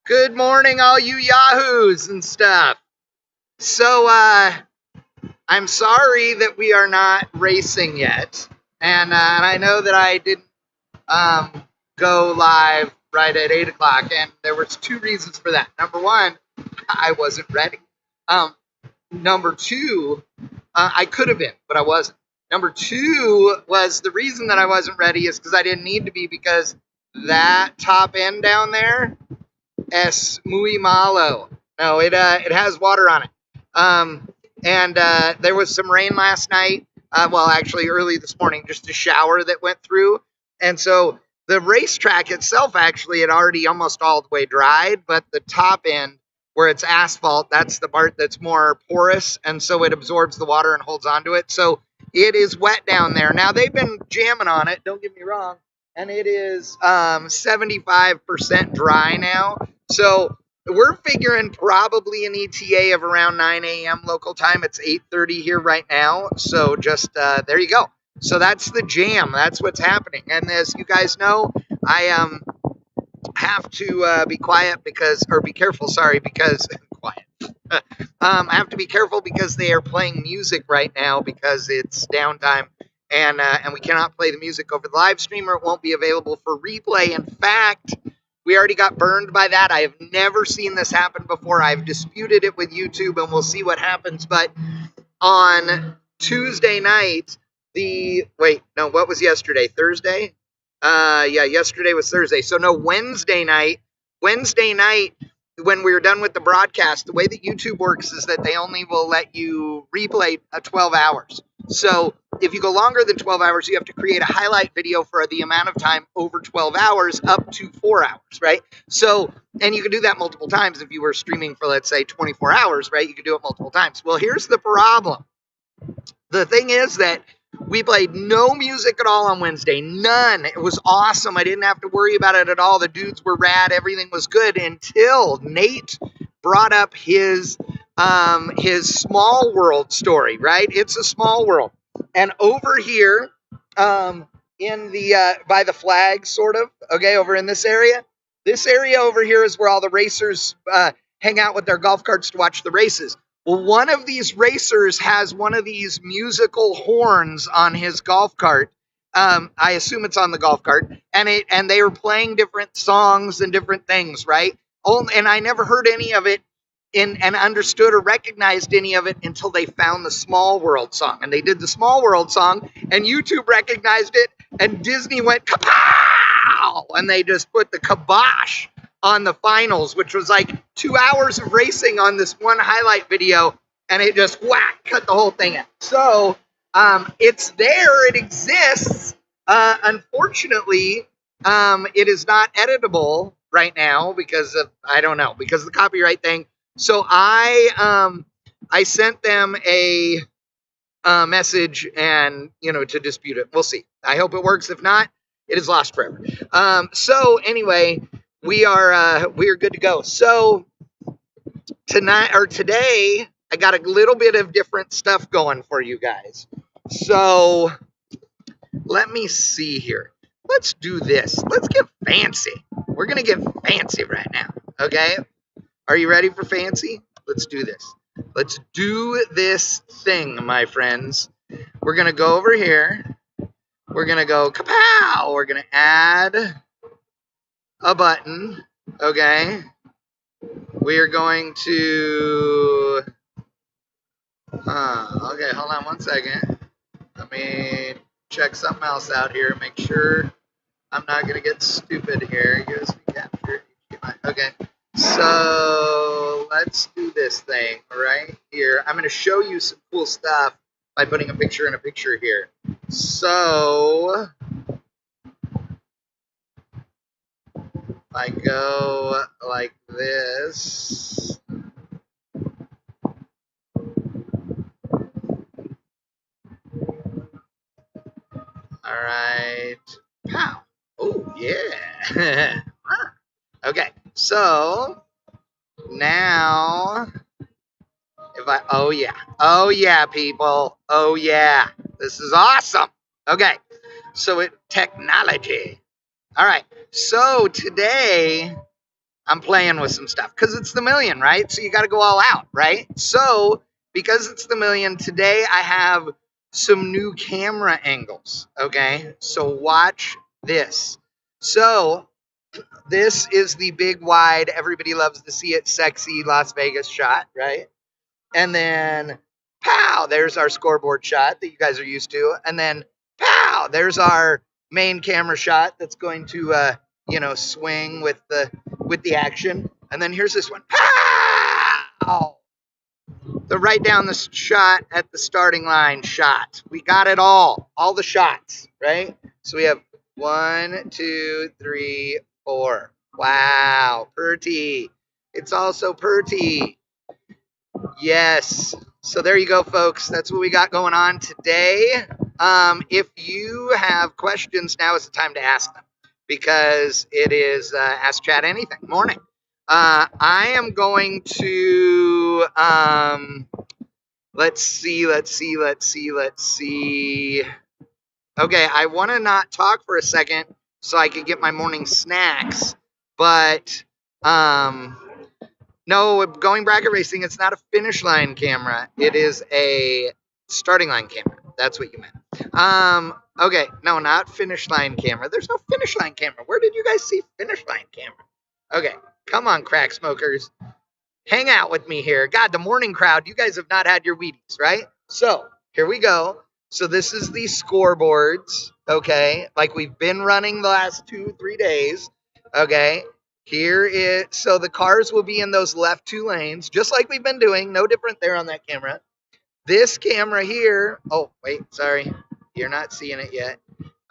Good morning, all you yahoos and stuff. So, I'm sorry that we are not racing yet, and I know that I didn't um, go live right at 8 o'clock, and there was two reasons for that. Number one, I wasn't ready. Um, Number two, I could have been, but I wasn't. Number two was the reason that I wasn't ready is because I didn't need to be because that top end down there es muy malo. No, it has water on it. Um, and there was some rain last night. Well, actually, early this morning, just a shower that went through, and so the racetrack itself actually had already almost all the way dried, but the top end where it's asphalt, that's the part that's more porous, and so it absorbs the water and holds onto it. So it is wet down there. Now they've been jamming on it. Don't get me wrong, and it is 75% dry now. So we're figuring probably an ETA of around 9 a.m. local time. It's 8:30 here right now. So just there you go. So that's the jam. That's what's happening. And as you guys know, I have to be quiet because, or be careful, sorry, because quiet. I have to be careful because they are playing music right now because it's downtime, and we cannot play the music over the live stream or it won't be available for replay. In fact, we already got burned by that. I have never seen this happen before. I've disputed it with YouTube, and we'll see what happens. But on Tuesday night, what was yesterday? Thursday? Yeah, yesterday was Thursday. So no, Wednesday night. Wednesday night, when we were done with the broadcast, the way that YouTube works is that they only will let you replay 12 hours. So if you go longer than 12 hours, you have to create a highlight video for the amount of time over 12 hours up to 4 hours, right? So, and you can do that multiple times if you were streaming for, let's say, 24 hours, right? You could do it multiple times. Well, here's the problem. The thing is that we played no music at all on Wednesday. None. It was awesome. I didn't have to worry about it at all. The dudes were rad. Everything was good until Nate brought up his small world story, right? It's a small world. And over here, in the by the flag, sort of, okay, over in this area over here is where all the racers hang out with their golf carts to watch the races. Well, one of these racers has one of these musical horns on his golf cart. I assume it's on the golf cart, and they were playing different songs and different things, right? And I never heard any of it and understood or recognized any of it until they found the Small World song. And they did the Small World song, and YouTube recognized it, and Disney went kapow! And they just put the kibosh on the finals, which was like 2 hours of racing on this one highlight video, and it just cut the whole thing out. So it's there, it exists. Unfortunately, it is not editable right now because of, I don't know, because of the copyright thing. So I sent them a message and, to dispute it. We'll see. I hope it works. If not, it is lost forever. So anyway, we are good to go. So today, I got a little bit of different stuff going for you guys. So let me see here. Let's do this. Let's get fancy. We're gonna get fancy right now. Okay? Are you ready for fancy? Let's do this. Let's do this thing, my friends. We're gonna go over here. We're gonna go kapow. We're gonna add a button. Okay. We are going to. Okay, hold on one second. Let me check something else out here. Make sure I'm not gonna get stupid here. USB capture. Okay. So let's do this thing right here. I'm going to show you some cool stuff by putting a picture in a picture here. So if I go like this. All right. Pow. Oh, yeah. Okay. So now if I, oh yeah, people. Oh yeah. This is awesome. Okay. So technology. All right. So today I'm playing with some stuff because it's the million, right? So you got to go all out, right? So because it's the million, today I have some new camera angles, okay? So watch this. So this is the big wide, everybody loves to see it, sexy Las Vegas shot, right? And then, pow, there's our scoreboard shot that you guys are used to. And then, pow, there's our main camera shot that's going to, swing with the action. And then here's this one, pow, the right down the shot at the starting line shot. We got it all the shots, right? So we have 1, 2, 3, 4. Wow, pretty. It's also pretty. Yes. So there you go, folks. That's what we got going on today. If you have questions, now is the time to ask them because it is Ask Chat Anything morning. I am going to let's see. Okay, I want to not talk for a second so I can get my morning snacks, but no, going bracket racing, it's not a finish line camera. It is a starting line camera. That's what you meant. Okay, no, not finish line camera. There's no finish line camera. Where did you guys see finish line camera? Okay, come on, crack smokers. Hang out with me here. God, the morning crowd, you guys have not had your Wheaties, right? So, here we go. So this is the scoreboards, okay? Like we've been running the last 2-3 days, okay? Here is, so the cars will be in those left 2 lanes, just like we've been doing. No different there on that camera. This camera here, oh, wait, sorry. You're not seeing it yet.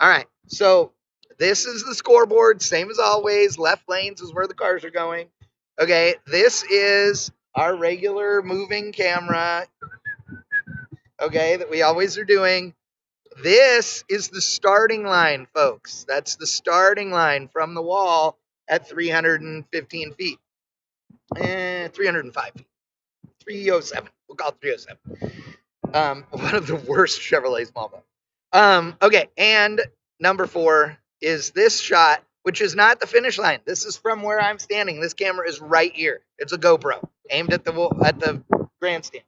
All right, so this is the scoreboard, same as always. Left lanes is where the cars are going. Okay, this is our regular moving camera, okay, that we always are doing. This is the starting line, folks. That's the starting line from the wall at 315 feet. 305 feet. 307. We'll call it 307. One of the worst Chevrolet small block. Okay, and number 4 is this shot, which is not the finish line. This is from where I'm standing. This camera is right here. It's a GoPro aimed at the grandstands.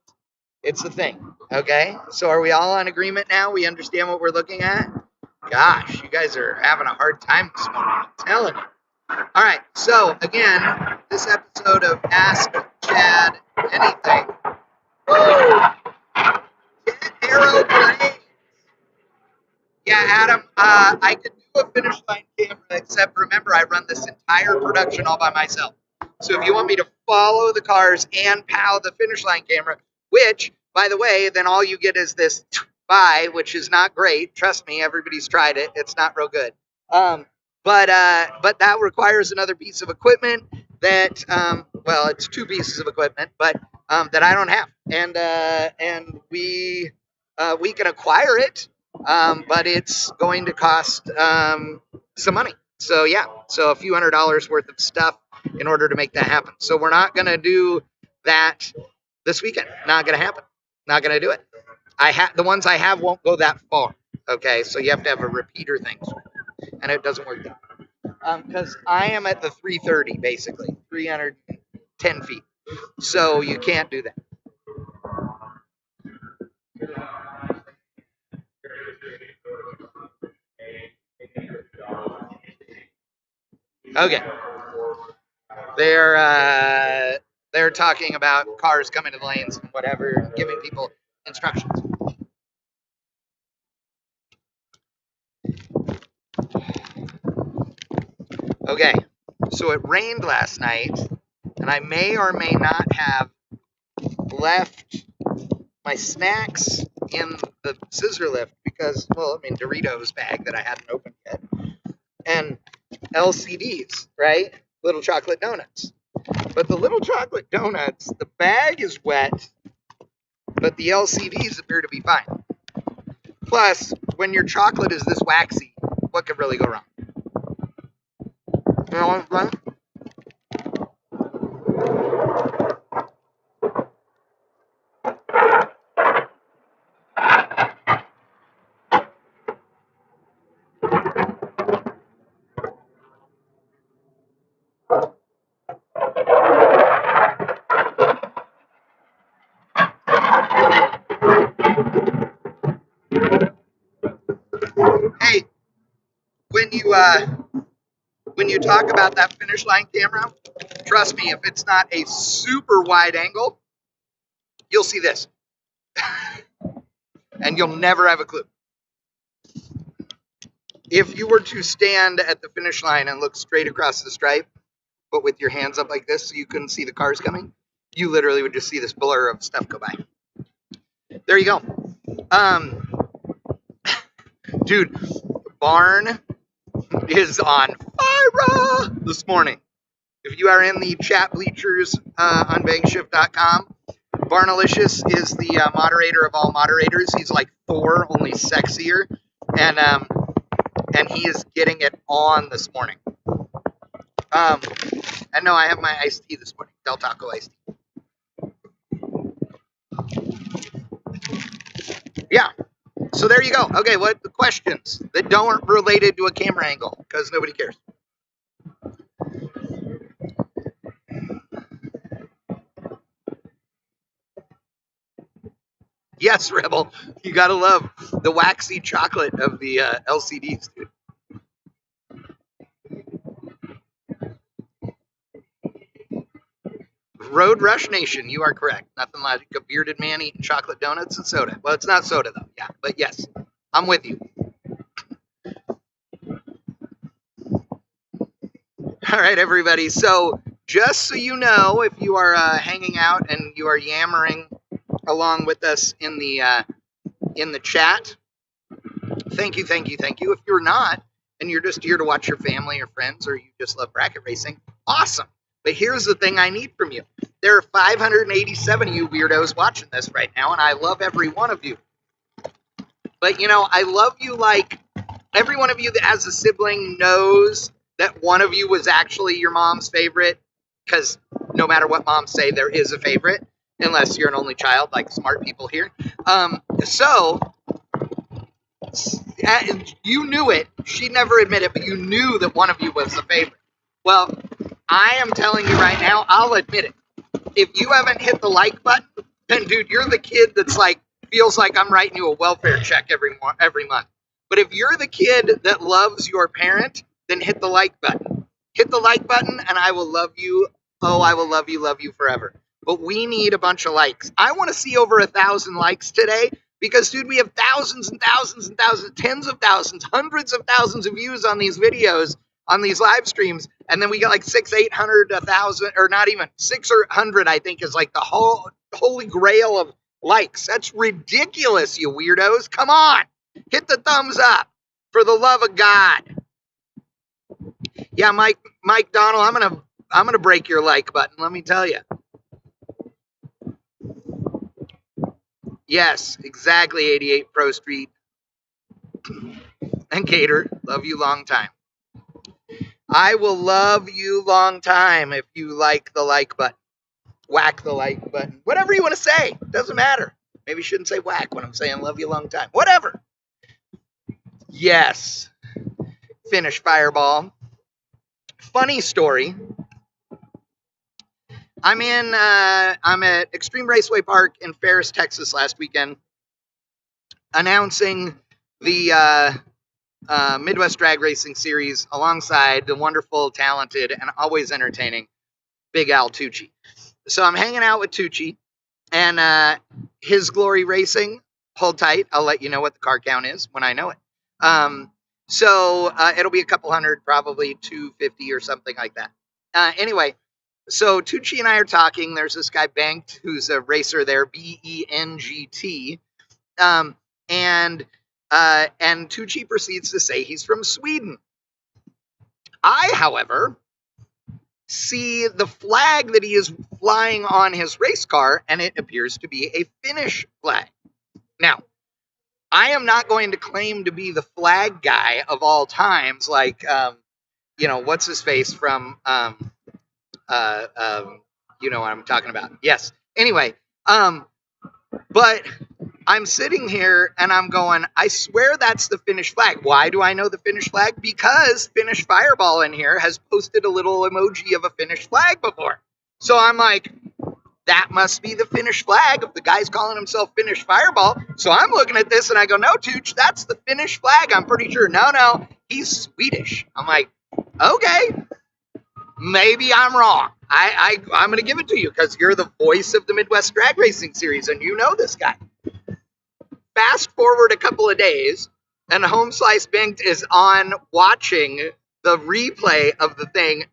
It's the thing. Okay, so are we all on agreement now? We understand what we're looking at? Gosh, you guys are having a hard time this morning. I'm telling you. All right, so again, this episode of Ask Chad Anything. Woo! Jet aeroplane. Yeah, Adam, I could do a finish line camera, except remember, I run this entire production all by myself. So if you want me to follow the cars and pow the finish line camera, which, by the way, then all you get is this bye, which is not great. Trust me, everybody's tried it. It's not real good. But that requires another piece of equipment that, well, it's 2 pieces of equipment, but that I don't have, and we can acquire it. But it's going to cost some money. So yeah, so a few $100s worth of stuff in order to make that happen. So we're not going to do that this weekend. Not going to happen. Not going to do it. The ones I have won't go that far. Okay, so you have to have a repeater thing, and it doesn't work that. Because I am at the 330 basically, 310 feet. So you can't do that. Okay. They're talking about cars coming to the lanes and whatever, giving people instructions. Okay, so it rained last night, and I may or may not have left my snacks in the scissor lift because, well, I mean, Doritos bag that I hadn't opened yet, and LCDs, right? Little chocolate donuts. But the little chocolate donuts, the bag is wet, but the LCDs appear to be fine. Plus, when your chocolate is this waxy, what could really go wrong? You know what's wrong? when you talk about that finish line camera, trust me, if it's not a super wide angle, you'll see this. And you'll never have a clue. If you were to stand at the finish line and look straight across the stripe, but with your hands up like this so you couldn't see the cars coming, you literally would just see this blur of stuff go by. There you go. Dude, Barn is on fire this morning. If you are in the chat bleachers on VegasShift.com, Barnalicious is the moderator of all moderators. He's like Thor, only sexier, and he is getting it on this morning. And no, I have my iced tea this morning, Del Taco iced tea. Yeah. So there you go. Okay, what the questions that don't related to a camera angle, because nobody cares. Yes, Rebel, you gotta love the waxy chocolate of the LCDs, dude. Road Rush Nation, you are correct. Nothing like a bearded man eating chocolate donuts and soda. Well, it's not soda though, yeah, but yes, I'm with you. All right, everybody. So just so you know, if you are hanging out and you are yammering along with us in the chat, thank you. If you're not, and you're just here to watch your family or friends, or you just love bracket racing, awesome. But here's the thing I need from you. There are 587 of you weirdos watching this right now, and I love every one of you. But, you know, I love you like every one of you that has a sibling knows that one of you was actually your mom's favorite, because no matter what moms say, there is a favorite, unless you're an only child, like smart people here. So you knew it. She never admitted it, but you knew that one of you was the favorite. Well, I am telling you right now, I'll admit it. If you haven't hit the like button, then dude, you're the kid that's like, feels like I'm writing you a welfare check every month. But if you're the kid that loves your parent, then hit the like button. Hit the like button and I will love you. Oh, I will love you forever. But we need a bunch of likes. I want to see over 1,000 likes today because, dude, we have thousands and thousands and thousands, tens of thousands, hundreds of thousands of views on these videos, on these live streams. And then we got like 600, 800, 1,000, or not even 600, I think is like the whole holy grail of likes. That's ridiculous, you weirdos. Come on. Hit the thumbs up for the love of God. Yeah, Mike Donald, I'm gonna break your like button, let me tell you. Yes, exactly, 88 Pro Street. And Gator, love you long time. I will love you long time if you like the like button. Whack the like button. Whatever you want to say. Doesn't matter. Maybe you shouldn't say whack when I'm saying love you long time. Whatever. Yes. Finish Fireball. Funny story. I'm at Extreme Raceway Park in Ferris, Texas last weekend, announcing the Midwest Drag Racing Series alongside the wonderful, talented, and always entertaining Big Al Tucci. So I'm hanging out with Tucci and His Glory Racing. Hold tight. I'll let you know what the car count is when I know it. So it'll be a couple hundred, probably 250 or something like that. Anyway, so Tucci and I are talking. There's this guy, Banked, who's a racer there, B-E-N-G-T. And Tucci proceeds to say he's from Sweden. I, however, see the flag that he is flying on his race car, and it appears to be a Finnish flag. Now, I am not going to claim to be the flag guy of all times, like, you know, what's his face from, you know what I'm talking about. Yes. Anyway, but I'm sitting here and I'm going, I swear that's the Finnish flag. Why do I know the Finnish flag? Because Finnish Fireball in here has posted a little emoji of a Finnish flag before. So I'm like, that must be the Finnish flag if the guy's calling himself Finnish Fireball. So I'm looking at this and I go, no, Tooch, that's the Finnish flag. I'm pretty sure. No, he's Swedish. I'm like, okay, maybe I'm wrong. I'm going to give it to you because you're the voice of the Midwest Drag Racing Series and you know this guy. Fast forward a couple of days and Home Slice Binked is on watching the replay of the thing,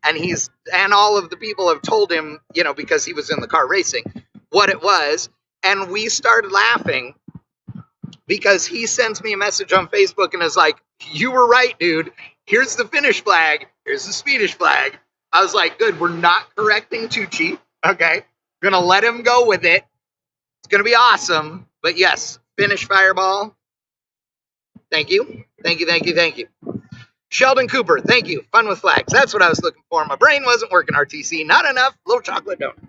and all of the people have told him, you know, because he was in the car racing, what it was, and we started laughing because he sends me a message on Facebook and is like, you were right, dude. Here's the Finnish flag. Here's the Swedish flag. I was like, good, we're not correcting Tucci, okay? We're going to let him go with it. It's going to be awesome. But yes, Finnish Fireball. Thank you. Thank you. Sheldon Cooper, thank you. Fun with flags. That's what I was looking for. My brain wasn't working, RTC. Not enough. Little chocolate donuts.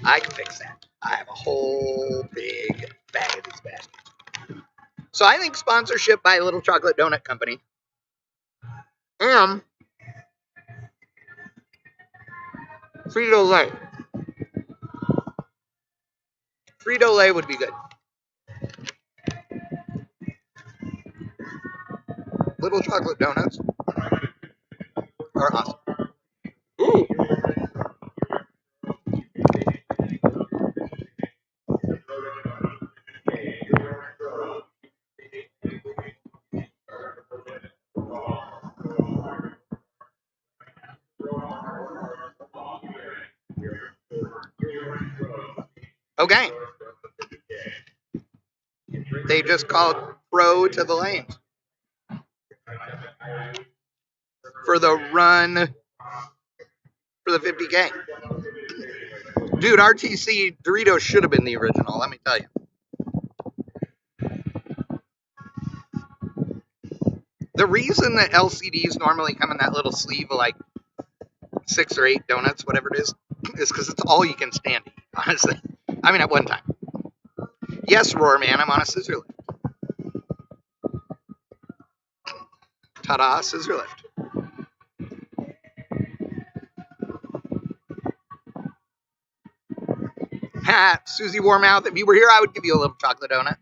I can fix that. I have a whole big bag of these baskets. So I think sponsorship by Little Chocolate Donut Company. Frito-Lay. Frito-Lay would be good. Little chocolate donuts are awesome. Ooh. Okay. They just called pro to the lanes for the run for the 50K. Dude, RTC Doritos should have been the original, let me tell you. The reason that LCDs normally come in that little sleeve of like 6 or 8 donuts, whatever it is because it's all you can stand, honestly. I mean, at one time. Yes, Roar Man, I'm on a scissor lift. Ta-da, scissor lift. Ha, Susie Warmouth, if you were here, I would give you a little chocolate donut.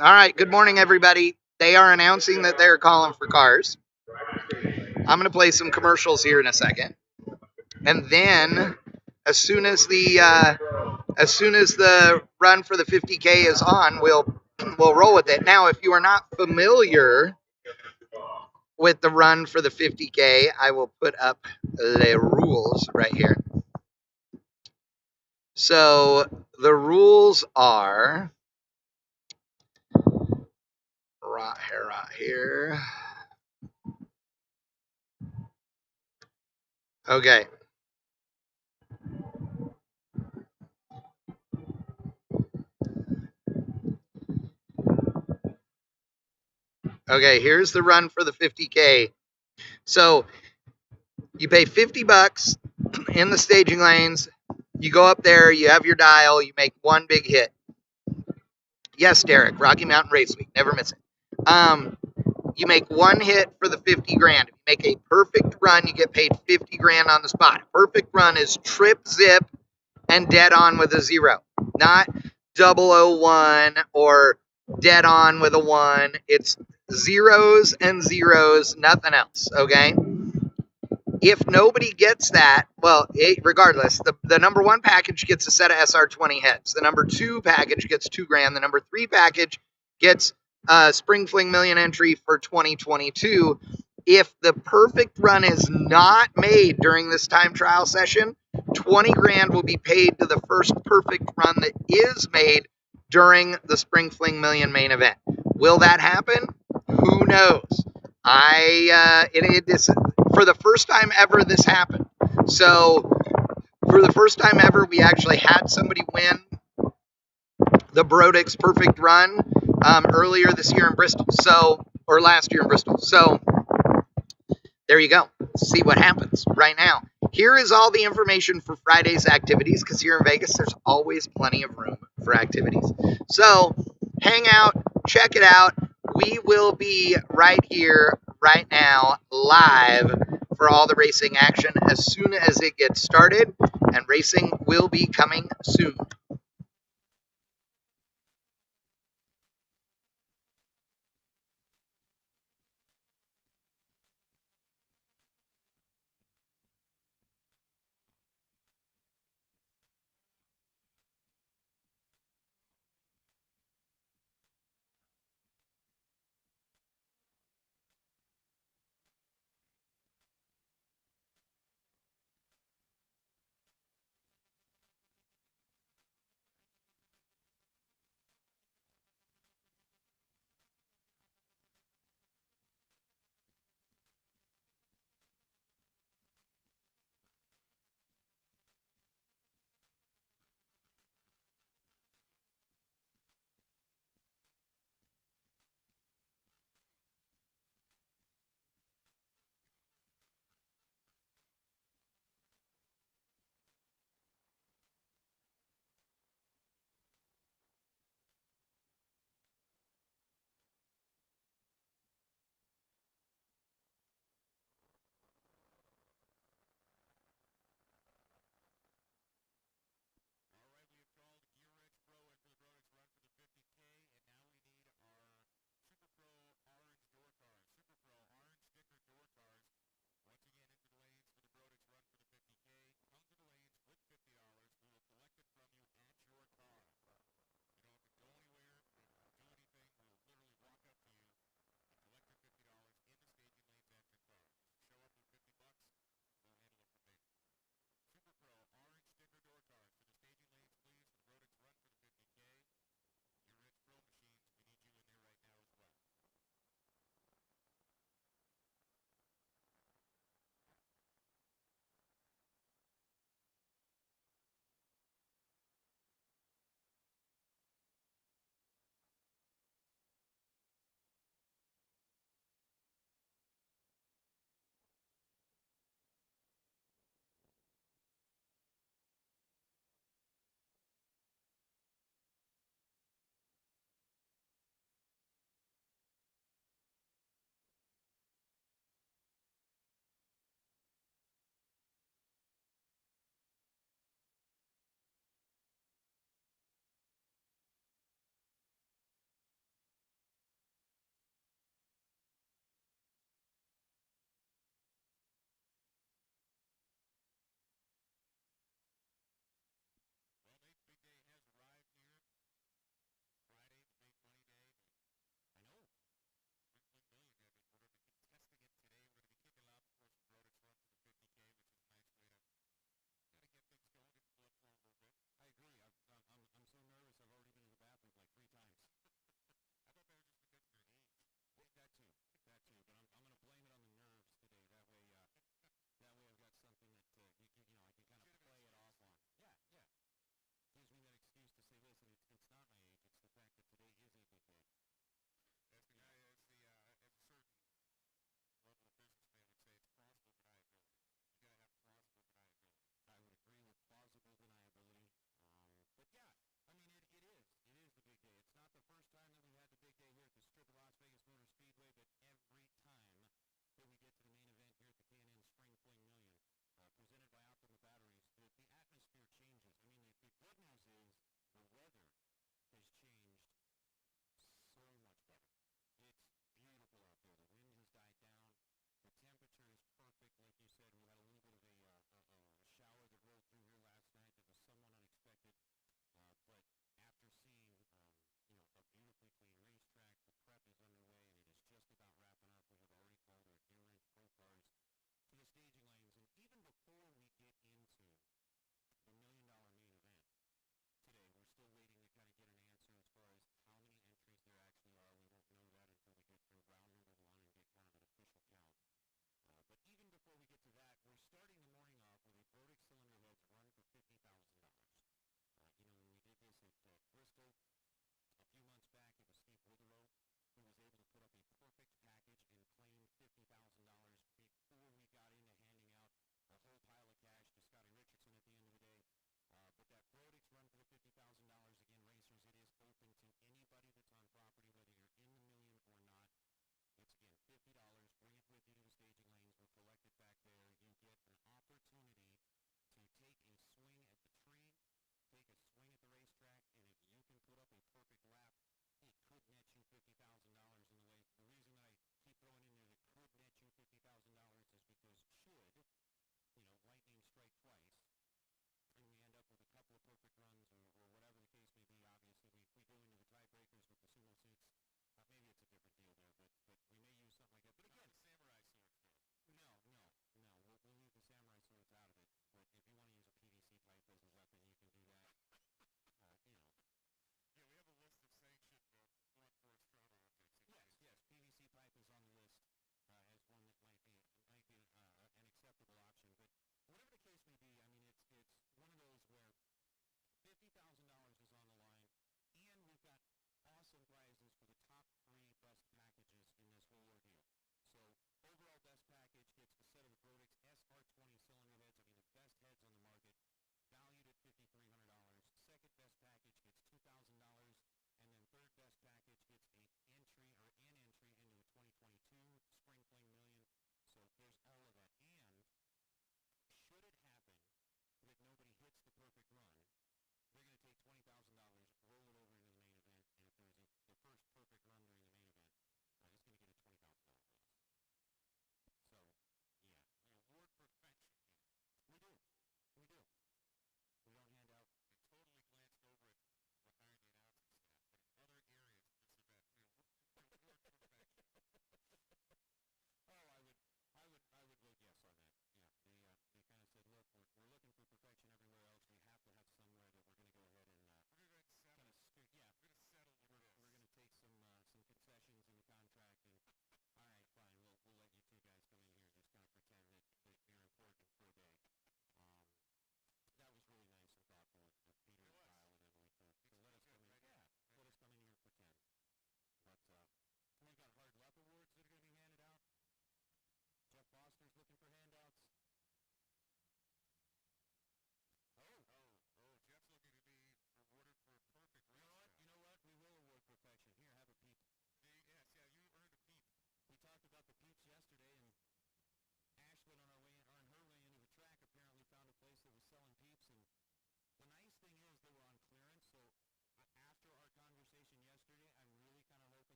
All right, good morning, everybody. They are announcing that they're calling for cars. I'm going to play some commercials here in a second. And then as soon as the run for the 50K is on, we'll roll with it. Now, if you are not familiar with the run for the 50K, I will put up the rules right here. So the rules are right here. Okay. Okay, here's the run for the 50K. So you pay $50 in the staging lanes. You go up there, you have your dial, you make one big hit. Yes, Derek, Rocky Mountain Race Week, never miss it. You make one hit for the 50 grand. If you make a perfect run, you get paid 50 grand on the spot. Perfect run is trip, zip, and dead on with a 0. Not 001 or dead on with a 1. It's zeros and zeros, nothing else, okay? If nobody gets that, well, regardless, the number 1 package gets a set of SR20 heads. The number 2 package gets 2 grand. The number 3 package gets Spring Fling Million entry for 2022. If the perfect run is not made during this time trial session, 20 grand will be paid to the first perfect run that is made during the Spring Fling Million main event. Will that happen? Who knows? For the first time ever, this happened. So for the first time ever, we actually had somebody win the Brodix perfect run earlier this year in Bristol. Or last year in Bristol. So there you go. Let's see what happens right now. Here is all the information for Friday's activities, because here in Vegas, there's always plenty of room for activities. So hang out, check it out. we will be right here, right now, live for all the racing action as soon as it gets started, and racing will be coming soon.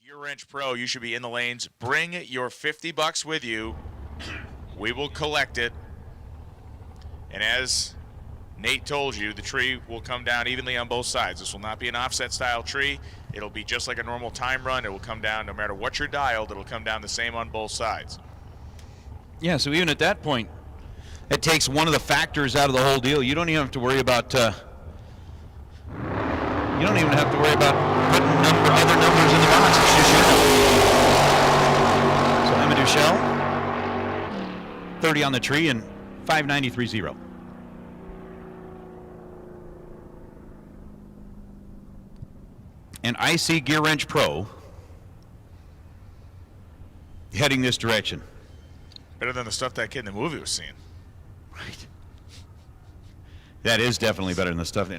Gear Wrench Pro, you should be in the lanes. Bring your $50 with you. We will collect it. And as Nate told you, the tree will come down evenly on both sides. This will not be an offset style tree. It'll be just like a normal time run. It will come down no matter what you're dialed. It'll come down the same on both sides. Yeah, so even at that point, it takes one of the factors out of the whole deal. You don't even have to worry about putting other numbers in the box. It's just your number. So Emma Duchelle, 30 on the tree and 593.0. And I see Gear Wrench Pro heading this direction. Better than the stuff that kid in the movie was seeing. Right. That is definitely better than the stuff.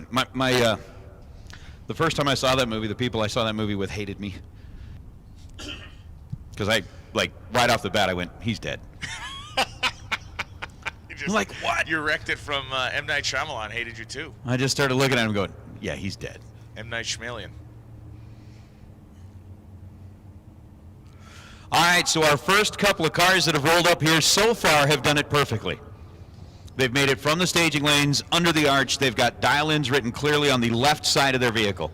The first time I saw that movie, the people I saw that movie with hated me. Because right off the bat, I went, he's dead. I'm like, what? You wrecked it from M. Night Shyamalan hated you too. I just started looking at him going, yeah, he's dead. M. Night Shyamalan. All right, so our first couple of cars that have rolled up here so far have done it perfectly. They've made it from the staging lanes under the arch. They've got dial-ins written clearly on the left side of their vehicle.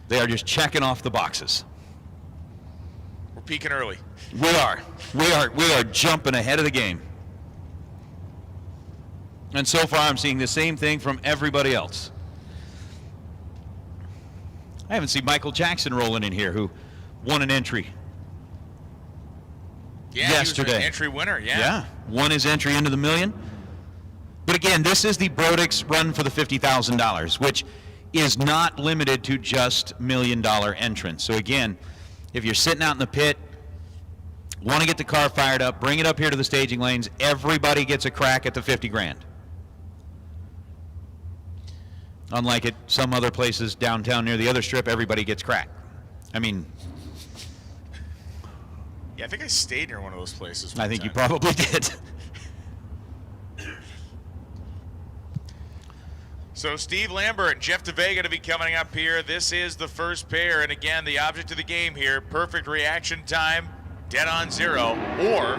They are just checking off the boxes. We're peaking early. We are jumping ahead of the game. And so far I'm seeing the same thing from everybody else. I haven't seen Michael Jackson rolling in here, who won an entry yesterday. He was an entry winner, Yeah, won his entry into the million. But again, this is the Brodix Run for the $50,000, which is not limited to just $1 million entrants. So again, if you're sitting out in the pit, want to get the car fired up, bring it up here to the staging lanes, everybody gets a crack at the 50 grand. Unlike at some other places downtown near the other strip, everybody gets cracked. I mean, yeah, I think I stayed near one of those places. I think you probably did. So Steve Lambert and Jeff DeVega to be coming up here. This is the first pair, and again, the object of the game here, perfect reaction time, dead on zero, or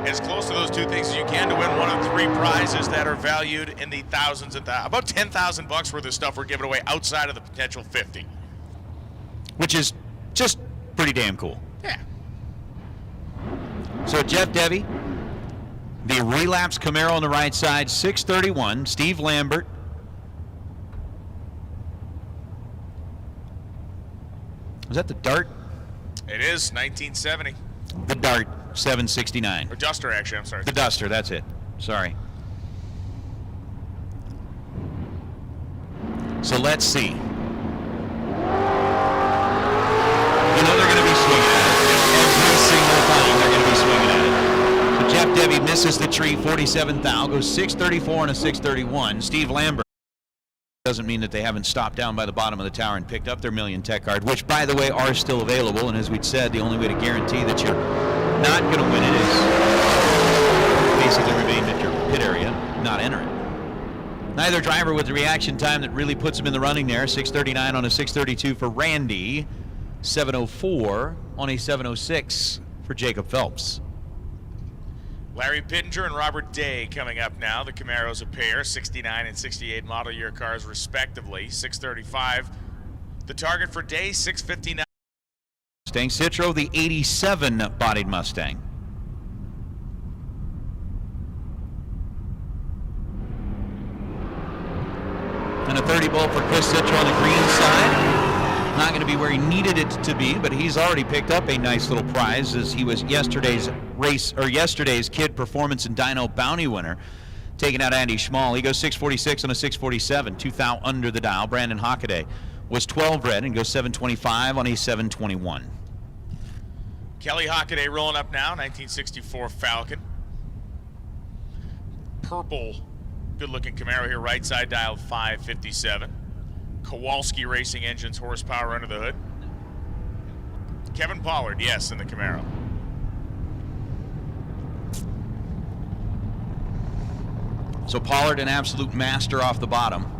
as close to those two things as you can to win one of three prizes that are valued in the thousands and thousands. About $10,000 worth of stuff we're giving away outside of the potential 50. Which is just pretty damn cool. Yeah. So Jeff Devy, the relapse Camaro on the right side, 631. Steve Lambert. Was that the Dart? It is 1970. The Dart, 769. Or Duster, actually, I'm sorry. The Duster, that's it. Sorry. So let's see. You know they're going to be swinging at it. Every single time they're going to be swinging at it. So Jeff Devy misses the tree, 47 thou, goes 634 and a 631. Steve Lambert doesn't mean that they haven't stopped down by the bottom of the tower and picked up their million tech card, which, by the way, are still available. And as we'd said, the only way to guarantee that you're not going to win it is basically remain at your pit area, not enter it. Neither driver with the reaction time that really puts him in the running there. 639 on a 632 for Randy. 704 on a 706 for Jacob Phelps. Larry Pittenger and Robert Day coming up now. The Camaros a pair, 69 and 68 model year cars respectively. 635. The target for Day, 659. Mustang Citro, the 87 bodied Mustang. And a 30 ball for Chris Citro on the green side. Not going to be where he needed it to be, but he's already picked up a nice little prize as he was yesterday's Kid Performance and Dyno Bounty winner, taking out Andy Schmall. He goes 646 on a 647, 2 thou under the dial. Brandon Hockaday was 12 red and goes 725 on a 721. Kelly Hockaday rolling up now, 1964 Falcon. Purple, good-looking Camaro here, right side dial 557. Kowalski Racing Engines horsepower under the hood. Kevin Pollard, yes, in the Camaro. So Pollard, an absolute master off the bottom.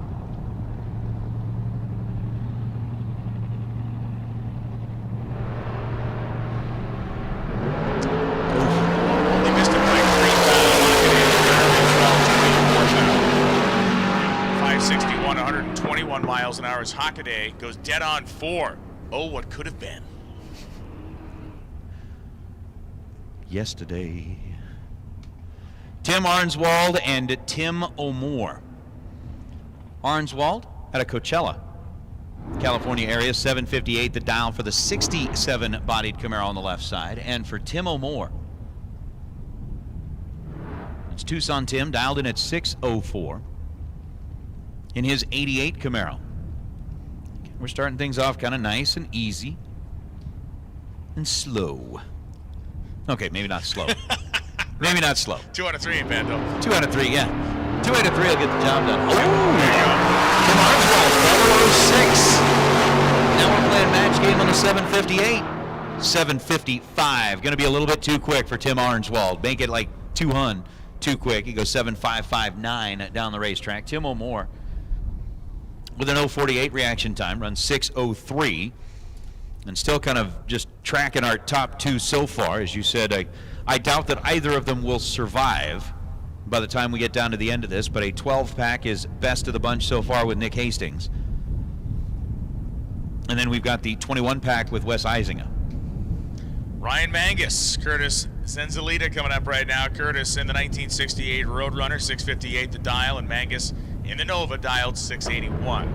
miles an hour as Hockaday goes dead on 4. Oh, what could have been. Yesterday. Tim Arnswald and Tim O'Moore. Arnswald out of Coachella, California area, 758 the dial for the 67 bodied Camaro on the left side. And for Tim O'Moore, it's Tucson Tim, dialed in at 604 in his 88 Camaro. We're starting things off kind of nice and easy and slow. Okay, maybe not slow. Maybe not slow. 2 out of 3 ain't bad, though. 2 out of 3, yeah. 2 out of 3 will get the job done. Oh, there you go. Tim Arnswald, 406. Now we're playing match game on the 758. 755. Going to be a little bit too quick for Tim Arnswald. Make it like 200 too quick. He goes 7.559 down the racetrack. Tim O'Moore with an 048 reaction time, runs 6:03, and still kind of just tracking our top 2 so far. As you said, I doubt that either of them will survive by the time we get down to the end of this, but a 12-pack is best of the bunch so far with Nick Hastings. And then we've got the 21-pack with Wes Eisinger. Ryan Mangus, Curtis Zenzalita coming up right now. Curtis in the 1968 Roadrunner, 658 the dial, and Mangus in the Nova, dialed 681.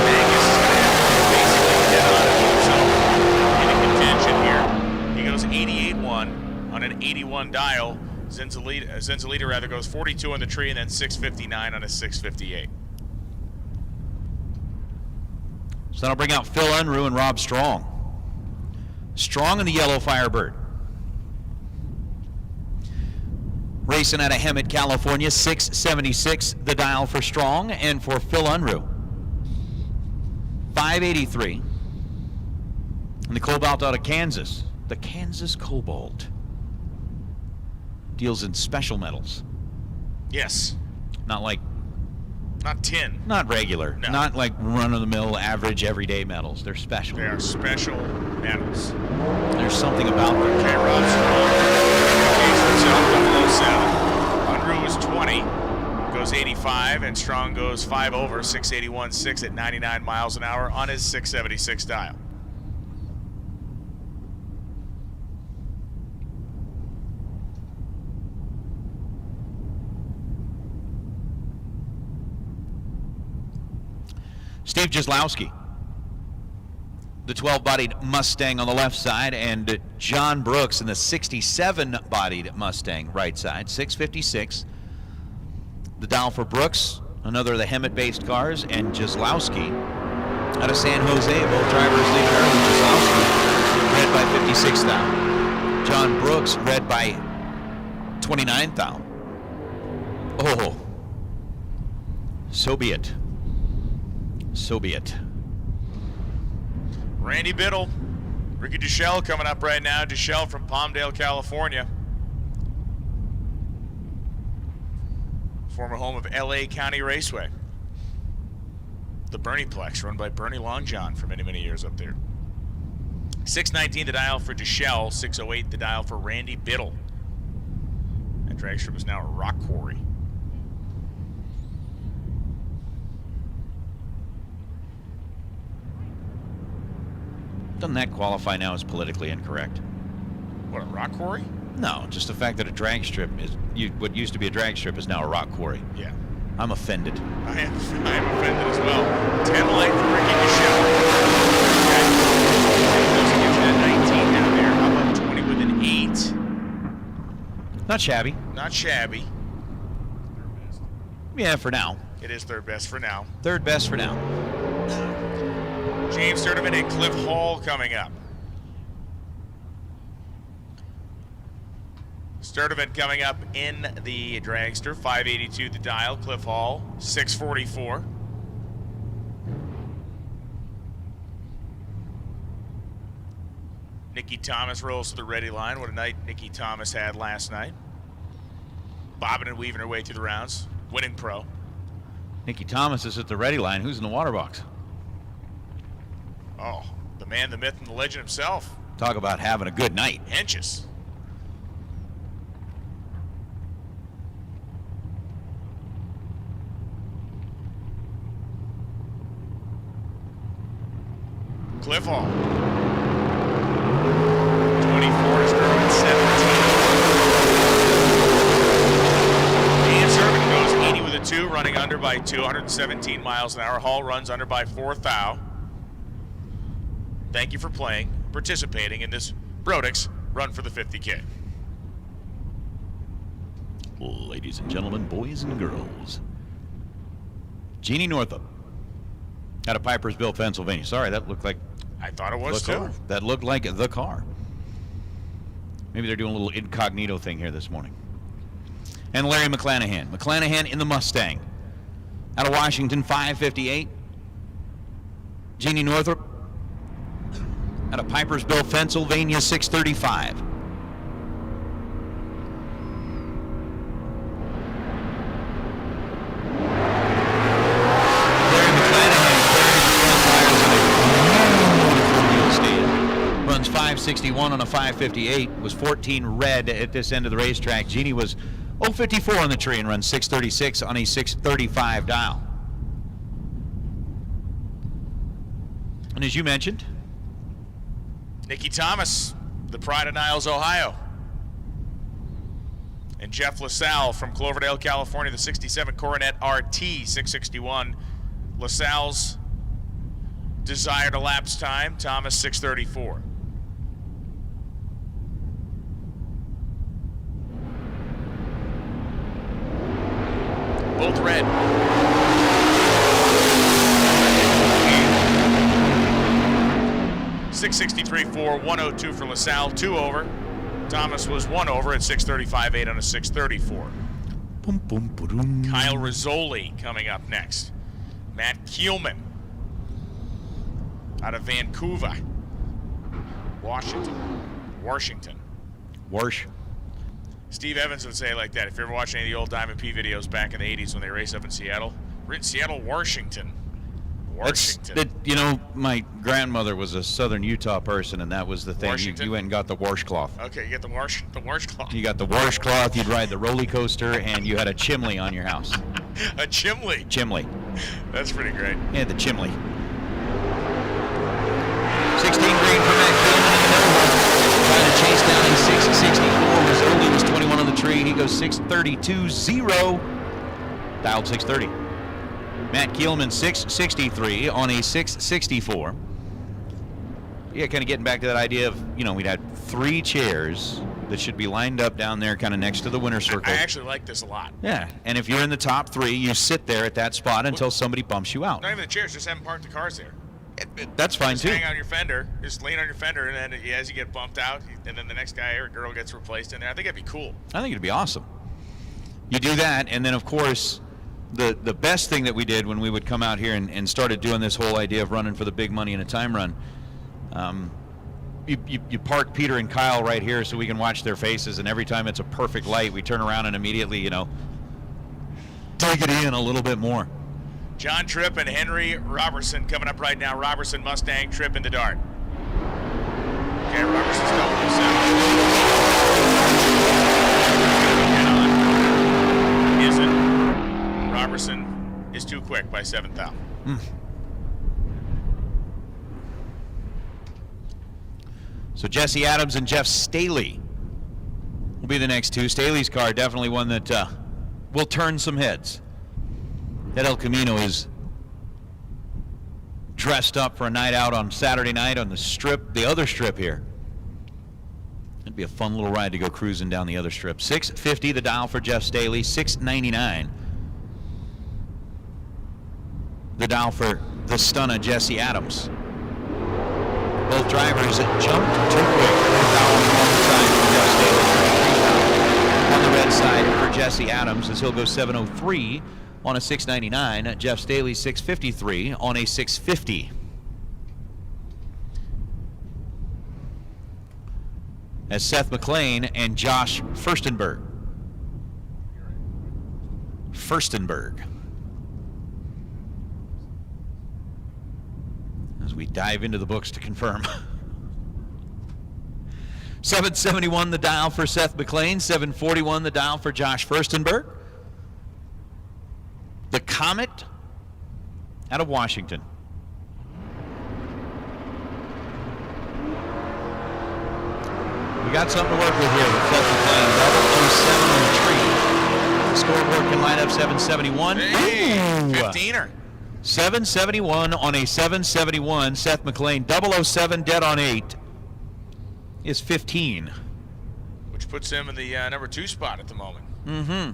Mangus is going to have to basically get on it himself into contention here. He goes 88-1 on an 81 dial. Zenzalita rather goes 42 on the tree and then 659 on a 658. So that'll bring out Phil Unruh and Rob Strong. Strong in the yellow Firebird. Racing out of Hemet, California, 676 the dial for Strong, and for Phil Unruh, 583. And the Cobalt out of Kansas, the Kansas Cobalt, deals in special metals. Yes. Not tin. Not regular. No. Not like run-of-the-mill, average, everyday metals. They're special. They are special metals. There's something about them. Okay, Rob Strong case for himself, 007. Unruh was 20, goes 85, and Strong goes 5 over, 681.6 at 99 miles an hour on his 676 dial. Steve Jaslowski, the 12-bodied Mustang on the left side, and John Brooks in the 67-bodied Mustang right side, 656. The dial for Brooks, another of the Hemet-based cars, and Jaslowski out of San Jose. Both drivers leaving early. Jaslowski red by 56,000. John Brooks red by 29,000. Oh, so be it. So be it. Randy Biddle, Ricky Duchelle coming up right now. Duchelle from Palmdale, California. Former home of LA County Raceway. The Bernieplex, run by Bernie Longjohn for many, many years up there. 619 the dial for Duchelle, 608 the dial for Randy Biddle. That drag strip is now a rock quarry. Doesn't that qualify now as politically incorrect? What, a rock quarry? No, just the fact that a drag strip is, what used to be a drag strip is now a rock quarry. Yeah. I'm offended. I am offended as well. 10 light for Ricky Duchelle. Okay. Doesn't give that 19 down there. How about 20 with an 8? Not shabby. Not shabby. Yeah, for now. It is third best for now. Third best for now. James Sturdivant and Cliff Hall coming up. Sturdivant coming up in the dragster, 582 the dial. Cliff Hall, 644. Nikki Thomas rolls to the ready line. What a night Nikki Thomas had last night. Bobbing and weaving her way through the rounds. Winning pro. Nikki Thomas is at the ready line. Who's in the water box? Oh, the man, the myth, and the legend himself. Talk about having a good night. Henches. Cliff Hall. 24 is Gerwin, 17. Dan Servant goes 80 with a 2, running under by 217 miles an hour. Hall runs under by 4 thou. Thank you for participating in this Brodix Run for the 50K. Ladies and gentlemen, boys and girls. Jeannie Northup out of Pipersville, Pennsylvania. Sorry, that looked like I thought it was the too. car. That looked like the car. Maybe they're doing a little incognito thing here this morning. And Larry McClanahan. McClanahan in the Mustang. Out of Washington, 558. Jeannie Northup out of Pipersville, Pennsylvania, 635. Larry McClanahan carrying the front tires in a beautiful wheel stand. Runs 561 on a 558. Was 14 red at this end of the racetrack. Jeannie was 054 on the tree and runs 636 on a 635 dial. And as you mentioned, Nikki Thomas, the pride of Niles, Ohio. And Jeff LaSalle from Cloverdale, California, the 67 Coronet RT 661. LaSalle's desired elapsed time, Thomas 634. Both red. 663 for 102 for LaSalle, 2 over. Thomas was 1 over at 635.8 on a 634. Boom, boom, boom. Kyle Rizzoli coming up next. Matt Kielman out of Vancouver, Washington. Warsh. Steve Evans would say it like that. If you ever watched any of the old Diamond P videos back in the 80s when they raced up in Seattle, we're in Seattle, Washington. You know, my grandmother was a Southern Utah person, and that was the thing. You went and got the washcloth. Okay, you get the washcloth. You got the washcloth. You'd ride the roller coaster, and you had a chimney on your house. A chimney. Chimney. That's pretty great. Yeah, the chimney. 16 green for Matt Kielman in the middle one. Trying to chase down a 664. Rizzoli was 21 on the tree. He goes 632.0. Dialed 630. Matt Kielman 663 on a 664. Yeah, kind of getting back to that idea of, you know, we'd had 3 chairs that should be lined up down there kind of next to the winner's circle. I actually like this a lot. Yeah, and if you're in the top 3, you sit there at that spot until somebody bumps you out. Not even the chairs, just having parked the cars there. That's fine just too. Hang on your fender, just lean on your fender, and then as you get bumped out, and then the next guy or girl gets replaced in there. I think that'd be cool. I think it'd be awesome. You do that, and then of course, the best thing that we did when we would come out here and started doing this whole idea of running for the big money in a time run, you park Peter and Kyle right here so we can watch their faces, and every time it's a perfect light, we turn around and immediately, you know, dig it in a little bit more. John Tripp and Henry Robertson coming up right now. Robertson, Mustang, Tripp in the dart. Okay, Robertson's going to 7. Isn't. Robertson is too quick by 7th out. So Jesse Adams and Jeff Staley will be the next 2. Staley's car definitely one that will turn some heads. That El Camino is dressed up for a night out on Saturday night on the strip, the other strip here. It'd be a fun little ride to go cruising down the other strip. 650 the dial for Jeff Staley, 699 the dial for the stunner Jesse Adams. Both drivers jumped too quick. On the red side for Jesse Adams as he'll go 703 on a 699. Jeff Staley 653 on a 650. As Seth McLean and Josh Furstenberg. As we dive into the books to confirm. 771 the dial for Seth McLean, 741 the dial for Josh Furstenberg. The Comet out of Washington. We got something to work with here with Seth McLean. 007 on the tree. The scoreboard can line up 771. Hey, Ooh. 15er. 771 on a 771. Seth McLean, 007 dead on 8 is 15. Which puts him in the number 2 spot at the moment. Mm-hmm.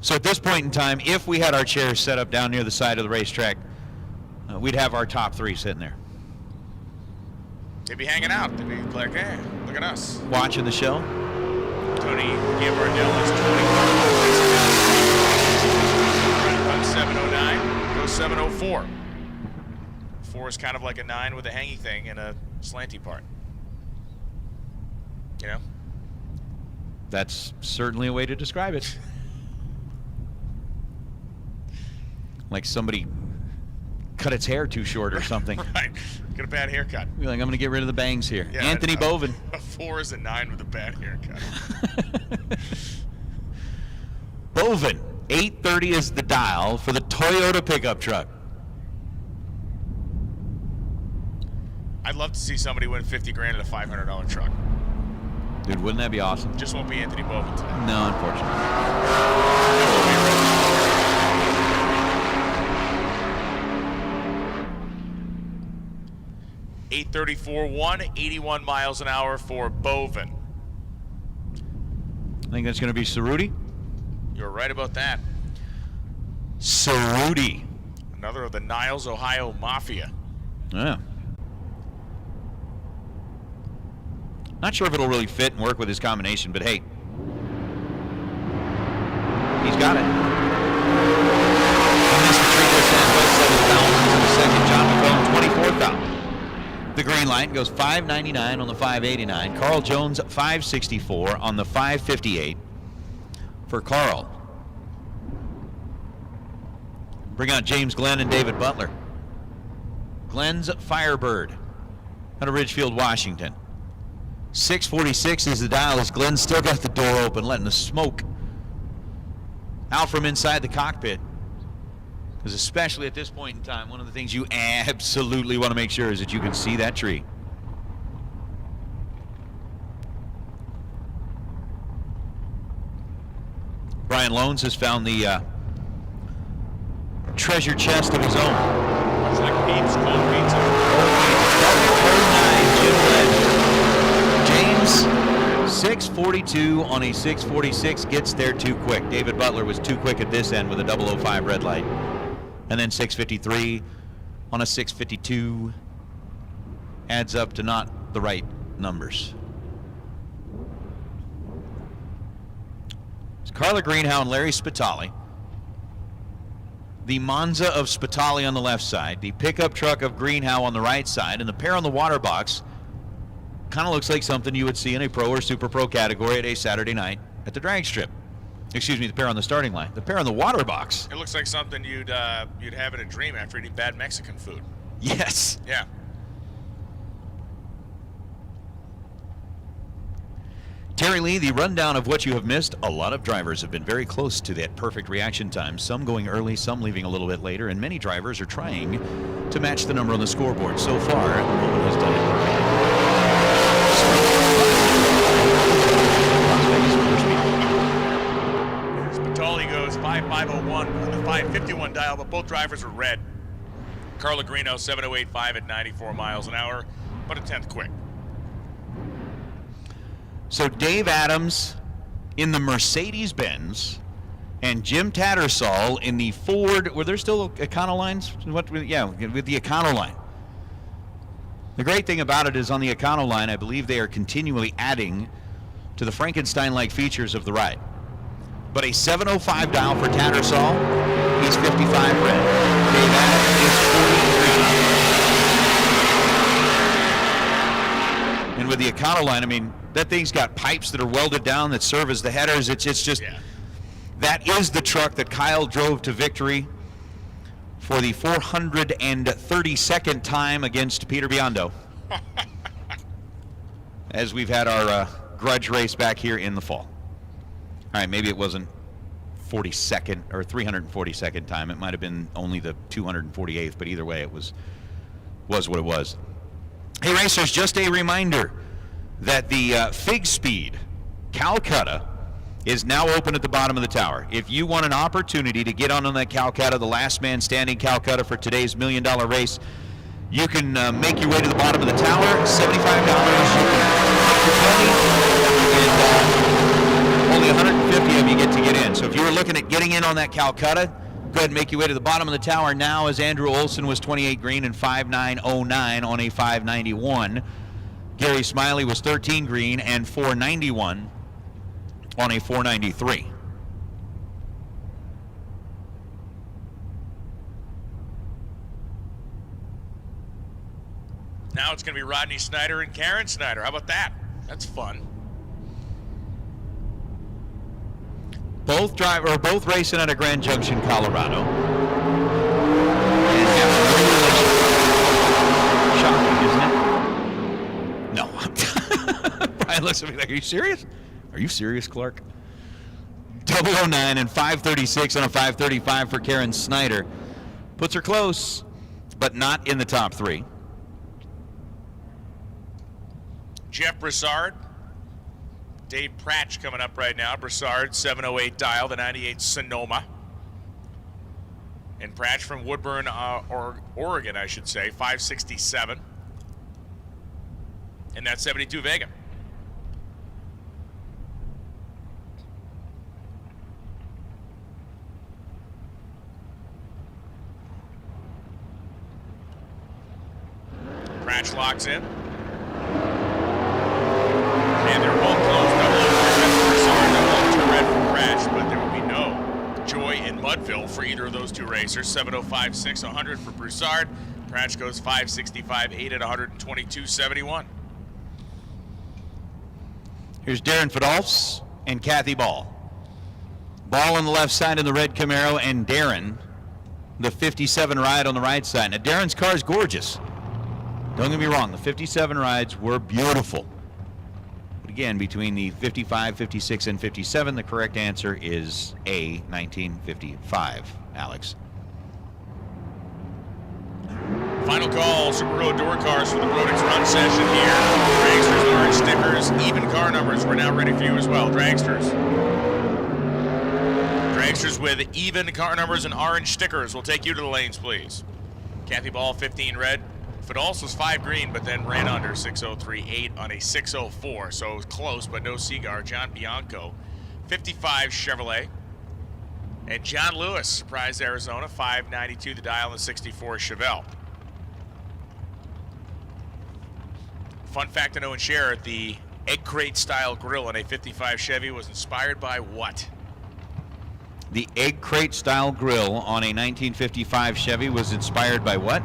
So at this point in time, if we had our chairs set up down near the side of the racetrack, we'd have our top 3 sitting there. They'd be hanging out. They'd be like, hey, look at us. Watching the show. Tony Gambardell is 20. 709, goes 704. 4 is kind of like a 9 with a hangy thing and a slanty part. You know? That's certainly a way to describe it. Like somebody cut its hair too short or something. Right. Get a bad haircut. You're like, I'm going to get rid of the bangs here. Yeah, Anthony Bovin. A 4 is a 9 with a bad haircut. Bovin, 830 is the dial for the Toyota pickup truck. I'd love to see somebody win 50 grand in a $500 truck. Dude, wouldn't that be awesome? Just won't be Anthony Bovin today. No, unfortunately. 834-1, 81 miles an hour for Bovin. I think that's going to be Cerruti. You're right about that. Cerruti. Another of the Niles, Ohio Mafia. Yeah. Not sure if it'll really fit and work with his combination, but hey. He's got it. He missed the tree there, stands by 7,000 in the second. John McClellan, 24,000. The green light goes 599 on the 589. Carl Jones, 564 on the 558 for Carl. Bring out James Glenn and David Butler. Glenn's Firebird out of Ridgefield, Washington. 646 is the dial as Glenn still got the door open, letting the smoke out from inside the cockpit. Because especially at this point in time, one of the things you absolutely want to make sure is that you can see that tree. Brian Loans has found the treasure chest of his own. Looks like Pete's cold pizza. 9, James 642 on a 646 gets there too quick. David Butler was too quick at this end with a 005 red light. And then 653 on a 652 adds up to not the right numbers. It's Carla Greenhow and Larry Spitali. The Monza of Spitali on the left side, the pickup truck of Greenhow on the right side, and the pair on the water box kind of looks like something you would see in a pro or super pro category at a Saturday night at the drag strip. Excuse me, the pair on the starting line. The pair on the water box. It looks like something you'd have in a dream after eating bad Mexican food. Yes. Yeah. Terry Lee, the rundown of what you have missed. A lot of drivers have been very close to that perfect reaction time. Some going early, some leaving a little bit later, and many drivers are trying to match the number on the scoreboard. So far, no one has done it Las Vegas Motor Speedway. Spitali goes 5501 on the 551 dial, but both drivers are red. Carla Greeno 7085 at 94 miles an hour, but a 10th quick. So Dave Adams in the Mercedes-Benz and Jim Tattersall in the Ford. Were there still Econolines? Yeah, with the Econoline. The great thing about it is on the Econoline, I believe they are continually adding to the Frankenstein-like features of the ride. But a 705 dial for Tattersall, he's 55 red. Dave Adams is 43. And with the Econoline, I mean, that thing's got pipes that are welded down that serve as the headers. It's just, yeah. That is the truck that Kyle drove to victory for the 432nd time against Peter Biondo. As we've had our grudge race back here in the fall. All right, maybe it wasn't 342nd or 342nd time. It might have been only the 248th, but either way, it was what it was. Hey, racers, just a reminder that the Fig Speed Calcutta is now open at the bottom of the tower. If you want an opportunity to get on that Calcutta, the last man standing Calcutta for today's $1 million race, you can make your way to the bottom of the tower. $75. You can only 150 of you get to get in. So if you were looking at getting in on that Calcutta, go ahead and make your way to the bottom of the tower now, as Andrew Olson was 28 green and 5.909 on a 591. Gary Smiley was 13 green and 491 on a 493. Now it's going to be Rodney Snyder and Karen Snyder. How about that? That's fun. Both racing out of Grand Junction, Colorado. And shocking, isn't it? No. Brian looks at me like, are you serious? Are you serious, Clark? 009 and 536 on a 535 for Karen Snyder. Puts her close, but not in the top three. Jeff Broussard. Dave Pratch coming up right now. Broussard, 708 dial, the 98 Sonoma. And Pratch from Woodburn, Oregon, I should say, 567. And that 72 Vega. Pratch locks in. And they're both closed. Double red for Pratch, but there will be no joy in Mudville for either of those two racers. 705.6, 100 for Broussard. Pratch goes 565.8 at 122.71. Here's Darren Fadolfs and Kathy Ball. Ball on the left side in the red Camaro, and Darren, the 57 ride on the right side. Now, Darren's car is gorgeous. Don't get me wrong, the 57 rides were beautiful. But again, between the 55, 56, and 57, the correct answer is A, 1955, Alex. Final call, Super Road door cars for the Brodix run session here. Dragsters, orange stickers, even car numbers. We're now ready for you as well, Dragsters. Dragsters with even car numbers and orange stickers. We'll take you to the lanes, please. Kathy Ball, 15 red. Fadolfs was 5 green, but then ran under 603.8 on a 604. So close, but no cigar. John Bianco, 55 Chevrolet. And John Lewis, Surprise Arizona, 592 the dial and 64 Chevelle. Fun fact to know and share, the egg crate style grill on a 55 Chevy was inspired by what? The egg crate style grill on a 1955 Chevy was inspired by what?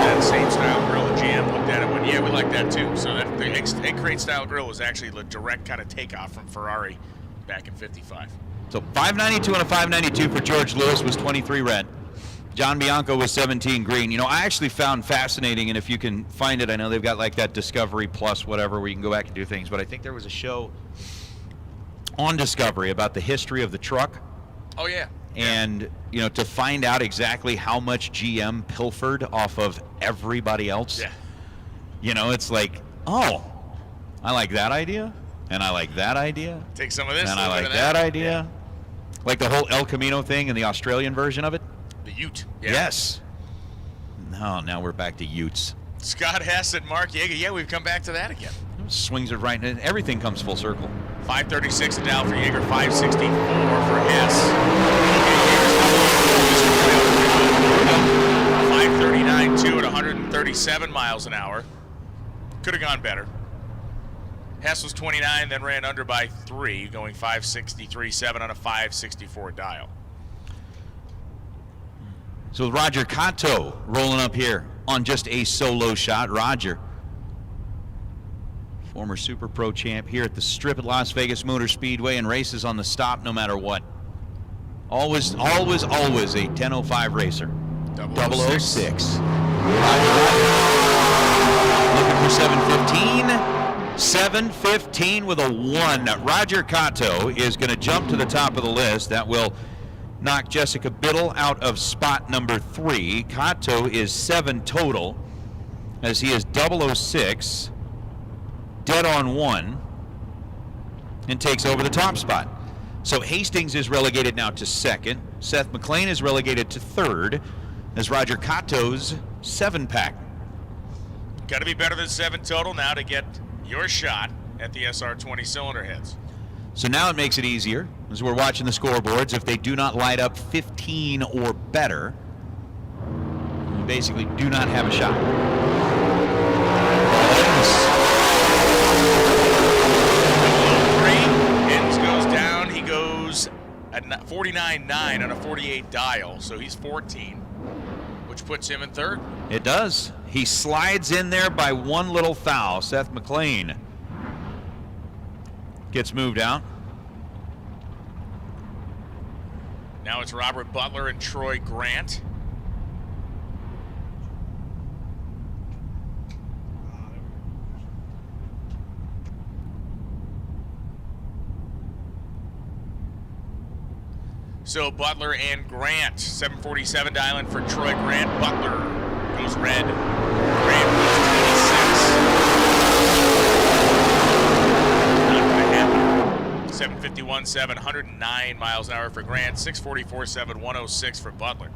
That same style grill, and GM looked at it and went, yeah, we like that too. So that the egg crate style grill was actually the direct kind of takeoff from Ferrari back in 55. So 592 and a 592 for George Lewis was 23 red. John Bianco was 17 green. You know, I actually found fascinating, and if you can find it, I know they've got like that Discovery Plus whatever where you can go back and do things, but I think there was a show on Discovery about the history of the truck. Oh, yeah. And, you know, to find out exactly how much GM pilfered off of everybody else. Yeah. You know, it's like, oh, I like that idea, and I like that idea. Take some of this. And I like that idea. Yeah. Like the whole El Camino thing and the Australian version of it. The Ute. Yeah. Yes. No, now we're back to Utes. Scott Hess and Mark Yeager. Yeah, we've come back to that again. Swings it right in. Everything comes full circle. 536 a dial for Yeager, 564 for Hess. 539.2 at 137 miles an hour. Could have gone better. Hess was 29, then ran under by 3, going 563.7 on a 564 dial. So Roger Cotto rolling up here on just a solo shot. Roger, former Super Pro champ here at the Strip at Las Vegas Motor Speedway, and races on the stop no matter what. Always, always, always a 10:05 racer. 006. Roger. Looking for 715. 7:15 with a 1. Roger Cotto is going to jump to the top of the list. That will knock Jessica Biddle out of spot number 3. Cotto is 7 total, as he is 006, dead on 1, and takes over the top spot. So Hastings is relegated now to 2nd. Seth McLean is relegated to 3rd, as Roger Cotto's 7-pack. Got to be better than 7 total now to get your shot at the SR20 cylinder heads. So now it makes it easier, as we're watching the scoreboards. If they do not light up 15 or better, you basically do not have a shot. Hens goes down. He goes at 49.9 on a 48 dial, so he's 14, which puts him in 3rd. It does. He slides in there by 1 little foul. Seth McLean gets moved out. Now it's Robert Butler and Troy Grant. So Butler and Grant, 747 dialing for Troy Grant. Butler goes red. Grant goes 26. Not gonna happen. 751.7, 109 miles an hour for Grant. 644.7, 106 for Butler.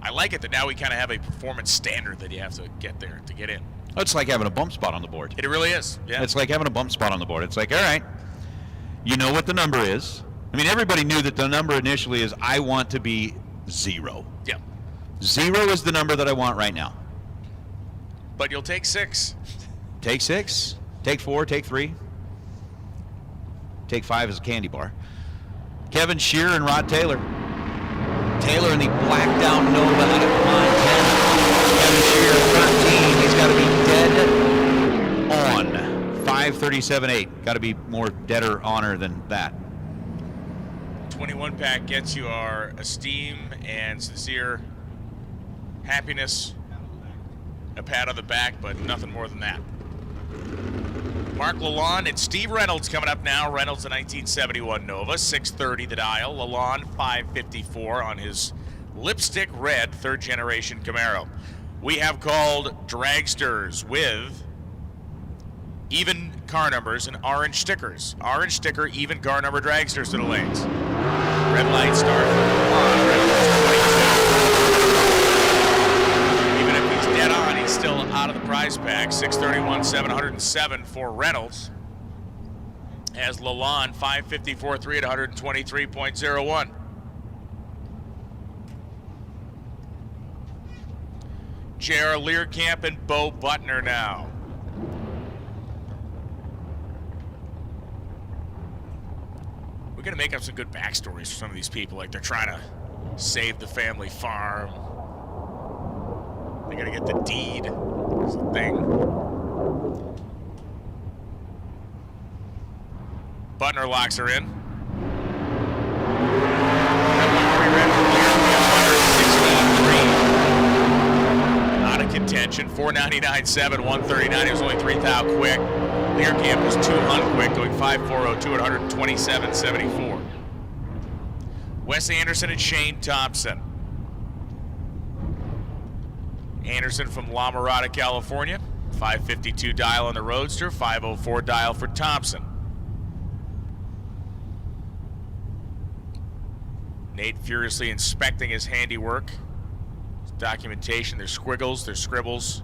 I like it that now we kind of have a performance standard that you have to get there to get in. It's like having a bump spot on the board. It really is. Yeah. It's like having a bump spot on the board. It's like, all right, you know what the number is. I mean, everybody knew that the number initially is, I want to be 0. Yeah. 0 is the number that I want right now. But you'll take 6. Take 6, take 4, take 3. Take 5 as a candy bar. Kevin Shearer and Rod Taylor. Taylor in the blacked out Nova out of line 10. Kevin Shearer 13. He's got to be dead on. 537.8. Got to be more deader oner than that. 21 pack gets you our esteem and sincere happiness, a pat on the back, but nothing more than that. Mark Lalonde and Steve Reynolds coming up now. Reynolds, a 1971 Nova, 630 the dial. Lalonde, 554 on his lipstick red 3rd generation Camaro. We have called dragsters with even car numbers and orange stickers. Orange sticker, even car number dragsters to the lanes. Red light start for Lalonde. Reynolds, 22. Even if he's dead on, he's still out of the prize pack. 631, 707 for Reynolds. As Lalonde, 554.3 at 123.01. J.R. Learcamp and Bo Butner now. We're going to make up some good backstories for some of these people, like they're trying to save the family farm. They got to get the deed. It's a thing. Butner locks her in. Out of contention. 499.7, 139. He was only 3 thou quick. Learcamp was 200 quick, going 5.402 at 127.74. Wes Anderson and Shane Thompson. Anderson from La Mirada, California. 552 dial on the Roadster, 504 dial for Thompson. Nate furiously inspecting his handiwork. His documentation, there's squiggles, there's scribbles.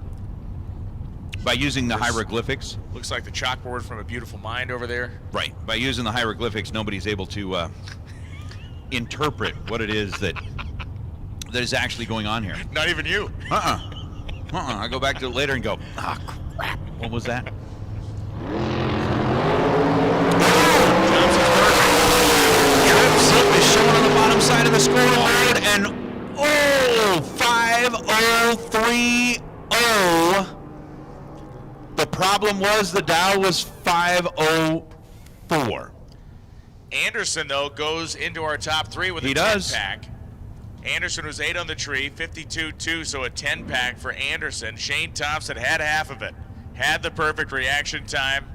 By using the hieroglyphics. Looks like the chalkboard from A Beautiful Mind over there. Right. By using the hieroglyphics, nobody's able to interpret what it is that is actually going on here. Not even you. I go back to it later and go, ah, crap. What was that? Trip slip is shown on the bottom side of the scoreboard, and 5:03.0. The problem was the dial was 5:04. Anderson, though, goes into our top 3 with a 10-pack. Anderson was 8 on the tree, 52.2, so a 10-pack for Anderson. Shane Thompson had half of it. had the perfect reaction time,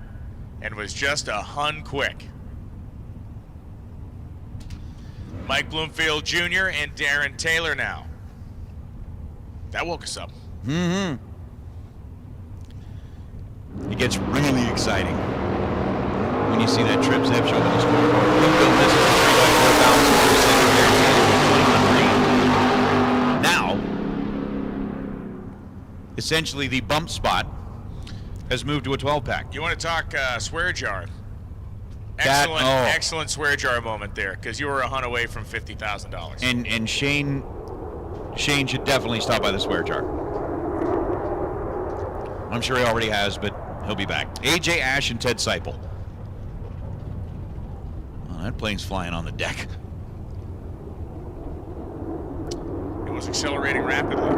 and was just a hun quick. Mike Bloomfield Jr. and Darren Taylor now. That woke us up. Mm-hmm. It gets really exciting when you see that trip Zeb show on the scoreboard. Bloomfield misses the 3x4 bounce for second. Now, essentially the bump spot has moved to a 12-pack. You want to talk swear jar? Excellent swear jar moment there, because you were a hunt away from $50,000. And Shane should definitely stop by the swear jar. I'm sure he already has, but he'll be back. AJ Ash and Ted Seipel. Oh, that plane's flying on the deck. It was accelerating rapidly.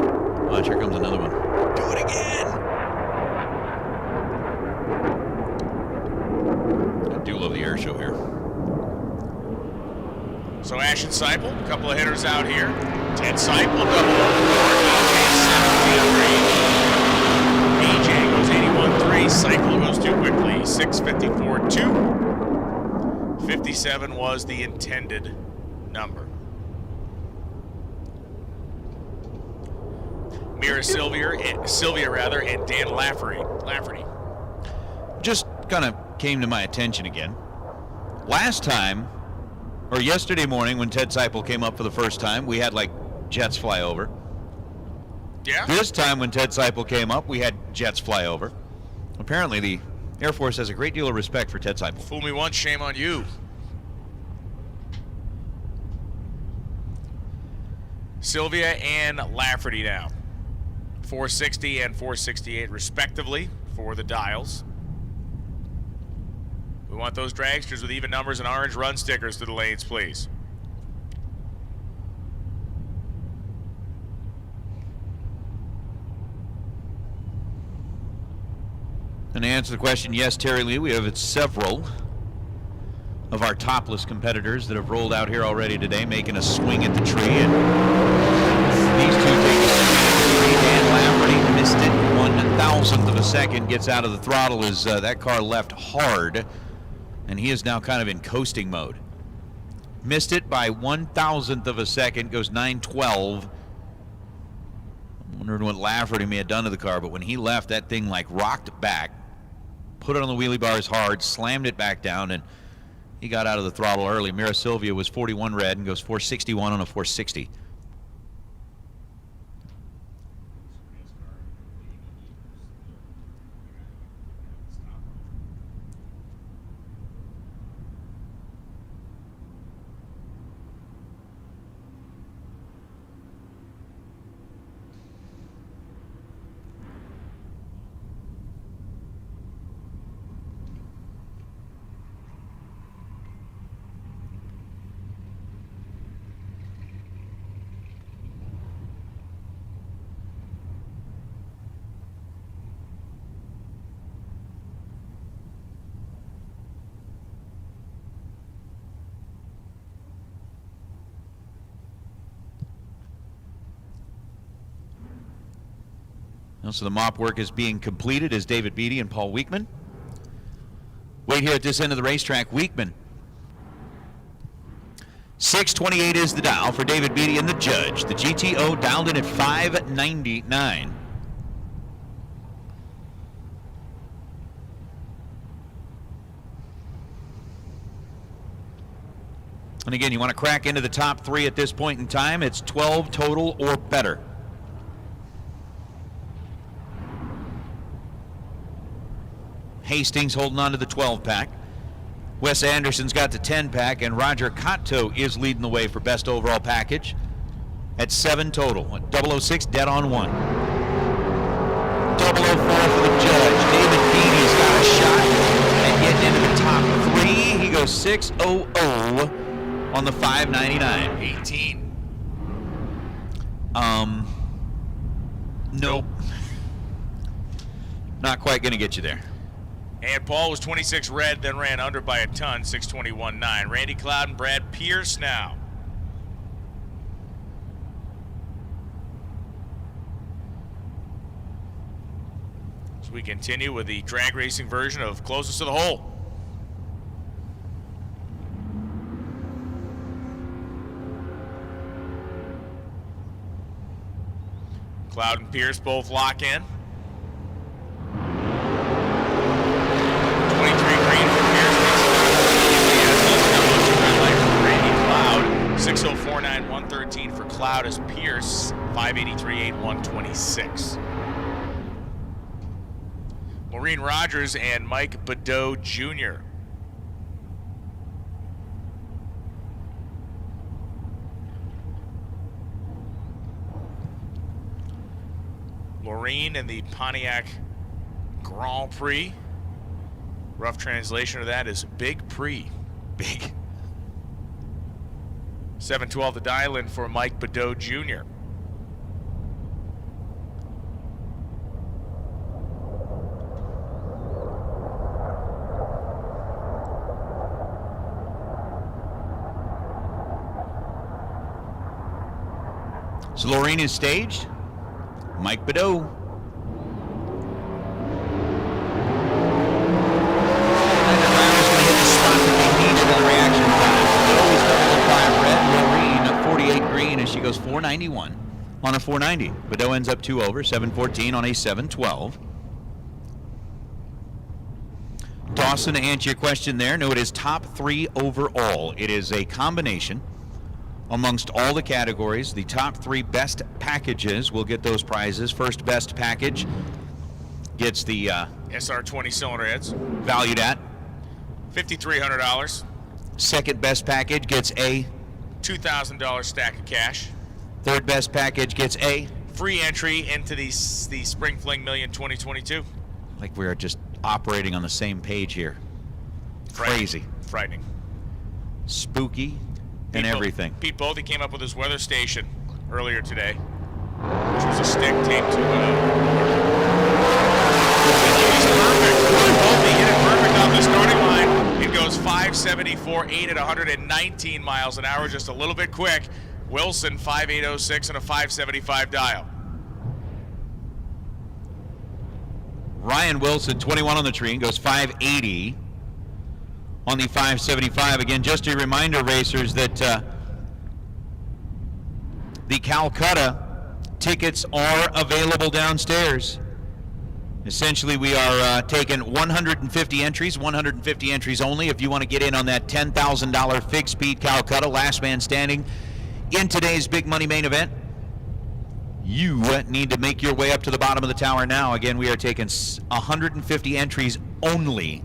Watch, here comes another one. Do it again! I do love the air show here. So Ash and Seipel, a couple of hitters out here. Ted Seipel, double AJ goes 81-3. Seipel goes too quickly. 654-2. 57 was the intended number. Mira Sylvia, and Dan Lafferty. Just kind of came to my attention again. Last time, or yesterday morning when Ted Seipel came up for the first time, we had like jets fly over. Yeah. This time when Ted Seipel came up, we had jets fly over. Apparently the Air Force has a great deal of respect for Ted Seipel. Fool me once, shame on you. Sylvia and Lafferty now. 460 and 468 respectively for the dials. We want those dragsters with even numbers and orange run stickers to the lanes, please. And to answer the question, yes, Terry Lee, we have several of our topless competitors that have rolled out here already today, making a swing at the tree. And these two take a swing at the tree. Dan Lafferty missed it 1,000th of a second, gets out of the throttle as that car left hard, and he is now kind of in coasting mode. Missed it by 1,000th of a second, goes 912. I'm wondering what Lafferty may have done to the car, but when he left, that thing like rocked back, put it on the wheelie bars hard, slammed it back down, and he got out of the throttle early. Mira Sylvia was 41 red and goes 461 on a 460. So the mop work is being completed as David Beatty and Paul Weekman wait here at this end of the racetrack. Weekman, 628 is the dial for David Beatty and the judge. The GTO dialed in at 599. And again, you want to crack into the top three at this point in time. It's 12 total or better. Hastings holding on to the 12-pack. Wes Anderson's got the 10-pack, and Roger Cotto is leading the way for best overall package at 7 total. 006 dead on 1. 004 for the judge. David Beatty's got a shot at getting into the top 3. He goes 600 on the 599. 18. Nope. Not quite going to get you there. And Paul was 26 red, then ran under by a ton, 621.9. Randy Cloud and Brad Pierce now. So we continue with the drag racing version of Closest to the Hole. Cloud and Pierce both lock in. 23 green for Pierce. Cloud. 6:04.9, 113 for Cloud as Pierce. 5:83.8, 126. Maureen Rogers and Mike Badeau Jr. Lorene in the Pontiac Grand Prix. Rough translation of that is Big Prix. Big. 712 the dial-in for Mike Badeau Jr. So Lorene is staged. Mike Badeau. And the driver's going to hit the spot that they needed in the reaction time. Badeau is double 5 red. Lorene at 48 green as she goes 491 on a 490. Badeau ends up 2 over, 714 on a 712. Dawson, to answer your question there, no, it is top 3 overall. It is a combination amongst all the categories. The top 3 best packages will get those prizes. First best package gets the SR 20 cylinder heads, valued at $5,300. Second best package gets a $2,000 stack of cash. Third best package gets a free entry into the Spring Fling Million 2022. Like we're just operating on the same page here. Crazy. Frightening. Spooky. And everything. Pete Bodie came up with his weather station earlier today, which was a stick taped to he's perfect. Bodie hit it perfect off the starting line. It goes 574.8 at 119 miles an hour, just a little bit quick. Wilson 5.806 and a 575 dial. Ryan Wilson 21 on the tree and goes 580. On the 575. Again, just a reminder, racers, that the Calcutta tickets are available downstairs. Essentially, we are taking 150 entries only. If you want to get in on that $10,000 fixed speed Calcutta, last man standing in today's big money main event, you need to make your way up to the bottom of the tower now. Again, we are taking 150 entries only.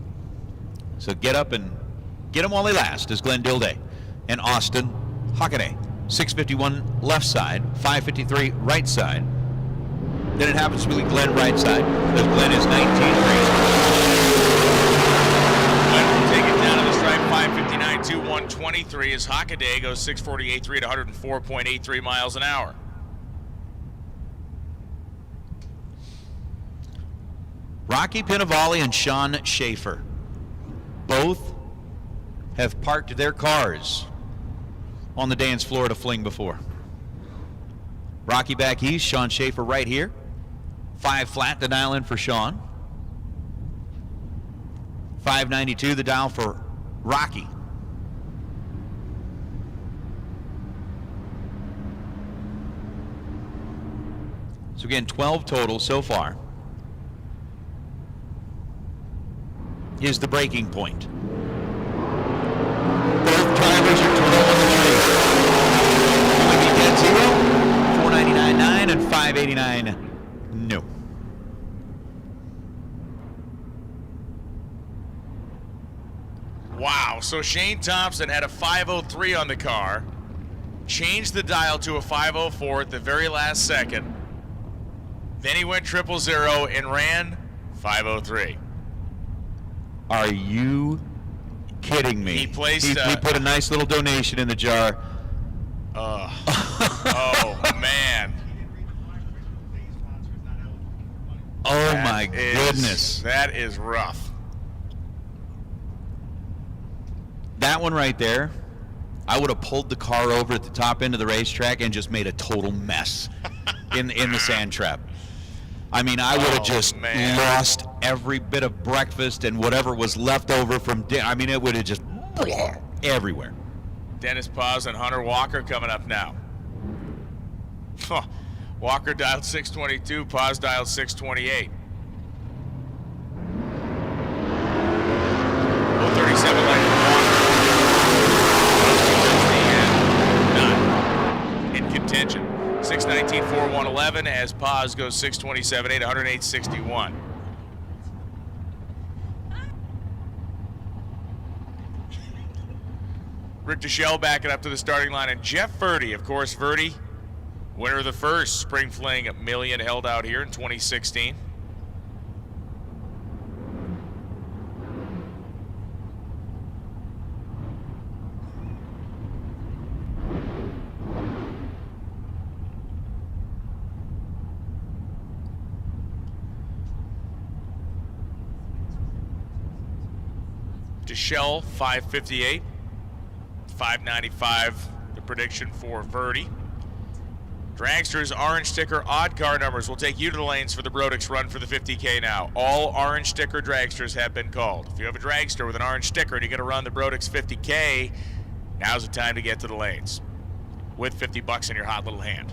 So get up and get them while they last, as Glenn Dilday and Austin Hockaday. 651 left side, 553 right side. Then it happens to be Glenn right side, because Glenn is 19 green. Glenn will take it down to the stripe, 559.2, 123 as Hockaday goes 648.3 at 104.83 miles an hour. Rocky Pinavalli and Sean Schaefer both have parked their cars on the dance floor at a Fling before. Rocky back east, Sean Schaefer right here. 5 flat, the dial in for Sean. 592, the dial for Rocky. So again, 12 total so far. Is the breaking point. Both drivers are 12 on the tree. Will it be dead zero? 499.9 and 589. No. Wow, so Shane Thompson had a 503 on the car, changed the dial to a 504 at the very last second. Then he went 000 and ran 503. Are you kidding me? He placed. He put a nice little donation in the jar. Oh man. Oh my goodness. That is rough. That one right there, I would have pulled the car over at the top end of the racetrack and just made a total mess in the sand trap. I mean, I would have just man. lost every bit of breakfast and whatever was left over from dinner. I mean, it would have just everywhere. Dennis Paz and Hunter Walker coming up now. Walker dialed 622, Paz dialed 628. 037 lane for Walker. Not in contention. 619, 4111 as Paz goes 627, 8, 108, 61. Rick DeShell backing up to the starting line, and Jeff Verdi, of course, Verdi, winner of the first Spring Fling Million held out here in 2016. DeShell 558. 595, the prediction for Verdi. Dragsters, orange sticker, odd car numbers will take you to the lanes for the Brodix run for the 50K now. All orange sticker dragsters have been called. If you have a dragster with an orange sticker and you're going to run the Brodix 50K, now's the time to get to the lanes with $50 in your hot little hand.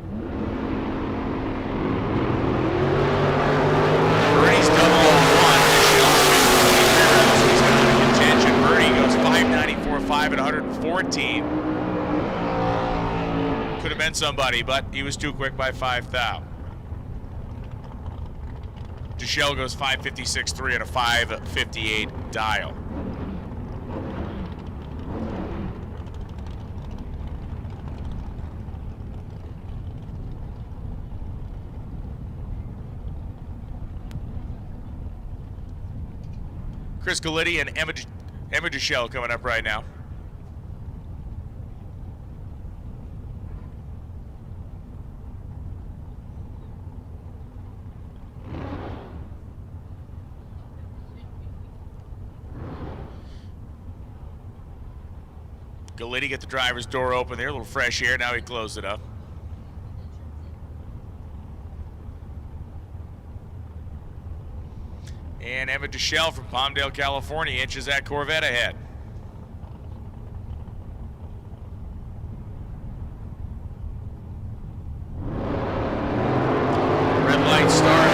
Verdi's 001. He's got a contention. Verdi goes 594.5 at 114. Could have been somebody, but he was too quick by 5 thou. DeShell goes 556.3 at a 558 dial. Chris Galitti and Emma DeShell coming up right now. Galitti get the driver's door open there, a little fresh air. Now he closed it up. And Emma DeShell from Palmdale, California inches that Corvette ahead. Red light start.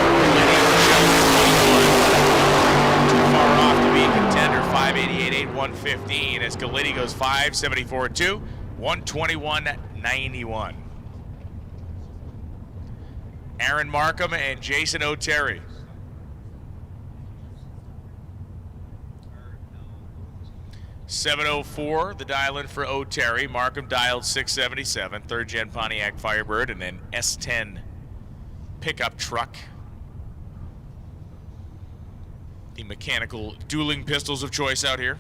Too far off to be a contender. 588.8, 115 as Galitti goes 574.2, 121.91. Aaron Markham and Jason O'Terry. .704, the dial-in for O'Terry. Markham dialed 677, third-gen Pontiac Firebird, and an S10 pickup truck. The mechanical dueling pistols of choice out here.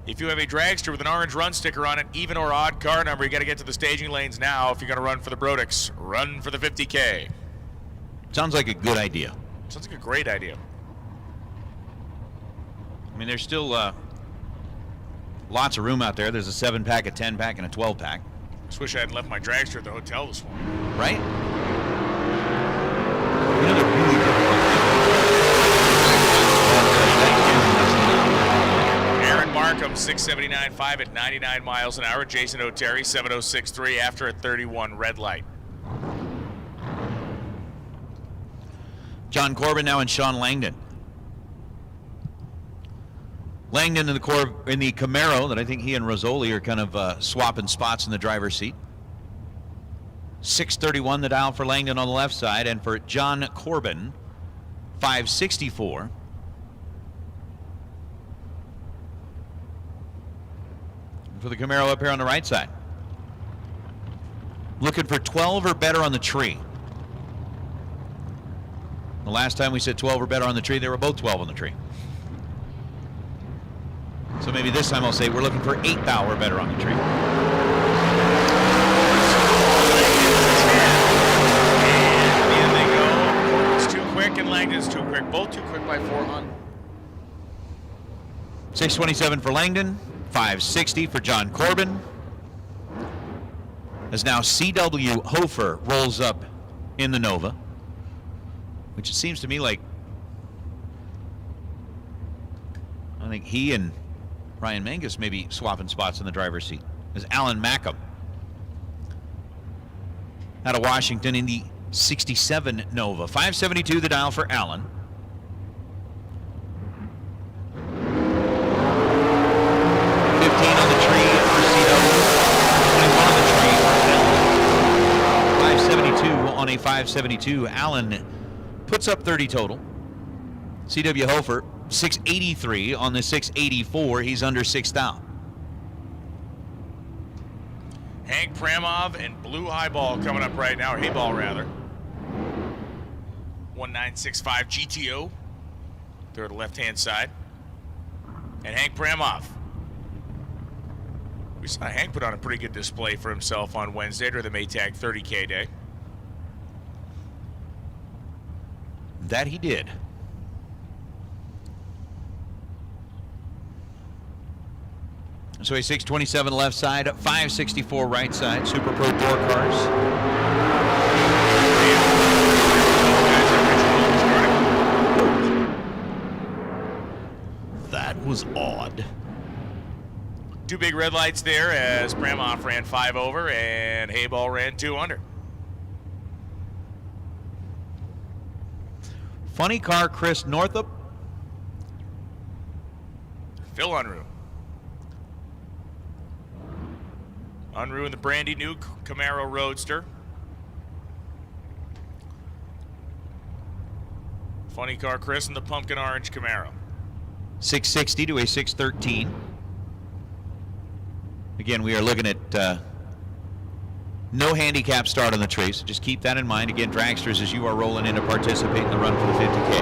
If you have a dragster with an orange run sticker on it, even or odd car number, you got to get to the staging lanes now if you're going to run for the Brodix. Run for the 50K. Sounds like a good idea. Sounds like a great idea. I mean, there's still lots of room out there. There's a 7-pack, a 10-pack, and a 12-pack. Just wish I hadn't left my dragster at the hotel this morning. Right? You know, they're really difficult. Aaron Markham, 679.5 at 99 miles an hour. Jason O'Terry, 706.3 after a 31 red light. John Corbin now and Sean Langdon. Langdon in the Camaro that I think he and Rizzoli are kind of swapping spots in the driver's seat. 631 the dial for Langdon on the left side, and for John Corbin, 564. For the Camaro up here on the right side. Looking for 12 or better on the tree. The last time we said 12 or better on the tree, they were both 12 on the tree. So maybe this time I'll say we're looking for 8 thou or better on the tree. Langdon's too quick. Both too quick by 4 on. 6:27 for Langdon, 5:60 for John Corbin. As now C.W. Hofer rolls up in the Nova, which it seems to me like I think he and Ryan Mangus may be swapping spots in the driver's seat. As Alan Mackham out of Washington in the 67 Nova. 572 the dial for Alan. On the tree for CW, 21 on the tree for Allen. 572 on a 572. Allen puts up 30 total. CW Hofer, 683 on the 684. He's under 6,000. Hank Pramov and Blue Highball coming up right now, or Hayball rather. 1965 GTO. They're at the left-hand side. And Hank Pramov. We saw Hank put on a pretty good display for himself on Wednesday during the Maytag 30K day. That he did. So a 627 left side, 564 right side, Super Pro Door cars. That was odd. 2 big red lights there as Pramov ran 5 over and Hayball ran 2 under. Funny car, Chris Northup. Phil Unruh. Unruh in the brandy new Camaro Roadster. Funny car, Chris in the pumpkin orange Camaro. 660 to a 613. Again, we are looking at no handicap start on the tree, so just keep that in mind. Again, dragsters, as you are rolling in to participate in the run for the 50K.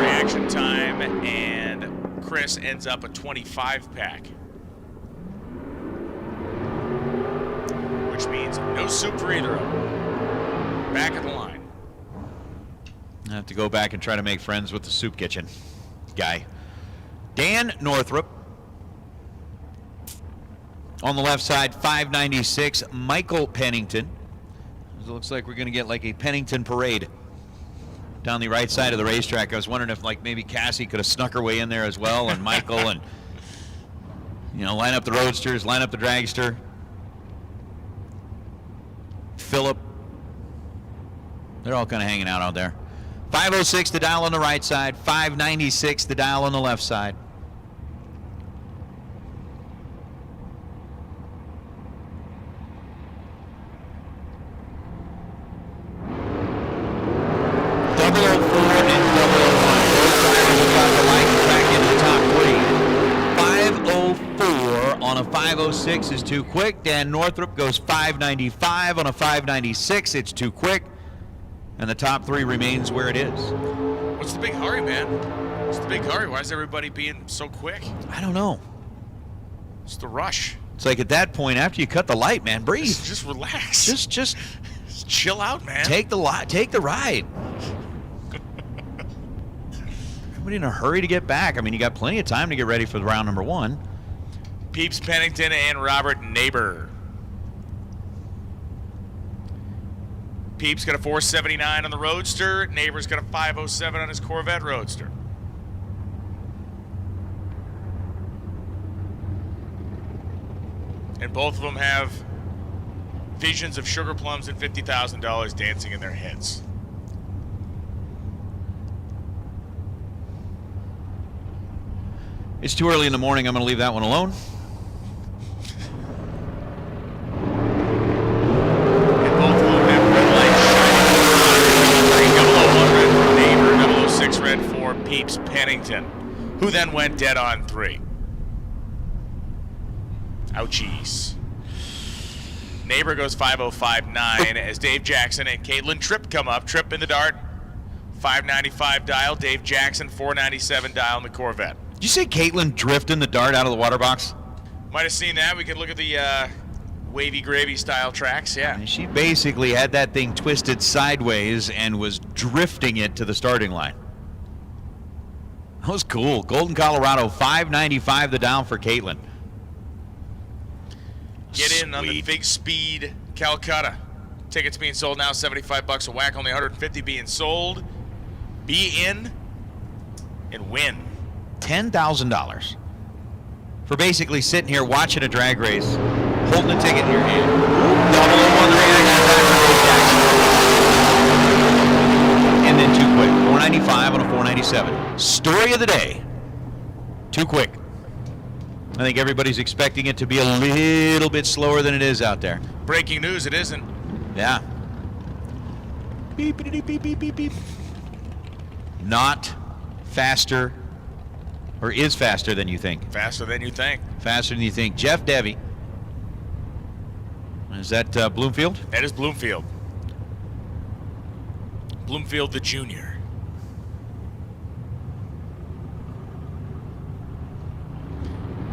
Reaction time, and Chris ends up a 25 pack. Which means no soup for either of them. Back at the line. I have to go back and try to make friends with the soup kitchen guy. Dan Northrup. On the left side, 596, Michael Pennington. It looks like we're going to get like a Pennington parade down the right side of the racetrack. I was wondering if like maybe Cassie could have snuck her way in there as well, and Michael, and you know, line up the roadsters, line up the dragster. Philip. They're all kind of hanging out there. 506 the dial on the right side, 596 the dial on the left side. On a 506 is too quick. Dan Northrup goes 595 on a 596. It's too quick. And the top 3 remains where it is. What's the big hurry, man? What's the big hurry? Why is everybody being so quick? I don't know. It's the rush. It's like at that point, after you cut the light, man, breathe. Just relax. Just chill out, man. Take the ride. Everybody in a hurry to get back. I mean, you got plenty of time to get ready for the round number 1. Peeps Pennington and Robert Neighbor. Peeps got a 479 on the Roadster. Neighbor's got a 507 on his Corvette Roadster. And both of them have visions of sugar plums and $50,000 dancing in their heads. It's too early in the morning. I'm going to leave that one alone. And both of them have red lights shining. 001 red for Neighbor, 006 red for Peeps Pennington, who then went dead on 3. Ouchies. Neighbor goes 505.9 as Dave Jackson and Caitlin Tripp come up. Tripp in the Dart, 595 dial. Dave Jackson, 497 dial in the Corvette. Did you say Caitlin drifting the Dart out of the water box? Might have seen that. We could look at the wavy gravy style tracks, yeah. And she basically had that thing twisted sideways and was drifting it to the starting line. That was cool. Golden, Colorado, $5.95 the down for Caitlin. Get in on the big speed Calcutta. Tickets being sold now, $75 a whack, only 150 being sold. Be in and win. $10,000 for basically sitting here watching a drag race, holding a ticket in your hand. Double on the and then too quick. $4.95 on a $4.97. Story of the day. Too quick. I think everybody's expecting it to be a little bit slower than it is out there. Breaking news, it isn't. Yeah. Beep, beep, beep, beep, beep, beep. Not faster, or is faster than you think. Faster than you think. Faster than you think. Jeff Devy. Is that Bloomfield? That is Bloomfield. Bloomfield the junior.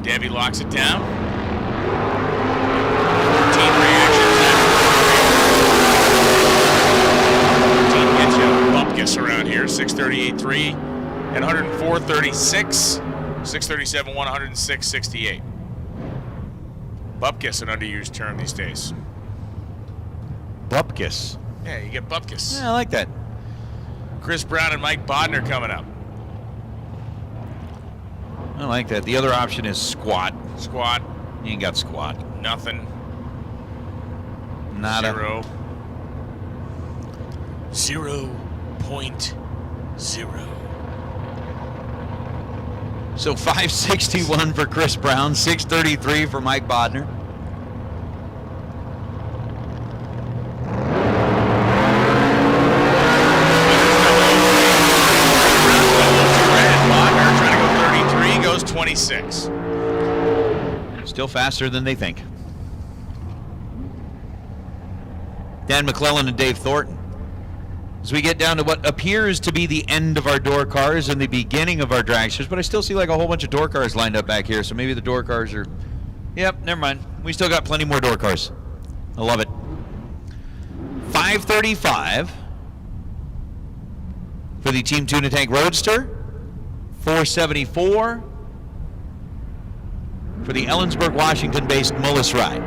Debbie locks it down. Team reactions. Team gets you a bupkis around here. 638.3 and 104.36. 637.1, 106.68. Bupkis, an underused term these days. Bupkis. Yeah, you get bupkis. Yeah, I like that. Chris Brown and Mike Bodner coming up. I like that. The other option is squat. Squat. You ain't got squat. Nothing. Nada. 0.0. So 561 for Chris Brown, 633 for Mike Bodner. Bodner trying to go 33, goes 26. Still faster than they think. Dan McClellan and Dave Thornton. As we get down to what appears to be the end of our door cars and the beginning of our dragsters, but I still see like a whole bunch of door cars lined up back here, so maybe the door cars are... Yep, never mind. We still got plenty more door cars. I love it. 535 for the Team Tuna Tank Roadster. 474 for the Ellensburg, Washington-based Mullis Ride.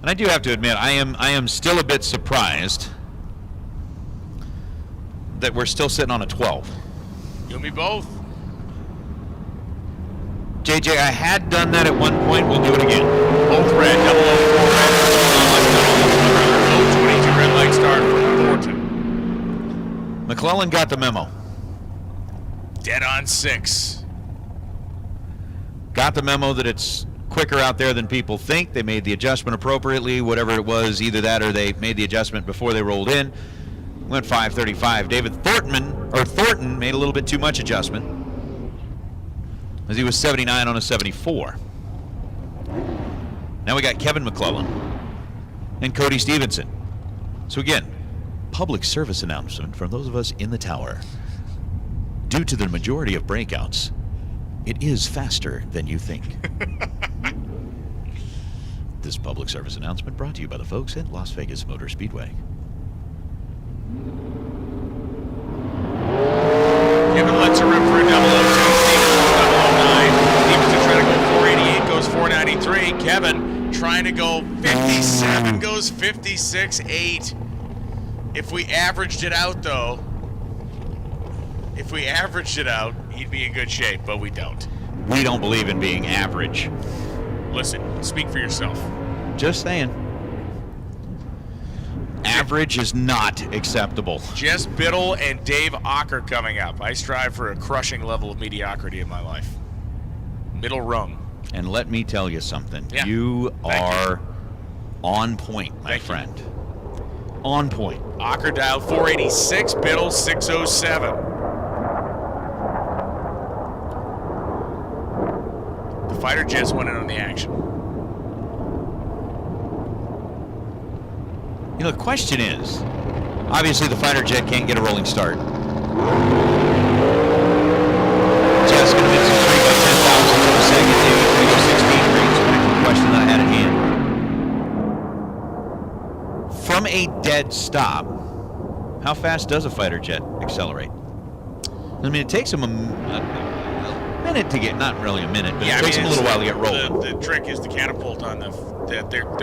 And I do have to admit, I am still a bit surprised that we're still sitting on a 12. You and me both. JJ, I had done that at one point. We'll do it again. Both red. 004 red. 22 red light start for Thornton. McClellan got the memo. Dead on 6. Got the memo that it's quicker out there than people think. They made the adjustment appropriately, whatever it was, either that or they made the adjustment before they rolled in. Went 535. David Thornton made a little bit too much adjustment, as he was 79 on a 74. Now we got Kevin McClellan and Cody Stevenson. So again, public service announcement from those of us in the tower. Due to the majority of breakouts, it is faster than you think. This public service announcement brought to you by the folks at Las Vegas Motor Speedway. Kevin lets her rip for a 002. Stevenson 009. Stevenson trying to go 488, goes 493. Kevin trying to go 57, goes 56.8. If we averaged it out, though, he'd be in good shape, but we don't. We don't believe in being average. Listen, speak for yourself. Just saying. Average is not acceptable. Jess Biddle and Dave Ocker coming up. I strive for a crushing level of mediocrity in my life. Middle rung. And let me tell you something. Yeah. You are on point, my friend. On point. Ocker dialed 486, Biddle 607. The fighter jets went in on the action. You know, the question is, obviously the fighter jet can't get a rolling start. Jeff's going to miss his 3 by 10,000 for the second. Davey's going to go 16 green. So back to the question that I had at hand. From a dead stop, how fast does a fighter jet accelerate? I mean, it takes them a minute to get, not really a minute, but it takes them a little while to get rolling. The trick is the catapult on their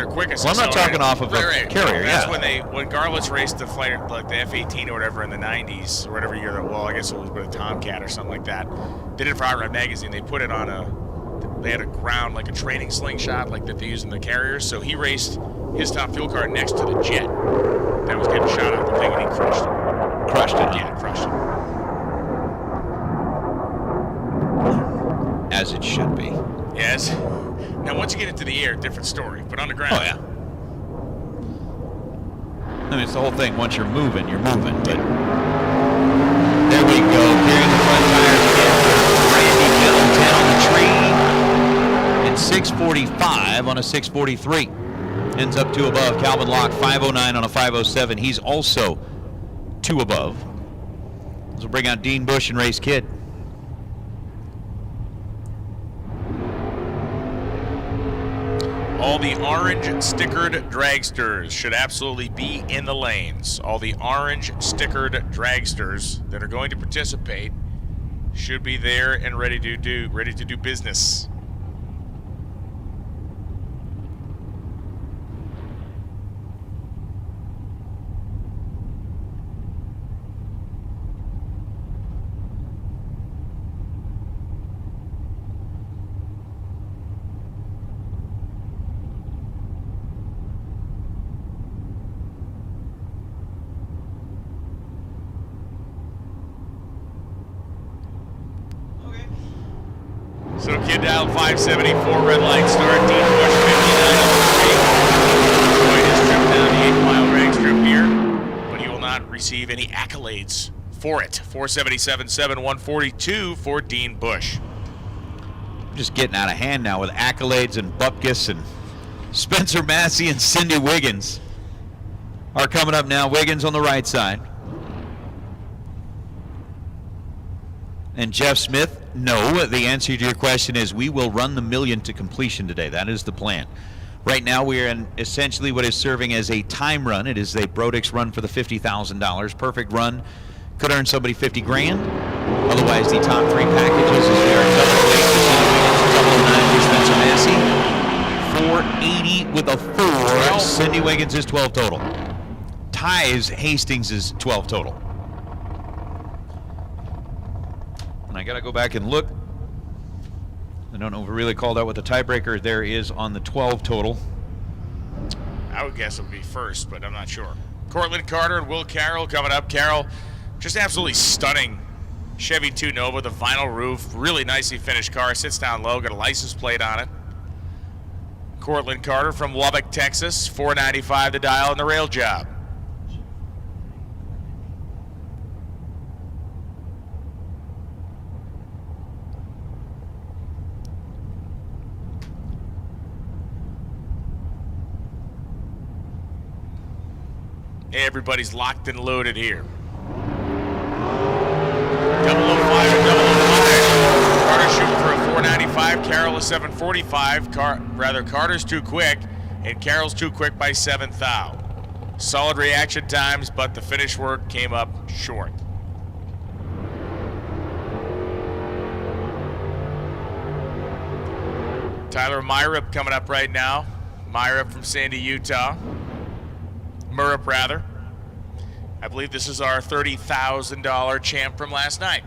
quickest. Well, I'm not talking off of a carrier, That's when Garlitz raced the fighter, like the F-18 or whatever in the 90s, or whatever year well, I guess it was with a Tomcat or something like that. They did it for Outright Magazine. They put it on they had a ground, like a training slingshot, like that they use in the carriers. So he raced his top fuel car next to the jet that was getting shot out of the thing, and he crushed it. Crushed it? Yeah, crushed it. As it should be. Yes. Now, once you get into the air, different story. But on the ground. Oh, yeah. I mean, it's the whole thing. Once you're moving, but there we go. Carrying the front tires again. Randy Middleton on the tree. And 645 on a 643. Ends up 2 above. Calvin Locke, 509 on a 507. He's also 2 above. So we'll bring out Dean Bush and Race Kid. All the orange stickered dragsters should absolutely be in the lanes. All the orange stickered dragsters that are going to participate should be there and ready to do business. So Kid dial 574, red light start, Dean Bush 59 on the street. Enjoyed his trip down the 8-mile drag strip here, but he will not receive any accolades for it. 477.7, 142 for Dean Bush. Just getting out of hand now with accolades and Bupkis and Spencer Massey and Cindy Wiggins are coming up now. Wiggins on the right side. And Jeff Smith, no. The answer to your question is we will run the million to completion today. That is the plan. Right now we are in essentially what is serving as a time run. It is a Brodix run for the $50,000. Perfect run. Could earn somebody 50 grand. Otherwise, the top 3 packages is there. Double 9 for Spencer Massey. 480 with a 4. Cindy Wiggins is 12 total. Ties Hastings is 12 total. And I got to go back and look. I don't know if we really called out what the tiebreaker there is on the 12 total. I would guess it would be first, but I'm not sure. Cortland Carter and Will Carroll coming up. Carroll, just absolutely stunning Chevy 2 Nova, the vinyl roof, really nicely finished car, sits down low, got a license plate on it. Cortland Carter from Lubbock, Texas, $495 the dial and the rail job. Everybody's locked and loaded here. Double O fire, double O fire. Carter shooting for a 495, Carroll a 745. Carter's too quick, and Carroll's too quick by 7 thou. Solid reaction times, but the finish work came up short. Tyler Myrup coming up right now. Myrup from Sandy, Utah. Myrup, rather. I believe this is our $30,000 champ from last night.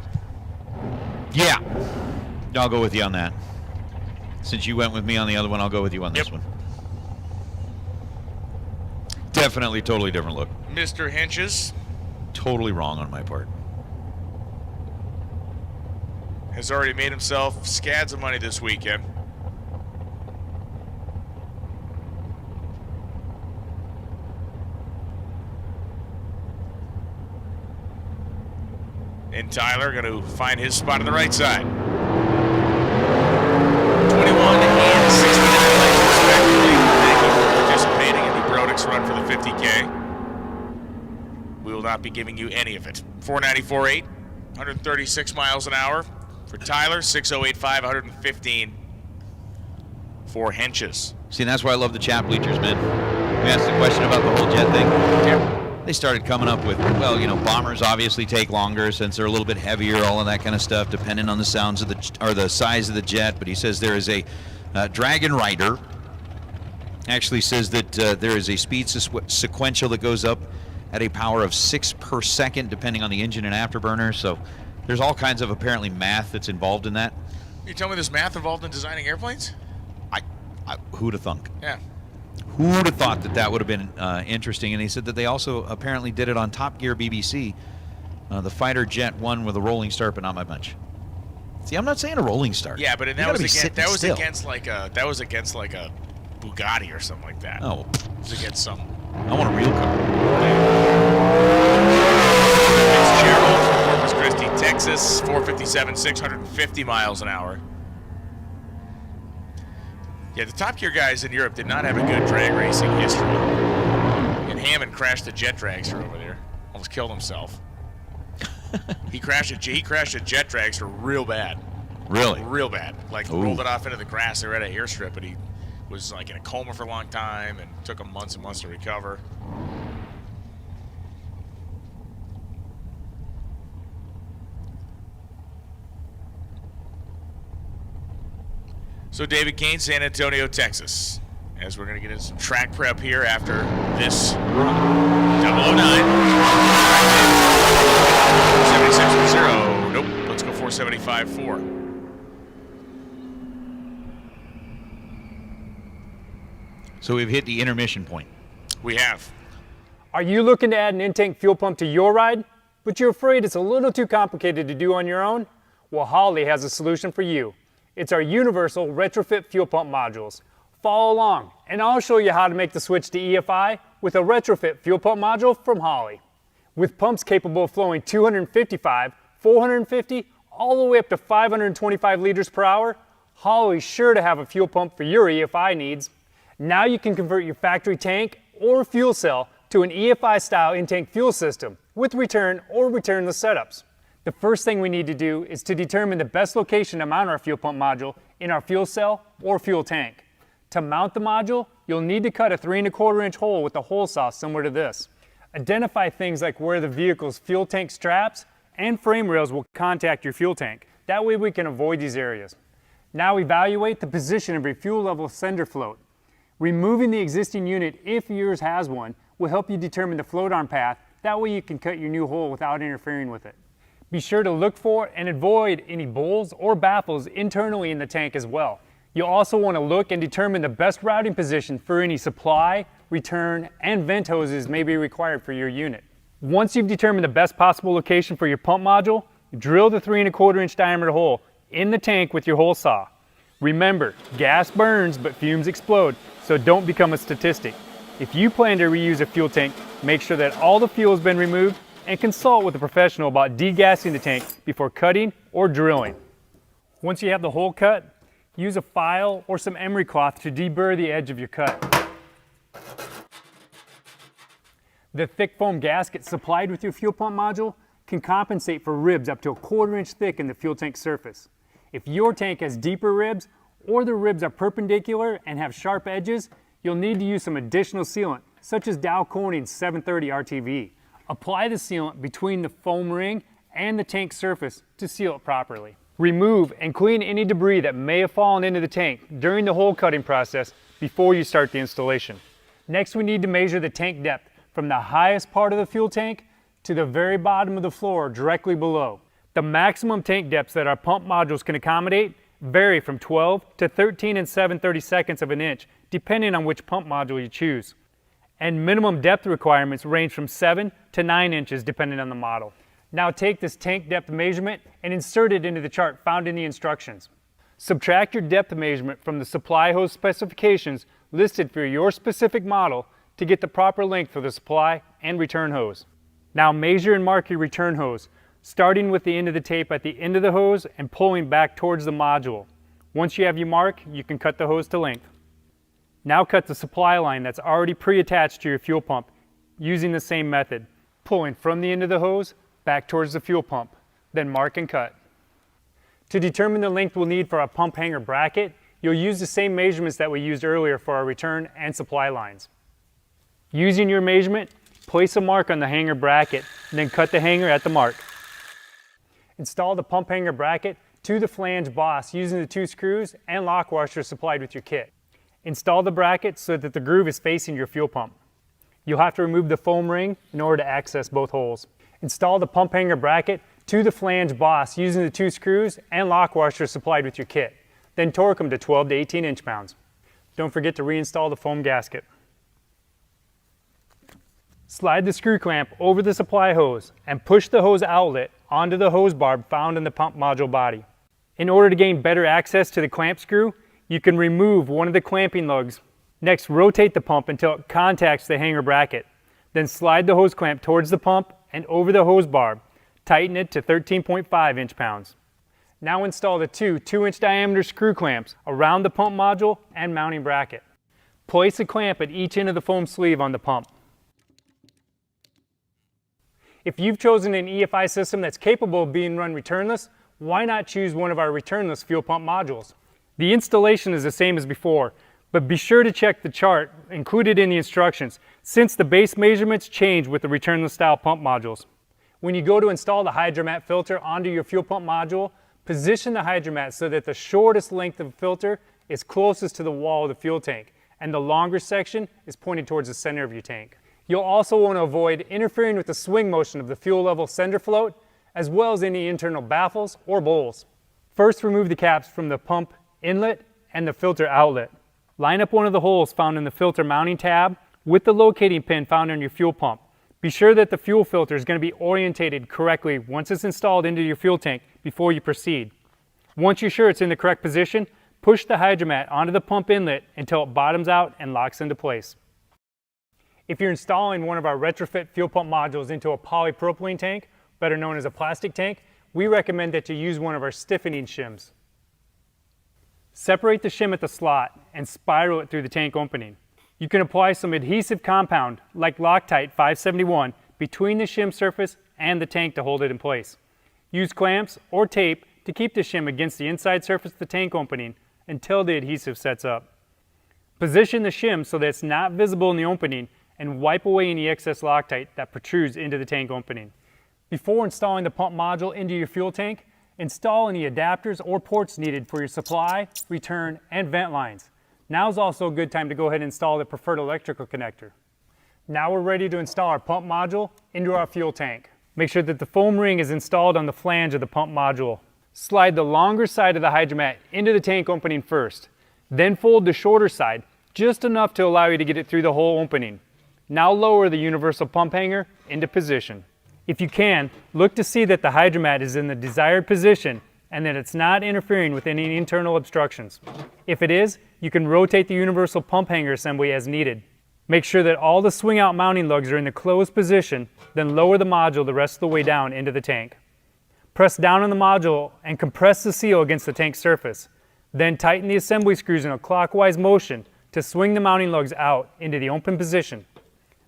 Yeah. I'll go with you on that. Since you went with me on the other one, I'll go with you on this one. Definitely totally different look. Mr. Hinches. Totally wrong on my part. Has already made himself scads of money this weekend. And Tyler going to find his spot on the right side. 21 and 69 legs respectively. Thank you for participating in the Brodix run for the 50K. we will not be giving you any of it. 494.8, 136 miles an hour for Tyler, 608.5, 115 for Henches. See, that's why I love the chat bleachers, man. We asked the question about the whole jet thing. Yeah. They started coming up with, well, you know, bombers obviously take longer since they're a little bit heavier, all of that kind of stuff, depending on the sounds of the size of the jet. But he says there is a Dragon Rider. Actually says that there is a speed sequential that goes up at a power of 6 per second, depending on the engine and afterburner. So there's all kinds of apparently math that's involved in that. You tell me there's math involved in designing airplanes? Who'd have thunk? Yeah. Who'd have thought that would have been interesting? And he said that they also apparently did it on Top Gear BBC. The fighter jet won with a rolling start, but not by much. See, I'm not saying a rolling start. Yeah, but that was against like a Bugatti or something like that. Oh, it was against some. I want a real car. Fitzgerald from Corpus Christi, Texas, 457, 650 miles an hour. Yeah, the Top Gear guys in Europe did not have a good drag racing history. And Hammond crashed the jet dragster over there. Almost killed himself. He crashed a jet dragster real bad. Really? Real bad. Like, rolled it off into the grass. They were at an airstrip, and he was like in a coma for a long time, and took him months and months to recover. So David Kane, San Antonio, Texas. As we're going to get into some track prep here after this run. 009. 476.0. Nope. Let's go 475.4. So we've hit the intermission point. We have. Are you looking to add an in-tank fuel pump to your ride, but you're afraid it's a little too complicated to do on your own? Well, Holley has a solution for you. It's our universal retrofit fuel pump modules. Follow along, and I'll show you how to make the switch to EFI with a retrofit fuel pump module from Holley. With pumps capable of flowing 255, 450, all the way up to 525 liters per hour, Holley's sure to have a fuel pump for your EFI needs. Now you can convert your factory tank or fuel cell to an EFI-style in-tank fuel system with return or returnless setups. The first thing we need to do is to determine the best location to mount our fuel pump module in our fuel cell or fuel tank. To mount the module, you'll need to cut a 3 1/4 inch hole with a hole saw similar to this. Identify things like where the vehicle's fuel tank straps and frame rails will contact your fuel tank. That way we can avoid these areas. Now evaluate the position of your fuel level sender float. Removing the existing unit, if yours has one, will help you determine the float arm path. That way you can cut your new hole without interfering with it. Be sure to look for and avoid any bowls or baffles internally in the tank as well. You'll also want to look and determine the best routing position for any supply, return, and vent hoses may be required for your unit. Once you've determined the best possible location for your pump module, drill the 3 1/4 inch diameter hole in the tank with your hole saw. Remember, gas burns but fumes explode, so don't become a statistic. If you plan to reuse a fuel tank, make sure that all the fuel has been removed and consult with a professional about degassing the tank before cutting or drilling. Once you have the hole cut, use a file or some emery cloth to deburr the edge of your cut. The thick foam gasket supplied with your fuel pump module can compensate for ribs up to a 1/4 inch thick in the fuel tank surface. If your tank has deeper ribs or the ribs are perpendicular and have sharp edges, you'll need to use some additional sealant, such as Dow Corning's 730 RTV. Apply the sealant between the foam ring and the tank surface to seal it properly. Remove and clean any debris that may have fallen into the tank during the hole cutting process before you start the installation. Next, we need to measure the tank depth from the highest part of the fuel tank to the very bottom of the floor directly below. The maximum tank depths that our pump modules can accommodate vary from 12 to 13 7/32 of an inch, depending on which pump module you choose. And minimum depth requirements range from 7 to 9 inches depending on the model. Now take this tank depth measurement and insert it into the chart found in the instructions. Subtract your depth measurement from the supply hose specifications listed for your specific model to get the proper length for the supply and return hose. Now measure and mark your return hose, starting with the end of the tape at the end of the hose and pulling back towards the module. Once you have your mark, you can cut the hose to length. Now cut the supply line that's already pre-attached to your fuel pump using the same method. pulling from the end of the hose back towards the fuel pump, then mark and cut. To determine the length we'll need for our pump hanger bracket, you'll use the same measurements that we used earlier for our return and supply lines. Using your measurement, place a mark on the hanger bracket and then cut the hanger at the mark. Install the pump hanger bracket to the flange boss using the 2 screws and lock washers supplied with your kit. Install the bracket so that the groove is facing your fuel pump. You'll have to remove the foam ring in order to access both holes. Install the pump hanger bracket to the flange boss using the 2 screws and lock washers supplied with your kit. Then torque them to 12 to 18 inch-pounds. Don't forget to reinstall the foam gasket. Slide the screw clamp over the supply hose and push the hose outlet onto the hose barb found in the pump module body. In order to gain better access to the clamp screw, you can remove one of the clamping lugs. Next, rotate the pump until it contacts the hanger bracket. Then slide the hose clamp towards the pump and over the hose barb. Tighten it to 13.5 inch-pounds. Now install the 2 2-inch diameter screw clamps around the pump module and mounting bracket. Place a clamp at each end of the foam sleeve on the pump. If you've chosen an EFI system that's capable of being run returnless, why not choose one of our returnless fuel pump modules? The installation is the same as before, but be sure to check the chart included in the instructions, since the base measurements change with the returnless style pump modules. When you go to install the hydromat filter onto your fuel pump module, position the hydromat so that the shortest length of filter is closest to the wall of the fuel tank, and the longer section is pointed towards the center of your tank. You'll also want to avoid interfering with the swing motion of the fuel level sender float, as well as any internal baffles or bowls. First, remove the caps from the pump inlet and the filter outlet. Line up one of the holes found in the filter mounting tab with the locating pin found on your fuel pump. Be sure that the fuel filter is going to be orientated correctly once it's installed into your fuel tank before you proceed. Once you're sure it's in the correct position, push the hydromat onto the pump inlet until it bottoms out and locks into place. If you're installing one of our retrofit fuel pump modules into a polypropylene tank, better known as a plastic tank, we recommend that you use one of our stiffening shims. Separate the shim at the slot and spiral it through the tank opening. You can apply some adhesive compound, like Loctite 571, between the shim surface and the tank to hold it in place. Use clamps or tape to keep the shim against the inside surface of the tank opening until the adhesive sets up. Position the shim so that it's not visible in the opening and wipe away any excess Loctite that protrudes into the tank opening. Before installing the pump module into your fuel tank, install any adapters or ports needed for your supply, return, and vent lines. Now is also a good time to go ahead and install the preferred electrical connector. Now we're ready to install our pump module into our fuel tank. Make sure that the foam ring is installed on the flange of the pump module. Slide the longer side of the hydromat into the tank opening first. Then fold the shorter side, just enough to allow you to get it through the whole opening. Now lower the universal pump hanger into position. If you can, look to see that the hydromat is in the desired position and that it's not interfering with any internal obstructions. If it is, you can rotate the universal pump hanger assembly as needed. Make sure that all the swing out mounting lugs are in the closed position, then lower the module the rest of the way down into the tank. Press down on the module and compress the seal against the tank surface. Then tighten the assembly screws in a clockwise motion to swing the mounting lugs out into the open position.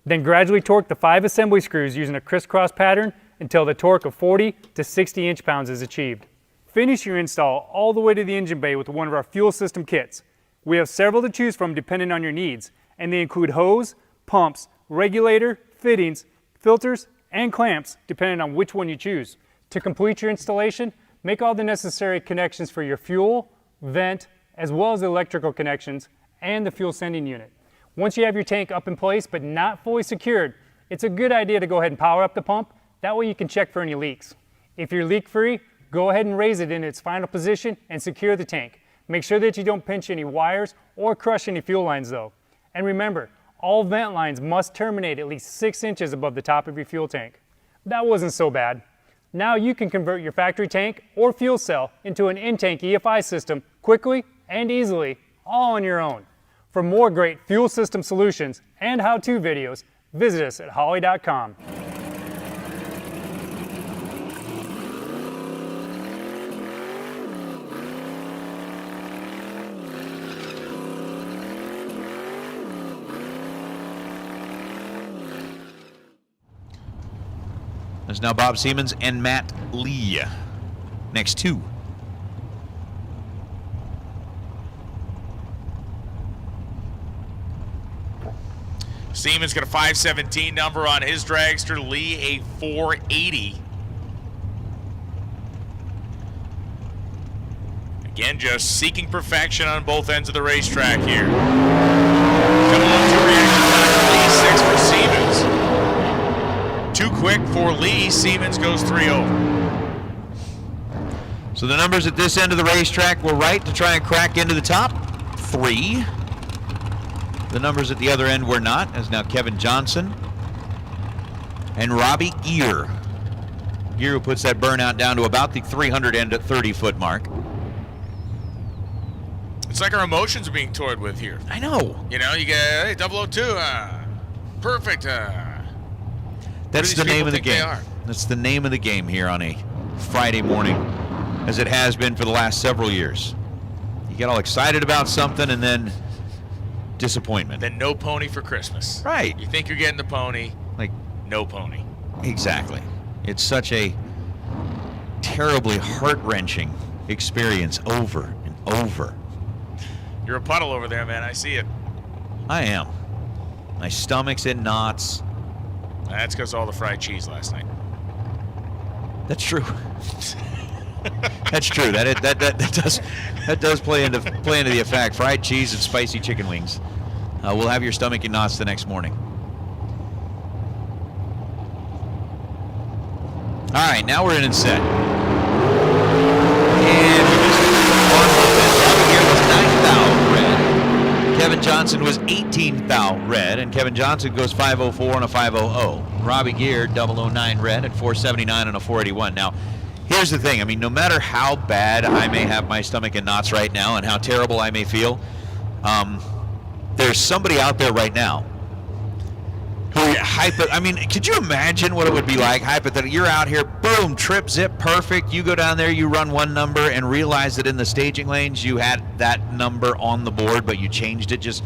Then gradually torque the 5 assembly screws using a crisscross pattern until the torque of 40 to 60 inch-pounds is achieved. Finish your install all the way to the engine bay with one of our fuel system kits. We have several to choose from depending on your needs, and they include hose, pumps, regulator, fittings, filters, and clamps depending on which one you choose. To complete your installation, make all the necessary connections for your fuel, vent, as well as electrical connections and the fuel sending unit. Once you have your tank up in place but not fully secured, it's a good idea to go ahead and power up the pump. That way you can check for any leaks. If you're leak free, go ahead and raise it in its final position and secure the tank. Make sure that you don't pinch any wires or crush any fuel lines though. And remember, all vent lines must terminate at least 6 inches above the top of your fuel tank. That wasn't so bad. Now you can convert your factory tank or fuel cell into an in-tank EFI system quickly and easily, all on your own. For more great fuel system solutions and how-to videos, visit us at holley.com. There's now Bob Siemens and Matt Lee. Next two. Siemens got a 517 number on his dragster. Lee a 480. Again, just seeking perfection on both ends of the racetrack here. Coming on to reaction time for Lee, 6 for Siemens. Too quick for Lee. Siemens goes 3 over. So the numbers at this end of the racetrack were right to try and crack into the top 3. The numbers at the other end were not, as now Kevin Johnson and Robbie Gear. Gear who puts that burnout down to about the 330-foot mark. It's like our emotions are being toyed with here. I know. You know, you get, hey, 002, perfect. That's the name of the game. That's the name of the game here on a Friday morning, as it has been for the last several years. You get all excited about something and then disappointment. Then no pony for Christmas. Right. You think you're getting the pony, Like, no pony. exactly. It's such a terribly heart-wrenching experience over and over. You're a puddle over there, man. I see it. I am. My stomach's in knots. That's because all the fried cheese last night. That's true. That's true. That does play into the effect. Fried cheese and spicy chicken wings will have your stomach in knots the next morning. All right, now we're in set. And we just Robbie Gear was 9 thou red. Kevin Johnson was 18 thou red, and Kevin Johnson goes 504 on a 500. Robbie Gear 009 red at 479 on a 481. Now, here's the thing. I mean, no matter how bad I may have my stomach in knots right now and how terrible I may feel, there's somebody out there right now who I mean, could you imagine what it would be like? Hypothetically, you're out here, boom, trip, zip, perfect. You go down there, you run one number, and realize that in the staging lanes you had that number on the board, but you changed it. Just,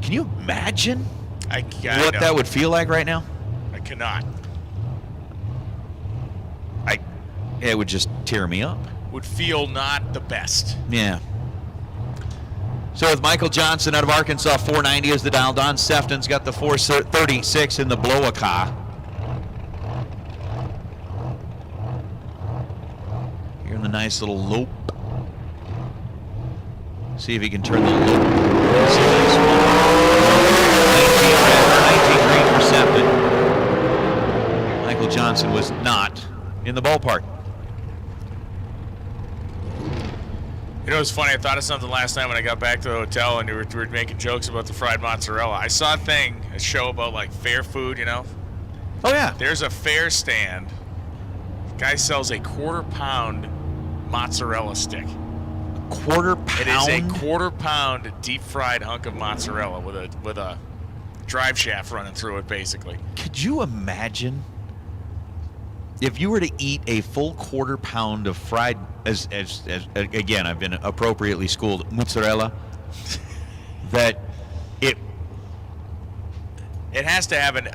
can you imagine what that would feel like right now? I cannot. It would just tear me up. Would feel not the best. Yeah. So with Michael Johnson out of Arkansas, 490 is the dial. Don Sefton's got the 436 in the blow-a-car. Here in the nice little lope. See if he can turn the lope. That's a nice one. 19 green for Sefton. Michael Johnson was not in the ballpark. You know, it's funny. I thought of something last night when I got back to the hotel and we were making jokes about the fried mozzarella. I saw a show about like fair food, you know? Oh, yeah. There's a fair stand. Guy sells a quarter-pound mozzarella stick. Quarter-pound? It is a quarter-pound deep-fried hunk of mozzarella with a drive shaft running through it, basically. Could you imagine if you were to eat a full quarter pound of fried, as again, I've been appropriately schooled, mozzarella, that it has to have an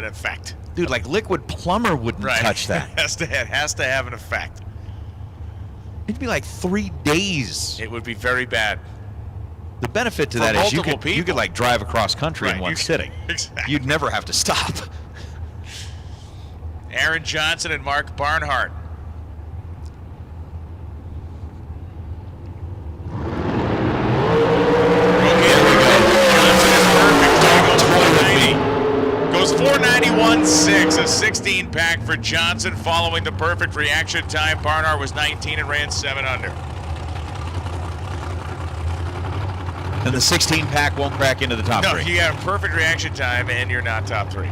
effect. Dude, like liquid plumber wouldn't touch that. It has to have an effect. It'd be like 3 days. It would be very bad. The benefit to that is you could like drive across country in one sitting. Exactly. You'd never have to stop. Aaron Johnson and Mark Barnhart. Here we go. Johnson is perfect. Goes 491.6, a 16 pack for Johnson following the perfect reaction time. Barnhart was 19 and ran 7 under. And the 16 pack won't crack into the top 3. No, you got a perfect reaction time and you're not top 3.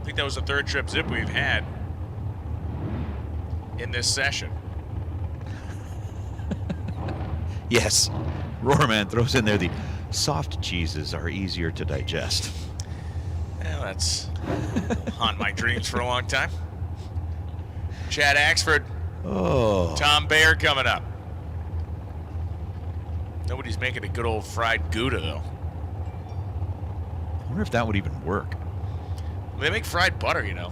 I think that was the third trip zip we've had in this session. Yes. Roarman throws in there the soft cheeses are easier to digest. Well, that's haunt my dreams for a long time. Chad Axford. Oh. Tom Bayer coming up. Nobody's making a good old fried Gouda, though. wonder if that would even work. They make fried butter, you know.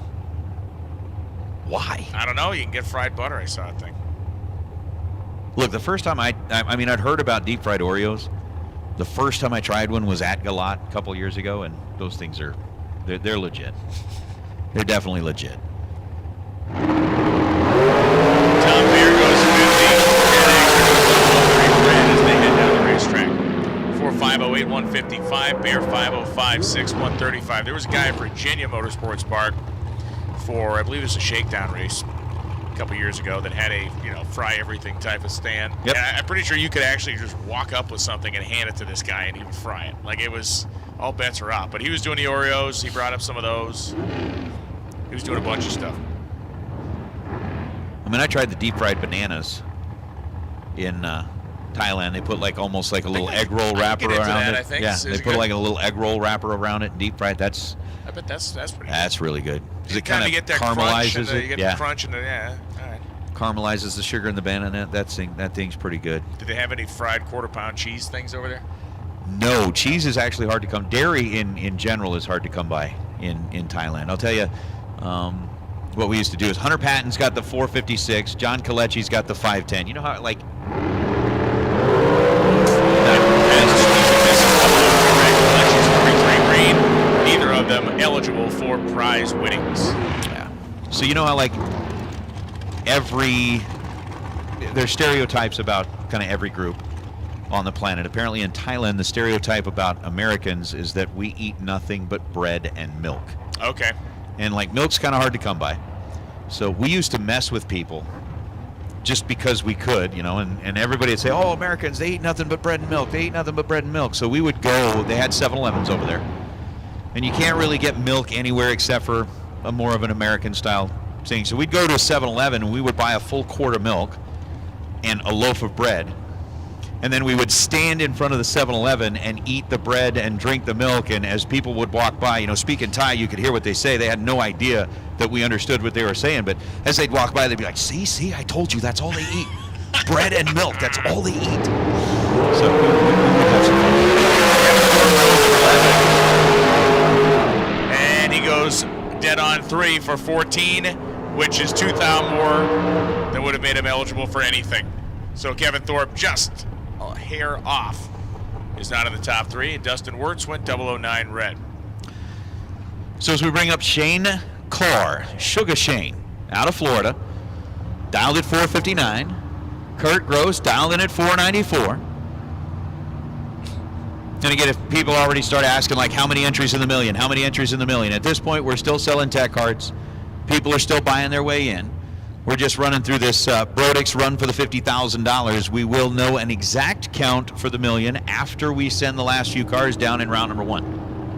Why? I don't know. You can get fried butter, I saw a thing. Look, the first time I mean, I'd heard about deep fried Oreos. The first time I tried one was at Galat a couple years ago, and those things they're legit. They're definitely legit. Tom Beer goes 50. As they head down the racetrack. 4.508, 155. Beer 5.05.6, 135. There was a guy at Virginia Motorsports Park for, I believe it was a shakedown race a couple years ago that had a, fry everything type of stand. Yep. And I'm pretty sure you could actually just walk up with something and hand it to this guy and he would fry it. Like, it was, all bets are off. But he was doing the Oreos. He brought up some of those. He was doing a bunch of stuff. I mean, I tried the deep fried bananas in Thailand. They put almost like a little egg roll wrapper around it. I think. Yeah, they put like a little egg roll wrapper around it and deep fried. I bet that's pretty good. That's really good. Because it kind of get that caramelizes it. You get the crunch and yeah. All right. Caramelizes the sugar in the banana. That thing's pretty good. Do they have any fried quarter-pound cheese things over there? No, cheese is actually hard to come. Dairy in general is hard to come by in Thailand. I'll tell you, what we used to do is Hunter Patton's got the 456, John Kalechi's got the 510. You know how neither of them eligible for prize winnings. Yeah. So you know how there's stereotypes about kind of every group on the planet. Apparently in Thailand, the stereotype about Americans is that we eat nothing but bread and milk. Okay. And milk's kind of hard to come by. So we used to mess with people just because we could, and everybody would say, oh, Americans, they eat nothing but bread and milk. They eat nothing but bread and milk. So we would go, they had 7-Elevens over there. And you can't really get milk anywhere except for a more of an American style thing. So we'd go to a 7-Eleven and we would buy a full quart of milk and a loaf of bread. And then we would stand in front of the 7-Eleven and eat the bread and drink the milk. And as people would walk by, speaking Thai, you could hear what they say. They had no idea that we understood what they were saying. But as they'd walk by, they'd be like, see, I told you, that's all they eat. Bread and milk, that's all they eat. So we would have some fun. And he goes dead on 3 for 14, which is 2 thou more than would have made him eligible for anything. So Kevin Thorpe just a hair off is not in the top 3. And Dustin Wirtz went 009 red. So as we bring up Shane Carr, Sugar Shane, out of Florida, dialed at 459. Kurt Gross dialed in at 494. And again, if people already start asking, how many entries in the million? How many entries in the million? At this point, we're still selling tech cards. People are still buying their way in. We're just running through this Brodix run for the $50,000. We will know an exact count for the million after we send the last few cars down in round number 1.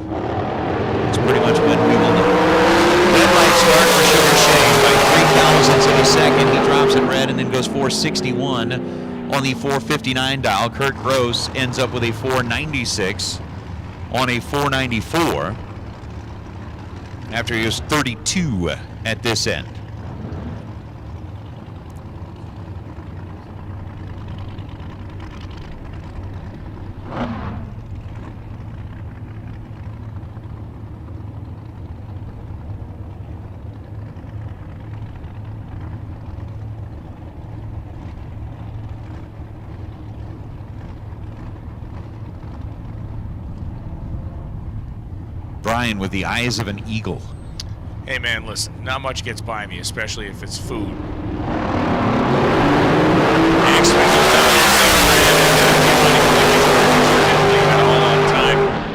That's pretty much when we will know. Red light start for Sugar Shane by 3 thousandths of a second. He drops it red and then goes 461 on the 459 dial. Kurt Gross ends up with a 496 on a 494 after he was 32 at this end. Brian with the eyes of an eagle. Hey man, listen, not much gets by me, especially if it's food.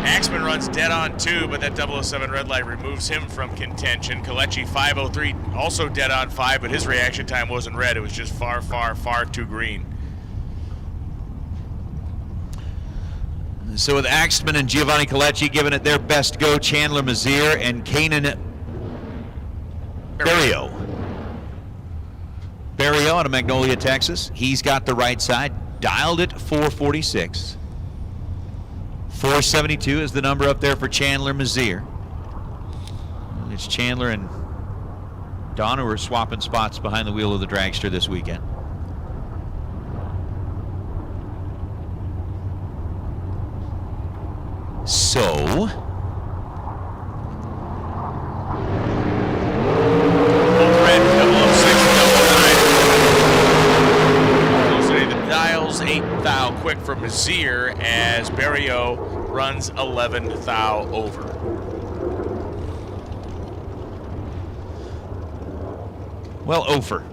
Axman runs dead on 2, but that 007 red light removes him from contention. Kalechi 503 also dead on 5, but his reaction time wasn't red. It was just far, far, far too green. So with Axman and Giovanni Kalechi giving it their best go, Chandler Mazier and Kanan Berrio. Berrio out of Magnolia, Texas. He's got the right side, dialed it 446. 472 is the number up there for Chandler Mazier. It's Chandler and Don who are swapping spots behind the wheel of the dragster this weekend. So, runs 11 thou over. Well, Ofer.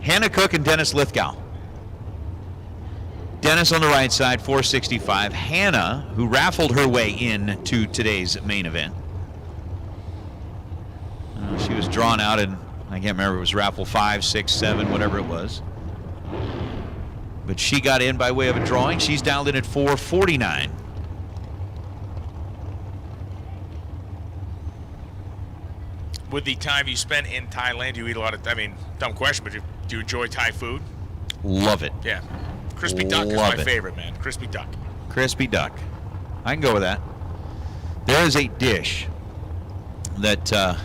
Hannah Cook and Dennis Lithgow. Dennis on the right side, 465. Hannah, who raffled her way in to today's main event. She was drawn out in, I can't remember, it was raffle 5, 6, 7, whatever it was. But she got in by way of a drawing. She's dialed in at 449. With the time you spent in Thailand, you eat a lot of, I mean, dumb question, but do you enjoy Thai food? Love it. Yeah. Crispy duck is my favorite, man. Crispy duck. Crispy duck. I can go with that. There is a dish that I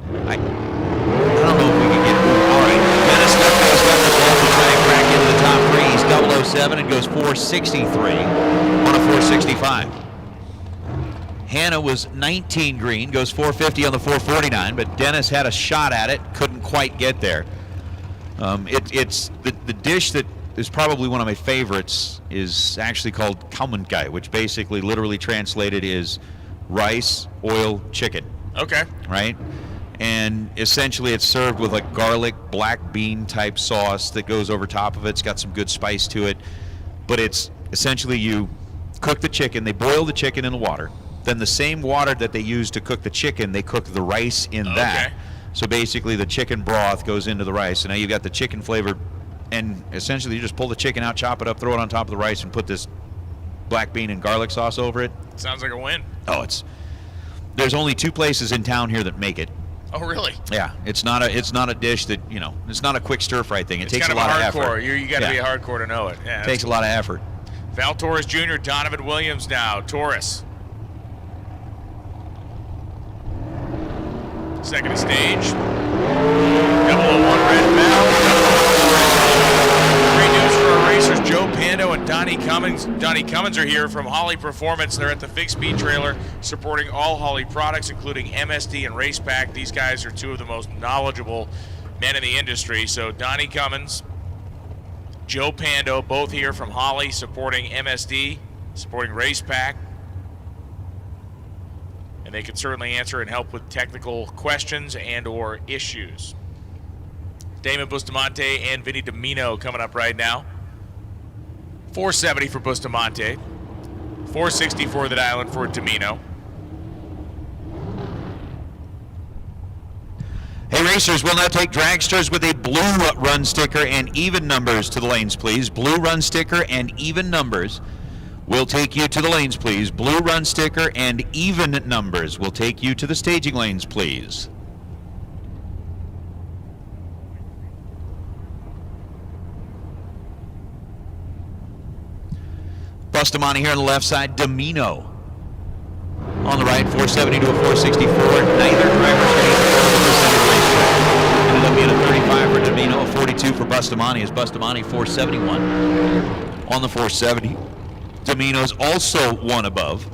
don't know if we can get it. All right. Dennis Lithgow's got the ball to try and crack into the top three. He's 007 and goes 463 on a 465. Hannah was 19 green, goes 450 on the 449, but Dennis had a shot at it, couldn't quite get there. It's the dish that is probably one of my favorites is actually called khao which basically literally translated is rice, oil, chicken. Okay. Right? And essentially it's served with a garlic black bean type sauce that goes over top of it. It's got some good spice to it. But it's essentially you cook the chicken, they boil the chicken in the water. Then the same water that they use to cook the chicken, they cook the rice in that. Okay. So basically the chicken broth goes into the rice. And now you've got the chicken flavor, and essentially you just pull the chicken out, chop it up, throw it on top of the rice, and put this black bean and garlic sauce over it. Sounds like a win. Oh, there's only 2 places in town here that make it. Oh, really? Yeah, it's not a dish that, it's not a quick stir fry thing. It takes a lot of effort. You got to be a hardcore to know it. Yeah, it takes a lot of effort. Val Torres Jr., Donovan Williams now. Torres. Second stage. 001 Red Val. Great news for our racers. Joe Pando and Donnie Cummins. Donnie Cummins are here from Holly Performance. They're at the Fig Speed trailer supporting all Holly products, including MSD and Race Pack. These guys are 2 of the most knowledgeable men in the industry. So Donnie Cummins, Joe Pando, both here from Holly supporting MSD, supporting Race Pack. And they can certainly answer and help with technical questions and or issues. Damon Bustamante and Vinny Domino coming up right now. 470 for Bustamante. 460 for the island for Domino. Hey, racers, we'll now take dragsters with a blue run sticker and even numbers to the lanes, please. Blue run sticker and even numbers. We'll take you to the lanes, please. Blue run sticker and even numbers. We'll take you to the staging lanes, please. Bustamante here on the left side. Domino on the right, 470 to a 464. Neither driver changed ended up being a 35 for Domino, a 42 for Bustamante, as Bustamante 471 on the 470. Domino's also 1 above.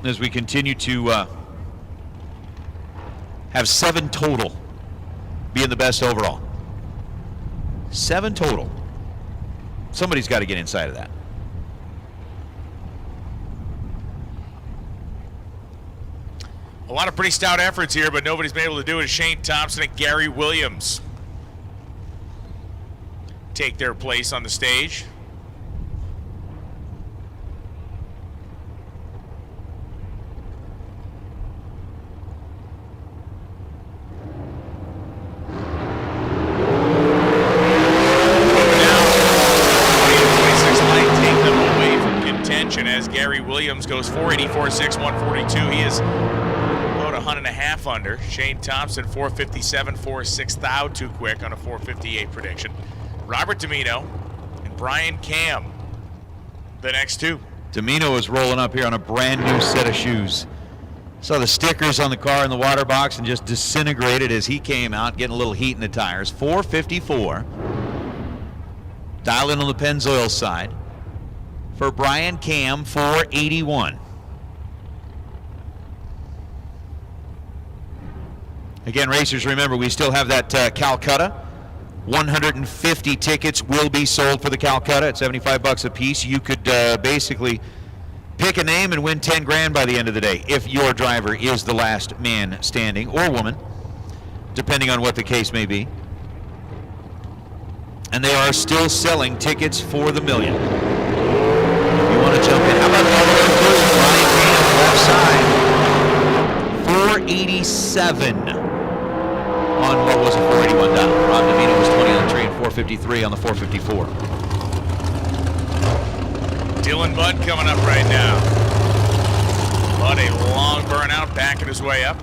As we continue to have 7 total being the best overall. 7 total. Somebody's got to get inside of that. A lot of pretty stout efforts here, but nobody's been able to do it. Shane Thompson and Gary Williams take their place on the stage. As Gary Williams goes 484.6, 142. He is about 100.5 under. Shane Thompson 457, 4.6 thou too quick on a 458 prediction. Robert Domino and Brian Cam, the next 2. Domino is rolling up here on a brand new set of shoes. Saw the stickers on the car in the water box and just disintegrated as he came out, getting a little heat in the tires. 454. Dial in on the Pennzoil side. For Brian Cam, 481. Again, racers, remember, we still have that Calcutta. 150 tickets will be sold for the Calcutta at $75 a piece. You could basically pick a name and win 10 grand by the end of the day if your driver is the last man standing, or woman, depending on what the case may be. And they are still selling tickets for the million. If you want to jump in, how about Brian Cam, left side? 487 on what was a 481 dial. Ron Domino was 20 on the tree and 453 on the 454. Dylan Budd coming up right now. Budd, a long burnout, backing his way up.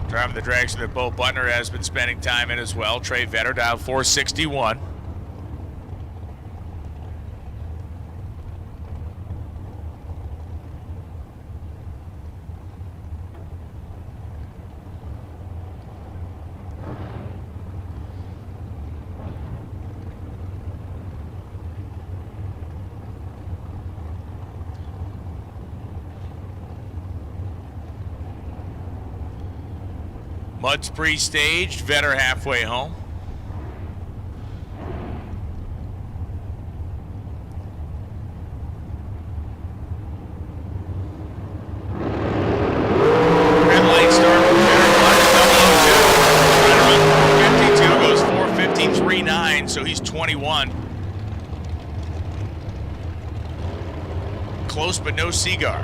Driving the direction that Bo Butner has been spending time in as well. Trey Vetter dial 461. Mudd's pre-staged, Vetter halfway home. Red light start from Vetter, Mudd, 002. Right around 452, goes 453.9, so he's 21. Close but no cigar.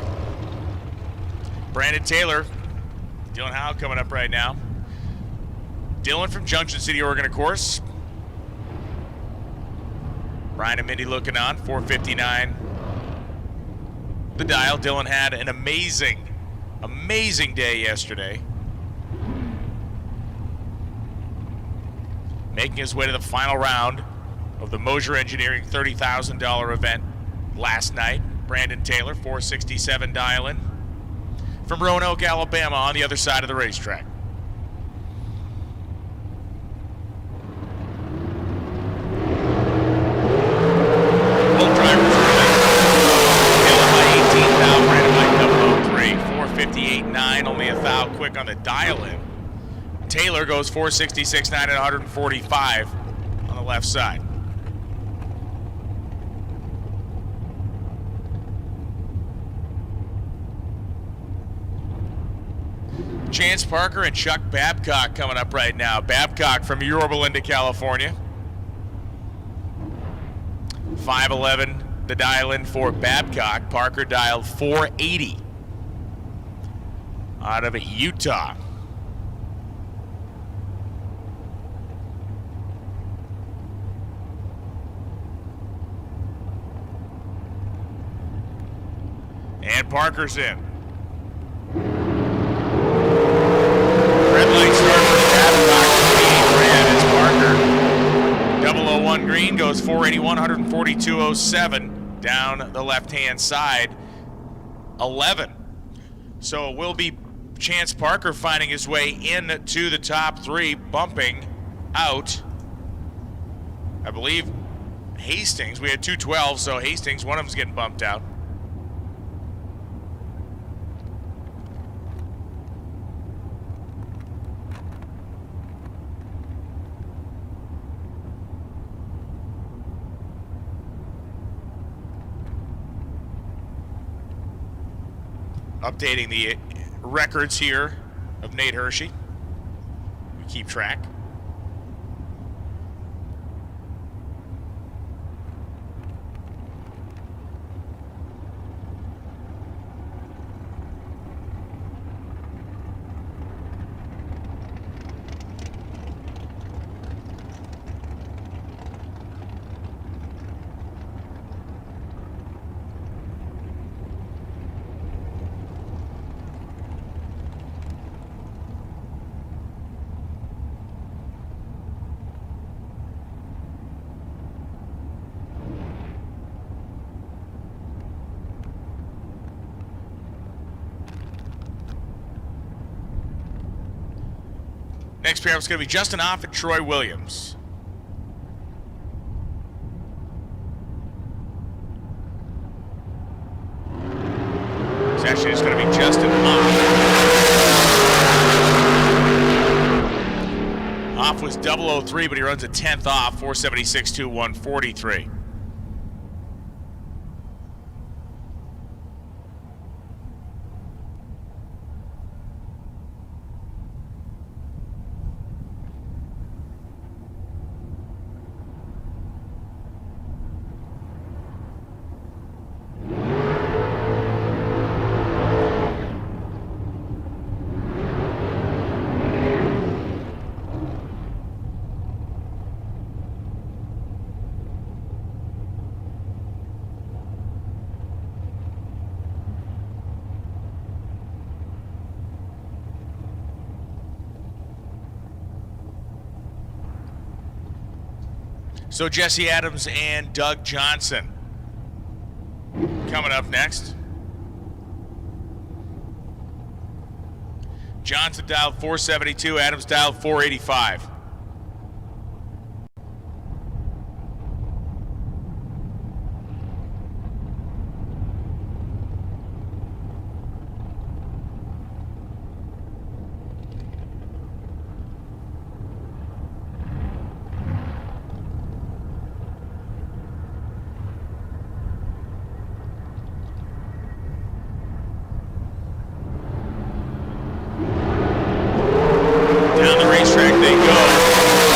Brandon Taylor, Dylan Howe coming up right now. Dylan from Junction City, Oregon, of course. Brian and Mindy looking on, 459. The dial. Dylan had an amazing day yesterday. Making his way to the final round of the Mosier Engineering $30,000 event last night. Brandon Taylor, 467 dial-in. From Roanoke, Alabama, on the other side of the racetrack. Both drivers are in. Taylor by 18 thou, Brandon by 003. 458.9, only a thou quick on the dial-in. Taylor goes 466.9 at 145 on the left side. Chance Parker and Chuck Babcock coming up right now. Babcock from Yorba Linda, California. 511, the dial-in for Babcock. Parker dialed 480 out of Utah. And Parker's in. Red light start for Babcock, 28 grand as Parker. 001 green goes 481, 142.07 down the left-hand side, 11. So it will be Chance Parker finding his way into the top three, bumping out, I believe, Hastings. We had 212, so Hastings, one of them's getting bumped out. Updating the records here of Nate Hershey. We keep track. Next pair is going to be Justin Off and Troy Williams. It's actually just going to be Justin Off. 003, but he runs a 10th off, 476.2, 143. So Jesse Adams and Doug Johnson coming up next. Johnson dialed 472, Adams dialed 485. Down the racetrack they go.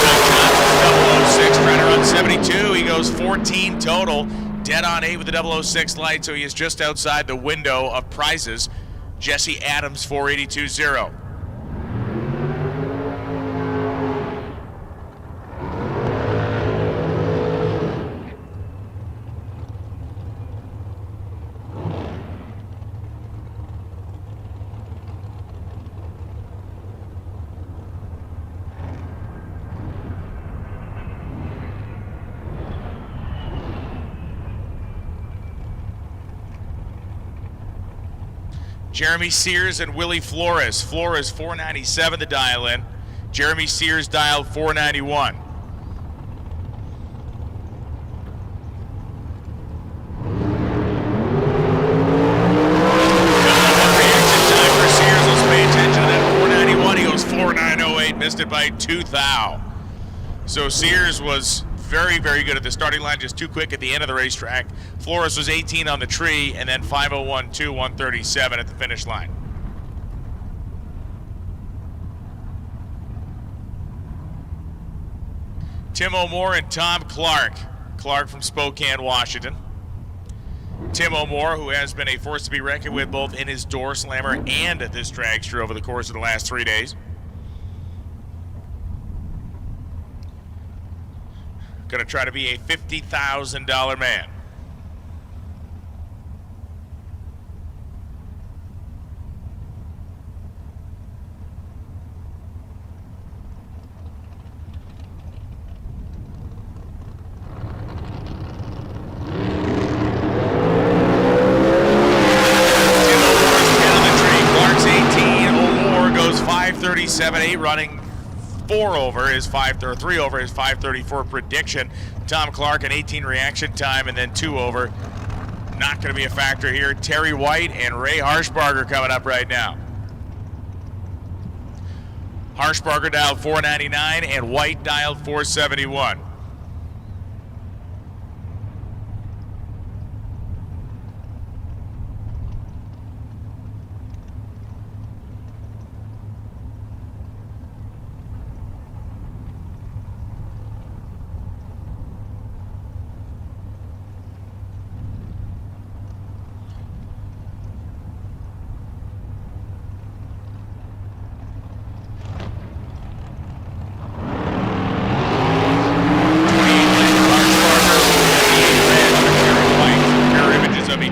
Doug Johnson's 006 trying to run 72. He goes 14 total. Dead on 8 with the 006 light, so he is just outside the window of prizes. Jesse Adams 482.0. Jeremy Sears and Willie Flores. Flores 497 to dial in. Jeremy Sears dialed 491. Reaction time for Sears. Let's pay attention to that 491. He goes 4908, missed it by 2 thou. So Sears was very, very good at the starting line, just too quick at the end of the racetrack. Flores was 18 on the tree, and then 5:01.2, 137 at the finish line. Tim O'More and Tom Clark. Clark from Spokane, Washington. Tim O'More, who has been a force to be reckoned with both in his door slammer and at this dragster over the course of the last 3 days. Going to try to be a $50,000 man. Tim O'More's 10 on the tree. Clark's 18. O'More goes 5:37.8, running 4 over his 3 over his 5:34 prediction. Tom Clark an 18 reaction time and then 2 over. Not going to be a factor here. Terry White and Ray Harshbarger coming up right now. Harshbarger dialed 499 and White dialed 471.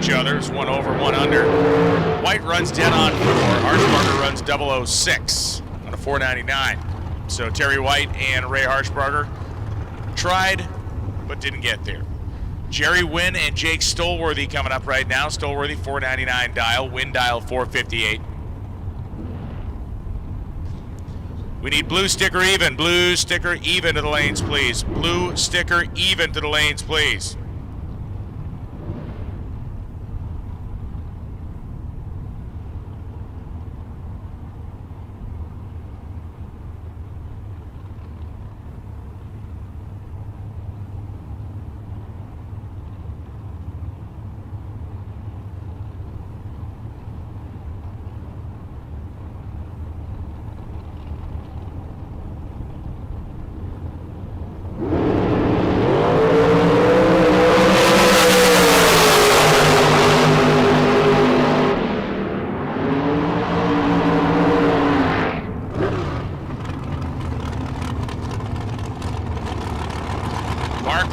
There's 1 over, 1 under. White runs dead on 4. Harshbarger runs 006 on a 499. So Terry White and Ray Harshbarger tried, but didn't get there. Jerry Wynn and Jake Stolworthy coming up right now. Stolworthy 499 dial, Wynn dial 458. We need blue sticker even. Blue sticker even to the lanes, please. Blue sticker even to the lanes, please.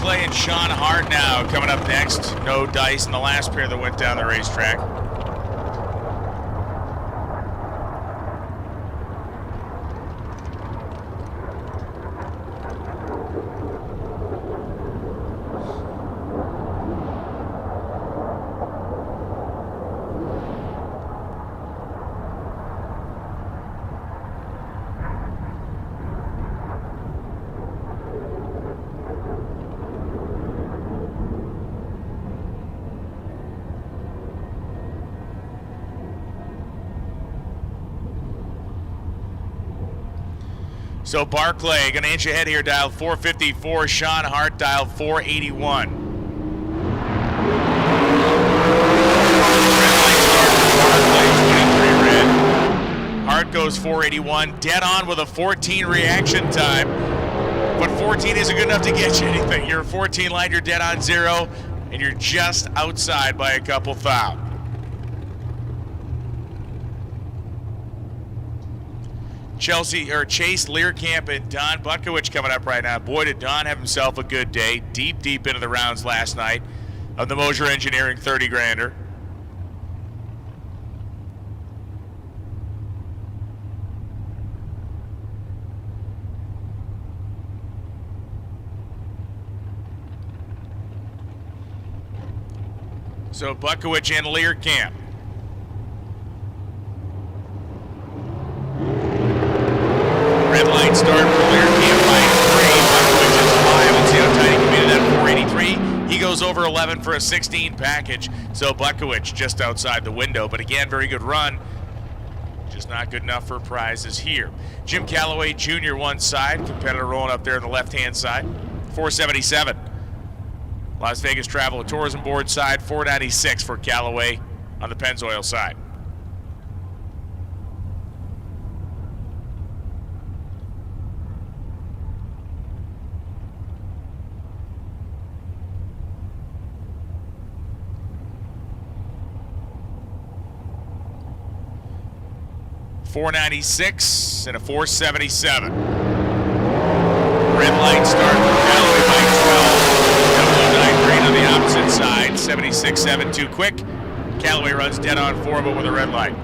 Barclay and Sean Hart now coming up next. No dice in the last pair that went down the racetrack. So Barclay going to inch ahead here, dialed 454. Sean Hart dialed 481. Red light start for Barclay, 23 red. Hart goes 481, dead on with a 14 reaction time. But 14 isn't good enough to get you anything. You're 14 line, you're dead on 0, and you're just outside by a couple thou. Chase Learcamp and Don Butkowicz coming up right now. Boy, did Don have himself a good day. Deep into the rounds last night of the Mosier Engineering 30 grander. So Butkowicz and Learcamp. Red light start for Learcamp by 3. Butkowicz is 5. Let's see how tight he can be to that 483. He goes over 11 for a 16 package. So Butkowicz just outside the window. But again, very good run. Just not good enough for prizes here. Jim Calloway Jr. one side. Competitor rolling up there on the left-hand side. 477. Las Vegas Travel and Tourism Board side. 496 for Calloway on the Pennzoil side. .496 and a 477. Red light start for Calloway by 12. 009 green on the opposite side. 76.7 too quick. Calloway runs dead on 4, but with a red light.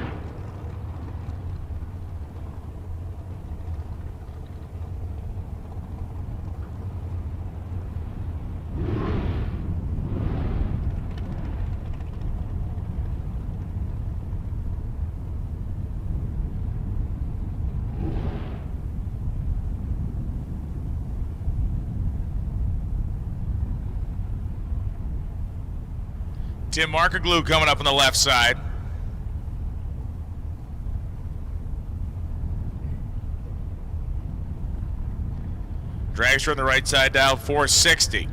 Tim Markerglue coming up on the left side. Dragster on the right side, dialed 460. Red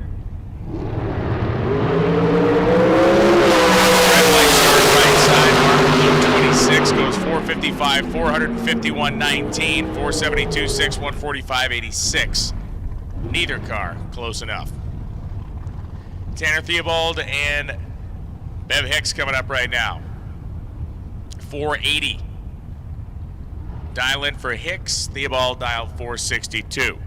light start right side, Markerglue 26, goes 455, 451.19, 472.6, 145.86. Neither car close enough. Tanner Theobald and Bev Hicks coming up right now. 480. Dial in for Hicks. Theobald dialed 462.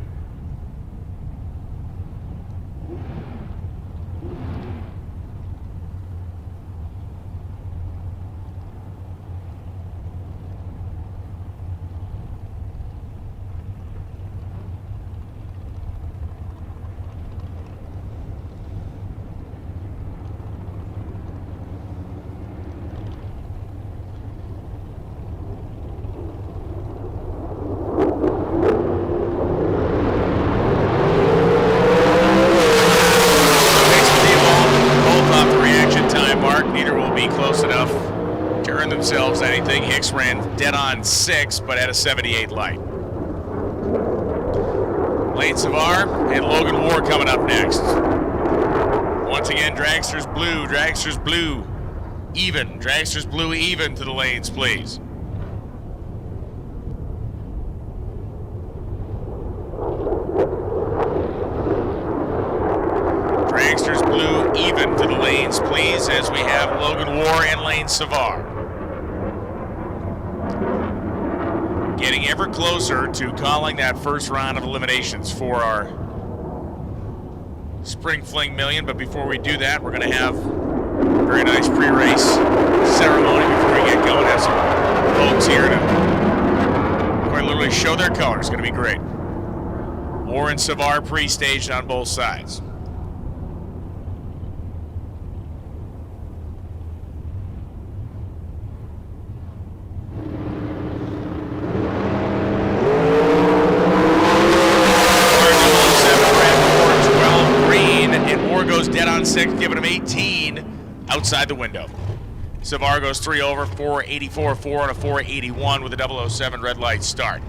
Hicks ran dead on 6, but had a 78 light. Lane Savar and Logan Ward coming up next. Once again, Dragster's blue, even. Dragster's blue, even to the lanes, please. Dragster's blue, even to the lanes, please, as we have Logan Ward and Lane Savar. Getting ever closer to calling that first round of eliminations for our Spring Fling Million, but before we do that, we're going to have a very nice pre-race ceremony before we get going. Have some folks here to quite literally show their colors. It's going to be great. Warren Savar pre-staged on both sides. Six, giving him 18 outside the window. Savar goes 3 over, 484.4 and a 481 with a 007 red light start.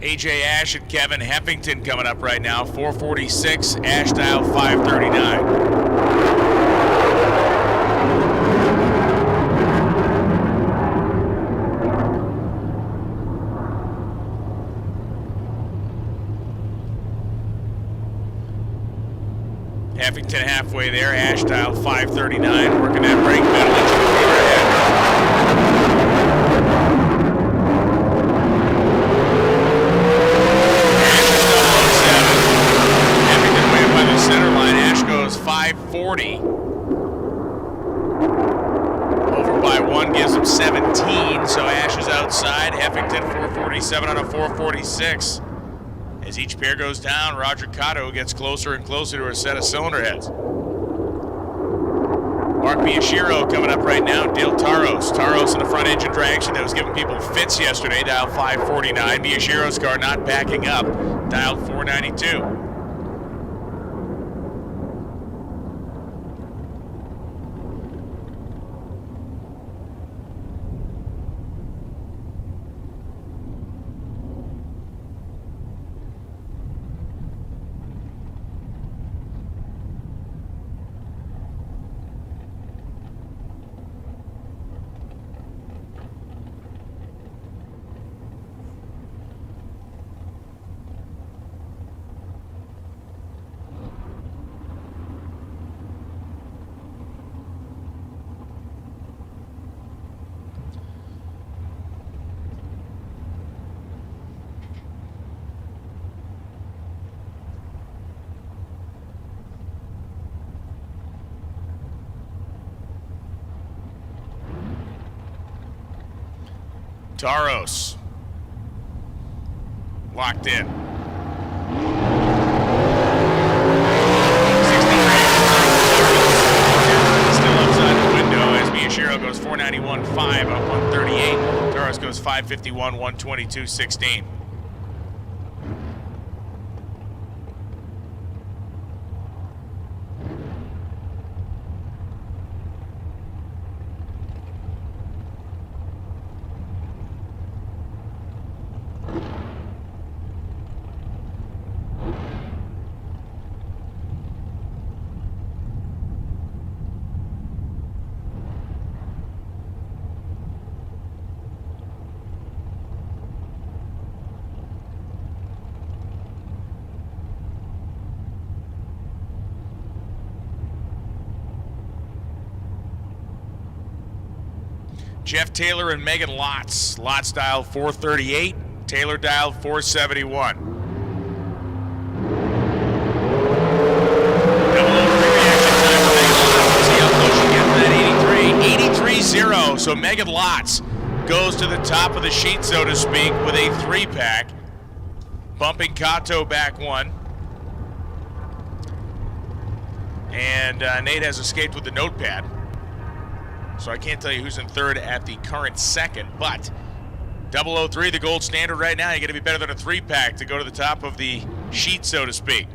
AJ Ash and Kevin Heffington coming up right now. 446, Ash dial 539. Heffington halfway there, Ash dial 539, working that brake pedal into the rear ahead. Center line, Ash goes 540. Over by 1 gives him 17, so Ash is outside. Heffington 447 on a 446. As each pair goes down, Roger Cotto gets closer and closer to a set of cylinder heads. Mark Miyashiro coming up right now. Dale Taros. Taros in the front engine drag action that was giving people fits yesterday, dial 549. Miyashiro's car not backing up, dial 492. Taros locked in. 63 still outside the window as Miyashiro goes 491.5 on 138. Taros goes 551, 122.16. Jeff Taylor and Megan Lotz. Lotz dialed 438, Taylor dialed 471. Double over reaction time for Megan Lotz. See how close she gets to that 83. 83-0. So Megan Lotz goes to the top of the sheet, so to speak, with a 3-pack. Bumping Kato back 1. And Nate has escaped with the notepad. So I can't tell you who's in third at the current second, but 003, the gold standard right now. You got to be better than a 3-pack to go to the top of the sheet, so to speak.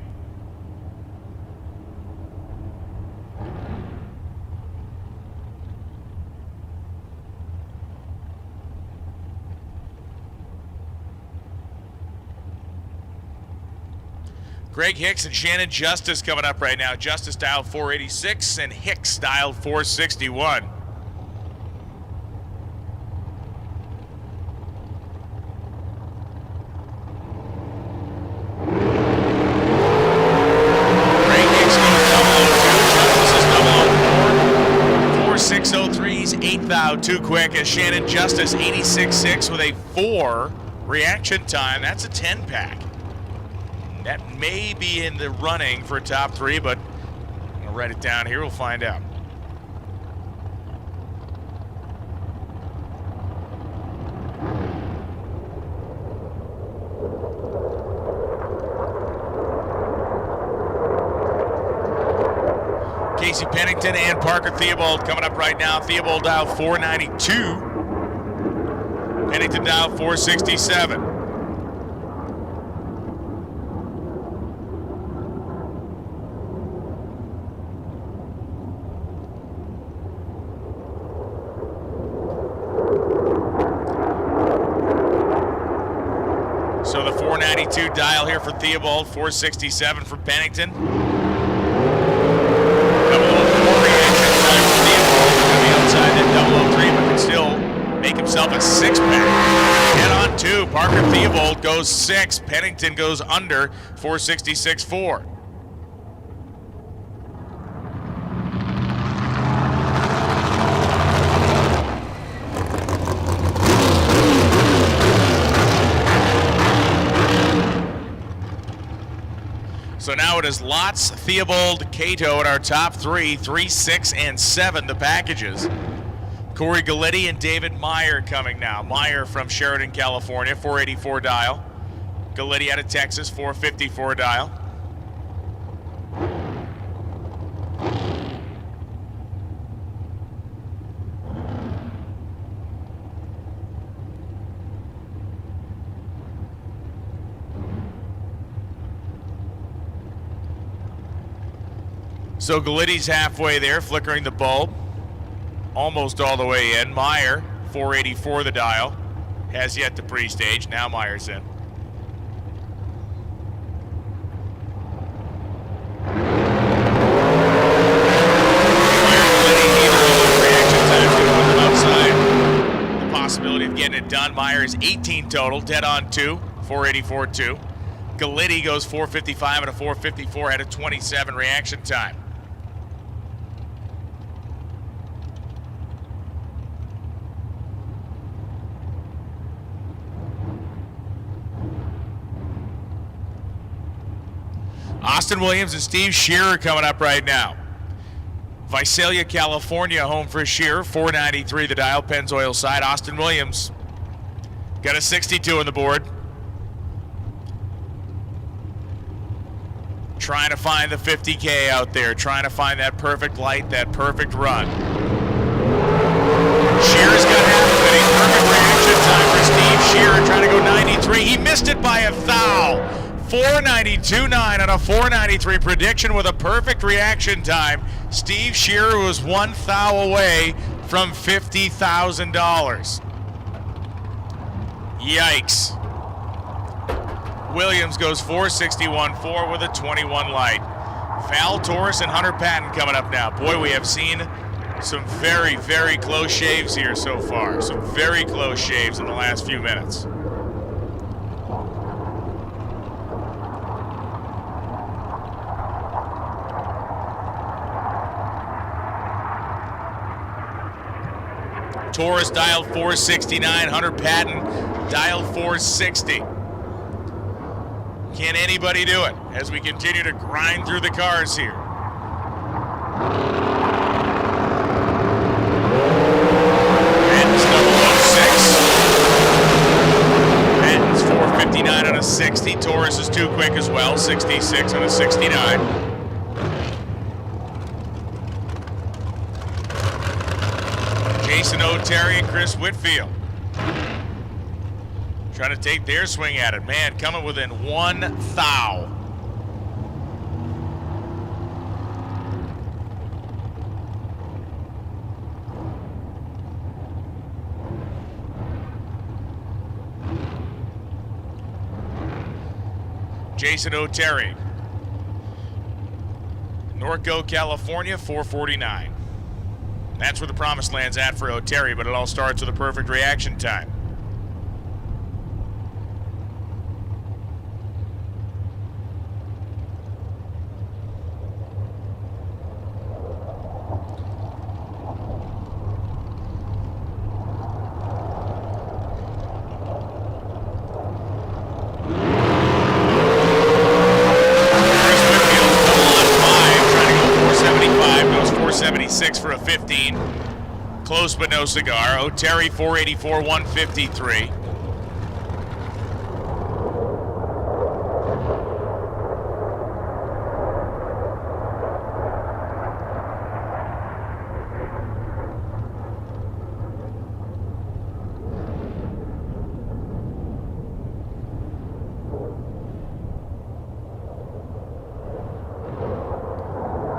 Greg Hicks and Shannon Justice coming up right now. Justice dialed 486 and Hicks dialed 461. America, Shannon Justice, 86.6 with a 4 reaction time. That's a 10-pack. That may be in the running for top 3, but I'll write it down here. We'll find out. Casey Pennington and Parker Theobald coming up right now. Theobald dialed 492. Pennington dialed 467. So the 492 dial here for Theobald, 467 for Pennington. Outside that 003, but can still make himself a 6-pack. Head on 2. Parker Theobald goes 6. Pennington goes under 466.4. So now it is Lotz, Theobald, Cato at our top 3, 3, 6, and 7, the packages. Corey Galletti and David Meyer coming now. Meyer from Sheridan, California, 484 dial. Galletti out of Texas, 454 dial. So Galletti's halfway there, flickering the bulb. Almost all the way in. Meyer, 484 the dial. Has yet to pre-stage. Now Meyer's in. The possibility of getting it done. Meyer is 18 total, dead on 2, 484.2. Galletti goes 455 and a 454, had a 27 reaction time. Austin Williams and Steve Shearer coming up right now. Visalia, California, home for Shearer, 493 the dial, Pennzoil side. Austin Williams got a 62 on the board. Trying to find the 50K out there, trying to find that perfect light, that perfect run. Shearer's got half of it, a perfect reaction time for Steve Shearer, trying to go 93. He missed it by a thou. 492.9 on a 493 prediction with a perfect reaction time. Steve Shearer was 1 thou away from $50,000. Yikes. Williams goes 461.4 with a 21 light. Val Torres and Hunter Patton coming up now. Boy, we have seen some very, very close shaves here so far. Some very close shaves in the last few minutes. Torres dialed 469, Hunter Patton dialed 460. Can anybody do it as we continue to grind through the cars here? Patton's 006. Patton's 459 on a 60. Torres is too quick as well, 66 on a 69. Jason O'Terry and Chris Whitfield trying to take their swing at it. Man, coming within 1 thou. Jason O'Terry, Norco, California, 449. That's where the promised land's at for O'Terry, but it all starts with a perfect reaction time. close but no cigar. O'Terry 484, 153.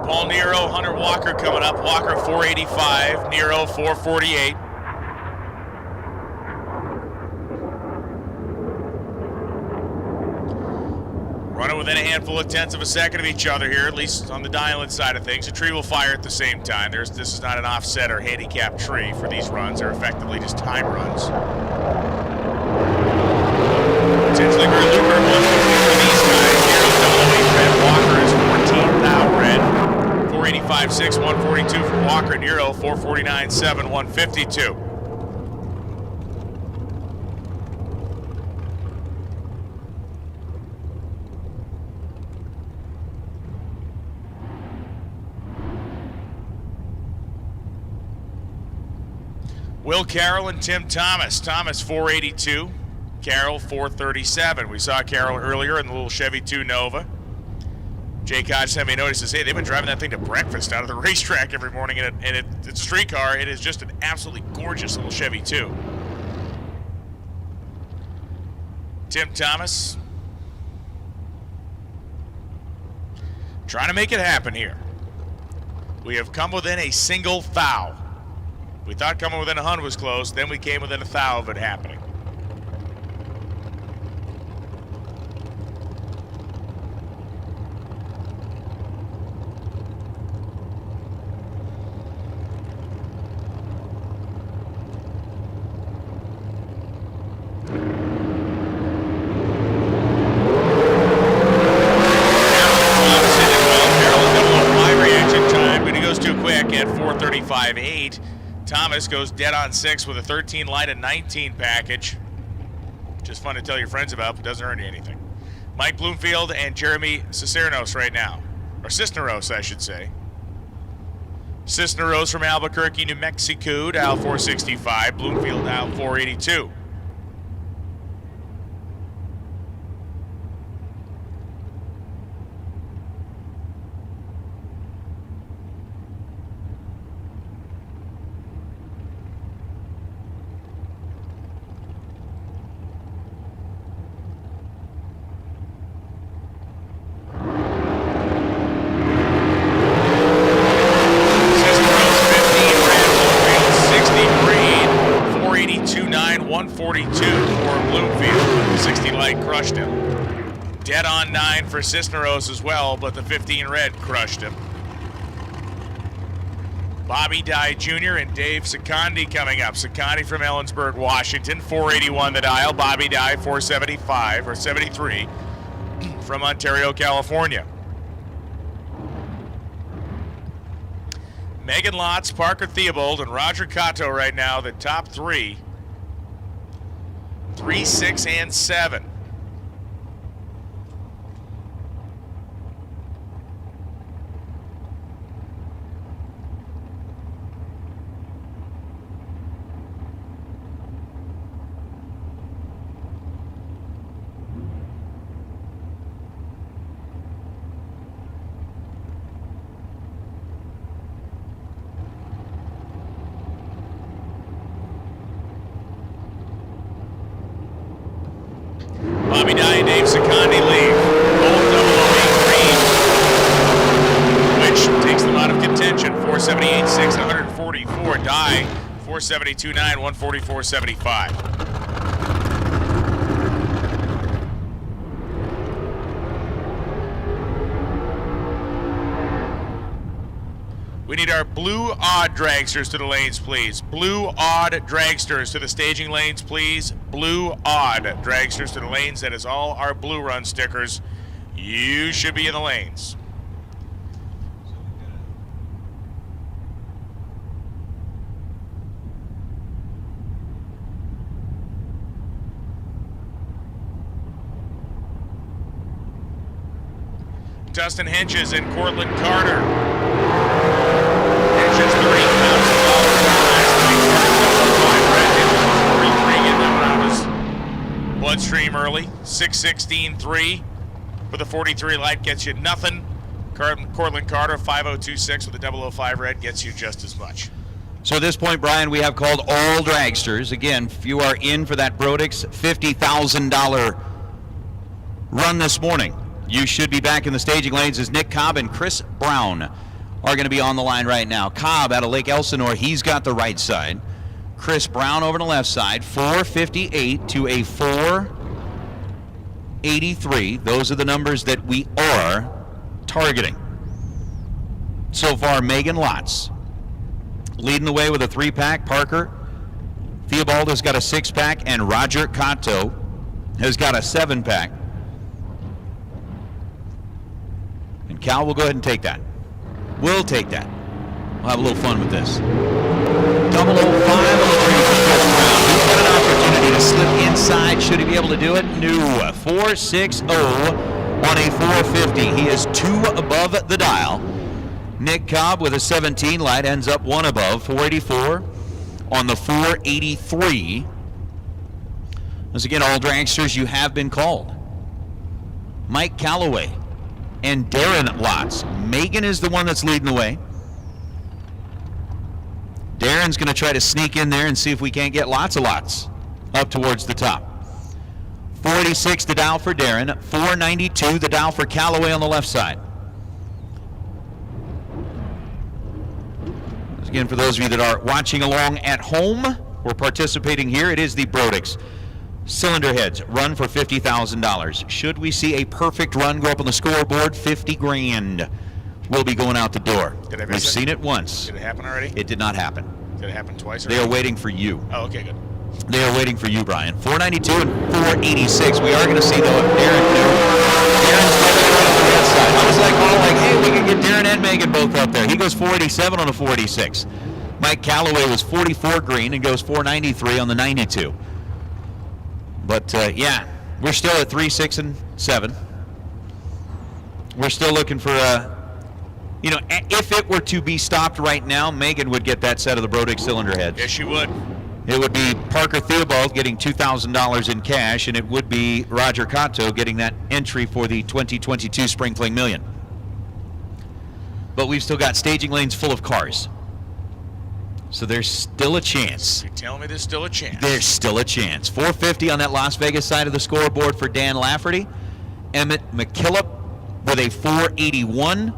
Paul Nero, Hunter Walker coming up. Walker 485, Nero 448. Running within a handful of tenths of a second of each other here, at least on the dial-in side of things. The tree will fire at the same time. This is not an offset or handicap tree for these runs. They're effectively just time runs. Potentially very lucrative 150 for these guys. Nero's 008 red. Walker is 14 thou red. 485.6, 142 for Walker. Nero 449.7, 152. Will Carroll and Tim Thomas. Thomas 482, Carroll 437. We saw Carroll earlier in the little Chevy 2 Nova. Jake Hodge sent me a notice to say they've been driving that thing to breakfast out of the racetrack every morning, and it's a street car. It is just an absolutely gorgeous little Chevy 2. Tim Thomas trying to make it happen here. We have come within a single thou. We thought coming within 100 was close, then we came within a thou of it happening. At 435.8. Thomas goes dead on 6 with a 13 light and 19 package. Just fun to tell your friends about, but doesn't earn you anything. Mike Bloomfield and Jeremy Cisneros right now. Or Cisneros, I should say. Cisneros from Albuquerque, New Mexico, dial 465. Bloomfield, dial 482. For Cisneros as well, but the 15 red crushed him. Bobby Dye Jr. and Dave Secondi coming up. Secondi from Ellensburg, Washington, 481 the dial. Bobby Dye 475 or 73 from Ontario, California. Megan Lotz, Parker Theobald, and Roger Cotto right now, the top three. 3, 6, and 7. Bobby Dye and Dave Secondi leave. Both 008 green, which takes them out of contention. 478.6, 144. Dye 472.9, 144.75. We need our blue odd dragsters to the lanes, please. Blue odd dragsters to the staging lanes, please. Blue odd dragsters to the lanes. That is all our blue run stickers. You should be in the lanes. Dustin Henches and Cortland Carter. Henches $30,000 last night. bloodstream early. 6:16.3 for the 43 light gets you nothing. Cortland Carter, 5:02.6 with the 005 red gets you just as much. So at this point, Brian, we have called all dragsters. Again, if you are in for that Brodix $50,000 run this morning, you should be back in the staging lanes as Nick Cobb and Chris Brown are going to be on the line right now. Cobb out of Lake Elsinore, he's got the right side. Chris Brown over on the left side, 458 to a 483. Those are the numbers that we are targeting. So far, Megan Lotz leading the way with a 3-pack. Parker Theobald has got a 6-pack, and Roger Cotto has got a 7-pack. And Cal will go ahead and take that. We'll take that. We'll have a little fun with this. 005 on the tree for Chris Brown. He's got an opportunity to slip inside. Should he be able to do it? No. 460 on a 450. He is 2 above the dial. Nick Cobb with a 17 light ends up 1 above, 484 on the 483. Once again, all dragsters, you have been called. Mike Calloway and Darren Lotz. Megan is the one that's leading the way. Darren's going to try to sneak in there and see if we can't get lots of lots up towards the top. 486 the dial for Darren, 492 the dial for Calloway on the left side. Again, for those of you that are watching along at home or participating here, it is the Brodix cylinder heads run for $50,000. Should we see a perfect run go up on the scoreboard, 50 grand will be going out the door. We've seen it once. Did it happen already? It did not happen. Did it happen twice already? They are waiting for you. Oh, okay, good. They are waiting for you, Brian. 492 and 486. We are going to see, though, if Darren knew. Darren's going on the red side. I was like, hey, we can get Darren and Megan both up there. He goes 487 on a 486. Mike Calloway was 44 green and goes 493 on the 92. But, yeah, we're still at 3, 6, and 7. We're still looking for, if it were to be stopped right now, Megan would get that set of the Brodix cylinder heads. Yes, she would. It would be Parker Theobald getting $2,000 in cash, and it would be Roger Cotto getting that entry for the 2022 Spring Fling Million. But we've still got staging lanes full of cars. So there's still a chance. You're telling me there's still a chance? There's still a chance. 450 on that Las Vegas side of the scoreboard for Dan Lafferty. Emmett McKillop with a 481.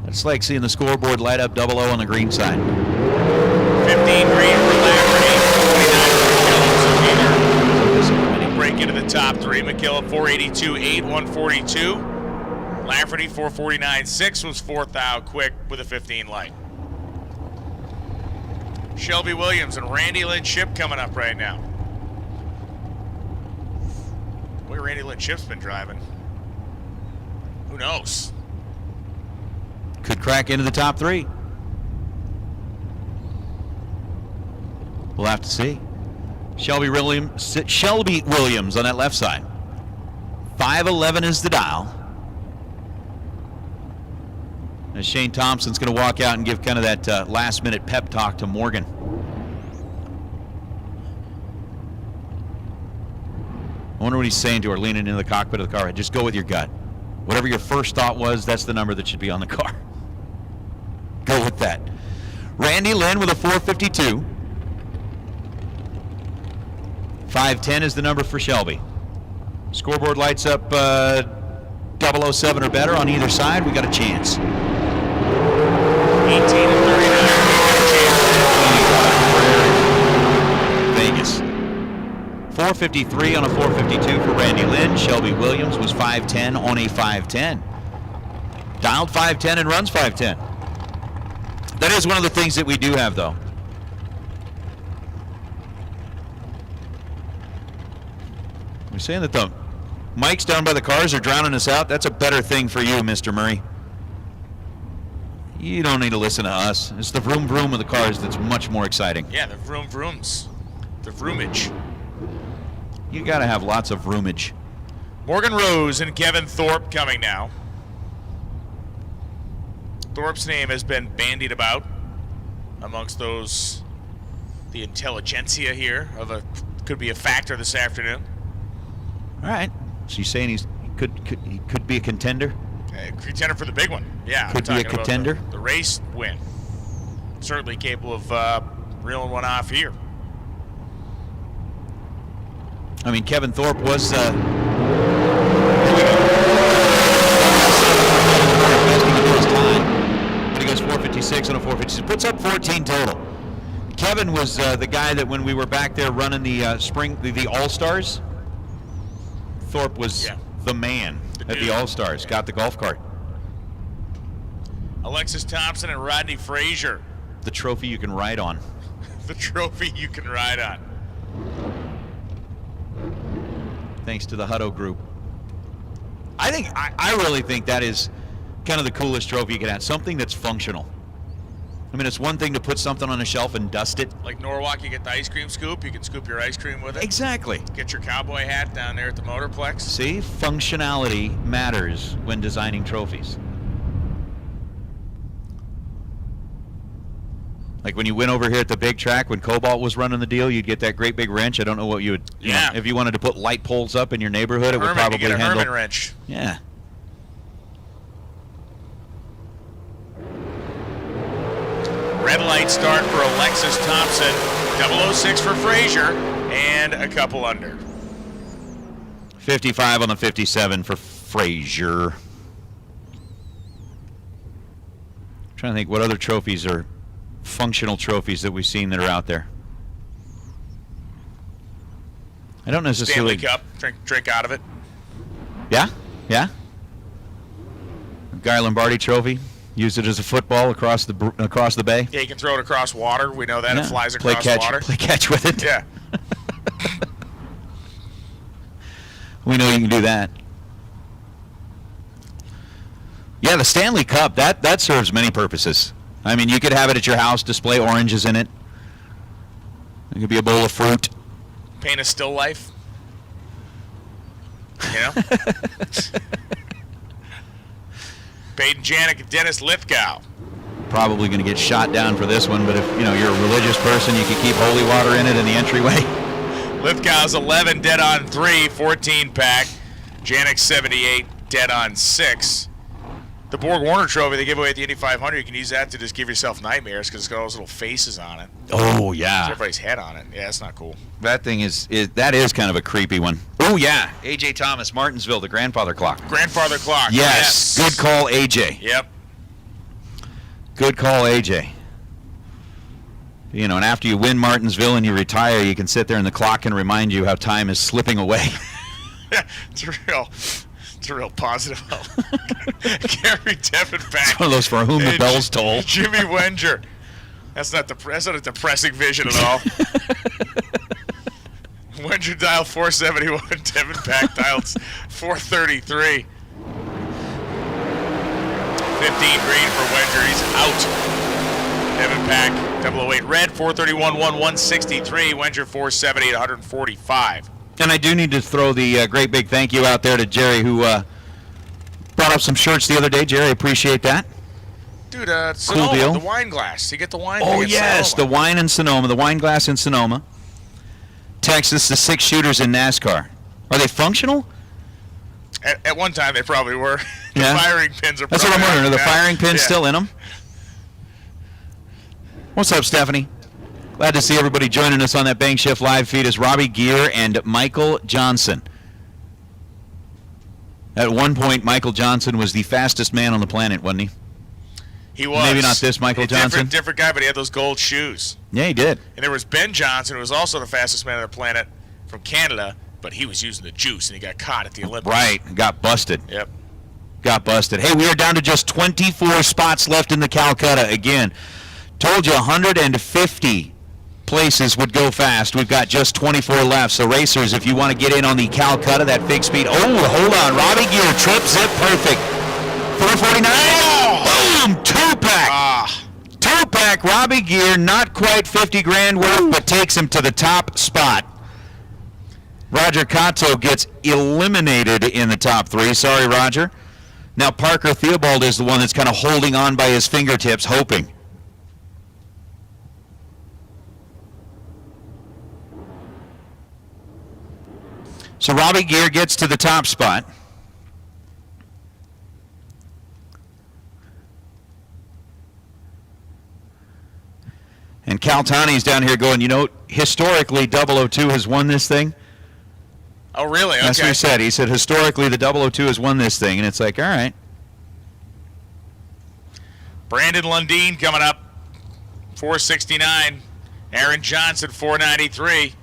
It's like seeing the scoreboard light up 00 on the green side. 15 green for Lafferty, 29 for McKillop. So neither break into the top 3. McKillop 482.8, 142. Lafferty 449.6 was 4th out quick with a 15 light. Shelby Williams and Randy Lynn Ship coming up right now. Where Randy Lynn Ship's been driving, who knows? Could crack into the top 3. We'll have to see. Shelby Williams on that left side. 511 is the dial. And Shane Thompson's going to walk out and give kind of that last-minute pep talk to Morgan. I wonder what he's saying to her, leaning into the cockpit of the car. Just go with your gut. Whatever your first thought was, that's the number that should be on the car. Go with that. Randy Lynn with a 452. 510 is the number for Shelby. Scoreboard lights up 007 or better on either side. We got a chance. 18 and 39. Vegas. 453 on a 452 for Randy Lynn. Shelby Williams was 510 on a 510. Dialed 510 and runs 510. That is one of the things that we do have, though. We're saying that the mics down by the cars are drowning us out. That's a better thing for you, Mr. Murray. You don't need to listen to us. It's the vroom vroom of the cars that's much more exciting. Yeah, the vroom vrooms. The vroomage. You got to have lots of vroomage. Morgan Rose and Kevin Thorpe coming now. Thorpe's name has been bandied about amongst the the intelligentsia here could be a factor this afternoon. All right. So you're saying he could be a contender? Contender for the big one. Yeah. Could be a contender. The race win. Certainly capable of reeling one off here. I mean, Kevin Thorpe was. Here we go. But he goes 4:56 on a 4:56. Puts up 14 total. Kevin was the guy that when we were back there running the the All-Stars, Thorpe was the man at the All-Stars. Got the golf cart. Alexis Thompson and Rodney Frazier. The trophy you can ride on. The trophy you can ride on. Thanks to the Hutto group. I really think that is kind of the coolest trophy you can have. Something that's functional. I mean, it's one thing to put something on a shelf and dust it. Like Norwalk, you get the ice cream scoop. You can scoop your ice cream with it. Exactly. Get your cowboy hat down there at the Motorplex. See, functionality matters when designing trophies. Like when you went over here at the big track, when Cobalt was running the deal, you'd get that great big wrench. I don't know what you would. You know, if you wanted to put light poles up in your neighborhood, it would probably get a handle. Herman wrench. Yeah. Red light start for Alexis Thompson. 006 for Frazier, and a couple under. 55 on the 57 for Frazier. Trying to think what other trophies are functional trophies that we've seen that are out there. I don't necessarily. Stanley Cup, drink out of it. Yeah, yeah. Guy Lombardi trophy. Use it as a football across the bay. Yeah, you can throw it across water. We know that it flies across water. Play catch with it. Yeah. We know you can do that. Yeah, the Stanley Cup, that serves many purposes. I mean, you could have it at your house, display oranges in it. It could be a bowl of fruit. Paint a still life. You know? Peyton Janik and Dennis Lithgow. Probably going to get shot down for this one, but if you're a religious person, you can keep holy water in it in the entryway. Lithgow's 11, dead on 3, 14 pack. Janik 78, dead on 6. The Borg Warner Trophy they give away at the Indy 500, you can use that to just give yourself nightmares because it's got all those little faces on it. Oh, yeah. It's everybody's head on it. Yeah, that's not cool. That thing is kind of a creepy one. Oh, yeah. A.J. Thomas, Martinsville, the grandfather clock. Grandfather clock. Yes. Good call, A.J. Yep. Good call, A.J. And after you win Martinsville and you retire, you can sit there and the clock can remind you how time is slipping away. It's a real positive help. Gary Devenback. It's one of those for whom the bells toll. Jimmy Wenger. That's not a depressing vision at all. Wenger dialed 471. Devenback dialed 433. 15 green for Wenger. He's out. Devenback 008 red 431 163. Wenger 470 at 145. And I do need to throw the great big thank you out there to Jerry, who brought up some shirts the other day. Jerry, appreciate that. Dude, cool Sonoma, deal. The wine glass. You get the wine. Oh, yes, Sonoma. the wine in Sonoma, the wine glass in Sonoma. Texas, the 6 shooters in NASCAR. Are they functional? At one time, they probably were. The Yeah. firing pins are. That's what I'm wondering. Are the firing pins still in them? What's up, Stephanie? Glad to see everybody joining us on that Bank Shift live feed as Robbie Gear and Michael Johnson. At one point, Michael Johnson was the fastest man on the planet, wasn't he? He was. Maybe not this Michael Johnson. Different guy, but he had those gold shoes. Yeah, he did. And there was Ben Johnson, who was also the fastest man on the planet from Canada, but he was using the juice, and he got caught at the Olympics. Right, got busted. Yep. Got busted. Hey, we are down to just 24 spots left in the Calcutta again. Told you 150 places would go fast. We've got just 24 left. So racers, if you want to get in on the Calcutta, that big speed. Oh, hold on. Robbie Gear, trip zip, perfect. 449. Boom, 2-pack. 2-pack, Robbie Gear, not quite 50 grand worth, but takes him to the top spot. Roger Cotto gets eliminated in the top 3. Sorry, Roger. Now Parker Theobald is the one that's kind of holding on by his fingertips, hoping. So Robbie Gear gets to the top spot. And Cal Tani's down here going, you know, historically 002 has won this thing. Oh, really? Okay. That's what he said. He said, historically, the 002 has won this thing. And it's like, all right. Brandon Lundeen coming up, 469. Aaron Johnson, 493.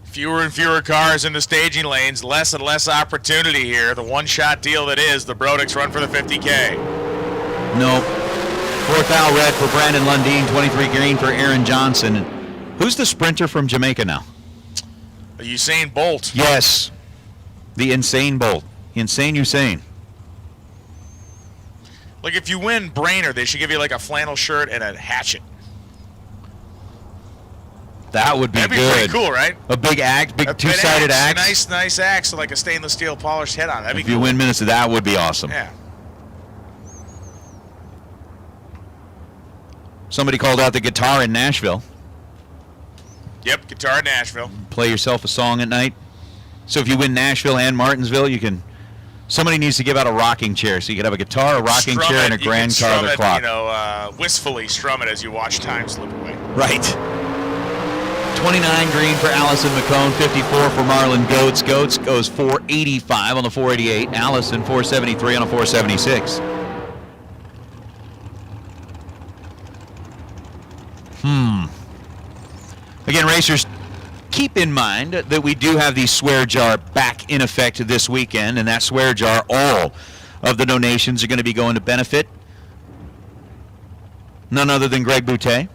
Fewer and fewer cars in the staging lanes. Less and less opportunity here. The one-shot deal that is the Brodix run for the 50K. Nope. 4th Al red for Brandon Lundeen, 23 green for Aaron Johnson. Who's the sprinter from Jamaica now? Usain Bolt. Yes. The insane Bolt. Insane Usain. Like, if you win Brainerd, they should give you like a flannel shirt and a hatchet. That would be good. That'd be pretty cool, right? A big axe, big two-sided axe. Nice axe with like a stainless steel polished head on it. That'd be cool. If you win Minnesota, that would be awesome. Yeah. Somebody called out the guitar in Nashville. Yep, guitar in Nashville. Play yourself a song at night. So if you win Nashville and Martinsville, you can. Somebody needs to give out a rocking chair, so you could have a guitar, a rocking chair, and a grand Carver clock. You know, wistfully strum it as you watch time slip away. Right. 29 green for Allison McCone, 54 for Marlon Goetz. Goetz goes 485 on the 488. Allison 473 on a 476. Again, racers, keep in mind that we do have the swear jar back in effect this weekend, and that swear jar, all of the donations are going to be going to benefit none other than Greg Boutte.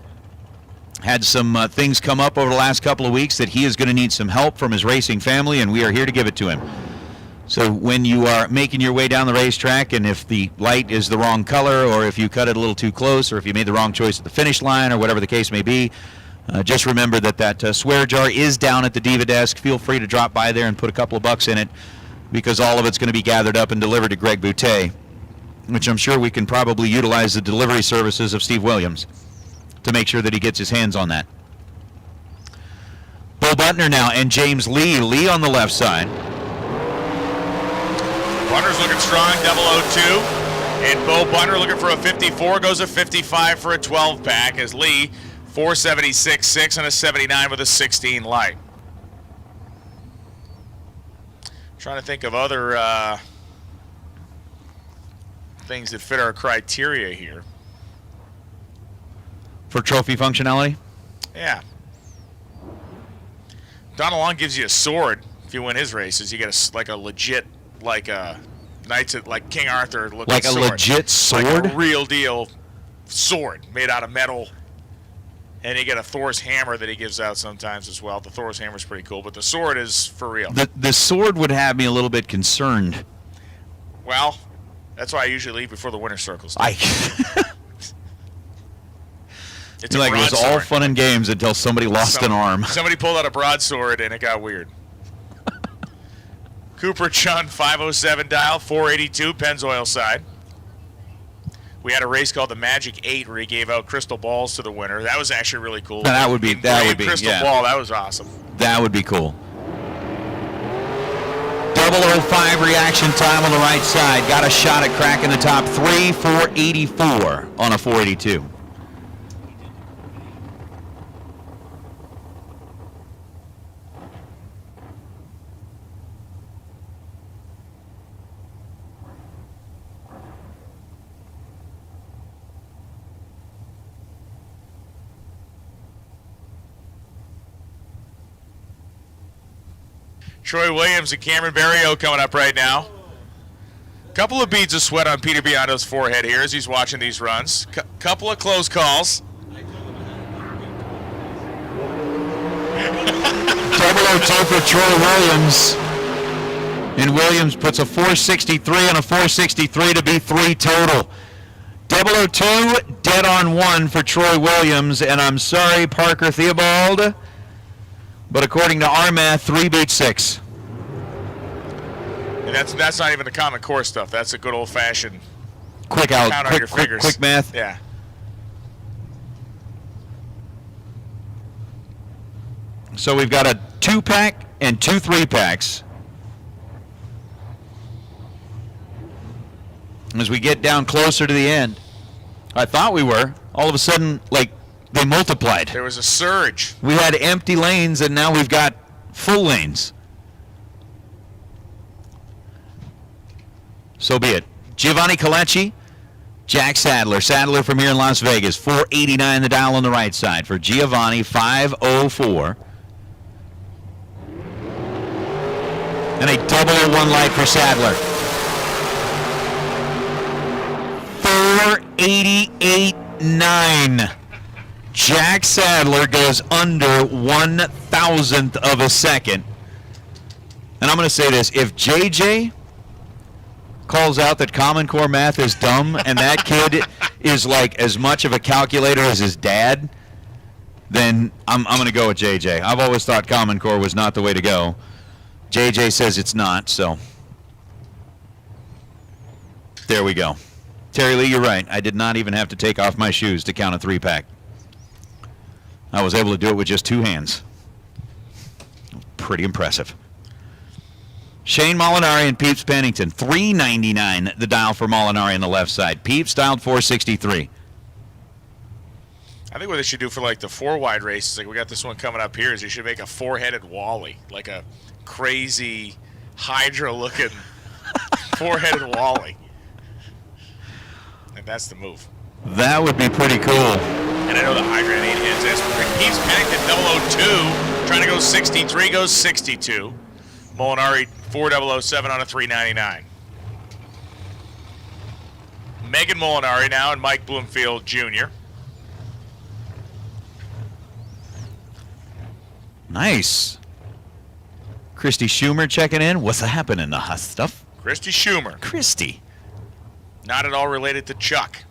Had some things come up over the last couple of weeks that he is going to need some help from his racing family, and we are here to give it to him. So when you are making your way down the racetrack, and if the light is the wrong color, or if you cut it a little too close, or if you made the wrong choice at the finish line, or whatever the case may be, just remember that swear jar is down at the Diva desk. Feel free to drop by there and put a couple of bucks in it, because all of it's going to be gathered up and delivered to Greg Boutte, which I'm sure we can probably utilize the delivery services of Steve Williams to make sure that he gets his hands on that. Bo Butner now and James Lee. Lee on the left side. Butner's looking strong, 002. And Bo Butner looking for a 54, goes a 55 for a 12-pack as Lee 476.6 and a 79 with a 16 light. Trying to think of other things that fit our criteria here. For trophy functionality? Yeah. Donald Long gives you a sword if you win his races. You get like a legit, like a Knights at like King Arthur looking like sword. Like a legit sword? Like a real deal sword made out of metal. And you get a Thor's hammer that he gives out sometimes as well. The Thor's hammer is pretty cool, but the sword is for real. The sword would have me a little bit concerned. Well, that's why I usually leave before the winner's circles. It's like it was all fun and games until somebody lost an arm. Somebody pulled out a broadsword and it got weird. Cooper Chun, 507 dial, 482, Pennzoil side. We had a race called the Magic 8 where he gave out crystal balls to the winner. That was actually really cool. That would be crystal ball. That was awesome. That would be cool. 005 reaction time on the right side. Got a shot at cracking the top three, 484 on a 482. Troy Williams and Cameron Barrio coming up right now. Couple of beads of sweat on Peter Biondo's forehead here as he's watching these runs. Couple of close calls. 002 for Troy Williams. And Williams puts a 463 and a 463 to be 3 total. 002 dead on 1 for Troy Williams. And I'm sorry, Parker Theobald, but according to our math, 3 beats 6. And that's not even the common core stuff. That's a good old-fashioned quick count on your fingers. Quick math. Yeah. So we've got a 2-pack and 2 3-packs As we get down closer to the end, I thought we were. All of a sudden, like, they multiplied. There was a surge. We had empty lanes, and now we've got full lanes. So be it. Giovanni Colecci, Jack Sadler. Sadler from here in Las Vegas. 489 the dial on the right side. For Giovanni, 504. And a double one light for Sadler. 488.9. Jack Sadler goes under 1,000th of a second. And I'm going to say this. If JJ calls out that Common Core math is dumb and that kid is like as much of a calculator as his dad, then I'm going to go with JJ. I've always thought Common Core was not the way to go. JJ says it's not, so there we go. Terry Lee, you're right. I did not even have to take off my shoes to count a 3-pack. I was able to do it with just 2 hands. Pretty impressive. Shane Molinari and Peeps Pennington, $3.99 the dial for Molinari on the left side. Peeps dialed $4.63. I think what they should do for like the 4-wide races, like we got this one coming up here, is you should make a 4-headed Wally, like a crazy Hydra-looking 4-headed Wally. And that's the move. That would be pretty cool. And I know the Hydra at 8 heads. As for Peeps Pennington, 002, trying to go 63, goes 62. Molinari 4007 on a 399. Megan Molinari now and Mike Bloomfield Jr. Nice. Christy Schumer checking in. What's happening, the hot stuff? Christy Schumer. Christy. Not at all related to Chuck.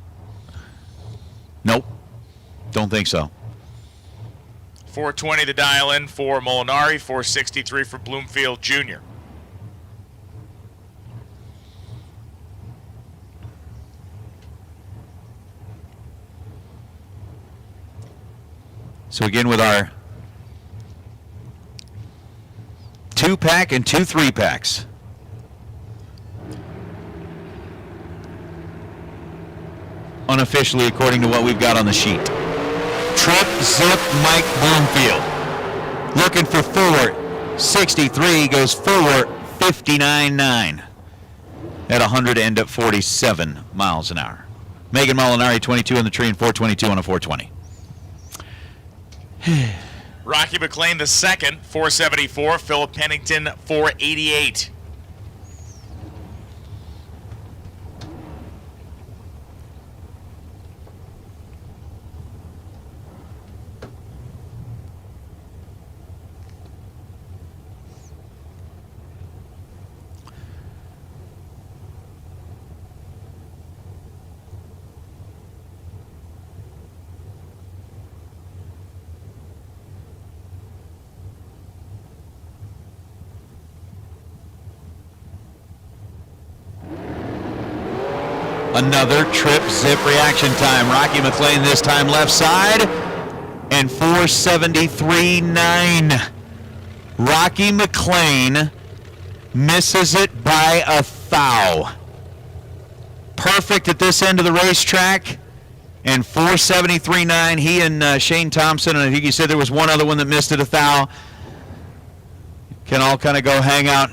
Nope. Don't think so. 420 the dial-in for Molinari, 463 for Bloomfield Jr. So again with our 2-pack and 2 3-packs. Unofficially, according to what we've got on the sheet. Trip, zip, Mike Bloomfield. Looking for 463, goes 459.9. At 100 end at 47 miles an hour. Megan Molinari, 22 on the tree and 422 on a 420. Rocky McLean the second, 474. Philip Pennington, 488. Another trip zip reaction time. Rocky McLean this time left side. And 473.9. Rocky McLean misses it by a thou. Perfect at this end of the racetrack. And 473.9. He and Shane Thompson, and I think he said there was one other one that missed it a thou, can all kind of go hang out.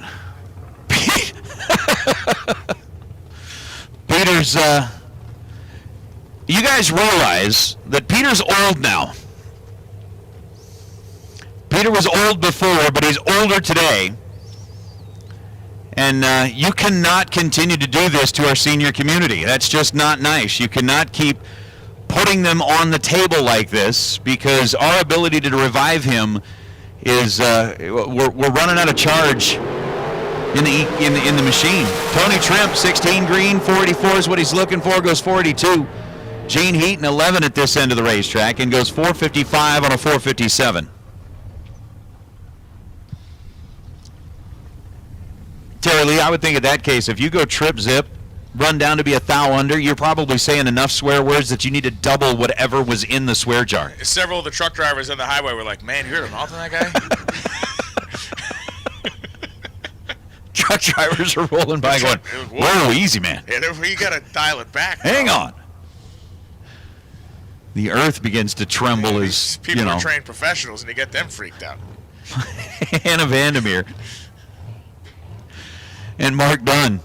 Peter's, you guys realize that Peter's old now. Peter was old before, but he's older today. And you cannot continue to do this to our senior community. That's just not nice. You cannot keep putting them on the table like this, because our ability to revive him is, we're running out of charge in the machine. Tony Trimp, 16 green, 484 is what he's looking for, goes 482. Gene Heaton, 11 at this end of the racetrack, and goes 455 on a 457. Terry Lee, I would think in that case, if you go trip zip, run down to be a thou under, you're probably saying enough swear words that you need to double whatever was in the swear jar. Several of the truck drivers on the highway were like, man, you heard a mouth on that guy? truck drivers are rolling by going, whoa, easy, man. Yeah, you got to dial it back. Hang on. The earth begins to tremble as, people are trained professionals, and you get them freaked out. Hannah Vandermeer and Mark Dunn.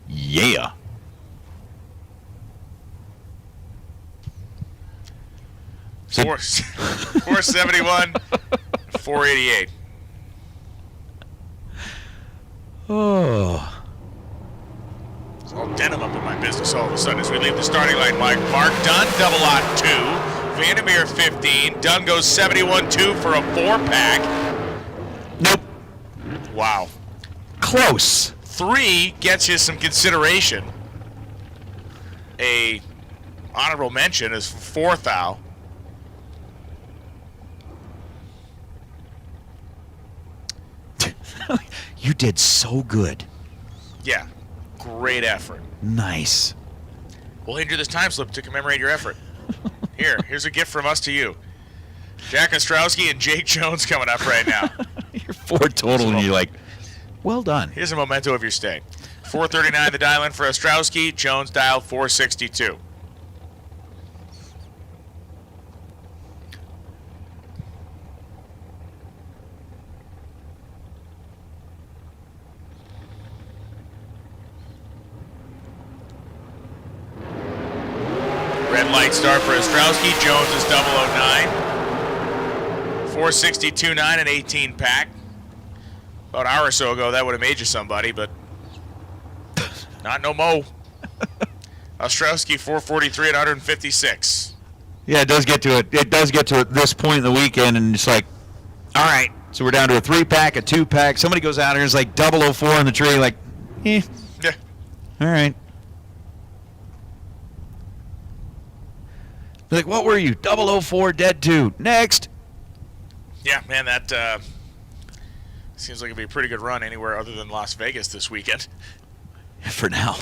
Yeah. So, 471, 488. Oh. It's all denim up in my business all of a sudden as we leave the starting line. Mark Dunn, double on 2. Vandermeer 15. Dunn goes 71-2 for a 4-pack. Nope. Wow. Close. 3 gets you some consideration. A honorable mention is 4th thou. You did so good. Yeah. Great effort. Nice. We'll hand you this time slip to commemorate your effort. Here's a gift from us to you. Jack Ostrowski and Jake Jones coming up right now. You're 4 total, and you're like, well done. Here's a memento of your stay. 439 the dial in for Ostrowski. Jones dial 462. Red light start for Ostrowski. Jones is 009. 462.9 and 18 pack. About an hour or so ago, that would have made you somebody, but not no mo. Ostrowski 443 at 156. Yeah, it does get to it. It does get to it this point in the weekend, and it's like, all right, so we're down to a 3-pack, a 2-pack. Somebody goes out here and it's like 004 on the tree, like, Yeah. all right. They're like, what were you? 004, dead 2. Next. Yeah, man, that seems like it'd be a pretty good run anywhere other than Las Vegas this weekend. For now.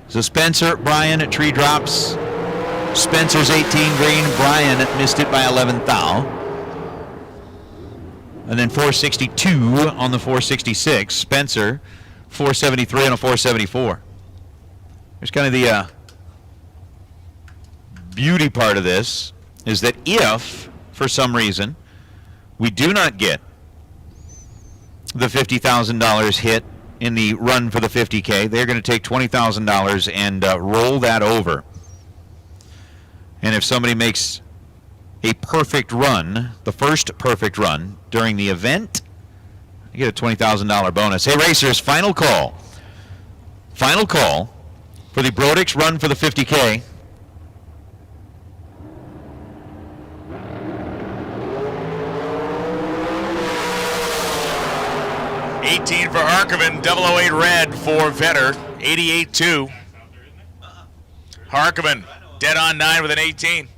So Spencer, Brian at tree drops. Spencer's 18 green. Brian missed it by 11 thou. And then 462 on the 466. Spencer, 473 on a 474. There's kind of the beauty part of this is that if, for some reason, we do not get the $50,000 hit in the run for the 50K, they're going to take $20,000 and roll that over. And if somebody makes a perfect run, the first perfect run during the event, you get a $20,000 bonus. Hey, racers, final call. Final call for the Brodix run for the 50K. $18 for Harkoven, 008 red for Vetter, 88-2. Harkoven, dead on 9 with an 18.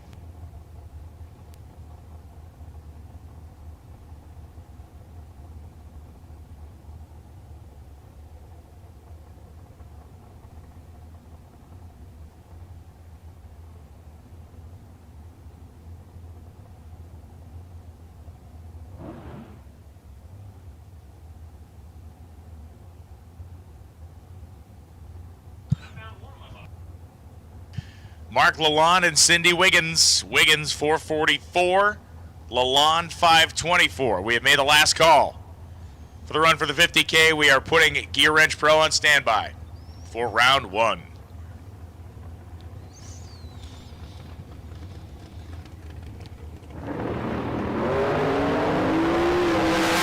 Mark Lalonde and Cindy Wiggins. Wiggins 444, Lalonde 524. We have made the last call. For the run for the 50K, we are putting Gear Wrench Pro on standby for round 1.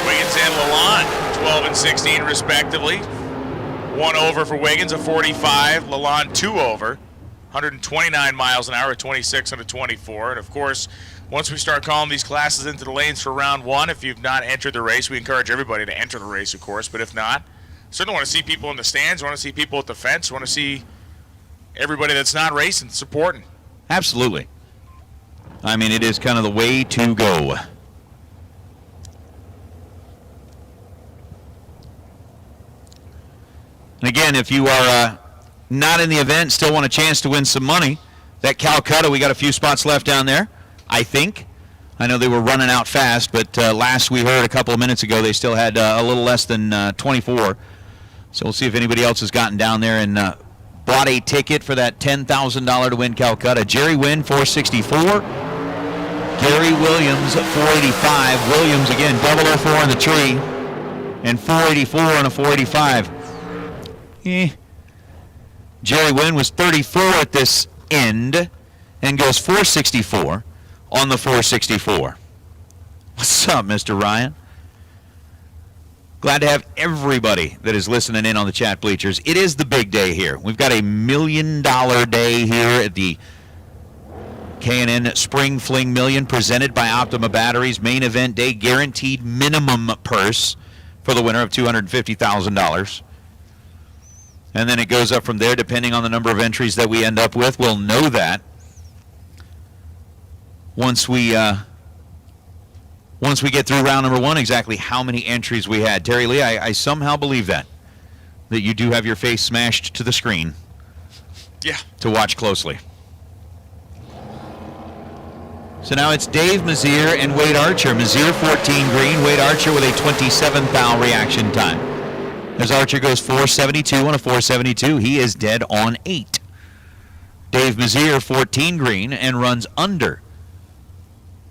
Wiggins and Lalonde, 12 and 16 respectively. 1 over for Wiggins, a 45. Lalonde 2 over. 129 miles an hour at 26 and a 24. And of course, once we start calling these classes into the lanes for round 1, if you've not entered the race, we encourage everybody to enter the race, of course. But if not, certainly want to see people in the stands, want to see people at the fence, want to see everybody that's not racing supporting. Absolutely. I mean, it is kind of the way to go. And again, if you are not in the event, still want a chance to win some money, that Calcutta, we got a few spots left down there, I think. I know they were running out fast, but last we heard a couple of minutes ago, they still had a little less than 24. So we'll see if anybody else has gotten down there and bought a ticket for that $10,000 to win Calcutta. Jerry Wynn, 464. Gary Williams, 485. Williams, again, 004 on the tree. And 484 on a 485. Jerry Wynn was 34 at this end and goes 464 on the 464. What's up, Mr. Ryan? Glad to have everybody that is listening in on the chat bleachers. It is the big day here. We've got a $1 million day here at the K&N Spring Fling Million presented by Optima Batteries. Main event day, guaranteed minimum purse for the winner of $250,000. And then it goes up from there depending on the number of entries that we end up with. We'll know that once we get through round number one, exactly how many entries we had. Terry Lee, I somehow believe that you do have your face smashed to the screen. Yeah. To watch closely. So now it's Dave Mazier and Wade Archer. Mazier 14 green, Wade Archer with a 27 thou reaction time. As Archer goes 472 on a 472, he is dead on 8. Dave Mazier 14 green and runs under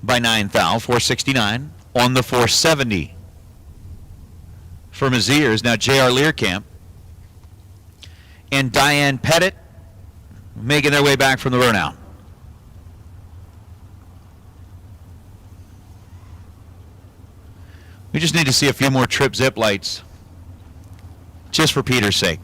by 9 thou, 469 on the 470. For Mazier's now J.R. Learcamp and Diane Pettit making their way back from the burnout. We just need to see a few more trip zip lights, just for Peter's sake.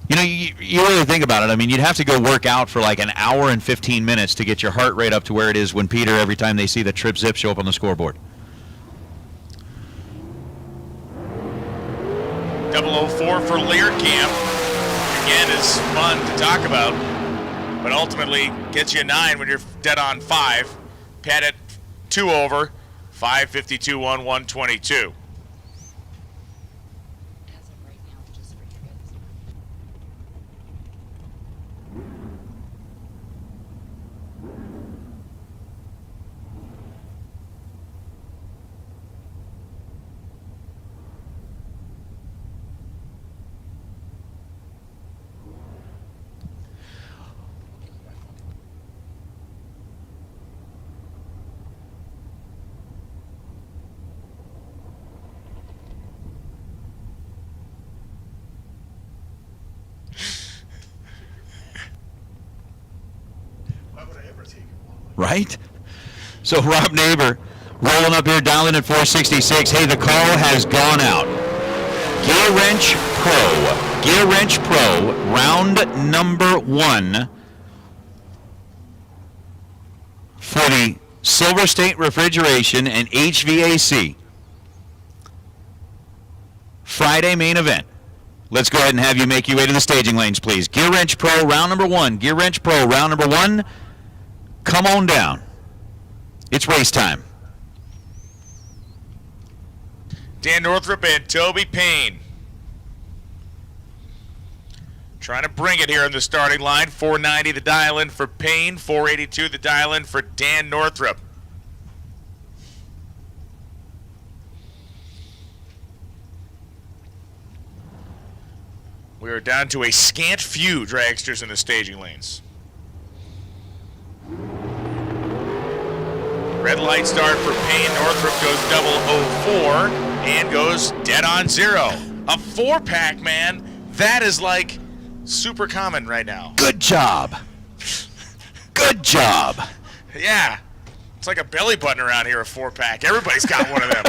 You know, you really think about it. I mean, you'd have to go work out for like an hour and 15 minutes to get your heart rate up to where it is when Peter, every time they see the trip zip show up on the scoreboard. 004 for Learcamp. Again, is fun to talk about, but ultimately gets you a 9 when you're dead on 5. Pettit 2 over. 552 on 122. Right? So Rob Neighbor rolling up here, dialing at 466. Hey, the call has gone out. Gear Wrench Pro. Gear Wrench Pro, round number 1 for the Silver State Refrigeration and HVAC Friday main event. Let's go ahead and have you make your way to the staging lanes, please. Gear Wrench Pro, round number 1. Gear Wrench Pro, round number 1. Come on down. It's race time. Dan Northrup and Toby Payne. Trying to bring it here in the starting line. 490 the dial-in for Payne. 482 the dial-in for Dan Northrup. We are down to a scant few dragsters in the staging lanes. Red light start for Payne. Northrup goes 004 and goes dead on 0. A 4-pack, man. That is like super common right now. Good job. Good job. Yeah. It's like a belly button around here, a 4-pack. Everybody's got one of them.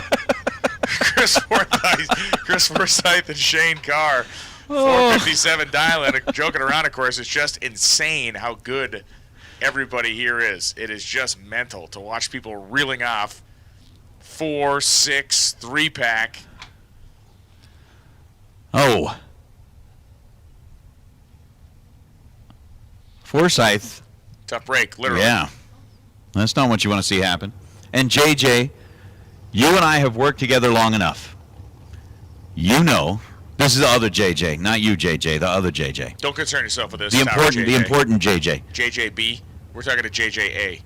Chris Forsythe and Shane Carr. 457 dial-in. Joking around, of course. It's just insane how good everybody here is. It is just mental to watch people reeling off 4, 6, 3-pack. Oh. Forsythe. Tough break, literally. Yeah. That's not what you want to see happen. And JJ, you and I have worked together long enough. You know, this is the other JJ, not you JJ, the other JJ. Don't concern yourself with this. The important JJ. JJB. We're talking to JJA.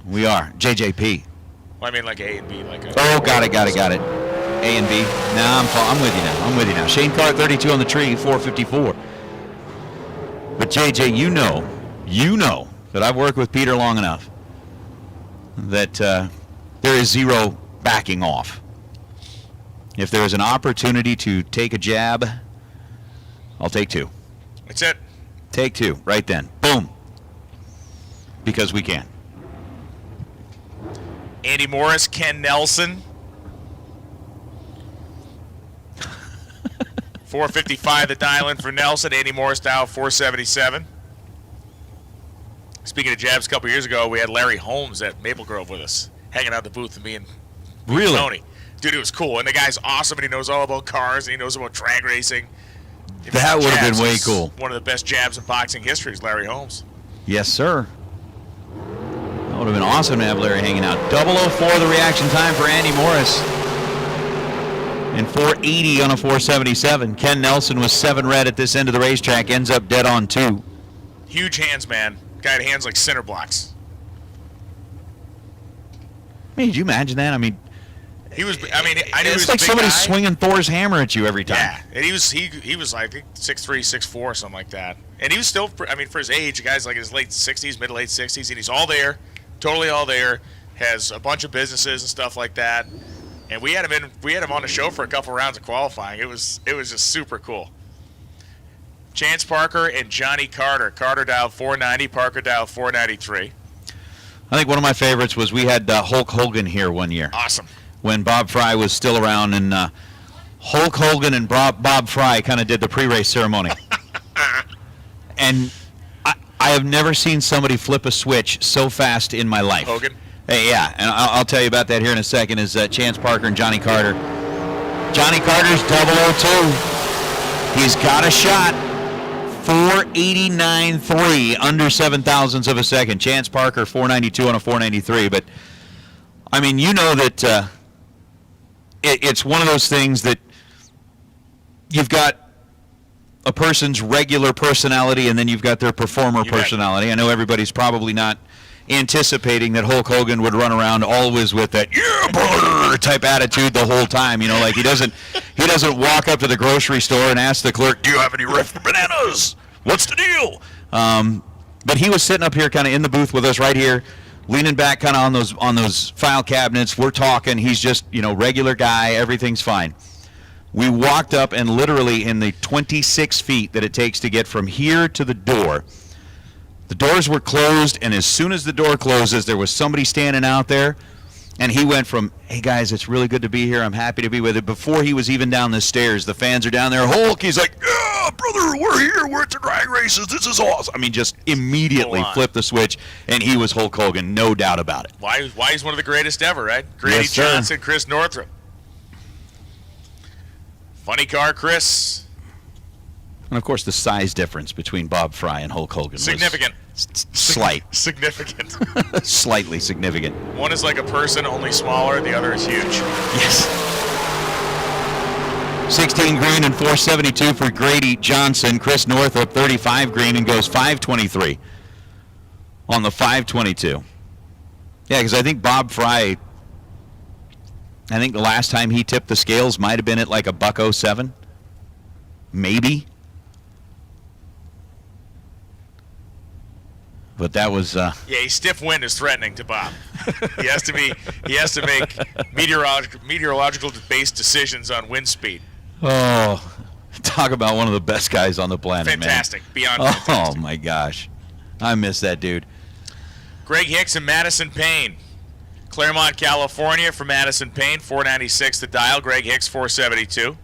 We are. JJP. Well, I mean like A and B, like a. Oh, got it. A and B. Now I'm with you now. Shane Carr 32 on the tree, 454. But JJ, you know that I've worked with Peter long enough that there is zero backing off. If there is an opportunity to take a jab, I'll take two. That's it. Take two, right then. Boom. Because we can. Andy Morris, Ken Nelson. 455 the dial-in for Nelson. Andy Morris dial 477. Speaking of jabs, a couple years ago, we had Larry Holmes at Maple Grove with us, hanging out the booth with me and Tony. Dude, it was cool. And the guy's awesome, and he knows all about cars, and he knows about drag racing. That would have been way cool. One of the best jabs in boxing history is Larry Holmes. Yes, sir. That would have been awesome to have Larry hanging out. 004 the reaction time for Andy Morris. And 480 on a 477. Ken Nelson was 7 red at this end of the racetrack. Ends up dead on 2. Huge hands, man. Guy had hands like center blocks. I mean, did you imagine that? I mean, he was. I mean, I knew he was it's like a big somebody guy. swinging Thor's hammer at you every time. Yeah, and he was like 6'3", 6'4", something like that. And he was still. I mean, for his age, the guy's like in his late 60s, mid to late 60s, and he's all there, totally all there. Has a bunch of businesses and stuff like that. And we had him on the show for a couple rounds of qualifying. It was just super cool. Chance Parker and Johnny Carter. Carter dialed 490, Parker dialed 493. I think one of my favorites was we had Hulk Hogan here one year. Awesome. When Bob Fry was still around, and Hulk Hogan and Bob Fry kind of did the pre-race ceremony. And I have never seen somebody flip a switch so fast in my life. Hogan? Hey, yeah, and I'll tell you about that here in a second, is Chance Parker and Johnny Carter. Johnny Carter's 002. He's got a shot. 489.3, under 7,000ths of a second. Chance Parker, 492 on a 493. But, I mean, you know that it's one of those things that you've got a person's regular personality and then you've got their performer personality. I know everybody's probably not anticipating that Hulk Hogan would run around always with that "yeah, brother" type attitude the whole time. You know, like he doesn't walk up to the grocery store and ask the clerk, "Do you have any riff bananas? What's the deal?" But he was sitting up here kind of in the booth with us right here, leaning back kind of on those file cabinets. We're talking. He's just, you know, regular guy. Everything's fine. We walked up, and literally in the 26 feet that it takes to get from here to the door, the doors were closed, and as soon as the door closes, there was somebody standing out there, and he went from, "Hey, guys, it's really good to be here. I'm happy to be with you." Before he was even down the stairs, the fans are down there. Hulk, he's like, "Yeah, brother, we're here. We're at the drag races. This is awesome." I mean, just immediately flipped the switch, and he was Hulk Hogan, no doubt about it. Why he's one of the greatest ever, right? Grady Yes, sir. Johnson, Chris Northrup. Funny car, Chris. And, of course, the size difference between Bob Fry and Hulk Hogan Significant. was slight. Significant. Slightly significant. One is like a person, only smaller. The other is huge. Yes. 16 green and 472 for Grady Johnson. Chris Northrup, 35 green and goes 523 on the 522. Yeah, because I think Bob Fry, I think the last time he tipped the scales might have been at like a $107. Maybe. But that was Yeah, stiff wind is threatening to Bob. He has to make meteorological based decisions on wind speed. Oh, talk about one of the best guys on the planet, Fantastic. man. Beyond fantastic. Oh my gosh. I miss that dude. Greg Hicks and Madison Payne. Claremont, California for Madison Payne, 496 the dial. Greg Hicks, 472.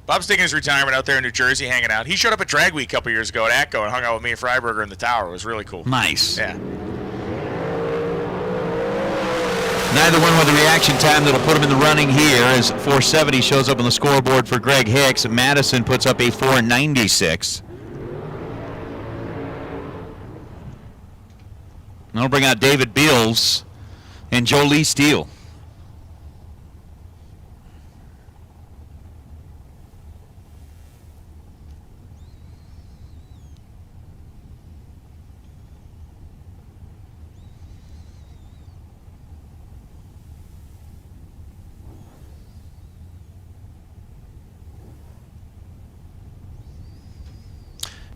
Bob's taking his retirement out there in New Jersey, hanging out. He showed up at Drag Week a couple years ago at ATCO and hung out with me and Freiberger in the tower. It was really cool. Nice. Yeah. Neither one with a reaction time that'll put him in the running here as 470 shows up on the scoreboard for Greg Hicks. Madison puts up a 496. That'll bring out David Beals and Joe Lee Steele.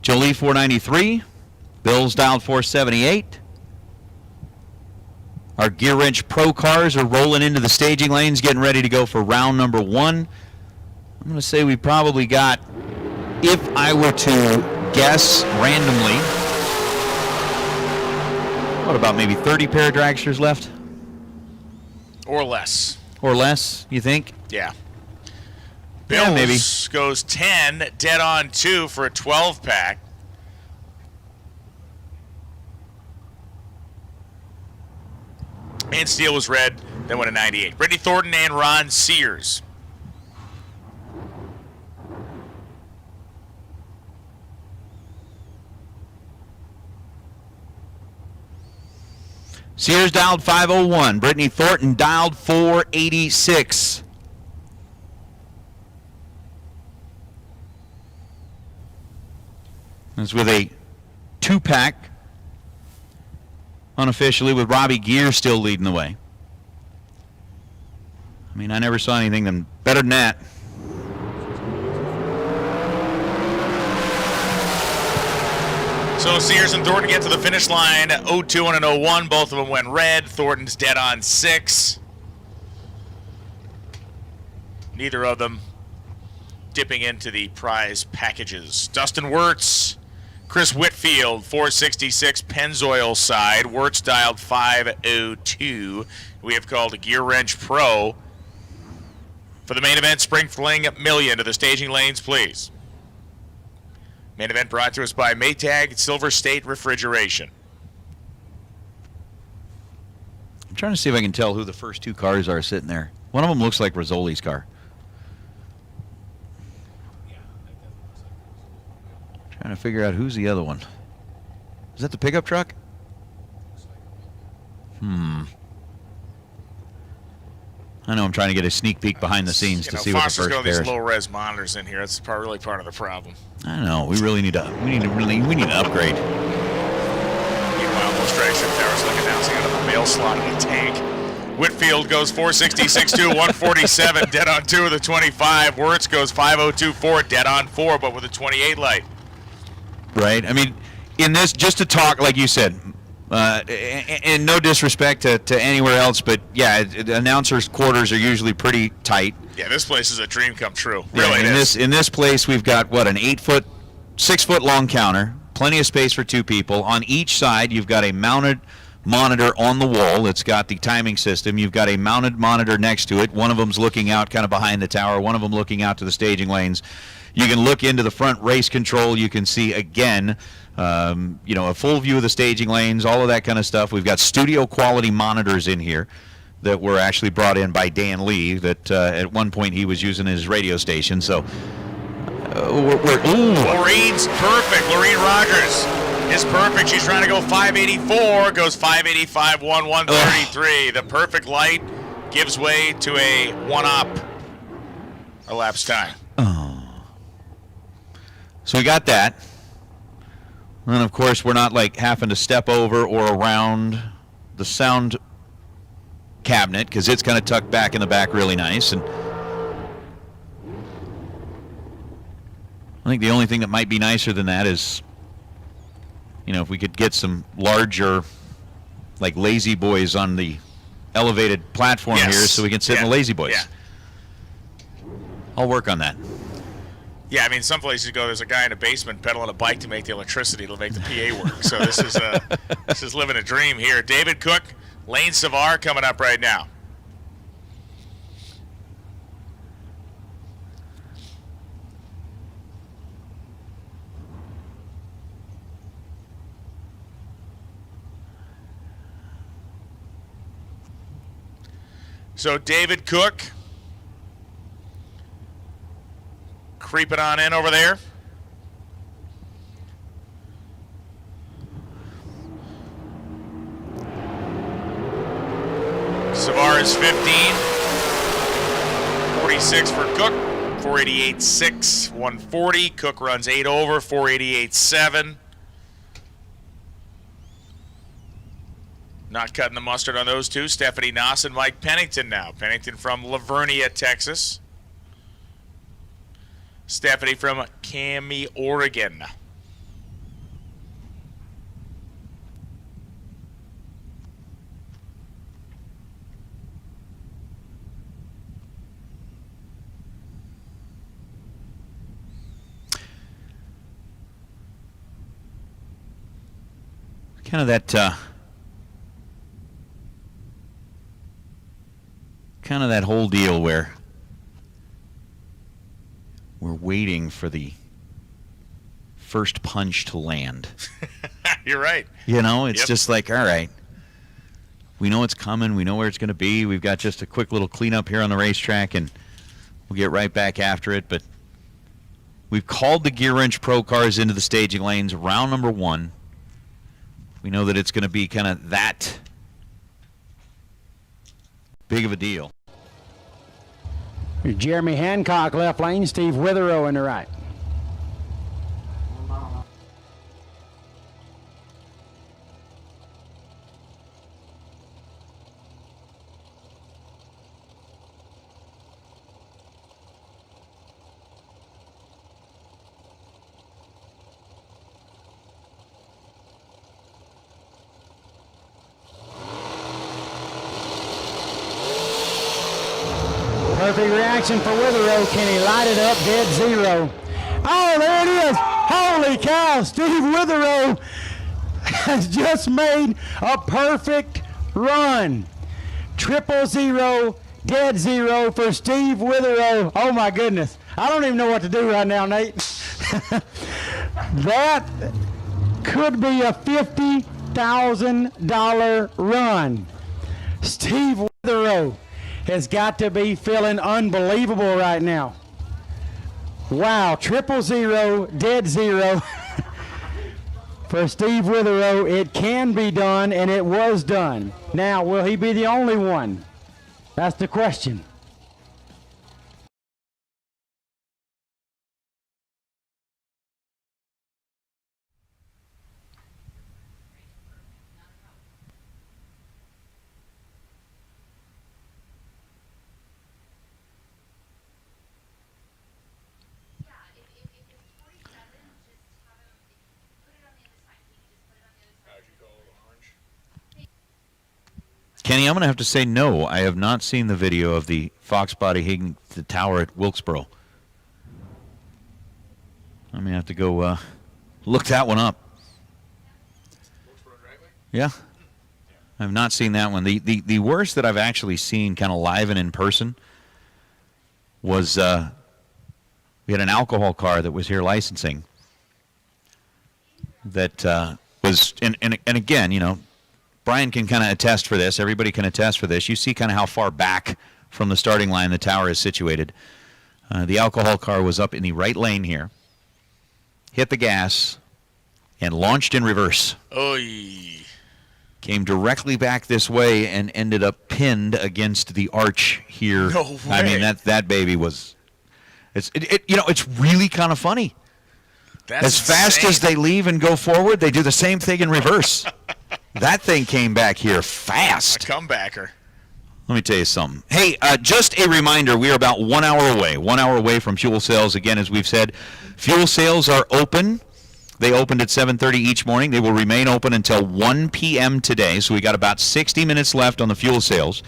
Jolie 493. Bill's dialed 478. Our Gear Wrench Pro cars are rolling into the staging lanes, getting ready to go for round number 1. I'm going to say we probably got, if I were to guess randomly, what about maybe 30 pair of dragsters left? Or less. Or less, you think? Yeah. Yeah, maybe. Bills goes 10, dead on 2 for a 12-pack. And Steele was red, then went a 98. Brittany Thornton and Ron Sears. Sears dialed 501. Brittany Thornton dialed 486. It's with a 2-pack, unofficially, with Robbie Gear still leading the way. I mean, I never saw anything better than that. So Sears and Thornton get to the finish line, 02 and an 01. Both of them went red. Thornton's dead on 6. Neither of them dipping into the prize packages. Dustin Wirtz, Chris Whitfield, 466 Pennzoil side. Wirtz dialed 502. We have called a Gear Wrench Pro. For the main event, Spring Fling Million to the staging lanes, please. Main event brought to us by Maytag Silver State Refrigeration. I'm trying to see if I can tell who the first 2 cars are sitting there. One of them looks like Rizzoli's car. Trying to figure out who's the other one. Is that the pickup truck? I know I'm trying to get a sneak peek behind the scenes to see what the Foster's first got pair these is. low-res monitors in here. That's really part of the problem. I know. We really need to. We need an upgrade. Meanwhile, most drag strip towers looking down, so you got a mail slot in the tank. Whitfield goes 466-2, 147, dead on 2 with a 25. Wirtz goes 502-4, dead on 4, but with a 28 light. Right. I mean, in this, just to talk, like you said, and no disrespect to anywhere else, but yeah, announcers' quarters are usually pretty tight. Yeah, this place is a dream come true. Really, in this place, we've got what, an 6-foot long counter, plenty of space for 2 people. On each side, you've got a mounted monitor on the wall. It's got the timing system. You've got a mounted monitor next to it. One of them's looking out kind of behind the tower. One of them looking out to the staging lanes. You can look into the front race control. You can see again. A full view of the staging lanes, all of that kind of stuff. We've got studio quality monitors in here that were actually brought in by Dan Lee that at one point he was using his radio station. So Lorraine's perfect. Lorraine Rogers is perfect. She's trying to go 584, goes 585, 133. The perfect light gives way to a 1-up elapsed time. So we got that. And of course, we're not like having to step over or around the sound cabinet because it's kind of tucked back in the back really nice. And I think the only thing that might be nicer than that is, if we could get some larger, like Lazy Boys on the elevated platform here so we can sit in the Lazy Boys. Yeah. I'll work on that. Yeah, I mean, some places you go, there's a guy in a basement pedaling a bike to make the electricity to make the PA work. So this is living a dream here. David Cook, Lane Savar coming up right now. So David Cook creeping on in over there. Savar is 15. 46 for Cook. 488.6, 140. Cook runs 8 over, 488.7. Not cutting the mustard on those two. Stephanie Noss and Mike Pennington now. Pennington from Lavernia, Texas. Stephanie from Cami, Oregon. kind of that whole deal where we're waiting for the first punch to land. You're right. You know, it's Yep. just like, all right, we know it's coming. We know where it's going to be. We've got just a quick little cleanup here on the racetrack, and we'll get right back after it. But we've called the Gear Wrench Pro cars into the staging lanes, round number 1. We know that it's going to be kind of that big of a deal. Jeremy Hancock left lane, Steve Witherow in the right. Perfect reaction for Witherow. Can he light it up? Dead zero. Oh, there it is. Holy cow. Steve Witherow has just made a perfect run. 000, dead zero for Steve Witherow. Oh, my goodness. I don't even know what to do right now, Nate. That could be a $50,000 run. Steve Witherow has got to be feeling unbelievable right now. Wow, 000, dead zero for Steve Witherow. It can be done, and it was done. Now, will he be the only one? That's the question. Kenny, I'm going to have to say no. I have not seen the video of the Fox body hitting the tower at Wilkesboro. I'm going to have to go look that one up. Yeah. I have not seen that one. The worst that I've actually seen kind of live and in person was we had an alcohol car that was here licensing that was, and again, you know, Brian can kind of attest for this. Everybody can attest for this. You see kind of how far back from the starting line the tower is situated. The alcohol car was up in the right lane here, hit the gas, and launched in reverse. Oy. Came directly back this way and ended up pinned against the arch here. No way. I mean, that baby was. It's really kind of funny. That's as fast insane. as they leave and go forward, they do the same thing in reverse. That thing came back here fast. A comebacker. Let me tell you something. Hey, just a reminder, we are about 1 hour away from fuel sales. Again, as we've said, fuel sales are open. They opened at 7:30 each morning. They will remain open until 1 p.m. today, so we got about 60 minutes left on the fuel sales.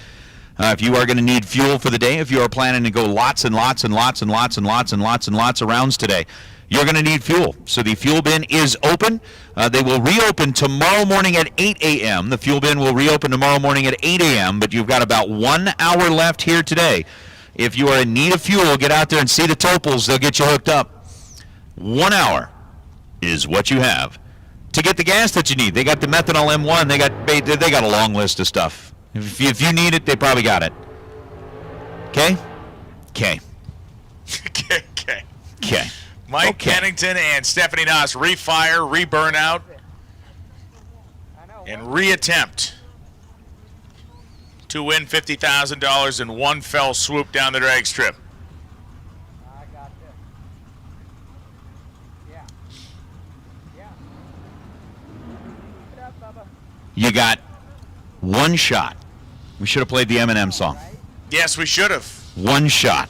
If you are going to need fuel for the day, if you are planning to go lots and lots and lots and lots and lots and lots and lots of rounds today, you're going to need fuel. So the fuel bin is open. They will reopen tomorrow morning at 8 a.m. The fuel bin will reopen tomorrow morning at 8 a.m., but you've got about 1 hour left here today. If you are in need of fuel, get out there and see the Topals. They'll get you hooked up. 1 hour is what you have to get the gas that you need. They got the methanol M1. They got a long list of stuff. If you need it, they probably got it. Okay? Okay. Okay. Mike Kennington and Stephanie Noss refire, reburn out, and reattempt to win $50,000 in one fell swoop down the drag strip. I got this. Yeah. Keep it up, Bubba. You got one shot. We should have played the Eminem song. Yes, we should have. One shot.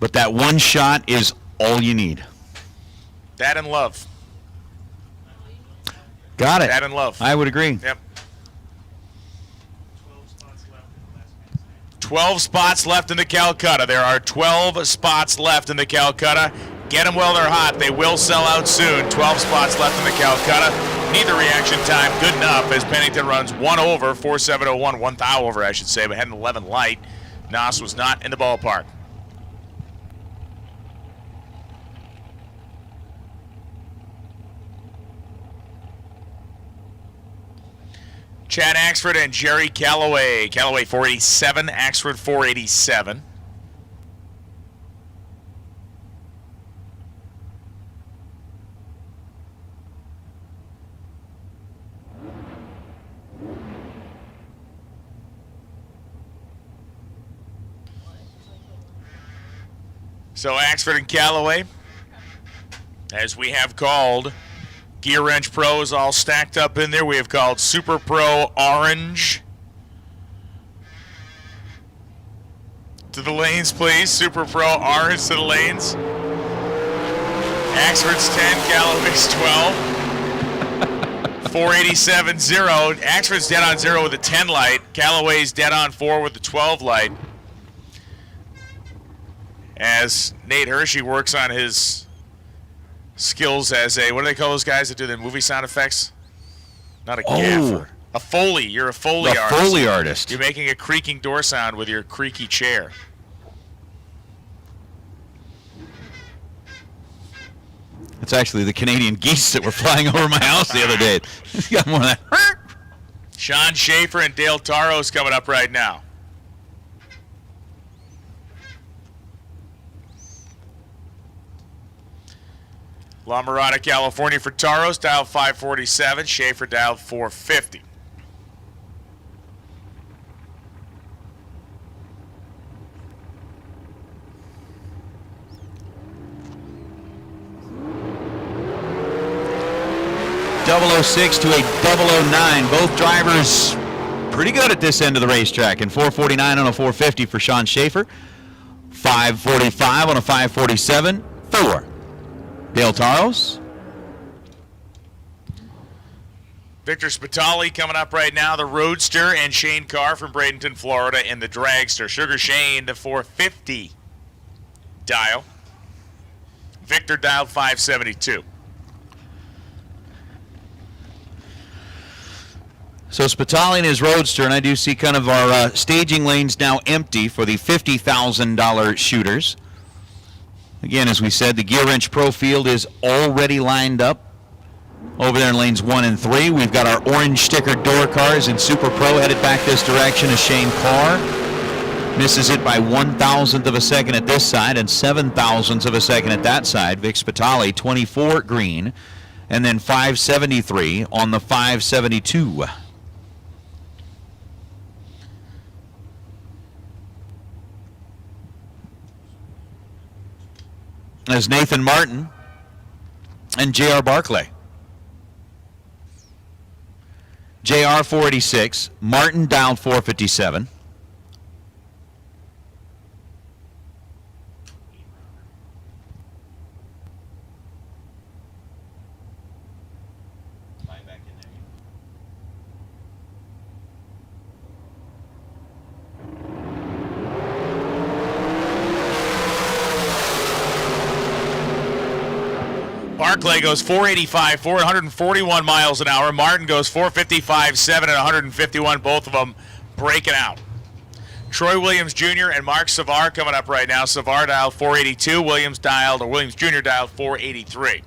But that one shot is all you need. That and love. Got it. That and love. I would agree. Yep. 12 spots left in the Calcutta. There are 12 spots left in the Calcutta. Get them while they're hot. They will sell out soon. 12 spots left in the Calcutta. Neither reaction time good enough as Pennington runs 1 over, 4.701, 1 thou over, I should say, but had an 11 light. Noss was not in the ballpark. Chad Axford and Jerry Calloway. Calloway 487, Axford 487. So Axford and Calloway, as we have called, Gear Wrench Pros all stacked up in there. We have called Super Pro Orange. To the lanes, please. Super Pro Orange to the lanes. Axford's 10, Calloway's 12. 487-0. Axford's dead on 0 with a 10 light. Calloway's dead on 4 with the 12 light. As Nate Hershey works on his skills as a, what do they call those guys that do the movie sound effects? Not a gaffer. A Foley. You're a Foley artist. A Foley artist. You're making a creaking door sound with your creaky chair. It's actually the Canadian geese that were flying over my house the other day. Got more of that. Sean Schaefer and Dale Taros coming up right now. La Mirada, California for Taros, dial 547. Schaefer dialed 450. .006 to a .009. Both drivers pretty good at this end of the racetrack. And 449 on a 450 for Sean Schaefer. 545 on a 547 for Dale Taros. Victor Spitali coming up right now, the Roadster, and Shane Carr from Bradenton, Florida, in the Dragster. Sugar Shane, the 450 dial. Victor dialed 572. So Spitali and his Roadster, and I do see kind of our staging lanes now empty for the $50,000 shooters. Again, as we said, the Gear Wrench Pro field is already lined up over there in lanes 1 and 3. We've got our orange stickered door cars in Super Pro headed back this direction as Shane Carr misses it by 1,000th of a second at this side and 7,000ths of a second at that side. Vic Spitali, 24 green, and then 573 on the 572. As Nathan Martin and J.R. Barclay. J.R. 486, Martin down 457. Barclay goes 485, 441 miles an hour. Martin goes 455, 7 and 151. Both of them breaking out. Troy Williams Jr. and Mark Savar coming up right now. Savar dialed 482. Williams Jr. dialed 483.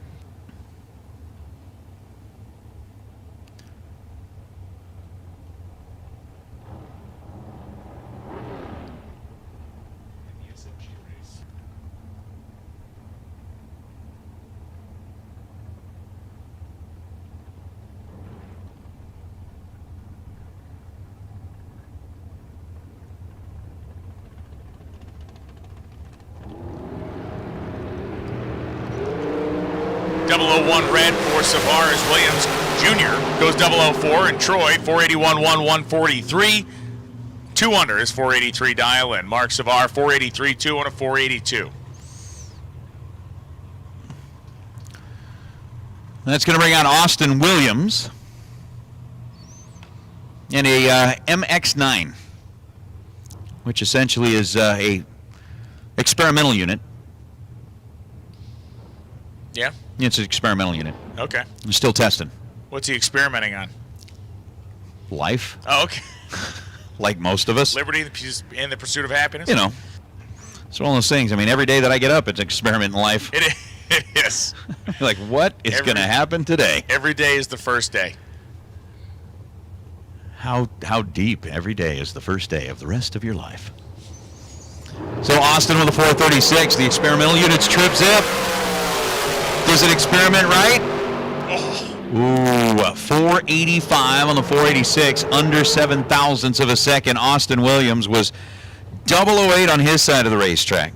.001 red for Savar as Williams Jr. goes 004, and Troy 481, 143. 2 under is 483 dial in. Mark Savar 483, 2 on a 482. That's going to bring out Austin Williams in a MX-9, which essentially is a experimental unit. Yeah. It's an experimental unit. Okay. I'm still testing. What's he experimenting on? Life, Oh, okay. like most of us. Liberty and the pursuit of happiness. You know, it's one of those things. I mean, every day that I get up, it's an experiment in life. It is. Like, what is going to happen today? Every day is the first day. How deep? Every day is the first day of the rest of your life. So Austin with a 436. The experimental unit's trip zip. Does it experiment right? Ooh, 485 on the 486, under 7 thousandths of a second. Austin Williams was 008 on his side of the racetrack.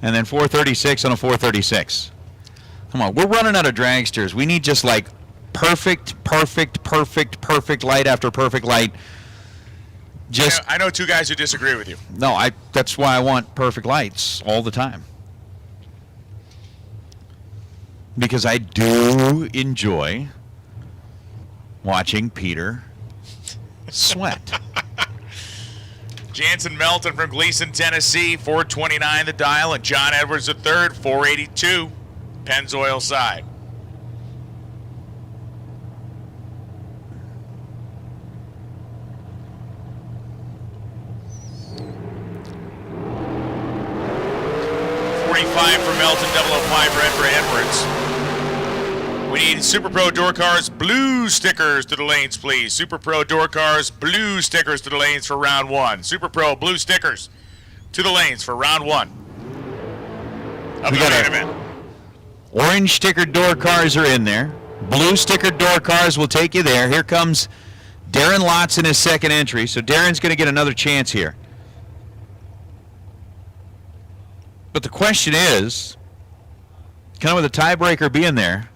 And then 436 on a 436. Come on, we're running out of dragsters. We need just like perfect light after perfect light. Just I know two guys who disagree with you. No, that's why I want perfect lights all the time. Because I do enjoy watching Peter sweat. Jansen Melton from Gleason, Tennessee, 429 the dial, and John Edwards III, 482, Pennzoil side. For Melton, 005 red for Edwards. We need Super Pro Door Cars blue stickers to the lanes, please. Super Pro Door Cars blue stickers to the lanes for round one. Super Pro blue stickers to the lanes for round one of the main event. Orange stickered door cars are in there. Blue stickered door cars will take you there. Here comes Darren Lotz in his second entry. So Darren's going to get another chance here. But the question is, kind of with a tiebreaker being there,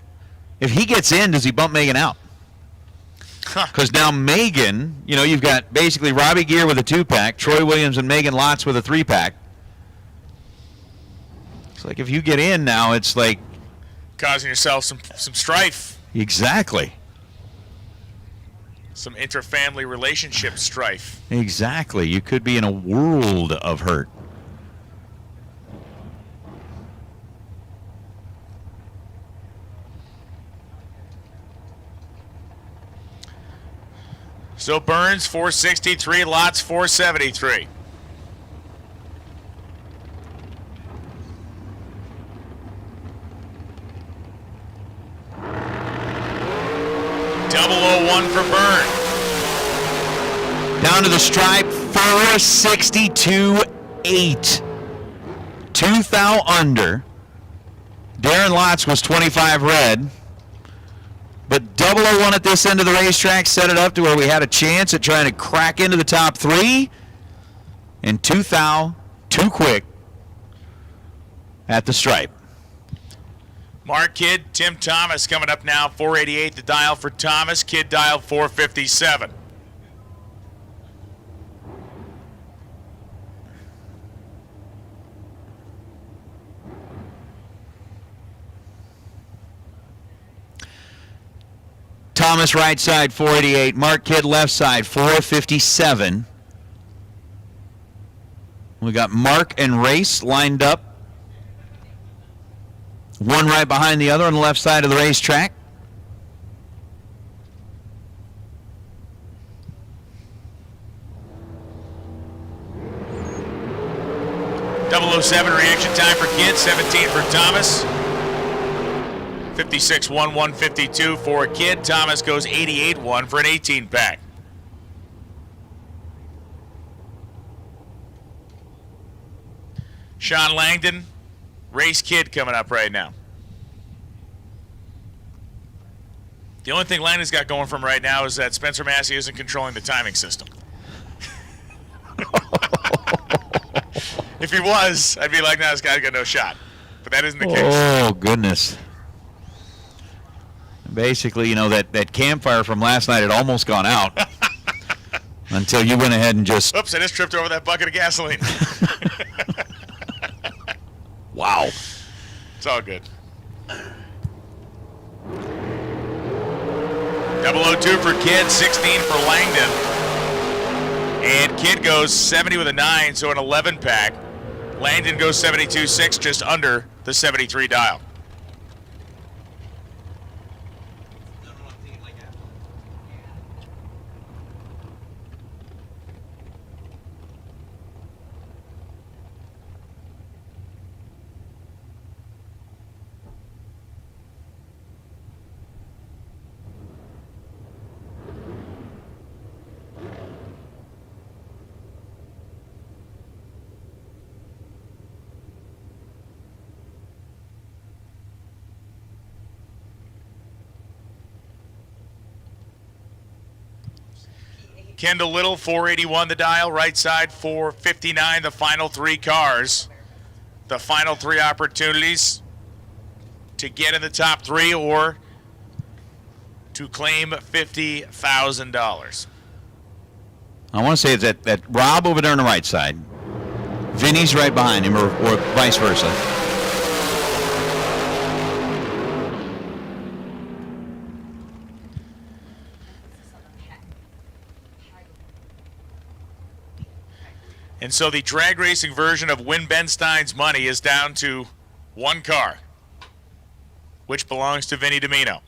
if he gets in, does he bump Megan out? Because now Megan, you've got basically Robbie Gear with a 2-pack, Troy Williams and Megan Lotz with a 3-pack. It's like if you get in now, it's like causing yourself some strife. Exactly. Some inter-family relationship strife. Exactly. You could be in a world of hurt. So Burns 463, Lotz 473. Double 0-1 for Burns. Down to the stripe, 462.8. 2 thou under. Darren Lotz was 25 red. But 001 at this end of the racetrack set it up to where we had a chance at trying to crack into the top 3. And 2 thou, too quick at the stripe. Mark Kidd, Tim Thomas coming up now, 488 the dial for Thomas. Kidd dial 457. Thomas right side 488, Mark Kidd left side 457. We got Mark and Race lined up. One right behind the other on the left side of the racetrack. .007 reaction time for Kidd, 17 for Thomas. 56-1-152 for Kidd. Thomas goes 88-1 for an 18-pack. Sean Langdon, race Kidd coming up right now. The only thing Langdon's got going for him right now is that Spencer Massey isn't controlling the timing system. If he was, I'd be like, no, this guy's got no shot. But that isn't the case. Oh, goodness. Basically, that campfire from last night had almost gone out until you went ahead and just... Oops, I just tripped over that bucket of gasoline. Wow. It's all good. 002 for Kidd, 16 for Langdon. And Kidd goes 70 with a 9, so an 11-pack. Langdon goes 72-6, just under the 73 dial. Kendall Little, 481 the dial. Right side, 459 the final 3 cars. The final 3 opportunities to get in the top 3 or to claim $50,000. I want to say it's that Rob over there on the right side. Vinny's right behind him, or vice versa. And so the drag racing version of Win Ben Stein's Money is down to 1 car, which belongs to Vinny Domino.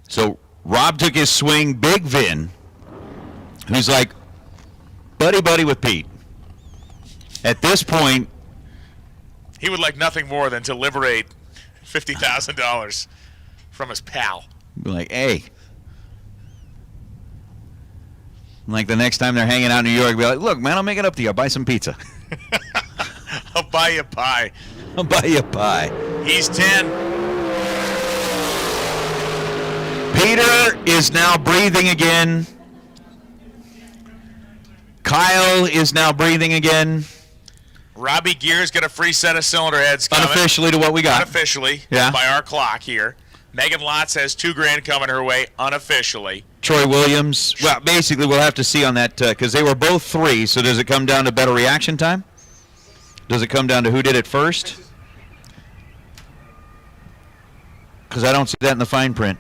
So Rob took his swing, Big Vin, who's like buddy with Pete. At this point, He would like nothing more than to liberate $50,000 from his pal. be like, hey. Like the next time they're hanging out in New York, be like, look, man, I'll make it up to you. I'll buy some pizza. I'll buy you a pie. I'll buy you a pie. He's 10. Peter is now breathing again. Kyle is now breathing again. Robbie Gear's got a free set of cylinder heads coming. Unofficially to what we got. Unofficially, Yeah. by our clock here. Megan Lotz has $2,000 coming her way unofficially. Troy Williams. Well, basically, we'll have to see on that because they were both 3. So does it come down to better reaction time? Does it come down to who did it first? Because I don't see that in the fine print.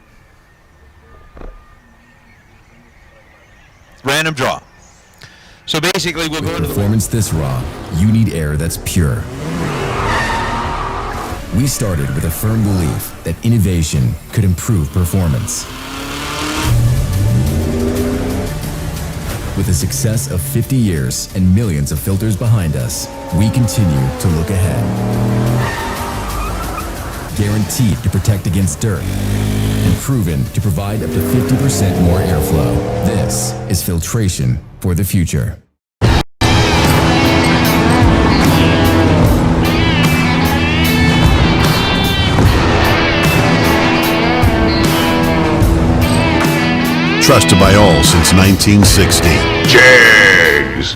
Random draw. So basically, we'll go With into the performance this raw, you need air that's pure. We started with a firm belief that innovation could improve performance. With the success of 50 years and millions of filters behind us, we continue to look ahead. Guaranteed to protect against dirt and proven to provide up to 50% more airflow. This is filtration for the future. Trusted by all since 1960. Jags.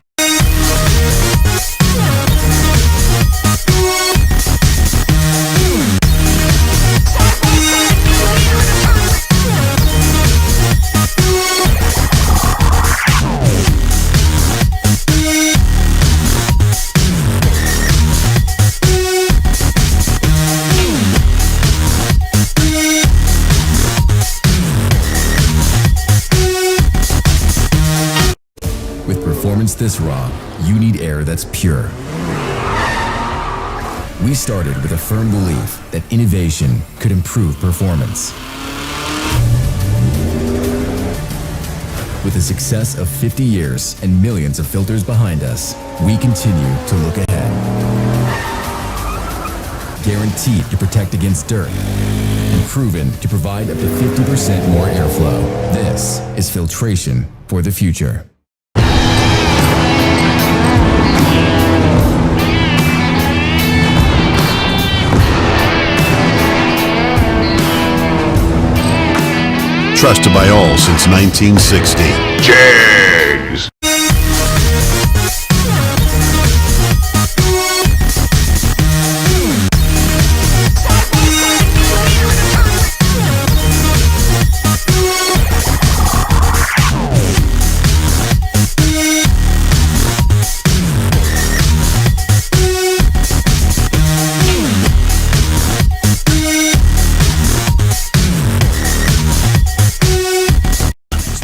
This raw, you need air that's pure. We started with a firm belief that innovation could improve performance. With the success of 50 years and millions of filters behind us, we continue to look ahead. Guaranteed to protect against dirt and proven to provide up to 50% more airflow. This is filtration for the future. Trusted by all since 1960. Jags.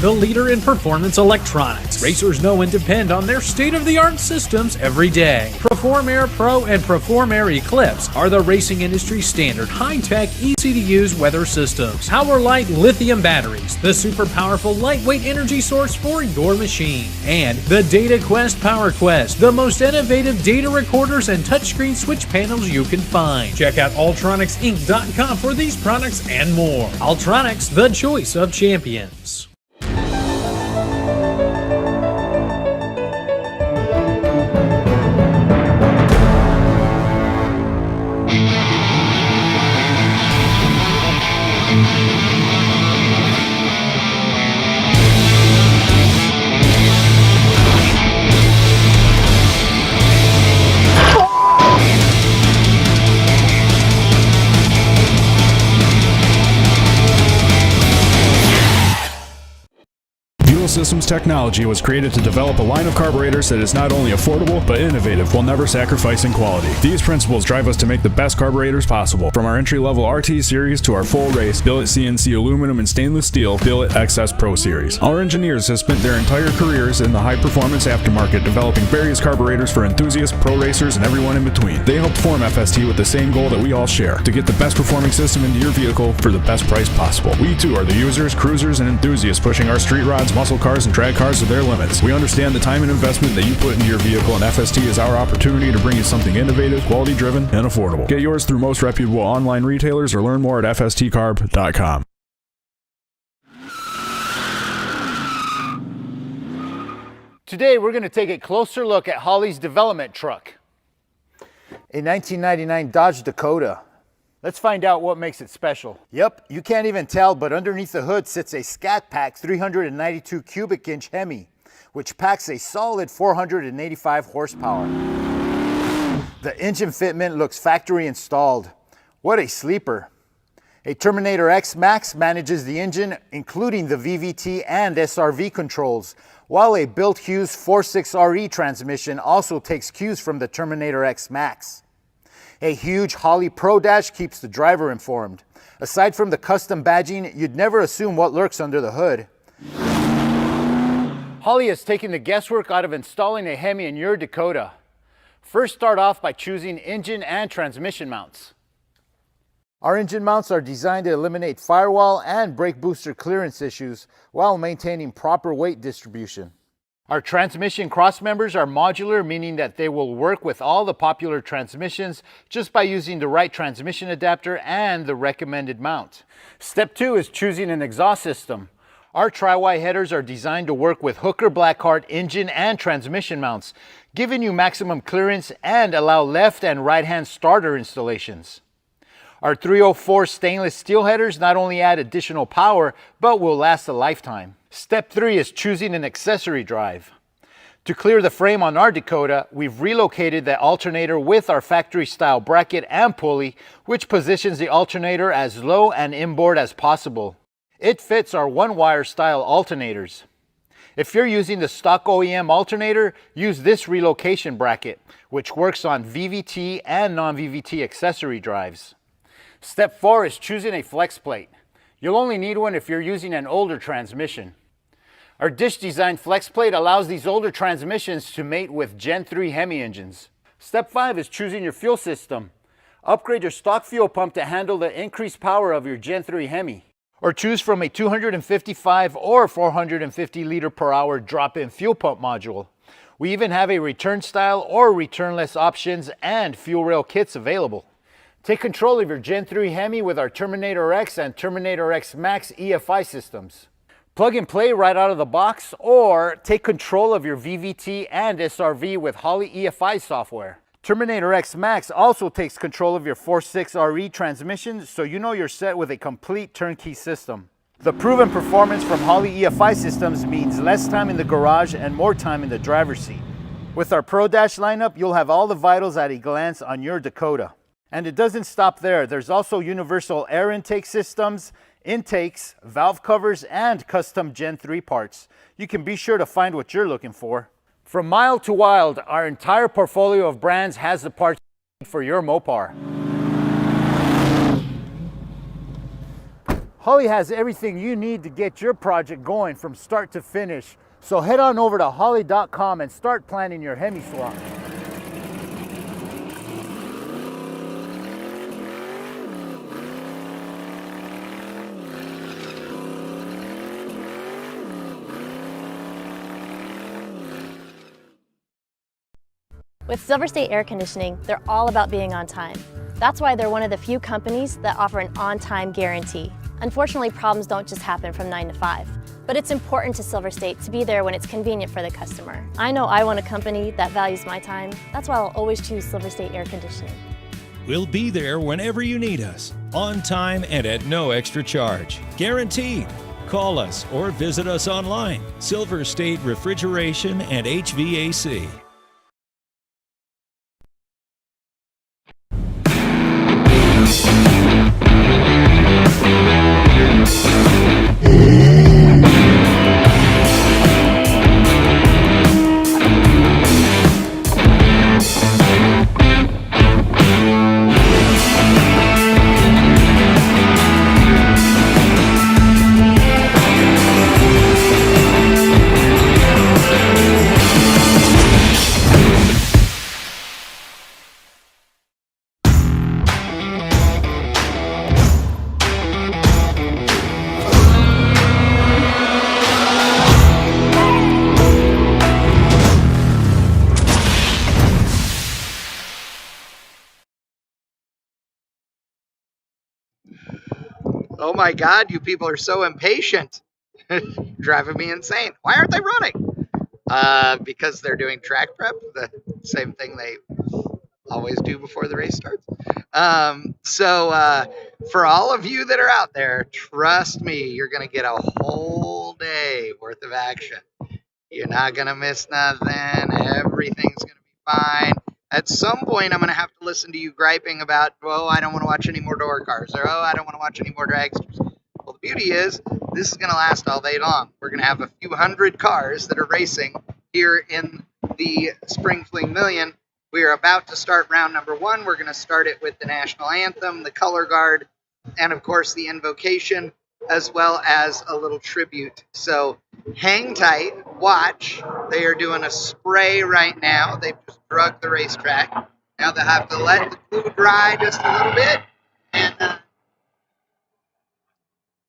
The leader in performance electronics. Racers know and depend on their state-of-the-art systems every day. Perform Air Pro and Perform Air Eclipse are the racing industry's standard high-tech, easy-to-use weather systems. Power-Light lithium batteries, the super powerful lightweight energy source for your machine. And the Data Quest Power Quest, the most innovative data recorders and touchscreen switch panels you can find. Check out ultronicsinc.com for these products and more. Ultronics, the choice of champions. Systems technology was created to develop a line of carburetors that is not only affordable, but innovative while never sacrificing quality. These principles drive us to make the best carburetors possible. From our entry-level RT series to our full race, billet CNC aluminum and stainless steel billet XS Pro series. Our engineers have spent their entire careers in the high-performance aftermarket developing various carburetors for enthusiasts, pro racers, and everyone in between. They helped form FST with the same goal that we all share, to get the best performing system into your vehicle for the best price possible. We too are the users, cruisers, and enthusiasts pushing our street rods, muscle cars, and drag cars to their limits. We understand the time and investment that you put into your vehicle, and FST is our opportunity to bring you something innovative, quality-driven, and affordable. Get yours through most reputable online retailers or learn more at fstcarb.com. Today we're going to take a closer look at Holley's development truck, a 1999 Dodge Dakota. Let's find out what makes it special. Yep, you can't even tell, but underneath the hood sits a Scat Pack 392 cubic inch Hemi, which packs a solid 485 horsepower. The engine fitment looks factory installed. What a sleeper. A Terminator X Max manages the engine, including the VVT and SRV controls, while a Built Hughes 46RE transmission also takes cues from the Terminator X Max. A huge Holley Pro Dash keeps the driver informed. Aside from the custom badging, you'd never assume what lurks under the hood. Holley has taken the guesswork out of installing a Hemi in your Dakota. First, start off by choosing engine and transmission mounts. Our engine mounts are designed to eliminate firewall and brake booster clearance issues while maintaining proper weight distribution. Our transmission cross members are modular, meaning that they will work with all the popular transmissions just by using the right transmission adapter and the recommended mount. Step 2 is choosing an exhaust system. Our tri-Y headers are designed to work with Hooker Blackhart engine and transmission mounts, giving you maximum clearance and allow left and right-hand starter installations. Our 304 stainless steel headers not only add additional power, but will last a lifetime. Step 3 is choosing an accessory drive. To clear the frame on our Dakota, we've relocated the alternator with our factory style bracket and pulley, which positions the alternator as low and inboard as possible. It fits our one-wire style alternators. If you're using the stock OEM alternator, use this relocation bracket, which works on VVT and non-VVT accessory drives. Step 4 is choosing a flex plate. You'll only need one if you're using an older transmission. Our dish design flex plate allows these older transmissions to mate with Gen 3 Hemi engines. Step 5 is choosing your fuel system. Upgrade your stock fuel pump to handle the increased power of your Gen 3 Hemi. Or choose from a 255 or 450 liter per hour drop-in fuel pump module. We even have a return style or returnless options and fuel rail kits available. Take control of your Gen 3 Hemi with our Terminator X and Terminator X Max EFI systems. Plug and play right out of the box, or take control of your VVT and SRV with Holley EFI software. Terminator X Max also takes control of your 46RE transmission, so you know you're set with a complete turnkey system. The proven performance from Holley EFI systems means less time in the garage and more time in the driver's seat. With our Pro Dash lineup, you'll have all the vitals at a glance on your Dakota. And it doesn't stop there. There's also universal air intake systems, intakes, valve covers, and custom Gen 3 parts. You can be sure to find what you're looking for. From mild to wild, our entire portfolio of brands has the parts for your Mopar. Holley has everything you need to get your project going from start to finish. So head on over to holley.com and start planning your Hemi swap. With Silver State Air Conditioning, they're all about being on time. That's why they're one of the few companies that offer an on-time guarantee. Unfortunately, problems don't just happen from 9 to 5, but it's important to Silver State to be there when it's convenient for the customer. I know I want a company that values my time. That's why I'll always choose Silver State Air Conditioning. We'll be there whenever you need us, on time and at no extra charge. Guaranteed. Call us or visit us online. Silver State Refrigeration and HVAC. Oh my God, you people are so impatient. Driving me insane. Why aren't they running? Because they're doing track prep, the same thing they always do before the race starts. So for all of you that are out there, trust me, you're going to get a whole day worth of action. You're not going to miss nothing. Everything's going to be fine. At some point, I'm going to have to listen to you griping about, oh, I don't want to watch any more door cars, or oh, I don't want to watch any more dragsters. Well, the beauty is, this is going to last all day long. We're going to have a few hundred cars that are racing here in the Spring Fling Million. We are about to start round number 1. We're going to start it with the national anthem, the color guard, and of course the invocation, as well as a little tribute. So hang tight, watch. They are doing a spray right now. They've just drugged the racetrack. Now they have to let the glue dry just a little bit. And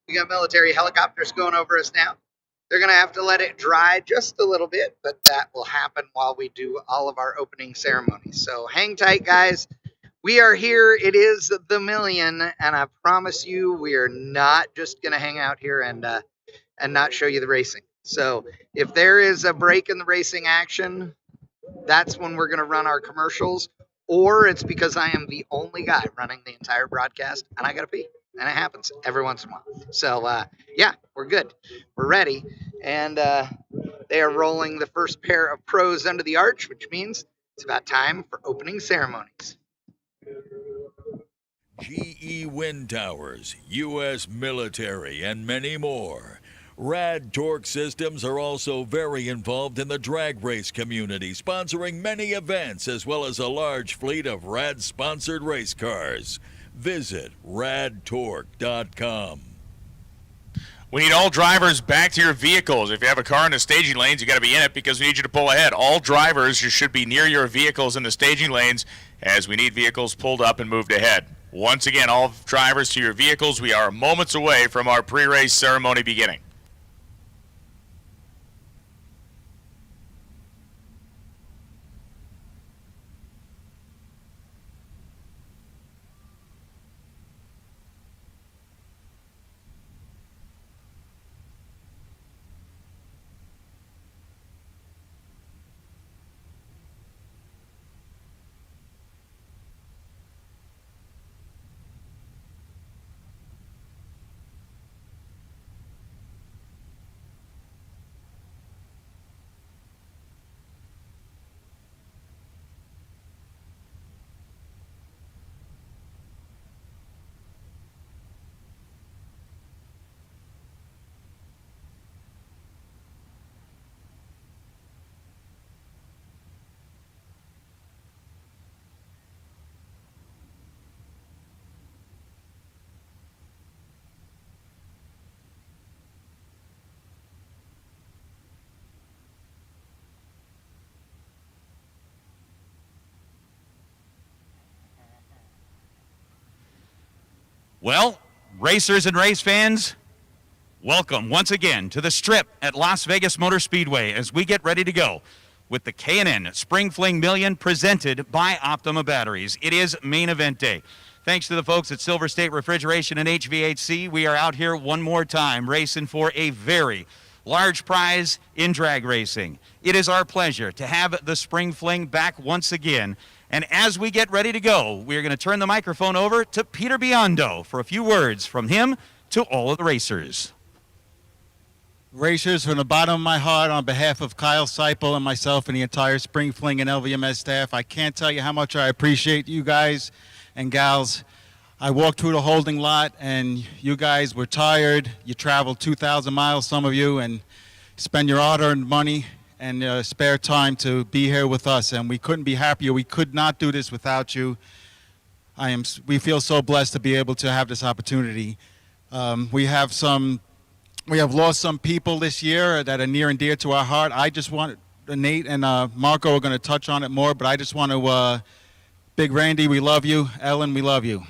we got military helicopters going over us now. They're going to have to let it dry just a little bit, but that will happen while we do all of our opening ceremonies. So hang tight, guys. We are here. It is the Million, and I promise you we are not just going to hang out here and not show you the racing. So if there is a break in the racing action, that's when we're going to run our commercials, or it's because I am the only guy running the entire broadcast, and I got to pee. And it happens every once in a while. So, yeah, we're good. We're ready. And they are rolling the first pair of pros under the arch, which means it's about time for opening ceremonies. GE Wind Towers, U.S. military, and many more. Rad Torque Systems are also very involved in the drag race community, sponsoring many events as well as a large fleet of Rad-sponsored race cars. Visit radtorque.com. We need all drivers back to your vehicles. If you have a car in the staging lanes, you got to be in it because we need you to pull ahead. All drivers should be near your vehicles in the staging lanes as we need vehicles pulled up and moved ahead. Once again, all drivers to your vehicles. We are moments away from our pre-race ceremony beginning. Well, racers and race fans, welcome once again to the Strip at Las Vegas Motor Speedway as we get ready to go with the K&N Spring Fling Million presented by Optima Batteries. It is main event day. Thanks to the folks at Silver State Refrigeration and HVAC, we are out here one more time racing for a very large prize in drag racing. It is our pleasure to have the Spring Fling back once again. And as we get ready to go, we are going to turn the microphone over to Peter Biondo for a few words from him to all of the racers. Racers, from the bottom of my heart, on behalf of Kyle Seipel and myself and the entire Spring Fling and LVMS staff, I can't tell you how much I appreciate you guys and gals. I walked through the holding lot, and you guys were tired. You traveled 2,000 miles, some of you, and spend your hard-earned money and spare time to be here with us, and we couldn't be happier. We could not do this without you. We feel so blessed to be able to have this opportunity. We have lost some people this year that are near and dear to our heart. I just want, Nate and Marco are going to touch on it more, but I just want to, Big Randy, we love you. Ellen, we love you.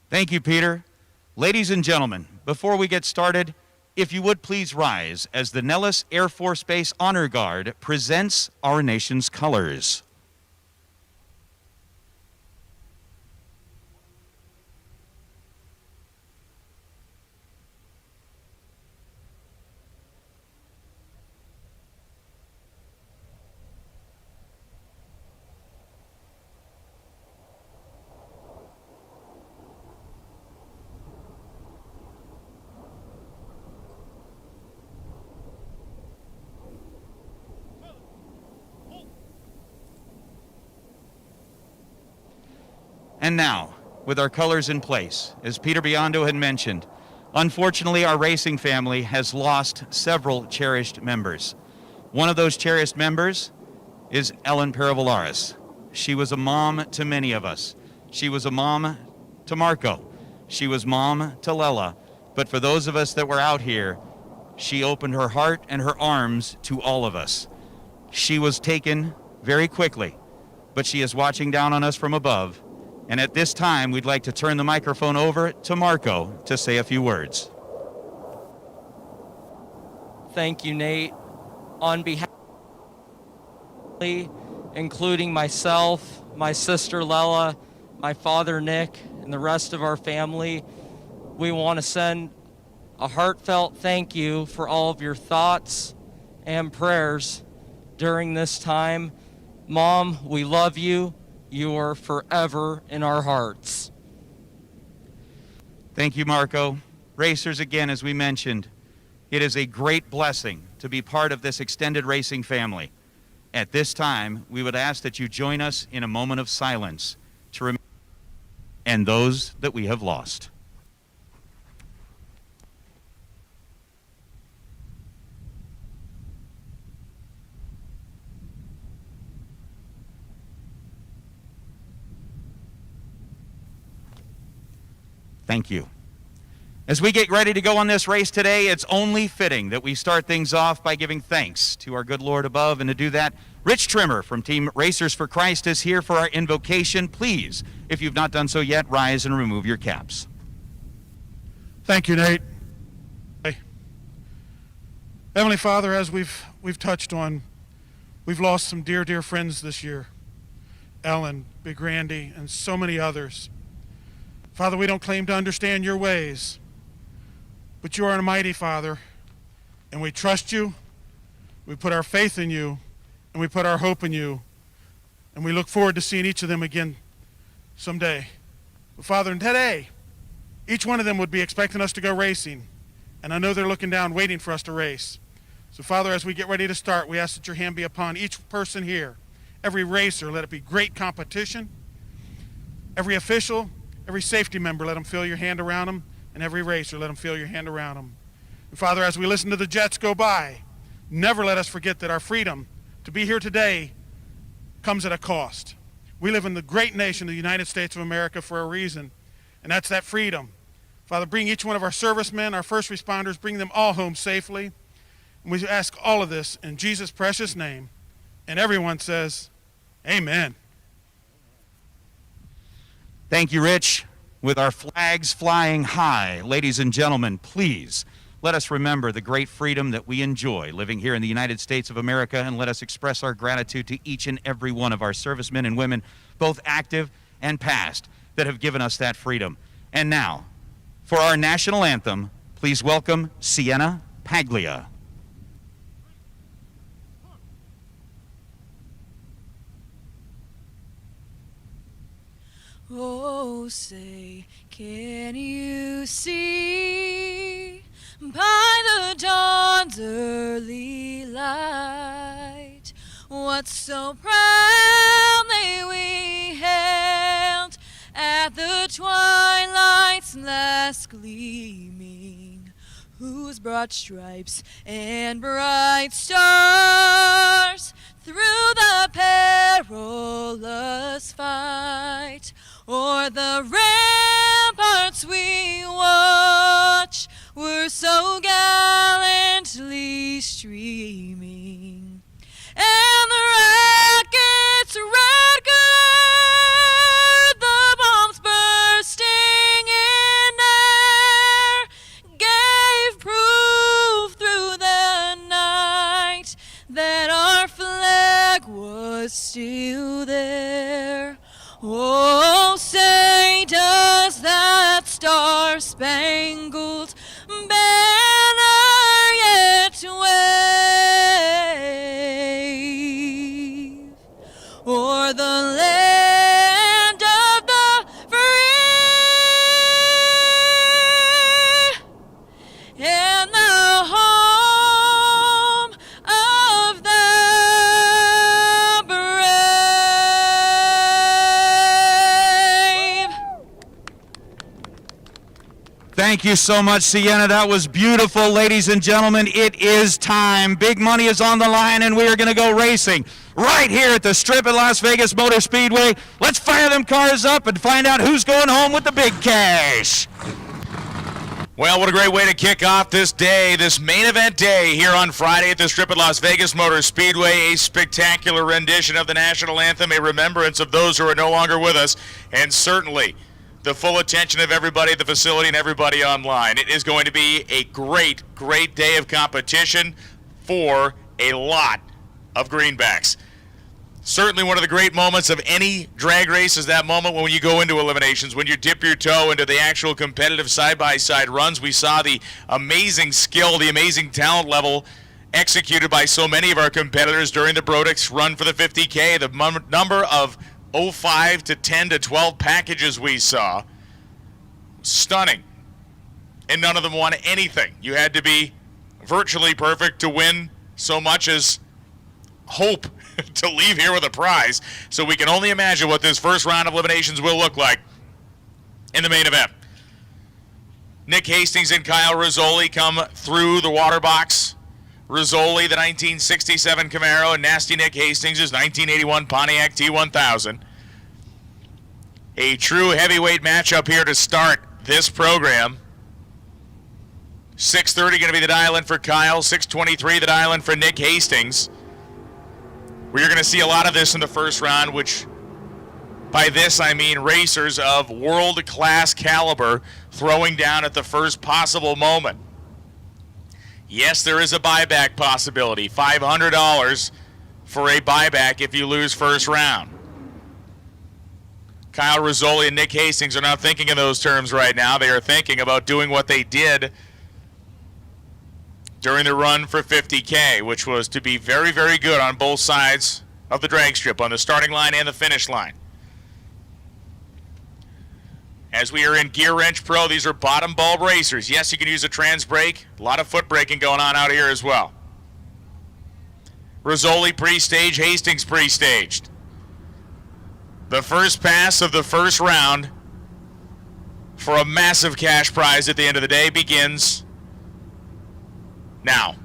Thank you, Peter. Ladies and gentlemen, before we get started, if you would please rise as the Nellis Air Force Base Honor Guard presents our nation's colors. And now, with our colors in place, as Peter Biondo had mentioned, unfortunately our racing family has lost several cherished members. One of those cherished members is Ellen Peravolaris. She was a mom to many of us. She was a mom to Marco. She was mom to Lela. But for those of us that were out here, she opened her heart and her arms to all of us. She was taken very quickly, but she is watching down on us from above. And at this time, we'd like to turn the microphone over to Marco to say a few words. Thank you, Nate. On behalf of my family, including myself, my sister Lela, my father Nick, and the rest of our family, we want to send a heartfelt thank you for all of your thoughts and prayers during this time. Mom, we love you. You are forever in our hearts. Thank you, Marco. Racers, again, as we mentioned, it is a great blessing to be part of this extended racing family. At this time, we would ask that you join us in a moment of silence to remember and those that we have lost. Thank you. As we get ready to go on this race today, it's only fitting that we start things off by giving thanks to our good Lord above. And to do that, Rich Trimmer from Team Racers for Christ is here for our invocation. Please, if you've not done so yet, rise and remove your caps. Thank you, Nate. Hey. Heavenly Father, as we've touched on, we've lost some dear, dear friends this year. Ellen, Big Randy, and so many others. Father, we don't claim to understand your ways, but you are a mighty Father, and we trust you, we put our faith in you, and we put our hope in you, and we look forward to seeing each of them again someday. But Father, today, each one of them would be expecting us to go racing, and I know they're looking down waiting for us to race. So Father, as we get ready to start, we ask that your hand be upon each person here. Every racer, let it be great competition. Every official, every safety member, let them feel your hand around them, and every racer, let them feel your hand around them. And Father, as we listen to the jets go by, never let us forget that our freedom to be here today comes at a cost. We live in the great nation of the United States of America for a reason, and that's that freedom. Father, bring each one of our servicemen, our first responders, bring them all home safely. And we ask all of this in Jesus' precious name. And everyone says, amen. Thank you, Rich. With our flags flying high, ladies and gentlemen, please let us remember the great freedom that we enjoy living here in the United States of America, and let us express our gratitude to each and every one of our servicemen and women, both active and past, that have given us that freedom. And now, for our national anthem, please welcome Sienna Paglia. Oh, say, can you see by the dawn's early light what so proudly we hailed at the twilight's last gleaming, whose broad stripes and bright stars through the perilous fight o'er the ramparts we watch were so gallantly streaming, and the rockets' red glare, the bombs bursting in air, gave proof through the night that our flag was still there. Oh, say, does that star-spangled banner yet wave o'er the land of the free and the home of the brave? Thank you so much, Sienna. That was beautiful. Ladies and gentlemen, it is time. Big money is on the line, and we are going to go racing right here at the Strip at Las Vegas Motor Speedway. Let's fire them cars up and find out who's going home with the big cash. Well, what a great way to kick off this day, this main event day here on Friday at the Strip at Las Vegas Motor Speedway. A spectacular rendition of the national anthem, a remembrance of those who are no longer with us, and certainly the full attention of everybody at the facility and everybody online. It is going to be a great, great day of competition for a lot of greenbacks. Certainly one of the great moments of any drag race is that moment when you go into eliminations, when you dip your toe into the actual competitive side-by-side runs. We saw the amazing skill, the amazing talent level executed by so many of our competitors during the Brodix run for the 50K. The number of 05 to 10 to 12 packages we saw, stunning. And none of them won anything. You had to be virtually perfect to win so much as hope to leave here with a prize. So we can only imagine what this first round of eliminations will look like in the main event. Nick Hastings and Kyle Rizzoli come through the water box. Rizzoli, the 1967 Camaro, and Nasty Nick Hastings' 1981 Pontiac T1000. A true heavyweight matchup here to start this program. 6:30 going to be the dial-in for Kyle. 6:23 the dial-in for Nick Hastings. We're going to see a lot of this in the first round, which by this I mean racers of world-class caliber throwing down at the first possible moment. Yes, there is a buyback possibility. $500 for a buyback if you lose first round. Kyle Rizzoli and Nick Hastings are not thinking in those terms right now. They are thinking about doing what they did during the run for 50K, which was to be very, very good on both sides of the drag strip, on the starting line and the finish line. As we are in Gear Wrench Pro, these are bottom bulb racers. Yes, you can use a trans brake. A lot of foot braking going on out here as well. Rizzoli pre-staged, Hastings pre-staged. The first pass of the first round for a massive cash prize at the end of the day begins now.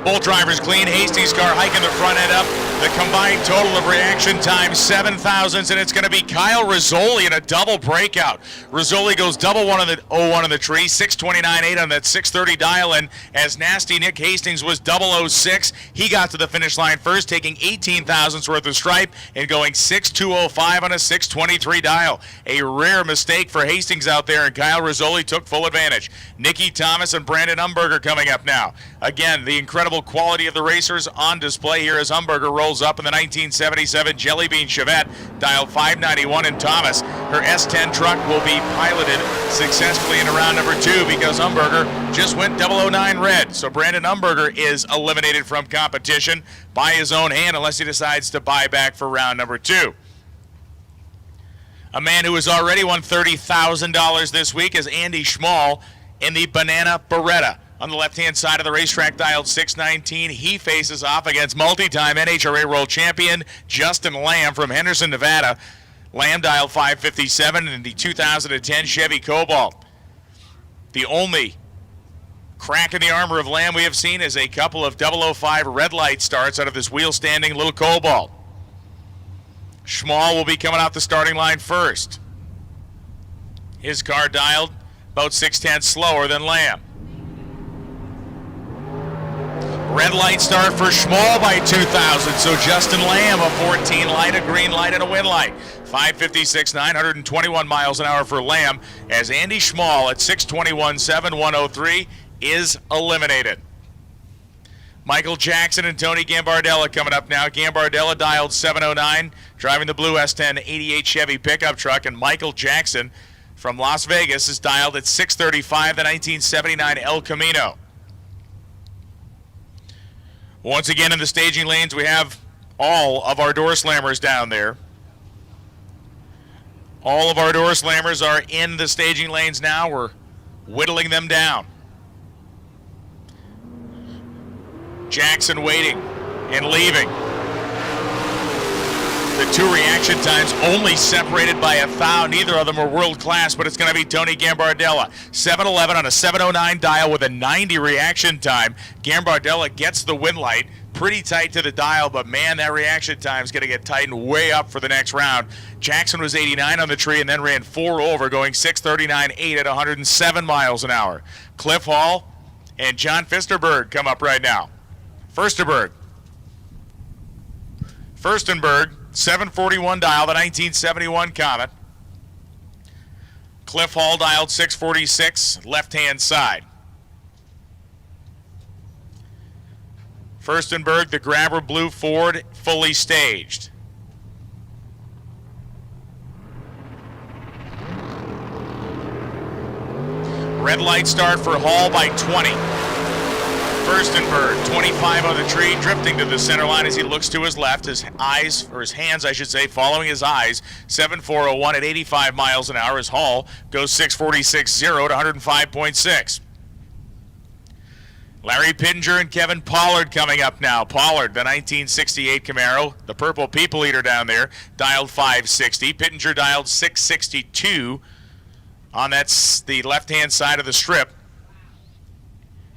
Both drivers clean. Hastings' car hiking the front end up. The combined total of reaction time, 7 thousandths, and it's going to be Kyle Rizzoli in a double breakout. Rizzoli goes double one on the 01 on the tree, 6:29.8 on that 6:30 dial-in, as Nasty Nick Hastings was 006. He got to the finish line first, taking 18 thousandths worth of stripe and going 6:205 on a 6:23 dial. A rare mistake for Hastings out there, and Kyle Rizzoli took full advantage. Nicky Thomas and Brandon Umberger coming up now. Again, the incredible quality of the racers on display here as Umberger rolls up in the 1977 Jelly Bean Chevette, dial 591, and Thomas. Her S10 truck will be piloted successfully into round number 2 because Umberger just went 009 red. So Brandon Umberger is eliminated from competition by his own hand unless he decides to buy back for round number 2. A man who has already won $30,000 this week is Andy Schmall in the Banana Beretta. On the left-hand side of the racetrack, dialed 619, he faces off against multi-time NHRA World Champion Justin Lamb from Henderson, Nevada. Lamb dialed 557 in the 2010 Chevy Cobalt. The only crack in the armor of Lamb we have seen is a couple of 005 red light starts out of this wheel-standing little Cobalt. Schmall will be coming out the starting line first. His car dialed about 6/10 slower than Lamb. Red light start for Schmall by 2,000. So Justin Lamb, a 14 light, a green light, and a win light. 556, 921 miles an hour for Lamb, as Andy Schmall at 621.7, 103 is eliminated. Michael Jackson and Tony Gambardella coming up now. Gambardella dialed 709, driving the blue S10 88 Chevy pickup truck, and Michael Jackson from Las Vegas is dialed at 635, the 1979 El Camino. Once again in the staging lanes, we have all of our door slammers down there. All of our door slammers are in the staging lanes now. We're whittling them down. Jackson waiting and leaving. The two reaction times only separated by a thou. Neither of them are world class, but it's going to be Tony Gambardella. 7:11 on a 7:09 dial with a 90 reaction time. Gambardella gets the win light. Pretty tight to the dial, but man, that reaction time is going to get tightened way up for the next round. Jackson was 89 on the tree and then ran 4 over, going 6:39.8 at 107 miles an hour. Cliff Hall and John Fisterberg come up right now. Furstenberg, 741 dial, the 1971 Comet. Cliff Hall dialed 646, left-hand side. Furstenberg, the Grabber Blue Ford, fully staged. Red light start for Hall by 20. Furstenberg, 25 on the tree, drifting to the center line as he looks to his left. His eyes, or his hands, I should say, following his eyes. 7.401 at 85 miles an hour as Hall goes 6.46.0 to 105.6. Larry Pittenger and Kevin Pollard coming up now. Pollard, the 1968 Camaro, the purple people eater down there, dialed 560. Pittenger dialed 662 on the left-hand side of the strip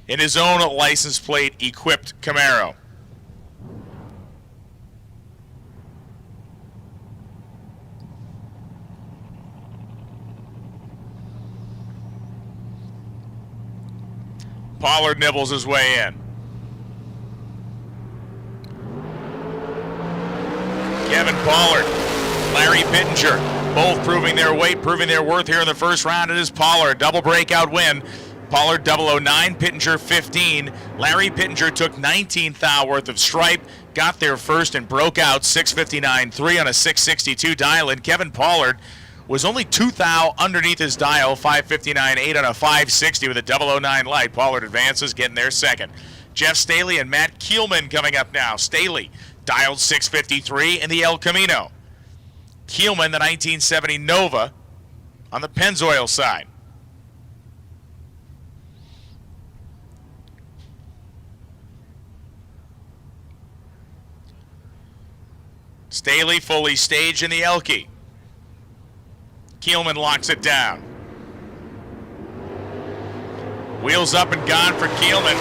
in his own license plate equipped Camaro. Pollard nibbles his way in. Kevin Pollard, Larry Pittenger, both proving their weight, proving their worth here in the first round. It is Pollard, double breakout win. Pollard 009, Pittenger 15. Larry Pittenger took 19 thou worth of stripe, got there first and broke out 659.3 on a 662 dial. And Kevin Pollard was only 2 thou underneath his dial, 559.8 on a 560 with a 009 light. Pollard advances, getting there second. Jeff Staley and Matt Kielman coming up now. Staley dialed 653 in the El Camino. Kielman, the 1970 Nova on the Pennzoil side. Staley fully staged in the Elky. Kielman locks it down. Wheels up and gone for Kielman.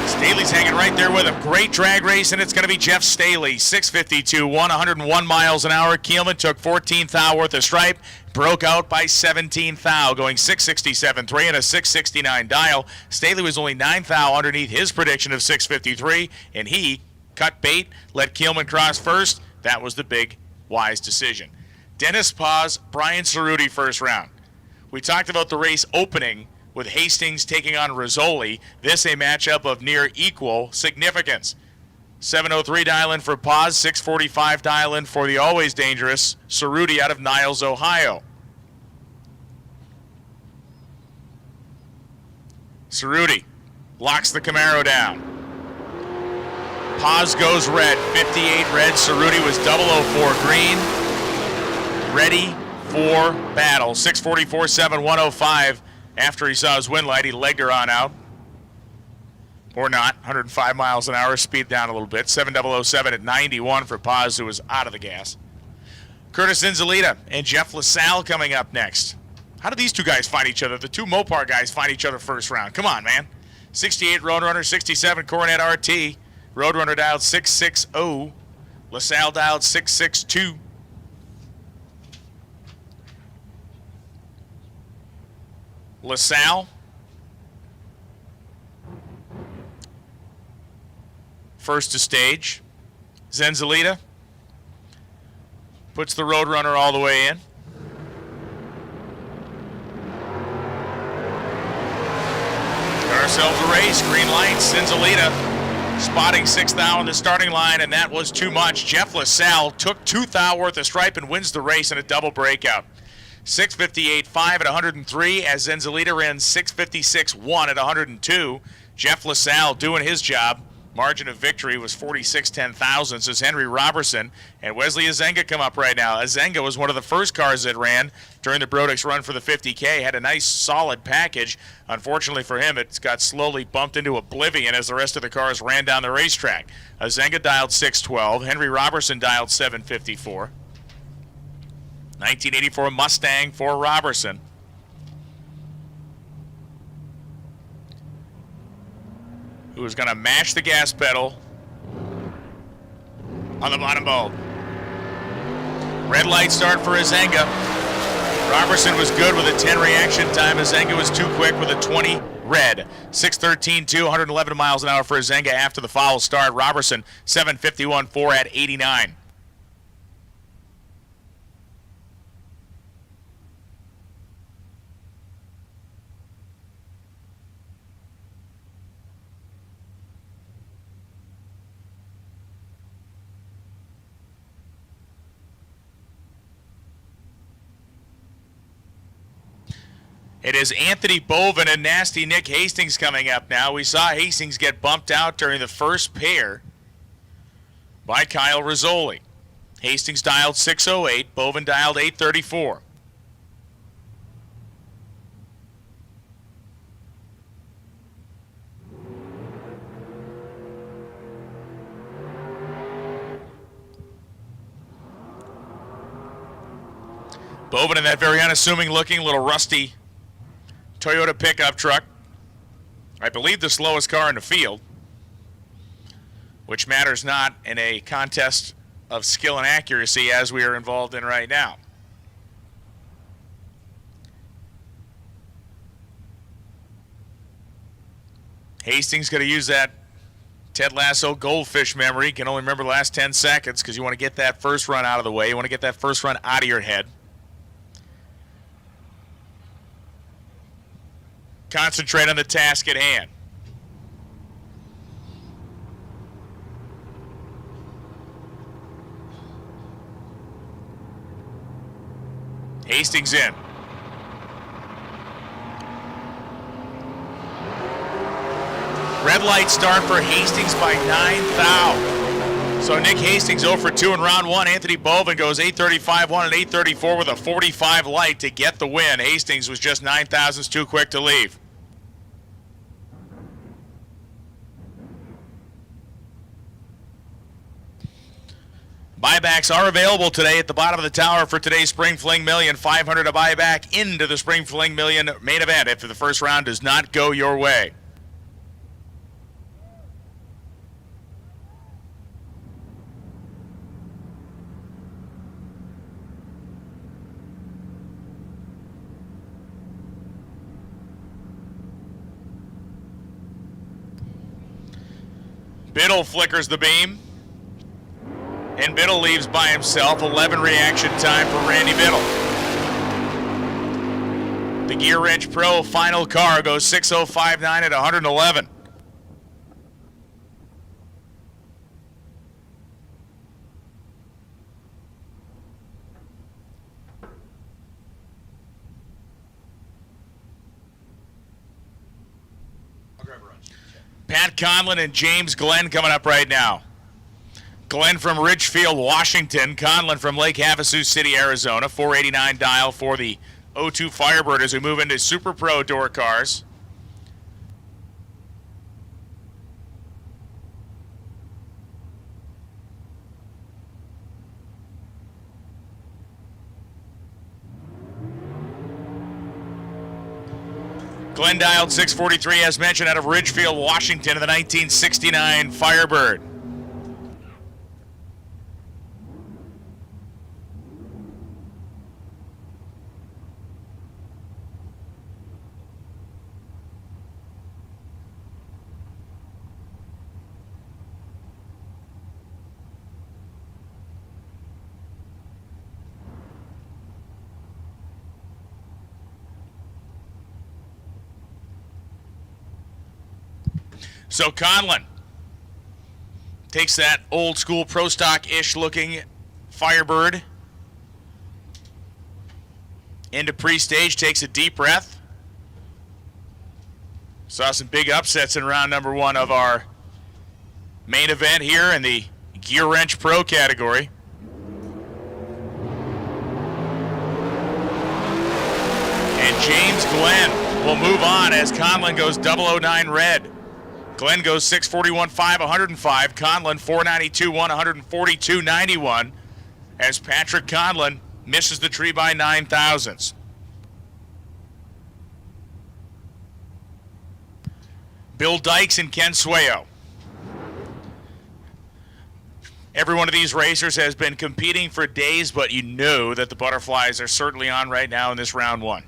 Staley's hanging right there with him. Great drag race, and it's going to be Jeff Staley. 652, 101 miles an hour. Kielman took 14 thou worth of stripe, broke out by 17 thou, going 667.3 and a 669 dial. Staley was only 9 thou underneath his prediction of 653, and he cut bait, let Kielman cross first. That was the big, wise decision. Dennis Paz, Brian Cerruti first round. We talked about the race opening with Hastings taking on Rizzoli. This a matchup of near equal significance. 703 dial-in for Paz, 645 dial-in for the always dangerous Cerruti out of Niles, Ohio. Cerruti locks the Camaro down. Paz goes red, 58 red. Cerruti was 004 green. Ready for battle. 644.7, 105. After he saw his win light, he legged her on out. Or not. 105 miles an hour. Speed down a little bit. 7007 at 91 for Paz, who was out of the gas. Curtis Inzalita and Jeff LaSalle coming up next. How did these two guys find each other? The two Mopar guys find each other first round. Come on, man. 68 Roadrunner, 67 Coronet RT. Roadrunner dialed 660. LaSalle dialed 662. LaSalle first to stage. Zenzalita puts the Roadrunner all the way in. Got ourselves a race. Green lights. Zenzalita spotting 6 thou on the starting line, and that was too much. Jeff LaSalle took 2 thou worth of stripe and wins the race in a double breakout. 658.5 at 103 as Zenzalita ran 656.1 at 102. Jeff LaSalle doing his job. Margin of victory was 46 10,000ths as Henry Robertson and Wesley Azenga come up right now. Azenga was one of the first cars that ran during the Brodix run for the 50K. Had a nice solid package. Unfortunately for him, it got slowly bumped into oblivion as the rest of the cars ran down the racetrack. Azenga dialed 612. Henry Robertson dialed 754. 1984 Mustang for Robertson. Who was going to mash the gas pedal on the bottom bulb. Red light start for Azenga. Robertson was good with a 10 reaction time. Azenga was too quick with a 20 red. 6:13.2, 111 miles an hour for Azenga after the foul start. Robertson 7:51.4 at 89. It is Anthony Bovin and Nasty Nick Hastings coming up now. We saw Hastings get bumped out during the first pair by Kyle Rizzoli. Hastings dialed 608, Bovin dialed 834. Bovin in that very unassuming looking little rusty Toyota pickup truck. I believe the slowest car in the field, which matters not in a contest of skill and accuracy as we are involved in right now. Hastings going to use that Ted Lasso goldfish memory. Can only remember the last 10 seconds because you want to get that first run out of the way. You want to get that first run out of your head. Concentrate on the task at hand. Hastings in. Red light start for Hastings by 9 thou. So Nick Hastings 0 for 2 in round 1. Anthony Bovin goes 835-1 and 834 with a 45 light to get the win. Hastings was just 9 thousandths too quick to leave. Buybacks are available today at the bottom of the tower for today's Spring Fling Million. 500 to buy back into the Spring Fling Million main event if the first round does not go your way. Biddle flickers the beam. And Biddle leaves by himself. 11 reaction time for Randy Biddle. The Gear Wrench Pro final car goes 6:05.9 at 111. Pat Conlon and James Glenn coming up right now. Glenn from Ridgefield, Washington. Conlon from Lake Havasu City, Arizona. 489 dial for the 02 Firebird as we move into Super Pro door cars. Glenn dialed 643, as mentioned, out of Ridgefield, Washington, in the 1969 Firebird. So Conlon takes that old school pro stock-ish looking Firebird into pre-stage, takes a deep breath. Saw some big upsets in round number 1 of our Main event here in the Gear Wrench Pro category. And James Glenn will move on as Conlon goes 009 red. Glenn goes 641.5, 105. Conlon 492.1, 142.91. As Patrick Conlon misses the tree by 9 thousandths. Bill Dykes and Ken Swayo. Every one of these racers has been competing for days, but you know that the butterflies are certainly on right now in this round one.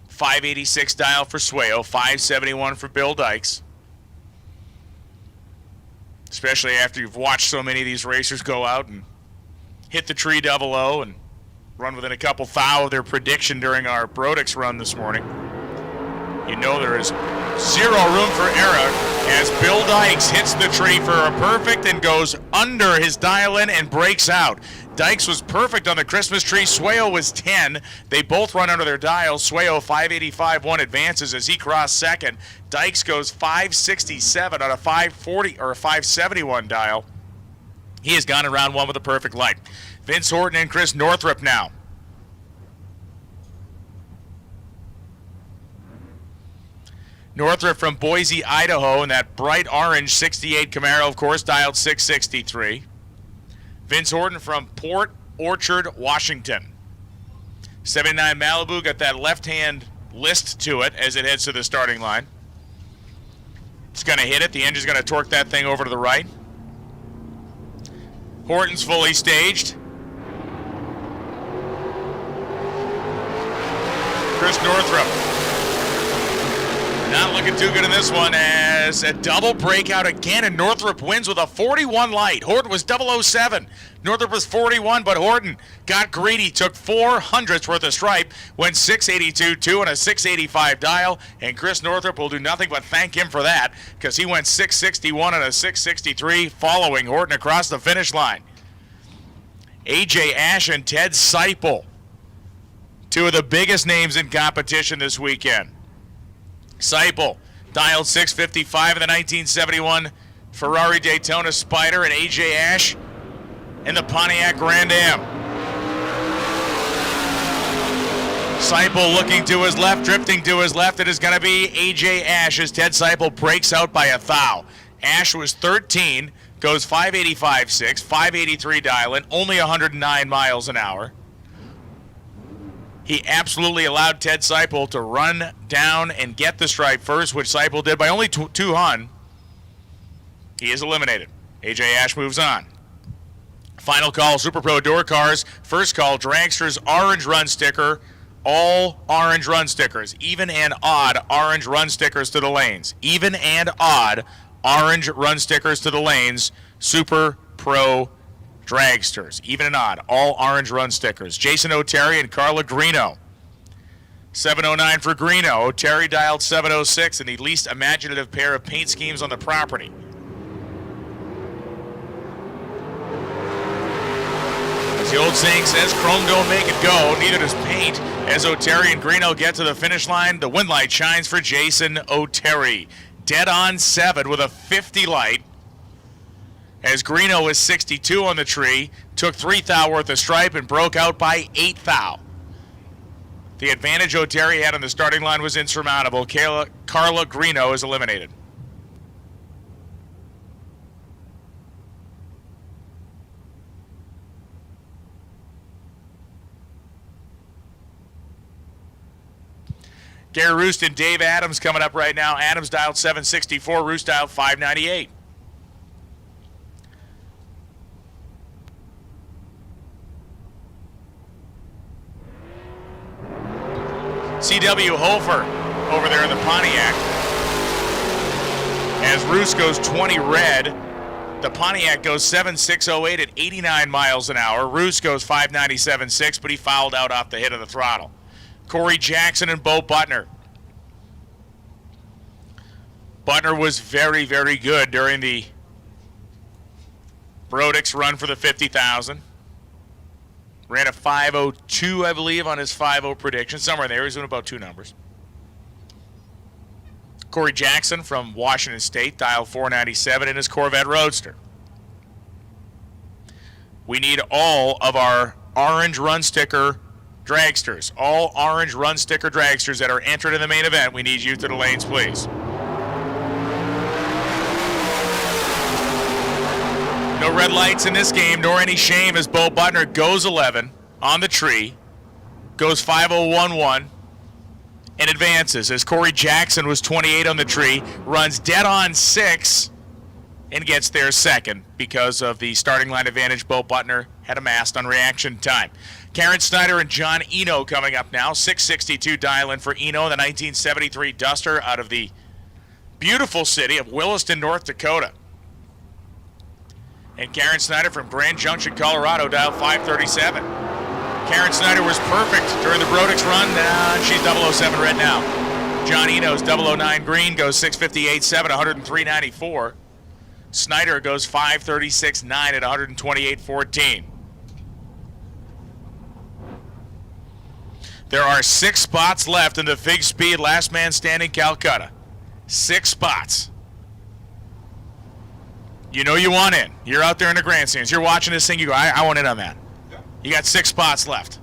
586 dial for Swayo, 571 for Bill Dykes. Especially after you've watched so many of these racers go out and hit the tree 00 and run within a couple thou of their prediction during our Brodix run this morning. You know there is zero room for error as Bill Dykes hits the tree for a perfect and goes under his dial-in and breaks out. Dykes was perfect on the Christmas tree. Swayo was 10. They both run under their dial. Swayo 585.1 advances as he crossed second. Dykes goes 567 on a 540 or a 571 dial. He has gone in round one with a perfect light. Vince Horton and Chris Northrup now. Northrup from Boise, Idaho, in that bright orange 68 Camaro, of course, dialed 663. Vince Horton from Port Orchard, Washington. 79 Malibu got that left-hand list to it as it heads to the starting line. It's going to hit it. The engine's going to torque that thing over to the right. Horton's fully staged. Chris Northrup not looking too good in this one as a double breakout again, and Northrup wins with a 41 light. Horton was 007. Northrup was 41, but Horton got greedy, took 400ths worth of stripe, went 682.2 on a 685 dial, and Chris Northrup will do nothing but thank him for that because he went 661 on a 663 following Horton across the finish line. A.J. Ash and Ted Seipel, two of the biggest names in competition this weekend. Seipel dialed 655 in the 1971 Ferrari Daytona Spider, and A.J. Ash in the Pontiac Grand Am. Seipel looking to his left, drifting to his left. It is going to be A.J. Ash as Ted Seipel breaks out by a thou. Ash was 13, goes 585.6, 583 dial in, only 109 miles an hour. He absolutely allowed Ted Seipel to run down and get the stripe first, which Seipel did by only 200. He is eliminated. A.J. Ash moves on. Final call, Super Pro Door Cars. First call, Dragster's orange run sticker. All orange run stickers. Even and odd orange run stickers to the lanes. Even and odd orange run stickers to the lanes. Super Pro Dragsters, even and odd, all orange run stickers. Jason O'Terry and Carla Greeno. 709 for Greeno. O'Terry dialed 706 in the least imaginative pair of paint schemes on the property. As the old saying says, chrome don't make it go, neither does paint. As O'Terry and Greeno get to the finish line, the wind light shines for Jason O'Terry. Dead on 7 with a 50 light. As Greeno was 62 on the tree, took 3 thou worth of stripe and broke out by 8 thou. The advantage O'Terry had on the starting line was insurmountable. Carla Greeno is eliminated. Gary Roost and Dave Adams coming up right now. Adams dialed 764, Roost dialed 598. C.W. Hofer over there in the Pontiac. As Roos goes 20 red, the Pontiac goes 7608 at 89 miles an hour. Roos goes 597.6, but he fouled out off the hit of the throttle. Corey Jackson and Bo Butner. Butner was very, very good during the Brodix run for the 50,000. Ran a 5:02, I believe, on his 5:0 prediction. Somewhere there. He's doing about 2 numbers. Corey Jackson from Washington State, dial 497 in his Corvette Roadster. We need all of our orange run sticker dragsters. All orange run sticker dragsters that are entered in the main event. We need you to the lanes, please. No red lights in this game, nor any shame as Bo Butner goes 11 on the tree, goes 5:011, and advances as Corey Jackson was 28 on the tree, runs dead on 6, and gets there second because of the starting line advantage Bo Butner had amassed on reaction time. Karen Snyder and John Eno coming up now. 662 dial-in for Eno, the 1973 Duster out of the beautiful city of Williston, North Dakota. And Karen Snyder from Grand Junction, Colorado, dial 537. Karen Snyder was perfect during the Brodix run. She's 007 red now. John Eno's 009 green goes 658.7, 103.94. Snyder goes 536.9 at 128.14. There are 6 spots left in the Fig Speed Last Man Standing Calcutta. 6 spots. You know you want in. You're out there in the grandstands. You're watching this thing. You go, I want in on that. You got 6 spots left.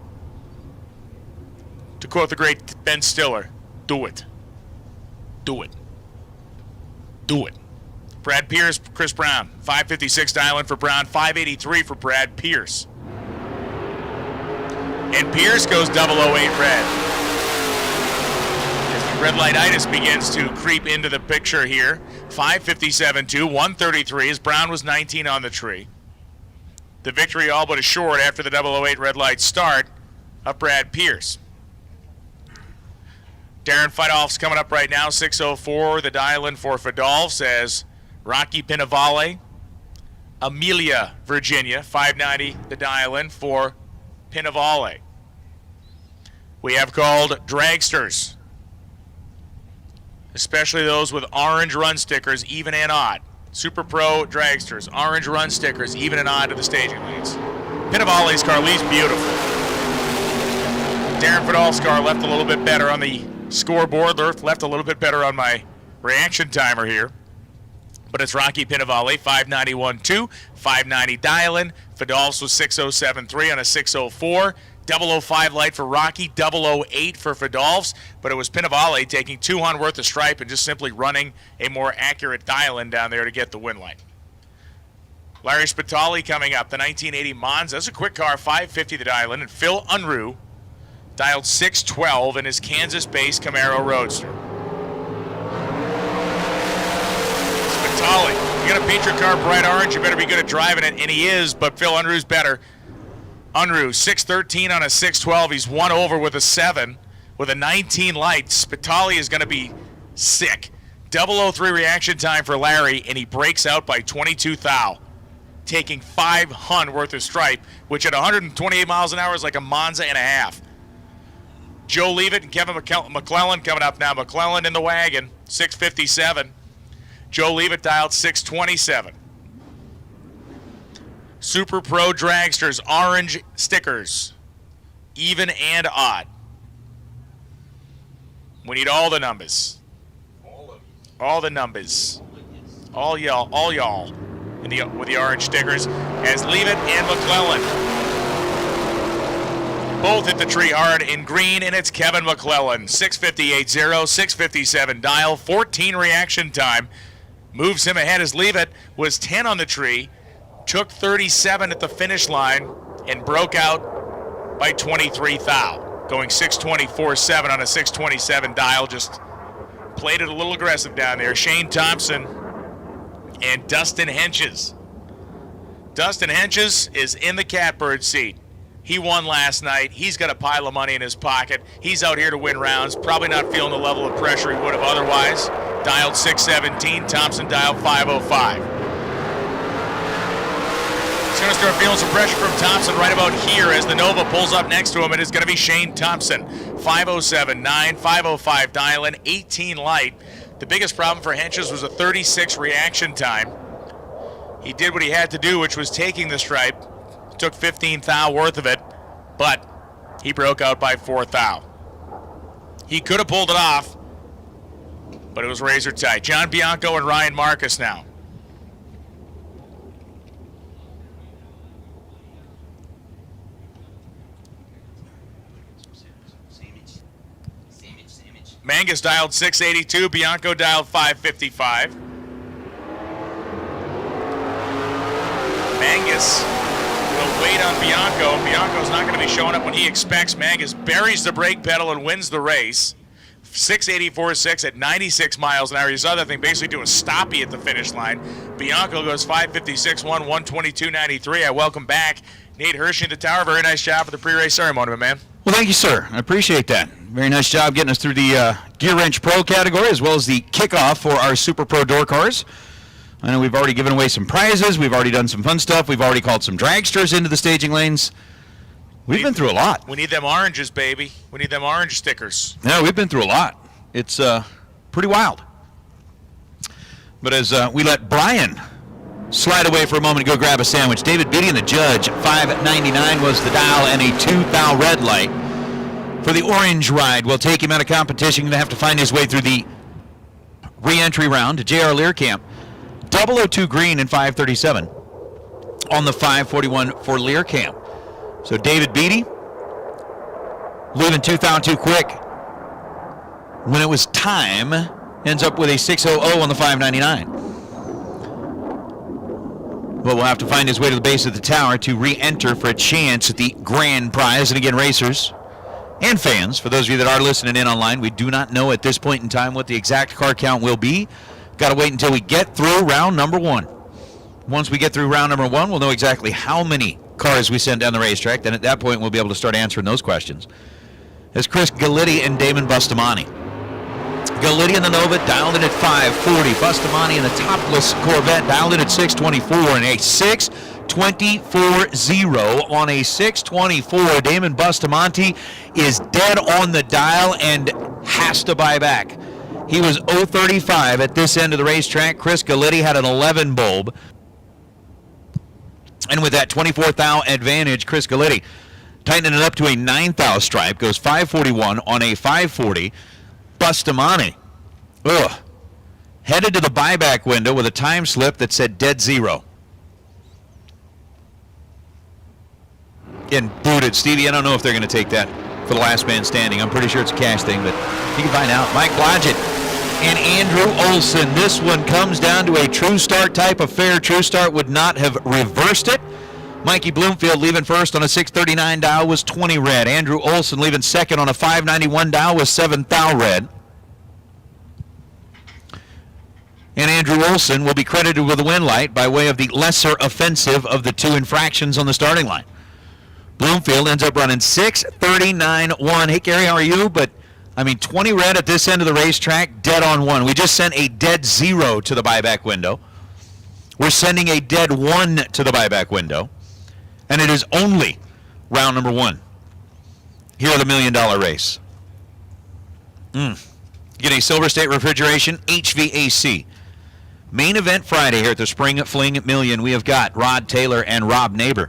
To quote the great Ben Stiller, do it. Do it. Do it. Brad Pierce, Chris Brown. 556 dial-in for Brown, 583 for Brad Pierce. And Pierce goes 008 red. As the red lightitis begins to creep into the picture here. 557-2, 133 as Brown was 19 on the tree. The victory all but assured after the 008 red light start of Brad Pierce. Darren Fidolf's coming up right now, 604. The dial-in for Fidolf says Rocky Pinavale, Amelia, Virginia, 590. The dial-in for Pinavale. We have called dragsters, especially those with orange run stickers, even and odd. Super Pro dragsters, orange run stickers, even and odd to the staging leads. Pinavale's car leaves beautiful. Darren Fidolf's car left a little bit better on the scoreboard, left a little bit better on my reaction timer here. But it's Rocky Pinavale, 591.2, 590 dial-in. Fidolf's was 607.3 on a 604. 005 light for Rocky, 008 for Fidolf's, but it was Pinavale taking 200 worth of stripe and just simply running a more accurate dial-in down there to get the win light. Larry Spitali coming up, the 1980 Monza. That's a quick car, 550 the dial-in, and Phil Unruh dialed 612 in his Kansas-based Camaro Roadster. Spitali, you got a Petra car bright orange, you better be good at driving it, and he is, but Phil Unruh's better. Unruh, 613 on a 612. He's 1 over with a 7 with a 19 light. Spitali is going to be sick. 003 reaction time for Larry, and he breaks out by 22 thou, taking 500 worth of stripe, which at 128 miles an hour is like a Monza and a half. Joe Leavitt and Kevin McClellan coming up now. McClellan in the wagon, 657. Joe Leavitt dialed 627. Super Pro dragsters, orange stickers, even and odd. We need all the numbers. All the numbers. All y'all with the orange stickers as Leavitt and McClellan both hit the tree hard in green, and it's Kevin McClellan. 658.0, 657 dial, 14 reaction time. Moves him ahead as Leavitt was 10 on the tree, took 37 at the finish line, and broke out by 23 thou. Going 624.7 on a 627 dial, just played it a little aggressive down there. Shane Thompson and Dustin Henches. Dustin Henches is in the catbird seat. He won last night. He's got a pile of money in his pocket. He's out here to win rounds. Probably not feeling the level of pressure he would have otherwise. Dialed 617. Thompson dialed 505. He's going to start feeling some pressure from Thompson right about here as the Nova pulls up next to him. It is going to be Shane Thompson. 507.9, 505 dial-in, 18 light. The biggest problem for Henches was a 36 reaction time. He did what he had to do, which was taking the stripe. Took 15 thou worth of it, but he broke out by 4 thou. He could have pulled it off, but it was razor tight. John Bianco and Ryan Marcus now. Mangus dialed 682, Bianco dialed 555. Mangus will wait on Bianco. Bianco's not going to be showing up when he expects. Mangus buries the brake pedal and wins the race. 684.6 at 96 miles an hour. You saw that thing basically do a stoppie at the finish line. Bianco goes 556.1, 122.93. I welcome back Nate Hershey in the tower. Very nice job for the pre-race ceremony, my man. Well, thank you, sir. I appreciate that. Very nice job getting us through the Gear Wrench Pro category as well as the kickoff for our Super Pro door cars. I know we've already given away some prizes. We've already done some fun stuff. We've already called some dragsters into the staging lanes. We've been through a lot. We need them oranges, baby. We need them orange stickers. Yeah, we've been through a lot. It's pretty wild. But as we let Brian slide away for a moment and go grab a sandwich, David Beatty and the judge, $5.99 was the dial and a 2,000 red light for the orange ride. We'll take him out of competition. Going to have to find his way through the re-entry round to J.R. Learcamp. 002 green and 537 on the 541 for Learcamp. So David Beatty leaving 2,000 too quick. When it was time, ends up with a 600 on the 599. But we'll have to find his way to the base of the tower to re-enter for a chance at the grand prize. And again, racers and fans, for those of you that are listening in online, we do not know at this point in time what the exact car count will be. Got to wait until we get through round number one. Once we get through round number one, we'll know exactly how many cars we send down the racetrack. Then at that point, we'll be able to start answering those questions. As Chris Galitti and Damon Bustamante. Galitti in the Nova dialed in at 540. Bustamante in the topless Corvette dialed in at 624. And a 624.0 on a 624. Damon Bustamante is dead on the dial and has to buy back. He was 035 at this end of the racetrack. Chris Galitti had an 11 bulb. And with that 24,000 advantage, Chris Galitti tightening it up to a 9,000 stripe, goes 541 on a 540. Bustamante, headed to the buyback window with a time slip that said dead zero. Getting booted. Stevie, I don't know if they're going to take that for the last man standing. I'm pretty sure it's a cash thing, but you can find out. Mike Blodgett and Andrew Olson. This one comes down to a true start type affair. True start would not have reversed it. Mikey Bloomfield leaving first on a 639 dial was 20 red. Andrew Olson leaving second on a 591 dial was 7,000 red. And Andrew Olson will be credited with a win light by way of the lesser offensive of the two infractions on the starting line. Bloomfield ends up running 639.1. Hey, Gary, how are you? But, 20 red at this end of the racetrack, dead on one. We just sent a dead zero to the buyback window. We're sending a dead one to the buyback window. And it is only round number one here at the $1 million race. Get a Silver State Refrigeration HVAC. Main event Friday here at the Spring Fling Million. We have got Rod Taylor and Rob Neighbor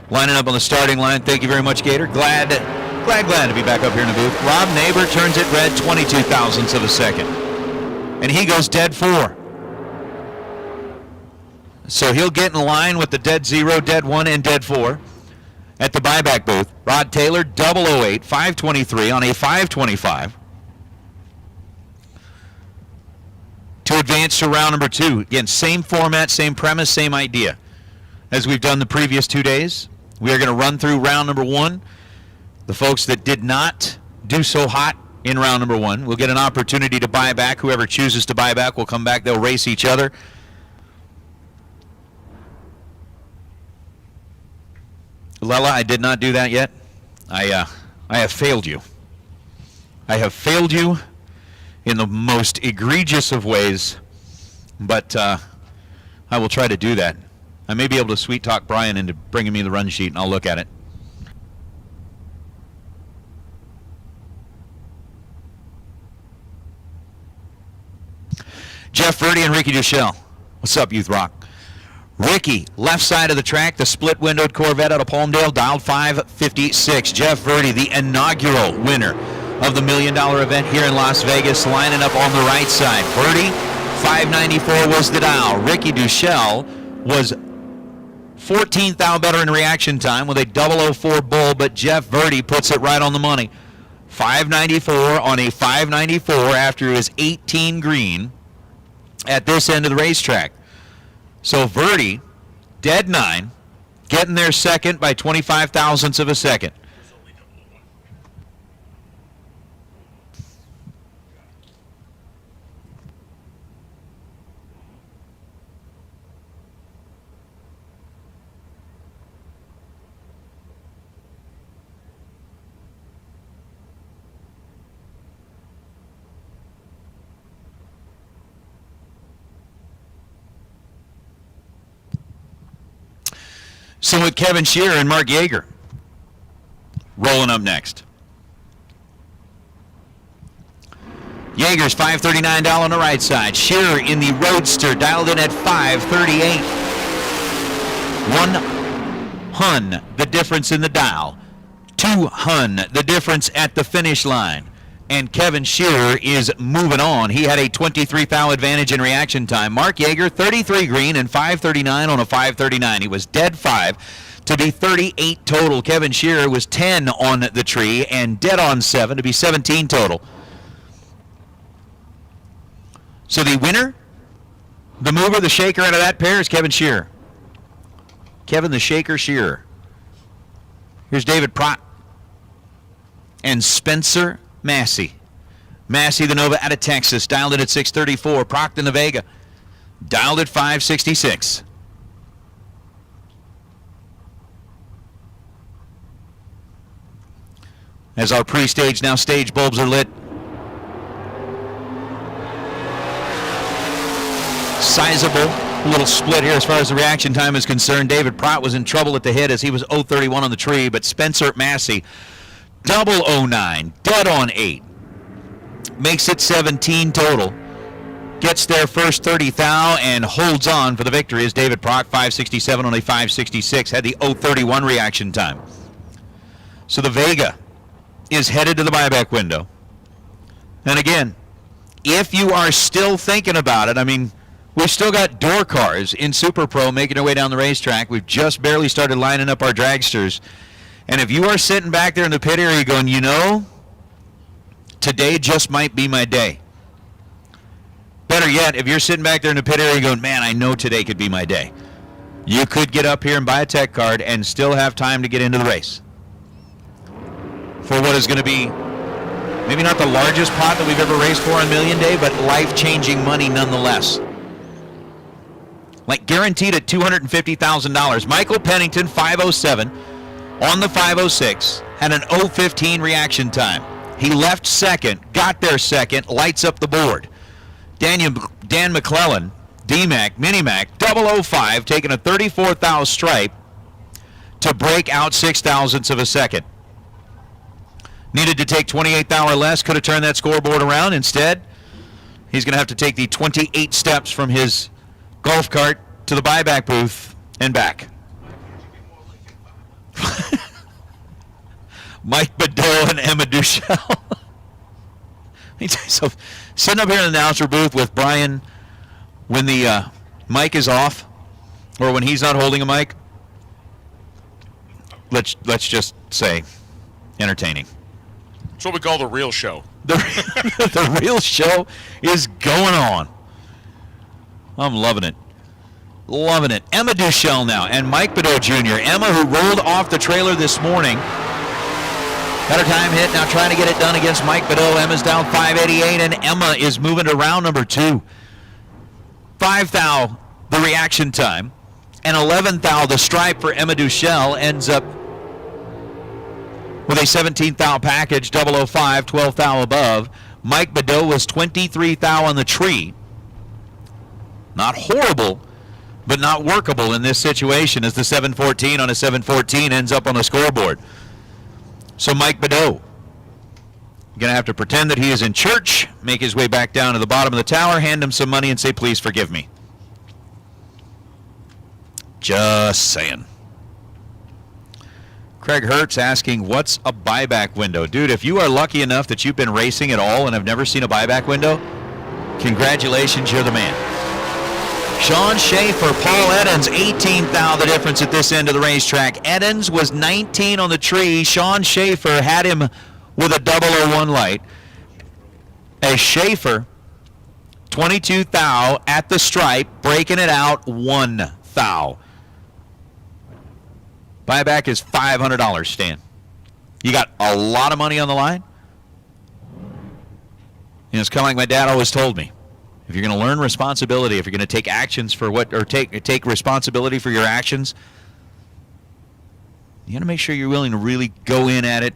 lining up on the starting line. Thank you very much, Gator. Glad to be back up here in the booth. Rob Neighbor turns it red 22 thousandths of a second. And he goes dead four. So he'll get in line with the dead zero, dead one, and dead four at the buyback booth. Rod Taylor, 008, 523 on a 525. To advance to round number two. Again, same format, same premise, same idea as we've done the previous 2 days. We are going to run through round number one. The folks that did not do so hot in round number one will get an opportunity to buy back. Whoever chooses to buy back will come back. They'll race each other. Lela, I did not do that yet. I have failed you. I have failed you in the most egregious of ways, but I will try to do that. I may be able to sweet talk Brian into bringing me the run sheet, and I'll look at it. Jeff Verdi and Ricky Duchelle. What's up, Youth Rock? Ricky, left side of the track, the split-windowed Corvette out of Palmdale, dialed 556. Jeff Verdi, the inaugural winner of the $1 million event here in Las Vegas, lining up on the right side. Verdi, 594 was the dial. Ricky Duchelle was 14th thou better in reaction time with a 004 bull, but Jeff Verdi puts it right on the money. 594 on a 594 after his 18 green at this end of the racetrack. So Verdi, dead 9, getting there second by 25 thousandths of a second. So with Kevin Shearer and Mark Yeager rolling up next. Yeager's $539 on the right side. Shearer in the Roadster, dialed in at $538. 1 hun, the difference in the dial. 2 hun, the difference at the finish line. And Kevin Shearer is moving on. He had a 23 thou advantage in reaction time. Mark Yeager, 33 green and 539 on a 539. He was dead 5 to be 38 total. Kevin Shearer was 10 on the tree and dead on 7 to be 17 total. So the winner, the mover, the shaker out of that pair is Kevin Shearer. Kevin the Shaker Shearer. Here's David Prott and Spencer Massey. Massey, the Nova out of Texas, dialed it at 634. Proctor the Vega, dialed at 566. As our pre-stage, now stage bulbs are lit. Sizable little split here as far as the reaction time is concerned. David Prott was in trouble at the head as he was 031 on the tree, but Spencer Massey, 009, dead on 8. Makes it 17 total. Gets there first 30 thou and holds on for the victory as David Prott, 567 on a 566, had the 031 reaction time. So the Vega is headed to the buyback window. And again, if you are still thinking about it, I mean, we've still got door cars in Super Pro making their way down the racetrack. We've just barely started lining up our dragsters. And if you are sitting back there in the pit area going, you know, today just might be my day. Better yet, if you're sitting back there in the pit area going, man, I know today could be my day. You could get up here and buy a tech card and still have time to get into the race. For what is going to be maybe not the largest pot that we've ever raced for on Million Day, but life-changing money nonetheless. Like guaranteed at $250,000. Michael Pennington, 507. On the 506, had an 015 reaction time. He left second, got there second, lights up the board. Dan McClellan, D-Mac, Mini-Mac, 005, taking a 34 thou stripe to break out 6 thousandths of a second. Needed to take 28 thou or less, could have turned that scoreboard around. Instead, he's going to have to take the 28 steps from his golf cart to the buyback booth and back. Mike Badeau and Emma Duchelle. So, sitting up here in the announcer booth with Brian when the mic is off, or when he's not holding a mic, let's just say entertaining. That's what we call the real show. The real show is going on. I'm loving it. Loving it. Emma Duchelle now and Mike Badeau Jr. Emma, who rolled off the trailer this morning, got her time hit, now trying to get it done against Mike Badeau. Emma's down 588, and Emma is moving to round number 2. 5 thou, the reaction time, and 11 thou, the stripe for Emma Duchelle, ends up with a 17 thou package, 005, 12 thou above. Mike Badeau was 23 thou on the tree. Not horrible, but not workable in this situation as the 714 on a 714 ends up on the scoreboard. So Mike Badeau going to have to pretend that he is in church, make his way back down to the bottom of the tower, hand him some money and say, please forgive me. Just saying. Craig Hertz asking, what's a buyback window? Dude, if you are lucky enough that you've been racing at all and have never seen a buyback window, congratulations, you're the man. Sean Schaefer, Paul Eddins, 18th thou the difference at this end of the racetrack. Eddins was 19 on the tree. Sean Schaefer had him with a 001 light. As Schaefer, 22 thou at the stripe, breaking it out 1 thou. Buyback is $500, Stan. You got a lot of money on the line. And it's kind of like my dad always told me. If you're going to learn responsibility, if you're going to take actions for what, or take responsibility for your actions, you got to make sure you're willing to really go in at it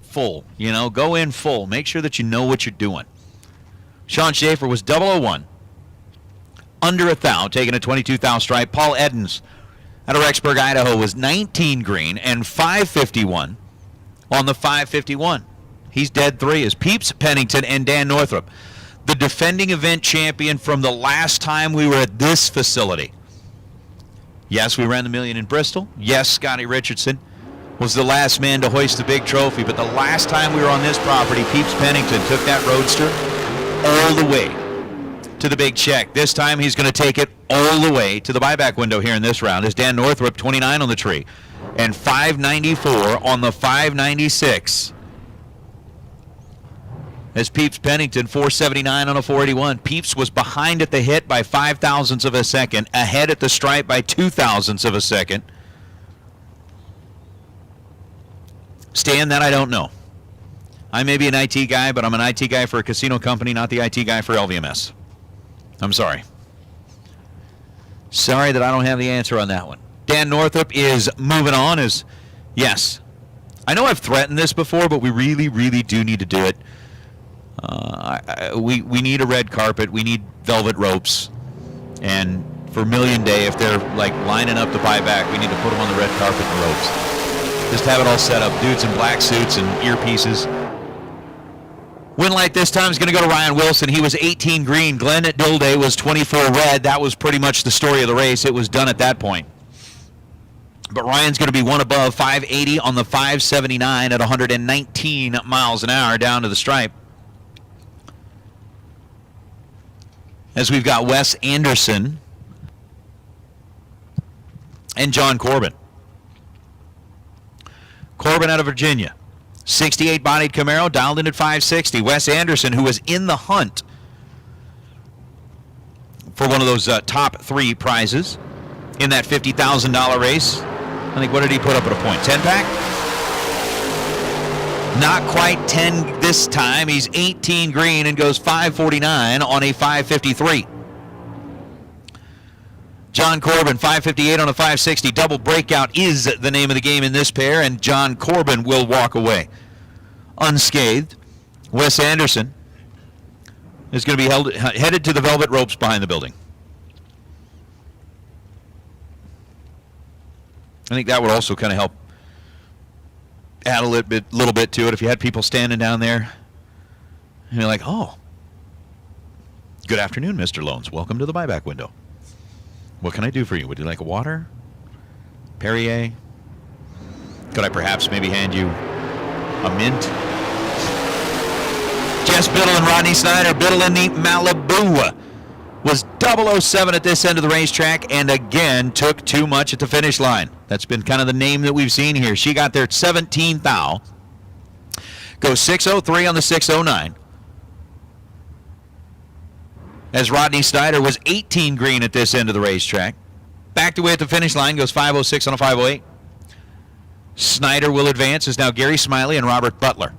full. You know, go in full. Make sure that you know what you're doing. Sean Schaefer was 001, under a thou, taking a 22 thou stripe. Paul Eddins out of Rexburg, Idaho, was 19 green and 551 on the 551. He's dead 3 as Peeps Pennington and Dan Northrup, the defending event champion from the last time we were at this facility. Yes, we ran the million in Bristol. Yes, Scotty Richardson was the last man to hoist the big trophy, but the last time we were on this property, Peeps Pennington took that roadster all the way to the big check. This time he's going to take it all the way to the buyback window here in this round. As Dan Northrup, 29 on the tree and 594 on the 596. As Peeps Pennington, 479 on a 481. Peeps was behind at the hit by 5 thousandths of a second, ahead at the stripe by 2 thousandths of a second. Stan, that I don't know. I may be an IT guy, but I'm an IT guy for a casino company, not the IT guy for LVMS. I'm sorry. Sorry that I don't have the answer on that one. Dan Northrup is moving on as, yes, I know I've threatened this before, but we really, really do need to do it. We need a red carpet. We need velvet ropes. And for Million Day, if they're like lining up to buy back, we need to put them on the red carpet and ropes. Just have it all set up. Dudes in black suits and earpieces. Win light this time is going to go to Ryan Wilson. He was 18 green. Glenn at Dilday was 24 red. That was pretty much the story of the race. It was done at that point. But Ryan's going to be one above, 580 on the 579 at 119 miles an hour down to the stripe. As we've got Wes Anderson and John Corbin. Corbin out of Virginia. 68 bodied Camaro, dialed in at 560. Wes Anderson, who was in the hunt for one of those top 3 prizes in that $50,000 race. I think, what did he put up at a point? 10-pack? Not quite 10 this time. He's 18 green and goes 549 on a 553. John Corbin, 558 on a 560. Double breakout is the name of the game in this pair, and John Corbin will walk away unscathed. Wes Anderson is going to be headed to the velvet ropes behind the building. I think that would also kind of help add a little bit to it if you had people standing down there and you're like, oh, good afternoon, Mr. Loans. Welcome to the buyback window. What can I do for you? Would you like a water? Perrier? Could I perhaps maybe hand you a mint? Jess Biddle and Rodney Snyder. Biddle in the Malibu was 007 at this end of the racetrack and again took too much at the finish line. That's been kind of the name that we've seen here. She got there at 17 thou. Goes 603 on the 609. As Rodney Snyder was 18 green at this end of the racetrack. Backed away at the finish line, goes 506 on a 508. Snyder will advance as now Gary Smiley and Robert Butler.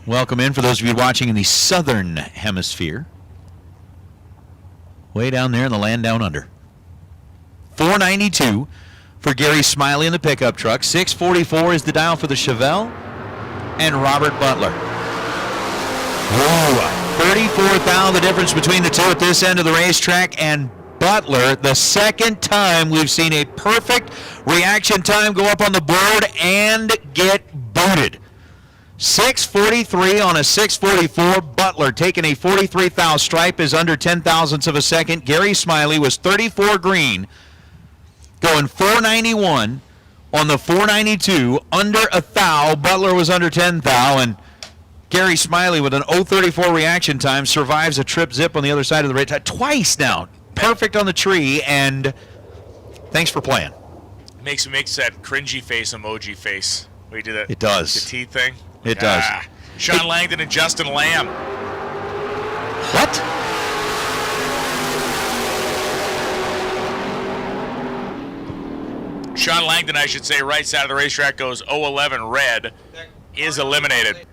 Welcome in for those of you watching in the southern hemisphere. Way down there in the land down under. 492 for Gary Smiley in the pickup truck. 644 is the dial for the Chevelle and Robert Butler. Whoa, 34 thou the difference between the two at this end of the racetrack, and Butler, the second time we've seen a perfect reaction time go up on the board and get booted. 6:43 on a 6:44. Butler taking a 43 thou stripe is under 10 thousandths of a second. Gary Smiley was 34 green, going 491 on the 492, under a thou. Butler was under 10 thou, and Gary Smiley with an 0:34 reaction time survives a trip zip on the other side of the race twice now. Perfect on the tree, and thanks for playing. Makes that cringy face emoji face. We did that. It does. The teeth thing. It does. Sean Langdon and Justin Lamb. What? Sean Langdon, I should say, right side of the racetrack goes 0-11 red, is eliminated.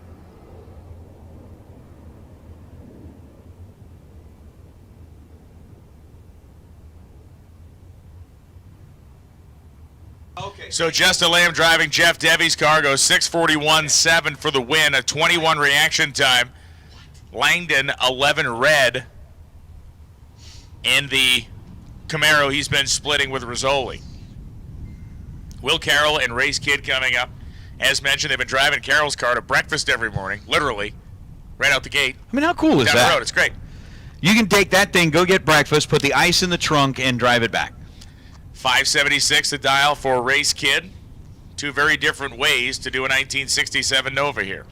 So Justin Lamb driving Jeff Devy's car goes 6:41.7 for the win, a 21 reaction time. Langdon 11 red in the Camaro he's been splitting with Rizzoli. Will Carroll and Race Kid coming up. As mentioned, they've been driving Carroll's car to breakfast every morning, literally, right out the gate. I mean, how cool is down that? the road, it's great. You can take that thing, go get breakfast, put the ice in the trunk, and drive it back. 576 the dial for Race Kid. Two very different ways to do a 1967 Nova here.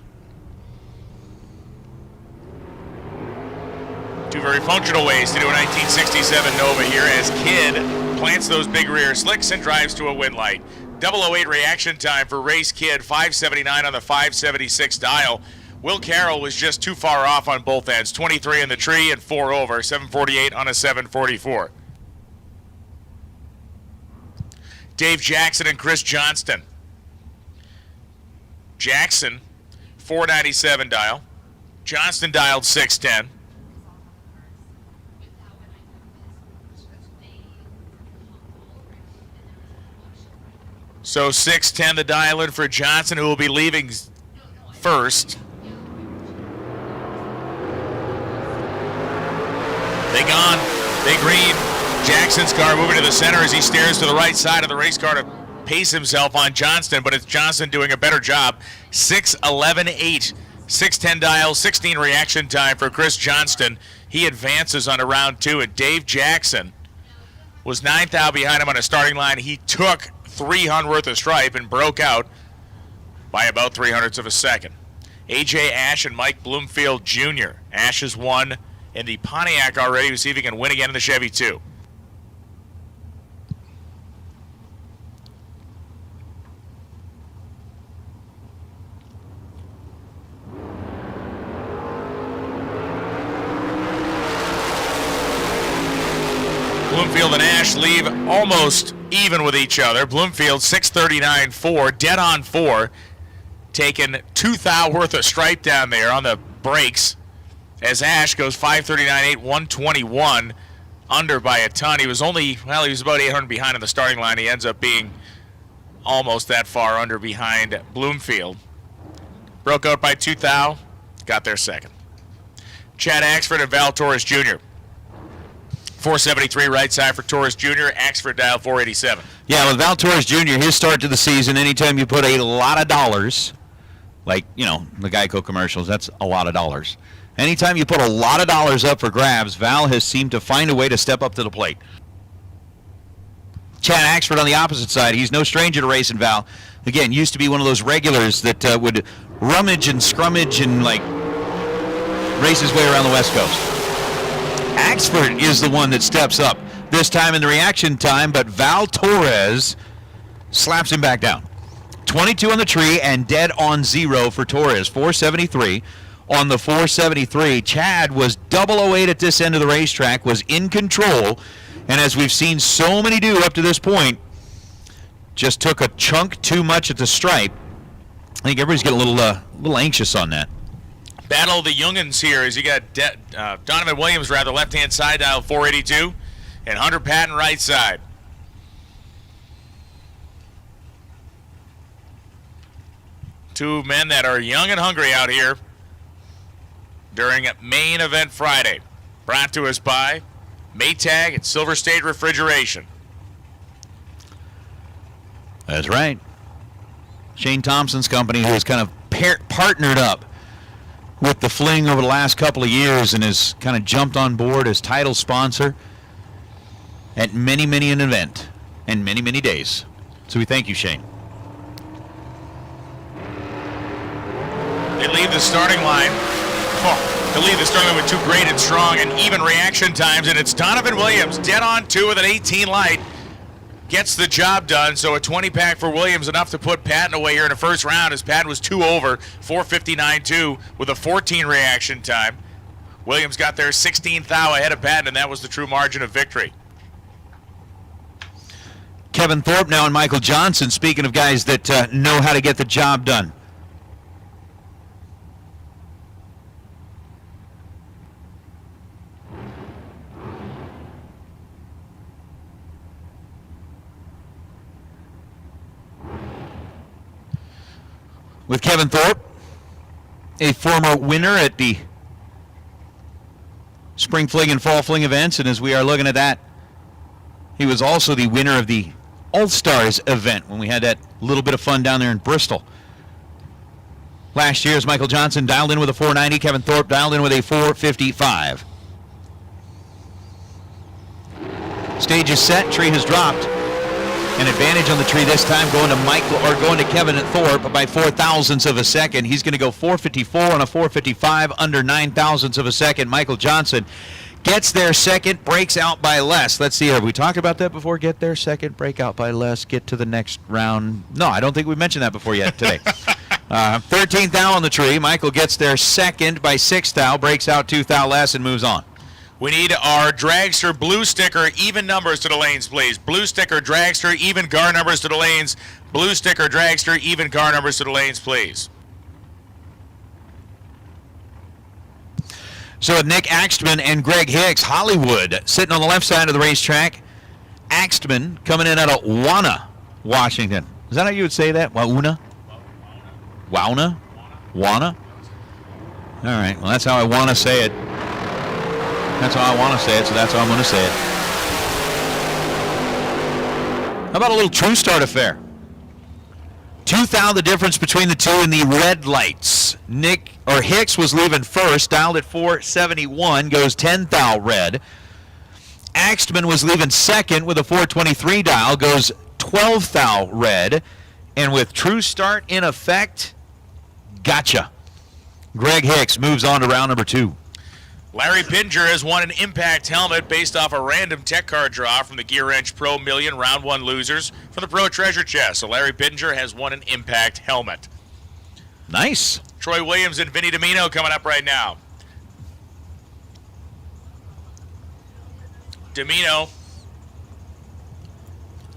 Two very functional ways to do a 1967 Nova here as Kid plants those big rear slicks and drives to a win light. 008 reaction time for Race Kid, 579 on the 576 dial. Will Carroll was just too far off on both ends, 23 in the tree and 4 over, 748 on a 744. Dave Jackson and Chris Johnston. Jackson, 497 dial. Johnston dialed 610. So 610 the dial in for Johnson, who will be leaving first. They gone. They green. Jackson's car moving to the center as he stares to the right side of the race car to pace himself on Johnston, but it's Johnston doing a better job. 6:11.8. 610 dial, 16 reaction time for Chris Johnston. He advances on to round 2, and Dave Jackson was 9th out behind him on a starting line. He took 300 worth of stripe and broke out by about 300ths of a second. A.J. Ash and Mike Bloomfield Jr. Ash has won in the Pontiac already. We'll see if he can win again in the Chevy too. Bloomfield and Ash leave almost even with each other. Bloomfield 639.4, dead on 4, taking 2 thou worth of stripe down there on the brakes. As Ash goes 539.8, 121, under by a ton. He was about 800 behind on the starting line. He ends up being almost that far under behind Bloomfield. Broke out by 2 thou, got there second. Chad Axford and Val Torres Jr. 473 right side for Torres Jr. Axford dial 487. Yeah, with Val Torres Jr., his start to the season, anytime you put a lot of dollars, like, the Geico commercials, that's a lot of dollars. Anytime you put a lot of dollars up for grabs, Val has seemed to find a way to step up to the plate. Chad Axford on the opposite side, he's no stranger to racing, Val. Again, used to be one of those regulars that would rummage and scrummage and, race his way around the West Coast. Axford is the one that steps up this time in the reaction time, but Val Torres slaps him back down. 22 on the tree and dead on 0 for Torres. 473 on the 473. Chad was 008 at this end of the racetrack, was in control, and as we've seen so many do up to this point, just took a chunk too much at the stripe. I think everybody's getting a little anxious on that. Battle of the Youngins here as you got Donovan Williams, left-hand side dial 482, and Hunter Patton right side. Two men that are young and hungry out here during main event Friday. Brought to us by Maytag and Silver State Refrigeration. That's right. Shane Thompson's company, who has kind of partnered up with the Fling over the last couple of years and has kind of jumped on board as title sponsor at many an event and many days. So we thank you, Shane. They leave the starting line. They leave the starting line with 2 great and strong and even reaction times, and it's Donovan Williams dead on 2 with an 18 light. Gets the job done, so a 20-pack for Williams, enough to put Patton away here in the first round, as Patton was 2 over, 4:59.2 with a 14 reaction time. Williams got there 16th thou ahead of Patton, and that was the true margin of victory. Kevin Thorpe now and Michael Johnson, speaking of guys that know how to get the job done. With Kevin Thorpe, a former winner at the Spring Fling and Fall Fling events, and as we are looking at that, he was also the winner of the All-Stars event when we had that little bit of fun down there in Bristol. Last year, as Michael Johnson dialed in with a 490, Kevin Thorpe dialed in with a 455. Stage is set, tree has dropped. An advantage on the tree this time, going to Kevin Thorpe by 4 thousandths of a second. He's going to go 454 on a 455, under 9 thousandths of a second. Michael Johnson gets there second, breaks out by less. Let's see, have we talked about that before? Get there second, break out by less, get to the next round. No, I don't think we mentioned that before yet today. 13th thou on the tree. Michael gets there second by 6 thou, breaks out 2 thou less, and moves on. We need our dragster blue sticker, even numbers to the lanes, please. Blue sticker, dragster, even car numbers to the lanes. Blue sticker, dragster, even car numbers to the lanes, please. So with Nick Axtman and Greg Hicks, Hollywood sitting on the left side of the racetrack. Axtman coming in out of Wana, Washington. Is that how you would say that? Wauna? Wauna? Wana? All right, well, that's how I want to say it. That's how I want to say it, so that's how I'm going to say it. How about a little true start affair? 2 thou the difference between the two in the red lights. Hicks was leaving first, dialed at 471, goes 10 thou red. Axtman was leaving second with a 423 dial, goes 12 thou red. And with true start in effect, gotcha. Greg Hicks moves on to round number 2. Larry Pinger has won an Impact helmet based off a random tech card draw from the Gear Wrench Pro Million Round 1 losers for the Pro Treasure Chest. So Larry Pinger has won an Impact helmet. Nice. Troy Williams and Vinny Domino coming up right now. Domino,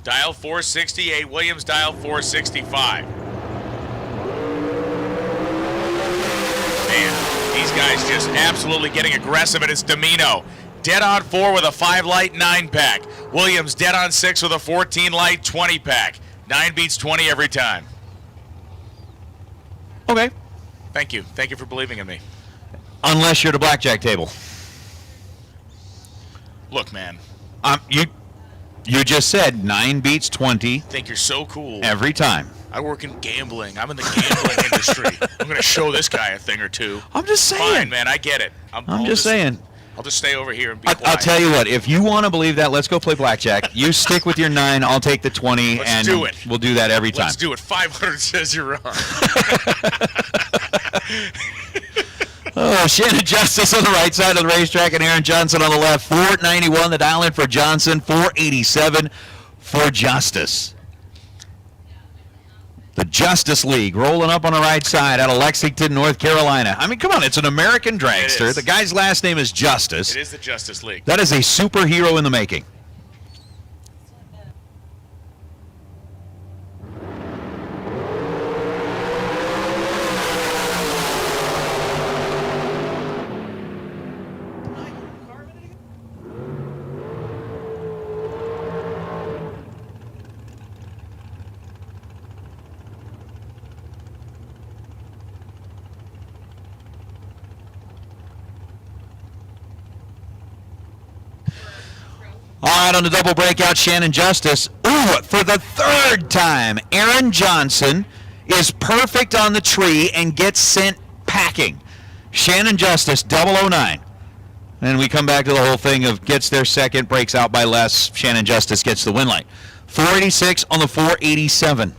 dial 468. Williams, dial 465. Man. These guys just absolutely getting aggressive, and it's Domino. Dead on 4 with a 5 light 9-pack. Williams dead on 6 with a 14 light 20-pack. 9 beats 20 every time. Okay. Thank you. Thank you for believing in me. Unless you're at a blackjack table. Look, man. You just said 9 beats 20. I think you're so cool. Every time. I work in gambling. I'm in the gambling industry. I'm going to show this guy a thing or two. I'm just saying. Fine, man. I get it. I'm just saying. I'll just stay over here and be quiet. I'll tell you what. If you want to believe that, let's go play blackjack. You stick with your 9. I'll take the 20. Let's do it. We'll do that every time. Let's do it. 500 says you're wrong. Oh, Shannon Justice on the right side of the racetrack and Aaron Johnson on the left. 491 the dial in for Johnson. 487 for Justice. The Justice League rolling up on the right side out of Lexington, North Carolina. I mean, come on, it's an American dragster. The guy's last name is Justice. It is the Justice League. That is a superhero in the making. All right, on the double breakout, Shannon Justice. Ooh, for the 3rd time, Aaron Johnson is perfect on the tree and gets sent packing. Shannon Justice, 009. And we come back to the whole thing of gets there second, breaks out by less. Shannon Justice gets the win light. 486 on the 487.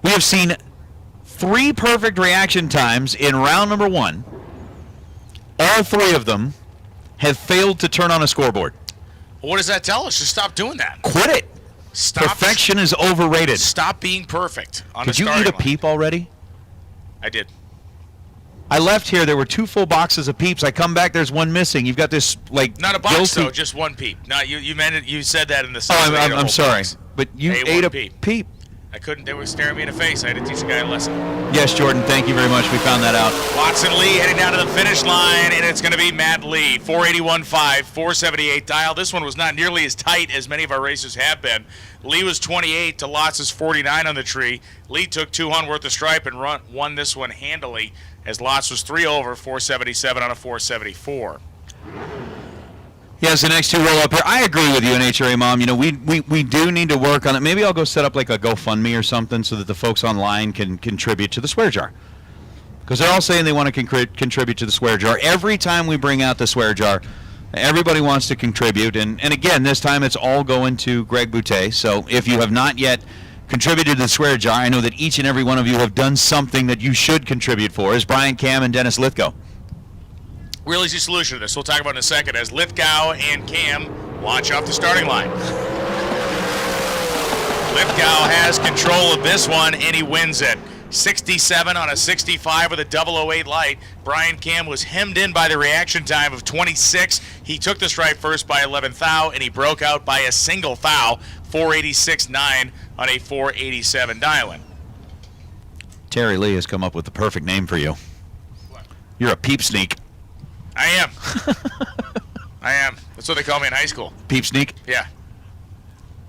We have seen 3 perfect reaction times in round number 1. All 3 of them have failed to turn on a scoreboard. What does that tell us? Just stop doing that. Quit it. Stop. Perfection is overrated. Stop being perfect on Did the you starting eat a line. peep already? I did. I left here. There were 2 full boxes of peeps. I come back. There's one missing. You've got this like Not a box guilty... though, just one peep. No, you meant it. You said that in the. Oh, I'm sorry, but you ate a peep. I couldn't. They were staring me in the face. I had to teach a guy a lesson. Yes, Jordan. Thank you very much. We found that out. Watson Lee heading down to the finish line, and it's going to be Matt Lee. 481.5, 478 dial. This one was not nearly as tight as many of our races have been. Lee was 28 to Lotz's 49 on the tree. Lee took 200 worth of stripe and won this one handily, as Lotz was 3 over, 477 on a 474. Yes, the next 2 roll up here. I agree with you, NHRA Mom. You know, we do need to work on it. Maybe I'll go set up like a GoFundMe or something so that the folks online can contribute to the swear jar. Because they're all saying they want to contribute to the swear jar. Every time we bring out the swear jar, everybody wants to contribute. And again, this time it's all going to Greg Boutte. So if you have not yet contributed to the swear jar, I know that each and every one of you have done something that you should contribute for, as Brian Cam and Dennis Lithgow. Real easy solution to this. We'll talk about in a second as Lithgow and Cam launch off the starting line. Lithgow has control of this one, and he wins it. 67 on a 65 with a 008 light. Brian Cam was hemmed in by the reaction time of 26. He took the stripe first by 11 thou, and he broke out by a single thou. 486.9 on a 487 dial-in. Terry Lee has come up with the perfect name for you. You're a peep sneak. I am. I am. That's what they call me in high school. Peep sneak? Yeah.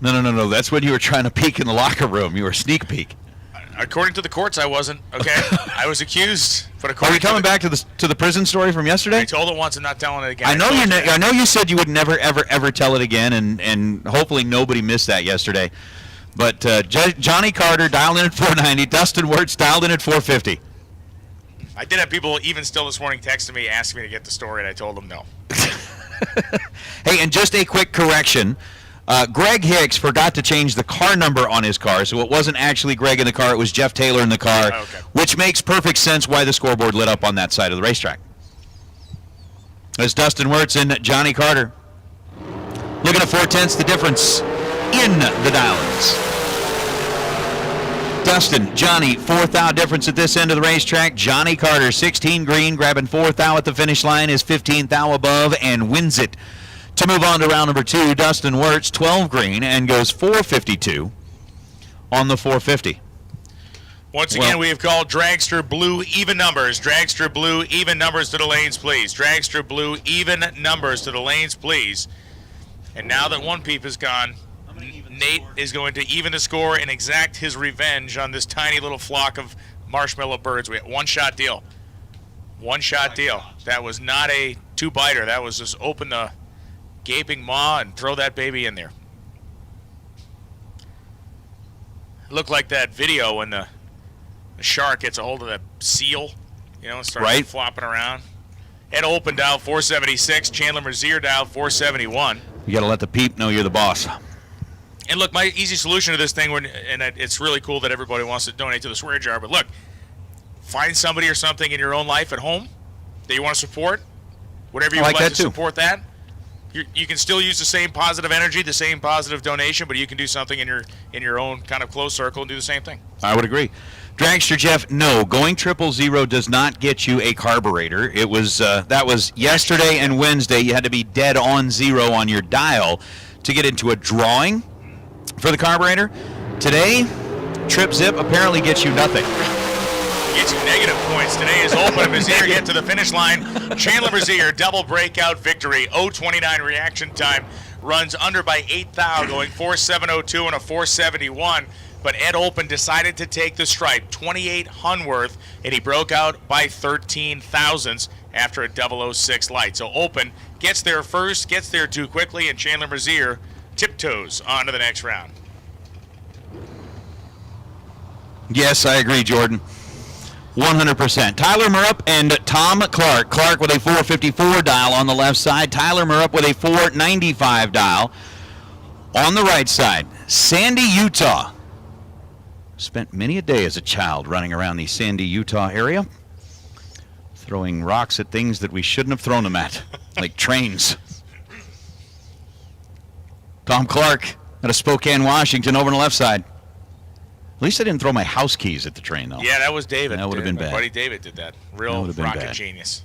No. That's when you were trying to peek in the locker room. You were a sneak peek. According to the courts, I wasn't. Okay, I was accused. But according Are we coming back to the prison story from yesterday? I told it once and not telling it again. I know you said you would never ever tell it again, and hopefully nobody missed that yesterday. But Johnny Carter dialed in at 490. Dustin Wirtz dialed in at 450. I did have people even still this morning texting me asking me to get the story, and I told them no. Hey, and just a quick correction. Greg Hicks forgot to change the car number on his car, so it wasn't actually Greg in the car, it was Jeff Taylor in the car, which makes perfect sense why the scoreboard lit up on that side of the racetrack. As Dustin Wirtz and Johnny Carter looking at 4/10 the difference in the dial-ins. Dustin, Johnny, 4 thou difference at this end of the racetrack. Johnny Carter, 16 green, grabbing 4 thou at the finish line, is 15 thou above, and wins it. To move on to round number 2, Dustin Wirtz, 12 green, and goes 452 on the 450. Once again, we have called Dragster Blue even numbers. Dragster Blue even numbers to the lanes, please. Dragster Blue even numbers to the lanes, please. And now that one peep is gone, Nate is going to even the score and exact his revenge on this tiny little flock of marshmallow birds. We had one-shot deal. One-shot deal. That was not a two-biter. That was just open the gaping maw and throw that baby in there. It looked like that video when the shark gets a hold of that seal, and starts flopping around. Ed Open dialed 476. Chandler Merzier dialed 471. You got to let the peep know you're the boss. And look, my easy solution to this thing, and it's really cool that everybody wants to donate to the swear jar, but look, find somebody or something in your own life at home that you want to support, whatever you would like to support that. You can still use the same positive energy, the same positive donation, but you can do something in your own kind of close circle and do the same thing. I would agree. Dragster Jeff, no, going 000 does not get you a carburetor. It was that was yesterday and Wednesday. You had to be dead on 0 on your dial to get into a drawing for the carburetor. Today, Trip Zip apparently gets you nothing. Gets you negative points. Today is Open. Merzier get to the finish line. Chandler Merzier, double breakout victory. 0.29 reaction time. Runs under by 8 thou, going 4.702 and a 4.71. But Ed Open decided to take the stripe, 28 Hunworth, and he broke out by 13 thousandths after a 006 light. So Open gets there first, gets there too quickly, and Chandler Merzier tiptoes on to the next round. Yes, I agree, Jordan. 100%. Tyler Murrup and Tom Clark. Clark with a 454 dial on the left side. Tyler Murrup with a 495 dial on the right side. Sandy, Utah. Spent many a day as a child running around the Sandy, Utah area, throwing rocks at things that we shouldn't have thrown them at, like trains. Tom Clark out of Spokane, Washington, over on the left side. At least I didn't throw my house keys at the train, though. Yeah, that was David. That would have been bad. My buddy David did that. Real rocket genius.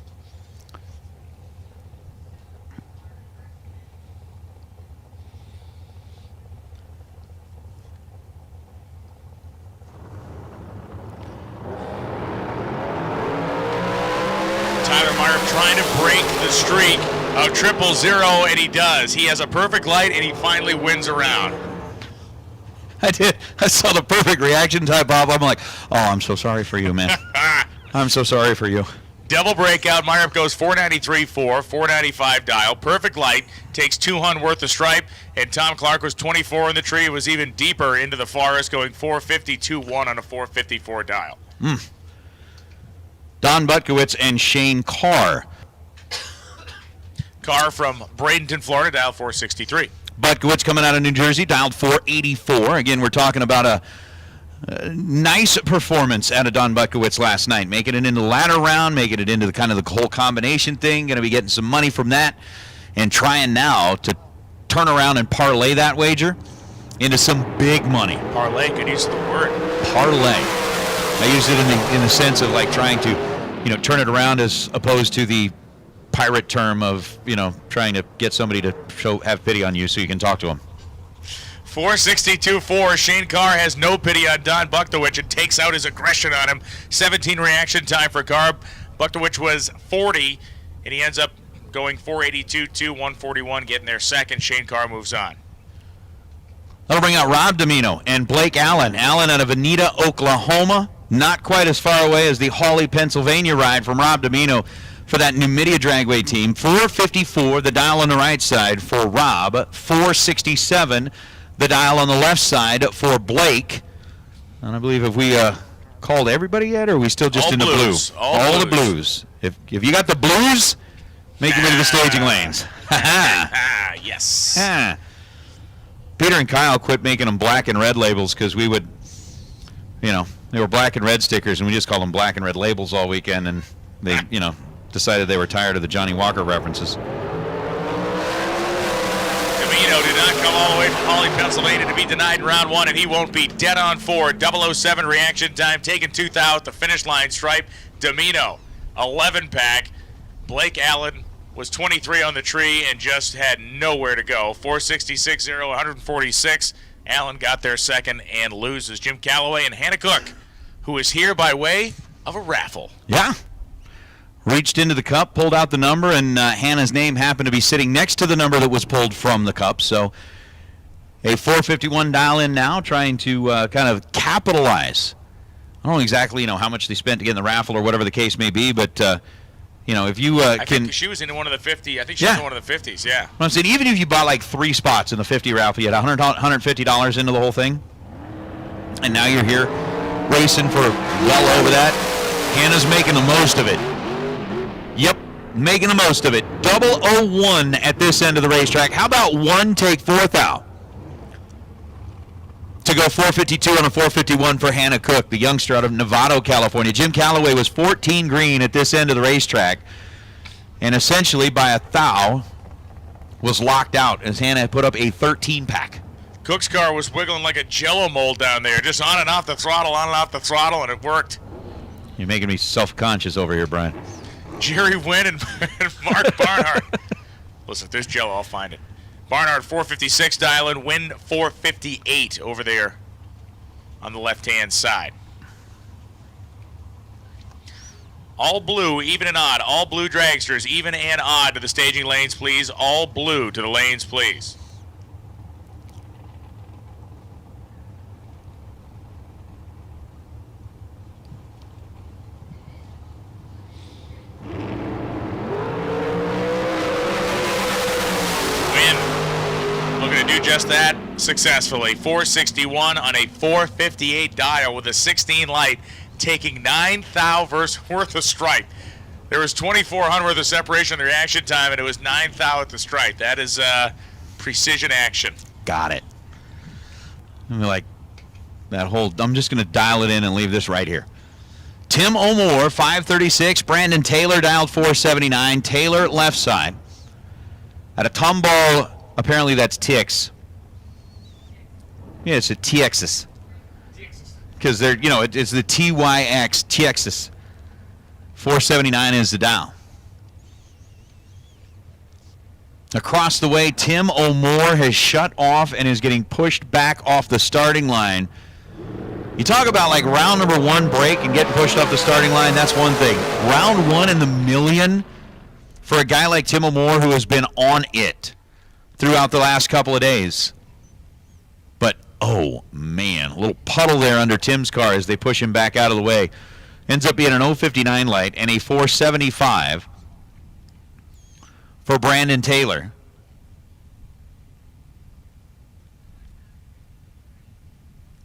Tyler Murrup trying to break the streak of 000, and he does. He has a perfect light, and he finally wins around. I did. I saw the perfect reaction time, Bob. I'm like, oh, I'm so sorry for you, man. I'm so sorry for you. Double breakout. Murrup goes 493.4, 495 dial. Perfect light. Takes 200 worth of stripe. And Tom Clark was 24 in the tree. Was even deeper into the forest, going 452.1 on a 454 dial. Don Butkowitz and Shane Carr. Carr from Bradenton, Florida, dial 463. Butkowitz coming out of New Jersey, dialed 484. Again, we're talking about a nice performance out of Don Butkowitz last night, making it into the ladder round, making it into the kind of the whole combination thing. Going to be getting some money from that, and trying now to turn around and parlay that wager into some big money. Parlay, good use of the word. Parlay. I use it in the sense of like trying to, turn it around as opposed to the pirate term of, trying to get somebody to have pity on you so you can talk to them. 462.4. Shane Carr has no pity on Don Buktowicz and takes out his aggression on him. 17 reaction time for Carr. Buktowicz was 40, and he ends up going 482.2, 141, getting there second. Shane Carr moves on. That'll bring out Rob Domino and Blake Allen. Allen out of Anita, Oklahoma. Not quite as far away as the Hawley, Pennsylvania ride from Rob Domino for that Numidia Dragway team. 454, the dial on the right side for Rob. 467, the dial on the left side for Blake. And I believe, have we called everybody yet, or are we still just all in blues. the blue? All the blues. If you got the blues, make them into the staging lanes. Yes. Peter and Kyle quit making them black and red labels because we would, they were black and red stickers, and we just called them black and red labels all weekend, and they, decided they were tired of the Johnny Walker references. Domino did not come all the way from Hawley, Pennsylvania to be denied in round one, and he won't be. Dead on 4. 007 reaction time, taking 2th out, the finish line stripe. Domino, 11-pack. Blake Allen was 23 on the tree and just had nowhere to go. 466.0, 146. Allen got there second and loses. Jim Calloway and Hannah Cook, who is here by way of a raffle. Yeah. Reached into the cup, pulled out the number, and Hannah's name happened to be sitting next to the number that was pulled from the cup. So a 451 dial in now, trying to kind of capitalize. I don't know exactly, how much they spent to get in the raffle or whatever the case may be, but, if you I can... think she was in one of the 50. I think she was in one of the 50s, yeah. I'm saying, even if you bought like 3 spots in the 50 raffle, you had $150 into the whole thing. And now you're here racing for well over that. Hannah's making the most of it. Yep, making the most of it. 001 at this end of the racetrack. How about one take 4th out? To go 452 on a 451 for Hannah Cook, the youngster out of Novato, California. Jim Calloway was 14 green at this end of the racetrack, and essentially by a thou was locked out as Hannah put up a 13-pack. Cook's car was wiggling like a Jell-O mold down there, just on and off the throttle, and it worked. You're making me self-conscious over here, Brian. Jerry Wynn and Mark Barnhart. Listen, if there's Jell-O, I'll find it. Barnhart 456 dial-in, Wynn 458 over there on the left-hand side. All blue, even and odd. All blue dragsters, even and odd to the staging lanes, please. All blue to the lanes, please. Looking to do just that successfully. 461 on a 458 dial with a 16 light, taking 9 thou worth of stripe. There was 2,400 worth of separation in the reaction time, and it was 9 thou at the stripe. That is precision action. Got it. I'm like that whole. I'm just going to dial it in and leave this right here. Tim O'More, 536. Brandon Taylor dialed 479. Taylor left side. At a tomball, apparently that's TX. Yeah, it's a TXs. Because they're, it's the TYX, TXs. 479 is the dial. Across the way, Tim O'More has shut off and is getting pushed back off the starting line. You talk about like round number 1 break and getting pushed off the starting line, that's one thing. Round 1 in the million for a guy like Tim O'More who has been on it throughout the last couple of days. But, oh man, a little puddle there under Tim's car as they push him back out of the way. Ends up being an 059 light and a 475 for Brandon Taylor.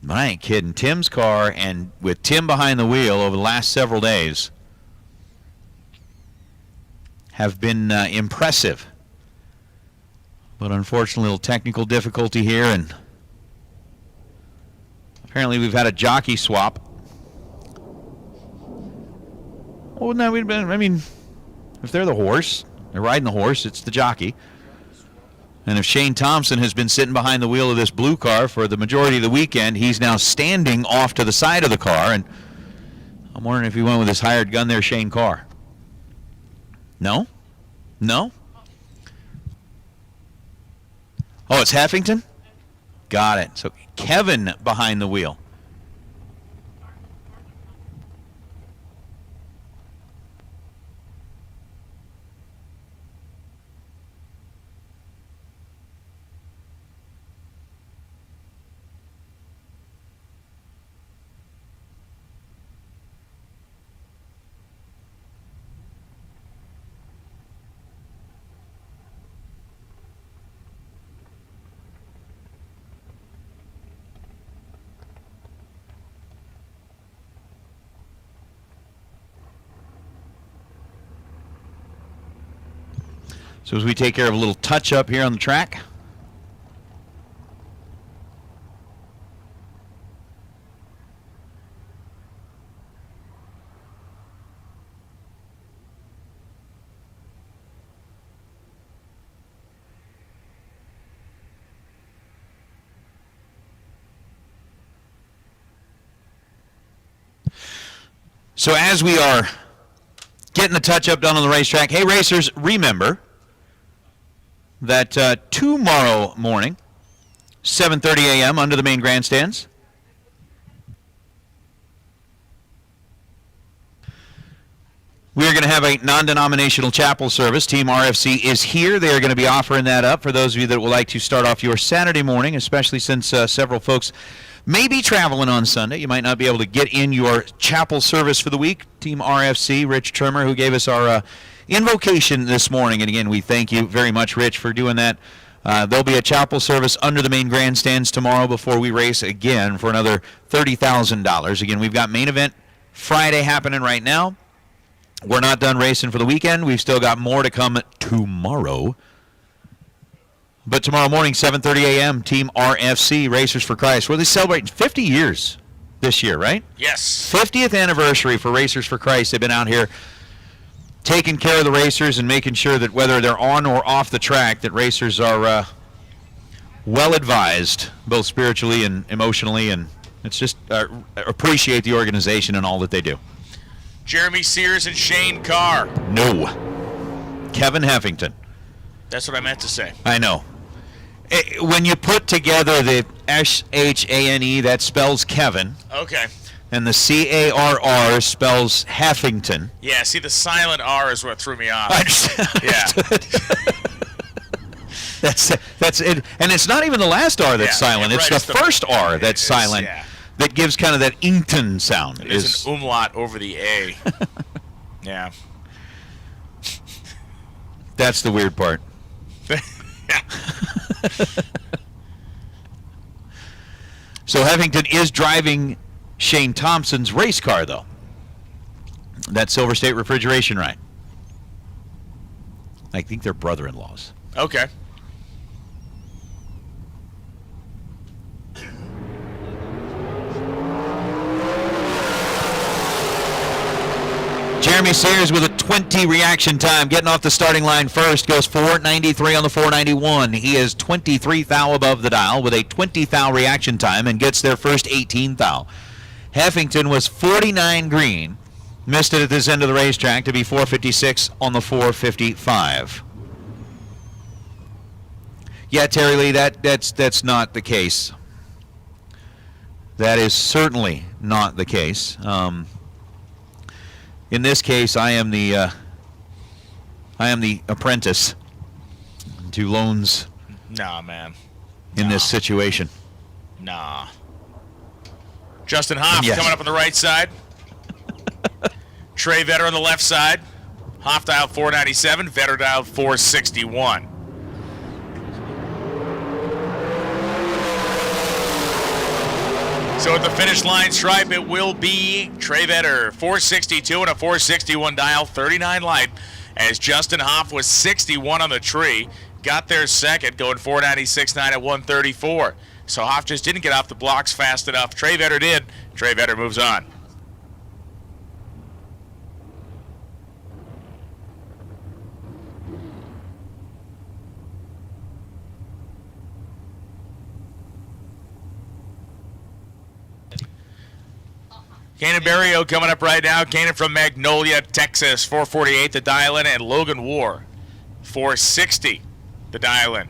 But I ain't kidding. Tim's car, and with Tim behind the wheel over the last several days, have been impressive. But unfortunately, a little technical difficulty here, and apparently we've had a jockey swap. Well, no, if they're the horse, they're riding the horse, it's the jockey. And if Shane Thompson has been sitting behind the wheel of this blue car for the majority of the weekend, he's now standing off to the side of the car, and I'm wondering if he went with his hired gun there, Shane Carr. No? No? Oh, it's Heffington? Got it. So Kevin behind the wheel. So as we take care of a little touch-up here on the track. So as we are getting the touch-up done on the racetrack, hey racers, remember that tomorrow morning, 7:30 a.m. under the main grandstands, we are going to have a non-denominational chapel service. Team RFC is here. They are going to be offering that up for those of you that would like to start off your Saturday morning, especially since several folks may be traveling on Sunday. You might not be able to get in your chapel service for the week. Team RFC, Rich Trimmer, who gave us our invocation this morning. And again, we thank you very much, Rich, for doing that. There'll be a chapel service under the main grandstands tomorrow before we race again for another $30,000. Again, we've got main event Friday happening right now. We're not done racing for the weekend. We've still got more to come tomorrow. But tomorrow morning, 7:30 a.m., Team RFC, Racers for Christ. Well, they're celebrating 50 years this year, right? Yes. 50th anniversary for Racers for Christ. They've been out here taking care of the racers and making sure that whether they're on or off the track, that racers are well advised, both spiritually and emotionally, and it's just appreciate the organization and all that they do. Jeremy Sears and Shane Carr. No. Kevin Heffington. That's what I meant to say. I know. When you put together the S-H-A-N-E, that spells Kevin. Okay. And the C-A-R-R spells Heffington. Yeah, see, the silent R is what threw me off. I understand. Yeah. That's it. And it's not even the last R that's silent. Yeah, it's right, the first R that's silent. Yeah. That gives kind of that Ington sound. There's an umlaut over the A. Yeah. That's the weird part. So Heffington is driving Shane Thompson's race car, though. That Silver State refrigeration ride. I think they're brother-in-laws. Okay. Jeremy Sayers with a 20 reaction time, getting off the starting line first, goes 493 on the 491. He is 23 thou above the dial with a 20 thou reaction time and gets their first 18 thou. Heffington was 49 green, missed it at this end of the racetrack to be 456 on the 455. Yeah, Terry Lee, that's not the case. That is certainly not the case. In this case, I am the apprentice to Loans. Nah, man. In this situation. Nah. Justin Hoff Yes. coming up on the right side. Trey Vetter on the left side. Hoff dialed 497, Vetter dialed 461. So at the finish line stripe, it will be Trey Vetter, 462 and a 461 dial, 39 light, as Justin Hoff was 61 on the tree. Got there second, going 496.9 at 134. So Hoff just didn't get off the blocks fast enough. Trey Vetter did. Trey Vetter moves on. Kanan Barrio coming up right now. Kanan from Magnolia, Texas, 448 the dial-in, and Logan War, 460 the dial-in.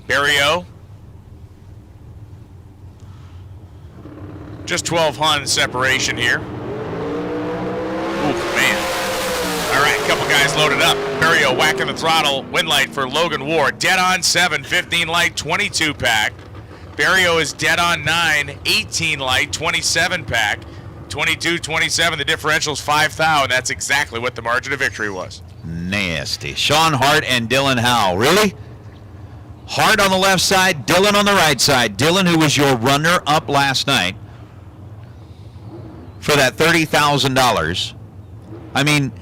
Barrio, just 12 Hun separation here. Ooh, man. All right, couple guys loaded up. Barrio whacking the throttle. Wind light for Logan War. Dead on 7, 15 light, 22 pack. Barrio is dead on 9, 18 light, 27 pack, 22, 27. The differential is 5 thou, and that's exactly what the margin of victory was. Nasty. Sean Hart and Dylan Howe. Really? Hart on the left side, Dylan on the right side. Dylan, who was your runner-up last night for that $30,000. I mean,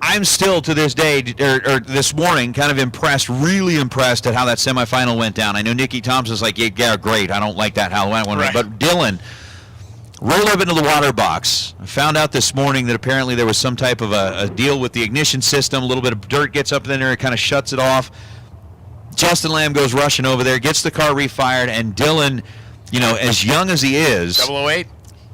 I'm still to this day, or this morning, kind of impressed, really impressed at how that semifinal went down. I know Nikki Thompson's like, yeah, great. I don't like that how that went. Right. But Dylan rolled up into the water box. I found out this morning that apparently there was some type of a deal with the ignition system. A little bit of dirt gets up in there, it kind of shuts it off. Justin Lamb goes rushing over there, gets the car refired, and Dylan, you know, as young as he is, 008?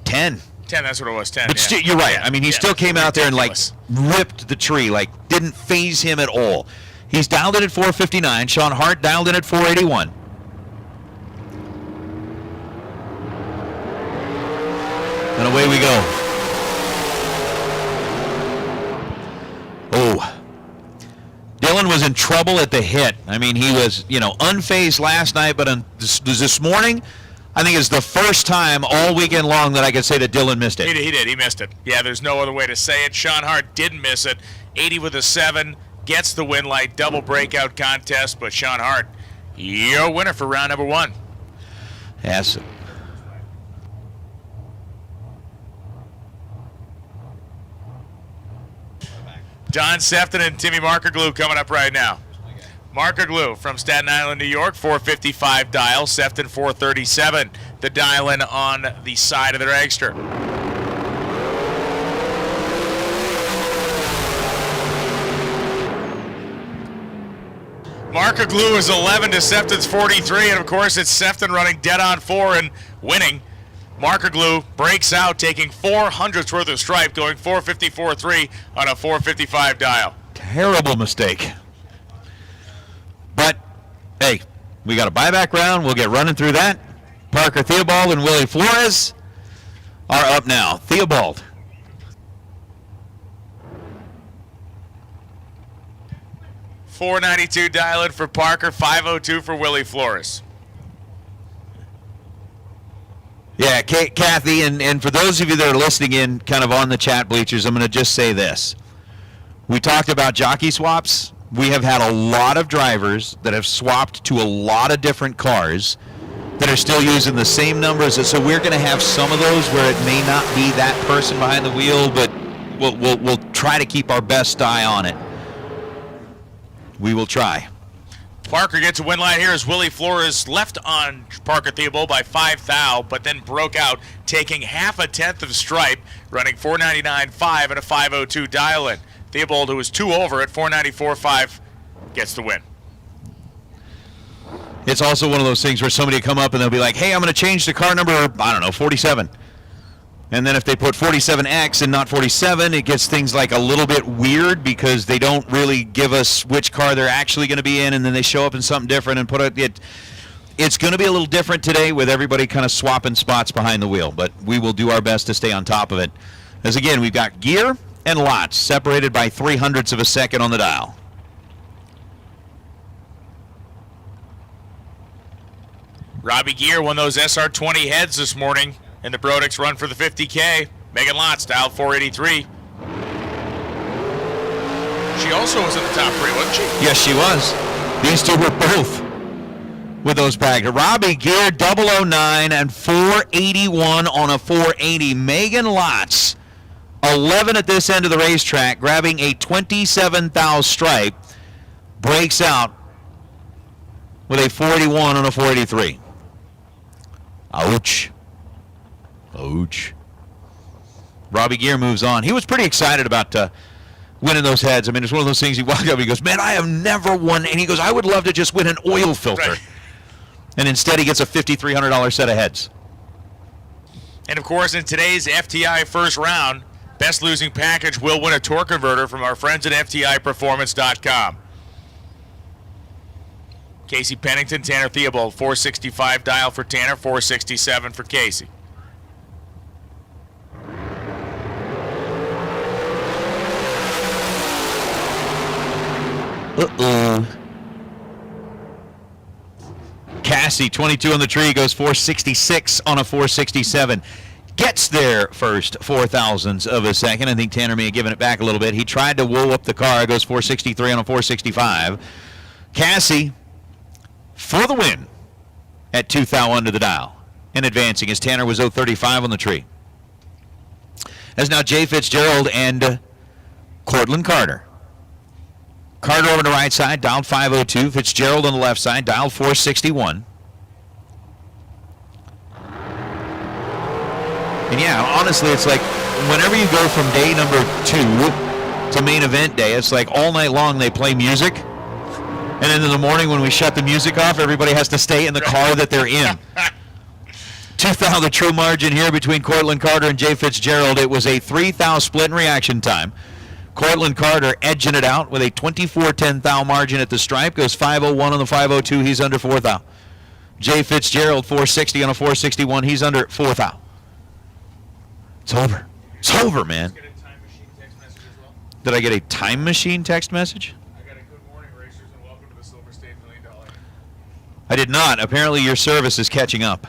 10. 10, that's what it was, 10. But yeah. You're right. I mean, he still came out there and, like, ripped the tree, like, didn't phase him at all. He's dialed in at 459. Sean Hart dialed in at 481. And away we go. Oh. Dylan was in trouble at the hit. I mean, he was, you know, unfazed last night, but this morning, I think it's the first time all weekend long that I could say that Dylan missed it. He did. He missed it. Yeah, there's no other way to say it. Sean Hart didn't miss it. 80 with a 7, gets the win light, double breakout contest, but Sean Hart, your winner for round number 1. Yes. Don Sefton and Timmy Markerglue coming up right now. Markerglue from Staten Island, New York, 455 dial. Sefton 437. The dial-in on the side of the dragster. Markerglue is 11 to Sefton's 43, and of course it's Sefton running dead on 4 and winning. Markerglue breaks out, taking 400ths worth of stripe, going 454.3 on a 455 dial. Terrible mistake. But, hey, we got a buyback round. We'll get running through that. Parker Theobald and Willie Flores are up now. Theobald. $492 dial-in for Parker, $502 for Willie Flores. Yeah, Kathy, and for those of you that are listening in kind of on the chat bleachers, I'm going to just say this. We talked about jockey swaps. We have had a lot of drivers that have swapped to a lot of different cars that are still using the same numbers. So we're going to have some of those where it may not be that person behind the wheel, but we'll try to keep our best eye on it. We will try. Parker gets a win line here as Willie Flores left on Parker Theobald by 5 thou, but then broke out, taking half a tenth of stripe, running 499.5 and a 502 dial-in. Theobald, who was 2 over at 494.5, gets the win. It's also one of those things where somebody will come up and they'll be like, hey, I'm going to change the car number, I don't know, 47. And then if they put 47X and not 47, it gets things like a little bit weird because they don't really give us which car they're actually going to be in, and then they show up in something different and put it. It's going to be a little different today with everybody kind of swapping spots behind the wheel, but we will do our best to stay on top of it. As again, we've got gear and lots separated by 0.03 of a second on the dial. Robbie Gear won those SR20 heads this morning in the Brodix run for the 50K. Megan Lotz dialed 483. She also was in the top 3, wasn't she? Yes, she was. These two were both with those packages. Robbie Gear 009 and 481 on a 480. Megan Lotz 11 at this end of the racetrack, grabbing a 27 thou stripe, breaks out with a 481 on a 483. Ouch. Ouch. Robbie Gear moves on. He was pretty excited about winning those heads. I mean, it's one of those things, he walked up and he goes, man, I have never won. And he goes, I would love to just win an oil filter. Right. And instead he gets a $5,300 set of heads. And of course, in today's FTI first round, best losing package will win a torque converter from our friends at FTIperformance.com. Casey Pennington, Tanner Theobald, 465 dial for Tanner, 467 for Casey. Uh-oh. Cassie, 22 on the tree, goes 466 on a 467. Gets there first, 0.04 of a second. I think Tanner may have given it back a little bit. He tried to whoa up the car, goes 463 on a 465. Cassie, for the win at 2 thou under the dial and advancing as Tanner was 035 on the tree. As now Jay Fitzgerald and Cortland Carter. Carter over to the right side, dialed 502. Fitzgerald on the left side, dialed 461. And yeah, honestly, it's like whenever you go from day number 2 to main event day, it's like all night long they play music. And then in the morning when we shut the music off, everybody has to stay in the car that they're in. 2 thou the true margin here between Cortland Carter and Jay Fitzgerald. It was a 3 thou split in reaction time. Cortland Carter edging it out with a 24-10 thou margin at the stripe. Goes 501 on the 502. He's under 4 thou. Jay Fitzgerald 460 on a 461. He's under 4 thou. It's over. It's over, man. Did I get a time machine text message? I did not. Apparently your service is catching up.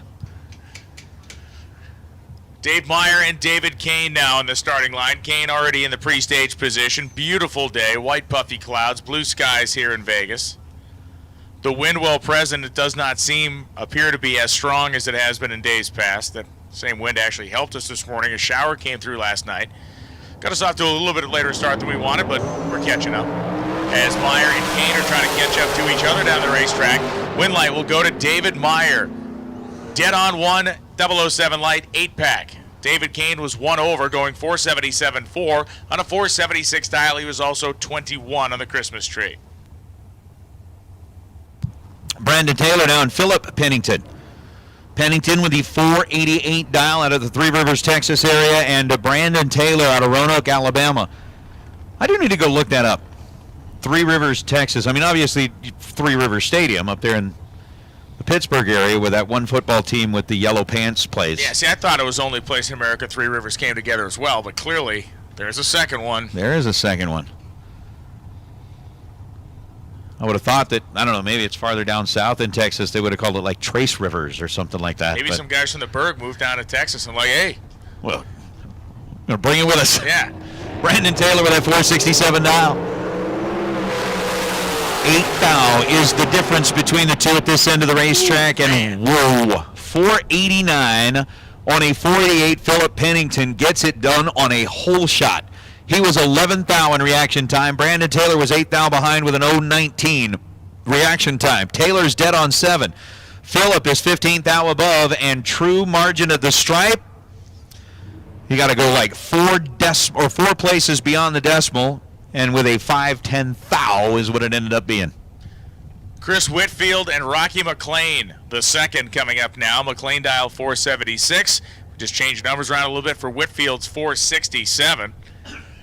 Dave Meyer and David Kane now in the starting line. Kane already in the pre-stage position. Beautiful day. White puffy clouds. Blue skies here in Vegas. The wind, while present, it does not appear to be as strong as it has been in days past. That same wind actually helped us this morning. A shower came through last night. Got us off to a little bit later start than we wanted, but we're catching up. As Meyer and Kane are trying to catch up to each other down the racetrack. Wind light will go to David Meyer. Dead on 1, 007 light, 8-pack. David Kane was 1 over, going 477.4. On a 476 dial, he was also 21 on the Christmas tree. Brandon Taylor now and Philip Pennington. Pennington with the 488 dial out of the Three Rivers, Texas area, and Brandon Taylor out of Roanoke, Alabama. I do need to go look that up. Three Rivers, Texas. I mean, obviously, Three Rivers Stadium up there in the Pittsburgh area where that one football team with the yellow pants plays. Yeah, see, I thought it was the only place in America Three Rivers came together as well, but clearly there's a second one. There is a second one. I would have thought that, I don't know, maybe it's farther down south in Texas. They would have called it like Trace Rivers or something like that. Maybe some guys from the Berg moved down to Texas and like, hey. Well, we're bring it with us. Yeah. Brandon Taylor with that 467 dial. 8 thou is the difference between the two at this end of the racetrack, and whoa, 489 on a 488. Philip Pennington gets it done on a hole shot. He was 11 thou in reaction time. Brandon Taylor was 8 thou behind with an 019 reaction time. Taylor's dead on 7. Philip is 15 thou above, and true margin of the stripe, you got to go like 4 places beyond the decimal, and with a 5/10 thou is what it ended up being. Chris Whitfield and Rocky McLean, the second coming up now. McLean dial 476. Just changed numbers around a little bit for Whitfield's 467.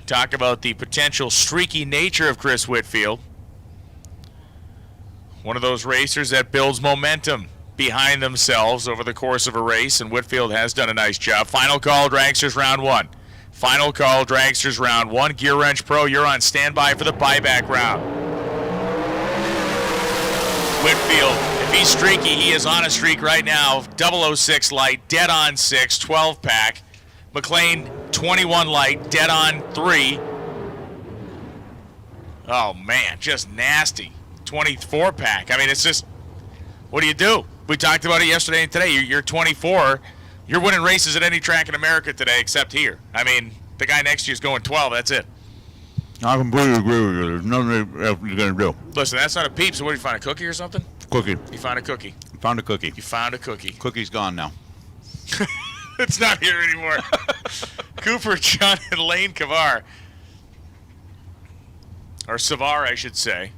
Talk about the potential streaky nature of Chris Whitfield. One of those racers that builds momentum behind themselves over the course of a race, and Whitfield has done a nice job. Final call, Dragsters round 1. Final call, Dragsters round 1. Gear Wrench Pro, you're on standby for the buyback round. Whitfield, if he's streaky, he is on a streak right now. 006 light, dead on 6, 12 pack. McLean, 21 light, dead on 3. Oh man, just nasty. 24 pack. I mean, it's just, what do you do? We talked about it yesterday and today. You're 24. You're winning races at any track in America today except here. I mean, the guy next to you is going 12. That's it. I completely agree with you. There's nothing else you're going to do. Listen, that's not a peep. So what, did you find a cookie or something? Cookie. You found a cookie. Found a cookie. You found a cookie. Cookie's gone now. It's not here anymore. Cooper, John, and Lane Kavar. Or Savar, I should say.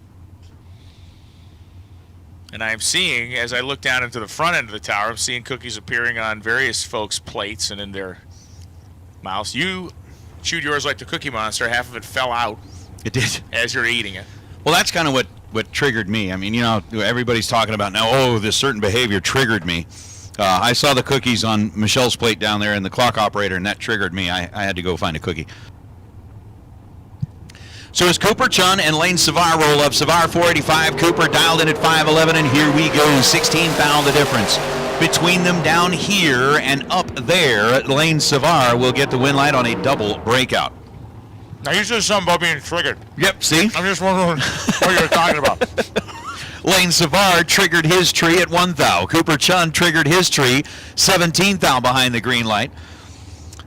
And I'm seeing, as I look down into the front end of the tower, I'm seeing cookies appearing on various folks' plates and in their mouths. You chewed yours like the Cookie Monster. Half of it fell out. It did. As you're eating it. Well, that's kind of what triggered me. I mean, you know, everybody's talking about now, oh, this certain behavior triggered me. I saw the cookies on Michelle's plate down there in the clock operator, and that triggered me. I had to go find a cookie. So as Cooper Chun and Lane Savar roll up, Savar 485, Cooper dialed in at 511, and here we go, 16 thou the difference. Between them down here and up there, Lane Savar will get the win light on a double breakout. Now you said something about being triggered. Yep, see? I'm just wondering what you were talking about. Lane Savar triggered his tree at 1 thou. Cooper Chun triggered his tree, 17 thou behind the green light.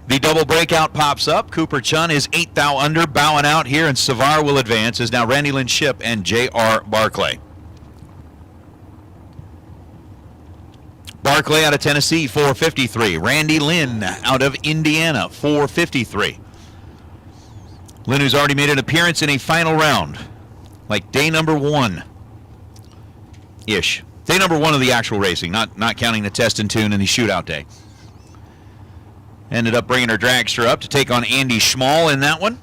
The double breakout pops up. Cooper Chun is 8 thou under, bowing out here, and Savar will advance as now Randy Lynn Shipp and J.R. Barclay. Barclay out of Tennessee, 453. Randy Lynn out of Indiana, 453. Lynn, who's already made an appearance in a final round, like day number 1-ish. Day number 1 of the actual racing, not counting the test and tune and the shootout day. Ended up bringing her dragster up to take on Andy Schmall in that one.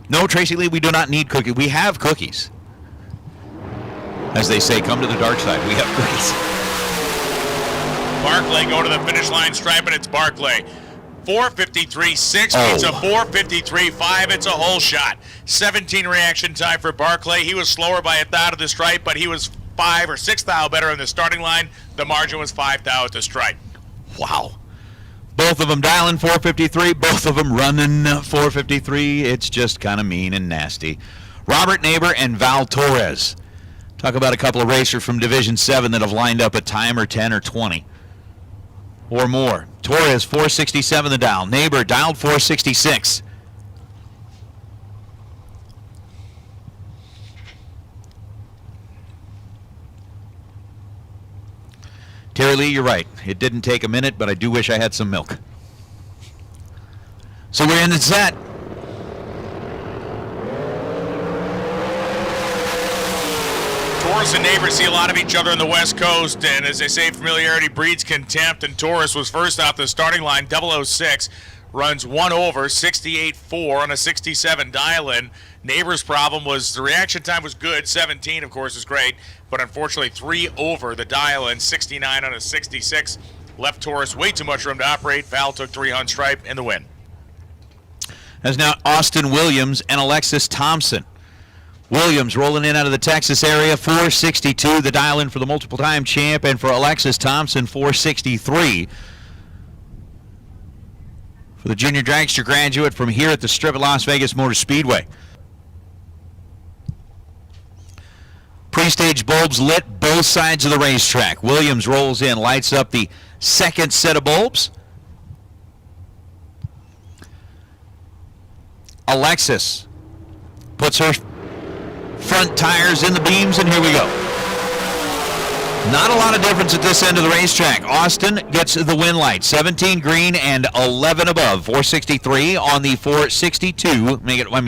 No, Tracy Lee, we do not need cookies. We have cookies. As they say, come to the dark side. We have cookies. Barclay go to the finish line stripe, and it's Barclay. 453.6, it's a 453.5, it's a hole shot. 17 reaction time for Barclay. He was slower by a thou to the stripe, but he was 5 or 6 thou better in the starting line. The margin was 5 thou at the stripe. Wow. Both of them dialing 453, both of them running 453. It's just kind of mean and nasty. Robert Neighbor and Val Torres. Talk about a couple of racers from Division 7 that have lined up a time or 10 or 20 or more. Torres 467 the dial. Neighbor dialed 466. Terry Lee, you're right. It didn't take a minute, but I do wish I had some milk. So we're in the set. Torres and Neighbor see a lot of each other on the West Coast, and as they say, familiarity breeds contempt, and Torres was first off the starting line, 006, runs 1 over, 68.4 on a 67 dial-in. Neighbor's problem was the reaction time was good, 17 of course is great, but unfortunately 3 over the dial-in, 69 on a 66. Left Torres way too much room to operate. Val took 3 on stripe in the win. As now Austin Williams and Alexis Thompson. Williams rolling in out of the Texas area, 462, the dial-in for the multiple-time champ, and for Alexis Thompson, 463. for the junior dragster graduate from here at the Strip at Las Vegas Motor Speedway. Pre-stage bulbs lit both sides of the racetrack. Williams rolls in, lights up the second set of bulbs. Alexis puts her front tires in the beams, and here we go. Not a lot of difference at this end of the racetrack. Austin gets the win light. 17 green and 11 above. 463 on the 462.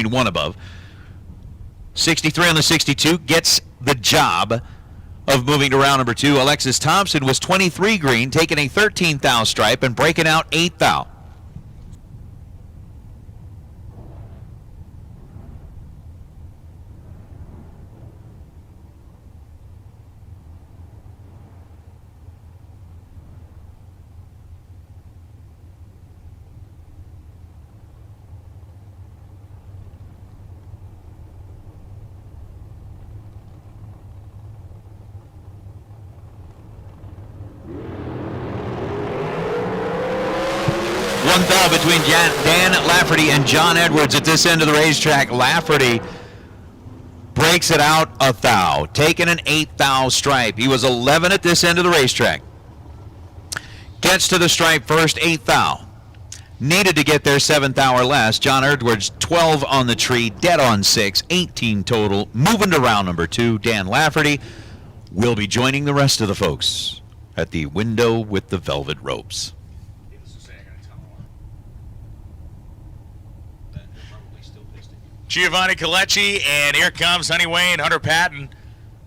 One above. 63 on the 62 gets the job of moving to round number 2. Alexis Thompson was 23 green, taking a 13th thou stripe and breaking out 8th thou. One thou between Dan Lafferty and John Edwards at this end of the racetrack. Lafferty breaks it out a thou, taking an 8th thou stripe. He was 11 at this end of the racetrack. Gets to the stripe first, 8th thou. Needed to get there 7th thou or less. John Edwards, 12 on the tree, dead on 6, 18 total. Moving to round number 2. Dan Lafferty will be joining the rest of the folks at the window with the velvet ropes. Giovanni Colecci, and here comes Honey Wayne, Hunter Patton.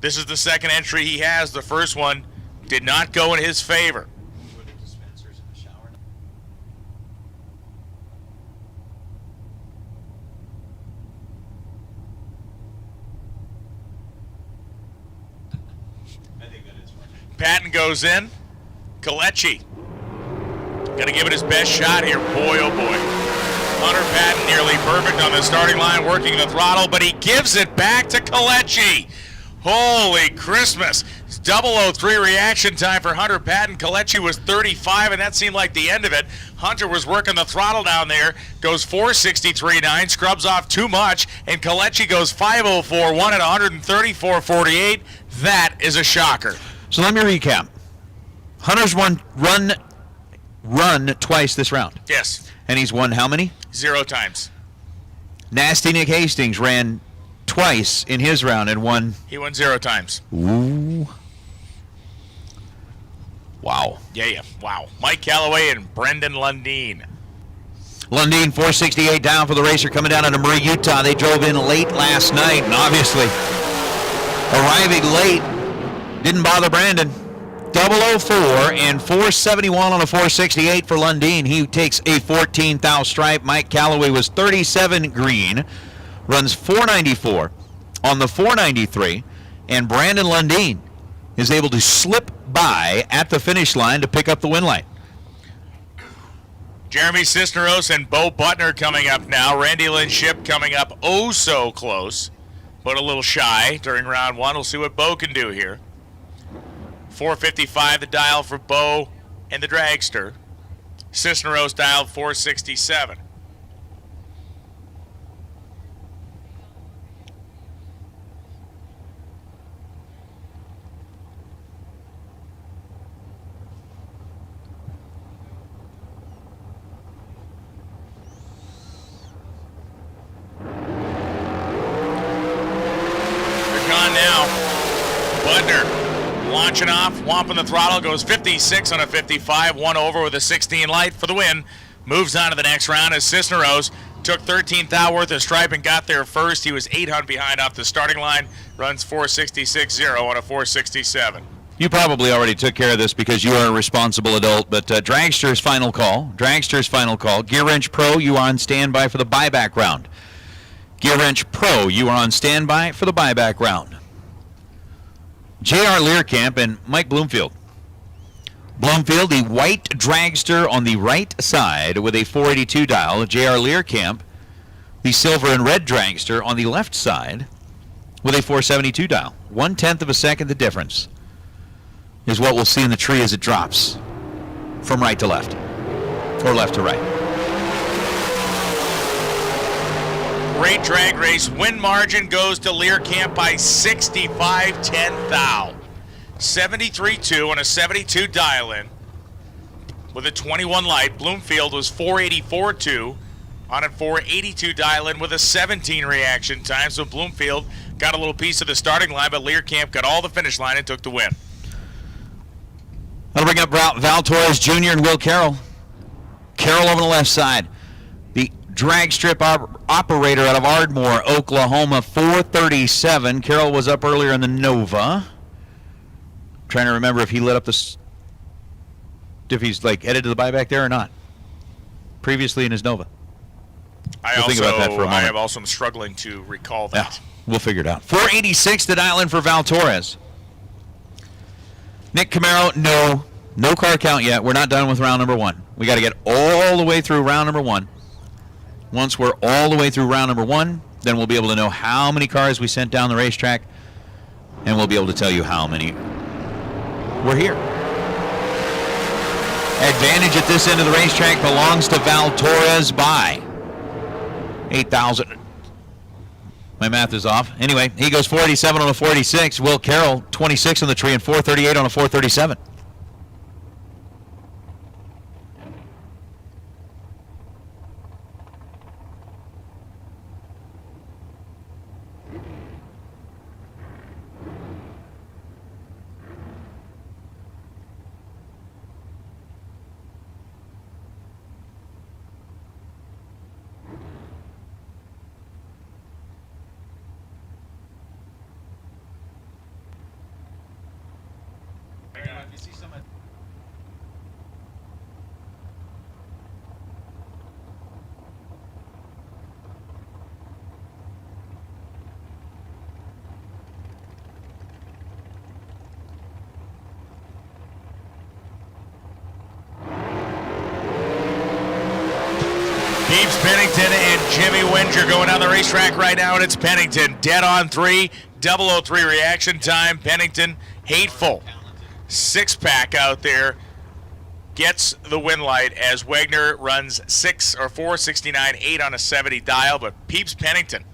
This is the second entry he has. The first one did not go in his favor. Patton goes in. Colecci gonna give it his best shot here. Boy, oh boy. Hunter Patton nearly perfect on the starting line, working the throttle, but he gives it back to Colecci. Holy Christmas. It's 003 reaction time for Hunter Patton. Colecci was 35, and that seemed like the end of it. Hunter was working the throttle down there, goes 463.9, scrubs off too much, and Colecci goes 504.1 at 134.48. That is a shocker. So let me recap. Hunter's run twice this round. Yes. And he's won how many? 0 times. Nasty Nick Hastings ran twice in his round and won. He won 0 times. Ooh. Wow. Yeah. Wow. Mike Calloway and Brendan Lundeen. Lundeen, 468 down for the racer coming down out of Murray, Utah. They drove in late last night, and obviously arriving late didn't bother Brandon. 004 and 471 on a 468 for Lundeen. He takes a 14th thou stripe. Mike Calloway was 37 green, runs 494 on the 493, and Brandon Lundeen is able to slip by at the finish line to pick up the win light. Jeremy Cisneros and Bo Butner coming up now. Randy Lynn Ship coming up oh so close, but a little shy during round 1. We'll see what Bo can do here. 455 the dial for Bo and the dragster. Cisneros dialed 467. They're gone now. Butner launching off, whomping the throttle, goes 56 on a 55, 1 over with a 16 light for the win. Moves on to the next round as Cisneros took 13th thou worth of stripe and got there first. He was 800 behind off the starting line, runs 466.0 on a 467. You probably already took care of this because you are a responsible adult, but Dragster's final call. Dragster's final call. Gear Wrench Pro, you are on standby for the buyback round. Gear Wrench Pro, you are on standby for the buyback round. J.R. Learcamp and Mike Bloomfield. Bloomfield, the white dragster on the right side with a 482 dial. J.R. Learcamp, the silver and red dragster on the left side with a 472 dial. 1/10 of a second the difference is what we'll see in the tree as it drops from right to left or left to right. Great drag race. Win margin goes to Learcamp by 65-10 thou. 73.2 on a 72 dial-in with a 21 light. Bloomfield was 484.2 on a 482 dial-in with a 17 reaction time. So Bloomfield got a little piece of the starting line, but Learcamp got all the finish line and took the win. I'll bring up Val Torres Jr. and Will Carroll. Carroll over the left side. The drag strip operator out of Ardmore, Oklahoma, 437. Carroll was up earlier in the Nova. Trying to remember if he lit up if he's like headed to the buyback there or not. Previously in his Nova. Think about that for a moment. I am also struggling to recall that. Yeah, we'll figure it out. 486 to dial in for Val Torres. Nick Camaro, no car count yet. We're not done with round number 1. We got to get all the way through round number 1. Once we're all the way through round number 1, then we'll be able to know how many cars we sent down the racetrack, and we'll be able to tell you how many were here. Advantage at this end of the racetrack belongs to Val Torres by 8,000. My math is off. Anyway, he goes 487 on a 486. Will Carroll, 26 on the tree and 438 on a 437. Peeps Pennington and Jimmy Winger going down the racetrack right now, and it's Pennington dead on 3, 003 reaction time. Pennington, hateful 6-pack out there, gets the win light as Wagner runs 469.8 on a 70 dial. But Peeps Pennington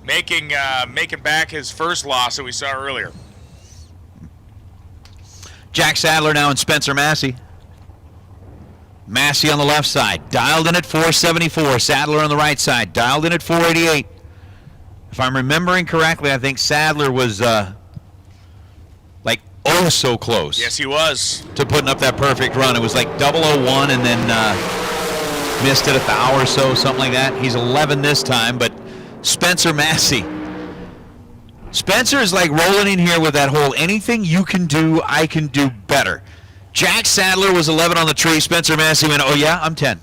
making back his first loss that we saw earlier. Jack Sadler now and Spencer Massey. Massey on the left side, dialed in at 474. Sadler on the right side, dialed in at 488. If I'm remembering correctly, I think Sadler was like so close. Yes, he was. To putting up that perfect run. It was like 001 and then missed it a thou or so, something like that. He's 11 this time, but Spencer Massey. Spencer is like rolling in here with that whole anything you can do, I can do better. Jack Sadler was 11 on the tree. Spencer Massey went, oh yeah, I'm 10.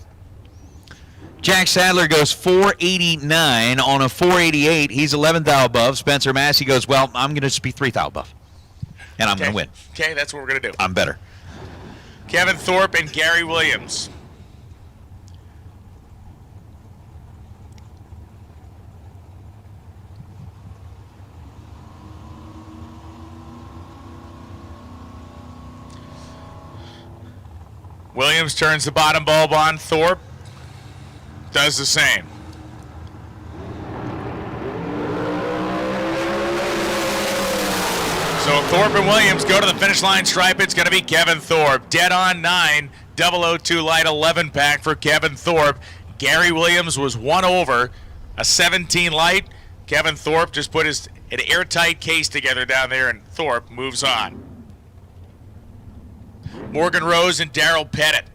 Jack Sadler goes 489 on a 488. He's 11 thou above. Spencer Massey goes, well, I'm going to just be 3 thou above. And I'm going to win. Okay, that's what we're going to do. I'm better. Kevin Thorpe and Gary Williams. Williams turns the bottom bulb on. Thorpe does the same. So Thorpe and Williams go to the finish line stripe. It's going to be Kevin Thorpe. Dead on 9, 002 light 11 pack for Kevin Thorpe. Gary Williams was 1 over, a 17 light. Kevin Thorpe just put an airtight case together down there, and Thorpe moves on. Morgan Rose and Darrell Pettit.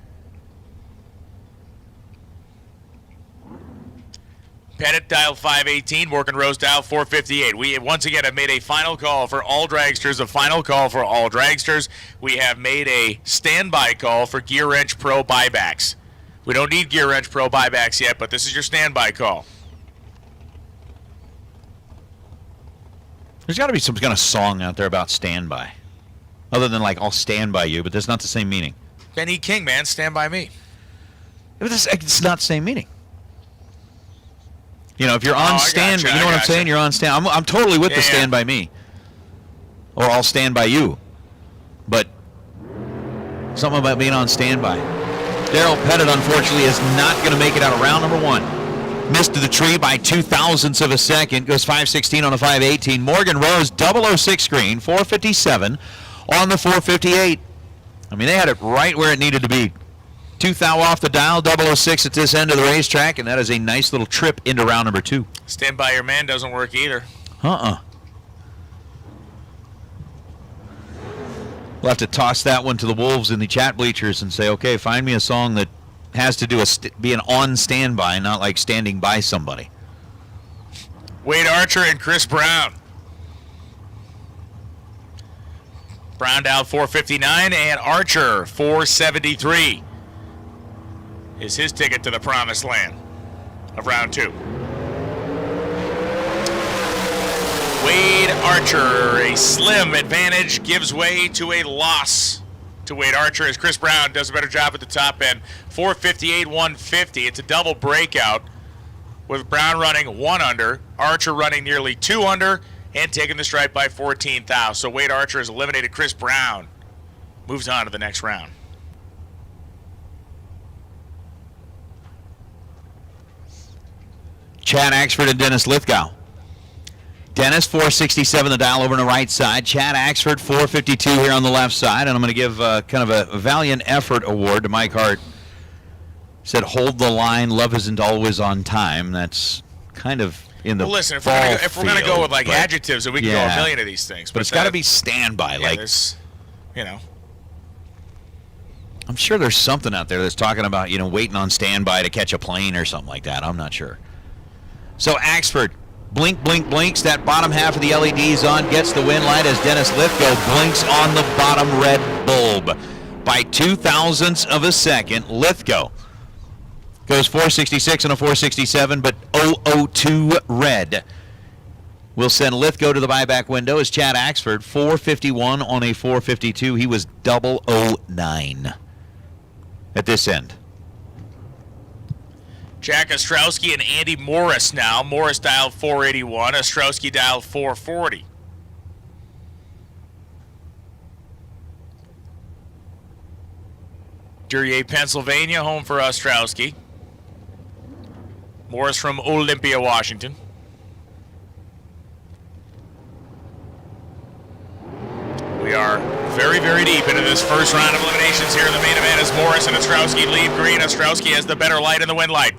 Pettit dialed 518, Morgan Rose dialed 458. We once again have made a final call for all dragsters, a final call for all dragsters. We have made a standby call for Gear Wrench Pro buybacks. We don't need Gear Wrench Pro buybacks yet, but this is your standby call. There's got to be some kind of song out there about standby. Other than like, I'll stand by you, but that's not the same meaning. Benny King, man, stand by me. It's not the same meaning. You know, if you're on standby, you know what I'm saying? You're on stand. I'm totally with the stand by me. Or I'll stand by you. But something about being on standby. Darrell Pettit, unfortunately, is not going to make it out of round number 1. Missed the tree by 0.02 of a second. Goes 5.16 on a 5.18. Morgan Rose, 006 green, 4.57 on the 4.58. I mean, they had it right where it needed to be. 2 thou off the dial, 006 at this end of the racetrack, and that is a nice little trip into round number 2. Stand by your man doesn't work either. We'll have to toss that one to the Wolves in the chat bleachers and say, okay, find me a song that has to do with being on standby, not like standing by somebody. Wade Archer and Chris Brown. Brown down 459 and Archer 473 is his ticket to the promised land of round 2. Wade Archer, a slim advantage, gives way to a loss to Wade Archer as Chris Brown does a better job at the top end. 458, 150. It's a double breakout with Brown running 1 under, Archer running nearly 2 under, and taking the stripe by 14 thou. So Wade Archer has eliminated Chris Brown. Moves on to the next round. Chad Axford and Dennis Lithgow. Dennis, 467 the dial over on the right side. Chad Axford, 452 here on the left side. And I'm going to give kind of a valiant effort award to Mike Hart. Said, hold the line, love isn't always on time. That's kind of in the listen, if we're going to go with like adjectives, then we can go a million of these things. But it's got to be standby. Yeah, like, you know. I'm sure there's something out there that's talking about, you know, waiting on standby to catch a plane or something like that. I'm not sure. So Axford, blink, blink, blinks. That bottom half of the LED's on, gets the win light as Dennis Lithgow blinks on the bottom red bulb. By 0.02 of a second, Lithgow goes 466 and a 467, but 002 red. We'll send Lithgow to the buyback window as Chad Axford, 451 on a 452. He was 009 at this end. Jack Ostrowski and Andy Morris now. Morris dialed 481. Ostrowski dialed 440. Duryea, Pennsylvania, home for Ostrowski. Morris from Olympia, Washington. We are very, very deep into this first round of eliminations here in the main event as Morris and Ostrowski leave green. Ostrowski has the better light in the win light.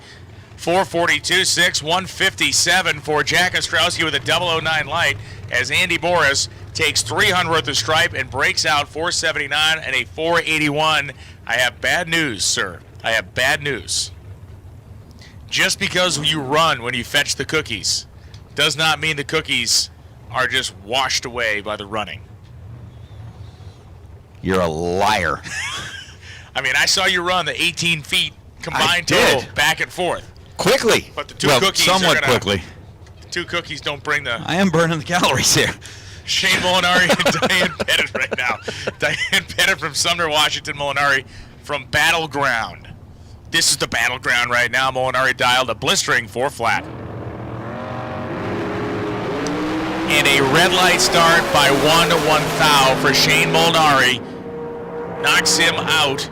442.6, 157 for Jack Ostrowski with a 009 light as Andy Morris takes 300 worth of stripe and breaks out 479 and a 481. I have bad news, sir. I have bad news. Just because you run when you fetch the cookies does not mean the cookies are just washed away by the running. You're a liar. I mean, I saw you run the 18 feet combined total back and forth. Quickly. But the two well, cookies somewhat are gonna, quickly. The two cookies don't bring the... I am burning the calories here. Shane Molinari and Diane Pettit right now. Diane Pettit from Sumner, Washington. Molinari from Battleground. This is the Battleground right now. Molinari dialed a blistering 4 flat. And a red light start by 1 thou for Shane Molinari. Knocks him out.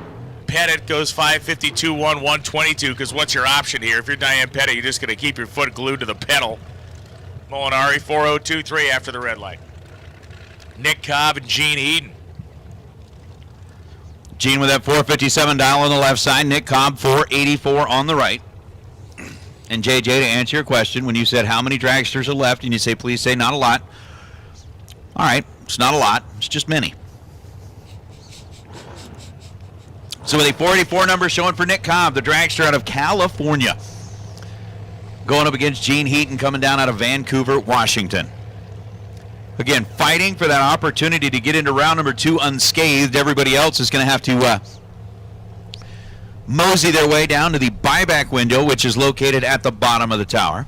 Pettit goes 552, 122, because what's your option here? If you're Diane Pettit, you're just going to keep your foot glued to the pedal. Molinari 4023 after the red light. Nick Cobb and Gene Eden. Gene with that 457 dial on the left side. Nick Cobb 484 on the right. And JJ, to answer your question, when you said how many dragsters are left, and you say, please say not a lot. All right, it's not a lot. It's just many. So with a 484 number showing for Nick Cobb, the dragster out of California, going up against Gene Heaton coming down out of Vancouver, Washington. Again, fighting for that opportunity to get into round number 2 unscathed. Everybody else is going to have to mosey their way down to the buyback window, which is located at the bottom of the tower.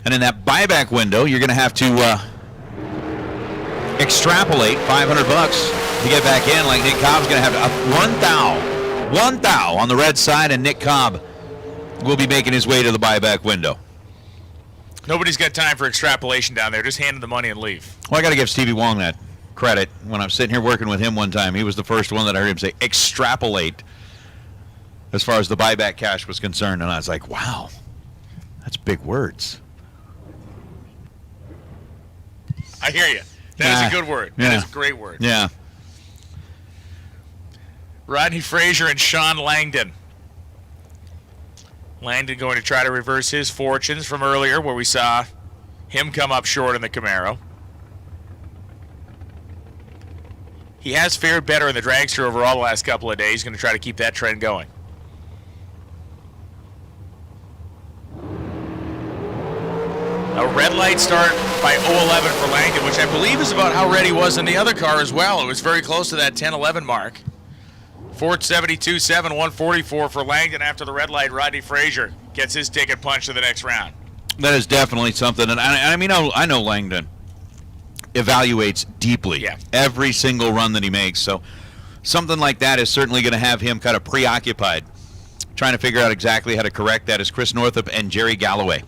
And in that buyback window, you're going to have to extrapolate $500 to get back in. Like Nick Cobb's going to have one thou on the red side, and Nick Cobb will be making his way to the buyback window. Nobody's got time for extrapolation down there. Just hand him the money and leave. Well, I got to give Stevie Wong that credit. When I was sitting here working with him one time, he was the first one that I heard him say, extrapolate. as far as the buyback cash was concerned. And I was like, wow, that's big words. I hear you. That is a good word. Yeah. That is a great word. Yeah. Rodney Frazier and Sean Langdon. Langdon going to try to reverse his fortunes from earlier where we saw him come up short in the Camaro. He has fared better in the dragster overall the last couple of days. He's going to try to keep that trend going. A red light start by 0:11 for Langdon, which I believe is about how red he was in the other car as well. It was very close to that 10:11 mark. Ford 72.7, 144 for Langdon after the red light. Rodney Frazier gets his ticket punched to the next round. That is definitely something. And I know Langdon evaluates deeply every single run that he makes. So something like that is certainly going to have him kind of preoccupied, trying to figure out exactly how to correct that. Is Chris Northrup and Jerry Galloway.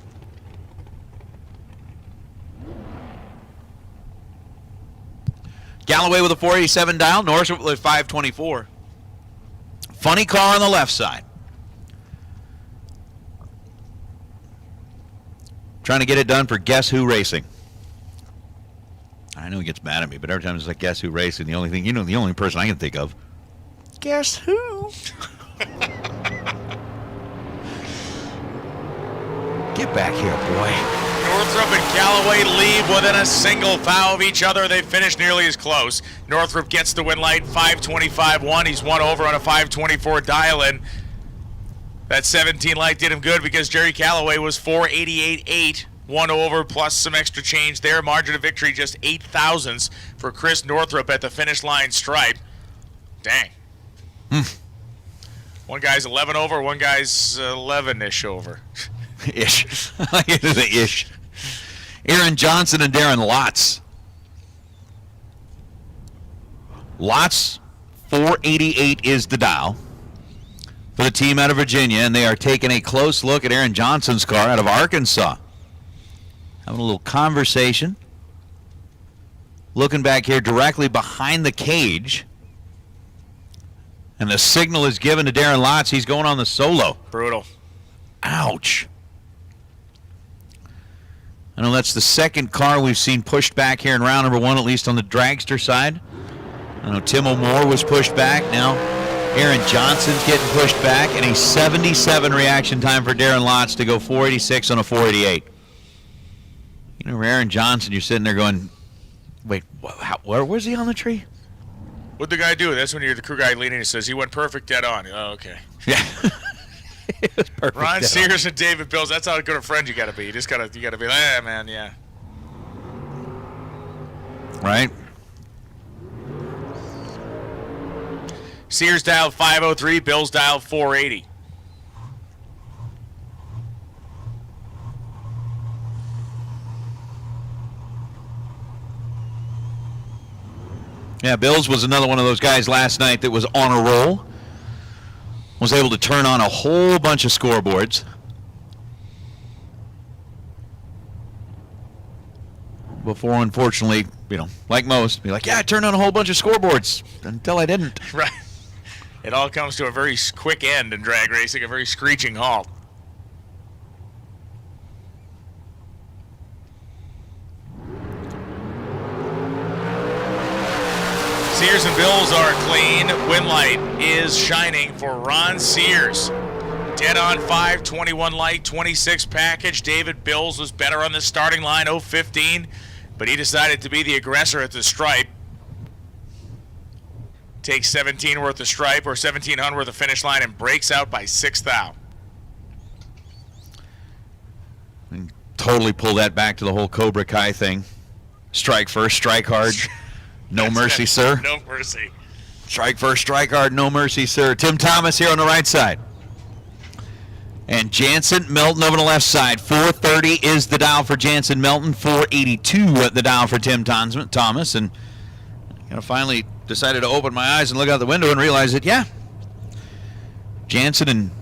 Galloway with a 487 dial, Northrup with a 524. Funny car on the left side. Trying to get it done for Guess Who Racing. I know he gets mad at me, but every time it's like Guess Who Racing, the only person I can think of. Guess who? Get back here, boy. Northrup and Galloway leave within a single foul of each other. They finish nearly as close. Northrup gets the win light, 525-1. He's one over on a 524 dial-in. That 17 light did him good because Jerry Galloway was 488-8. One over plus some extra change there. Margin of victory just 8 thousandths for Chris Northrup at the finish line stripe. Dang. One guy's 11 over, one guy's 11-ish over. Ish. It is an ish. Aaron Johnson and Darren Lotz. Lotz, 488 is the dial for the team out of Virginia, and they are taking a close look at Aaron Johnson's car out of Arkansas. Having a little conversation. Looking back here directly behind the cage. And the signal is given to Darren Lotz. He's going on the solo. Brutal. Ouch. I know that's the second car we've seen pushed back here in round number one, at least on the dragster side. I know Tim O'More was pushed back. Now Aaron Johnson's getting pushed back, and a 77 reaction time for Darren Lotz to go 486 on a 488. You know, Aaron Johnson, you're sitting there going, wait, where was he on the tree? What'd the guy do? That's when you're the crew guy leaning and says, he went perfect dead on. Oh, okay. Yeah. It was perfect. Ron Sears and David Bills, that's how good a friend you got to be. You got to be like, man, yeah. Right. Sears dialed 503, Bills dialed 480. Yeah, Bills was another one of those guys last night that was on a roll. Was able to turn on a whole bunch of scoreboards. Before, unfortunately, like most, be like, yeah, I turned on a whole bunch of scoreboards until I didn't. Right. It all comes to a very quick end in drag racing, a very screeching halt. Sears and Bills are clean. Win light is shining for Ron Sears. Dead on 521 light, 26 package. David Bills was better on the starting line, 015, but he decided to be the aggressor at the stripe. Takes 17 worth of stripe or 1700 worth of finish line and breaks out by 6 thou. Totally pull that back to the whole Cobra Kai thing. Strike first, strike hard. No mercy, sir. No mercy. Strike first, strike hard, no mercy, sir. Tim Thomas here on the right side. And Jansen Melton over on the left side. 430 is the dial for Jansen Melton. 482 at the dial for Tim Thomas. And finally decided to open my eyes and look out the window and realize that, yeah, Jansen and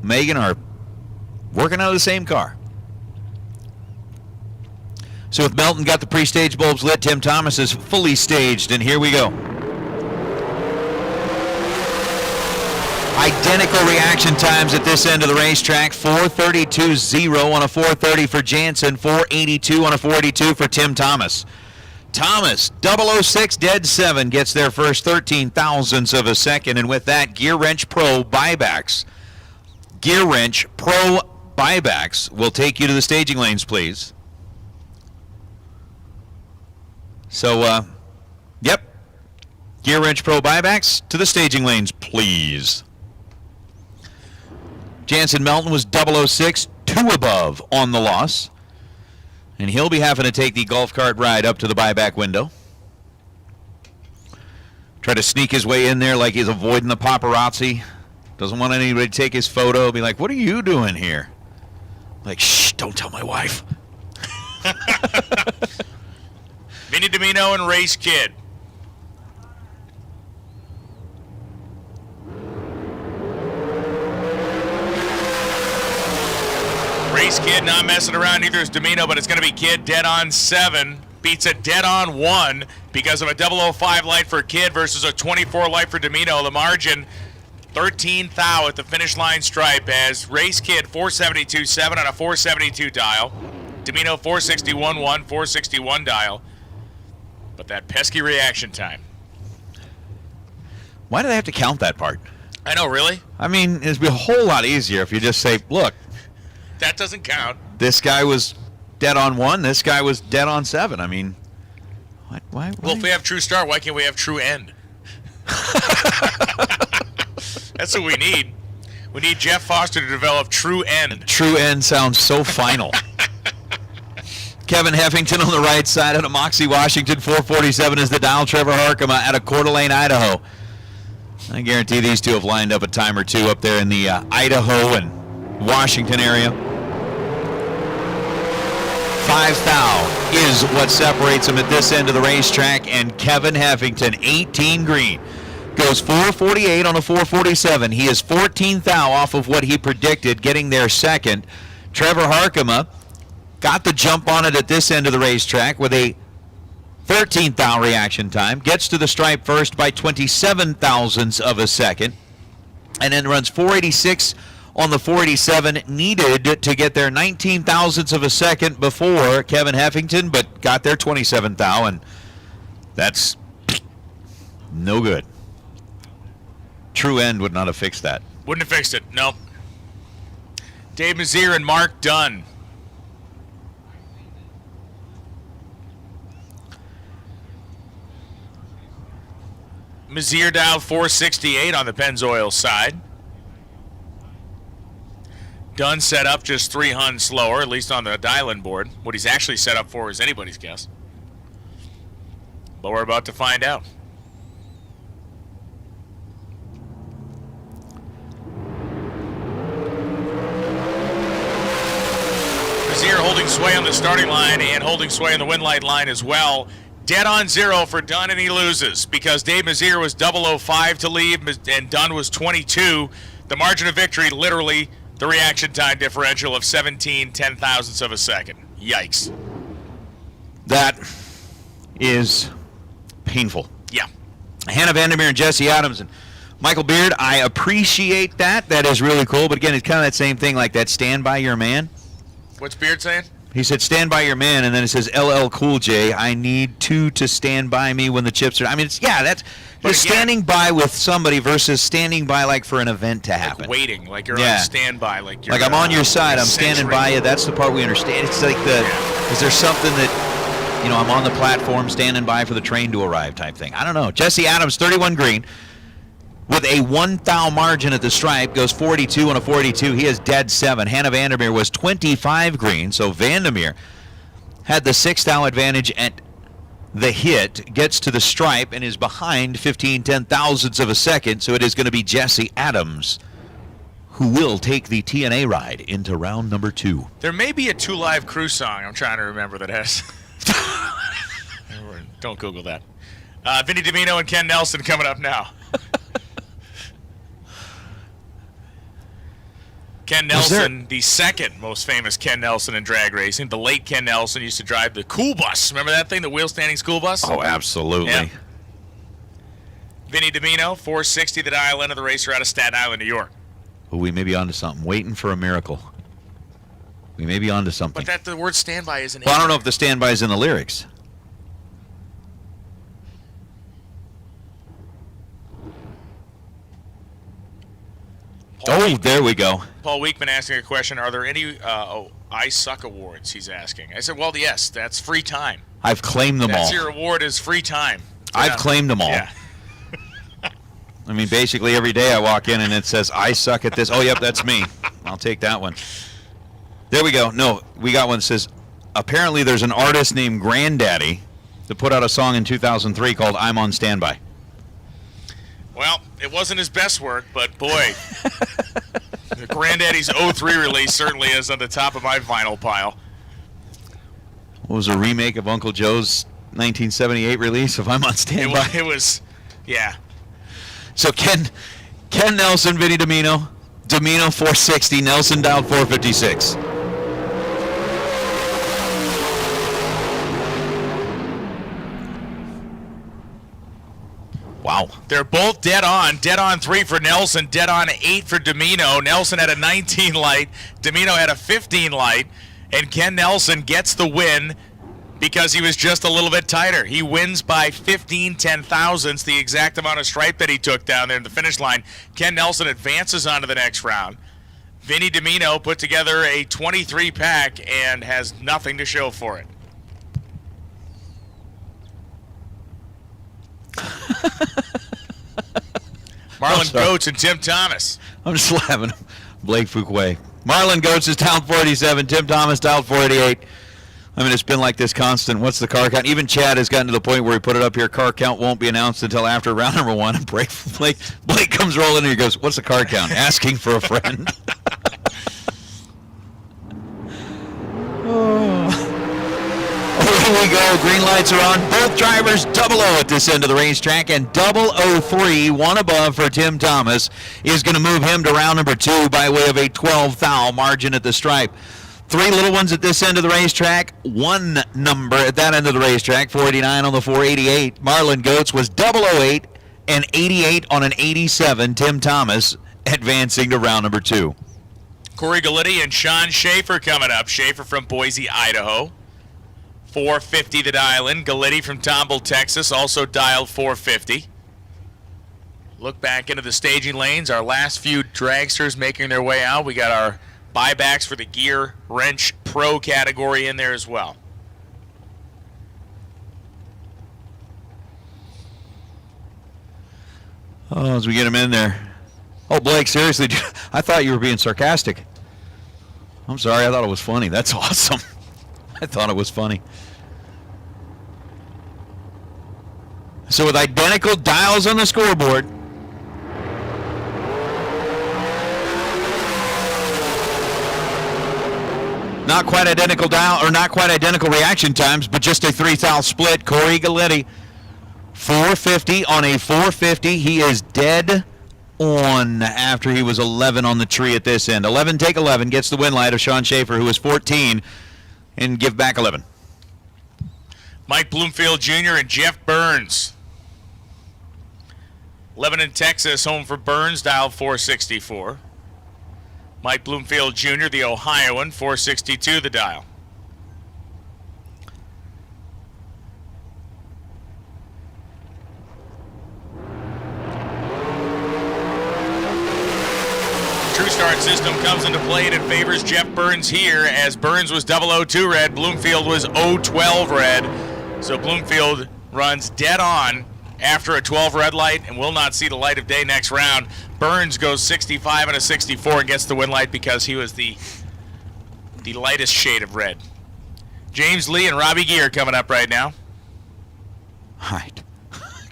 Megan are working out of the same car. So with Melton got the pre-stage bulbs lit, Tim Thomas is fully staged, and here we go. Identical reaction times at this end of the racetrack. 4:32.0 on a 4:30 for Jansen. 4:82 on a 4:82 for Tim Thomas. Thomas, 006 dead 7, gets their first 13 thousandths of a second. And with that, Gear Wrench Pro buybacks. Gear Wrench Pro buybacks will take you to the staging lanes, please. So, yep. Gear Wrench Pro buybacks to the staging lanes, please. Jansen Melton was 006, 2 above on the loss. And he'll be having to take the golf cart ride up to the buyback window. Try to sneak his way in there like he's avoiding the paparazzi. Doesn't want anybody to take his photo. Be like, what are you doing here? Like, shh, don't tell my wife. Vinny Domino and Race Kid. Race Kid not messing around, neither is Domino, but it's going to be Kid dead on 7. Beats a dead on 1 because of a 005 light for Kid versus a 24 light for Domino. The margin, 13 thou at the finish line stripe as Race Kid 472.7 on a 472 dial. Domino 461.1, 461 dial. But that pesky reaction time. Why do they have to count that part? I know, really? I mean, it'd be a whole lot easier if you just say, look, that doesn't count. This guy was dead on 1. This guy was dead on 7. I mean, why? Well, if we have true start, why can't we have true end? That's what we need. We need Jeff Foster to develop true end. True end sounds so final. Kevin Heffington on the right side out of Moxie, Washington. 447 is the dial. Trevor Harkema out of Coeur d'Alene, Idaho. I guarantee these two have lined up a time or two up there in the Idaho and Washington area. 5 thou is what separates them at this end of the racetrack, and Kevin Heffington, 18 green, goes 448 on a 447. He is 14 thou off of what he predicted, getting there second. Trevor Harkema got the jump on it at this end of the racetrack with a 13 thou reaction time, gets to the stripe first by 27 thousandths of a second, and then runs 486 on the 487, needed to get there 19 thousandths of a second before Kevin Heffington, but got there 27 thou, and that's no good. True end would not have fixed that. Wouldn't have fixed it, nope. Dave Mazier and Mark Dunn. Mazier dialed 468 on the Pennzoil side. Dunn set up just 3 Hun slower, at least on the dial-in board. What he's actually set up for is anybody's guess. But we're about to find out. Mazier holding sway on the starting line and holding sway on the win light line as well. Dead on 0 for Dunn, and he loses because Dave Mazier was 005 to leave and Dunn was 22. The margin of victory, literally the reaction time differential of 17 ten-thousandths of a second. Yikes. That is painful. Yeah. Hannah Vandermeer and Jesse Adams and Michael Beard, I appreciate that. That is really cool. But again, it's kind of that same thing like that stand by your man. What's Beard saying? He said, stand by your man, and then it says, LL Cool J, I need 2 to stand by me when the chips are... I mean, it's, yeah, that's... You're standing by with somebody versus standing by like for an event to happen. Like waiting, like you're on standby. Like you're I'm on your side, I'm standing by you. That's the part we understand. It's like is there something that, you know, I'm on the platform standing by for the train to arrive type thing. I don't know. Jesse Adams, 31 green, with a 1 thou margin at the stripe, goes 42 on a 42. He is dead 7. Hannah Vandermeer was 25 green, so Vandermeer had the 6 thou advantage at the hit, gets to the stripe, and is behind 15 ten-thousandths of a second, so it is going to be Jesse Adams who will take the TNA ride into round number 2. There may be a 2 Live Crew song I'm trying to remember that has... Don't Google that. Vinny Domino and Ken Nelson coming up now. Ken Nelson, the second most famous Ken Nelson in drag racing. The late Ken Nelson used to drive the cool bus. Remember that thing, the wheel-standing school bus? Oh, absolutely. Yeah. Vinny Domino, 460 the dial into the racer out of Staten Island, New York. Well, we may be onto something. Waiting for a miracle. We may be onto something. But the word standby isn't. Well, I don't know if the standby is in the lyrics. There we go. Paul Weekman asking a question. Are there any I Suck awards, he's asking. I said, well, yes, that's free time. I've claimed them all. That's your award is free time. I've claimed them all. Yeah. I mean, basically every day I walk in and it says, I suck at this. Oh, yep, that's me. I'll take that one. There we go. No, we got one that says, apparently there's an artist named Granddaddy that put out a song in 2003 called I'm on Standby. Well, it wasn't his best work, but boy, the Granddaddy's 03 release certainly is on the top of my vinyl pile. What was a remake of Uncle Joe's 1978 release of I'm on Standby? It was, yeah. So Ken Nelson, Vinny Domino 460, Nelson dialed 456. Wow. They're both dead on 3 for Nelson, dead on 8 for Domino. Nelson had a 19 light, Domino had a 15 light, and Ken Nelson gets the win because he was just a little bit tighter. He wins by 15 10,000ths, the exact amount of stripe that he took down there in the finish line. Ken Nelson advances on to the next round. Vinny Domino put together a 23 pack and has nothing to show for it. Marlon Coates and Tim Thomas. I'm just laughing. Blake Fuquay. Marlon Coates is down 47. Tim Thomas down 48. I mean, it's been like this constant. What's the car count? Even Chad has gotten to the point where he put it up here. Car count won't be announced until after round number 1. And Blake comes rolling and he goes, what's the car count? Asking for a friend. Here we go. Green lights are on. Both drivers 00 at this end of the racetrack, and 003, one above for Tim Thomas, is going to move him to round number 2 by way of a 12 thou margin at the stripe. 3 little ones at this end of the racetrack, 1 number at that end of the racetrack, 489 on the 488. Marlon Coates was 008 and 88 on an 87. Tim Thomas advancing to round number 2. Corey Galletti and Sean Schaefer coming up. Schaefer from Boise, Idaho. 450 the dial in. Galletti from Tomball, Texas, also dialed 450. Look back into the staging lanes. Our last few dragsters making their way out. We got our buybacks for the Gear Wrench Pro category in there as well. Oh, as we get him in there. Oh, Blake, seriously, I thought you were being sarcastic. I'm sorry, I thought it was funny. That's awesome. I thought it was funny. So with identical dials on the scoreboard, not quite identical dial or not quite identical reaction times, but just a 3 thou split. Corey Galletti, 450 on a 450. He is dead on after he was 11 on the tree at this end. 11 take 11 gets the win light of Sean Schaefer, who was 14, and give back 11. Mike Bloomfield Jr. and Jeff Burns. 11 in Texas, home for Burns, dialed 464. Mike Bloomfield Jr., the Ohioan, 462 the dial. True Start system comes into play and it favors Jeff Burns here, as Burns was 002 red, Bloomfield was 012 red. So Bloomfield runs dead on after a 12 red light and will not see the light of day next round. Burns goes 65 and a 64 and gets the win light because he was the lightest shade of red. James Lee and Robbie Gear coming up right now. All right.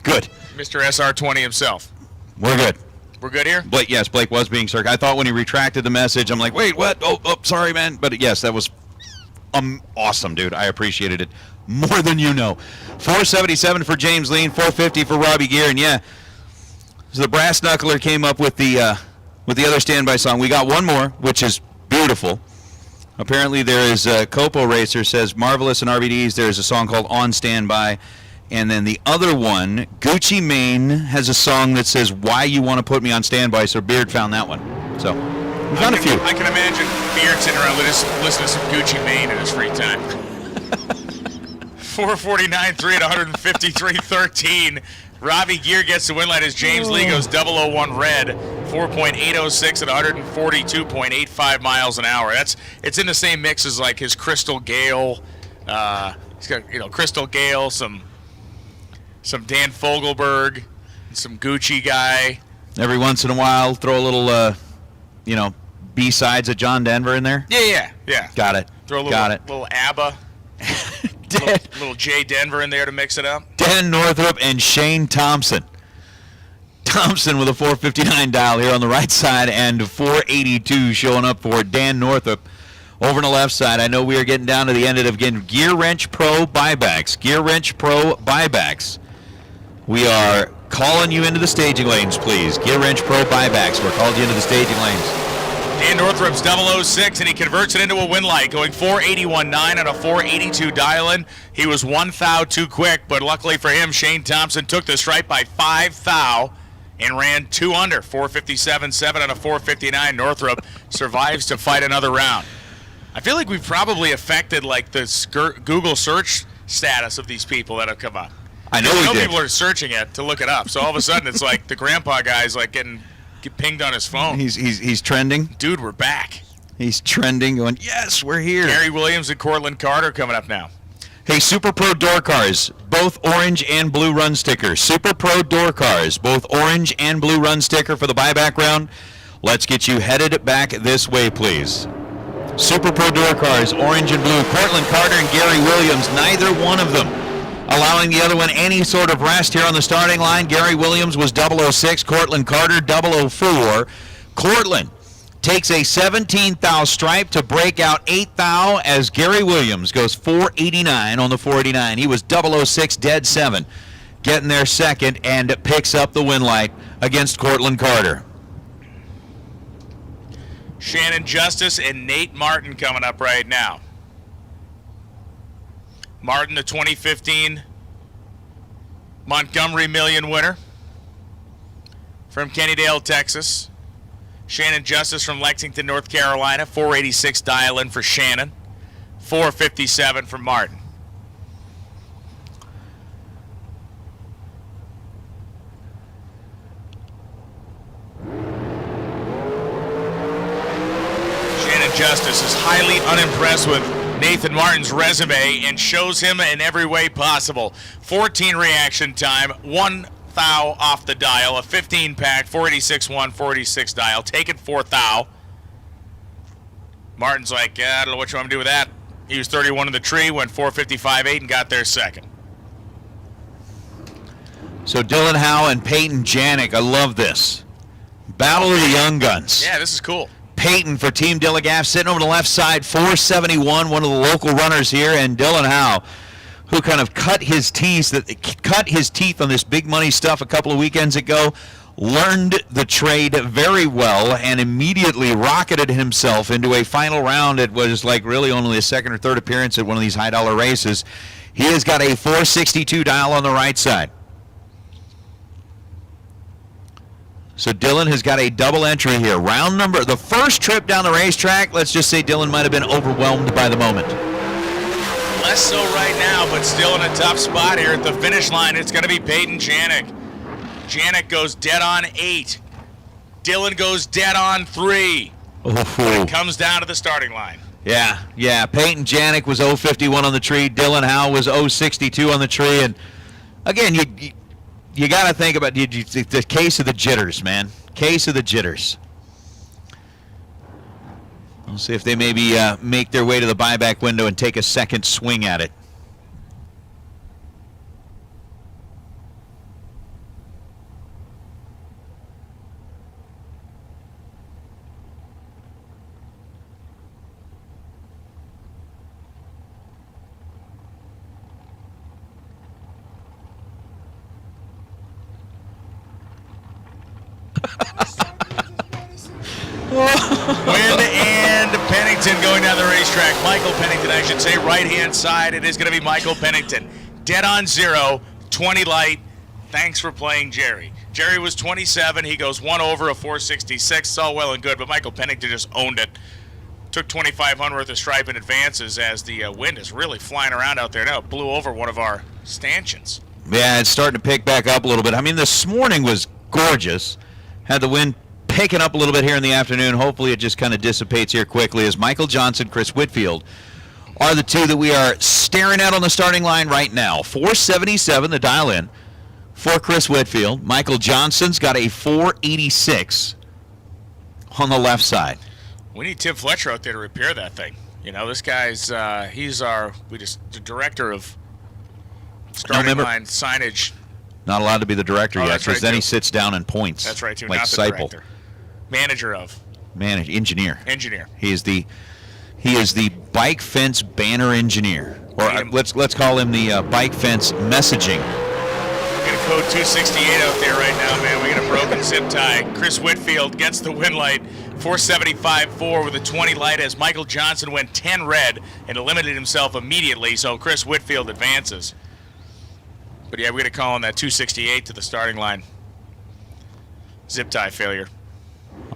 Good. Mr. SR20 himself. We're good. We're good here? Blake, yes, Blake was being sarcastic. I thought when he retracted the message, I'm like, wait, what? Oh, sorry, man. But yes, that was awesome, dude. I appreciated it more than you know. 477 for James Lean, 450 for Robbie Gear, and yeah, so the Brass Knuckler came up with the other standby song. We got one more, which is beautiful. Apparently there is Copo Racer says, Marvelous and RVDs, there's a song called On Standby, And then the other one, Gucci Mane, has a song that says, "Why You Want to Put Me on Standby," so Beard found that one. So we found a few. I can imagine Beard sitting around listening to some Gucci Mane in his free time. 449.3 at 153.13. Robbie Gear gets the win light as James Lee goes 001 red, 4.806 at 142.85 miles an hour. It's in the same mix as like his Crystal Gale. He's got Crystal Gale, some Dan Fogelberg, some Gucci guy. Every once in a while, throw a little B-sides of John Denver in there. Yeah. Got it. Throw a little ABBA. little Jay Denver in there to mix it up. Dan Northrup and Shane Thompson. Thompson with a 459 dial here on the right side, and 482 showing up for Dan Northrup. Over on the left side, I know we are getting down to the end of again Gear Wrench Pro buybacks. Gear Wrench Pro buybacks. We are calling you into the staging lanes, please. Gear Wrench Pro buybacks. We're calling you into the staging lanes. Dan Northrup's 006, and he converts it into a win light, going 481.9 on a 482 dial-in. He was 1 thou too quick, but luckily for him, Shane Thompson took the stripe by 5 thou and ran 2 under, 457.7 on a 459. Northrup survives to fight another round. I feel like we've probably affected like the Google search status of these people that have come up. I know we did. People are searching it to look it up, so all of a sudden it's like the grandpa guy's like getting pinged on his phone. He's trending. Dude, we're back. He's trending, going, yes, we're here. Gary Williams and Cortland Carter coming up now. Hey, Super Pro door cars, both orange and blue run stickers. Super Pro door cars, both orange and blue run sticker for the buyback round. Let's get you headed back this way, please. Super Pro door cars, orange and blue. Cortland Carter and Gary Williams, neither one of them allowing the other one any sort of rest here on the starting line. Gary Williams was 006, Cortland Carter 004. Cortland takes a 17 thou stripe to break out 8 thou as Gary Williams goes 489 on the 489. He was 006 dead 7, getting there second, and picks up the win light against Cortland Carter. Shannon Justice and Nate Martin coming up right now. Martin, the 2015 Montgomery Million winner from Kennydale, Texas. Shannon Justice from Lexington, North Carolina. 486 dial-in for Shannon. 457 for Martin. Shannon Justice is highly unimpressed with Nathan Martin's resume and shows him in every way possible. 14 reaction time, 1 thou off the dial, a 15 pack, 486-1, 486 dial, taking 4 thou. Martin's like, I don't know what you want me to do with that. He was 31 in the tree, went 455.8 and got there second. So Dylan Howe and Peyton Janik, I love this. Battle of the Young Guns. Yeah, this is cool. Peyton for Team Dilligaff sitting over the left side, 471, one of the local runners here, and Dylan Howe, who kind of cut his teeth on this big money stuff a couple of weekends ago, learned the trade very well and immediately rocketed himself into a final round. It was like really only a second or third appearance at one of these high dollar races. He has got a 462 dial on the right side. So Dylan has got a double entry here. Round number, the first trip down the racetrack, let's just say Dylan might have been overwhelmed by the moment. Less so right now, but still in a tough spot here at the finish line. It's going to be Peyton Janik. Janik goes dead on 8. Dylan goes dead on 3. It comes down to the starting line. Yeah. Peyton Janik was 051 on the tree. Dylan Howe was 062 on the tree. And again, you got to think about the case of the jitters, man. Case of the jitters. We'll see if they maybe make their way to the buyback window and take a second swing at it. Wynn and Pennington going down the racetrack. Michael Pennington, I should say, right-hand side. It is going to be Michael Pennington. Dead on 0, 20 light. Thanks for playing Jerry. Jerry was 27. He goes 1 over a 466. It's all well and good, but Michael Pennington just owned it. Took 2,500 worth of stripe and advances as the wind is really flying around out there now. It blew over one of our stanchions. Yeah, it's starting to pick back up a little bit. I mean, this morning was gorgeous. Had the wind picking up a little bit here in the afternoon. Hopefully it just kind of dissipates here quickly as Michael Johnson, Chris Whitfield are the two that we are staring at on the starting line right now. 477 the dial in for Chris Whitfield. Michael Johnson's got a 486 on the left side. We need Tim Fletcher out there to repair that thing. You know, this guy's he's the director of starting line signage. Not allowed to be the director yet, because right, then he sits down and points. That's right, too. Like Not the Seipel. director. Manager of. Engineer. Engineer. He is the bike fence banner engineer, or let's call him the bike fence messaging. We got a code 268 out there right now, man. We got a broken zip tie. Chris Whitfield gets the win light. 475.4 with a 20 light as Michael Johnson went 10 red and eliminated himself immediately, so Chris Whitfield advances. But yeah, we're going to call on that 268 to the starting line. Zip tie failure.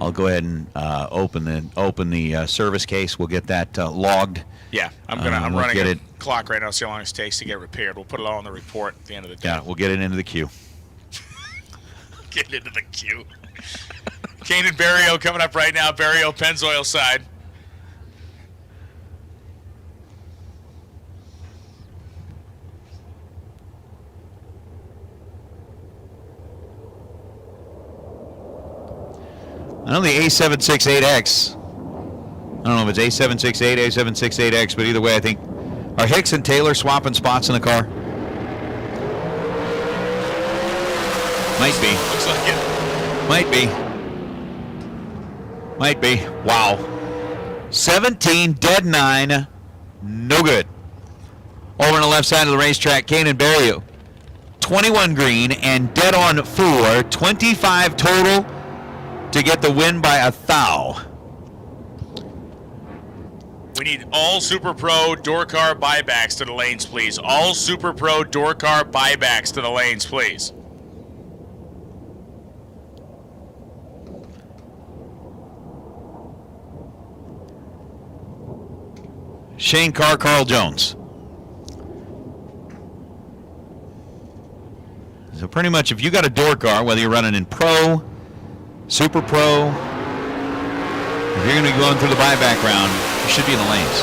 I'll go ahead and open the service case. We'll get that logged. Yeah, I'm running a clock right now, see how long it takes to get repaired. We'll put it all on the report at the end of the day. Yeah, we'll get it into the queue. Get into the queue. Kane and Barrio coming up right now. Barrio, Pennzoil side. I know the A768X. I don't know if it's A768, A768X, but either way, I think are Hicks and Taylor swapping spots in the car? Might be. Looks like it. Might be. Might be. Wow. 17, dead 9, no good. Over on the left side of the racetrack, Kane and Barrio. 21 green and dead on 4, 25 total to get the win by a thou. We need all Super Pro door car buybacks to the lanes, please. All Super Pro door car buybacks to the lanes, please. Shane Carr, Carl Jones. So pretty much if you got a door car, whether you're running in Pro, Super Pro, if you're going to be going through the buyback round, you should be in the lanes.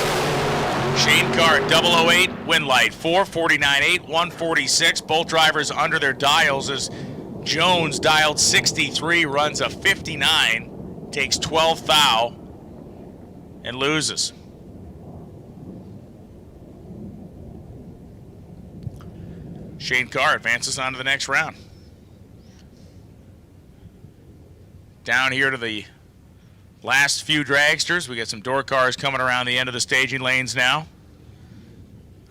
Shane Carr, 008, win light, 449.8, 146. Both drivers under their dials as Jones dialed 63, runs a 59, takes 12 thou, and loses. Shane Carr advances on to the next round. Down here to the last few dragsters. We got some door cars coming around the end of the staging lanes now.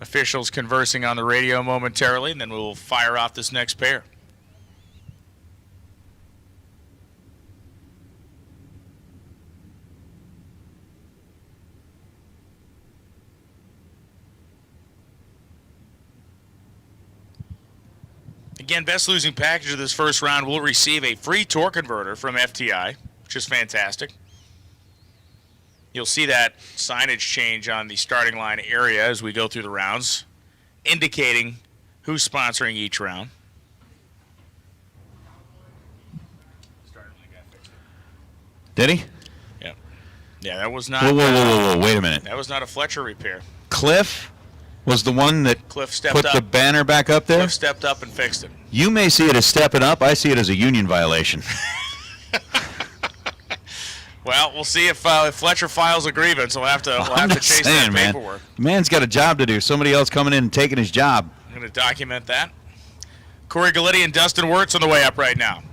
Officials conversing on the radio momentarily, and then we'll fire off this next pair. Again, best losing package of this first round will receive a free torque converter from FTI, which is fantastic. You'll see that signage change on the starting line area as we go through the rounds, indicating who's sponsoring each round. Did he? Yeah. Yeah, that was not... Whoa, wait a minute. That was not a Fletcher repair. Cliff was the one that Cliff stepped put up. the banner back up there? Cliff stepped up and fixed it. You may see it as stepping up. I see it as a union violation. Well, we'll see if Fletcher files a grievance. We'll have to chase that paperwork. The man's got a job to do. Somebody else coming in and taking his job. I'm going to document that. Corey Galletti and Dustin Wirtz on the way up right now.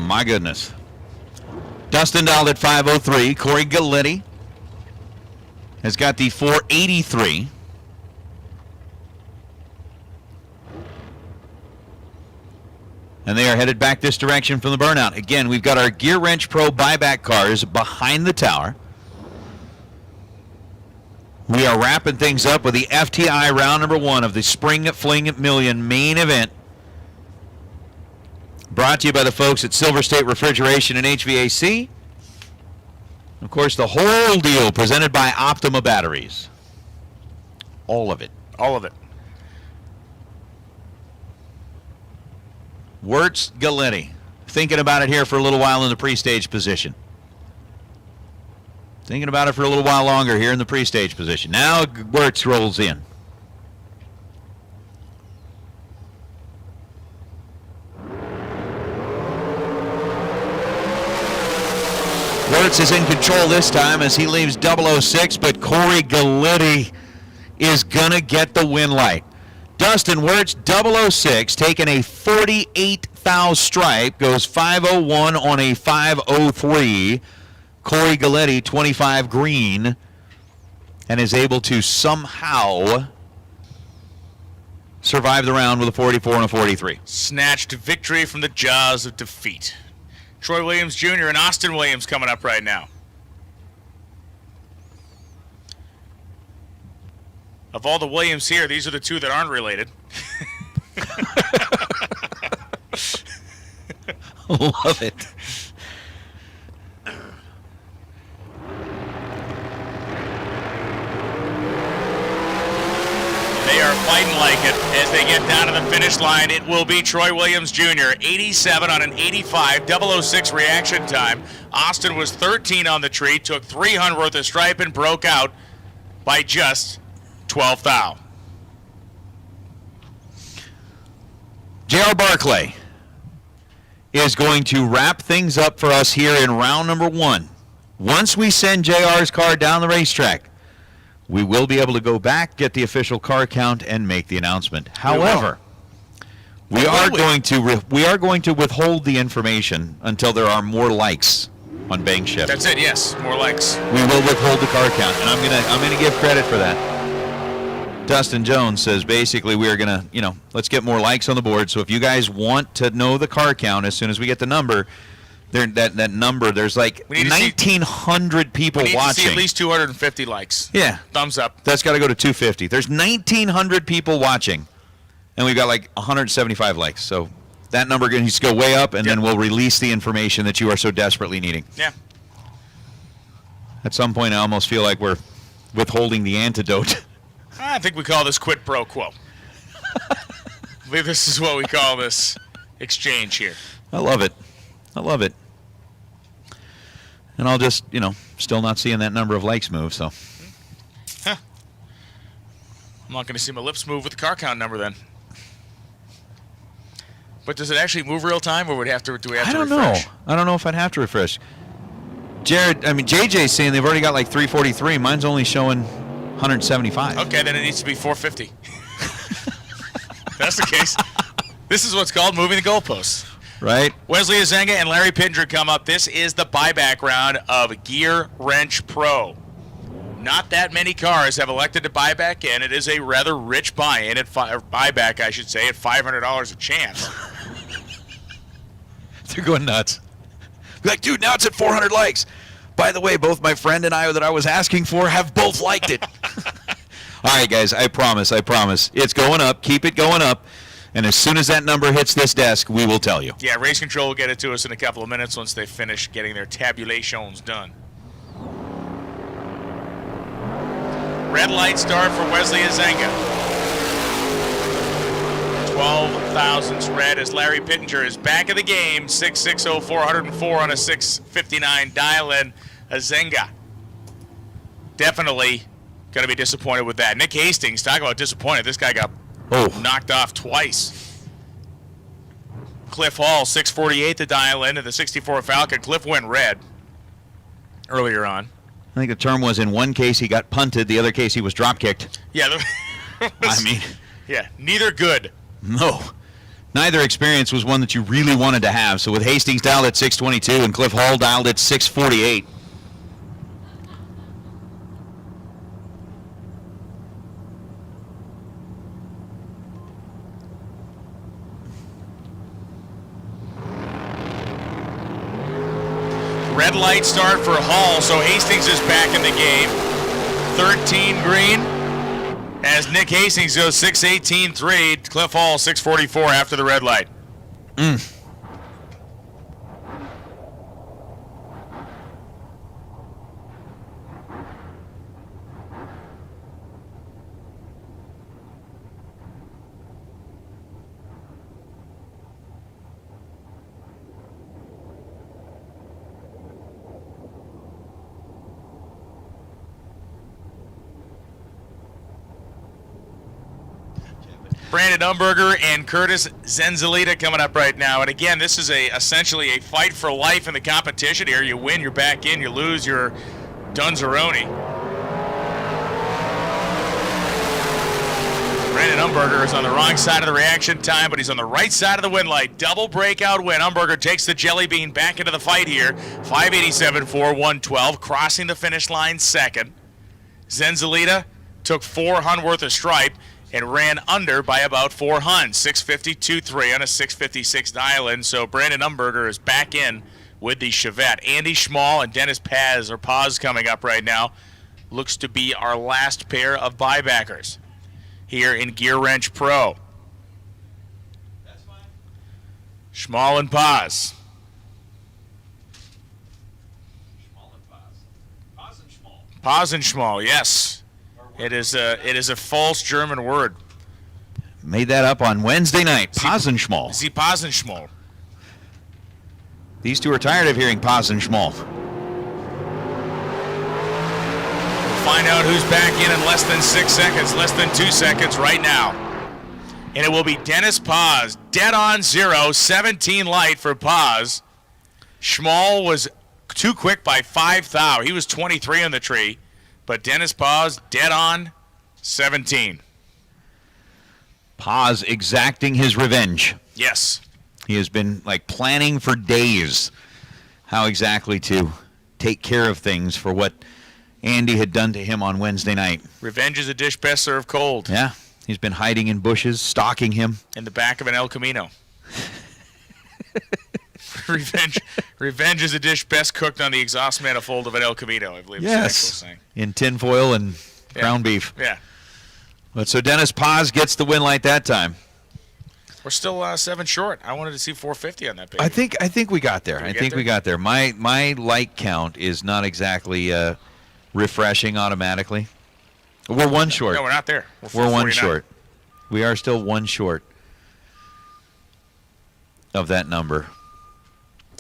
My goodness. Dustin dialed at 503. Corey Galletti has got the 483. And they are headed back this direction from the burnout. Again, we've got our Gear Wrench Pro buyback cars behind the tower. We are wrapping things up with the FTI round number 1 of the Spring Fling Million main event. Brought to you by the folks at Silver State Refrigeration and HVAC. Of course, the whole deal presented by Optima Batteries. All of it. All of it. Wirtz Galletti. Thinking about it here for a little while in the pre-stage position. Thinking about it for a little while longer here in the pre-stage position. Now Wirtz rolls in. Wirtz is in control this time as he leaves 006, but Corey Galletti is going to get the win light. Dustin Wirtz, 006, taking a 48 thou stripe, goes 501 on a 503. Corey Galletti, 25 green, and is able to somehow survive the round with a 44 and a 43. Snatched victory from the jaws of defeat. Troy Williams Jr. and Austin Williams coming up right now. Of all the Williams here, these are the two that aren't related. Love it. They are fighting like it as they get down to the finish line. It will be Troy Williams Jr., 87 on an 85, 006 reaction time. Austin was 13 on the tree, took 300 worth of stripe and broke out by just 12 thou. J.R. Barclay is going to wrap things up for us here in round number 1. Once we send JR's car down the racetrack, we will be able to go back, get the official car count, and make the announcement. However, we are going to withhold the information until there are more likes on Bank Shift. That's it, yes. More likes. We will withhold the car count, and I'm gonna give credit for that. Dustin Jones says basically we are gonna, let's get more likes on the board. So if you guys want to know the car count as soon as we get the number, that number, there's like 1,900 people watching. We need to see at least 250 likes. Yeah. Thumbs up. That's got to go to 250. There's 1,900 people watching, and we've got like 175 likes. So that number needs to go way up, and then we'll release the information that you are so desperately needing. Yeah. At some point, I almost feel like we're withholding the antidote. I think we call this quid pro quo. I believe this is what we call this exchange here. I love it. I love it. And I'll just, still not seeing that number of likes move, so. Huh. I'm not going to see my lips move with the car count number then. But does it actually move real time, or do we have to refresh? I don't know. I don't know if I'd have to refresh. JJ's saying they've already got like 343. Mine's only showing 175. Okay, then it needs to be 450. That's the case. This is what's called moving the goalposts. Right. Wesley Azenga and Larry Pittenger come up. This is the buyback round of Gear Wrench Pro. Not that many cars have elected to buy back in. It is a rather rich buy-in buyback, I should say, at $500 a chance. They're going nuts. Like, dude, now it's at 400 likes. By the way, both my friend and I that I was asking for have both liked it. All right, guys, I promise. It's going up. Keep it going up. And as soon as that number hits this desk, we will tell you. Yeah, Race Control will get it to us in a couple of minutes once they finish getting their tabulations done. Red light start for Wesley Azenga. 12 thousandths red as Larry Pittenger is back in the game. 6.604, 104 on a 6.59 dial-in. Azenga definitely going to be disappointed with that. Nick Hastings, talk about disappointed. This guy got knocked off twice. Cliff Hall, 648 to dial in to the 64 Falcon. Cliff went red earlier on. I think the term was in one case he got punted, the other case he was drop kicked. Yeah. Yeah, neither good. No. Neither experience was one that you really wanted to have. So with Hastings dialed at 622 and Cliff Hall dialed at 648. Red light start for Hall, so Hastings is back in the game. 6:13 green. As Nick Hastings goes 6:18.3. Cliff Hall 6:44 after the red light. Brandon Umberger and Curtis Zenzalita coming up right now. And again, this is essentially a fight for life in the competition here. You win, you're back in. You lose, you're Dunzeroni. Brandon Umberger is on the wrong side of the reaction time, but he's on the right side of the win light. Double breakout win. Umberger takes the jelly bean back into the fight here. 587.4, 112, crossing the finish line second. Zenzalita took 4 hun worth of stripe and ran under by about 4 hun, 652.3 on a 656 dial-in. So Brandon Umberger is back in with the Chevette. Andy Schmall and Dennis Paz coming up right now. Looks to be our last pair of buybackers here in Gear Wrench Pro. Schmall and Paz. Paz and Schmall, yes. It is a false German word. Made that up on Wednesday night. Pasenschmall. Sie Pasenschmall. These two are tired of hearing Pasenschmall. We'll find out who's back in less than 6 seconds, less than 2 seconds right now. And it will be Dennis Paz, dead on 0, 17 light for Paz. Schmall was too quick by 5 thou. He was 23 on the tree. But Dennis Paz, dead on, 17. Paz exacting his revenge. Yes. He has been planning for days how exactly to take care of things for what Andy had done to him on Wednesday night. Revenge is a dish best served cold. Yeah. He's been hiding in bushes, stalking him. In the back of an El Camino. Revenge is a dish best cooked on the exhaust manifold of an El Camino, I believe. Yes. Saying. In tinfoil and ground beef. Yeah. But so Dennis Paz gets the win light that time. We're still 7 short. I wanted to see 450 on that baby. I think we got there. We got there. My light count is not exactly refreshing automatically. We're 1 short. No, we're not there. We're 1 short. We are still 1 short of that number.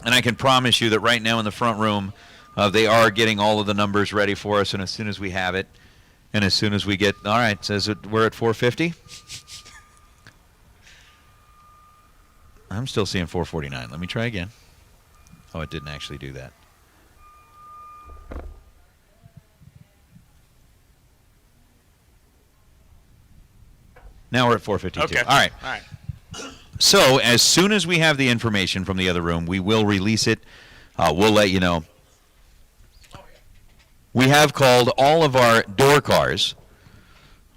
And I can promise you that right now in the front room, they are getting all of the numbers ready for us. And as soon as we have it, and as soon as we get, all right, says we're at 450. I'm still seeing 449. Let me try again. Oh, it didn't actually do that. Now we're at 452. Okay. All right. All right. So as soon as we have the information from the other room, we will release it. We'll let you know. We have called all of our door cars.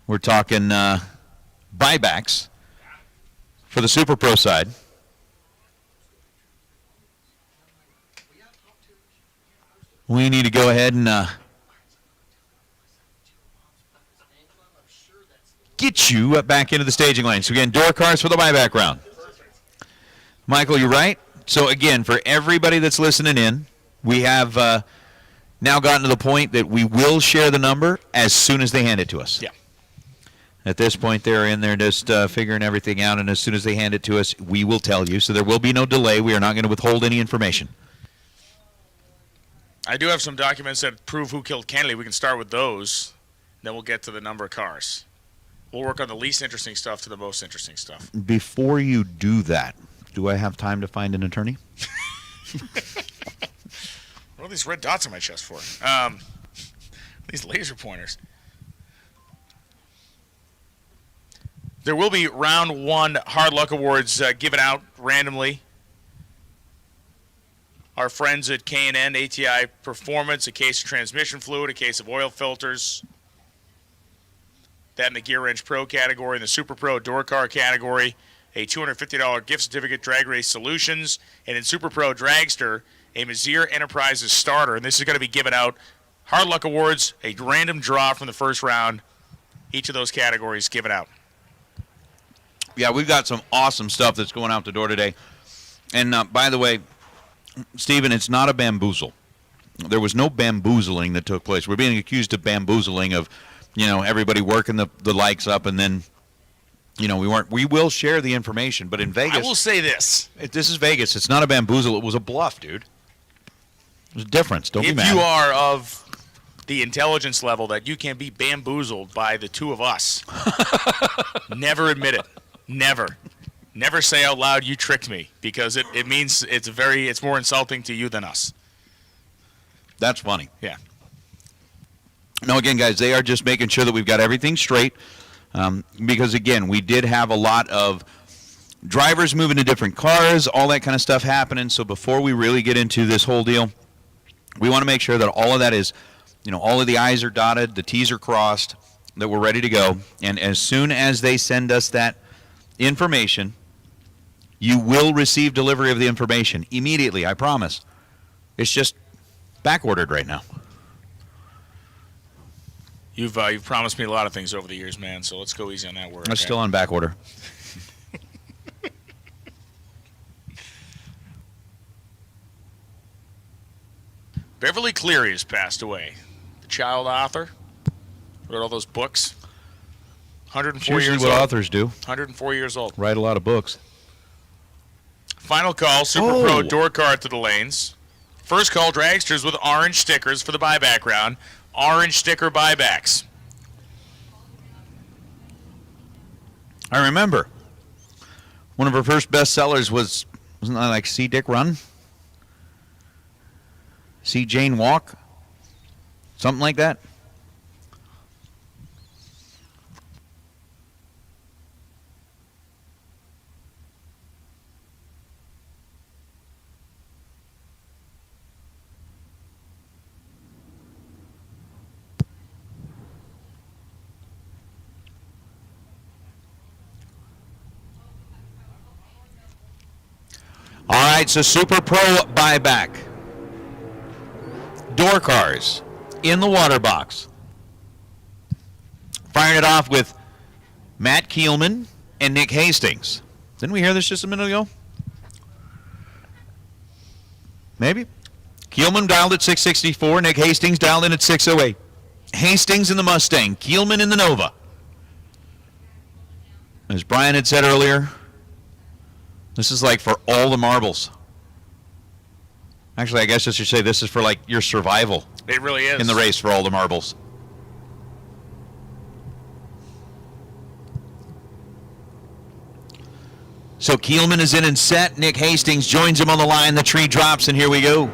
We're talking buybacks for the Super Pro side. We need to go ahead and get you back into the staging lane. So again, door cars for the buyback round. Michael, you're right. So again, for everybody that's listening in, we have now gotten to the point that we will share the number as soon as they hand it to us. Yeah. At this point, they're in there just figuring everything out, and as soon as they hand it to us, we will tell you. So there will be no delay. We are not going to withhold any information. I do have some documents that prove who killed Kennedy. We can start with those. Then we'll get to the number of cars. We'll work on the least interesting stuff to the most interesting stuff. Before you do that, do I have time to find an attorney? What are these red dots on my chest for? These laser pointers. There will be round 1 Hard Luck Awards given out randomly. Our friends at K&N, ATI Performance, a case of transmission fluid, a case of oil filters. That in the Gear Wrench Pro category, in the Super Pro Door Car category, a $250 gift certificate, Drag Race Solutions, and in Super Pro Dragster, a Mazir Enterprises starter. And this is going to be given out Hard Luck Awards, a random draw from the first round. Each of those categories given out. Yeah, we've got some awesome stuff that's going out the door today. And by the way, Stephen, it's not a bamboozle. There was no bamboozling that took place. We're being accused of bamboozling of, everybody working the likes up, and then, we will share the information. But in Vegas, I will say this. This is Vegas. It's not a bamboozle. It was a bluff, dude. There's a difference. Don't be mad. If you are of the intelligence level that you can be bamboozled by the two of us, never admit it. Never. Never say out loud, you tricked me, because it means it's more insulting to you than us. That's funny. Yeah. No, again, guys, they are just making sure that we've got everything straight, because, again, we did have a lot of drivers moving to different cars, all that kind of stuff happening. So before we really get into this whole deal, we want to make sure that all of that is, all of the I's are dotted, the T's are crossed, that we're ready to go. And as soon as they send us that information, you will receive delivery of the information immediately, I promise. It's just back-ordered right now. You've promised me a lot of things over the years, man, so let's go easy on that word. It's still on back order. Beverly Cleary has passed away. The child author. Wrote all those books. 104 Usually years what old. authors do. 104 years old. Write a lot of books. Final call, Super Pro door car to the lanes. First call, dragsters with orange stickers for the buyback round. Orange sticker buybacks. I remember one of her first bestsellers wasn't that like See Dick Run? See Jane Walk? Something like that? All right, so Super Pro buyback. Door cars in the water box. Firing it off with Matt Kielman and Nick Hastings. Didn't we hear this just a minute ago? Maybe. Kielman dialed at 664. Nick Hastings dialed in at 608. Hastings in the Mustang. Kielman in the Nova. As Brian had said earlier, this is like for all the marbles. Actually, I guess I should say this is for like your survival. It really is. In the race for all the marbles. So Kielman is in and set. Nick Hastings joins him on the line. The tree drops, and here we go.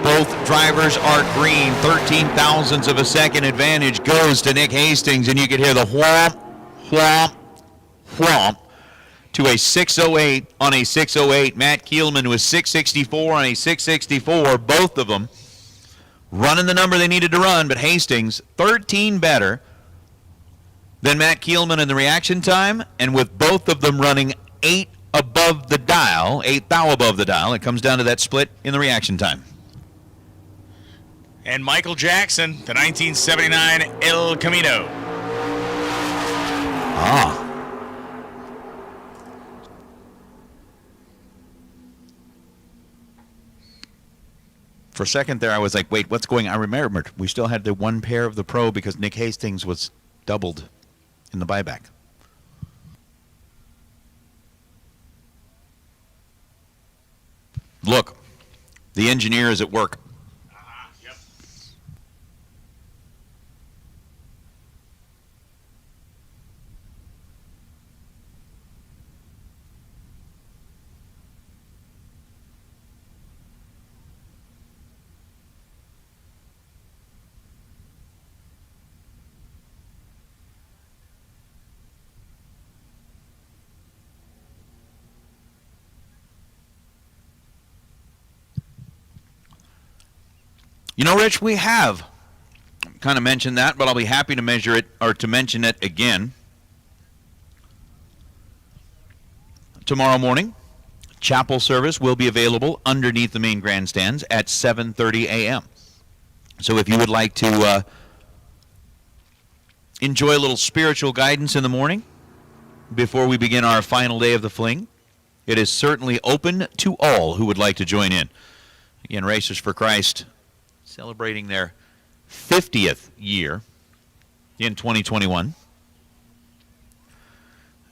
Both drivers are green. 13 thousandths of a second advantage goes to Nick Hastings, and you can hear the whomp, whomp, whomp to a 608 on a 608. Matt Kielman was 664 on a 664. Both of them running the number they needed to run, but Hastings 13 better than Matt Kielman in the reaction time, and with both of them running 8 above the dial, 8 thou above the dial, it comes down to that split in the reaction time. And Michael Jackson, the 1979 El Camino. Ah. For a second there, I was like, wait, what's going on? I remembered we still had the one pair of the Pro because Nick Hastings was doubled in the buyback. Look, the engineer is at work. Yep. You know, Rich, we have kind of mentioned that, but I'll be happy to measure it or to mention it again. Tomorrow morning, chapel service will be available underneath the main grandstands at 7:30 a.m. So if you would like to enjoy a little spiritual guidance in the morning before we begin our final day of the Fling, it is certainly open to all who would like to join in. Again, Racers for Christ celebrating their 50th year in 2021.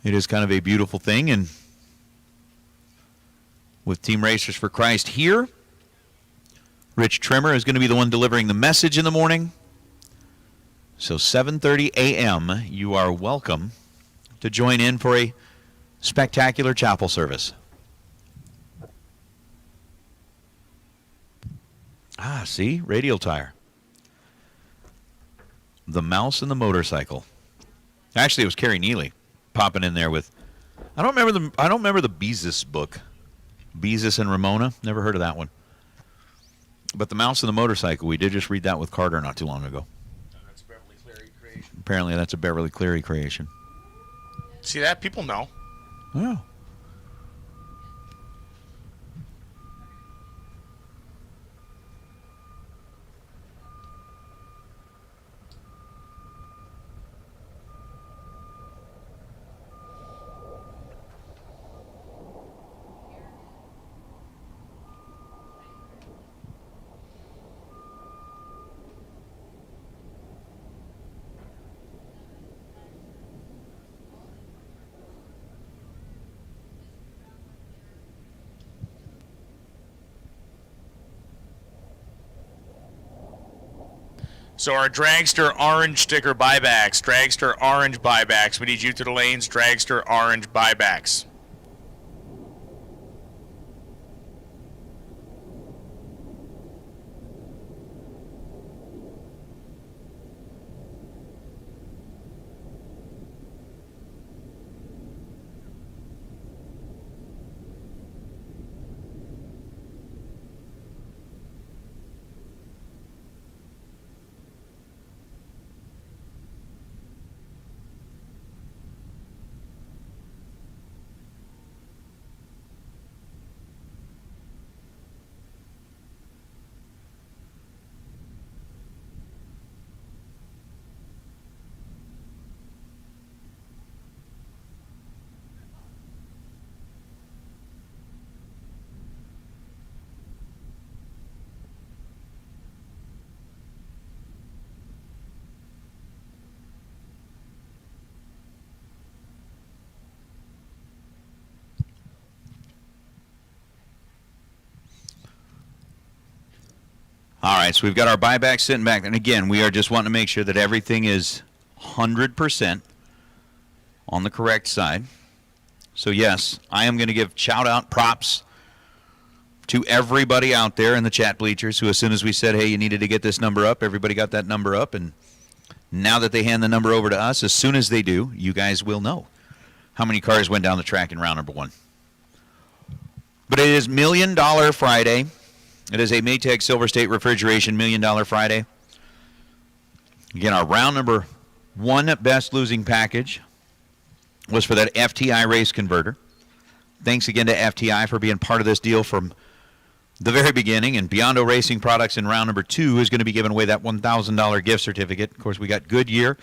It is kind of a beautiful thing, and with Team Racers for Christ here, Rich Trimmer is going to be the one delivering the message in the morning. So 7:30 a.m., you are welcome to join in for a spectacular chapel service. Ah, see? Radial tire. The mouse and the motorcycle. Actually, it was Carrie Neely popping in there with, I don't remember the Beezus book. Beezus and Ramona. Never heard of that one. But the mouse and the motorcycle, we did just read that with Carter not too long ago. That's a Beverly Cleary creation. Apparently that's a Beverly Cleary creation. See that? People know. Yeah. So our Dragster orange sticker buybacks, Dragster orange buybacks. We need you to the lanes, Dragster orange buybacks. All right, so we've got our buyback sitting back. And again, we are just wanting to make sure that everything is 100% on the correct side. So yes, I am going to give shout-out props to everybody out there in the chat bleachers who, as soon as we said, hey, you needed to get this number up, everybody got that number up. And now that they hand the number over to us, as soon as they do, you guys will know how many cars went down the track in round number one. But it is $1 Million Friday. It is a Maytag Silver State Refrigeration $1 Million Friday. Again, our round number one best losing package was for that FTI race converter. Thanks again to FTI for being part of this deal from the very beginning. And Biondo Racing Products in round number two is going to be giving away that $1,000 gift certificate. Of course, we got Goodyear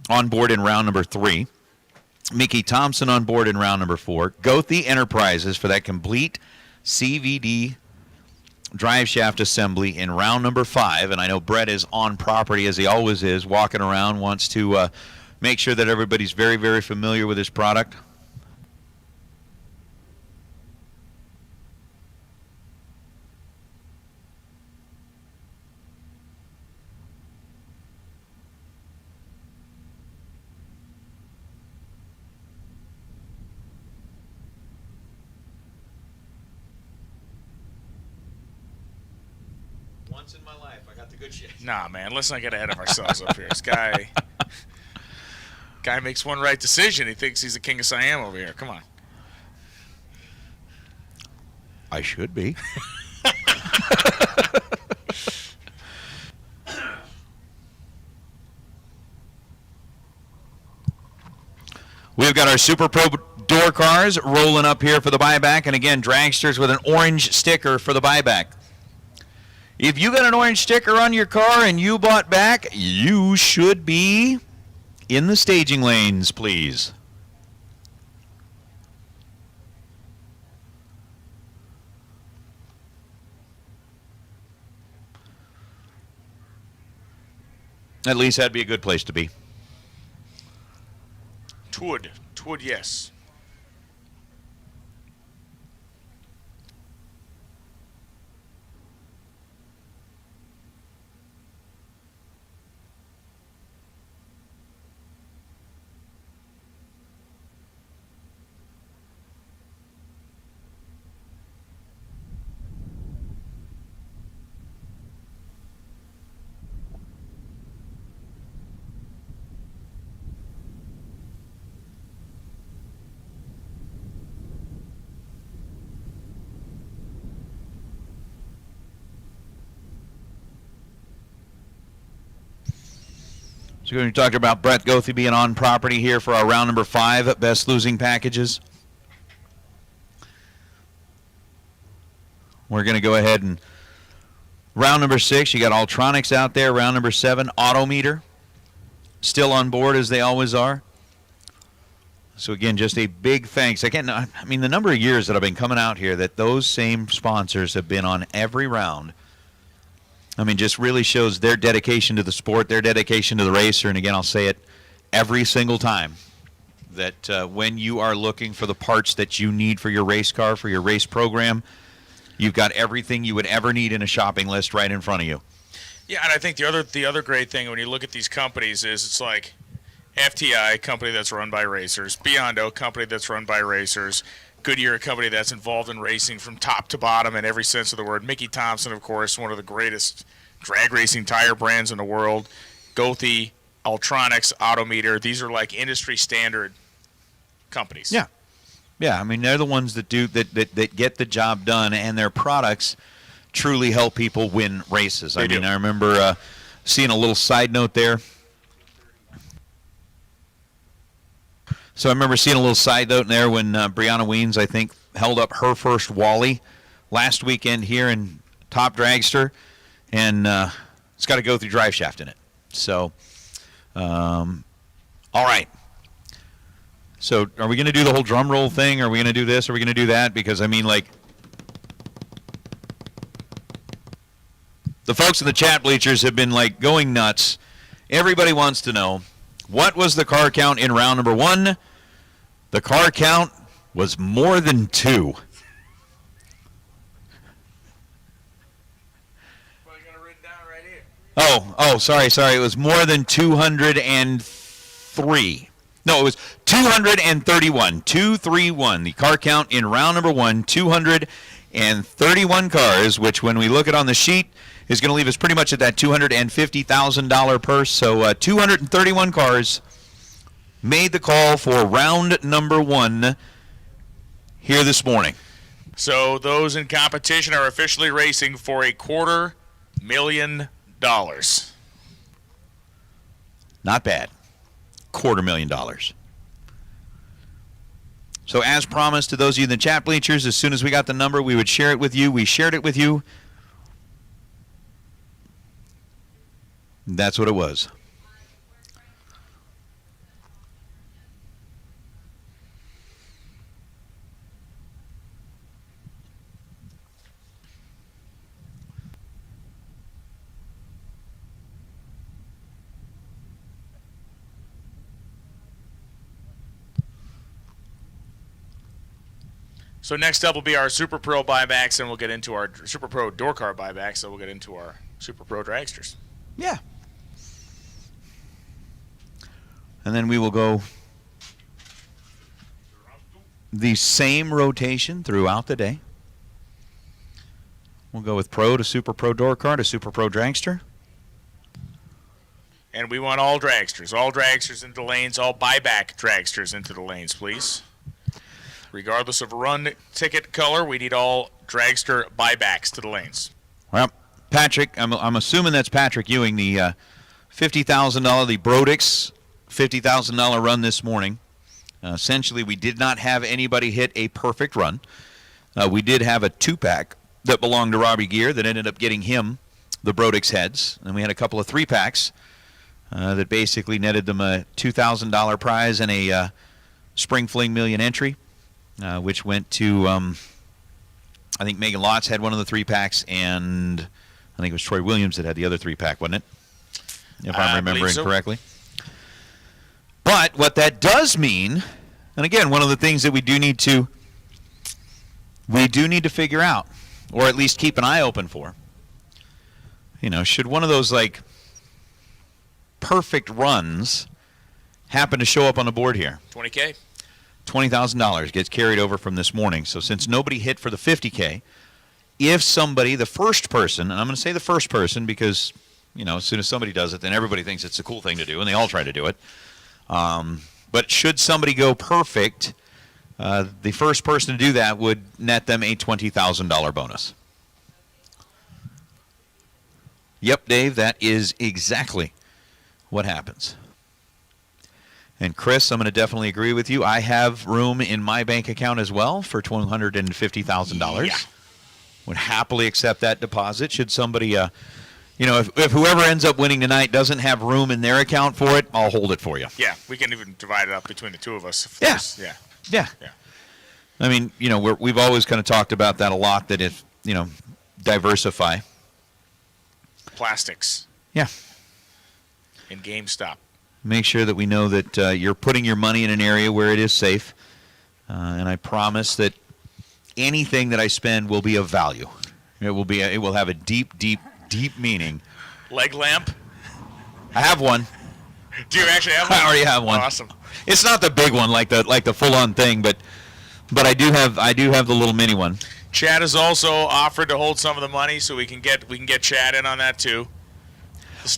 on board in round number three. Mickey Thompson on board in round number four. Goethe Enterprises for that complete CVD drive shaft assembly in round number five. And I know Brett is on property, as he always is, walking around, wants to make sure that everybody's very, very familiar with his product. Once in my life, I got the good shit. Nah, man, let's not get ahead of ourselves up here. This guy makes one right decision. He thinks he's the king of Siam over here. Come on. I should be. We've got our Super Pro door cars rolling up here for the buyback. And again, dragsters with an orange sticker for the buyback. If you got an orange sticker on your car and you bought back, you should be in the staging lanes, please. At least that'd be a good place to be. Twould, yes. So we're going to talk about Brett Goethe being on property here for our round number 5 best losing packages. We're going to go ahead and round number 6, you got Ultronics out there. Round number 7, Autometer. Still on board as they always are. So again, just a big thanks. Again, I mean, the number of years that I've been coming out here that those same sponsors have been on every round, I mean, just really shows their dedication to the sport, their dedication to the racer. And again, I'll say it every single time, that when you are looking for the parts that you need for your race car, for your race program, you've got everything you would ever need in a shopping list right in front of you. Yeah, and I think the other great thing when you look at these companies is it's like FTI, company that's run by racers, Biondo, company that's run by racers, Goodyear, a company that's involved in racing from top to bottom in every sense of the word. Mickey Thompson, of course, one of the greatest drag racing tire brands in the world. Goethe, Ultronics, Autometer, these are like industry standard companies. Yeah. Yeah, I mean, they're the ones that do that get the job done, and their products truly help people win races. I mean, I remember seeing a little side note there. So I remember seeing a little side note in there when Brianna Weens, I think, held up her first Wally last weekend here in Top Dragster, and it's got to go through drive shaft in it. So, all right. So are we going to do the whole drum roll thing? Are we going to do this? Are we going to do that? Because, I mean, like, the folks in the chat bleachers have been, like, going nuts. Everybody wants to know, what was the car count in round number 1? The car count was more than 2. Oh, sorry. It was more than 203. No, it was 231. 231. The car count in round number 1, 231 cars, which when we look at on the sheet is going to leave us pretty much at that $250,000 purse. So 231 cars made the call for round number 1 here this morning. So those in competition are officially racing for $250,000. Not bad. $250,000. So as promised to those of you in the chat bleachers, as soon as we got the number, we would share it with you. We shared it with you. That's what it was. So next up will be our Super Pro buybacks, and we'll get into our Super Pro door car buybacks, so we'll get into our Super Pro dragsters. Yeah. And then we will go the same rotation throughout the day. We'll go with Pro to Super Pro door car to Super Pro dragster. And we want all dragsters into the lanes, all buyback dragsters into the lanes, please. Regardless of run ticket color, we need all dragster buybacks to the lanes. Well, Patrick, I'm assuming that's Patrick Ewing, the $50,000, the Brodix $50,000 run this morning. Essentially, we did not have anybody hit a perfect run. We did have a 2-pack that belonged to Robbie Gear that ended up getting him the Brodix heads, and we had a couple of 3-packs that basically netted them a $2,000 prize and a Spring Fling Million entry, which went to, I think Megan Lotz had one of the 3-packs, and I think it was Troy Williams that had the other 3-pack, wasn't it? If I'm remembering correctly. But what that does mean, and again, one of the things that we do need to figure out, or at least keep an eye open for, should one of those like perfect runs happen to show up on the board here. $20K. $20,000 gets carried over from this morning. So since nobody hit for the $50K, if somebody, the first person, and I'm going to say the first person because, as soon as somebody does it, then everybody thinks it's a cool thing to do, and they all try to do it. But should somebody go perfect, the first person to do that would net them a $20,000 bonus. Yep, Dave, that is exactly what happens. And Chris, I'm going to definitely agree with you. I have room in my bank account as well for $250,000. Yeah. Would happily accept that deposit. Should somebody, if whoever ends up winning tonight doesn't have room in their account for it, I'll hold it for you. Yeah, we can even divide it up between the two of us. Yeah. I mean, we've always kind of talked about that a lot, that if, diversify. Plastics. Yeah. In GameStop. Make sure that we know that you're putting your money in an area where it is safe. And I promise that anything that I spend will be of value. It will have a deep, deep, deep meaning. Leg lamp? I have one. Do you actually have one? I already have one. Awesome. It's not the big one like the full-on thing, but I do have the little mini one. Chad has also offered to hold some of the money, so we can get Chad in on that too. The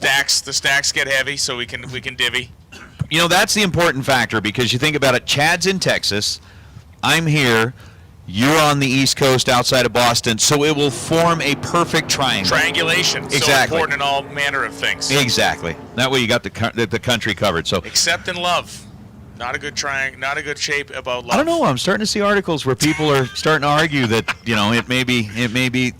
stacks get heavy, so we can divvy. That's the important factor, because you think about it. Chad's in Texas. I'm here. You're on the East Coast outside of Boston, so it will form a perfect triangle. Triangulation. Exactly. So important in all manner of things. Exactly. That way you got the country covered. So except in love. Not a good shape about love. I don't know. I'm starting to see articles where people are starting to argue that it may be.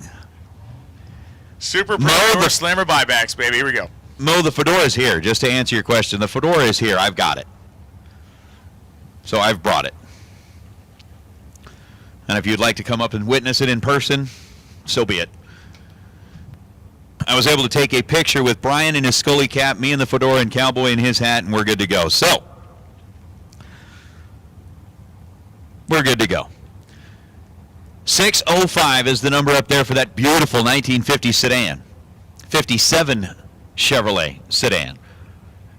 Super Pro Slammer buybacks, baby. Here we go. Mo, the fedora is here. Just to answer your question, the fedora is here. I've got it. So I've brought it. And if you'd like to come up and witness it in person, so be it. I was able to take a picture with Brian in his Scully cap, me in the fedora, and Cowboy in his hat, and we're good to go. So, we're good to go. 605 is the number up there for that beautiful 1950 sedan. 57 Chevrolet sedan.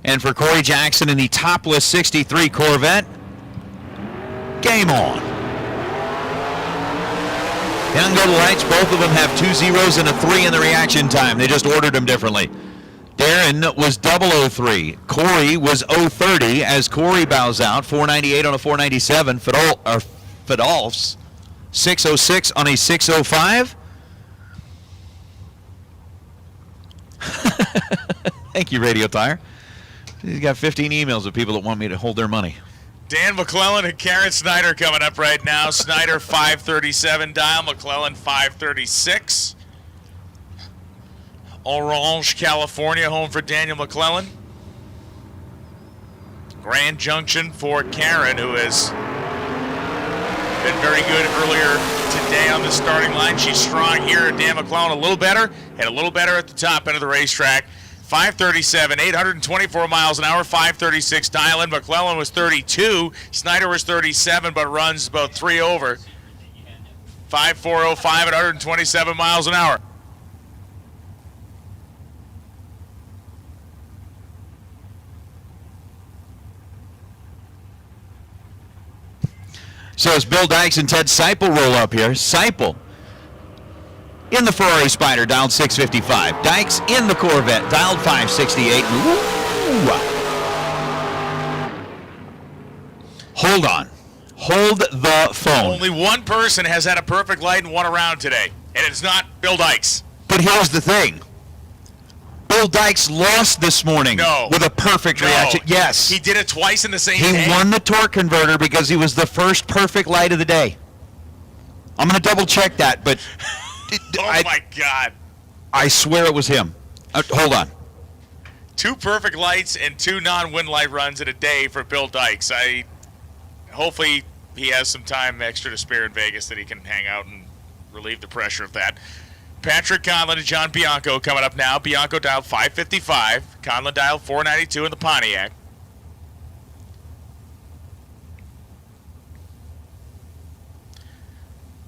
And for Corey Jackson in the topless 63 Corvette, game on. Down go the lights. Both of them have 2 zeros and a 3 in the reaction time. They just ordered them differently. Darren was 003. Corey was 030 as Corey bows out. 498 on a 497. Fidolf's 606 on a 605. Thank you, Radio Tire. He's got 15 emails of people that want me to hold their money. Dan McClellan and Karen Snyder coming up right now. Snyder 537 dial, McClellan 536. Orange, California, home for Daniel McClellan. Grand Junction for Karen, who has been very good earlier today on the starting line. She's strong here at Dan McClellan, a little better, and a little better at the top end of the racetrack. 537, 824 miles an hour, 536 dial-in. McClellan was 32. Snyder was 37, but runs about 3 over. 5405 at 127 miles an hour. So as Bill Dykes and Ted Seipel roll up here, Seipel in the Ferrari Spider, dialed 655. Dykes in the Corvette, dialed 568. Ooh. Hold on. Hold the phone. Only one person has had a perfect light and won a round today, and it's not Bill Dykes. But here's the thing. Bill Dykes lost this morning with a perfect reaction. Yes. He did it twice in the same day. He won the torque converter because he was the first perfect light of the day. I'm going to double check that, but... Oh, my God. I swear it was him. Hold on. 2 perfect lights and 2 non-win light runs in a day for Bill Dykes. Hopefully he has some time extra to spare in Vegas that he can hang out and relieve the pressure of that. Patrick Conlon and John Bianco coming up now. Bianco dialed 555. Conlon dialed 492 in the Pontiac.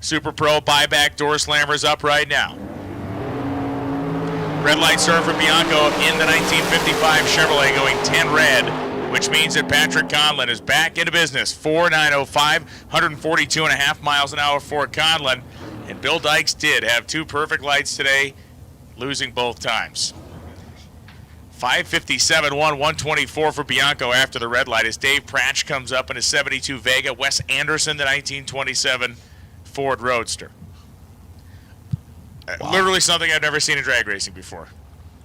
Super Pro buyback door slammers up right now. Red light start for Bianco in the 1955 Chevrolet going 10 red, which means that Patrick Conlon is back into business. 4905, 142.5 miles an hour for Conlon. And Bill Dykes did have 2 perfect lights today, losing both times. 557-1, 124 for Bianco after the red light as Dave Pratch comes up in his 72 Vega. Wes Anderson, the 1927 Ford Roadster. Wow. Literally something I've never seen in drag racing before.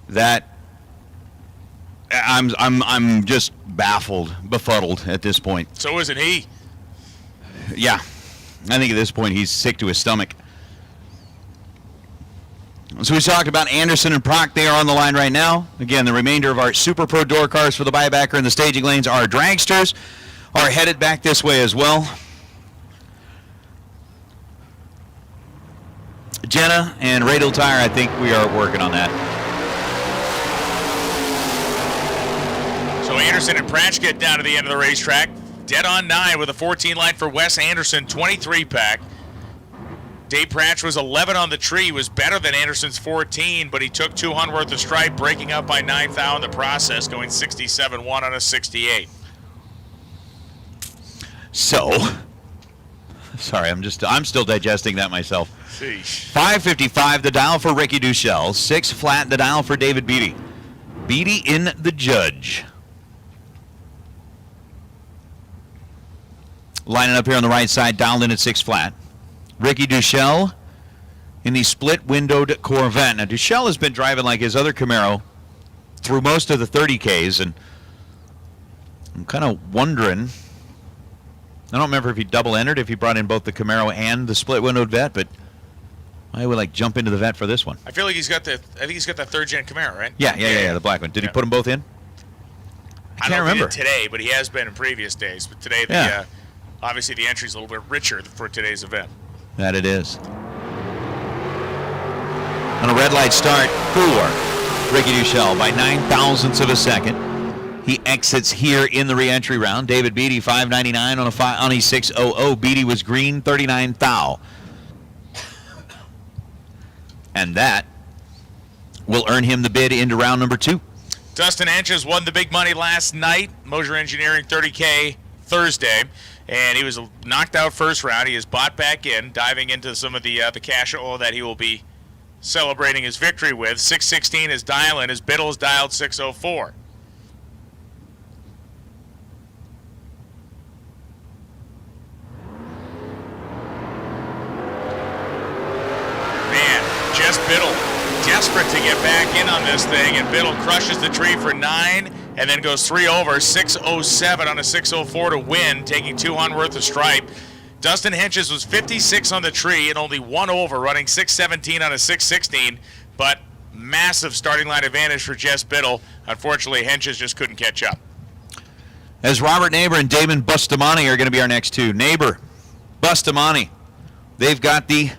That I'm just baffled, befuddled at this point. So isn't he? Yeah, I think at this point he's sick to his stomach. So we talked about Anderson and Proc. They are on the line right now. Again, the remainder of our Super Pro door cars for the buybacker in the staging lanes. Our dragsters are headed back this way as well. Jenna and Radial Tire, I think we are working on that. So Anderson and Pratch get down to the end of the racetrack. Dead on 9 with a 14 light for Wes Anderson, 23 pack. Dave Pratch was 11 on the tree. He was better than Anderson's 14, but he took 200 worth of stripe, breaking up by 9 thou in the process, going 67-1 on a 68. So, sorry, I'm still digesting that myself. Sheesh. 555, the dial for Ricky Duchel. 6 flat, the dial for David Beatty. Beatty in the judge. Lining up here on the right side, dialed in at 6 flat. Ricky Duchel in the split-windowed Corvette. Now, Duchel has been driving like his other Camaro through most of the 30Ks, and I'm kind of wondering, I don't remember if he double-entered, if he brought in both the Camaro and the split-windowed Vette, but I would jump into the Vette for this one. I feel like he's got that 3rd-gen Camaro, right? Yeah, the black one. Did he put them both in? I can't remember. He did today, but he has been in previous days. But today, obviously the entry's a little bit richer for today's event. That it is. On a red light start for Ricky Duchel by 9 thousandths of a second. He exits here in the re-entry round. David Beatty, 599 on a 600. Beatty was green, 39 thou. And that will earn him the bid into round number 2. Dustin Henches won the big money last night. Moser Engineering 30K Thursday. And he was knocked out first round. He is bought back in, diving into some of the cash that he will be celebrating his victory with. 616 is dial-in. His Biddle is dialed 604. Man, Jess Biddle desperate to get back in on this thing, and Biddle crushes the tree for 9 and then goes 3 over, 607 on a 604 to win, taking 200 worth of stripe. Dustin Henches was 56 on the tree and only 1 over, running 617 on a 616, but massive starting line advantage for Jess Biddle. Unfortunately, Henches just couldn't catch up. As Robert Neighbor and Damon Bustamante are going to be our next 2. Neighbor, Bustamante, they've got the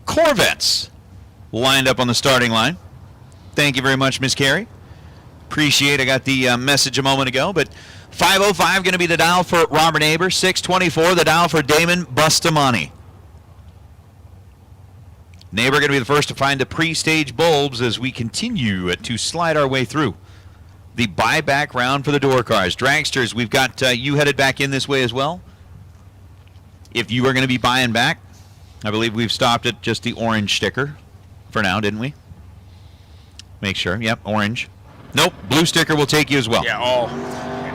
Corvettes lined up on the starting line. Thank you very much, Miss Carey. Appreciate I got the message a moment ago, but 505 going to be the dial for Robert Neighbor. 624 the dial for Damon Bustamante. Neighbor going to be the first to find the pre-stage bulbs as we continue to slide our way through the buyback round for the door cars. Dragsters, we've got you headed back in this way as well. If you are going to be buying back, I believe we've stopped at just the orange sticker for now, didn't we? Make sure. Yep, orange. Nope, blue sticker will take you as well. Yeah, all.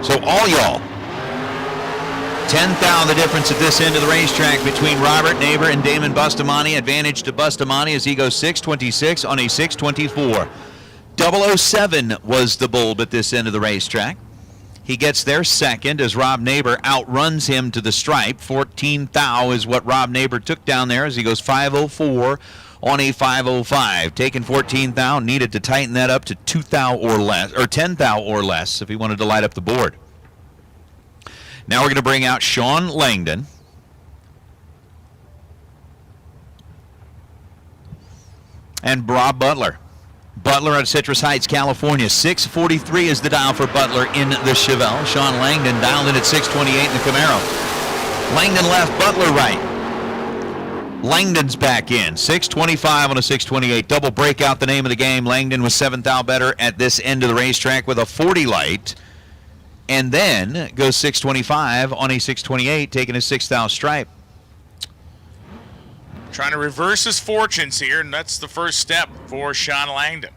So all y'all. 10 thou the difference at this end of the racetrack between Robert Neighbor and Damon Bustamante. Advantage to Bustamante as he goes 626 on a 624. 007 was the bulb at this end of the racetrack. He gets there second as Rob Neighbor outruns him to the stripe. 14 thou is what Rob Neighbor took down there as he goes 504 on a 505. Taking 14 thou, needed to tighten that up to 2 thou or less, or 10 thou or less if he wanted to light up the board. Now we're going to bring out Sean Langdon. And Rob Butler. Butler out of Citrus Heights, California. 643 is the dial for Butler in the Chevelle. Sean Langdon dialed in at 628 in the Camaro. Langdon left, Butler right. Langdon's back in. 625 on a 628. Double breakout, the name of the game. Langdon was 7 thou better at this end of the racetrack with a 40 light. And then goes 625 on a 628, taking a 6 thou stripe. Trying to reverse his fortunes here, and that's the first step for Sean Langdon.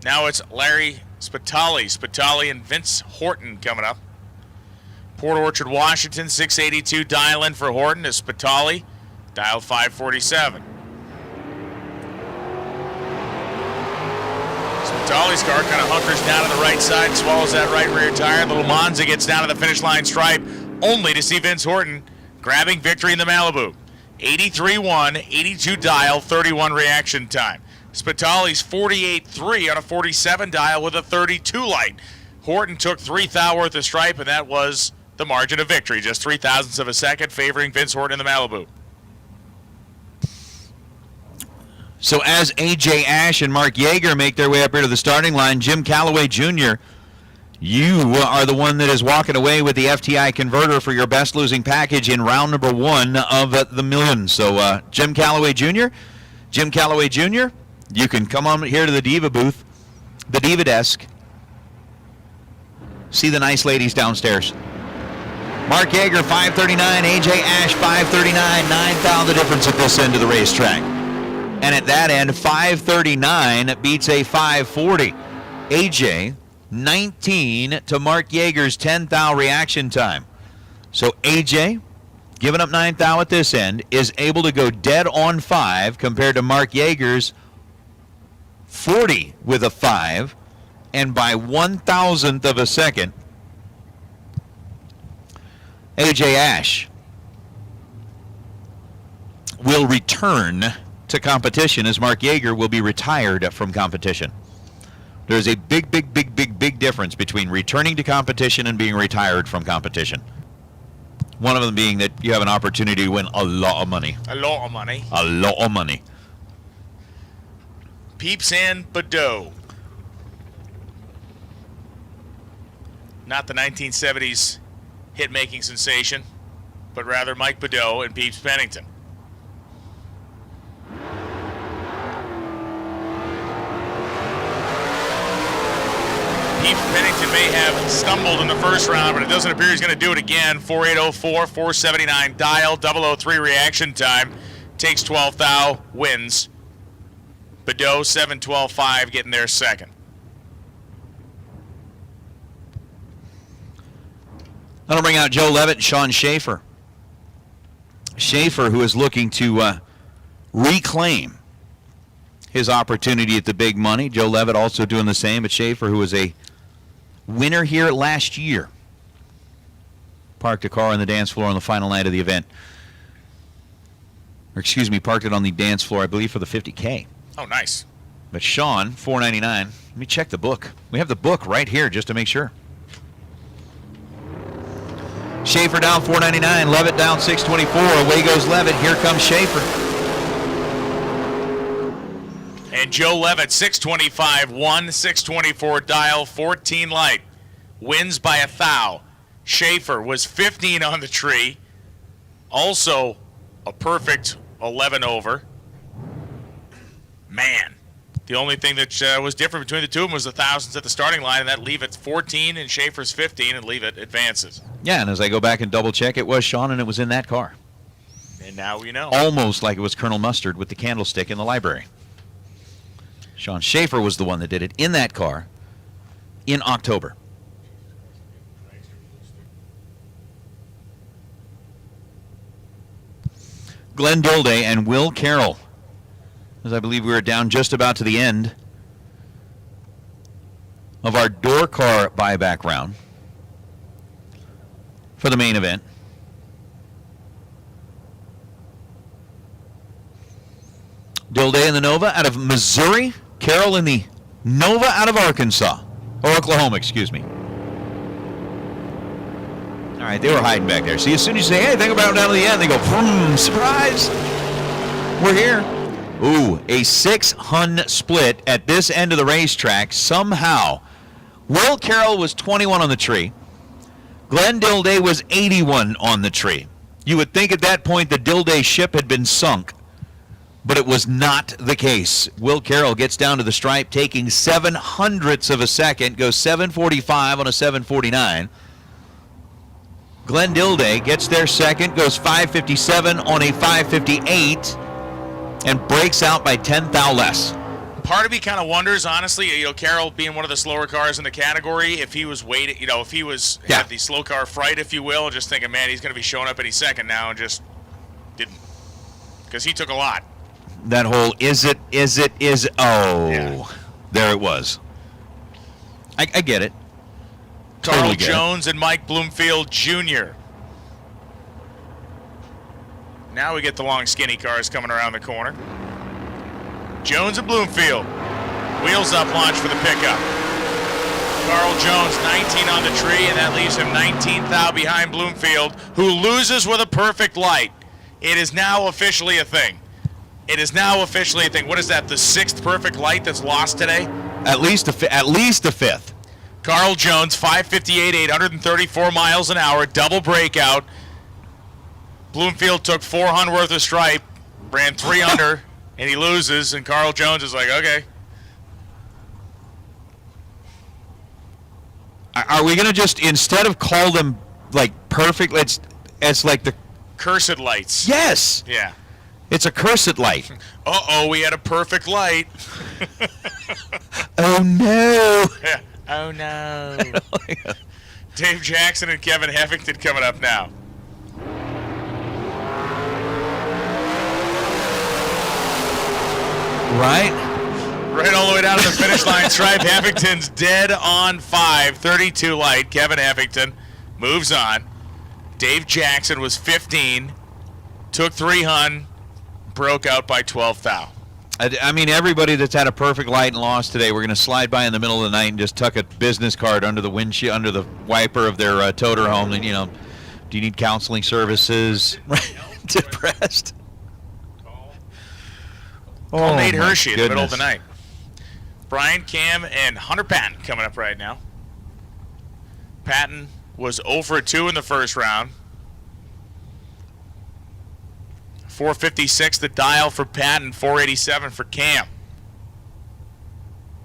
Now it's Larry Spitali and Vince Horton coming up. Port Orchard, Washington, 682 dial-in for Horton is Spitali, dial 547. Spitali's car kind of hunkers down to the right side, swallows that right rear tire. Little Monza gets down to the finish line stripe, only to see Vince Horton grabbing victory in the Malibu. 83-1, 82 dial, 31 reaction time. Spitali's 48-3 on a 47 dial with a 32 light. Horton took 3 thou worth of stripe, and that was the margin of victory. Just 3 thousandths of a second favoring Vince Horton in the Malibu. So as A.J. Ash and Mark Yeager make their way up here to the starting line, Jim Calloway Jr., you are the one that is walking away with the FTI converter for your best losing package in round number 1 of the million. So Jim Calloway Jr., you can come on here to the Diva booth, the Diva desk, see the nice ladies downstairs. Mark Yeager, 539, A.J. Ash, 539, 9 thou the difference at this end of the racetrack. And at that end, 539 beats a 540. A.J., 19 to Mark Yeager's 10 thou reaction time. So A.J., giving up 9 thou at this end, is able to go dead on 5 compared to Mark Yeager's 40 with a 5. And by 1,000th of a second, A.J. Ash will return to competition as Mark Yeager will be retired from competition. There's a big difference between returning to competition and being retired from competition. One of them being that you have an opportunity to win a lot of money. A lot of money. A lot of money. Peeps and Badeau. Not the 1970s hit-making sensation, but rather Mike Badeau and Peeps Pennington. Peeps Pennington may have stumbled in the first round, but it doesn't appear he's going to do it again. 4804, 479 dial, 003 reaction time. Takes 12 thou, wins. Badeau, 7-12-5, getting there second. That'll bring out Joe Levitt and Sean Schaefer. Schaefer, who is looking to reclaim his opportunity at the big money. Joe Levitt also doing the same, but Schaefer, who was a winner here last year, parked a car on the dance floor on the final night of the event. Or excuse me, parked it on the dance floor, I believe, for the 50K. Oh, nice. But Sean, $4.99. Let me check the book. We have the book right here just to make sure. Schaefer down $4.99. Levitt down $6.24. Away goes Levitt. Here comes Schaefer. And Joe Levitt, 625, 1, 624 dial, 14 light. Wins by a thou. Schaefer was 15 on the tree. Also a perfect 11 over. Man, the only thing that was different between the two of them was the thousands at the starting line, and that Leavitt's 14 and Schaefer's 15, and Leavitt advances. Yeah, and as I go back and double check, it was Sean, and it was in that car. And now we know. Almost like it was Colonel Mustard with the candlestick in the library. Sean Schaefer was the one that did it in that car in October. Glenn Dolday and Will Carroll, as I believe we are down just about to the end of our door car buyback round for the main event. Dilday in the Nova out of Missouri. Carroll in the Nova out of Arkansas. Or Oklahoma, excuse me. All right, they were hiding back there. See, as soon as you say, hey, think about it down to the end, they go, surprise. We're here. Ooh, a 6-Hun split at this end of the racetrack. Somehow, Will Carroll was 21 on the tree. Glenn Dilday was 81 on the tree. You would think at that point the Dilday ship had been sunk, but it was not the case. Will Carroll gets down to the stripe, taking 0.07 of a second, goes 7:45 on a 7:49. Glenn Dilday gets there second, goes 5:57 on a 5:58, and breaks out by 10 thou less. Part of me kind of wonders, honestly, Carroll being one of the slower cars in the category, if he was waiting, if he was had the slow car fright, if you will, just thinking, man, he's going to be showing up any second now, and just didn't, because he took a lot. That whole there it was. I get it. Carl Totally get Jones and Mike Bloomfield Jr. Now we get the long, skinny cars coming around the corner. Jones and Bloomfield. Wheels up launch for the pickup. Carl Jones, 19 on the tree, and that leaves him 19th out behind Bloomfield, who loses with a perfect light. It is now officially a thing. It is now officially a thing. What is that, the 6th perfect light that's lost today? At least a 5th. Carl Jones, 5:58, 834 miles an hour, double breakout. Bloomfield took 400 worth of stripe, ran 3 under, and he loses, and Carl Jones is like, okay. Are we going to just, instead of call them, like, perfect, it's like the... Cursed lights. Yes! Yeah. It's a cursed light. Uh-oh, we had a perfect light. Oh, no. Yeah. Oh, no. Dave Jackson and Kevin Heffington coming up now. Right all the way down to the finish line stripe. Heffington's dead on 5, 32 light. Kevin Heffington moves on. Dave Jackson was 15, took 3 Hun, broke out by 12 thou. I mean, everybody that's had a perfect light and lost today, we're going to slide by in the middle of the night and just tuck a business card under the windshield, under the wiper of their toter home. And, do you need counseling services? Depressed. Call Nate my Hershey in the middle of the goodness. night. Brian, Cam, and Hunter Patton coming up right now. Patton was 0 for 2 in the first round. 456 the dial for Patton, 487 for Cam.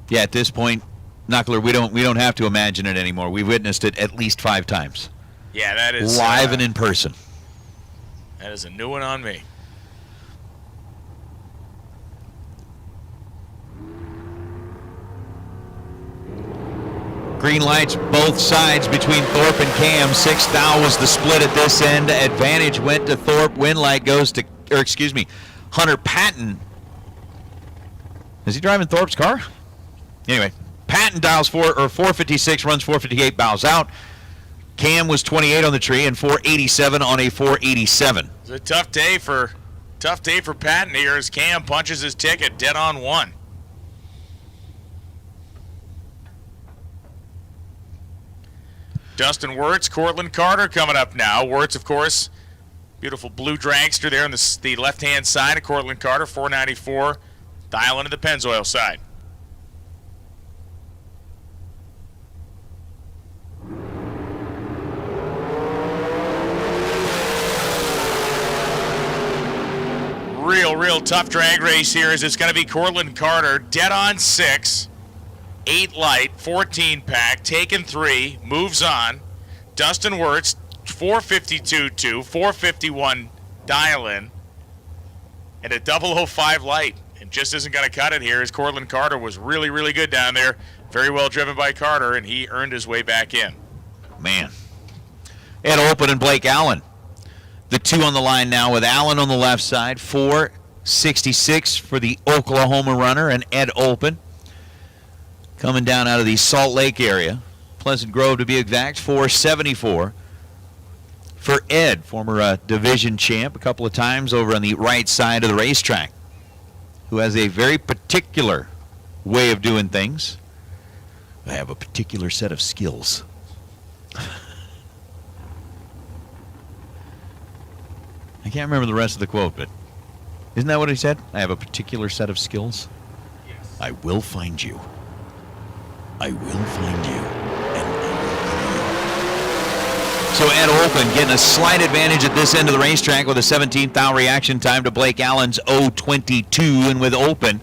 Yeah, at this point, Knuckler, we don't have to imagine it anymore. We've witnessed it at least 5 times. Yeah, that is live and in person. That is a new one on me. Green lights both sides between Thorpe and Cam. 6 thou was the split at this end. Advantage went to Thorpe. Win light goes to, Hunter Patton. Is he driving Thorpe's car? Anyway, Patton dials 456, runs 458, bows out. Cam was 28 on the tree and 487 on a 487. It's a tough day for Patton here as Cam punches his ticket dead on 1. Dustin Wirtz, Cortland Carter coming up now. Wirtz, of course, beautiful blue dragster there on the left-hand side of Cortland Carter, 494. Dial into the Pennzoil side. Real tough drag race here as it's going to be Cortland Carter, dead on 6. 8 light, 14 pack, taken 3, moves on. Dustin Wirtz, 452-2, 451 dial in, and a 005 light. It just isn't going to cut it here as Cortland Carter was really, really good down there. Very well driven by Carter, and he earned his way back in. Man. Ed Olpen and Blake Allen. The 2 on the line now with Allen on the left side. 466 for the Oklahoma runner and Ed Olpen. Coming down out of the Salt Lake area. Pleasant Grove to be exact, 474. For Ed, former division champ a couple of times over on the right side of the racetrack. who has a very particular way of doing things. I have a particular set of skills. I can't remember the rest of the quote, but isn't that what he said? I have a particular set of skills. Yes. I will find you. I will find you. And I will kill you. So Ed Olpen getting a slight advantage at this end of the racetrack with a 17th thou reaction time to Blake Allen's 0:22, and with Olpen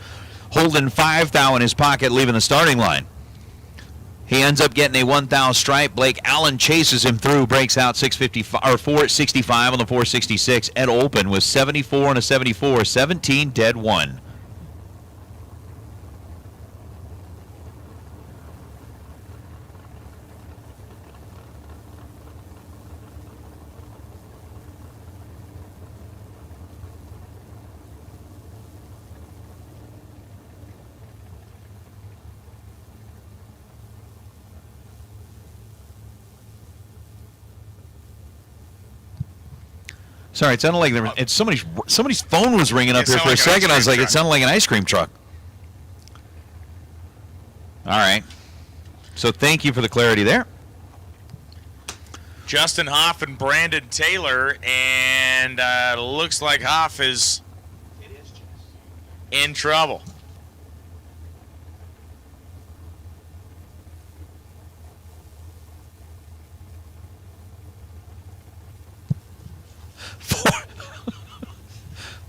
holding 5 thou in his pocket, leaving the starting line. He ends up getting a 1 thou stripe. Blake Allen chases him through, breaks out 655 or 465 on the 466. Ed Olpen was 74 and a 74, 17 dead 1. Sorry, it sounded like it's somebody's phone was ringing up here for a second. I was like, it sounded like an ice cream truck. All right. So thank you for the clarity there. Justin Hoff and Brandon Taylor, and looks like Hoff is in trouble.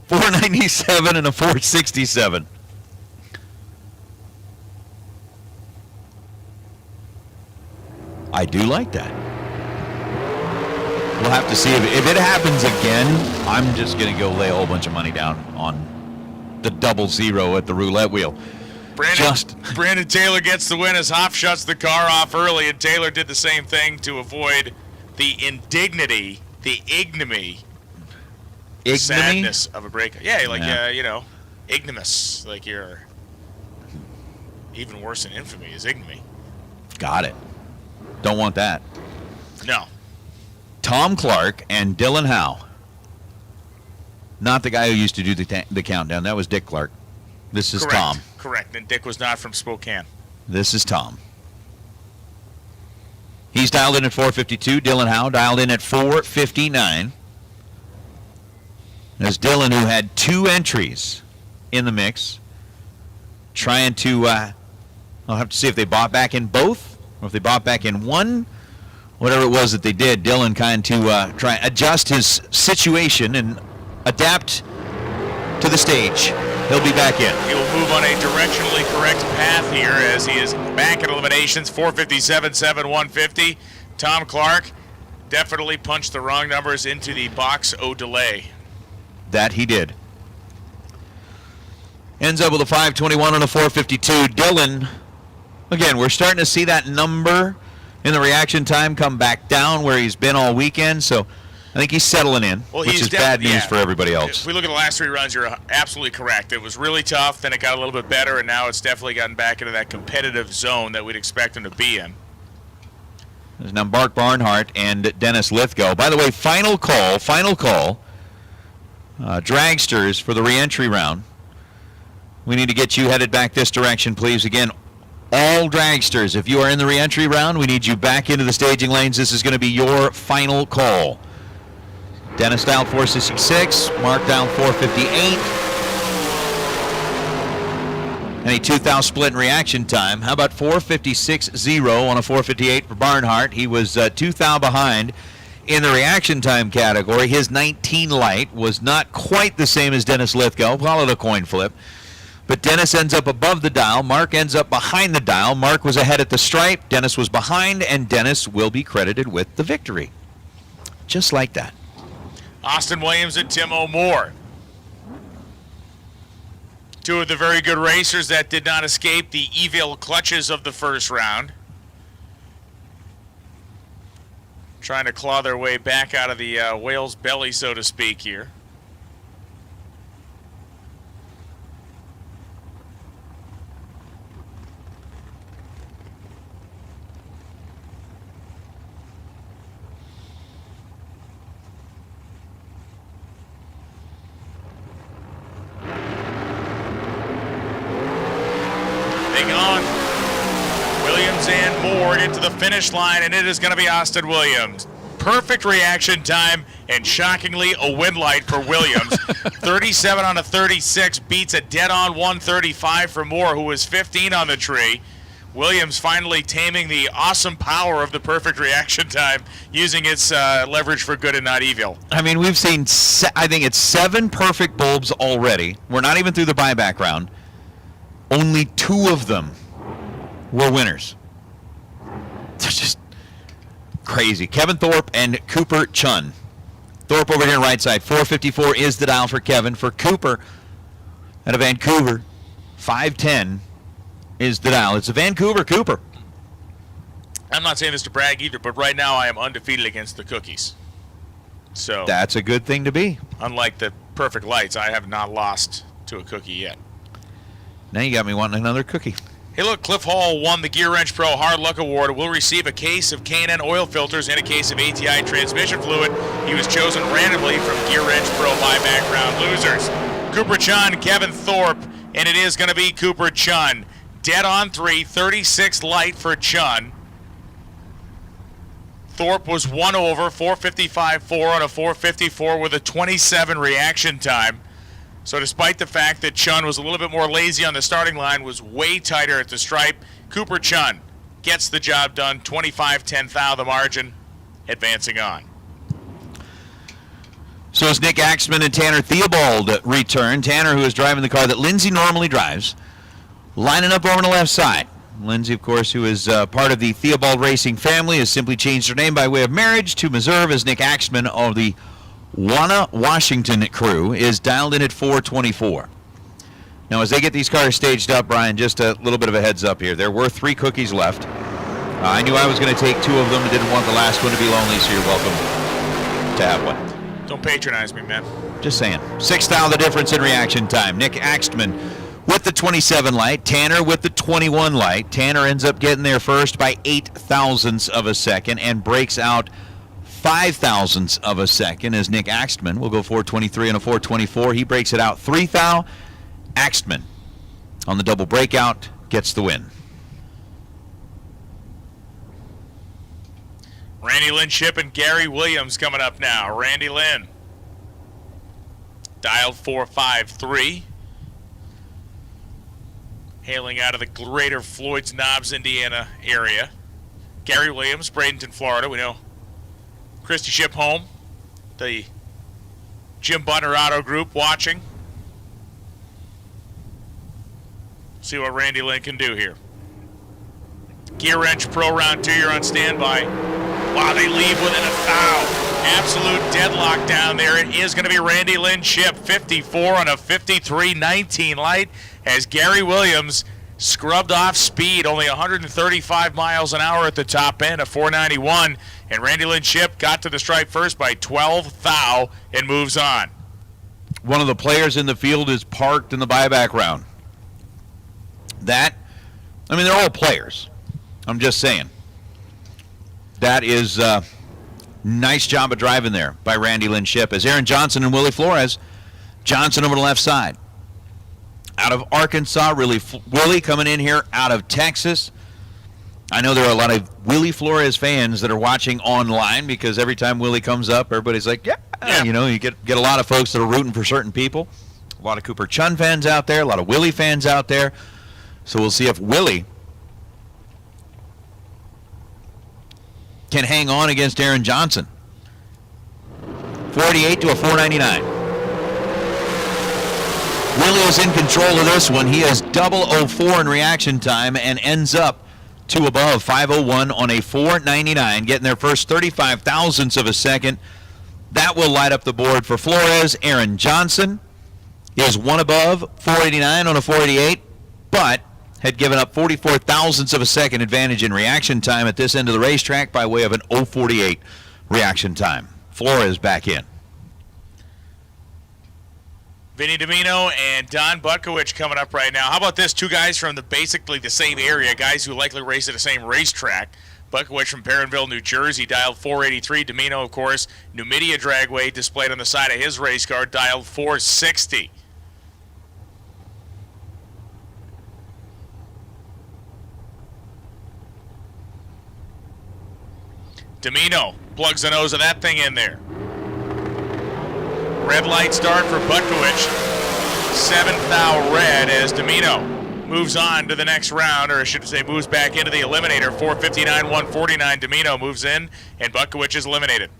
$497 and a $467. I do like that. We'll have to see if it happens again. I'm just going to go lay a whole bunch of money down on the 00 at the roulette wheel. Brandon Taylor gets the win as Hoff shuts the car off early, and Taylor did the same thing to avoid the indignity, the ignominy. Sadness of a break. Yeah, like, ignomous. Like, you're even worse than infamy is ignominy. Got it. Don't want that. No. Tom Clark and Dylan Howe. Not the guy who used to do the countdown. That was Dick Clark. This is Tom. Correct. And Dick was not from Spokane. This is Tom. He's dialed in at 452. Dylan Howe dialed in at 459. There's Dylan, who had 2 entries in the mix, trying to, I'll have to see if they bought back in both, or if they bought back in one. Whatever it was that they did, Dylan kind to try and adjust his situation and adapt to the stage. He'll be back in. He will move on a directionally correct path here as he is back at eliminations, 457, 7, 150. Tom Clark definitely punched the wrong numbers into the box O delay. That he did. Ends up with a 521 and a 452. Dylan, again, we're starting to see that number in the reaction time come back down where he's been all weekend, so I think he's settling in, which is bad news for everybody else. If we look at the last 3 runs, you're absolutely correct. It was really tough, then it got a little bit better, and now it's definitely gotten back into that competitive zone that we'd expect him to be in. There's now Mark Barnhart and Dennis Lithgow. By the way, final call. Dragsters for the re-entry round. We need to get you headed back this direction, please. Again, all dragsters, if you are in the re-entry round, we need you back into the staging lanes. This is going to be your final call. Dennis dialed 466, Mark dialed 458. And a 2,000 split in reaction time. How about 456.0 on a 458 for Barnhart? He was 2,000 behind. In the reaction time category, his 19 light was not quite the same as Dennis Lithgow. Call it a coin flip. But Dennis ends up above the dial. Mark ends up behind the dial. Mark was ahead at the stripe. Dennis was behind, and Dennis will be credited with the victory. Just like that. Austin Williams and Tim O'Moore. 2 of the very good racers that did not escape the evil clutches of the first round. Trying to claw their way back out of the whale's belly, so to speak, here. moving on. Williams and Moore into the finish line, and it is going to be Austin Williams. Perfect reaction time, and shockingly, a win light for Williams. 37 on a 36 beats a dead-on 135 for Moore, who was 15 on the tree. Williams finally taming the awesome power of the perfect reaction time, using its leverage for good and not evil. I mean, we've seen, I think it's 7 perfect bulbs already. We're not even through the buyback round. Only 2 of them were winners. It's just crazy. Kevin Thorpe and Cooper Chun. Thorpe over here on the right side. 454 is the dial for Kevin. For Cooper out of Vancouver, 510 is the dial. It's a Vancouver Cooper. I'm not saying this to brag either, but right now I am undefeated against the cookies. So that's a good thing to be. Unlike the perfect lights, I have not lost to a cookie yet. Now you got me wanting another cookie. Hey, look, Cliff Hall won the Gear Wrench Pro Hard Luck Award. Will receive a case of K&N oil filters and a case of ATI transmission fluid. He was chosen randomly from Gear Wrench Pro buyback round losers. Cooper Chun, Kevin Thorpe, and it is going to be Cooper Chun. Dead on 3, 36 light for Chun. Thorpe was 1 over, 455.4 on a 454 with a 27 reaction time. So despite the fact that Chun was a little bit more lazy on the starting line, was way tighter at the stripe, Cooper Chun gets the job done, 25-10 thou the margin, advancing on. So as Nick Axman and Tanner Theobald return, Tanner, who is driving the car that Lindsay normally drives, lining up over on the left side. Lindsay, of course, who is part of the Theobald Racing family, has simply changed her name by way of marriage to Meserve, as Nick Axman of the Wanna Washington crew is dialed in at 424. Now, as they get these cars staged up, Brian, just a little bit of a heads up here. There were 3 cookies left. I knew I was going to take 2 of them and didn't want the last one to be lonely, so you're welcome to have one. Don't patronize me, man. Just saying. 6 thou the difference in reaction time. Nick Axman with the 27 light, Tanner with the 21 light. Tanner ends up getting there first by 8 thousandths of a second and breaks out 5 thousandths of a second as Nick Axman will go 423 and a 424. He breaks it out 3 thou. Axman on the double breakout gets the win. Randy Lynn Ship and Gary Williams coming up now. Randy Lynn dialed 453. Hailing out of the greater Floyd's Knobs, Indiana area. Gary Williams, Bradenton, Florida. We know Christy Ship home, the Jim Butler Auto Group watching. See what Randy Lynn can do here. Gear Wrench Pro Round 2, you're on standby. Wow, they leave within a thou. Absolute deadlock down there. It is going to be Randy Lynn Ship, 54 on a 53-19 light, as Gary Williams scrubbed off speed, only 135 miles an hour at the top end of 491, and Randy Lynn Ship got to the stripe first by 12 thou and moves on. One of the players in the field is parked in the buyback round. They're all players. I'm just saying. That is nice job of driving there by Randy Lynn Ship. As Aaron Johnson and Willie Flores, Johnson over the left side. Out of Arkansas, Willie coming in here out of Texas. I know there are a lot of Willie Flores fans that are watching online because every time Willie comes up, everybody's like, yeah. You know, you get a lot of folks that are rooting for certain people. A lot of Cooper Chun fans out there, a lot of Willie fans out there. So we'll see if Willie can hang on against Aaron Johnson. 488 to a 499. Willie is in control of this one. He has 004 in reaction time and ends up 2 above, 501 on a 499, getting their first 35 thousandths of a second. That will light up the board for Flores. Aaron Johnson is 1 above, 489 on a 488, but had given up 44 thousandths of a second advantage in reaction time at this end of the racetrack by way of an 048 reaction time. Flores back in. Vinny Domino and Don Butkowicz coming up right now. How about this? 2 guys from basically the same area, guys who likely race at the same racetrack. Butkowicz from Perrinville, New Jersey, dialed 483. Domino, of course, Numidia Dragway displayed on the side of his race car, dialed 460. Domino plugs the nose of that thing in there. Red light start for Butkowicz. 7th thou red as Domino moves on to the next round, or I should say moves back into the eliminator. 4:59, 1:49. Domino moves in, and Butkowicz is eliminated.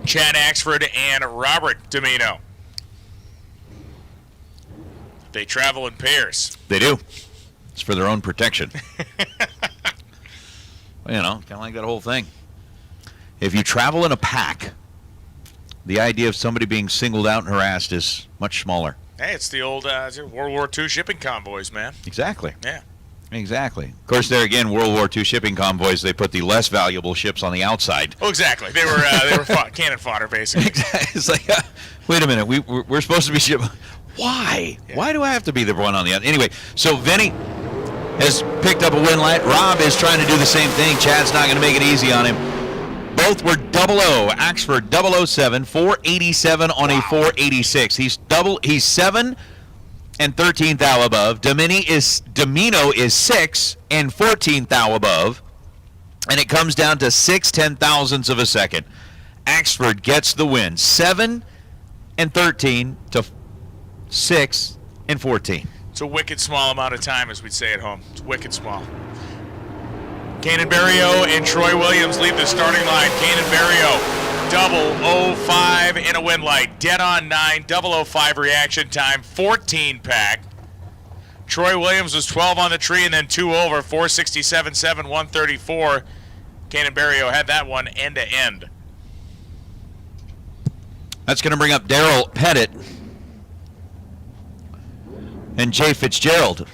Chad Axford and Robert Domino. They travel in pairs. They do. It's for their own protection. You know, kind of like that whole thing. If you travel in a pack, the idea of somebody being singled out and harassed is much smaller. Hey, it's the old World War II shipping convoys, man. Exactly. Yeah. Exactly. Of course, there again, World War II shipping convoys, they put the less valuable ships on the outside. Oh, exactly. They were cannon fodder, basically. Exactly. It's like, wait a minute, we're supposed to be shipping. Why? Yeah. Why do I have to be the one on the other? Anyway, so Vinny has picked up a win light. Rob is trying to do the same thing. Chad's not going to make it easy on him. Both were 00. Axford 007, 487 on a 486. He's 7 and 13th thou above. Domino is 6 and 14th thou above. And it comes down to 6/10,000ths of a second. Axford gets the win. 7 and 13 to 6 and 14. It's a wicked small amount of time, as we'd say at home. It's wicked small. Kanan Barrio and Troy Williams leave the starting line. Kanan Barrio, 005 in a win light. Dead on 9, 005 reaction time, 14 pack. Troy Williams was 12 on the tree and then 2 over, 467.7, 134. Kanan Barrio had that one end to end. That's going to bring up Daryl Pettit and Jay Fitzgerald.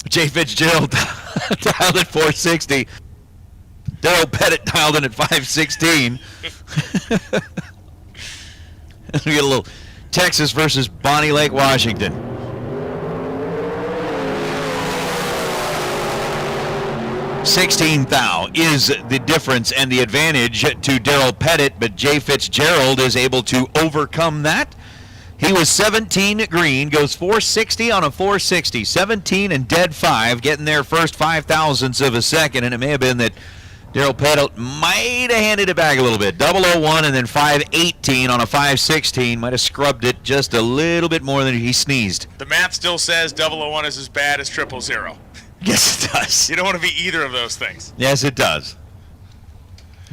Jay Fitzgerald dialed at 460. Daryl Pettit dialed in at 516. We get a little Texas versus Bonnie Lake, Washington. $16,000 is the difference and the advantage to Daryl Pettit, but Jay Fitzgerald is able to overcome that. He was 17 green, goes 460 on a 460, 17 and dead 5, getting their first 0.005 of a second, and it may have been that Daryl Pettit might have handed it back a little bit. 001 and then 518 on a 516, might have scrubbed it just a little bit more than he sneezed. The math still says 001 is as bad as 000. Yes, it does. You don't want to be either of those things. Yes, it does.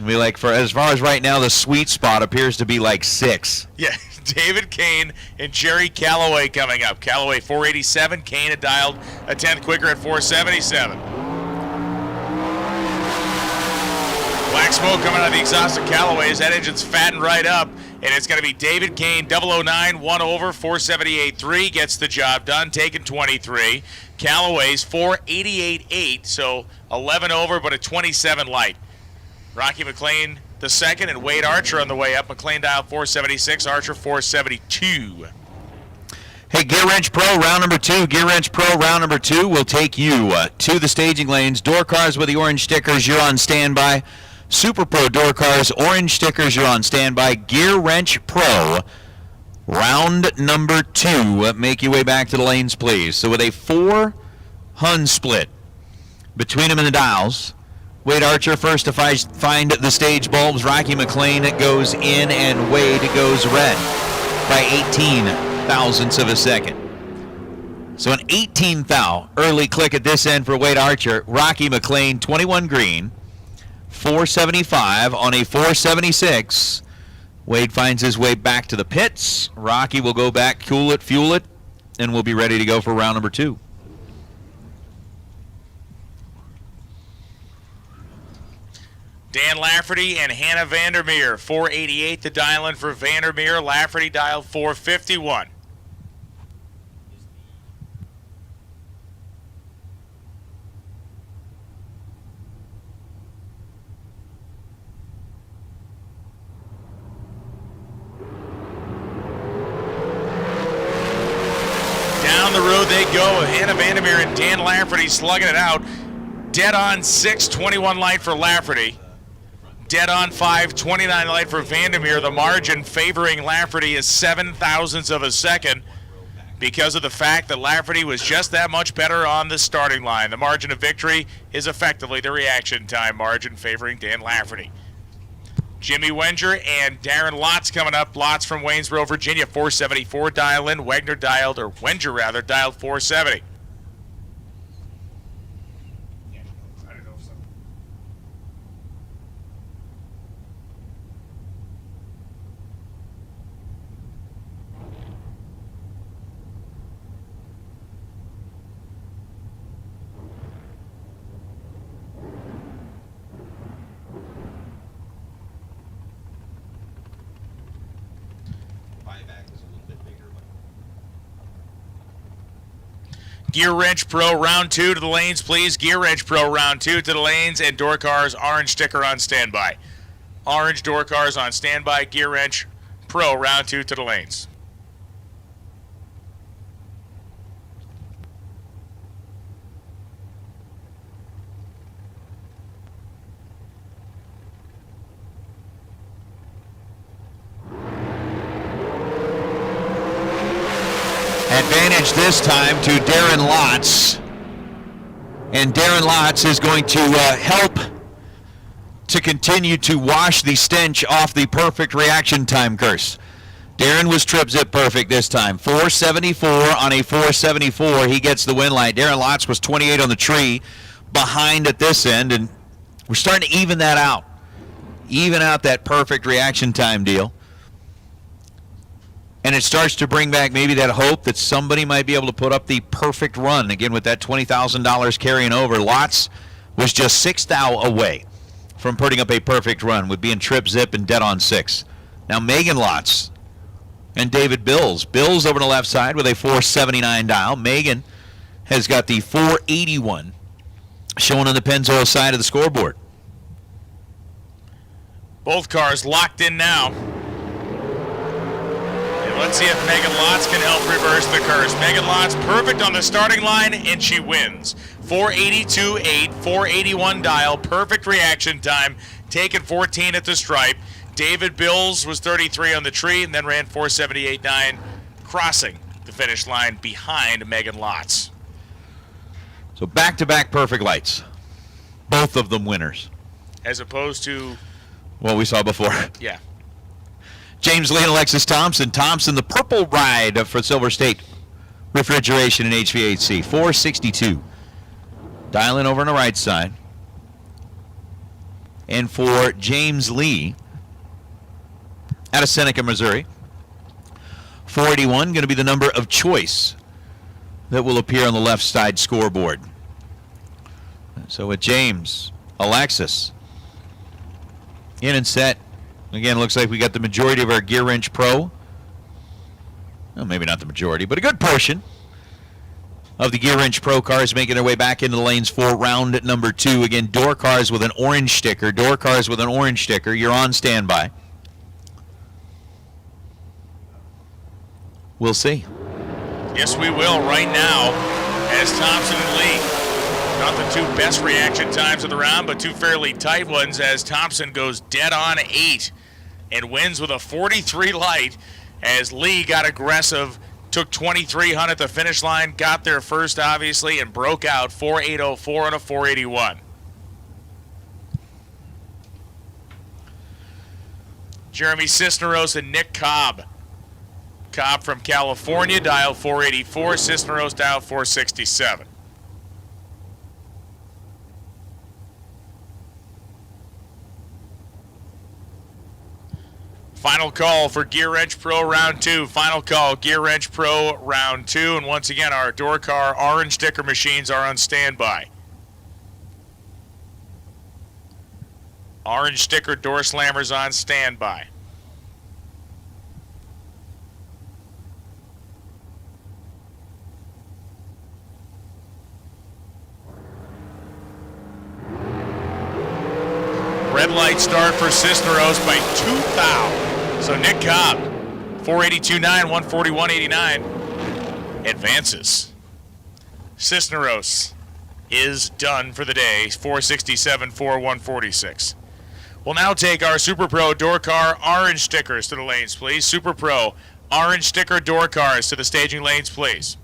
We like, for as far as right now, the sweet spot appears to be like 6. Yeah, David Kane and Jerry Calloway coming up. Calloway 487. Kane had dialed a 10th quicker at 477. Black smoke coming out of the exhaust of Calloway's. That engine's fattened right up, and it's going to be David Kane, 009, 1 over, 478.3, gets the job done, taking 23. Calloway's 488.8, so 11 over, but a 27 light. Rocky McLean the second, and Wade Archer on the way up. McLean dialed 476, Archer 472. Hey, Gear Wrench Pro, round number 2. Gear Wrench Pro, round number 2 will take you to the staging lanes. Door cars with the orange stickers, you're on standby. Super Pro door cars, orange stickers, you're on standby. Gear Wrench Pro, round number 2. Make your way back to the lanes, please. So with a 4 Hun split between them and the dials, Wade Archer first to find the stage bulbs. Rocky McLean goes in, and Wade goes red by 18,000ths of a second. So an 18,000 early click at this end for Wade Archer. Rocky McLean, 21 green, 475 on a 476. Wade finds his way back to the pits. Rocky will go back, cool it, fuel it, and we'll be ready to go for round number 2. Dan Lafferty and Hannah Vandermeer, 488 the dial in for Vandermeer. Lafferty dialed 451. Down the road they go. Hannah Vandermeer and Dan Lafferty slugging it out. Dead on 6, 21 light for Lafferty. Dead on 5, 29 light for Vandermeer. The margin favoring Lafferty is 7 thousandths of a second because of the fact that Lafferty was just that much better on the starting line. The margin of victory is effectively the reaction time margin favoring Dan Lafferty. Jimmy Wenger and Darren Lotz coming up. Lotz from Waynesboro, Virginia, 474 dial in. Wenger dialed 470. Gear Wrench Pro round 2 to the lanes, please. Gear Wrench Pro round 2 to the lanes, and door cars orange sticker on standby. Orange door cars on standby. Gear Wrench Pro round 2 to the lanes. Advantage this time to Darren Lotz. And Darren Lotz is going to help to continue to wash the stench off the perfect reaction time curse. Darren was trip zip perfect this time. 474 on a 474. He gets the win light. Darren Lotz was 28 on the tree behind at this end, and we're starting to even that out. Even out that perfect reaction time deal. And it starts to bring back maybe that hope that somebody might be able to put up the perfect run. Again, with that $20,000 carrying over, Lotz was just 6 thou away from putting up a perfect run with being trip, zip, and dead on 6. Now Megan Lotz and David Bills. Bills over on the left side with a 479 dial. Megan has got the 481 showing on the Pennzoil side of the scoreboard. Both cars locked in now. Let's see if Megan Lotz can help reverse the curse. Megan Lotz perfect on the starting line, and she wins. 482.8, 481 dial, perfect reaction time, taking 14 at the stripe. David Bills was 33 on the tree and then ran 478.9, crossing the finish line behind Megan Lotz. So back-to-back perfect lights. Both of them winners. As opposed to what we saw before. Yeah. James Lee and Alexis Thompson. Thompson, the purple ride for Silver State Refrigeration and HVAC. 462. Dial in over on the right side. And for James Lee, out of Seneca, Missouri, 481, going to be the number of choice that will appear on the left side scoreboard. So with James, Alexis, in and set. Again, looks like we got the majority of our Gear Wrench Pro. Well, maybe not the majority, but a good portion of the Gear Wrench Pro cars making their way back into the lanes for round number 2. Again, door cars with an orange sticker. Door cars with an orange sticker. You're on standby. We'll see. Yes, we will right now as Thompson and Lee. Not the two best reaction times of the round, but two fairly tight ones as Thompson goes dead on 8 and wins with a 43 light as Lee got aggressive, took 2300 at the finish line, got there first obviously, and broke out 4804 and a 481. Jeremy Cisneros and Nick Cobb. Cobb from California, dial 484, Cisneros dial 467. Final call for Gear Wrench Pro round 2. Final call, Gear Wrench Pro round 2. And once again, our door car orange sticker machines are on standby. Orange sticker door slammers on standby. Red light start for Cisneros by 2 thou. So Nick Cobb, 482.9, 141.89. advances. Cisneros is done for the day, 467 for 146. We'll now take our Super Pro door car orange stickers to the lanes, please. Super Pro orange sticker door cars to the staging lanes, please.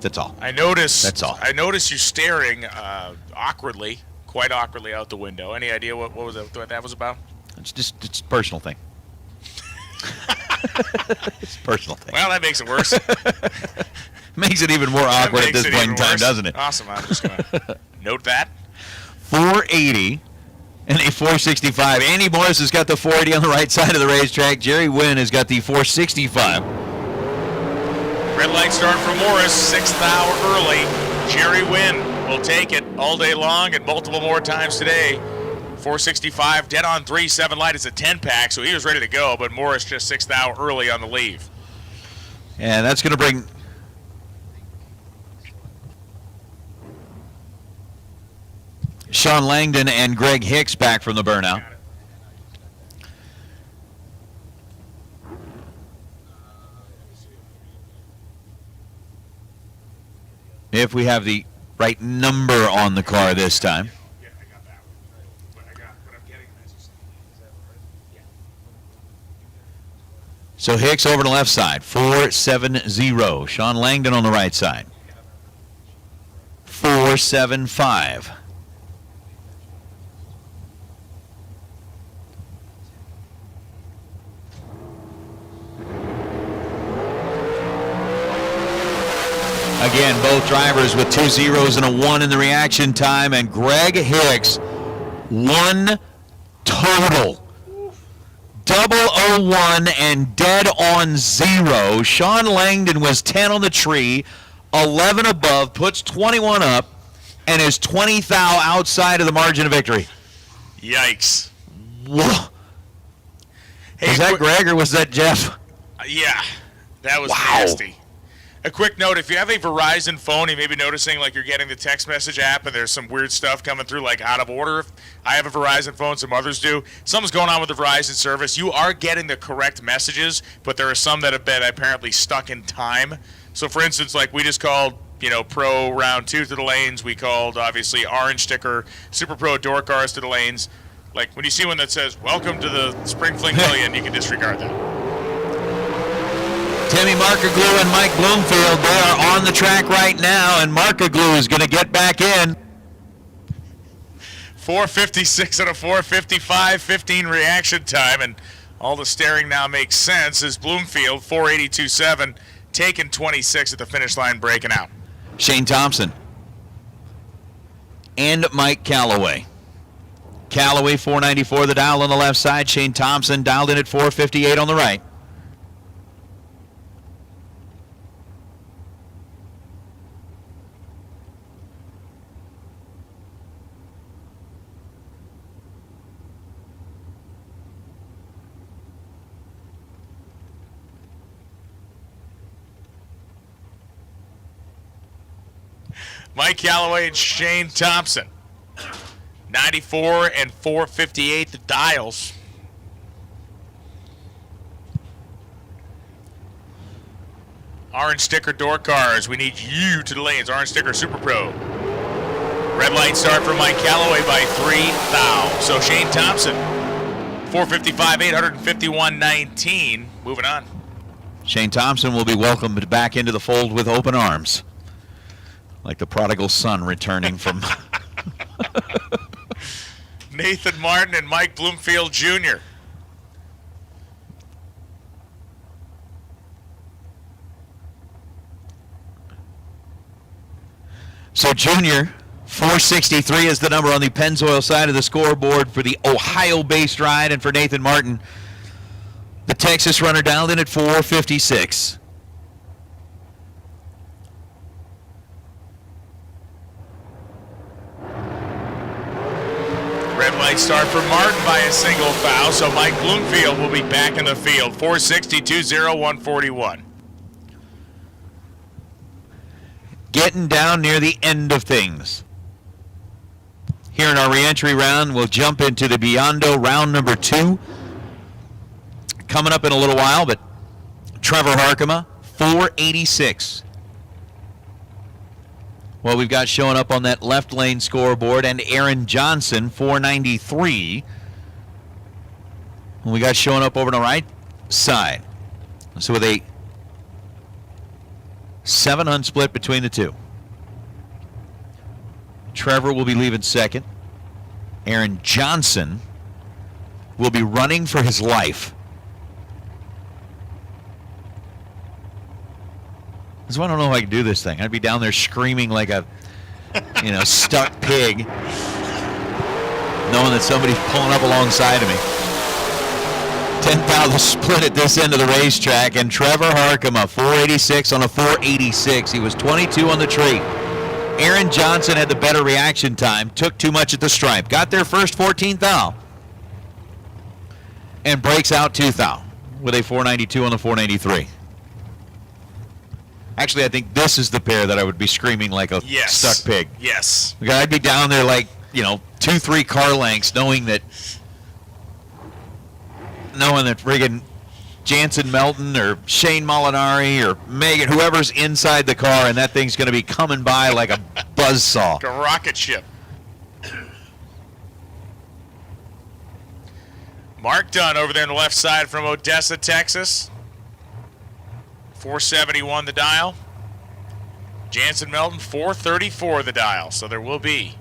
That's all. That's all. I notice you staring awkwardly, quite awkwardly out the window. Any idea what that was about? It's a personal thing. It's a personal thing. Well, that makes it worse. Makes it even more awkward at this point in time, doesn't it? Awesome. I'm just going to note that. 480 and a 465. Andy Morris has got the 480 on the right side of the racetrack. Jerry Wynn has got the 465. Red light start for Morris, 6th hour early. Jerry Wynn will take it all day long and multiple more times today. 465, dead on 3-7 light is a 10-pack, so he was ready to go, but Morris just 6th hour early on the leave. And that's going to bring Sean Langdon and Greg Hicks back from the burnout. If we have the right number on the car this time. So Hicks over to the left side, 470. Sean Langdon on the right side, 475. Again, both drivers with 2 zeros and a 1 in the reaction time, and Greg Hicks, 1 total. 001 and dead on 0. Sean Langdon was 10 on the tree, 11 above, puts 21 up, and is 20 thou outside of the margin of victory. Yikes. Whoa. Hey, was that Greg or was that Jeff? Yeah, that was nasty. A quick note, if you have a Verizon phone, you may be noticing like you're getting the text message app and there's some weird stuff coming through like out of order. I have a Verizon phone, some others do. Something's going on with the Verizon service. You are getting the correct messages, but there are some that have been apparently stuck in time. So for instance, like we just called, Pro round 2 to the lanes. We called, obviously, orange sticker, Super Pro door cars to the lanes. Like when you see one that says, welcome to the Spring Fling Million, you can disregard that. Timmy Markaglu and Mike Bloomfield, they are on the track right now, and Markaglu is going to get back in. 4:56 and a 4:55, 15 reaction time, and all the staring now makes sense as Bloomfield, 4:82.7, taking 26 at the finish line, breaking out. Shane Thompson and Mike Callaway. Callaway, 494, the dial on the left side. Shane Thompson dialed in at 458 on the right. Mike Callaway and Shane Thompson. 94 and 458 the dials. Orange sticker door cars. We need you to the lanes. Orange sticker Super Pro. Red light start for Mike Callaway by 3 thou. So Shane Thompson, 455, 851.19. Moving on. Shane Thompson will be welcomed back into the fold with open arms. Like the prodigal son returning from... Nathan Martin and Mike Bloomfield Jr. So Junior, 463 is the number on the Pennzoil side of the scoreboard for the Ohio-based ride, and for Nathan Martin, the Texas runner dialed in at 456. Red light start for Martin by a single foul, so Mike Bloomfield will be back in the field. 462.0141. Getting down near the end of things Here in our re-entry round, we'll jump into the Biondo round number 2. Coming up in a little while, but Trevor Harkema, 486. Well, we've got showing up on that left lane scoreboard, and Aaron Johnson, 493. And we got showing up over on the right side. So with a 7-hunt split between the two. Trevor will be leaving second. Aaron Johnson will be running for his life. So I don't know if I can do this thing. I'd be down there screaming like a, stuck pig, knowing that somebody's pulling up alongside of me. 10,000 split at this end of the racetrack, and Trevor Harkema, 486 on a 486. He was 22 on the tree. Aaron Johnson had the better reaction time, took too much at the stripe, got there first 14th thou, and breaks out 2th thou with a 492 on the 493. Actually, I think this is the pair that I would be screaming like a stuck pig. Yes. Because I'd be down there like, 2-3 car lengths, knowing that friggin' Jansen Melton or Shane Molinari or Megan, whoever's inside the car, and that thing's going to be coming by like a buzzsaw. Like a rocket ship. Mark Dunn over there on the left side from Odessa, Texas. 471 the dial. Jansen Melton, 434 the dial. So there will be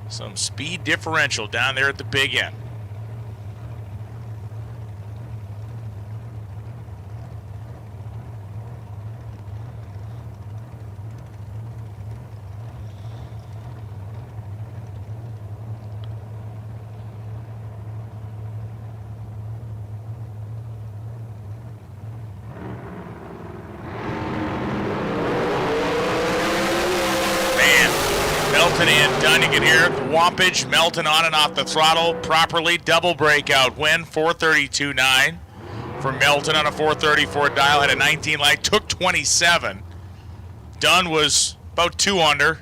some speed differential down there at the big end. Melton in, Dunn, you can hear it. Wampage, Melton on and off the throttle properly. Double breakout win, 432.9 for Melton on a 434 dial. Had a 19 light, took 27. Dunn was about 2 under,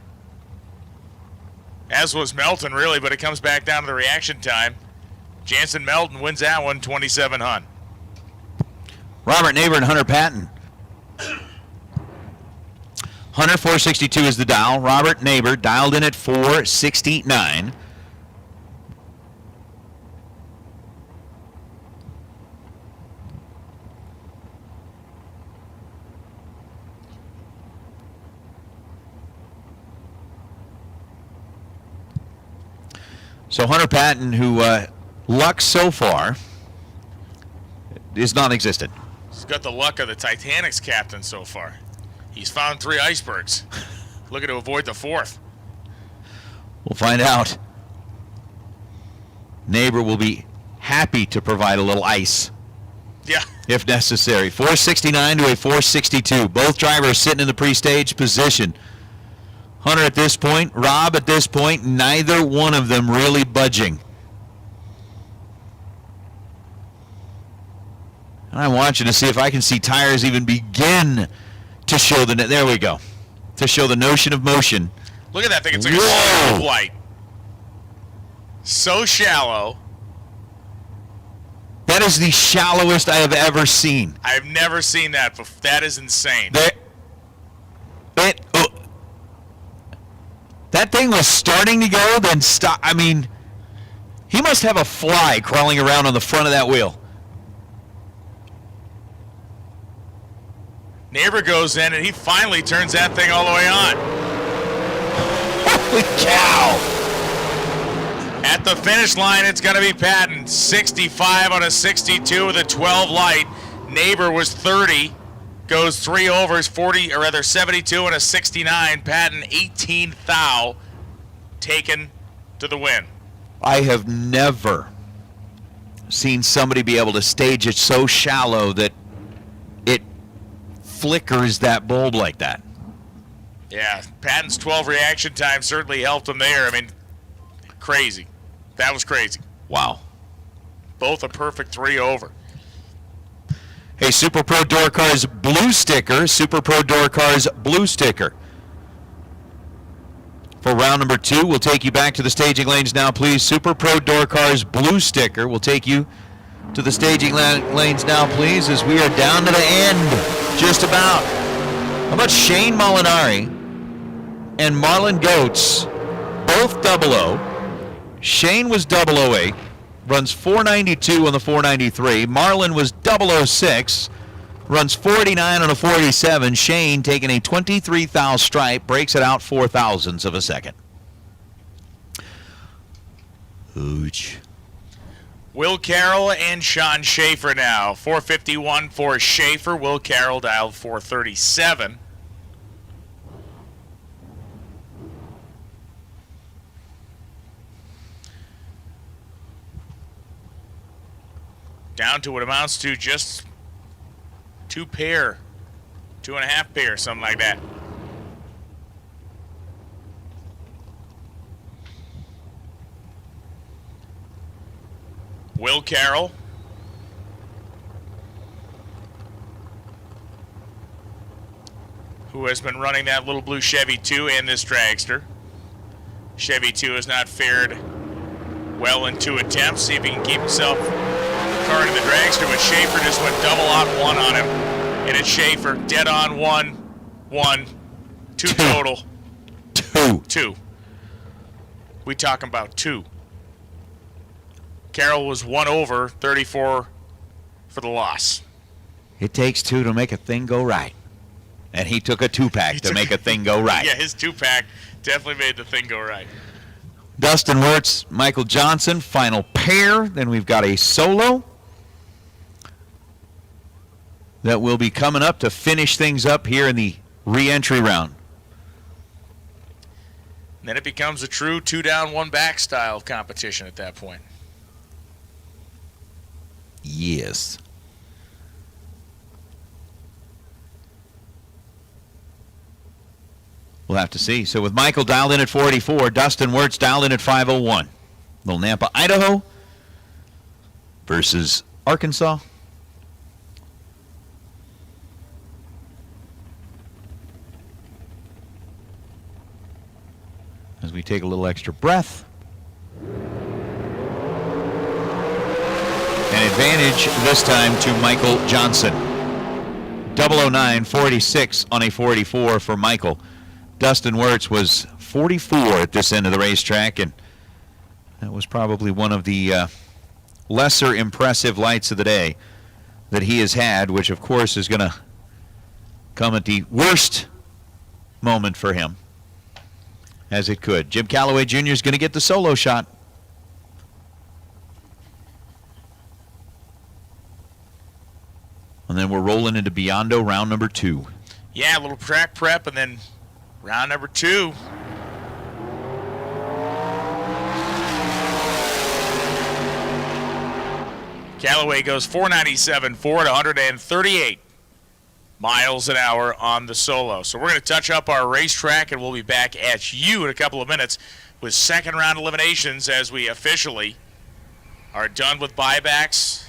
as was Melton really, but it comes back down to the reaction time. Jansen Melton wins that one, 27 Hunt. Robert Neighbor and Hunter Patton. Hunter, 462 is the dial. Robert Neighbor dialed in at 469. So Hunter Patton, who luck so far is non-existent. He's got the luck of the Titanic's captain so far. He's found 3 icebergs. Looking to avoid the 4th. We'll find out. Neighbor will be happy to provide a little ice. Yeah. If necessary. 469 to a 462. Both drivers sitting in the pre-stage position. Hunter at this point, Rob at this point, neither one of them really budging. And I want you to see if I can see tires even begin to show the, there we go, to show the notion of motion. Look at that thing. It's like a slow flight. So shallow. That is the shallowest I have ever seen. I've never seen that before. That is insane. That thing was starting to go, then stop. I mean, he must have a fly crawling around on the front of that wheel. Neighbor goes in, and he finally turns that thing all the way on. Holy cow! At the finish line, it's going to be Patton. 65 on a 62 with a 12 light. Neighbor was 30. Goes 3 overs, 40, or rather 72 and a 69. Patton, 18 thou, taken to the win. I have never seen somebody be able to stage it so shallow that it flickers that bulb like that. Yeah, Patton's 12 reaction time certainly helped him there. I mean, crazy. That was crazy. Wow. Both a perfect 3 over. Hey, Super Pro Door Cars blue sticker, Super Pro Door Cars blue sticker. For round number 2, we'll take you back to the staging lanes now, please. Super Pro Door Cars blue sticker will take you to the staging lanes now, please, as we are down to the end, just about. How about Shane Molinari and Marlon Goetz, both 00. Shane was 008, runs 492 on the 493. Marlon was 006, runs 49 on a 47. Shane taking a 23 thou stripe, breaks it out 4 thousandths of a second. Ooch. Will Carroll and Sean Schaefer now. 451 for Schaefer. Will Carroll dialed 437. Down to what amounts to just 2.5 pair, something like that. Will Carroll. Who has been running that little blue Chevy 2 in this dragster. Chevy 2 has not fared well in 2 attempts. See if he can keep himself car in the dragster, but Schaefer just went double on 1 on him. And it's Schaefer, dead on 1, 2 total. 2. We talking about 2. Carroll was 1 over, 34 for the loss. It takes 2 to make a thing go right. And he took a 2-pack to make a thing go right. Yeah, his 2-pack definitely made the thing go right. Dustin Wirtz, Michael Johnson, final pair. Then we've got a solo that will be coming up to finish things up here in the re-entry round. And then it becomes a true 2 down, 1 back style competition at that point. Yes. We'll have to see. So with Michael dialed in at 484, Dustin Wirtz dialed in at 501. Little Nampa, Idaho versus Arkansas. As we take a little extra breath. An advantage this time to Michael Johnson. 009.46 on a 44 for Michael. Dustin Wirtz was 44 at this end of the racetrack, and that was probably one of the lesser impressive lights of the day that he has had, which of course is going to come at the worst moment for him, as it could. Jim Calloway Jr. is going to get the solo shot. And then we're rolling into Biondo round number 2. Yeah, a little track prep, and then round number 2. Callaway goes 497 forward, 138 miles an hour on the solo. So we're going to touch up our racetrack, and we'll be back at you in a couple of minutes with second round eliminations as we officially are done with buybacks.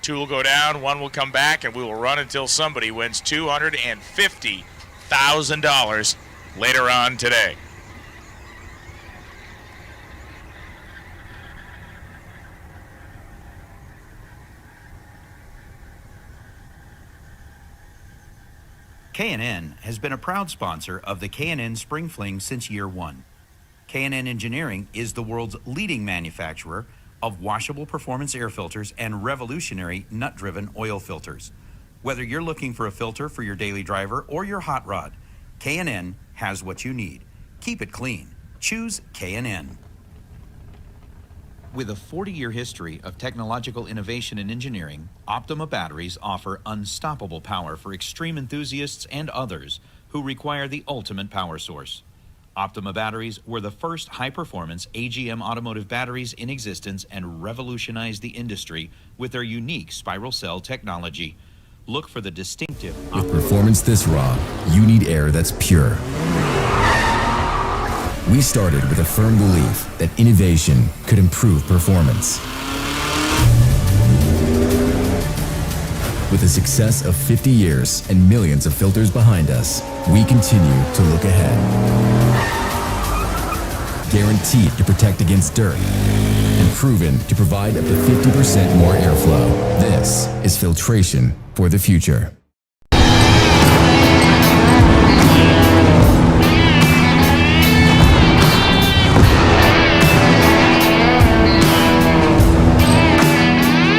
2 will go down, 1 will come back, and we will run until somebody wins $250,000 later on today. K&N has been a proud sponsor of the K&N Spring Fling since year 1. K&N Engineering is the world's leading manufacturer of washable performance air filters and revolutionary nut-driven oil filters. Whether you're looking for a filter for your daily driver or your hot rod, K&N has what you need. Keep it clean. Choose K&N. With a 40-year history of technological innovation and engineering, Optima batteries offer unstoppable power for extreme enthusiasts and others who require the ultimate power source. Optima batteries were the first high-performance AGM automotive batteries in existence and revolutionized the industry with their unique spiral cell technology. Look for the distinctive... With performance this raw, you need air that's pure. We started with a firm belief that innovation could improve performance. With the success of 50 years and millions of filters behind us, we continue to look ahead. guaranteed to protect against dirt and proven to provide up to 50% more airflow. This is filtration for the future.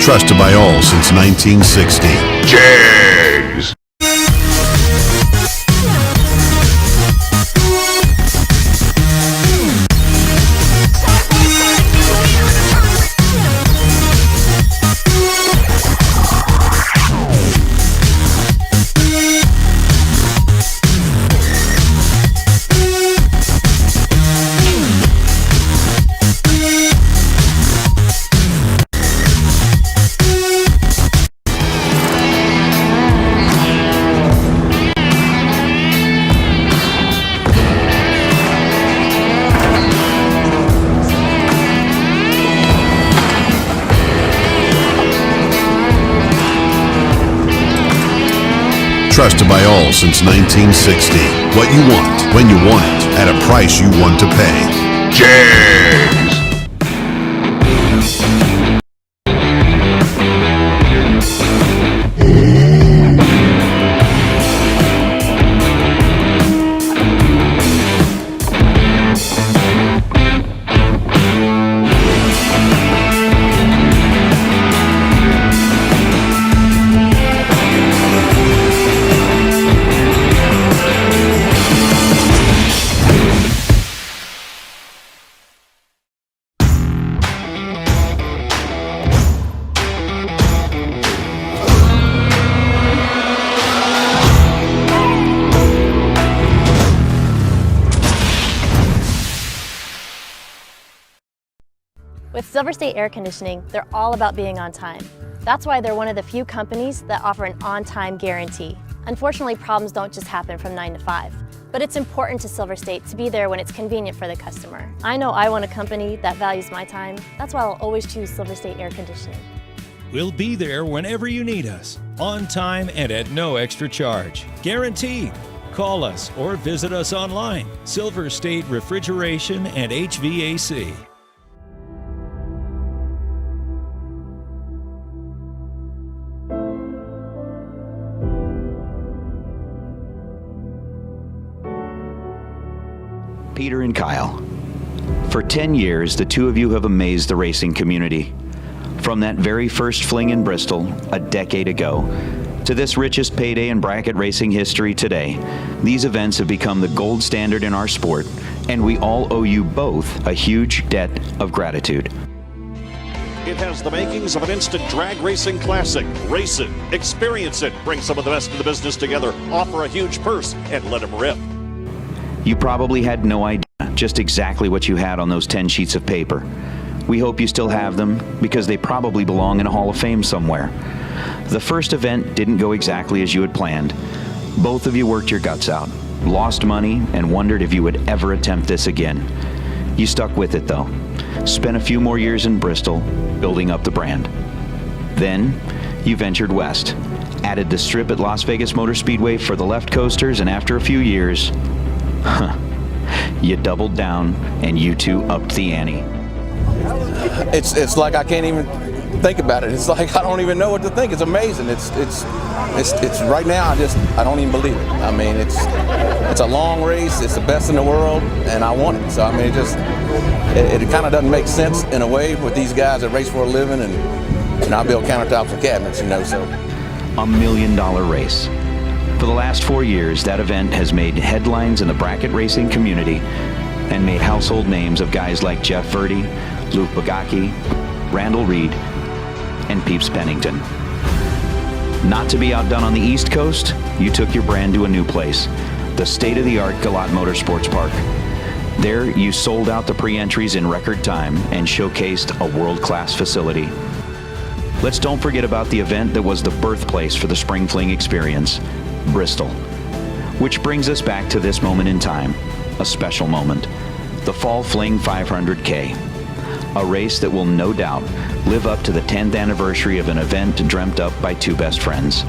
Trusted by all since 1960. Jays! Trusted by all since 1960. What you want, when you want it, at a price you want to pay. Jays! With Silver State Air Conditioning, they're all about being on time. That's why they're one of the few companies that offer an on-time guarantee. Unfortunately, problems don't just happen from 9 to 5, but it's important to Silver State to be there when it's convenient for the customer. I know I want a company that values my time. That's why I'll always choose Silver State Air Conditioning. We'll be there whenever you need us, on time and at no extra charge. Guaranteed. Call us or visit us online. Silver State Refrigeration and HVAC. Peter and Kyle. For 10 years, the two of you have amazed the racing community. From that very first Fling in Bristol, a decade ago, to this richest payday in bracket racing history today, these events have become the gold standard in our sport, and we all owe you both a huge debt of gratitude. It has the makings of an instant drag racing classic. Race it, experience it, bring some of the best in the business together, offer a huge purse, and let them rip. You probably had no idea just exactly what you had on those 10 sheets of paper. We hope you still have them because they probably belong in a Hall of Fame somewhere. The first event didn't go exactly as you had planned. Both of you worked your guts out, lost money, and wondered if you would ever attempt this again. You stuck with it though. Spent a few more years in Bristol, building up the brand. Then, you ventured west, added the strip at Las Vegas Motor Speedway for the left coasters, and after a few years, you doubled down and you two upped the ante. It's like I can't even think about it. It's like I don't even know what to think. It's amazing. It's right now. I don't even believe it. I mean, it's a long race. It's the best in the world, and I want it. So I mean, it kind of doesn't make sense in a way with these guys that race for a living, and I build countertops and cabinets, you know. So $1 million race. For the last 4 years, that event has made headlines in the bracket racing community and made household names of guys like Jeff Verdi, Luke Bogacki, Randall Reed, and Peeps Pennington. Not to be outdone on the East Coast, you took your brand to a new place, the state-of-the-art Galat Motorsports Park. There, you sold out the pre-entries in record time and showcased a world-class facility. Let's don't forget about the event that was the birthplace for the Spring Fling experience, Bristol. Which brings us back to this moment in time, a special moment, the Fall Fling 500K, a race that will no doubt live up to the 10th anniversary of an event dreamt up by two best friends.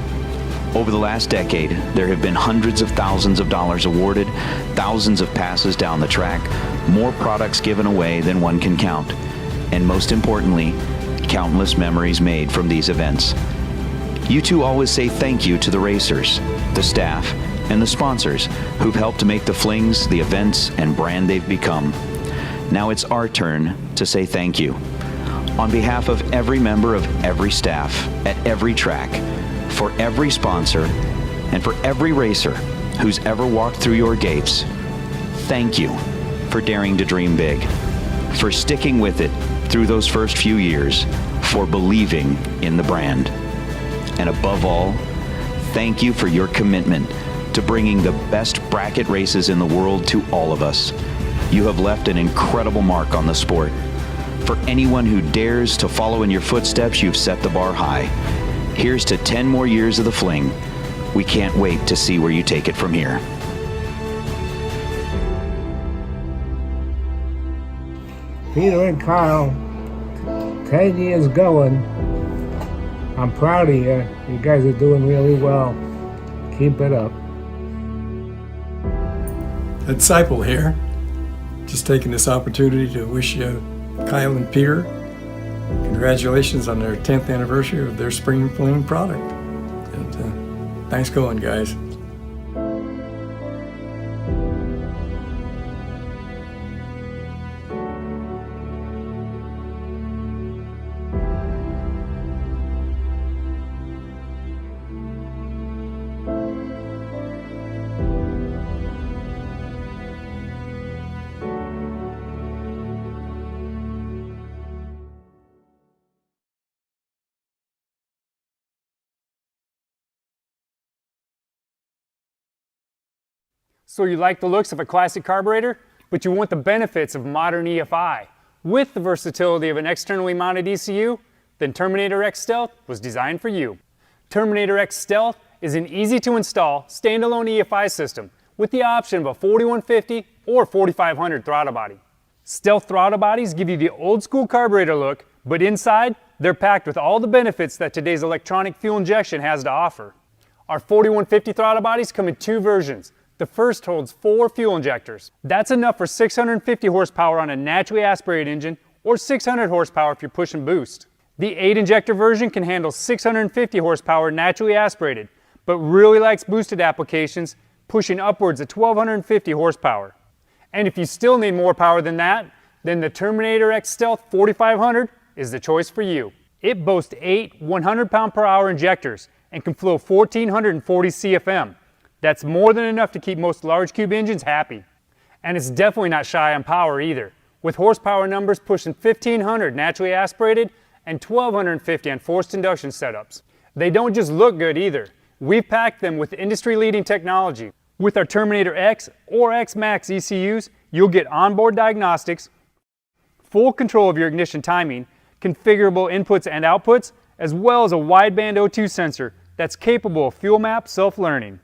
Over the last decade, there have been hundreds of thousands of dollars awarded, thousands of passes down the track, more products given away than one can count, and most importantly, countless memories made from these events. You two always say thank you to the racers, the staff, and the sponsors who've helped to make the Flings the events and brand they've become. Now it's our turn to say thank you. On behalf of every member of every staff at every track, for every sponsor, and for every racer who's ever walked through your gates, thank you for daring to dream big, for sticking with it through those first few years, for believing in the brand. And above all, thank you for your commitment to bringing the best bracket races in the world to all of us. You have left an incredible mark on the sport. For anyone who dares to follow in your footsteps, you've set the bar high. Here's to 10 more years of the Fling. We can't wait to see where you take it from here. Peter and Kyle, 10 years going. I'm proud of you. You guys are doing really well. Keep it up. Disciple here. Just taking this opportunity to wish you, Kyle and Peter, congratulations on their 10th anniversary of their Spring Fling product. And thanks going, guys. So you like the looks of a classic carburetor, but you want the benefits of modern EFI with the versatility of an externally mounted ECU? Then Terminator X Stealth was designed for you. Terminator X Stealth is an easy-to-install standalone EFI system with the option of a 4150 or 4500 throttle body. Stealth throttle bodies give you the old-school carburetor look, but inside, they're packed with all the benefits that today's electronic fuel injection has to offer. Our 4150 throttle bodies come in two versions. The first holds 4 fuel injectors. That's enough for 650 horsepower on a naturally aspirated engine or 600 horsepower if you're pushing boost. The 8 injector version can handle 650 horsepower naturally aspirated, but really likes boosted applications, pushing upwards of 1250 horsepower. And if you still need more power than that, then the Terminator X Stealth 4500 is the choice for you. It boasts 8 100-pound-per-hour injectors and can flow 1440 CFM. That's more than enough to keep most large cube engines happy. And it's definitely not shy on power either, with horsepower numbers pushing 1500 naturally aspirated and 1250 on forced induction setups. They don't just look good either. We've packed them with industry-leading technology. With our Terminator X or X Max ECUs, you'll get onboard diagnostics, full control of your ignition timing, configurable inputs and outputs, as well as a wideband O2 sensor that's capable of fuel map self-learning.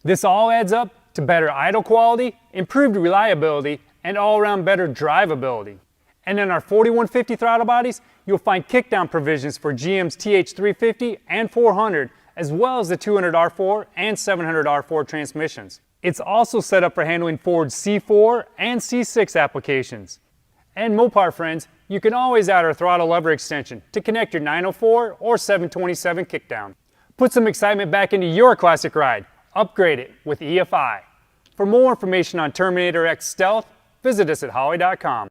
This all adds up to better idle quality, improved reliability, and all-around better drivability. And in our 4150 throttle bodies, you'll find kickdown provisions for GM's TH350 and 400, as well as the 200R4 and 700R4 transmissions. It's also set up for handling Ford's C4 and C6 applications. And Mopar friends, you can always add our throttle lever extension to connect your 904 or 727 kickdown. Put some excitement back into your classic ride. Upgrade it with EFI. For more information on Terminator X Stealth, visit us at Holley.com.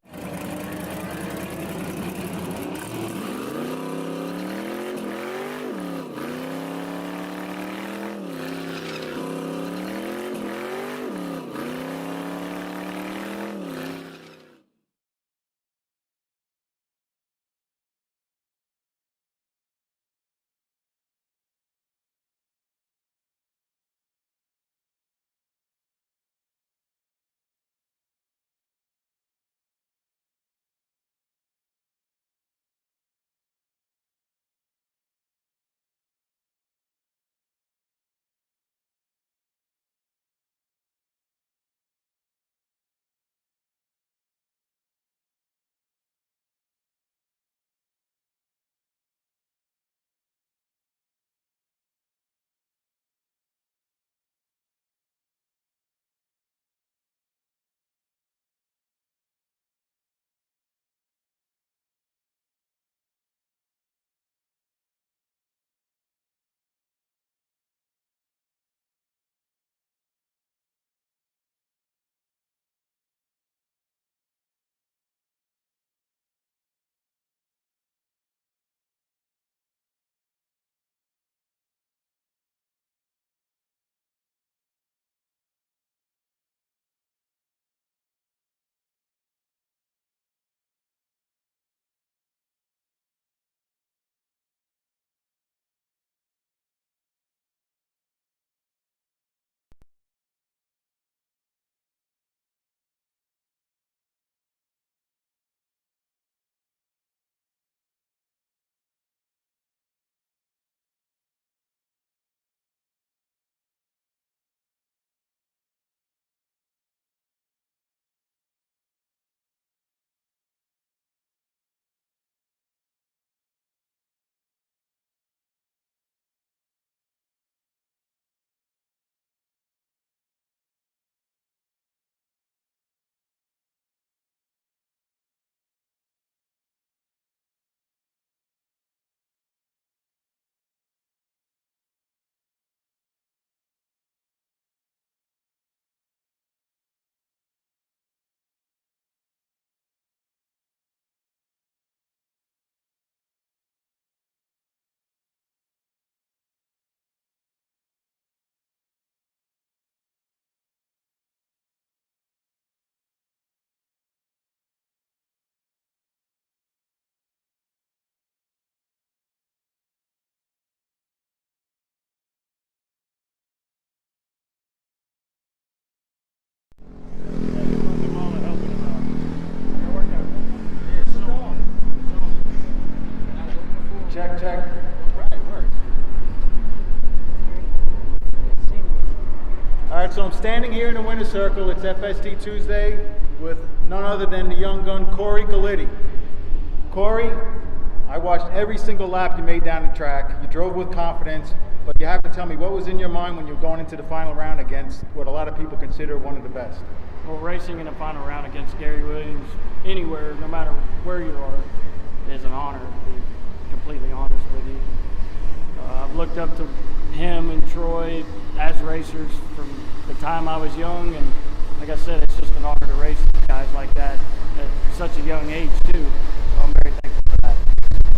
Check, check. Right, works. All right, so I'm standing here in the winner's circle. It's FST Tuesday with none other than the young gun, Corey Galiti. Corey, I watched every single lap you made down the track. You drove with confidence, but you have to tell me what was in your mind when you were going into the final round against what a lot of people consider one of the best. Well, racing in the final round against Gary Williams, anywhere, no matter where you are, is an honor, to be completely honest with you. I've looked up to him and Troy as racers from the time I was young, and like I said, it's just an honor to race with guys like that at such a young age too, so I'm very thankful for that.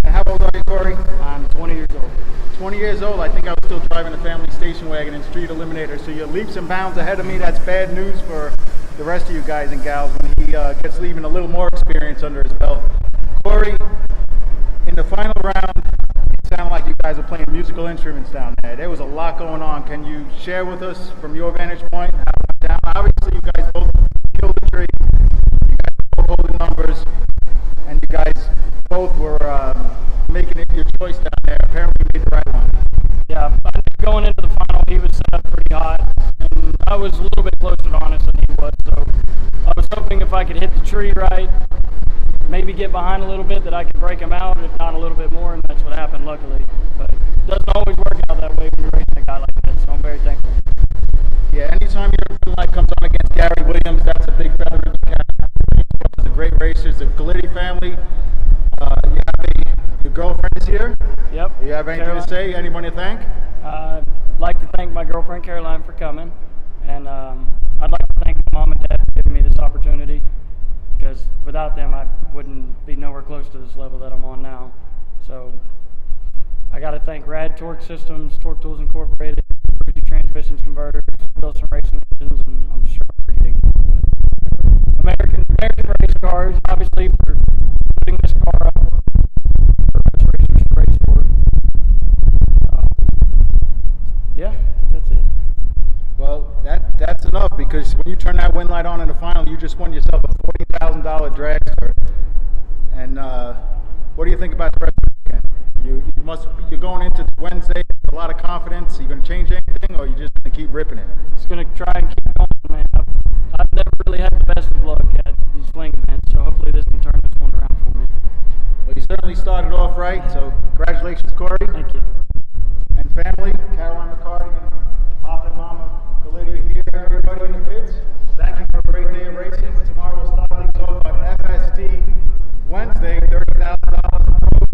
And how old are you, Corey? I'm 20 years old. 20 years old. I think I was still driving a family station wagon in Street Eliminator, so you're leaps and bounds ahead of me. That's bad news for the rest of you guys and gals when he gets leaving a little more experience under his belt. Corey, in the final round, it sounded like you guys were playing musical instruments down there. There was a lot going on. Can you share with us from your vantage point how it went down? Obviously, you guys both killed the tree. You guys both holding numbers, and you guys both were making it your choice down there. Apparently, you made the right one. Yeah, I knew going into the final, he was set up pretty hot, and I was a little bit closer to honest than he was, so I was hoping if I could hit the tree right, maybe get behind a little bit, that I could break him out, if not a little bit more, and that's what happened, luckily. But it doesn't always work out that way when you're racing a guy like that, so I'm very thankful. Yeah, anytime your light comes on against Gary Williams, that's a big feather in the cap. He's a great racer, the Galiti family. Your girlfriend is here? Yep. Do you have anything to say? Anyone to thank? I'd like to thank my girlfriend Caroline for coming, and I'd like to thank my mom and dad for giving me this opportunity, because without them I wouldn't be nowhere close to this level that I'm on now. So I got to thank Rad Torque Systems, Torque Tools Incorporated, Fuji Transmissions Converters, Wilson Racing Engines, and I'm sure I'm forgetting more. But American Race Cars, obviously, for putting this car up for us racers to race for. Yeah, that's it. Well, that's enough, because when you turn that wind light on in the final, you just won yourself a $40,000 dragster. And what do you think about the rest of the weekend? You're going into Wednesday with a lot of confidence. Are you going to change anything, or are you just going to keep ripping it? Just going to try and keep going, man. I've never really had the best of luck at these Fling events, so hopefully this can turn this one around for me. Well, you certainly started off right, so congratulations, Corey. Thank you. And family, Caroline McCarty and Papa and Mama Galiti here, everybody and the kids. Thank you for a great day of racing. Tomorrow we'll start things off on FST Wednesday, $30,000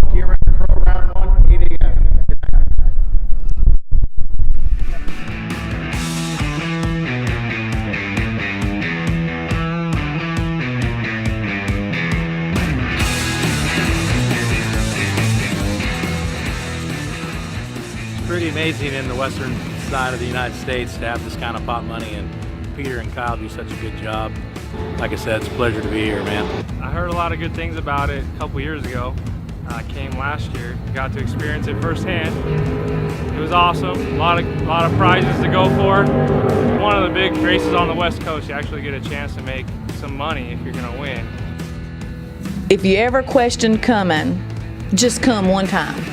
pro, gear in pro round 1, 8 a.m. Good night. Pretty amazing in the western side of the United States to have this kind of pot money, and Peter and Kyle do such a good job. Like I said, it's a pleasure to be here, man. I heard a lot of good things about it a couple years ago. I came last year, got to experience it firsthand. It was awesome, a lot of prizes to go for. One of the big races on the West Coast, you actually get a chance to make some money if you're gonna win. If you ever question coming, just come one time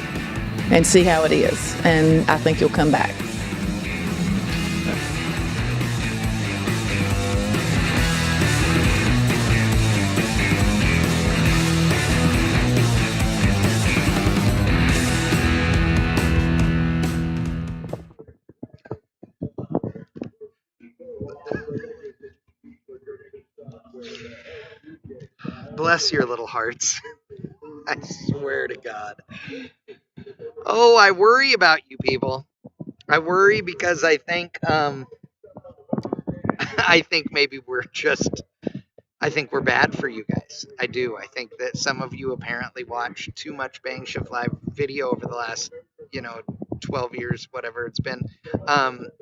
and see how it is, and I think you'll come back. Bless your little hearts. I swear to God. Oh, I worry about you people. I worry because I think maybe I think we're bad for you guys. I do. I think that some of you apparently watch too much Bang Shift Live video over the last, 12 years, whatever it's been,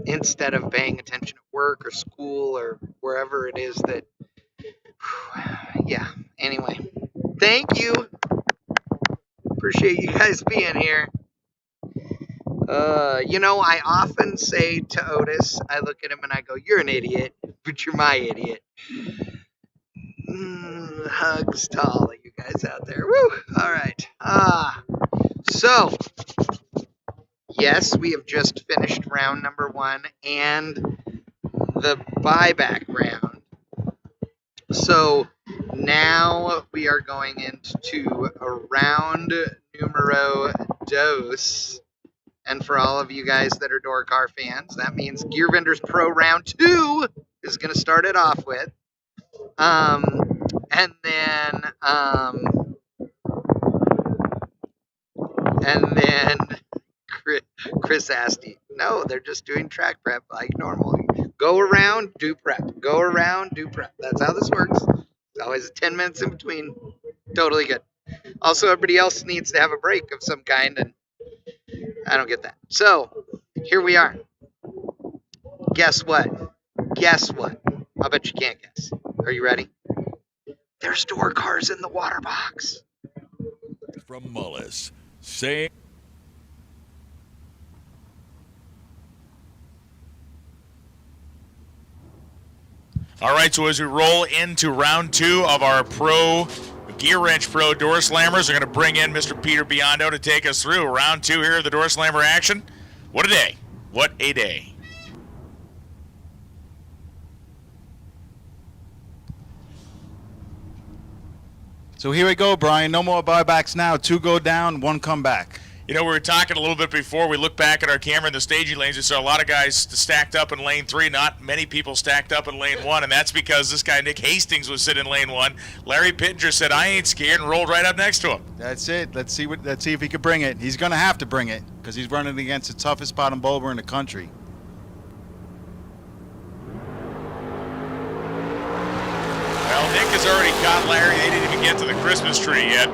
instead of paying attention at work or school or wherever it is that, yeah. Anyway, thank you. Appreciate you guys being here. I often say to Otis, I look at him and I go, "You're an idiot, but you're my idiot." Hugs to all of you guys out there. Woo! All right. So So, yes, we have just finished round number 1 and the buyback round. So now we are going into a round numero dos. And for all of you guys that are Door Car fans, that means Gear Vendors Pro round 2 is going to start it off with. And then Chris asked you, no, they're just doing track prep like normal. Go around, do prep. Go around, do prep. That's how this works. There's always 10 minutes in between. Totally good. Also, everybody else needs to have a break of some kind, and I don't get that. So, here we are. Guess what? Guess what? I'll bet you can't guess. Are you ready? There's Door Cars in the water box. From Mullis, say. All right, so as we roll into round 2 of our Gear Wrench Pro Door Slammers, we're going to bring in Mr. Peter Biondo to take us through round 2 here of the Door Slammer action. What a day. What a day. So here we go, Brian. No more buybacks now. 2 go down, 1 come back. You know, we were talking a little bit before. We looked back at our camera in the staging lanes. We saw a lot of guys stacked up in lane 3, not many people stacked up in lane 1, and that's because this guy, Nick Hastings, was sitting in lane 1. Larry Pittenger said, I ain't scared, and rolled right up next to him. That's it. Let's see if he can bring it. He's going to have to bring it because he's running against the toughest bottom bulber in the country. Well, Nick has already caught Larry. They didn't even get to the Christmas tree yet.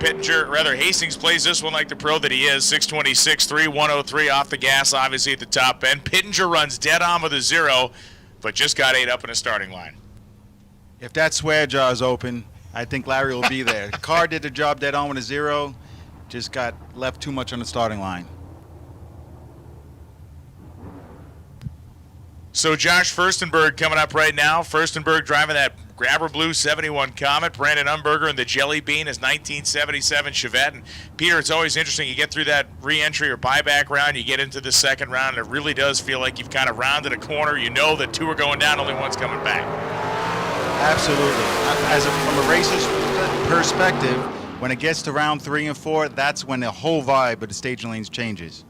Hastings plays this one like the pro that he is. 626, 103 off the gas, obviously at the top end. Pittenger runs dead on with a 0, but just got 8 up in a starting line. If that swear jar is open, I think Larry will be there. The car did the job dead on with a 0, just got left too much on the starting line. So Josh Furstenberg coming up right now. Furstenberg driving that Grabber Blue 71 Comet. Brandon Umberger in the Jelly Bean, his 1977 Chevette. And Peter, it's always interesting. You get through that re-entry or buyback round, you get into the second round, and it really does feel like you've kind of rounded a corner. You know that 2 are going down, only 1's coming back. Absolutely. From a racer's perspective, when it gets to round 3 and 4, that's when the whole vibe of the staging lanes changes.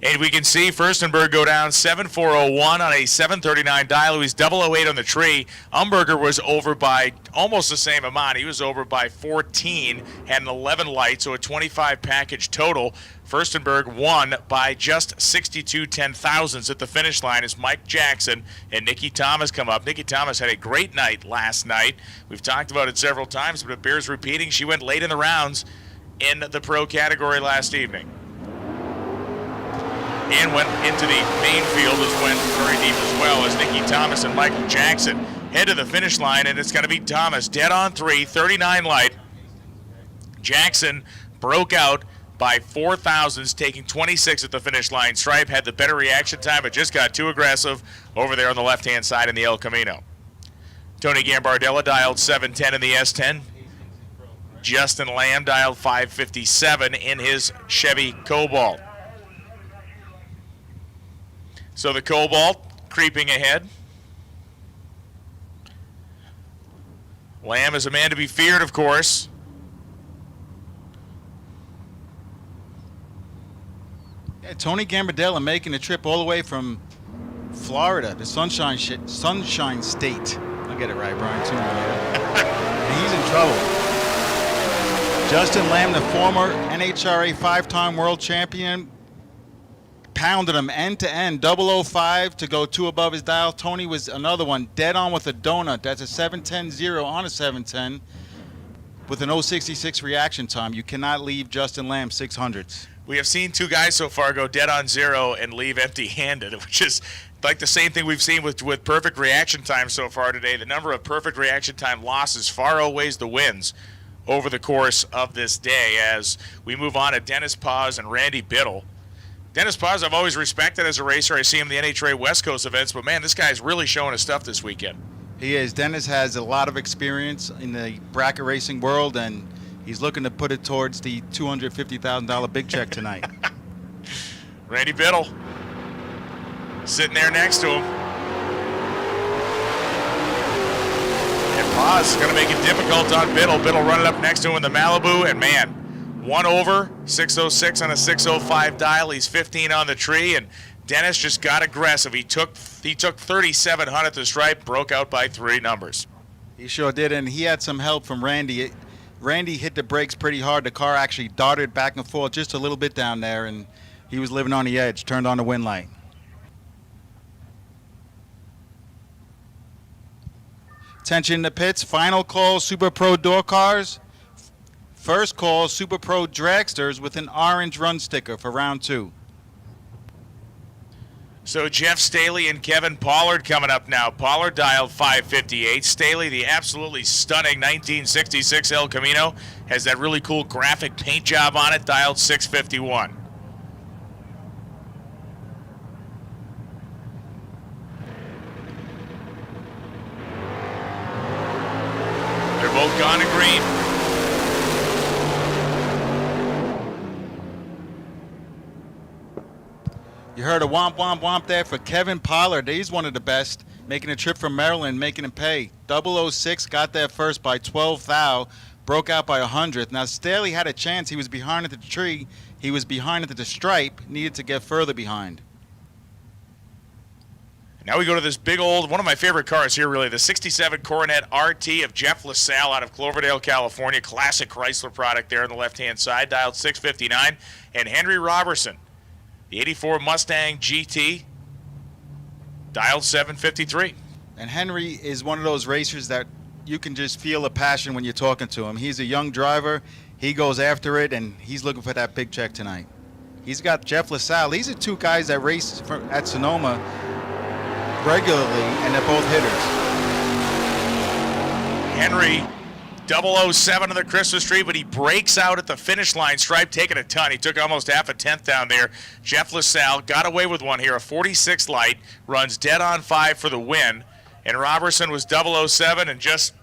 And we can see Furstenberg go down 7,401 on a 739 dial. He was 008 on the tree. Umberger was over by almost the same amount. He was over by 14, had an 11 light, so a 25 package total. Furstenberg won by just 62 10,000ths at the finish line as Mike Jackson and Nicky Thomas come up. Nicky Thomas had a great night last night. We've talked about it several times, but it bears repeating. She went late in the rounds in the pro category last evening. And went into the main field, as went very deep as well, as Nicky Thomas and Michael Jackson head to the finish line, and it's going to be Thomas dead on 3, 39 light. Jackson broke out by 4 thousandths, taking 26 at the finish line. Stripe had the better reaction time, but just got too aggressive over there on the left-hand side in the El Camino. Tony Gambardella dialed 710 in the S10. Justin Lamb dialed 557 in his Chevy Cobalt. So the Cobalt creeping ahead. Lamb is a man to be feared, of course. Yeah, Tony Gambardella making a trip all the way from Florida, the Sunshine State. I'll get it right, Brian, sooner or later. He's in trouble. Justin Lamb, the former NHRA 5-time world champion, pounded him end-to-end, 005 to go 2 above his dial. Tony was another one, dead on with a donut. That's a 710-0 on a 710 with an 066 reaction time. You cannot leave Justin Lamb 600s. We have seen 2 guys so far go dead on 0 and leave empty-handed, which is like the same thing we've seen with perfect reaction time so far today. The number of perfect reaction time losses far outweighs the wins over the course of this day as we move on to Dennis Paz and Randy Biddle. Dennis Paz, I've always respected as a racer. I see him in the NHRA West Coast events, but man, this guy's really showing his stuff this weekend. He is. Dennis has a lot of experience in the bracket racing world, and He's looking to put it towards the $250,000 big check tonight. Randy Biddle sitting there next to him. And Paz is going to make it difficult on Biddle. Biddle running up next to him in the Malibu, and man, 1 over, 606 on a 605 dial. He's 15 on the tree, and Dennis just got aggressive. He took 3,700 at the stripe, broke out by 3 numbers. He sure did, and he had some help from Randy. Randy hit the brakes pretty hard. The car actually darted back and forth just a little bit down there, and he was living on the edge, turned on the wind light. Attention in the pits, final call, Super Pro door cars. First call, Super Pro dragsters with an orange run sticker for round 2. So Jeff Staley and Kevin Pollard coming up now. Pollard dialed 558. Staley, the absolutely stunning 1966 El Camino, has that really cool graphic paint job on it, dialed 651. They're both gone to green. You heard a womp, womp, womp there for Kevin Pollard. He's one of the best, making a trip from Maryland, making him pay. 006 got there first by 12 thou, broke out by 100th. Now, Staley had a chance. He was behind at the tree. He was behind at the stripe, needed to get further behind. Now we go to this big old, one of my favorite cars here, really, the 67 Coronet RT of Jeff LaSalle out of Cloverdale, California. Classic Chrysler product there on the left-hand side, dialed 659. And Henry Robertson, the 84 Mustang GT, dialed 753. And Henry is one of those racers that you can just feel the passion when you're talking to him. He's a young driver. He goes after it, and he's looking for that big check tonight. He's got Jeff LaSalle. These are 2 guys that race at Sonoma regularly, and they're both hitters. Henry, 007 on the Christmas tree, but he breaks out at the finish line stripe, taking a ton. He took almost half a tenth down there. Jeff LaSalle got away with one here, a 46 light, runs dead on 5 for the win. And Robertson was 007 and just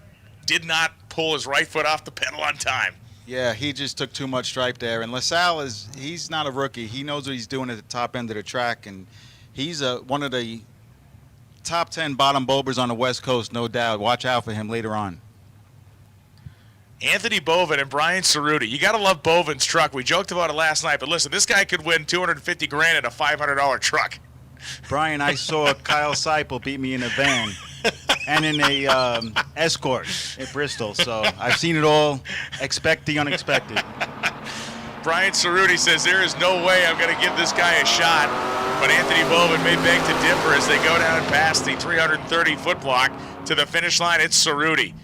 did not pull his right foot off the pedal on time. Yeah, he just took too much stripe there. And LaSalle he's not a rookie. He knows what he's doing at the top end of the track, and he's one of the top 10 bottom bulbers on the West Coast, no doubt. Watch out for him later on. Anthony Bovin and Brian Cerruti. You got to love Bovin's truck. We joked about it last night, but listen, this guy could win $250,000 in a $500 truck. Brian, I saw Kyle Seipel beat me in a van and in a Escort at Bristol, so I've seen it all. Expect the unexpected. Brian Cerruti says there is no way I'm going to give this guy a shot, but Anthony Bovin may beg to differ as they go down past the 330-foot block to the finish line. It's Cerruti.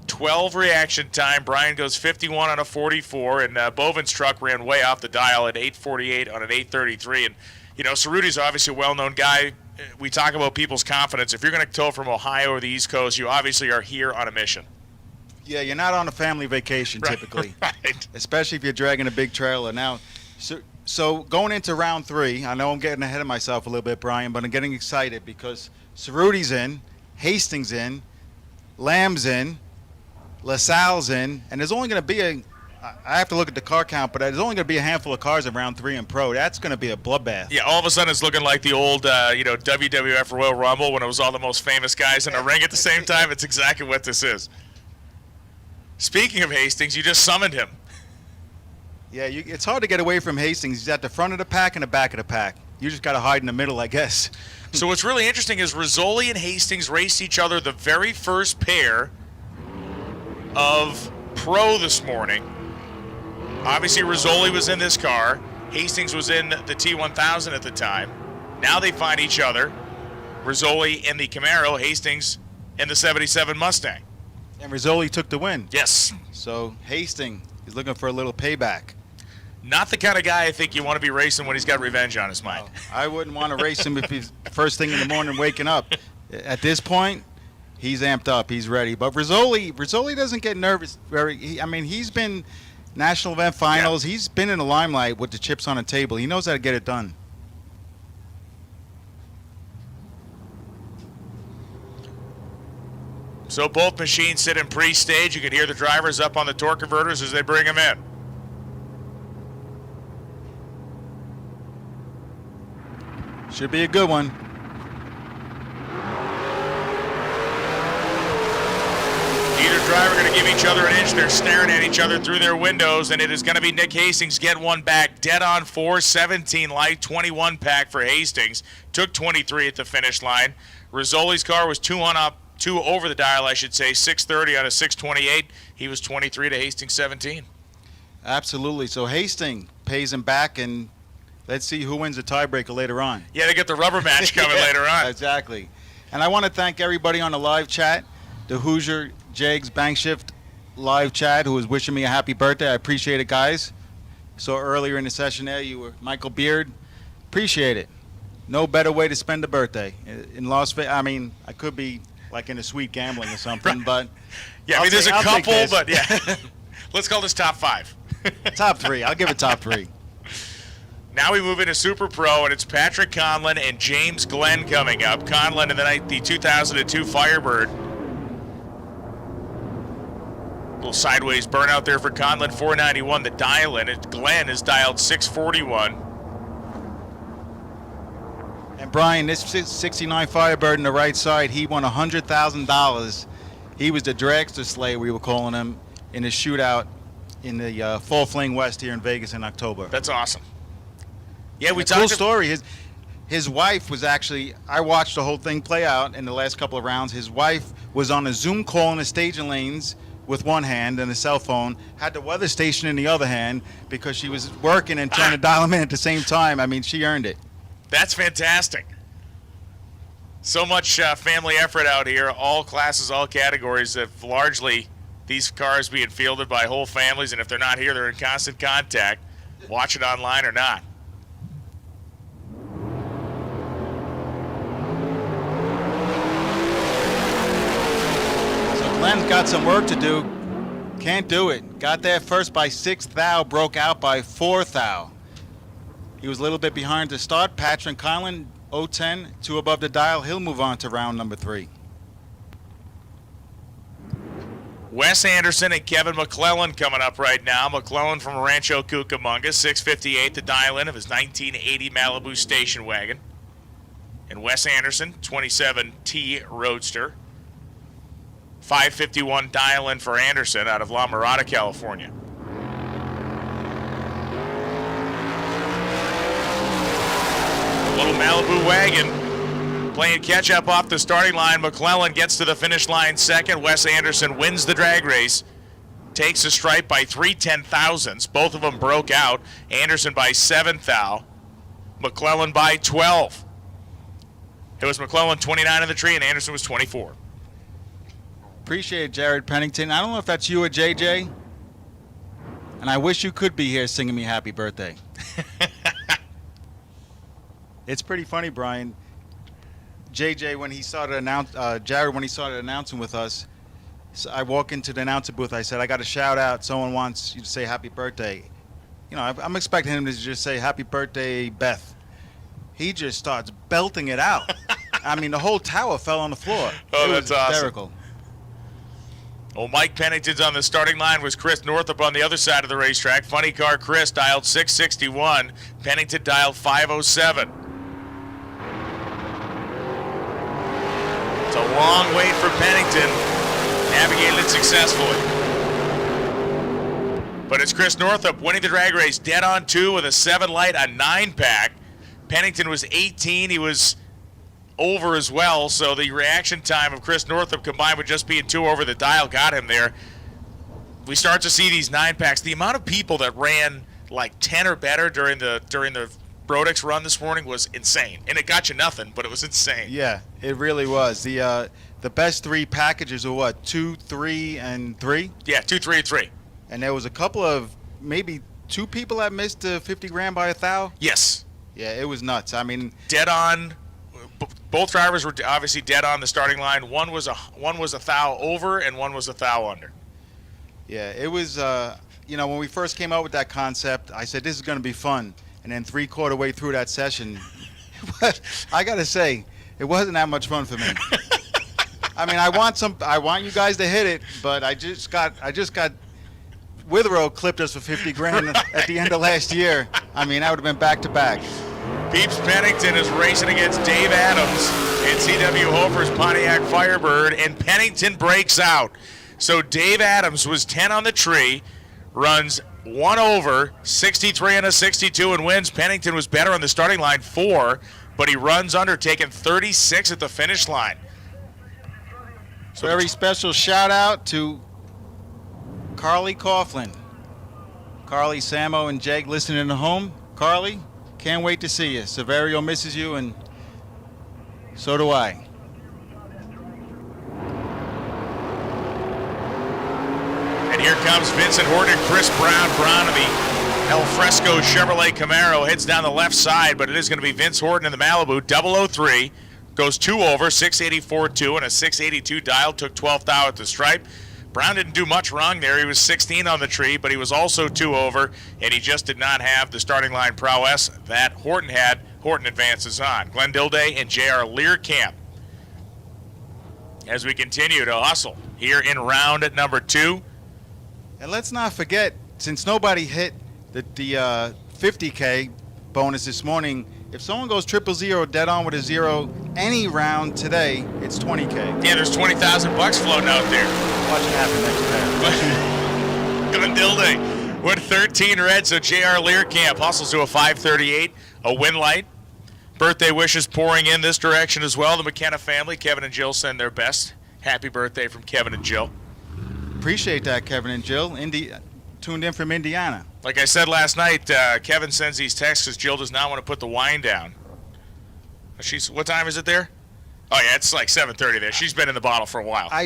12 reaction time. Brian goes 51 on a 44, and Bovin's truck ran way off the dial at 848 on an 833. And, you know, Cerruti's obviously a well-known guy. We talk about people's confidence. If you're going to tow from Ohio or the East Coast, you obviously are here on a mission. Yeah, you're not on a family vacation typically, right. Especially if you're dragging a big trailer. Now, so going into round 3, I know I'm getting ahead of myself a little bit, Brian, but I'm getting excited because Cerruti's in, Hastings in, Lamb's in, LaSalle's in, and there's only going to be I have to look at the car count, but there's only going to be a handful of cars in round 3 in pro. That's going to be a bloodbath. Yeah, all of a sudden it's looking like the old, WWF Royal Rumble when it was all the most famous guys in a ring at the same time. It's exactly what this is. Speaking of Hastings, you just summoned him. Yeah, it's hard to get away from Hastings. He's at the front of the pack and the back of the pack. You just got to hide in the middle, I guess. So what's really interesting is Rizzoli and Hastings raced each other the very first pair of pro this morning. Obviously, Rizzoli was in this car. Hastings was in the T1000 at the time. Now they find each other. Rizzoli in the Camaro, Hastings in the 77 Mustang. And Rizzoli took the win. Yes. So Hastings is looking for a little payback. Not the kind of guy I think you want to be racing when he's got revenge on his mind. I wouldn't want to race him if he's first thing in the morning waking up. At this point, he's amped up. He's ready. But Rizzoli doesn't get nervous. He's been national event finals. Yeah. He's been in the limelight with the chips on the table. He knows how to get it done. So both machines sit in pre-stage. You can hear the drivers up on the torque converters as they bring them in. Should be a good one. Neither driver going to give each other an inch. They're staring at each other through their windows, and it is going to be Nick Hastings get one back. Dead on 4:17 light, 21 pack for Hastings. Took 23 at the finish line. Rizzoli's car was two over the dial, I should say, 6:30 on a 6:28. He was 23 to Hastings 17. Absolutely. So Hastings pays him back, and let's see who wins the tiebreaker later on. Yeah, they get the rubber match coming later on. Exactly. And I want to thank everybody on the live chat, the Hoosier Jags Bank Shift live chat, who was wishing me a happy birthday. I appreciate it, guys. So earlier in the session there, you were Michael Beard. Appreciate it. No better way to spend a birthday in Las Vegas. I mean, I could be like in a suite gambling or something, but yeah, I mean, there's a couple, but yeah. Let's call this top 5. Top 3. I'll give it top 3. Now we move into Super Pro, and it's Patrick Conlon and James Glenn coming up. Conlon in the 2002 Firebird. Little sideways burnout there for Conlon, 491 the dial-in. Glenn is dialed 641. And Brian, this 69 Firebird in the right side, he won $100,000. He was the dragster slayer, we were calling him, in the shootout in the Fall Fling West here in Vegas in October. That's awesome. Yeah, we talked. Cool story. His wife was actually, I watched the whole thing play out in the last couple of rounds. His wife was on a Zoom call in the staging lanes with one hand and a cell phone, had the weather station in the other hand because she was working and trying to dial him in at the same time. I mean, she earned it. That's fantastic. So much family effort out here, all classes, all categories, of largely these cars being fielded by whole families, and if they're not here, they're in constant contact, watch it online or not. Glenn's got some work to do. Can't do it. Got there first by 6th thou, broke out by 4th thou. He was a little bit behind to start. Patrick Conlon, 0-10, 2 above the dial. He'll move on to round number 3. Wes Anderson and Kevin McClellan coming up right now. McClellan from Rancho Cucamonga, 658 the dial-in of his 1980 Malibu station wagon. And Wes Anderson, 27T Roadster. 551 dial-in for Anderson out of La Mirada, California. Little Malibu wagon playing catch-up off the starting line. McClellan gets to the finish line second. Wes Anderson wins the drag race. Takes a stripe by 3/10,000ths. Both of them broke out. Anderson by 7 thou. McClellan by 12. It was McClellan 29 in the tree and Anderson was 24. Appreciate it, Jared Pennington. I don't know if that's you or JJ. And I wish you could be here singing me happy birthday. It's pretty funny, Brian. JJ, when he started Jared, when he started announcing with us, so I walk into the announcer booth. I said, I got a shout out. Someone wants you to say happy birthday. You know, I'm expecting him to just say happy birthday, Beth. He just starts belting it out. I mean, the whole tower fell on the floor. Oh, that's hysterical. Awesome. Well, Mike Pennington's on the starting line. Was Chris Northup on the other side of the racetrack. Funny car Chris dialed 661. Pennington dialed 507. It's a long wait for Pennington. Navigated it successfully. But it's Chris Northup winning the drag race. Dead on 2 with a 7 light, a 9 pack. Pennington was 18. He was over as well, so the reaction time of Chris Northup combined with just being 2 over the dial got him there. We start to see these 9 packs. The amount of people that ran like 10 or better during the Brodex run this morning was insane, and it got you nothing, but it was insane. Yeah, it really was. The best 3 packages were what, 2, 3, and 3? Yeah, 2, 3, and 3. And there was a couple of maybe 2 people that missed the 50 grand by 1,000. Yes. Yeah, it was nuts. I mean, dead on. Both drivers were obviously dead on the starting line. One was a thou over, and one was a thou under. Yeah, it was. When we first came out with that concept, I said this is going to be fun. And then 3/4 way through that session, I got to say, it wasn't that much fun for me. I mean, I want you guys to hit it, but I just got Withrow clipped us for 50 grand at the end of last year. I mean, that would have been back to back. Peeps Pennington is racing against Dave Adams in C.W. Hofer's Pontiac Firebird, and Pennington breaks out. So Dave Adams was 10 on the tree, runs 1 over, 63 and a 62, and wins. Pennington was better on the starting line, 4, but he runs under, taking 36 at the finish line. So very special shout out to Carly Coughlin. Carly, Samo, and Jake listening at home. Carly, can't wait to see you. Severio misses you, and so do I. And here comes Vincent Horton and Chris Brown. Brown of the El Fresco Chevrolet Camaro heads down the left side, but it is going to be Vince Horton in the Malibu. 003 goes 2 over, 684.2 and a 682 dial. Took 12th out at the stripe. Brown didn't do much wrong there. He was 16 on the tree, but he was also 2 over, and he just did not have the starting line prowess that Horton had. Horton advances on. Glenn Dilday and J.R. Learcamp as we continue to hustle here in round at number 2. And let's not forget, since nobody hit the 50K bonus this morning, if someone goes 000 dead on with a 0 any round today, it's 20K. Yeah, there's $20,000 floating out there. Watch it happen next time. Glenn Dilday with 13 red, so J.R. Learcamp hustles to a 538, a win light. Birthday wishes pouring in this direction as well. The McKenna family, Kevin and Jill, send their best. Happy birthday from Kevin and Jill. Appreciate that, Kevin and Jill. Tuned in from Indiana. Like I said last night, Kevin sends these texts because Jill does not want to put the wine down. What time is it there? Oh yeah, it's like 7:30 there. She's been in the bottle for a while. I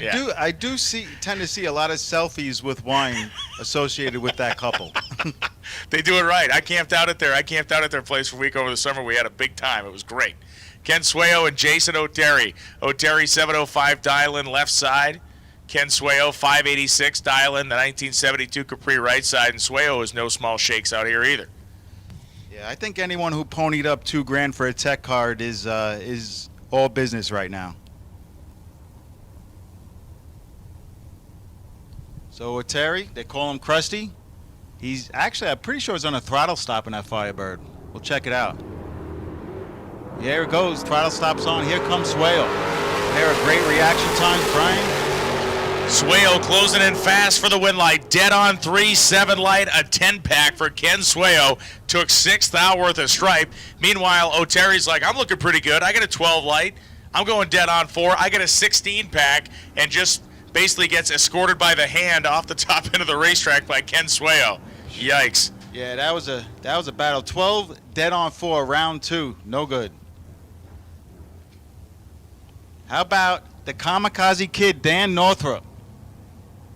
do tend to see a lot of selfies with wine associated with that couple. They do it right. I camped out at their place for a week over the summer. We had a big time. It was great. Ken Sueyo and Jason O'Terry. O'Terry 705 dial in left side. Ken Sueyo 586 dial in the 1972 Capri right side, and Sueyo is no small shakes out here either. Yeah, I think anyone who ponied up $2,000 for a tech card is all business right now. So Terry, they call him Krusty. He's actually, I'm pretty sure he's on a throttle stop in that Firebird. We'll check it out. Here it goes, throttle stops on. Here comes Sueyo. There a great reaction time, Brian. Sueyo closing in fast for the win light. Dead on 3-7 light, a 10-pack for Ken Sueyo. Took 6th out worth of stripe. Meanwhile, O'Terry's like, I'm looking pretty good. I got a 12 light. I'm going dead on 4. I got a 16-pack, and just basically gets escorted by the hand off the top end of the racetrack by Ken Sueyo. Yikes. Yeah, that was a battle. 12 dead on 4, round 2. No good. How about the kamikaze kid, Dan Northrup,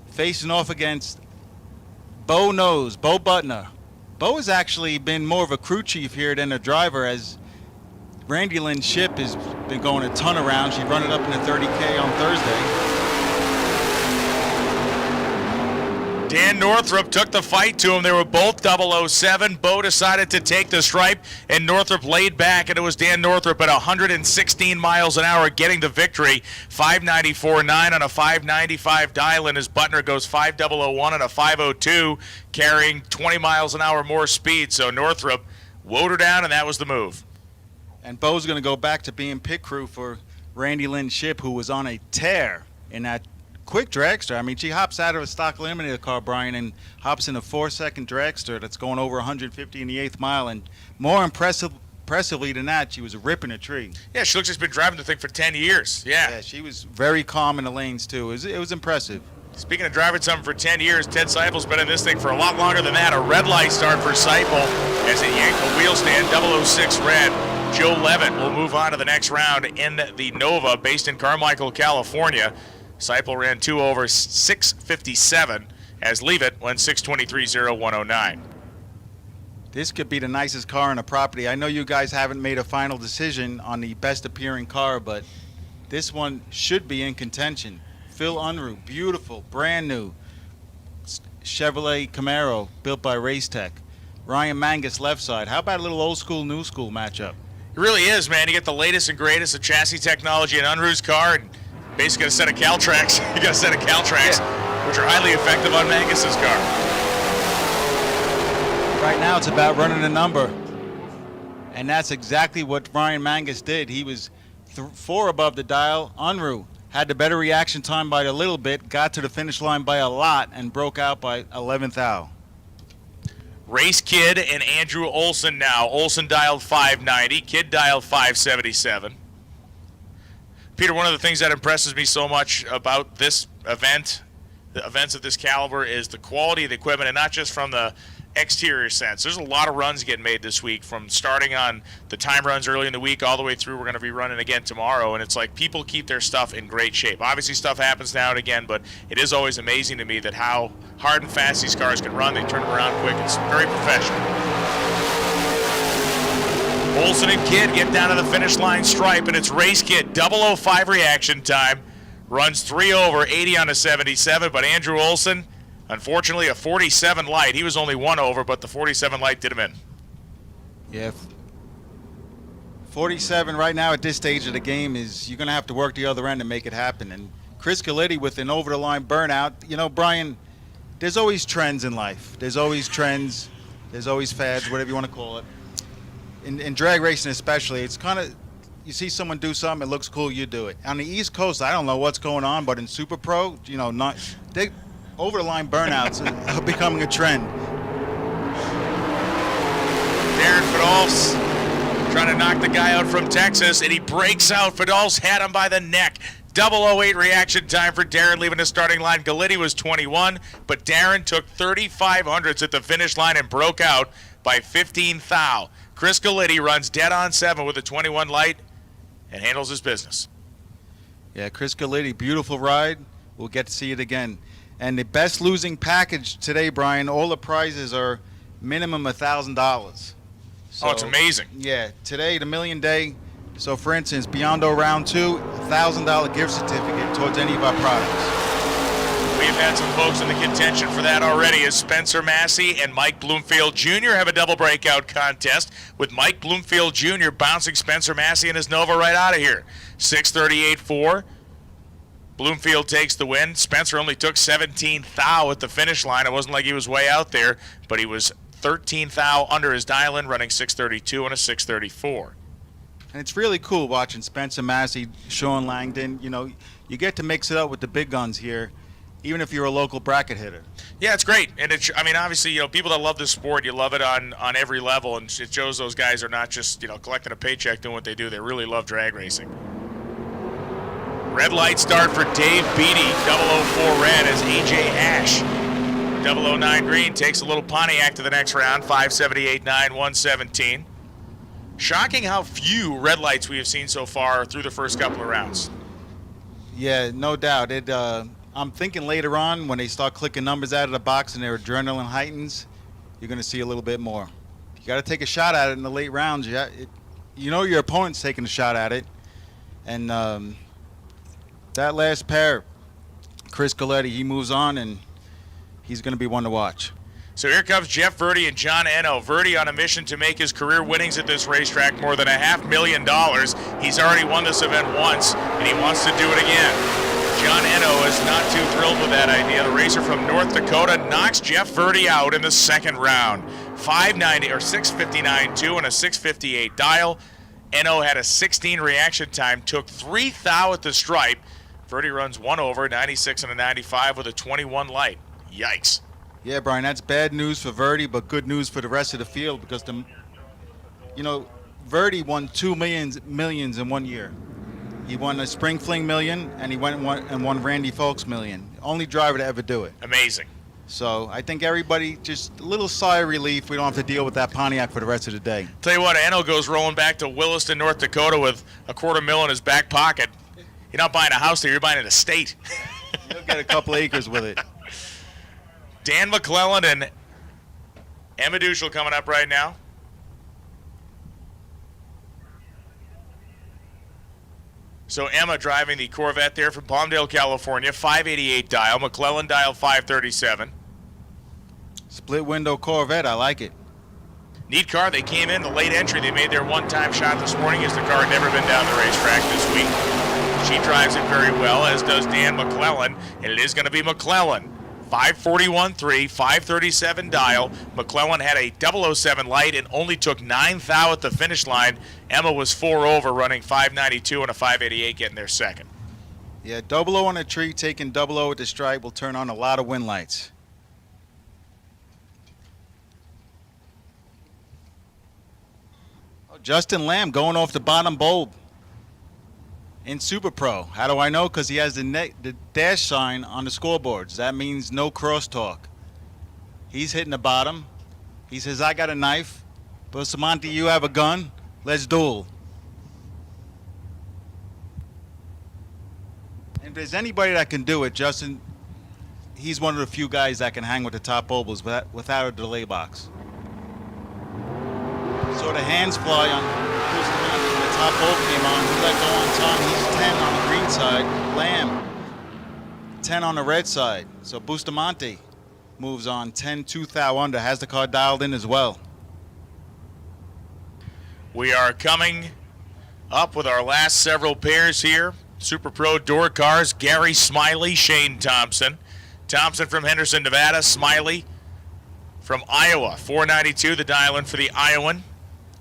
facing off against Bo Butner. Bo has actually been more of a crew chief here than a driver, as Randy Lynn's ship has been going a ton of rounds. She run it up in the 30K on Thursday. Dan Northrup took the fight to him. They were both 007. Bo decided to take the stripe, and Northrup laid back, and it was Dan Northrup at 116 miles an hour getting the victory. 594.9 on a 595 dial-in as Butner goes 5001 on a 502, carrying 20 miles an hour more speed. So Northrup woed her down, and that was the move. And Bo's going to go back to being pit crew for Randy Lynn's ship, who was on a tear in that quick dragster. I mean, she hops out of a stock eliminator car, Brian, and hops in a 4-second dragster that's going over 150 in the 8th mile. And more impressively than that, she was ripping a tree. Yeah, she looks like she's been driving the thing for 10 years. Yeah, she was very calm in the lanes, too. It was impressive. Speaking of driving something for 10 years, Ted Seipel's been in this thing for a lot longer than that. A red light start for Seipel as he yanked the wheel stand, 006 red. Joe Levitt will move on to the next round in the Nova, based in Carmichael, California. Seipel ran 2 over 657 as Leavitt went 623.0109. This could be the nicest car on the property. I know you guys haven't made a final decision on the best appearing car, but this one should be in contention. Phil Unruh, beautiful, brand new Chevrolet Camaro built by Racetech. Ryan Mangus left side. How about a little old school, new school matchup? It really is, man. You get the latest and greatest of chassis technology in Unruh's car, and Basically, got a set of Caltrax. You got a set of Caltrax, which are highly effective on Mangus's car. Right now, it's about running a number. And that's exactly what Ryan Mangus did. He was 4 above the dial, en route. Had the better reaction time by a little bit, got to the finish line by a lot, and broke out by 11th thou. Race Kid and Andrew Olson now. Olson dialed 590, Kid dialed 577. Peter, one of the things that impresses me so much about this event, the events of this caliber, is the quality of the equipment, and not just from the exterior sense. There's a lot of runs getting made this week, from starting on the time runs early in the week all the way through. We're going to be running again tomorrow, and it's like people keep their stuff in great shape. Obviously stuff happens now and again, but it is always amazing to me that how hard and fast these cars can run. They turn them around quick. It's very professional. Olson and Kidd get down to the finish line stripe, and it's Race Kid 005 reaction time. Runs 3 over, 80 on a 77, but Andrew Olson, unfortunately, a 47 light. He was only 1 over, but the 47 light did him in. Yeah. 47 right now at this stage of the game is you're going to have to work the other end to make it happen. And Chris Galitti with an over-the-line burnout. You know, Brian, there's always trends in life. There's always trends. There's always fads, whatever you want to call it. In drag racing especially, it's kind of, you see someone do something, it looks cool, you do it. On the East Coast, I don't know what's going on, but in Super Pro, you know, over-the-line burnouts are becoming a trend. Darren Fidal's trying to knock the guy out from Texas, and he breaks out. Fidal's had him by the neck. 008 reaction time for Darren leaving the starting line. Galitti was 21, but Darren took 3,500s at the finish line and broke out by 15 thou. Chris Galitti runs dead on 7 with a 21 light and handles his business. Yeah, Chris Galitti, beautiful ride. We'll get to see it again. And the best losing package today, Brian, all the prizes are minimum $1,000. So, oh, it's amazing. Yeah, today, the Million Day. So, for instance, Biondo Round 2, $1,000 gift certificate towards any of our products. We've had some folks in the contention for that already, as Spencer Massey and Mike Bloomfield Jr. have a double breakout contest, with Mike Bloomfield Jr. bouncing Spencer Massey and his Nova right out of here. 638.4. Bloomfield takes the win. Spencer only took 17 thou at the finish line. It wasn't like he was way out there, but he was 13 thou under his dial-in, running 632 and a 634. And it's really cool watching Spencer Massey, Sean Langdon. You know, you get to mix it up with the big guns here, even if you're a local bracket hitter. Yeah, it's great. And it's, I mean, obviously, you know, people that love this sport, you love it on every level, and it shows those guys are not just, you know, collecting a paycheck doing what they do. They really love drag racing. Red light start for Dave Beatty, 004 red, as AJ Ash, 009 green, takes a little Pontiac to the next round, 578.9, 117. Shocking how few red lights we have seen so far through the first couple of rounds. Yeah, no doubt. I'm thinking later on, when they start clicking numbers out of the box and their adrenaline heightens, you're going to see a little bit more. You got to take a shot at it in the late rounds. You know your opponent's taking a shot at it. And that last pair, Chris Galitti, he moves on, and he's going to be one to watch. So here comes Jeff Verdi and John Eno. Verdi on a mission to make his career winnings at this racetrack more than $500,000. He's already won this event once, and he wants to do it again. John Eno is not too thrilled with that idea. The racer from North Dakota knocks Jeff Verdi out in the second round. 590 or 659.2 and a 658 dial. Eno had a 16 reaction time, took 3 thou at the stripe. Verdi runs 1 over, 96 and a 95 with a 21 light. Yikes. Yeah, Brian, that's bad news for Verdi, but good news for the rest of the field, because Verdi won 2 millions in 1 year. He won a Spring Fling million, and he went and won Randy Folks million. Only driver to ever do it. Amazing. So I think everybody, just a little sigh of relief. We don't have to deal with that Pontiac for the rest of the day. Tell you what, Eno goes rolling back to Williston, North Dakota with $250,000 in his back pocket. You're not buying a house there, you're buying an estate. You'll get a couple acres with it. Dan McClellan and Emma Duschel coming up right now. So Emma driving the Corvette there from Palmdale, California, 588 dial. McClellan dial 537. Split window Corvette, I like it. Neat car. They came in the late entry. They made their one-time shot this morning, as the car had never been down the racetrack this week. She drives it very well, as does Dan McClellan, and it is going to be McClellan. 541.3, 537 dial. McClellan had a 007 light and only took 9 thou at the finish line. Emma was 4 over, running 592 and a 588, getting there second. Yeah, 00 on a tree, taking 00 at the stripe will turn on a lot of wind lights. Oh, Justin Lamb going off the bottom bulb in Super Pro. How do I know? Because he has the dash sign on the scoreboards. That means no crosstalk. He's hitting the bottom. He says, I got a knife. Bustamante, you have a gun. Let's duel. If there's anybody that can do it, Justin, he's one of the few guys that can hang with the top ovals without a delay box. So the hands fly on Bustamante when the top oval came on. He let go on time. He's 10 on the green side. Lamb, 10 on the red side. So Bustamante moves on 10, 2 thou under, has the car dialed in as well. We are coming up with our last several pairs here. Super Pro door cars, Gary Smiley, Shane Thompson. Thompson from Henderson, Nevada. Smiley from Iowa. 492, the dial-in for the Iowan.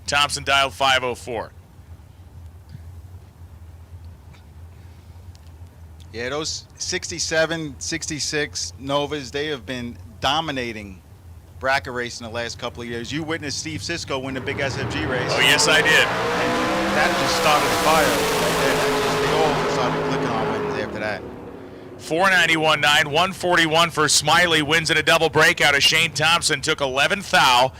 Thompson dialed 504. Yeah, those 67, 66 Novas, they have been dominating bracket racing the last couple of years. You witnessed Steve Sisko win the big SFG race. Oh, yes, I did. And that just started a fire. They all started clicking on wins after that. 491.9, 141 for Smiley, wins in a double breakout as Shane Thompson took 11th thou,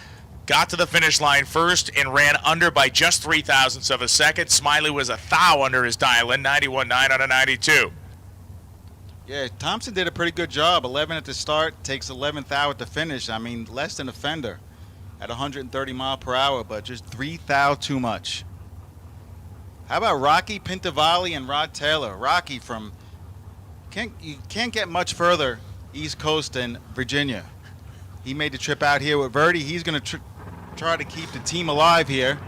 got to the finish line first and ran under by just 3 thousandths of a second. Smiley was a thou under his dial-in, 91.9 on a 92. Yeah, Thompson did a pretty good job. 11 at the start, takes 11th thou at the finish. I mean, less than a fender at 130 mile per hour, but just 3 thou too much. How about Rocky Pintavalli and Rod Taylor? Rocky from, you can't get much further East Coast than Virginia. He made the trip out here with Verdi. He's going to try to keep the team alive here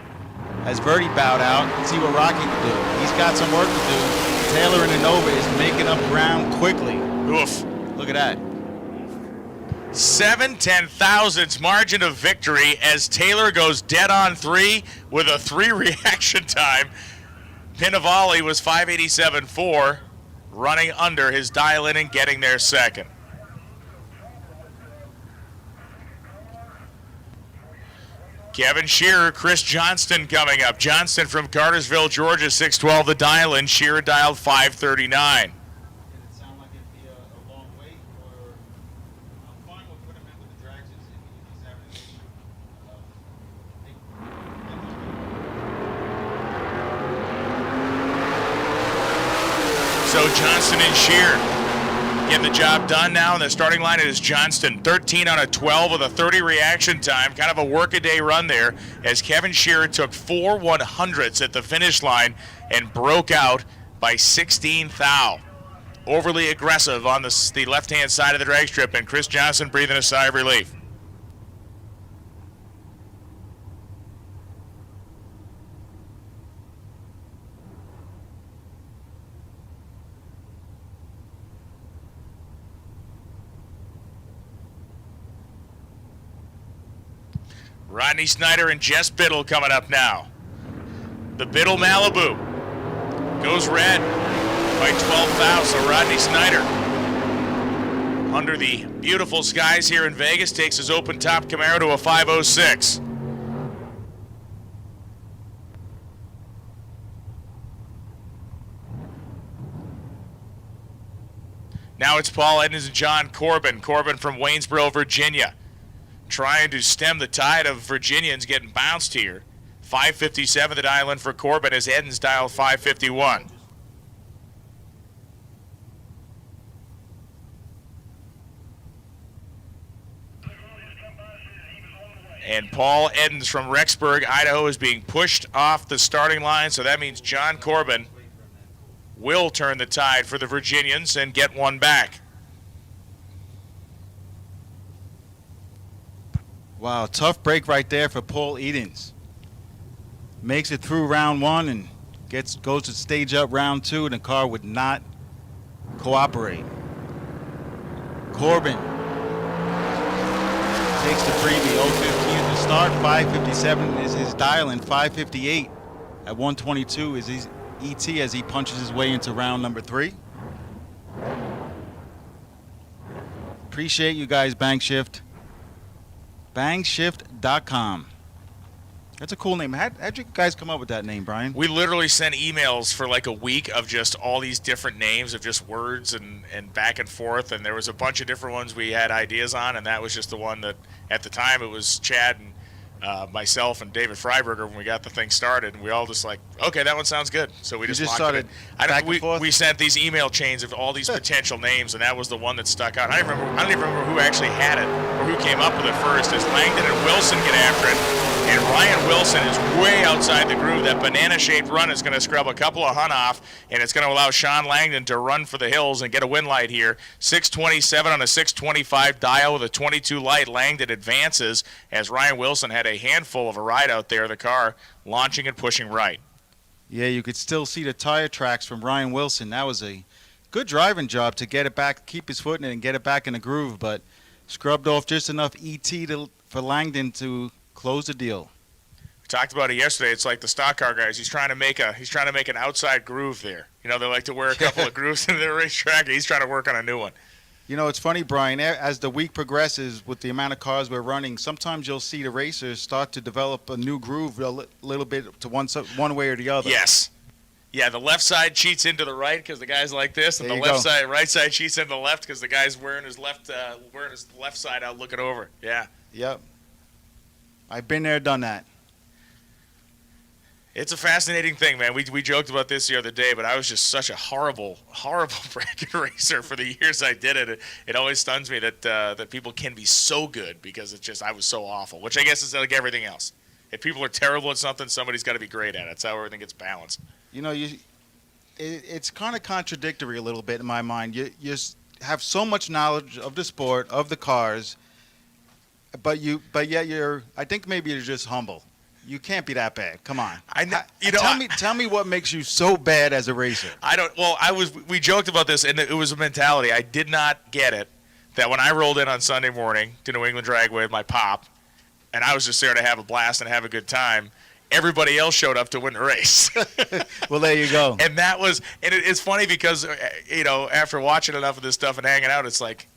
as Verdi bowed out and see what Rocky can do. He's got some work to do. Taylor in the Nova is making up ground quickly. Oof. Look at that. 7 10,000ths margin of victory as Taylor goes dead on 3 with a 3 reaction time. Pintavalli was 587.4, running under his dial-in and getting there second. Kevin Shearer, Chris Johnston coming up. Johnston from Cartersville, Georgia, 612 the dial-in. Shearer dialed 539. So Johnston and Shearer getting the job done now. And the starting line is Johnston, 13 on a 12 with a 30 reaction time. Kind of a workaday run there as Kevin Shearer took 4 100ths at the finish line and broke out by 16 thou. Overly aggressive on the left-hand side of the drag strip, and Chris Johnston breathing a sigh of relief. Rodney Snyder and Jess Biddle coming up now. The Biddle Malibu goes red by 12 thou, so Rodney Snyder, under the beautiful skies here in Vegas, takes his open top Camaro to a 506. Now it's Paul Edens and John Corbin. Corbin from Waynesboro, Virginia, trying to stem the tide of Virginians getting bounced here. 557 the dial-in for Corbin as Edens dialed 551. And Paul Edens from Rexburg, Idaho, is being pushed off the starting line, so that means John Corbin will turn the tide for the Virginians and get one back. Wow, tough break right there for Paul Edens. Makes it through round one and goes to stage up round 2, and the car would not cooperate. Corbin takes the freebie. 015 at the start. 557 is his dial, and 558 at 122 is his ET as he punches his way into round number 3. Appreciate you guys, Bankshift. Bankshift.com. That's a cool name. How'd you guys come up with that name, Brian? We literally sent emails for like a week of just all these different names of just words and back and forth, and there was a bunch of different ones we had ideas on, and that was just the one that at the time it was Chad and myself and David Freiberger when we got the thing started, and we all just like, okay, that one sounds good. So we just locked it in. We sent these email chains of all these potential names, and that was the one that stuck out. I don't even remember who actually had it or who came up with it first. As Langdon and Wilson get after it, and Ryan Wilson is way outside the groove. That banana-shaped run is going to scrub a couple of hunt off, and it's going to allow Sean Langdon to run for the hills and get a win light here. 627 on a 625 dial with a 22 light. Langdon advances as Ryan Wilson had a handful of a ride out there, the car launching and pushing right. Yeah, you could still see the tire tracks from Ryan Wilson. That was a good driving job to get it back, keep his foot in it, and get it back in the groove, but scrubbed off just enough ET for Langdon to close the deal. We talked about it yesterday. It's like the stock car guys. He's trying to make an outside groove there. You know, they like to wear a couple of grooves in their racetrack. He's trying to work on a new one. You know, it's funny, Brian, as the week progresses with the amount of cars we're running, sometimes you'll see the racers start to develop a new groove a little bit to one way or the other. Yes. Yeah, the left side cheats into the right because the guy's like this, and the right side cheats into the left because the guy's wearing his left side out looking over. Yeah. Yep. I've been there, done that. It's a fascinating thing, man. We joked about this the other day, but I was just such a horrible bracket racer for the years I did it. It always stuns me that people can be so good because it's just I was so awful, which I guess is like everything else. If people are terrible at something, somebody's got to be great at it. That's how everything gets balanced. You know, it's kind of contradictory a little bit in my mind. You have so much knowledge of the sport, of the cars, but yet I think maybe you're just humble. You can't be that bad. Come on. Tell me what makes you so bad as a racer. We joked about this, and it was a mentality. I did not get it that when I rolled in on Sunday morning to New England Dragway with my pop, and I was just there to have a blast and have a good time, everybody else showed up to win the race. Well, there you go. And it's funny because, after watching enough of this stuff and hanging out, it's like,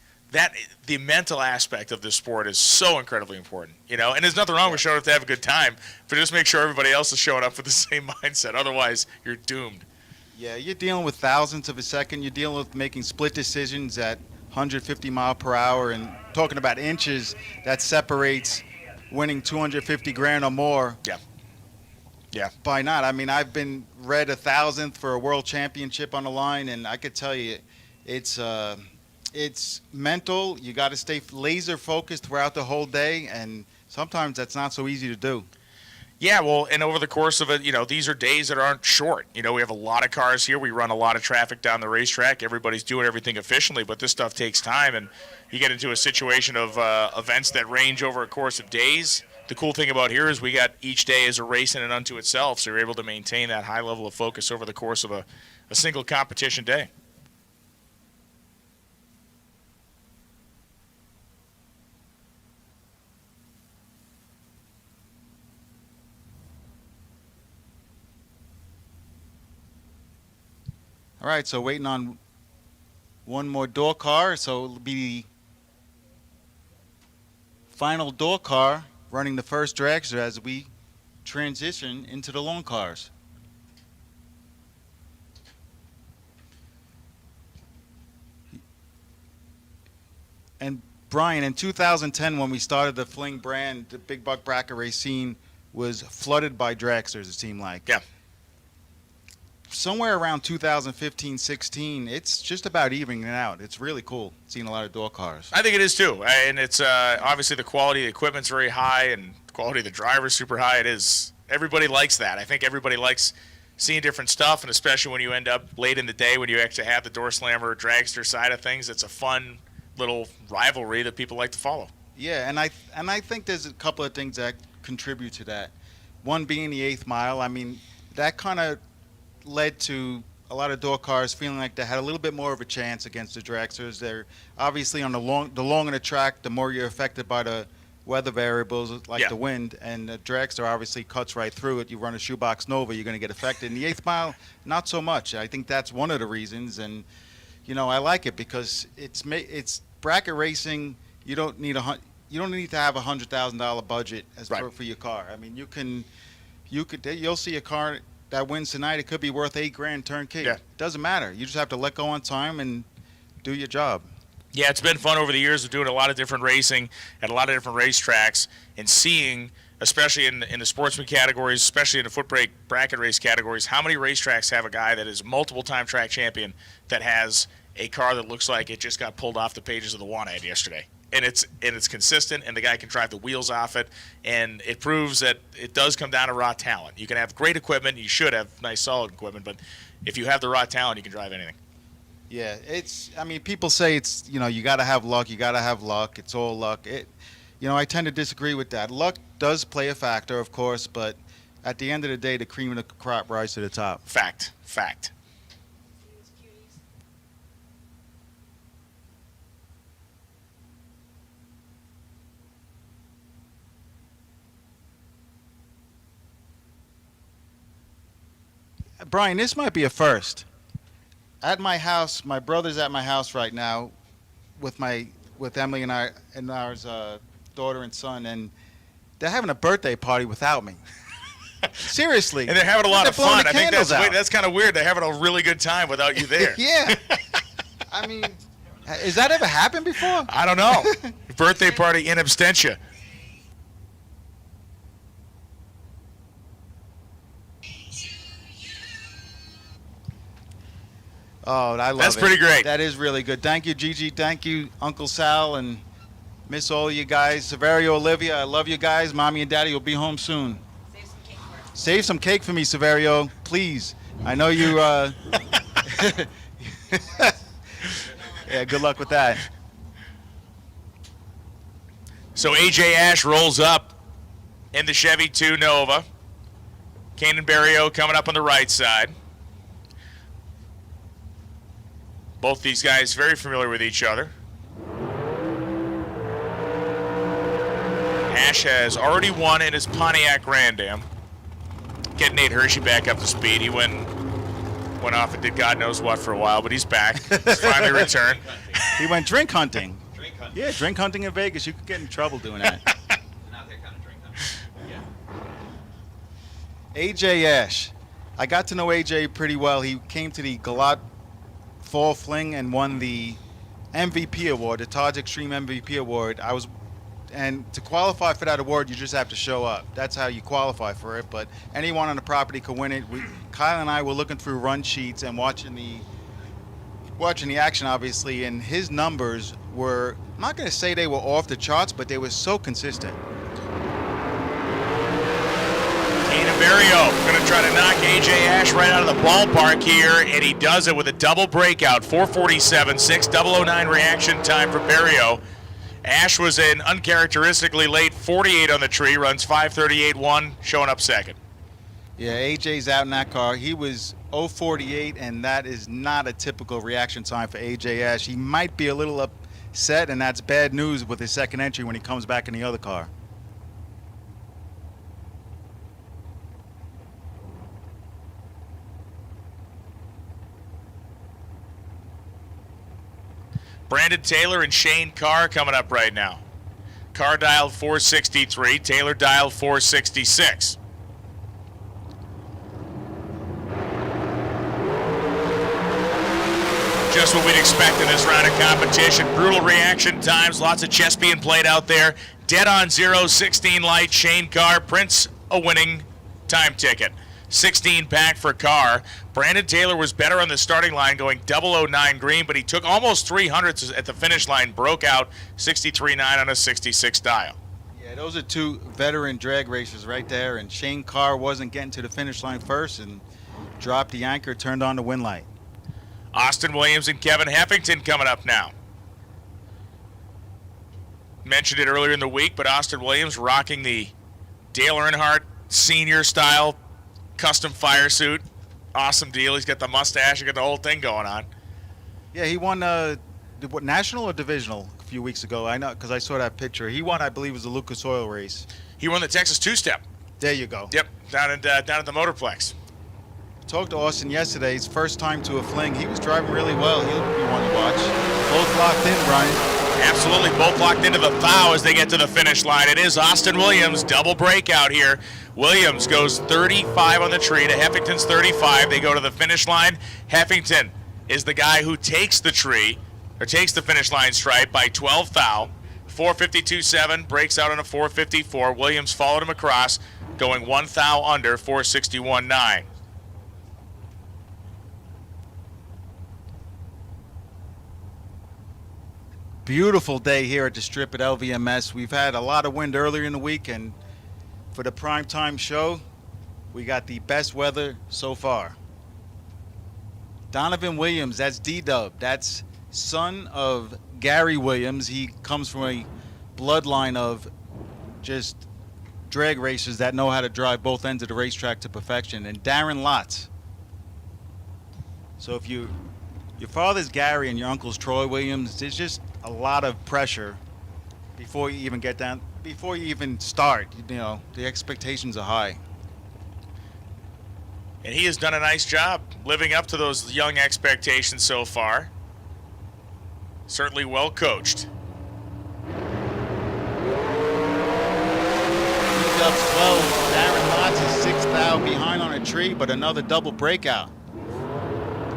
the mental aspect of this sport is so incredibly important, and there's nothing wrong with showing up to have a good time, but just make sure everybody else is showing up with the same mindset. Otherwise, you're doomed. Yeah, you're dealing with thousandths of a second. You're dealing with making split decisions at 150 mile per hour and talking about inches that separates winning 250 grand or more. Yeah. By not. I mean, I've been read 1,000th for a world championship on the line, and I could tell you, it's mental. You got to stay laser focused throughout the whole day, and sometimes that's not so easy to do. Yeah, well, and over the course of it, these are days that aren't short. We have a lot of cars here. We run a lot of traffic down the racetrack. Everybody's doing everything efficiently, but this stuff takes time, and you get into a situation of events that range over a course of days. The cool thing about here is we got each day as a race in and unto itself, so you're able to maintain that high level of focus over the course of a single competition day. All right, so waiting on one more door car, so it'll be the final door car running the first dragster as we transition into the long cars. And Brian, in 2010, when we started the Fling brand, the big buck bracket race scene was flooded by dragsters, it seemed like. Yeah. Somewhere around 2015-16, it's just about evening it out. It's really cool seeing a lot of door cars. I think it is too, and it's obviously the quality of the equipment's very high, and the quality of the driver's super high. It is. Everybody likes that. I think everybody likes seeing different stuff, and especially when you end up late in the day when you actually have the door slammer dragster side of things. It's a fun little rivalry that people like to follow. Yeah, and I think there's a couple of things that contribute to that. One being the 8th mile. I mean, that kind of led to a lot of door cars feeling like they had a little bit more of a chance against the dragsters. They're obviously on the longer the track, the more you're affected by the weather variables like the wind, and the dragster obviously cuts right through it. You run a shoebox Nova, you're going to get affected. In the 8th mile, not so much. I think that's one of the reasons, and I like it because it's bracket racing. You don't need to have a $100,000 budget for your car. I mean, you'll see a car that wins tonight. It could be worth $8,000 turnkey. Yeah. It doesn't matter. You just have to let go on time and do your job. Yeah, it's been fun over the years of doing a lot of different racing at a lot of different racetracks and seeing, especially in the sportsman categories, especially in the foot brake bracket race categories, how many racetracks have a guy that is multiple-time track champion that has a car that looks like it just got pulled off the pages of the Want ad yesterday. And it's consistent, and the guy can drive the wheels off it, and it proves that it does come down to raw talent. You can have great equipment, you should have nice, solid equipment, but if you have the raw talent, you can drive anything. Yeah, people say it's, you got to have luck, it's all luck. I tend to disagree with that. Luck does play a factor, of course, but at the end of the day, the cream of the crop rise to the top. Fact. Brian, this might be a first. At my house, my brother's at my house right now with Emily and our daughter and son, and they're having a birthday party without me. Seriously. And they're having a lot of fun. I think that's kind of weird. They're having a really good time without you there. Yeah. I mean, has that ever happened before? I don't know. Birthday party in absentia. Oh, I love it. That's pretty great. That is really good. Thank you, Gigi. Thank you, Uncle Sal, and miss all you guys. Severio, Olivia, I love you guys. Mommy and Daddy will be home soon. Save some cake for me, Severio, please. I know you. Yeah, good luck with that. So AJ Ash rolls up in the Chevy 2 Nova. Kanan Barrio coming up on the right side. Both these guys very familiar with each other. Ash has already won in his Pontiac Grand Am. Get Nate Hershey back up to speed. He went off and did God knows what for a while, but he's back. He's finally returned. He went drink hunting. Yeah, drink hunting in Vegas. You could get in trouble doing that. Not that kind of drink hunting. Yeah. AJ Ash. I got to know AJ pretty well. He came to the Galat Fall Fling and won the MVP award, the Todd's Extreme MVP award. And to qualify for that award, you just have to show up. That's how you qualify for it. But anyone on the property could win it. Kyle and I were looking through run sheets and watching the action, obviously, and his numbers were, I'm not going to say they were off the charts, but they were so consistent. Kanan Barrio going to try to knock AJ Ash right out of the ballpark here, and he does it with a double breakout. 4:47, 6:009 reaction time for Barrio. Ash was an uncharacteristically late 48 on the tree, runs 5:38.1, showing up second. Yeah, AJ's out in that car. He was 0:48, and that is not a typical reaction time for AJ Ash. He might be a little upset, and that's bad news with his second entry when he comes back in the other car. Brandon Taylor and Shane Carr coming up right now. Carr dialed 463, Taylor dialed 466. Just what we'd expect in this round of competition. Brutal reaction times, lots of chess being played out there. Dead on 0, 16 light, Shane Carr prints a winning time ticket. 16 pack for Carr. Brandon Taylor was better on the starting line going 009 green, but he took almost 300 at the finish line, broke out 63.9 on a 66 dial. Yeah, those are two veteran drag racers right there, and Shane Carr wasn't getting to the finish line first and dropped the anchor, turned on the win light. Austin Williams and Kevin Heffington coming up now. Mentioned it earlier in the week, but Austin Williams rocking the Dale Earnhardt senior style custom fire suit. awesome deal. He's got the mustache. He got the whole thing going on. Yeah, he won what, national or divisional a few weeks ago. I know because I saw that picture. He won, I believe, it was the Lucas Oil race. He won the Texas two-step. There you go. Yep, down at the Motorplex. Talked to Austin yesterday. His first time to a Fling. He was driving really well. He'll be one to watch. Both locked in, Brian. Absolutely, both locked into the thou as they get to the finish line. It is Austin Williams, double breakout here. Williams goes 35 on the tree to Heffington's 35. They go to the finish line. Heffington is the guy who takes the tree, or takes the finish line stripe by 12 thou. 452.7, breaks out on a 454. Williams followed him across, going 1 thou under, 461.9. Beautiful day here at the strip at LVMS. We've had a lot of wind earlier in the week, and for the primetime show, we got the best weather so far. Donovan Williams, that's D-Dub. That's son of Gary Williams. He comes from a bloodline of just drag racers that know how to drive both ends of the racetrack to perfection. And Darren Lotz. So if your father's Gary and your uncle's Troy Williams, there's just a lot of pressure before you even get down, before you even start. You know, the expectations are high. And he has done a nice job living up to those young expectations so far. Certainly well coached. D-Dub's 12, Darren Lotz is 6 thou behind on a tree, but another double breakout.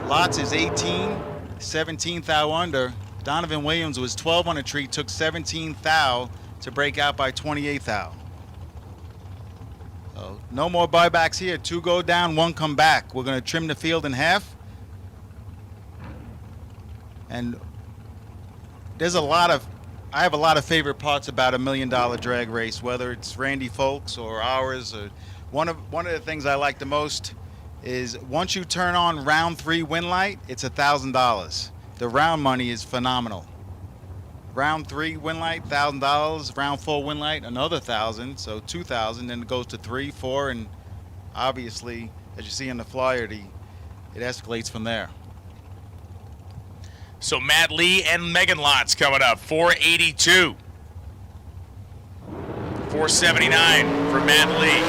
Lotz is 18, 17 thou under. Donovan Williams was 12 on a tree, took 17 thou to break out by 28 thou. So no more buybacks here. 2 go down, 1 come back. We're going to trim the field in half. And there's I have a lot of favorite parts about $1 Million Drag Race, whether it's Randy Folks or ours. Or one of the things I like the most is once you turn on round 3 win light, it's $1,000. The round money is phenomenal. Round 3 win light, $1,000. Round 4 win light, another $1,000. So $2,000. Then it goes to 3, 4, and obviously, as you see in the flyer, it escalates from there. So Matt Lee and Megan Lotz coming up, 482. 479 for Matt Lee.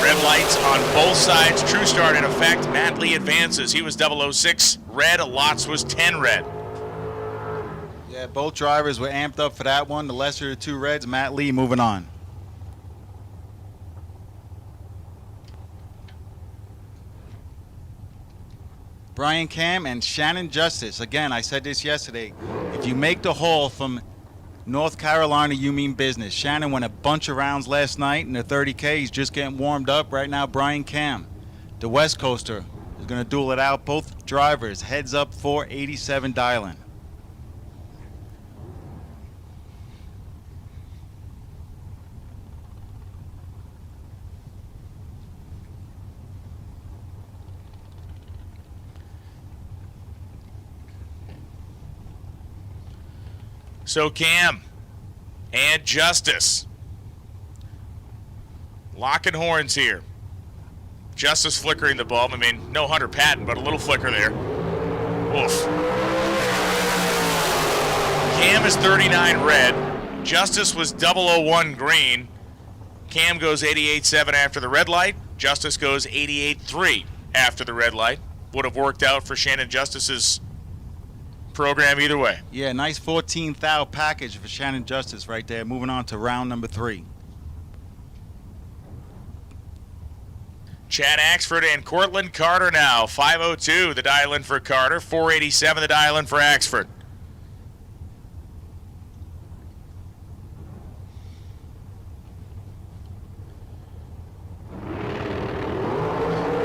Red lights on both sides. True start in effect. Matt Lee advances. He was 006 red. Lotz was 10 red. Yeah, both drivers were amped up for that one. The lesser of the 2 reds, Matt Lee moving on. Brian Cam and Shannon Justice. Again, I said this yesterday. If you make the haul from North Carolina, you mean business. Shannon went a bunch of rounds last night in the 30K. He's just getting warmed up. Right now, Brian Cam, the West Coaster, is going to duel it out. Both drivers, heads up 487 dialing. So Cam and Justice locking horns here. Justice flickering the bulb. I mean, no Hunter Patton, but a little flicker there. Oof. Cam is 39 red. Justice was 001 green. Cam goes 88.7 after the red light. Justice goes 88.3 after the red light. Would have worked out for Shannon Justice's program either way. Yeah, nice 14 thou package for Shannon Justice right there. Moving on to round number 3. Chad Axford and Cortland Carter now. 502 the dial-in for Carter. 487 the dial-in for Axford.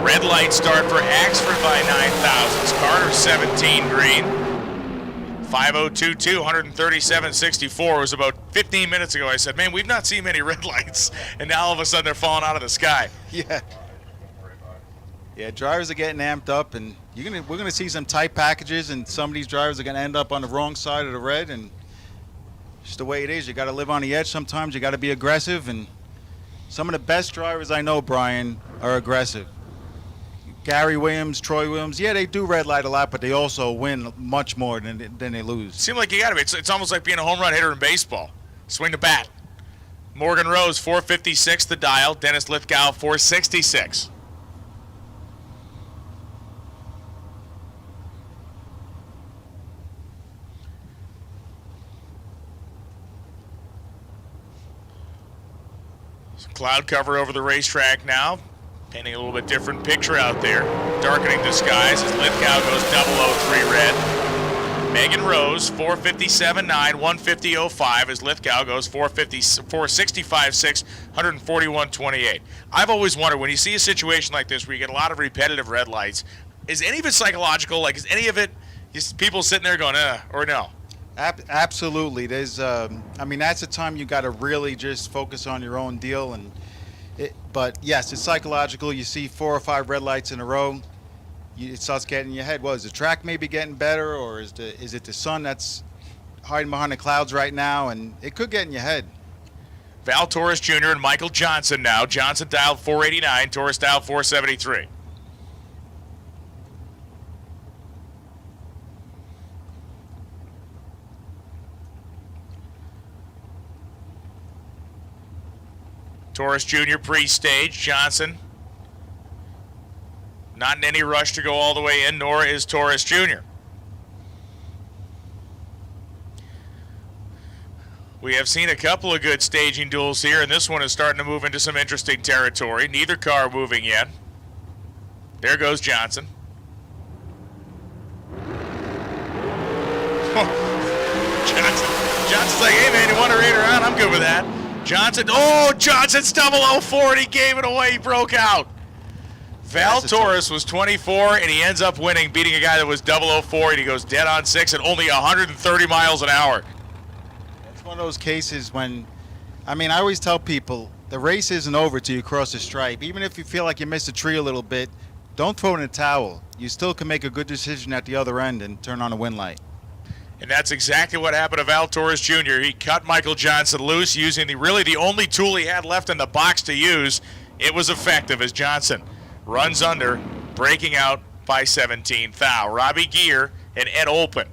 Red light start for Axford by 9 thousandths. Carter 17 green. 5:02, 237.64 was about 15 minutes ago. I said, man, we've not seen many red lights, and now all of a sudden they're falling out of the sky. Yeah, drivers are getting amped up, and we're gonna see some tight packages, and some of these drivers are gonna end up on the wrong side of the red, and just the way it is. You got to live on the edge sometimes. You got to be aggressive, and some of the best drivers I know, Brian, are aggressive. Gary Williams, Troy Williams, yeah, they do red light a lot, but they also win much more than they lose. Seems like you got to be. It's almost like being a home run hitter in baseball. Swing the bat. Morgan Rose, 456 the dial. Dennis Lithgow, 466. Cloud cover over the racetrack now, painting a little bit different picture out there. Darkening the skies as Lithgow goes 003 red. Megan Rose, 457.9, 150.05 as Lithgow goes 465.6, 141.28. I've always wondered, when you see a situation like this where you get a lot of repetitive red lights, is any of it psychological? Like, is any of it just people sitting there going, or no? Absolutely. There's, I mean, that's the time you got to really just focus on your own deal. But yes, it's psychological. You see 4 or 5 red lights in a row, it starts getting in your head. Well, is the track maybe getting better, or is it the sun that's hiding behind the clouds right now? And it could get in your head. Val Torres Jr. and Michael Johnson now. Johnson dialed 489, Torres dialed 473. Torres Jr. pre-stage. Johnson not in any rush to go all the way in, nor is Torres Jr. We have seen a couple of good staging duels here, and this one is starting to move into some interesting territory. Neither car moving yet. There goes Johnson. Johnson's like, hey man, you want to raid around? I'm good with that. Johnson's 004, and he gave it away. He broke out. Val Torres was 24, and he ends up winning, beating a guy that was 004, and he goes dead on 6 at only 130 miles an hour. It's one of those cases when, I mean, I always tell people, the race isn't over till you cross the stripe. Even if you feel like you missed a tree a little bit, don't throw in a towel. You still can make a good decision at the other end and turn on a win light. And that's exactly what happened to Val Torres Jr. He cut Michael Johnson loose using really the only tool he had left in the box to use. It was effective as Johnson runs under, breaking out by 17 thou. Robbie Gear and Ed Olpen.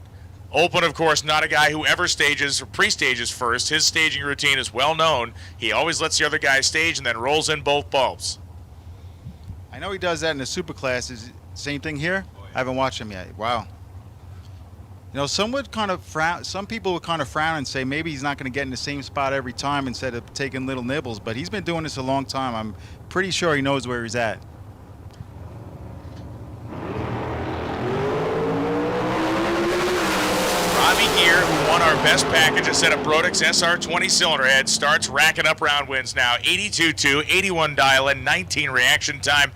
Olpen, of course, not a guy who ever stages or pre-stages first. His staging routine is well known. He always lets the other guy stage and then rolls in both bulbs. I know he does that in the super classes. Same thing here? I haven't watched him yet. Wow. You know, some people would kind of frown and say maybe he's not going to get in the same spot every time instead of taking little nibbles, but he's been doing this a long time. I'm pretty sure he knows where he's at. Robbie Gear, who won our best package, a set of Brodix SR20 cylinder heads, starts racking up round wins now. 82.2, 81 dial in, 19 reaction time.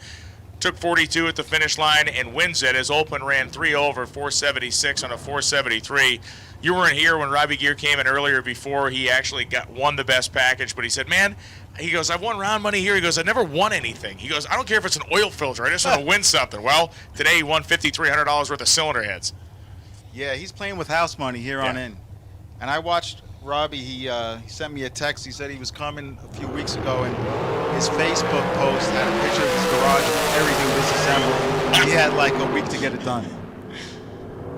Took 42 at the finish line and wins it as Olpen ran 3 over, 476 on a 473. You weren't here when Robbie Gear came in earlier before he actually won the best package, but he said, man, he goes, I've won round money here. He goes, I've never won anything. He goes, I don't care if it's an oil filter. I just want to win something. Well, today he won $5,300 worth of cylinder heads. Yeah, he's playing with house money here on in. And I watched Robbie. He sent me a text. He said he was coming a few weeks ago, and his Facebook post had a picture of his garage with everything disassembled. He had like a week to get it done.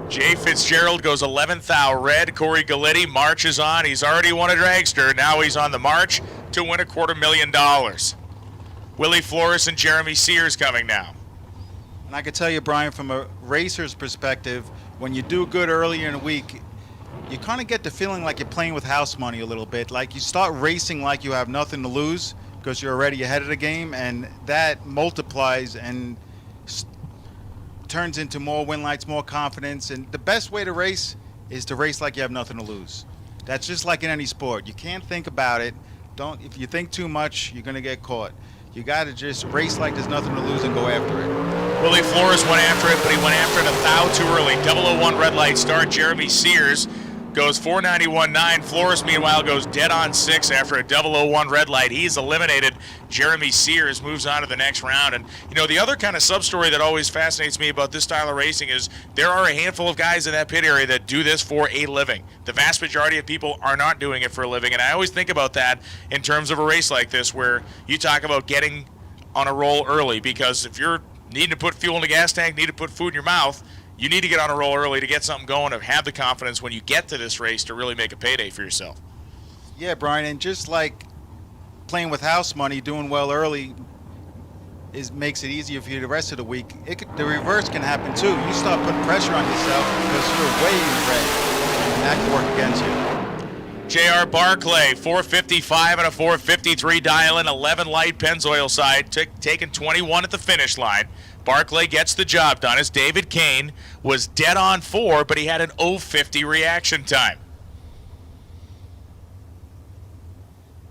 Jay Fitzgerald goes 11th thou red. Corey Galletti marches on. He's already won a dragster. Now he's on the march to win $250,000. Willie Flores and Jeremy Sears coming now. And I can tell you, Brian, from a racer's perspective, when you do good earlier in the week, you kind of get the feeling like you're playing with house money a little bit. Like you start racing like you have nothing to lose because you're already ahead of the game, and that multiplies and turns into more win lights, more confidence. And the best way to race is to race like you have nothing to lose. That's just like in any sport. You can't think about it. If you think too much, you're going to get caught. You got to just race like there's nothing to lose and go after it. Willie Flores went after it, but he went after it a thou too early. 001 red light start. Jeremy Sears goes 491.9. Flores, meanwhile, goes dead on 6 after a 001 red light. He's eliminated. Jeremy Sears moves on to the next round. And, you know, the other kind of sub-story that always fascinates me about this style of racing is there are a handful of guys in that pit area that do this for a living. The vast majority of people are not doing it for a living. And I always think about that in terms of a race like this where you talk about getting on a roll early, because if you're needing to put fuel in the gas tank, need to put food in your mouth, you need to get on a roll early to get something going, to have the confidence when you get to this race to really make a payday for yourself. Yeah, Brian, and just like playing with house money, doing well early makes it easier for you the rest of the week. The reverse can happen too. You start putting pressure on yourself because you're way in the red, and that can work against you. J.R. Barclay, 455 and a 453 dial-in, 11 light Pennzoil side, taking 21 at the finish line. Barclay gets the job done as David Kane was dead on 4, but he had an 050 reaction time.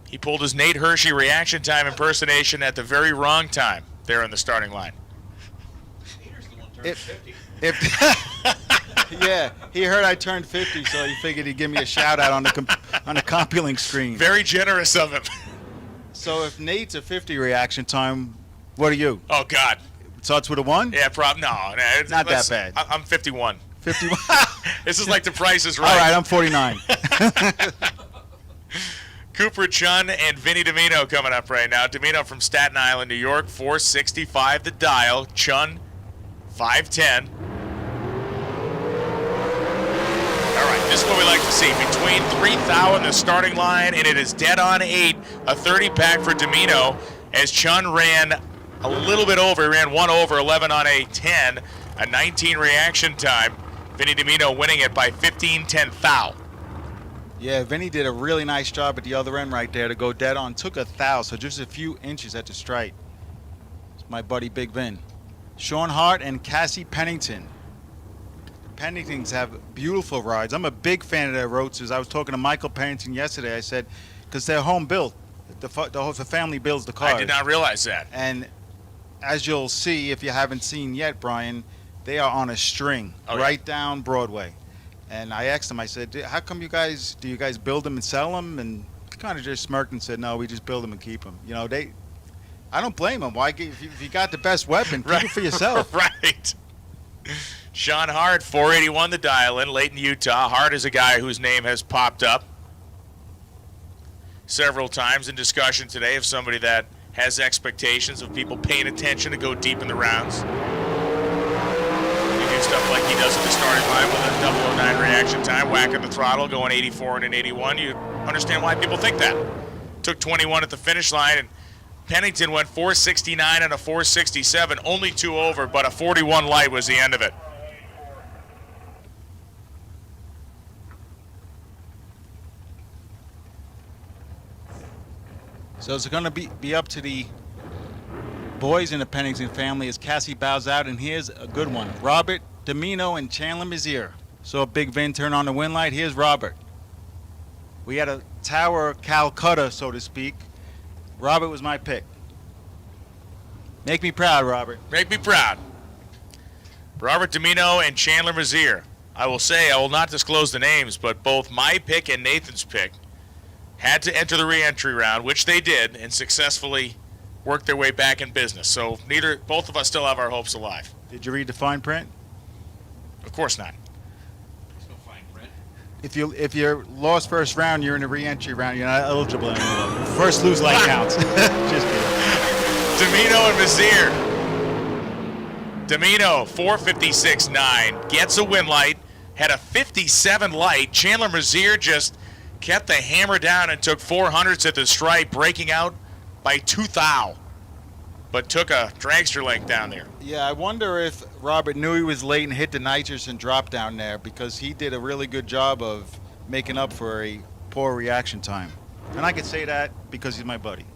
He pulled his Nate Hershey reaction time impersonation at the very wrong time there in the starting line. Yeah, he heard I turned 50, so he figured he'd give me a shout out on the CompuLink screen. Very generous of him. So if Nate's a 50 reaction time, what are you? Oh God. It starts with a 1? Yeah, no, it's not that bad. I'm 51. 51. This is like The Price is Right. All right, I'm 49. Cooper Chun and Vinny Domino coming up right now. Domino from Staten Island, New York, 465 the dial. Chun, 510. All right, this is what we like to see. Between 3,000 the starting line, and it is dead on 8, a 30-pack for Domino, as Chun ran a little bit over. He ran 1 over, 11 on a 10, a 19 reaction time. Vinny Domino winning it by 15-10 thou. Yeah, Vinny did a really nice job at the other end right there to go dead on. Took a thou, so just a few inches at the stripe. It's my buddy Big Vin. Sean Hart and Cassie Pennington. Penningtons have beautiful rides. I'm a big fan of their roadsters. I was talking to Michael Pennington yesterday. I said, because they're home built. The family builds the cars. I did not realize that. And as you'll see, if you haven't seen yet, Brian, they are on a string right down Broadway. And I asked him, I said, how come do you guys build them and sell them? And he kind of just smirked and said, no, we just build them and keep them. You know, I don't blame them. Why, if you got the best weapon, keep it for yourself. Right. Sean Hart, 481 the dial-in, Layton, Utah. Hart is a guy whose name has popped up several times in discussion today of somebody that has expectations of people paying attention to go deep in the rounds. You do stuff like he does at the starting line with a 009 reaction time, whacking the throttle, going 84 and an 81. You understand why people think that. Took 21 at the finish line, and Pennington went 469 and a 467, only 2 over, but a 41 light was the end of it. So it's going to be up to the boys in the Pennington family as Cassie bows out, and here's a good one. Robert Domino and Chandler Mazier. So a Big Vin turn on the wind light. Here's Robert. We had a Tower Calcutta, so to speak. Robert was my pick. Make me proud, Robert. Make me proud. Robert Domino and Chandler Mazier. I will say, I will not disclose the names, but both my pick and Nathan's pick had to enter the re-entry round, which they did, and successfully worked their way back in business. So both of us still have our hopes alive. Did you read the fine print? Of course not. There's no fine print. If you're lost first round, you're in the re-entry round. You're not eligible anymore. First lose light counts. Just kidding. Domino and Mazier. Domino, 456.9, gets a win light, had a 57 light. Chandler Mazier just kept the hammer down and took 400s at the stripe, breaking out by 2 thou, but took a dragster length down there. Yeah, I wonder if Robert knew he was late and hit the nitrous and dropped down there, because he did a really good job of making up for a poor reaction time. And I could say that because he's my buddy.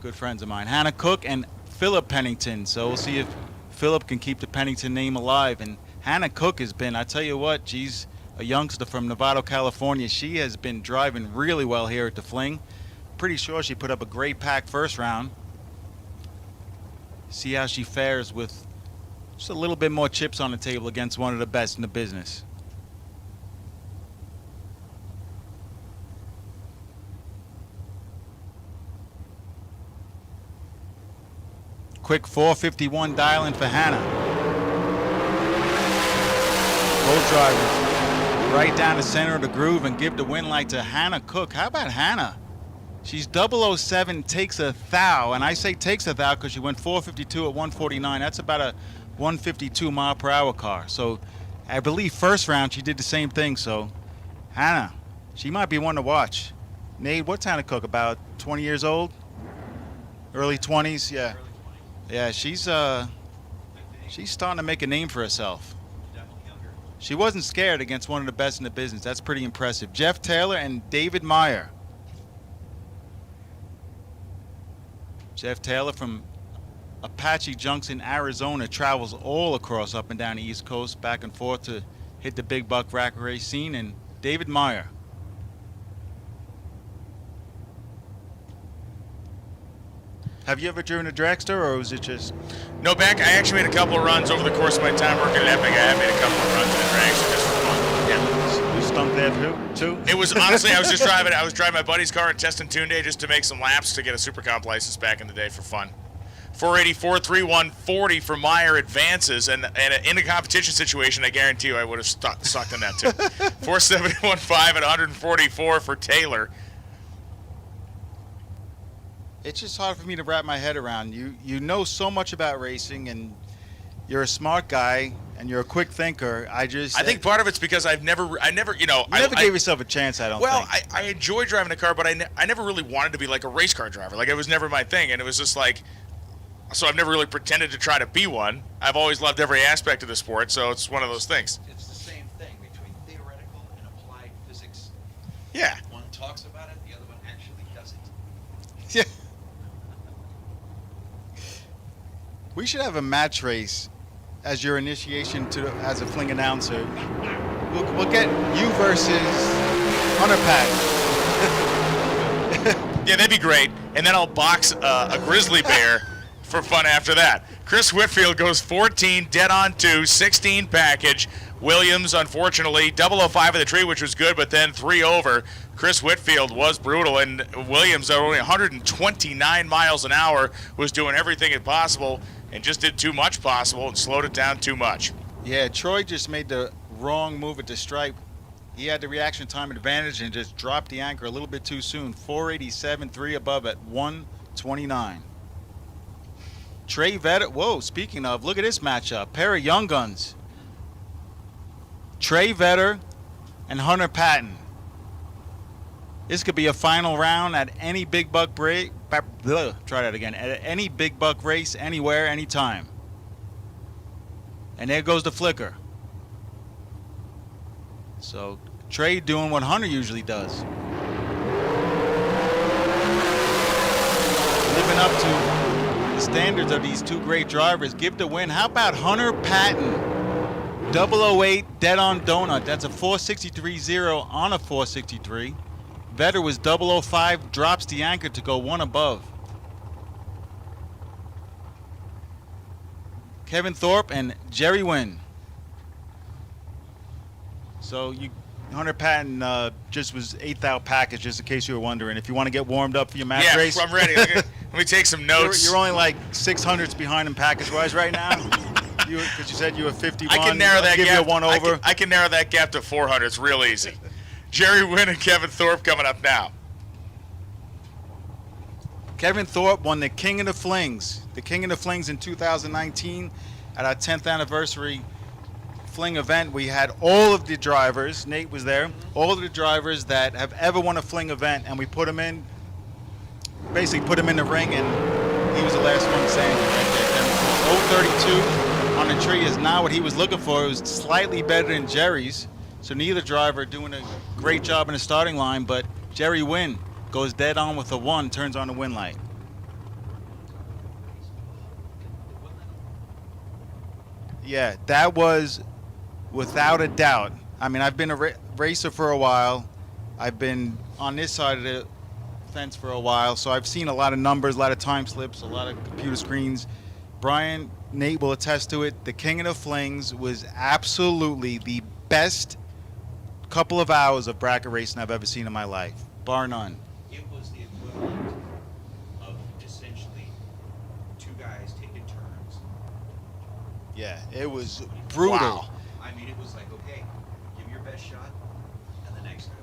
Good friends of mine. Hannah Cook and Philip Pennington. So we'll see if Philip can keep the Pennington name alive. And Hannah Cook has been, I tell you what, she's a youngster from Novato, California. She has been driving really well here at the Fling. Pretty sure she put up a great pack first round. See how she fares with just a little bit more chips on the table against one of the best in the business. Quick 451 dial-in for Hannah. Both drivers right down the center of the groove and give the win light to Hannah Cook. How about Hannah? She's 007 takes a thou, and I say takes a thou because she went 452 at 149. That's about a 152 mile per hour car. So I believe first round she did the same thing. So Hannah, she might be one to watch. Nate, what's Hannah Cook, about 20 years old? Early 20s, yeah. Yeah, she's starting to make a name for herself. She wasn't scared against one of the best in the business. That's pretty impressive. Jeff Taylor and David Meyer. Jeff Taylor from Apache Junction, Arizona, travels all across up and down the East Coast, back and forth to hit the big buck rack race scene. And David Meyer. Have you ever driven a dragster, or was it just? No, Beck, I actually made a couple of runs over the course of my time working at Epic. I have made a couple of runs in a dragster just for fun. Yeah. You stumped that too? It was honestly, I was driving my buddy's car at Test and Tune Day just to make some laps to get a Super Comp license back in the day for fun. 484, 3140 for Meyer advances, and in a competition situation, I guarantee you I would have sucked in that too. 471.5 at 144 for Taylor. It's just hard for me to wrap my head around. You know so much about racing, and you're a smart guy, and you're a quick thinker. I think part of it's because I never, you know, you never gave yourself a chance. I don't. Well, think. I enjoy driving a car, but I never really wanted to be like a race car driver. Like, it was never my thing, and it was just like, so I've never really pretended to try to be one. I've always loved every aspect of the sport, so it's one of those things. It's the same thing between theoretical and applied physics. Yeah. One talks about it, the other one actually does it. Yeah. We should have a match race as your initiation to as a Fling announcer. We'll get you versus Hunter Patton. Yeah, that'd be great. And then I'll box a grizzly bear for fun after that. Chris Whitfield goes 14, dead on 2, 16 package. Williams, unfortunately, 005 of the tree, which was good, but then 3 over. Chris Whitfield was brutal, and Williams, at only 129 miles an hour, was doing everything possible and just did too much possible and slowed it down too much. Yeah, Troy just made the wrong move at the stripe. He had the reaction time advantage and just dropped the anchor a little bit too soon. 487, 3 above at 129. Trey Vetter, whoa, speaking of, look at this matchup. Pair of young guns. Trey Vetter and Hunter Patton. This could be a final round at any big buck break. Try that again. At any big buck race, anywhere, anytime. And there goes the flicker. So Trey doing what Hunter usually does. Living up to the standards of these two great drivers. Give the win. How about Hunter Patton? 008 dead on donut. That's a 463.0 on a 463. Vetter was 005, drops the anchor to go 1 above. Kevin Thorpe and Jerry Wynn. So Hunter Patton just was 8th out package, just in case you were wondering. If you want to get warmed up for your match race. Yeah, I'm ready. Let me take some notes. You're only like 600s behind him package-wise right now. Because you said you were 51. I can narrow that gap. gap. You a 1 over. I can narrow that gap to 400. It's real easy. Jerry Wynn and Kevin Thorpe coming up now. Kevin Thorpe won the King of the Flings. The King of the Flings in 2019 at our 10th anniversary Fling event. We had all of the drivers, Nate was there, all of the drivers that have ever won a Fling event, and we put them in, basically put him in the ring, and he was the last one standing right there. 032 on the tree is not what he was looking for. It was slightly better than Jerry's. So neither driver doing a great job in the starting line, but Jerry Wynn goes dead on with a 1, turns on the win light. Yeah, that was without a doubt. I mean, I've been a racer for a while. I've been on this side of the fence for a while, so I've seen a lot of numbers, a lot of time slips, a lot of computer screens. Brian, Nate will attest to it. The King of the Flings was absolutely the best couple of hours of bracket racing I've ever seen in my life, bar none. It was the equivalent of essentially 2 guys taking turns. Yeah, it was brutal. Wow. I mean, it was like, okay, give me your best shot, and the next guy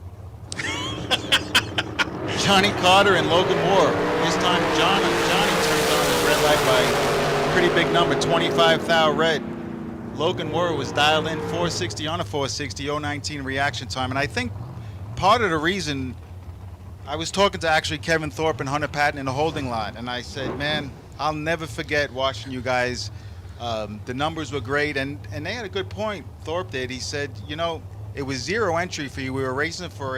will go. Johnny Carter and Logan Moore. This time Johnny turns on his red light by a pretty big number, 25 thou red. Logan Moore was dialed in 460 on a 460, 019 reaction time. And I think part of the reason, I was talking to actually Kevin Thorpe and Hunter Patton in the holding lot, and I said, man, I'll never forget watching you guys. The numbers were great, and they had a good point, Thorpe did. He said, you know, it was zero entry for you. We were racing for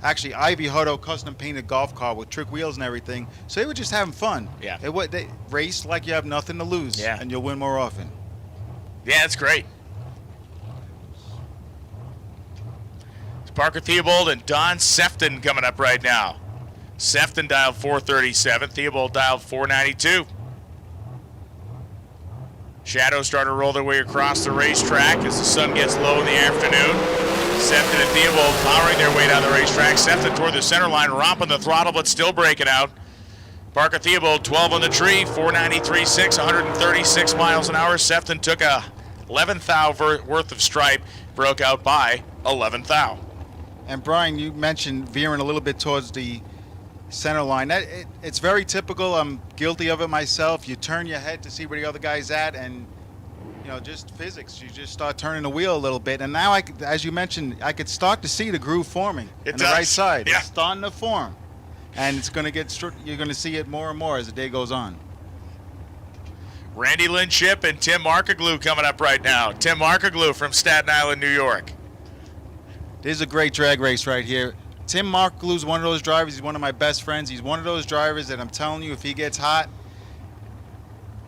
actually Ivy Hutto custom painted golf car with trick wheels and everything. So they were just having fun. Yeah. They raced like you have nothing to lose, and you'll win more often. Yeah, that's great. It's Parker Theobald and Don Sefton coming up right now. Sefton dialed 437, Theobald dialed 492. Shadows start to roll their way across the racetrack as the sun gets low in the afternoon. Sefton and Theobald powering their way down the racetrack. Sefton toward the center line, romping the throttle, but still breaking out. Parker Theobald, 12 on the tree, 493.6, 136 miles an hour. Sefton took a 11 thou worth of stripe, broke out by 11 thou. And Brian, you mentioned veering a little bit towards the center line. It's very typical. I'm guilty of it myself. You turn your head to see where the other guy's at, and you know, just physics. You just start turning the wheel a little bit, and now, as you mentioned, I could start to see the groove forming on the right side. Yeah. It's starting to form, and it's going to get. You're going to see it more and more as the day goes on. Randy Lynchip and Tim Markaglu coming up right now. Tim Markaglu from Staten Island, New York. This is a great drag race right here. Tim Markaglu is one of those drivers. He's one of my best friends. He's one of those drivers that I'm telling you, if he gets hot,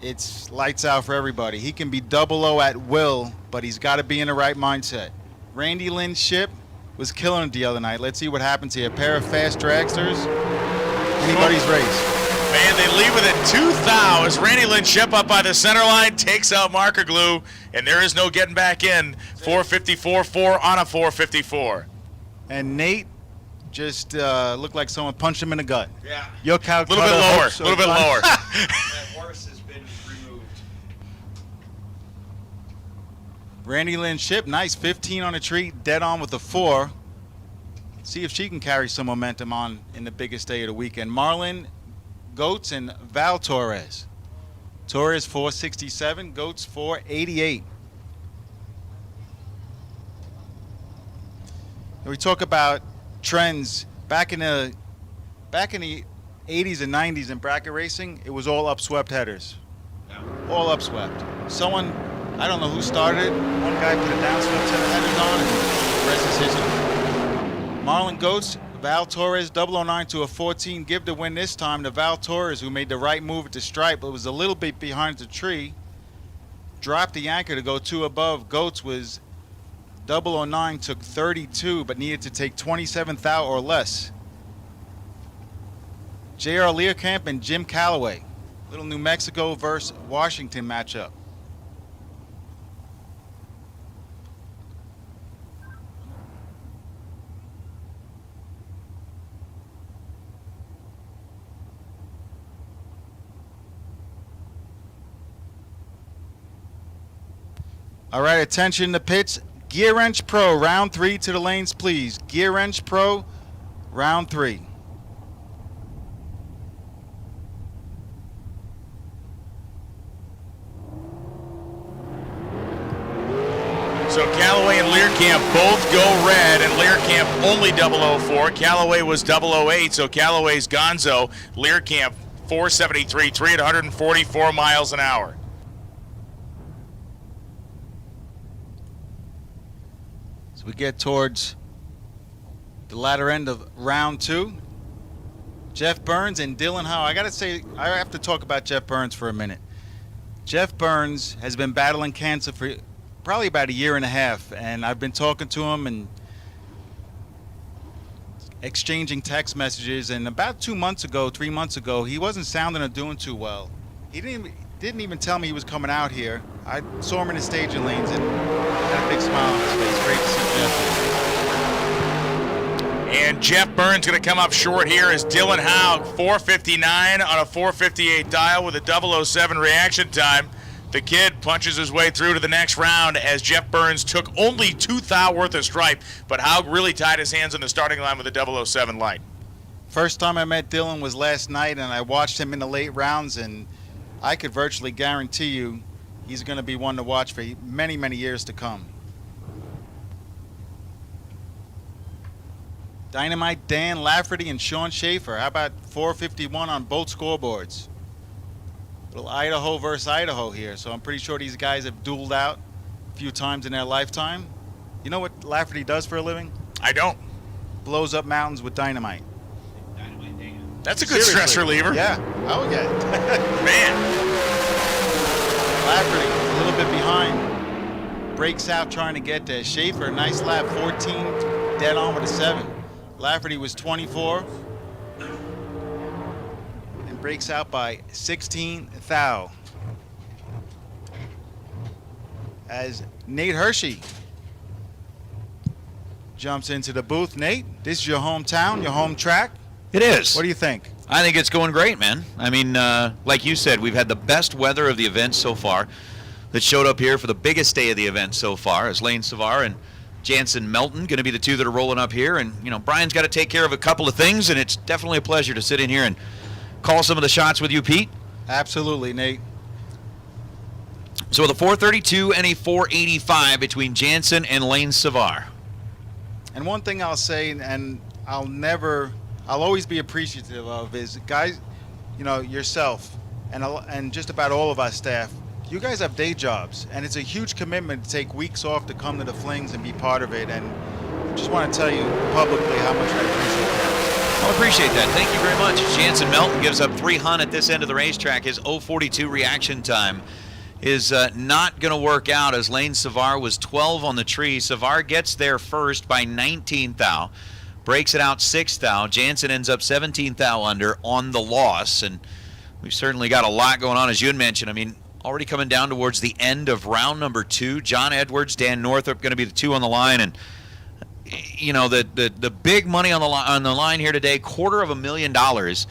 it's lights out for everybody. He can be 00 at will, but he's got to be in the right mindset. Randy Lynchip was killing it the other night. Let's see what happens here. A pair of fast dragsters. Anybody's race. Man, they leave with it 2 thou as Randy Lynchip up by the center line takes out Markaglu, and there is no getting back in. 454.4 on a 454. And Nate just looked like someone punched him in the gut. Yeah. Your cow. A little bit lower. A little bit lower. That horse has been removed. Randy Lynchip, nice 15 on a tree, dead on with a 4. See if she can carry some momentum on in the biggest day of the weekend. Marlon Goetz and Val Torres. Torres 467, Goetz 488. And we talk about trends back in the 80s and 90s in bracket racing. It was all upswept headers, all upswept. Someone, I don't know who started it. One guy put a downswept set of headers on, and the rest is history. Marlon Goetz, Val Torres, 009 to a 14. Give the win this time to Val Torres, who made the right move at the stripe, but was a little bit behind the tree. Dropped the anchor to go 2 above. Goetz was 009, took 32, but needed to take 27 thou or less. J.R. Learcamp and Jim Calloway. Little New Mexico versus Washington matchup. All right, attention to pits. Gear Wrench Pro, round 3 to the lanes, please. Gear Wrench Pro, round 3. So Calloway and Learcamp both go red, and Learcamp only 004. Calloway was 008, so Calloway's gonzo. Learcamp 473.3 at 144 miles an hour. We get towards the latter end of round 2. Jeff Burns and Dylan Howe. I gotta say, I have to talk about Jeff Burns for a minute. Jeff Burns has been battling cancer for probably about a year and a half, and I've been talking to him and exchanging text messages, and about 3 months ago, he wasn't sounding or doing too well. He didn't even tell me he was coming out here. I saw him in the staging lanes and had a big smile on his face. Great to see Jeff. And Jeff Burns going to come up short here as Dylan Howe, 459 on a 458 dial with a 007 reaction time. The kid punches his way through to the next round as Jeff Burns took only 2 thou worth of stripe, but Howe really tied his hands on the starting line with a 007 light. First time I met Dylan was last night, and I watched him in the late rounds, and I could virtually guarantee you he's going to be one to watch for many, many years to come. Dynamite Dan Lafferty and Sean Schaefer. How about 451 on both scoreboards? Little Idaho versus Idaho here, so I'm pretty sure these guys have dueled out a few times in their lifetime. You know what Lafferty does for a living? I don't. Blows up mountains with dynamite. That's a good stress reliever. Yeah, I would get it. Man. Lafferty a little bit behind. Breaks out trying to get there. Schaefer, nice lap, 14, dead on with a 7. Lafferty was 24. And breaks out by 16 thou. As Nate Hershey jumps into the booth. Nate, this is your hometown, your home track. It is. What do you think? I think it's going great, man. I mean, like you said, we've had the best weather of the event so far that showed up here for the biggest day of the event so far, as Lane Savar and Jansen Melton going to be the two that are rolling up here. And, you know, Brian's got to take care of a couple of things, and it's definitely a pleasure to sit in here and call some of the shots with you, Pete. Absolutely, Nate. So with a 432 and a 485 between Jansen and Lane Savar. And one thing I'll say, and I'll always be appreciative of, is guys, you know, yourself and just about all of our staff, you guys have day jobs, and it's a huge commitment to take weeks off to come to the Flings and be part of it. And just want to tell you publicly how much I appreciate that. I'll appreciate that. Thank you very much. Jansen Melton gives up 300 at this end of the racetrack. His 0.42 reaction time is not going to work out, as Lane Savar was 12 on the tree. Savar gets there first by 19 thou. Breaks it out 6 thou. Jansen ends up 17 thou under on the loss. And we've certainly got a lot going on, as you had mentioned. I mean, already coming down towards the end of round number 2. John Edwards, Dan Northrup going to be the 2 on the line. And, you know, the big money on the line here today, $250,000.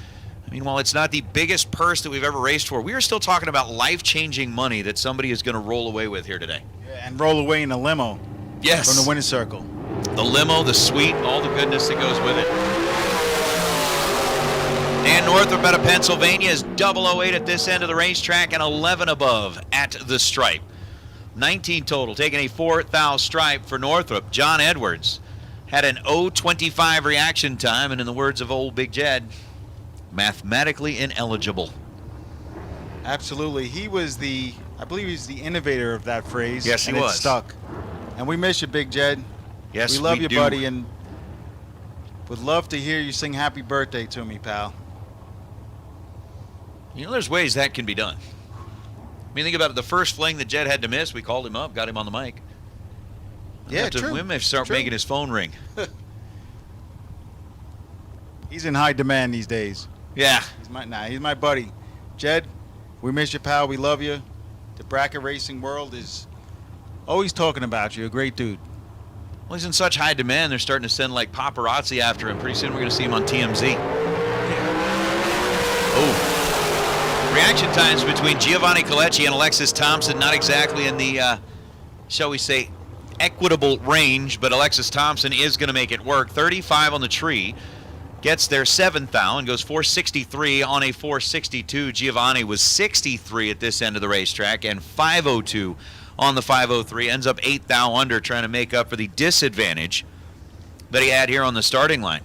I mean, while it's not the biggest purse that we've ever raced for, we are still talking about life-changing money that somebody is going to roll away with here today. Yeah, and roll away in a limo. Yes. From the winner's circle. The limo, the suite, all the goodness that goes with it. Dan Northrup out of Pennsylvania is 008 at this end of the racetrack and 11 above at the stripe. 19 total, taking a 4 thou stripe for Northrup. John Edwards had an 0.25 reaction time, and in the words of old Big Jed, mathematically ineligible. Absolutely. He was I believe he's the innovator of that phrase. Yes, he was. It stuck. And we miss you, Big Jed. Yes, we love you, do. buddy, and would love to hear you sing happy birthday to me, pal. You know, there's ways that can be done. I mean, think about it. The first fling that Jed had to miss, we called him up, got him on the mic. Yeah, true. We may start making his phone ring. He's in high demand these days. Yeah. He's my buddy. Jed, we miss you, pal. We love you. The bracket racing world is always talking about you. A great dude. Well, he's in such high demand, they're starting to send, like, paparazzi after him. Pretty soon we're going to see him on TMZ. Oh. Reaction times between Giovanni Colecci and Alexis Thompson, not exactly in the, shall we say, equitable range, but Alexis Thompson is going to make it work. 35 on the tree. Gets there 7 thou and goes 463 on a 462. Giovanni was 63 at this end of the racetrack and 502 on the 503. Ends up 8 thou under, trying to make up for the disadvantage that he had here on the starting line.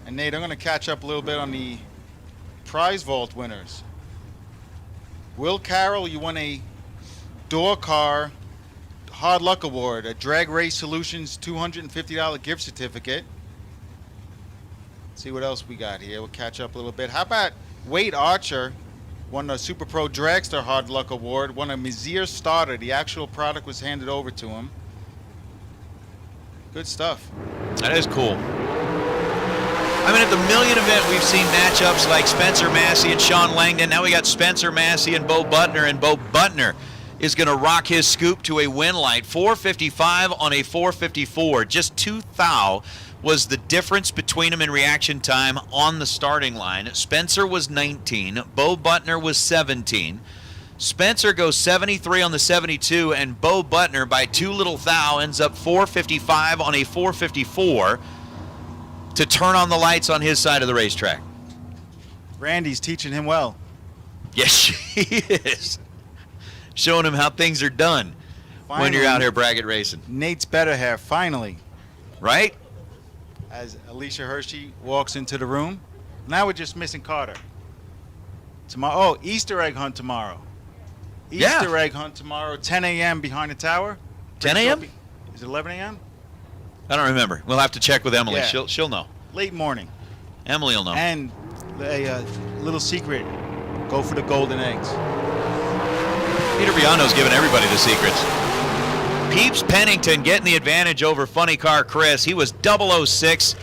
And Nate, I'm going to catch up a little bit on the prize vault winners. Will Carroll, you won a door car hard luck award, a Drag Race Solutions $250 gift certificate. See what else we got here. We'll catch up a little bit. How about Wade Archer won a Super Pro Dragster Hard Luck Award, won a Mizzier starter. The actual product was handed over to him. Good stuff. That is cool. I mean, at the Million event, we've seen matchups like Spencer Massey and Sean Langdon. Now we got Spencer Massey and Bo Butner, and Bo Butner is going to rock his scoop to a win light. 455 on a 454. Just 2 thou was the difference between them in reaction time on the starting line. Spencer was 19. Bo Butner was 17. Spencer goes 73 on the 72, and Bo Butner, by 2 little thou, ends up 455 on a 454 to turn on the lights on his side of the racetrack. Randy's teaching him well. Yes, she is. Showing him how things are done when you're out here bracket racing. Nate's better half, finally. Right? As Alicia Hershey walks into the room. Now we're just missing Carter. Tomorrow, Easter egg hunt tomorrow. Easter egg hunt tomorrow, 10 a.m. behind the tower. 10 a.m.? Is it 11 a.m.? I don't remember. We'll have to check with Emily. Yeah. She'll know. Late morning. Emily will know. And a little secret, go for the golden eggs. Peter Biondo's giving everybody the secrets. Peeps Pennington getting the advantage over Funny Car Chris. He was 006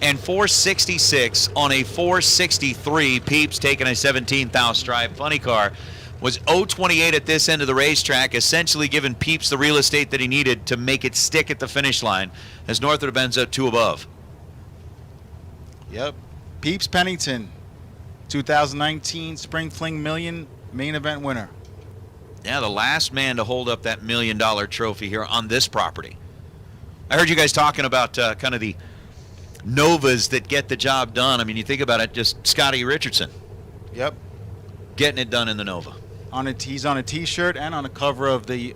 and 466 on a 463. Peeps taking a 17th stripe. Funny Car was 028 at this end of the racetrack, essentially giving Peeps the real estate that he needed to make it stick at the finish line as Northrop ends up 2 above. Yep. Peeps Pennington, 2019 Spring Fling Million main event winner. Yeah, the last man to hold up that $1 million trophy here on this property. I heard you guys talking about kind of the Novas that get the job done. I mean, you think about it, just Scotty Richardson. Yep. Getting it done in the Nova. He's on a T-shirt and on the cover of the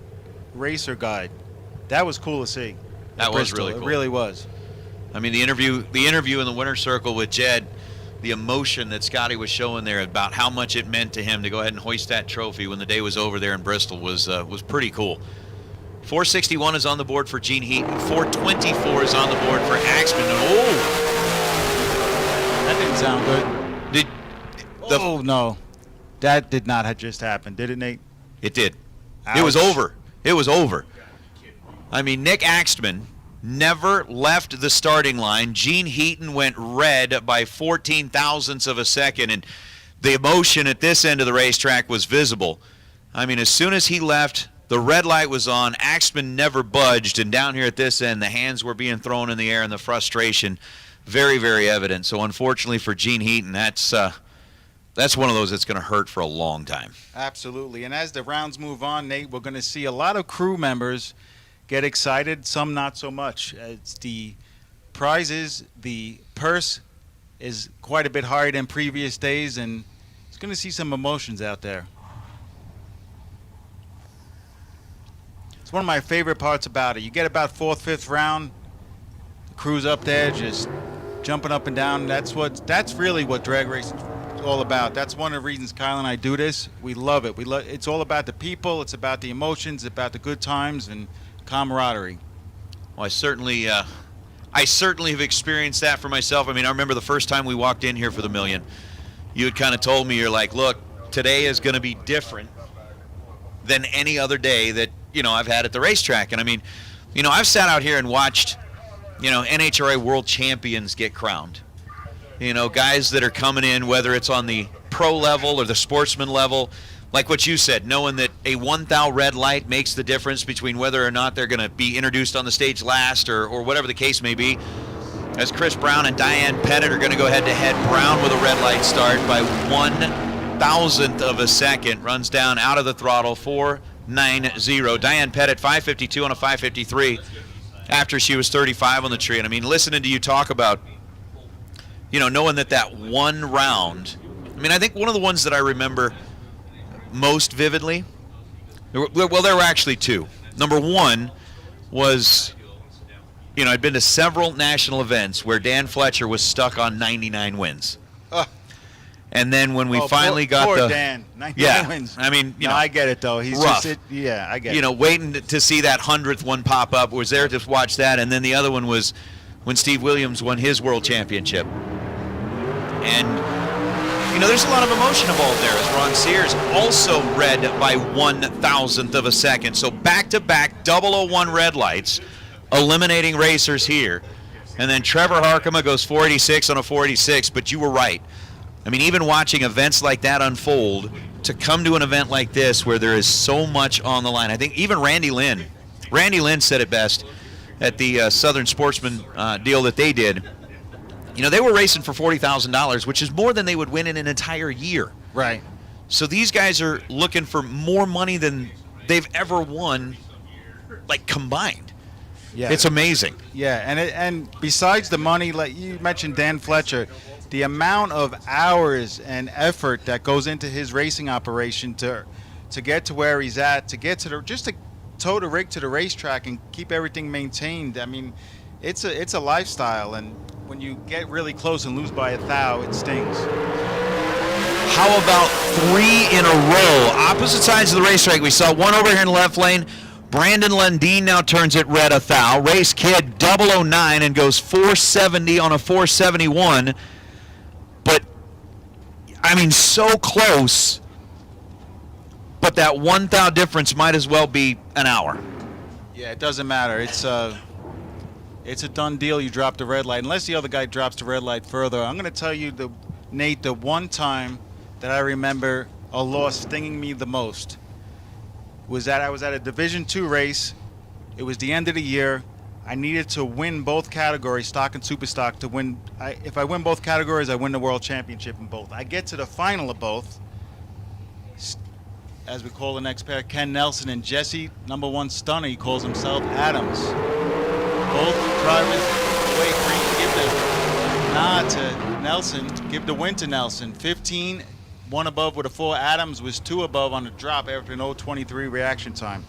Racer Guide. That was cool to see. That was really cool. It really was. I mean, the interview in the winner's circle with Jed, the emotion that Scotty was showing there about how much it meant to him to go ahead and hoist that trophy when the day was over there in Bristol was pretty cool. 461 is on the board for Gene Heaton. 424 is on the board for Axman. Oh! That didn't sound good. No. That did not just happen, did it, Nate? It did. Ouch. It was over. It was over. I mean, Nick Axman never left the starting line. Gene Heaton went red by 14 thousandths of a second, and the emotion at this end of the racetrack was visible. I mean, as soon as he left, the red light was on. Axman never budged, and down here at this end, the hands were being thrown in the air, and the frustration very, very evident. So unfortunately for Gene Heaton, that's one of those that's going to hurt for a long time. Absolutely. And as the rounds move on, Nate, we're going to see a lot of crew members get excited, some not so much. It's the prizes, the purse is quite a bit higher than previous days, and it's going to see some emotions out there. It's one of my favorite parts about it. You get about 4th, 5th round, the crew's up there just jumping up and down. That's really what drag racing is all about. That's one of the reasons Kyle and I do this. We love it. It's all about the people. It's about the emotions, about the good times, and camaraderie. Well, I certainly have experienced that for myself. I mean, I remember the first time we walked in here for the million, you had kind of told me, you're like, look, today is going to be different than any other day that, I've had at the racetrack. And I mean, I've sat out here and watched, NHRA world champions get crowned. Guys that are coming in, whether it's on the pro level or the sportsman level, like what you said, knowing that a 1,000 red light makes the difference between whether or not they're going to be introduced on the stage last or whatever the case may be. As Chris Brown and Diane Pettit are going to go head-to-head. Brown with a red light start by 1,000th of a second. Runs down out of the throttle, 4.90. Diane Pettit, 5.52 on a 5.53 after she was 35 on the tree. And I mean, listening to you talk about, knowing that one round, I mean, I think one of the ones that I remember most vividly, there were actually 2. Number one was, I'd been to several national events where Dan Fletcher was stuck on 99 wins. And then when we finally got poor Dan, 99 wins. I mean, I get it though. He's rough. I get it. Waiting to see that 100th one pop up, was there to watch that, and then the other one was when Steve Williams won his world championship. And there's a lot of emotion involved there, as Ron Sears also red by 1,000th of a second. So back-to-back 001 red lights, eliminating racers here. And then Trevor Harkema goes 486 on a 486, but you were right. I mean, even watching events like that unfold, to come to an event like this where there is so much on the line. I think even Randy Lynn said it best at the Southern Sportsman deal that they did. They were racing for $40,000, which is more than they would win in an entire year. Right. So these guys are looking for more money than they've ever won, like combined. Yeah. It's amazing. Yeah, and besides the money, like you mentioned Dan Fletcher, the amount of hours and effort that goes into his racing operation to get to where he's at, to get to just to tow the rig to the racetrack and keep everything maintained. I mean, it's a lifestyle, and when you get really close and lose by 1,000, it stings. How about 3 in a row? Opposite sides of the racetrack. We saw one over here in the left lane. Brandon Lundeen now turns it red 1,000. Race Kid 009 and goes 470 on a 471. But, I mean, so close. But that 1,000 difference might as well be an hour. Yeah, it doesn't matter. It's a done deal. You drop the red light. Unless the other guy drops the red light further. I'm going to tell you, Nate, the one time that I remember a loss stinging me the most was that I was at a Division II race. It was the end of the year. I needed to win both categories, stock and super stock, to win. If I win both categories, I win the world championship in both. I get to the final of both, as we call the next pair, Ken Nelson and Jesse, number 1 stunner. He calls himself Adams. Both drivers wait green to give the nod to Nelson, give the win to Nelson. 15. 1 above with a 4. Adams was 2 above on the drop after an 0.23 reaction time.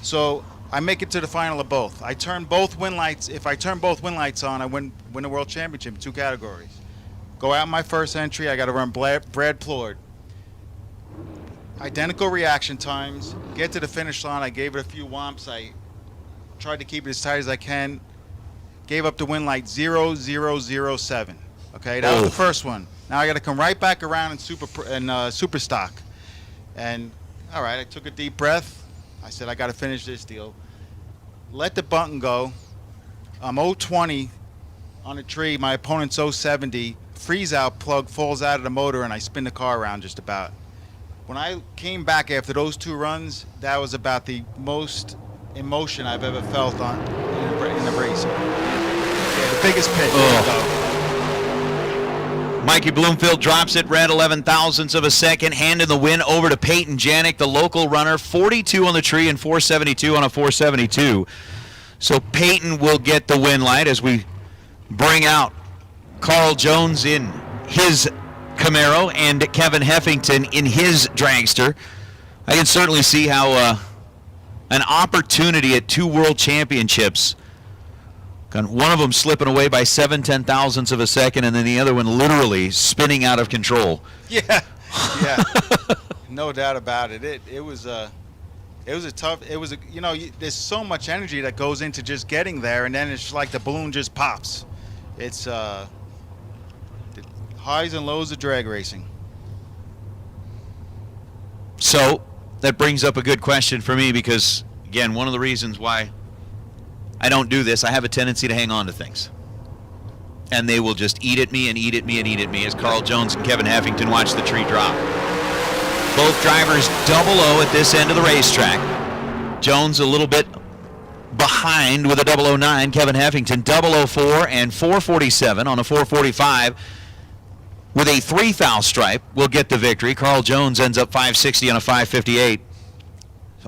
So I make it to the final of both. I turn both win lights. If I turn both win lights on, I win the world championship in 2 categories. Go out in my first entry. I got to run Brad Plord. Identical reaction times. Get to the finish line. I gave it a few whomps. I tried to keep it as tight as I can. Gave up the win light 0007. Okay, that was the first one. Now I got to come right back around in super stock. And all right, I took a deep breath. I said I got to finish this deal. Let the button go. I'm 020 on a tree. My opponent's 070. Freeze out plug falls out of the motor, and I spin the car around just about. When I came back after those 2 runs, that was about the most emotion I've ever felt in a race. Yeah, the biggest pitch. Mikey Bloomfield drops it red 11 thousandths of a second, handing the win over to Peyton Janik, the local runner, 42 on the tree and 472 on a 472. So Peyton will get the win light as we bring out Carl Jones in his Camaro and Kevin Heffington in his dragster. I can certainly see how an opportunity at 2 world championships, one of them slipping away by 7/10 thousandths of a second, and then the other one literally spinning out of control. Yeah, no doubt about it. It was a tough. There's so much energy that goes into just getting there, and then it's like the balloon just pops. It's the highs and lows of drag racing. So that brings up a good question for me, because again, one of the reasons why I don't do this, I have a tendency to hang on to things. And they will just eat at me and eat at me and eat at me as Carl Jones and Kevin Heffington watch the tree drop. Both drivers 00 at this end of the racetrack. Jones a little bit behind with a 009. Kevin Heffington 004 and 447 on a 445. With a 3,000 stripe will get the victory. Carl Jones ends up 560 on a 558.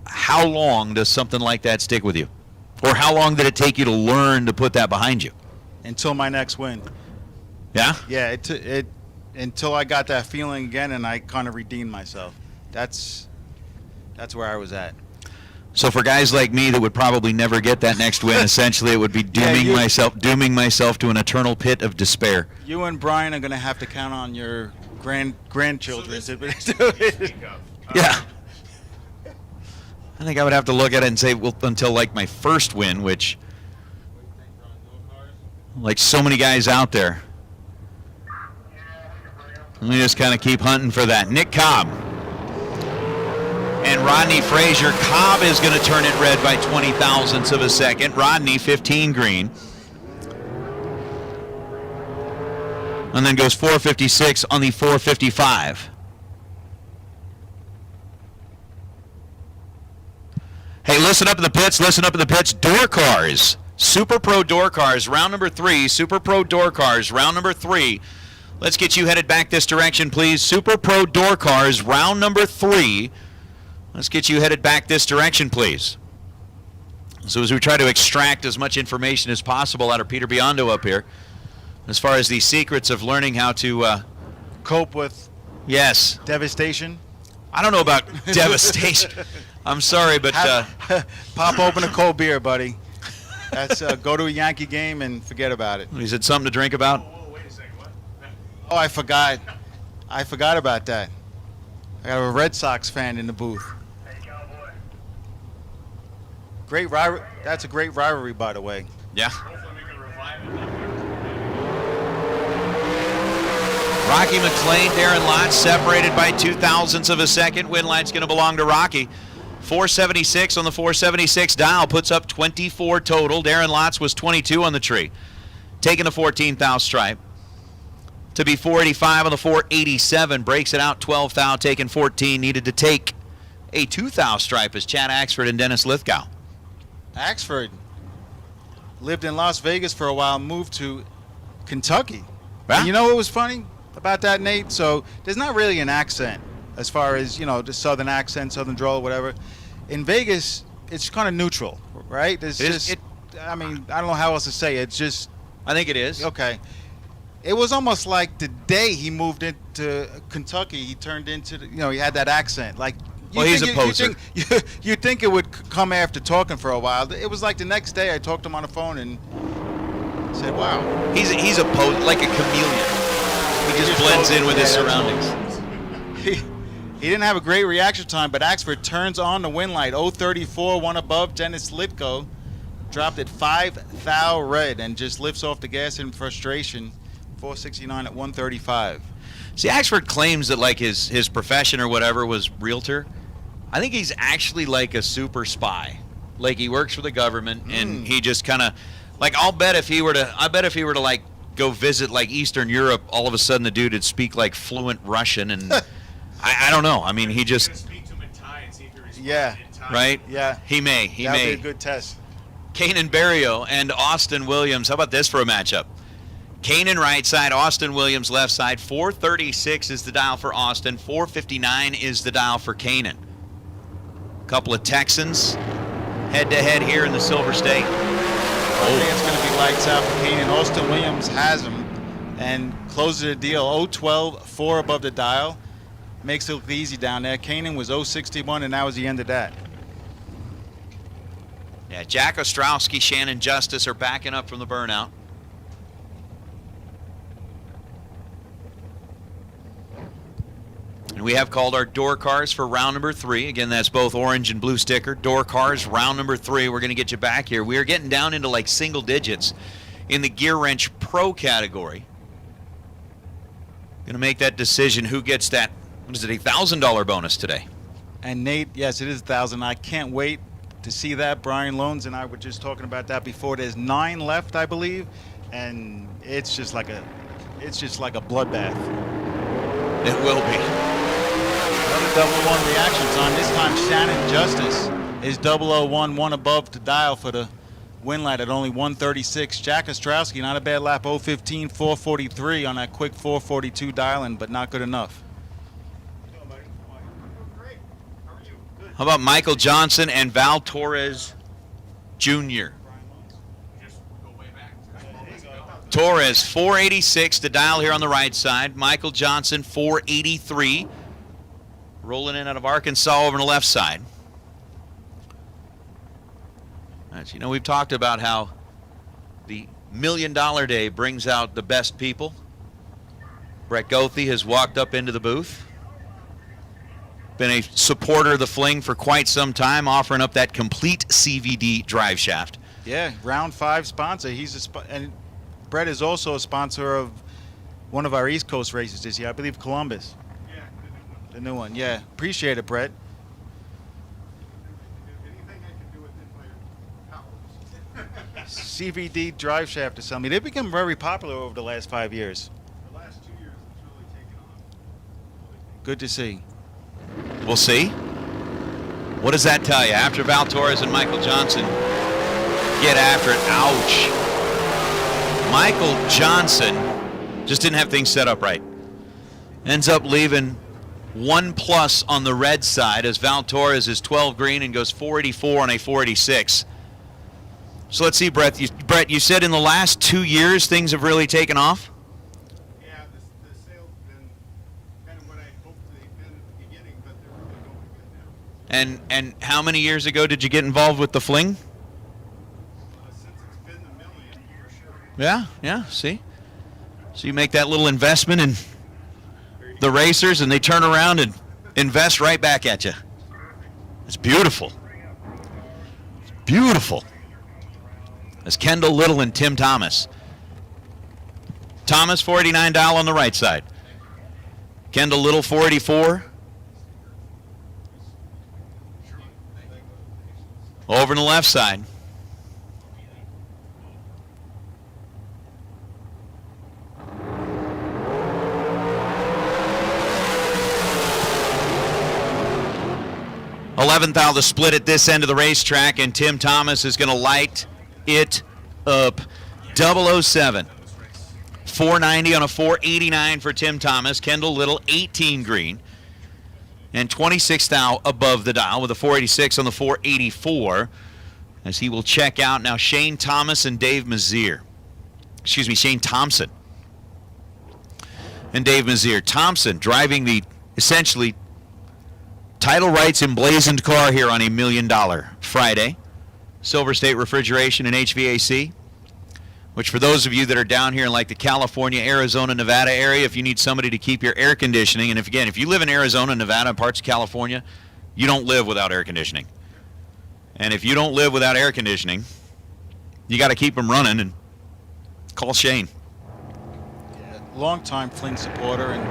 How long does something like that stick with you? Or how long did it take you to learn to put that behind you? Until my next win. Yeah? Yeah, it until I got that feeling again and I kind of redeemed myself. That's where I was at. So for guys like me that would probably never get that next win, essentially it would be dooming myself to an eternal pit of despair. You and Brian are going to have to count on your grandchildren. Yeah. I think I would have to look at it and say, well, until like my first win, which, like so many guys out there, let me just kind of keep hunting for that. Nick Cobb and Rodney Frazier. Cobb is going to turn it red by 20 thousandths of a second. Rodney 15 green. And then goes 456 on the 455. Hey, listen up in the pits, listen up in the pits. Door cars, Super Pro door cars, round number 3. Super Pro door cars, round number 3. Let's get you headed back this direction, please. Super Pro door cars, round number 3. Let's get you headed back this direction, please. So as we try to extract as much information as possible out of Peter Biondo up here, as far as the secrets of learning how to cope with devastation. I don't know about devastation. I'm sorry, but pop open a cold beer, buddy. That's go to a Yankee game and forget about it. Is it something to drink about? Oh, I forgot. I forgot about that. I got a Red Sox fan in the booth. Great rivalry. That's a great rivalry, by the way. Yeah. Rocky McLean, Darren Lotz separated by 0.02 of a second. Win line's going to belong to Rocky. 476 on the 476 dial puts up 24 total. Darren Lotz was 22 on the tree, taking a 14 thou stripe. To be 485 on the 487, breaks it out 12 thou, taking 14. Needed to take a 2 thou stripe as Chad Axford and Dennis Lithgow. Axford lived in Las Vegas for a while, moved to Kentucky. Yeah. And you know what was funny about that, Nate? So there's not really an accent as far as, you know, the southern accent, southern drawl, whatever. In Vegas, it's kind of neutral, right? I mean, I don't know how else to say it. It's just... I think it is. Okay. It was almost like the day he moved into Kentucky, he turned into, he had that accent. Like, well, he's a poser. You'd think it would come after talking for a while. It was like the next day I talked to him on the phone and said, wow. He's a poser, like a chameleon. He just blends in with his surroundings. He didn't have a great reaction time, but Axford turns on the win light. 034, one above. Dennis Lithgow dropped at 5 thou red and just lifts off the gas in frustration. 469 at 135. See, Axford claims that like his profession or whatever was realtor. I think he's actually like a super spy. Like he works for the government and he just kind of like I bet if he were to like go visit like Eastern Europe, all of a sudden the dude would speak like fluent Russian and I don't know. I mean, he just yeah. Right? Yeah. He may. That would be a good test. Kanan Barrio and Austin Williams. How about this for a matchup? Kanan right side, Austin Williams left side. 436 is the dial for Austin. 459 is the dial for Kanan. Couple of Texans head-to-head here in the Silver State. I think it's going to be lights out for Kanan. Austin Williams has him and closes the deal. 012, 4 above the dial. Makes it look easy down there. Kanan was 061, and that was the end of that. Yeah, Jack Ostrowski, Shannon Justice are backing up from the burnout. And we have called our door cars for round number 3. Again, that's both orange and blue sticker. Door cars, round number 3. We're going to get you back here. We are getting down into like single digits in the Gear Wrench Pro category. Going to make that decision who gets that, what is it, $1,000 bonus today. And Nate, yes, it is 1,000. I can't wait to see that. Brian Loans and I were just talking about that before. There's 9 left, I believe, and it's just like a bloodbath. It will be. Another 001 reaction time. This time Shannon Justice is 001, one above the dial for the win light at only 136. Jack Ostrowski, not a bad lap, 015, 443 on that quick 442 dialing, but not good enough. How about Michael Johnson and Val Torres Jr.? Torres, 486, the dial here on the right side. Michael Johnson, 483. Rolling in out of Arkansas over on the left side. As you know, we've talked about how the $1 Million Day brings out the best people. Brett Goethe has walked up into the booth. Been a supporter of the Fling for quite some time, offering up that complete CVD drive shaft. Yeah, round 5 sponsor. And Brett is also a sponsor of one of our East Coast races this year, I believe Columbus. Yeah, the new one. Yeah, appreciate it, Brett. Anything I can do within my powers. CVD drive shaft assembly. They've become very popular over the last 5 years. The last 2 years, it's really taken off. Good to see. We'll see. What does that tell you? After Val Torres and Michael Johnson get after it. Ouch. Michael Johnson just didn't have things set up right. Ends up leaving 1+ on the red side as Val Torres is 12 green and goes 484 on a 486. So let's see, Brett, you said in the last 2 years things have really taken off? Yeah, the sales have been kind of what I hoped they'd been at the beginning, but they're really going good now. And how many years ago did you get involved with the Fling? Since it's been the million, for sure. Yeah, see? So you make that little investment in the racers, and they turn around and invest right back at you. It's beautiful. It's beautiful. That's Kendall Little and Tim Thomas. Thomas, $489 on the right side. Kendall Little, $484. Over on the left side. $11,000 the split at this end of the racetrack, and Tim Thomas is going to light it up. 007. 490 on a 489 for Tim Thomas. Kendall Little, 18 green. And 26,000 above the dial with a 486 on the 484. As he will check out now Shane Thomas and Dave Mazier. Excuse me, Shane Thompson and Dave Mazier. Thompson driving the essentially title rights emblazoned car here on a $1 million Friday. Silver State Refrigeration and HVAC, which for those of you that are down here in like the California, Arizona, Nevada area, if you need somebody to keep your air conditioning, and if you live in Arizona, Nevada, parts of California, you don't live without air conditioning. And if you don't live without air conditioning, you got to keep them running, and call Shane. Yeah, longtime Fling supporter and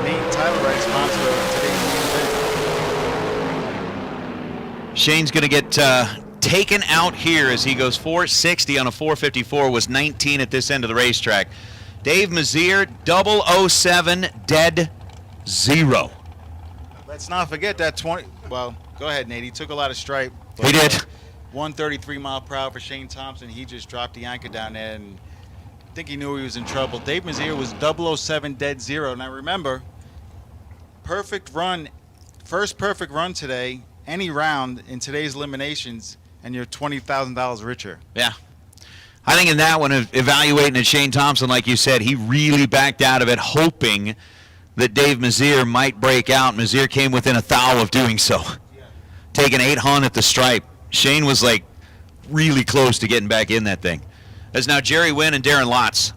main title race sponsor of today's main event. Shane's going to get taken out here as he goes 460 on a 454, was 19 at this end of the racetrack. Dave Mazier, 007, dead zero. Let's not forget that 20. Well, go ahead, Nate. He took a lot of stripe. He did. 133 mile per hour for Shane Thompson. He just dropped the anchor down there, and I think he knew he was in trouble. Dave Mazier was 007, dead zero. Now remember, perfect run, first perfect run today, any round in today's eliminations, and you're $20,000 richer. Yeah. I think in that one, evaluating at Shane Thompson, like you said, he really backed out of it, hoping that Dave Mazier might break out. Mazier came within a thou of doing so, taking 800 at the stripe. Shane was like really close to getting back in that thing. As now Jerry Wynn and Darren Lotz.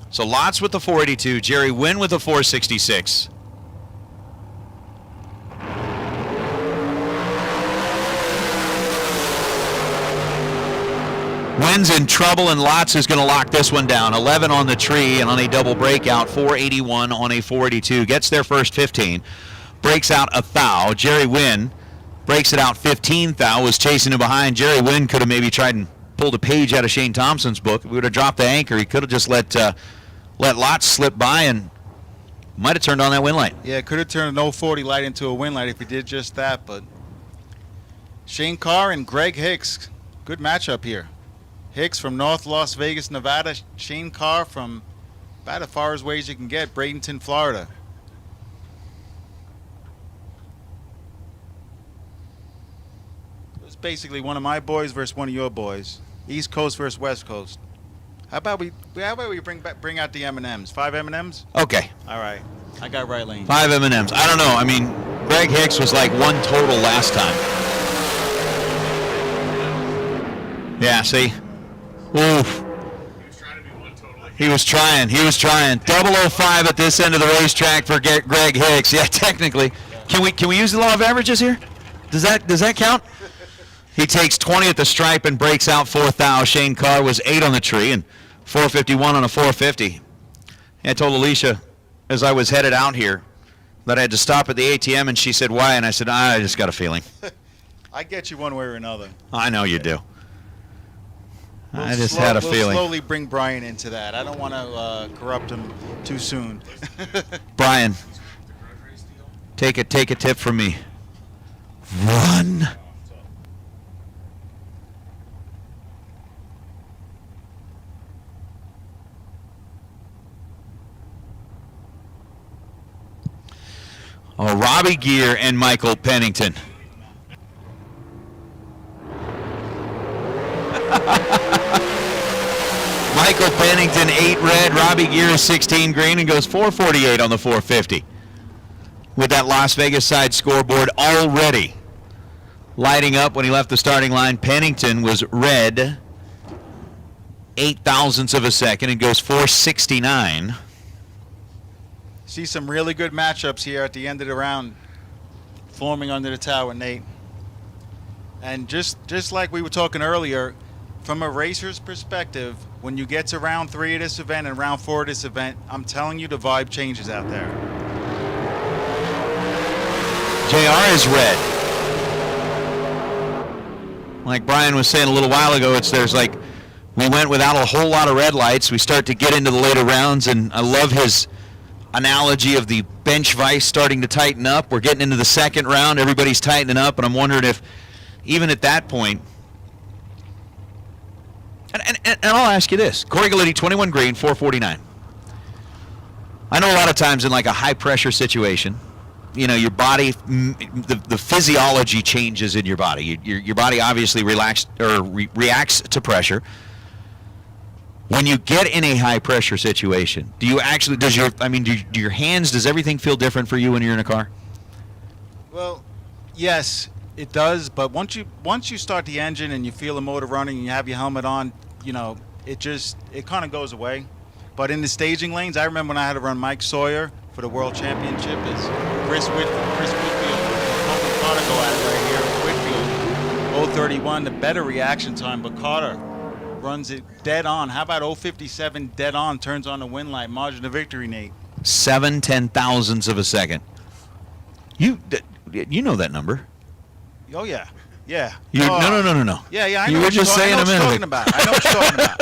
So Lotz with the 482, Jerry Wynn with the 466. Wynn's in trouble, and Lotz is going to lock this one down. 11 on the tree, and on a double breakout, 481 on a 482. Gets their first 15. Breaks out a thou. Jerry Wynn breaks it out 15 thou. Was chasing him behind. Jerry Wynn could have maybe tried and pulled a page out of Shane Thompson's book. If we would have dropped the anchor, he could have just let Lotz slip by and might have turned on that win light. Yeah, could have turned an 040 light into a win light if he did just that. But Shane Carr and Greg Hicks, good matchup here. Hicks from North Las Vegas, Nevada. Shane Carr from about as far away as you can get, Bradenton, Florida. It's basically one of my boys versus one of your boys. East Coast versus West Coast. How about we bring out the M&Ms? 5 M&Ms? Okay. All right. I got right lane. 5 M&Ms. I don't know. I mean, Greg Hicks was like one total last time. Yeah, see? Oof. He was trying. 005 at this end of the racetrack for Greg Hicks. Yeah, technically. Can we use the law of averages here? Does that count? He takes 20 at the stripe and breaks out 4,000. Shane Carr was 8 on the tree and 451 on a 450. I told Alicia as I was headed out here that I had to stop at the ATM, and she said, why? And I said, I just got a feeling. I get you one way or another. I know you do. I just We'll had a feeling. Slowly bring Brian into that. I don't want to corrupt him too soon. Brian, take a tip from me. Run. Oh, Robbie Gear and Michael Pennington. Michael Pennington, 8 red. Robbie Gear, 16 green, and goes 448 on the 450. With that Las Vegas side scoreboard already lighting up when he left the starting line. Pennington was red, 8 thousandths of a second, and goes 469. See some really good matchups here at the end of the round forming under the tower, Nate. And just like we were talking earlier, from a racer's perspective, when you get to round 3 of this event and round 4 of this event, I'm telling you the vibe changes out there. JR is red. Like Brian was saying a little while ago, we went without a whole lot of red lights. We start to get into the later rounds, and I love his analogy of the bench vise starting to tighten up. We're getting into the second round. Everybody's tightening up, and I'm wondering if even at that point, and I'll ask you this. Corey Galletti, 21 green, 449. I know a lot of times in like a high-pressure situation, your body, the physiology changes in your body. Your body obviously reacts to pressure. When you get in a high-pressure situation, do your hands, does everything feel different for you when you're in a car? Well, yes, it does. But once you start the engine and you feel the motor running and you have your helmet on, it kind of goes away. But in the staging lanes, I remember when I had to run Mike Sawyer for the World Championship. Is Chris Whitfield, Carter go at it right here. Whitfield, 031, the better reaction time, but Carter runs it dead on. How about 057 dead on, turns on the win light, margin of victory, Nate? 7 10,000ths of a second. You know that number. Oh, yeah. Yeah. No. Yeah, I know you were just saying a minute ago. I know what you're talking about.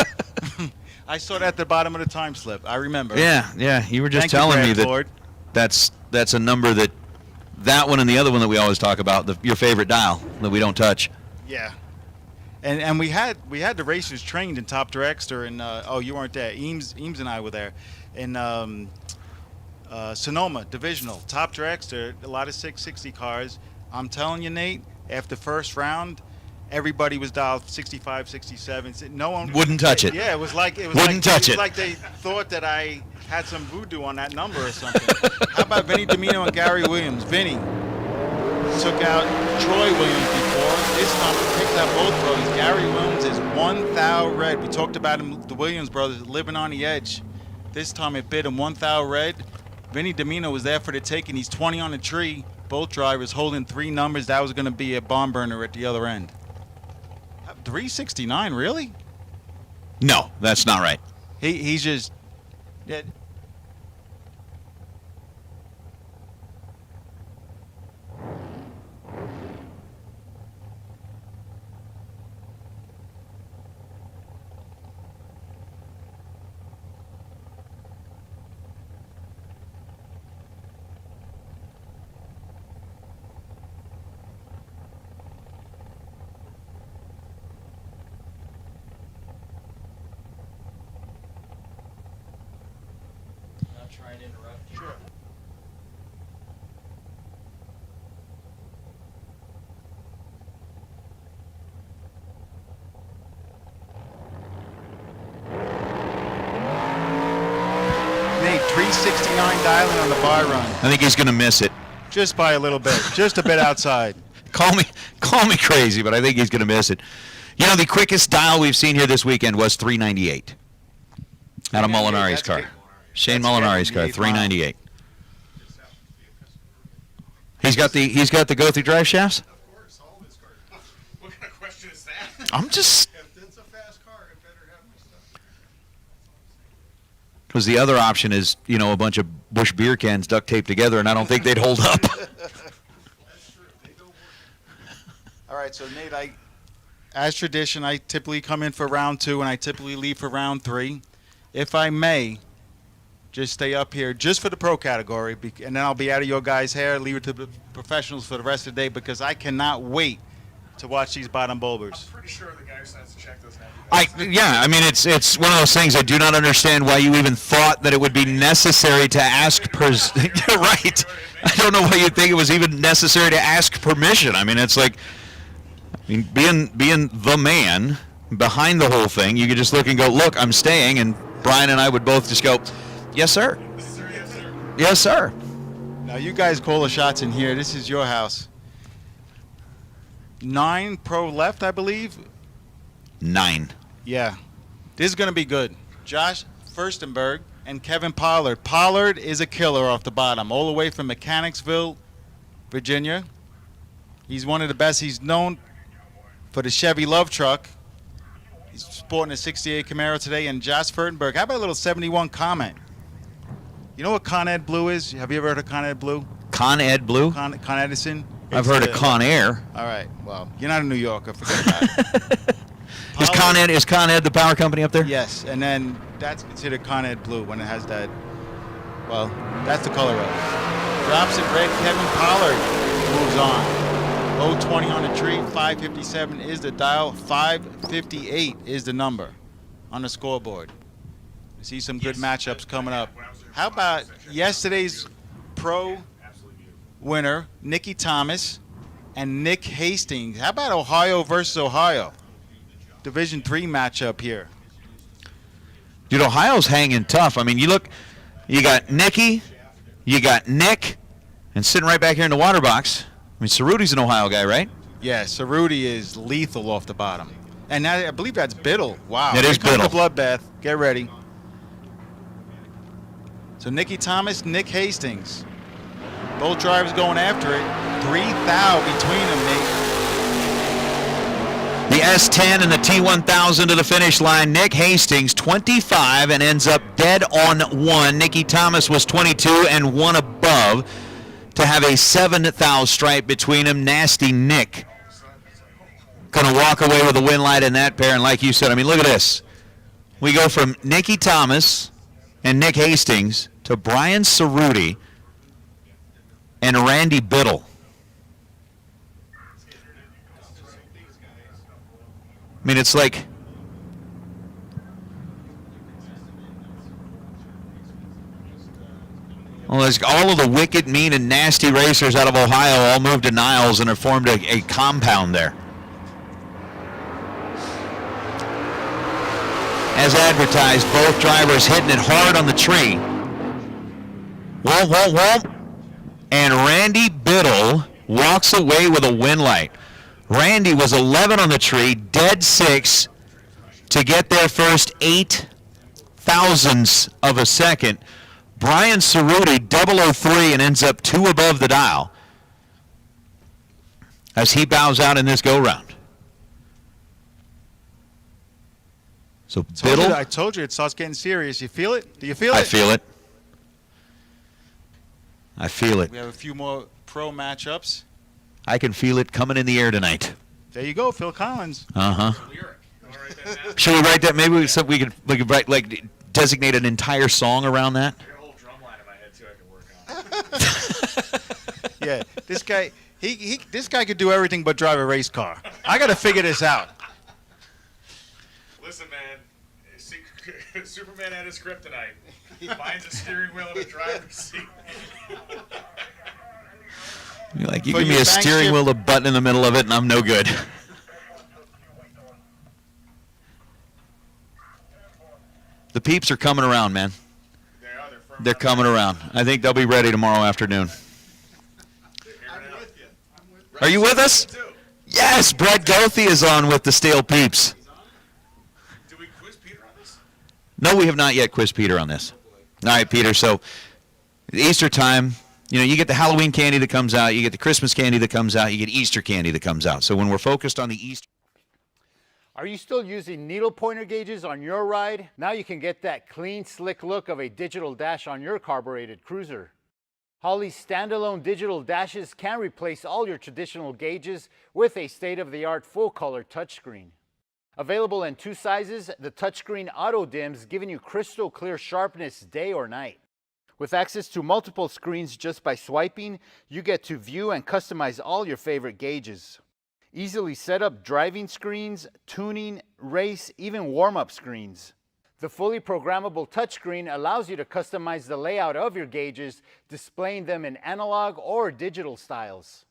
I saw that at the bottom of the time slip. I remember. Yeah. You were just telling me that that's a number that one and the other one that we always talk about, your favorite dial that we don't touch. Yeah. And we had the racers trained in Top Dragster, and you weren't there. Eames and I were there in Sonoma Divisional Top Dragster. A lot of 660 cars. I'm telling you, Nate, after first round, everybody was dialed 65, 67. No one wouldn't touch it. Yeah, it was like they thought that I had some voodoo on that number or something. How about Vinny Domino and Gary Williams? Vinny took out Troy Williams before. This time he picked up both brothers. Gary Williams is 1,000 red. We talked about him, the Williams brothers, living on the edge. This time it bid him 1,000 red. Vinny Domino was there for the taking. He's 20 on the tree. Both drivers holding 3 numbers. That was going to be a bomb burner at the other end. 369, really? No, that's not right. He's just... Yeah. Nate, 369 dialing on the bar run. I think he's going to miss it. Just by a little bit. Just a bit outside. Call me crazy, but I think he's going to miss it. The quickest dial we've seen here this weekend was 398 out of Molinari's car. Shane Molinari's car, 398. He's got the go through drive shafts? Of course, all of his cars. What kind of question is that? I'm just... If it's a fast car, it better have my stuff. Because the other option is, a bunch of Busch beer cans duct taped together, and I don't think they'd hold up. That's true. They don't work. All right, so Nate, as tradition, I typically come in for round 2, and I typically leave for round 3. If I may, just stay up here just for the pro category, and then I'll be out of your guys' hair, leave it to the professionals for the rest of the day, because I cannot wait to watch these bottom bulbers. I'm pretty sure the guy who has to check those it's one of those things I do not understand why you even thought that it would be necessary to ask You're right. I don't know why you'd think it was even necessary to ask permission. It's like, being the man, behind the whole thing. You could just look and go, look, I'm staying, and Brian and I would both just go, yes, sir. Yes, sir. Now you guys call the shots in here. This is your house. 9 pro left, I believe. 9. Yeah. This is going to be good. Josh Furstenberg and Kevin Pollard. Pollard is a killer off the bottom, all the way from Mechanicsville, Virginia. He's one of the best. He's known for the Chevy Love truck. He's sporting a 68 Camaro today. And Josh Furstenberg, how about a little 71 comment? You know what Con Ed Blue is? Have you ever heard of Con Ed Blue? Con Ed Blue? Con Edison? I've heard of Con Air. All right. Well, you're not a New Yorker. Forget about it. Is Con Ed the power company up there? Yes. And then that's considered Con Ed Blue when it has that. Well, that's the color of it. Drops in red. Kevin Pollard moves on. Low 20 on the tree. 557 is the dial. 558 is the number on the scoreboard. See some good matchups coming up. How about yesterday's pro winner, Nicky Thomas and Nick Hastings? How about Ohio versus Ohio? Division III matchup here. Dude, Ohio's hanging tough. I mean, you look, you got Nicky, you got Nick, and sitting right back here in the water box. I mean, Cerruti's an Ohio guy, right? Yeah, Cerruti is lethal off the bottom. And now, I believe that's Biddle. Wow. It is Biddle. The bloodbath. Get ready. So Nicky Thomas, Nick Hastings. Both drivers going after it. 3 thou between them, Nate. The S10 and the T1000 to the finish line. Nick Hastings, 25, and ends up dead on 1. Nicky Thomas was 22 and 1 above to have a 7 thou stripe between them. Nasty Nick. Going to walk away with a win light in that pair. And like you said, I mean, look at this. We go from Nicky Thomas and Nick Hastings to Brian Cerruti and Randy Biddle. I mean, it's like, well, all of the wicked, mean, and nasty racers out of Ohio all moved to Niles and have formed a compound there. As advertised, both drivers hitting it hard on the tree. Whoa, whoa, whoa. And Randy Biddle walks away with a win light. Randy was 11 on the tree, dead 6 to get their first 8 thousandths of a second. Brian Cerruti, 003, and ends up 2 above the dial as he bows out in this go-round. So Biddle, I told you it starts getting serious. You feel it? Do you feel it? I feel it. I feel it. We have a few more pro matchups. I can feel it coming in the air tonight. There you go, Phil Collins. Uh-huh. Should we write that? Maybe we could write, like, designate an entire song around that. I got a whole drum line in my head too I can work on. Yeah, this guy this guy could do everything but drive a race car. I got to figure this out. Listen, man, Superman had his kryptonite. He finds a steering wheel and a driver's seat. You're like, you give me a steering wheel, a button in the middle of it, and I'm no good. The peeps are coming around, man. They're coming around. I think they'll be ready tomorrow afternoon. Are you with us? Yes, Brett Goethe is on with the Stale Peeps. Did we quiz Peter on this? No, we have not yet quizzed Peter on this. All right, Peter, so Easter time, you know, you get the Halloween candy that comes out, you get the Christmas candy that comes out, you get Easter candy that comes out. So when we're focused on the Easter... Are you still using needle pointer gauges on your ride? Now you can get that clean, slick look of a digital dash on your carbureted cruiser. Holley's standalone digital dashes can replace all your traditional gauges with a state-of-the-art full-color touchscreen. Available in 2 sizes, the touchscreen auto-dims, giving you crystal clear sharpness day or night. With access to multiple screens just by swiping, you get to view and customize all your favorite gauges. Easily set up driving screens, tuning, race, even warm-up screens. The fully programmable touchscreen allows you to customize the layout of your gauges, displaying them in analog or digital styles.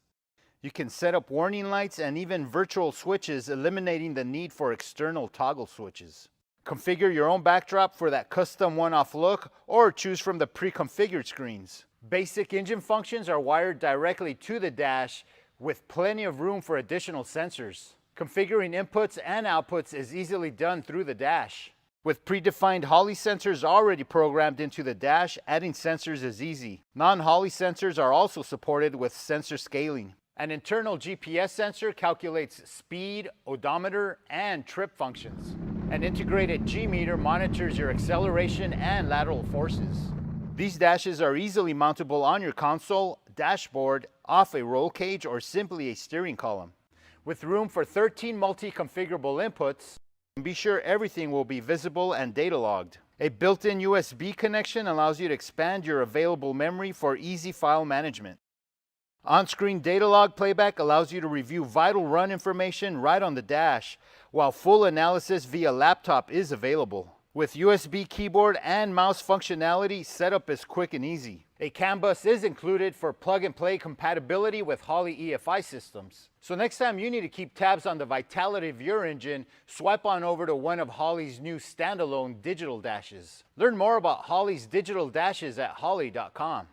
You can set up warning lights and even virtual switches, eliminating the need for external toggle switches. Configure your own backdrop for that custom one-off look, or choose from the pre-configured screens. Basic engine functions are wired directly to the dash with plenty of room for additional sensors. Configuring inputs and outputs is easily done through the dash. With predefined Holley sensors already programmed into the dash, adding sensors is easy. Non-Holley sensors are also supported with sensor scaling. An internal GPS sensor calculates speed, odometer, and trip functions. An integrated G-meter monitors your acceleration and lateral forces. These dashes are easily mountable on your console, dashboard, off a roll cage, or simply a steering column. With room for 13 multi-configurable inputs, be sure everything will be visible and data logged. A built-in USB connection allows you to expand your available memory for easy file management. On-screen data log playback allows you to review vital run information right on the dash, while full analysis via laptop is available. With USB keyboard and mouse functionality, setup is quick and easy. A CAN bus is included for plug-and-play compatibility with Holley EFI systems. So next time you need to keep tabs on the vitality of your engine, swipe on over to one of Holley's new standalone digital dashes. Learn more about Holley's digital dashes at holley.com.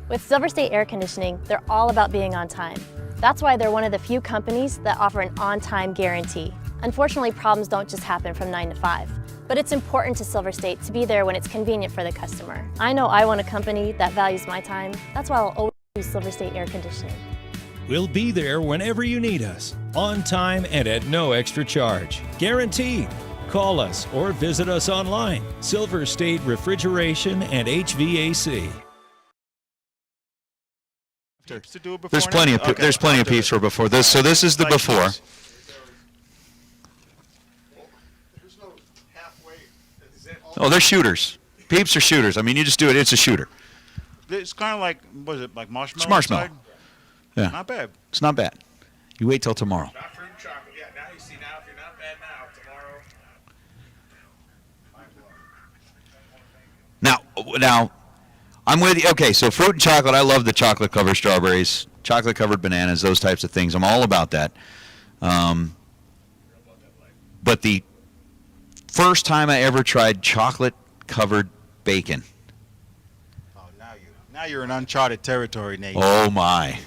With Silver State Air Conditioning, they're all about being on time. That's why they're one of the few companies that offer an on-time guarantee. Unfortunately, problems don't just happen from 9 to 5. But it's important to Silver State to be there when it's convenient for the customer. I know I want a company that values my time. That's why I'll always use Silver State Air Conditioning. We'll be there whenever you need us, on time and at no extra charge. Guaranteed. Call us or visit us online. Silver State Refrigeration and HVAC. There's plenty of peeps for before this. So this is the before. Oh, they're shooters. Peeps are shooters. I mean, you just do it. It's a shooter. It's kind of like, what is it, like marshmallow? It's marshmallow. Inside? Yeah. Not bad. It's not bad. You wait till tomorrow. Not fruit and chocolate. Yeah, now you see now if you're not bad now, tomorrow. Now, I'm with you. Okay, so fruit and chocolate. I love the chocolate-covered strawberries, chocolate-covered bananas, those types of things. I'm all about that. But the first time I ever tried chocolate-covered bacon. Oh, now you're in uncharted territory, Nate. Oh my!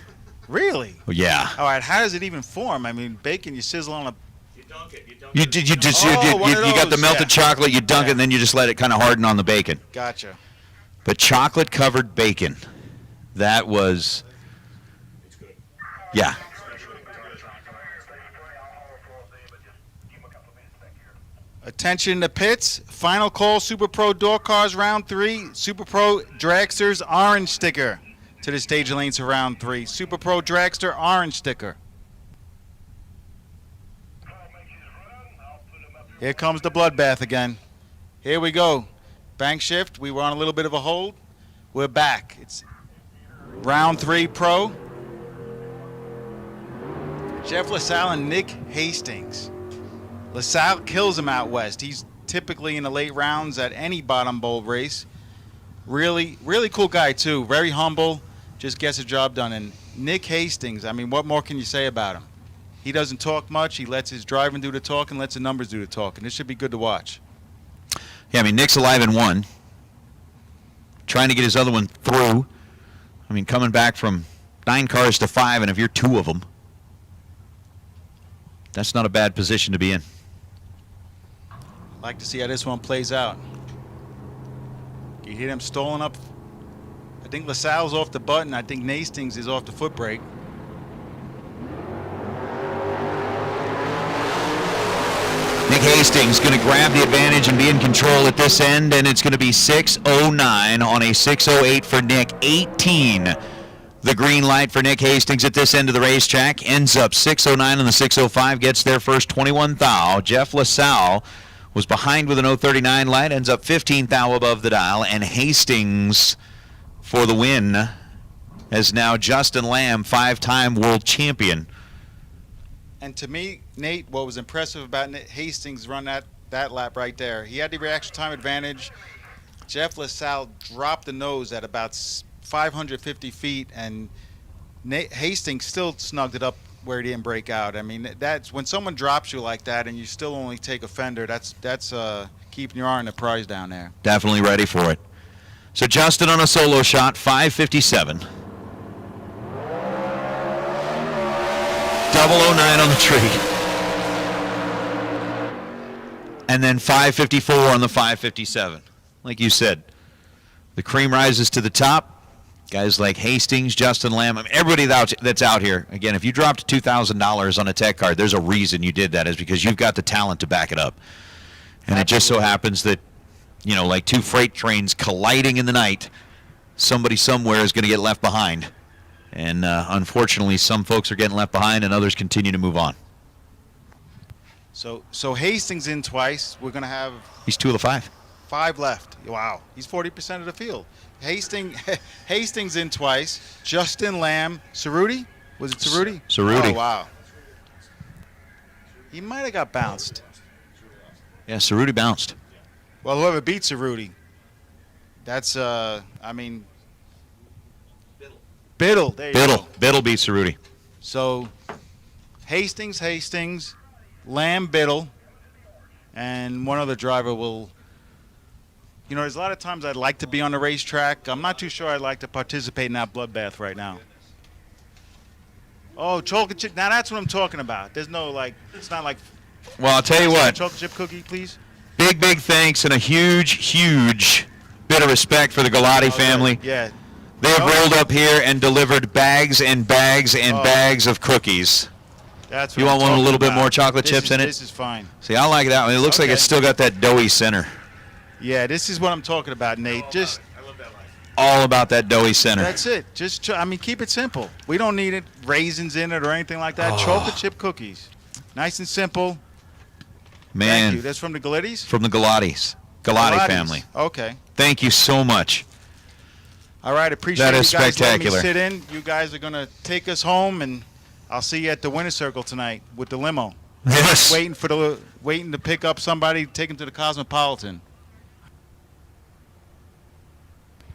Really? Yeah. All right. How does it even form? I mean, bacon. You sizzle on a. You dunk it. You got the melted chocolate. You dunk it, and then you just let it kind of harden on the bacon. Gotcha. But chocolate-covered bacon, that was. Yeah. Attention to pits. Final call, Super Pro Door Cars Round 3. Super Pro Dragster's orange sticker to the stage lanes for Round 3. Super Pro Dragster orange sticker. Here comes the bloodbath again. Here we go. Bank shift. We were on a little bit of a hold. We're back. It's Round 3 Pro. Jeff LaSalle and Nick Hastings. LaSalle kills him out west. He's typically in the late rounds at any bottom bowl race. Really, really cool guy too. Very humble. Just gets the job done. And Nick Hastings, I mean, what more can you say about him? He doesn't talk much. He lets his driving do the talking, lets the numbers do the talking. This should be good to watch. Yeah, I mean, Nick's alive in one. Trying to get his other one through. I mean, coming back from 9 cars to 5, and if you're 2 of them, that's not a bad position to be in. Like to see how this one plays out. You hear them stalling up. I think LaSalle's off the button. I think Hastings is off the foot brake. Nick Hastings going to grab the advantage and be in control at this end, and it's going to be 6:09 on a 6:08 for Nick. 18 the green light for Nick Hastings at this end of the racetrack. Ends up 6:09 on the 6:05, gets there first, 21 thou. Jeff LaSalle was behind with an 039 light, ends up 15 thou above the dial, and Hastings for the win as now Justin Lamb, 5-time world champion. And to me, Nate, what was impressive about Hastings run that lap right there, he had the reaction time advantage. Jeff LaSalle dropped the nose at about 550 feet, and Hastings still snugged it up where he didn't break out. I mean, that's when someone drops you like that and you still only take a fender, that's keeping your eye on the prize down there. Definitely ready for it. So Justin on a solo shot, 557. 009 on the tree. And then 554 on the 557. Like you said, the cream rises to the top. Guys like Hastings, Justin Lamb, I mean, everybody that's out here. Again, if you dropped $2,000 on a tech card, there's a reason you did that, is because you've got the talent to back it up. And it just so happens that, you know, like two freight trains colliding in the night, somebody somewhere is going to get left behind. And unfortunately, some folks are getting left behind and others continue to move on. So Hastings in twice. We're going to have... He's 2 of the 5. 5 left. Wow. He's 40% of the field. Hastings in twice. Justin Lamb. Cerruti? Was it Cerruti? Cerruti. Oh, wow. He might have got bounced. Yeah, Cerruti bounced. Well, whoever beat Cerruti, that's, I mean... Biddle. There you go. Biddle beat Cerruti. So, Hastings, Lamb, Biddle, and one other driver will... You know, there's a lot of times I'd like to be on the racetrack. I'm not too sure I'd like to participate in that bloodbath right now. Oh, chocolate chip. Now that's what I'm talking about. There's no, like, it's not like... Well, I'll tell you what. Chocolate chip cookie, please. Big thanks and a huge bit of respect for the Galati family. Yeah. They have rolled up here and delivered bags and bags and bags of cookies. That's what you want I'm one with a little talking bit more about. chocolate chips in it? This is fine. See, I like that one. It looks like it's still got that doughy center. Yeah, this is what I'm talking about, Nate. Just all about that doughy center. That's it. Just, I mean, keep it simple. We don't need it, raisins in it or anything like that. Chocolate chip cookies. Nice and simple. Man. Thank you. That's from the Galittis? From the Galatis. Galati family. Okay. Thank you so much. All right, appreciate that you is guys spectacular. letting me sit in. You guys are going to take us home, and I'll see you at the winner's circle tonight with the limo. Yes. Waiting to pick up somebody, take them to the Cosmopolitan.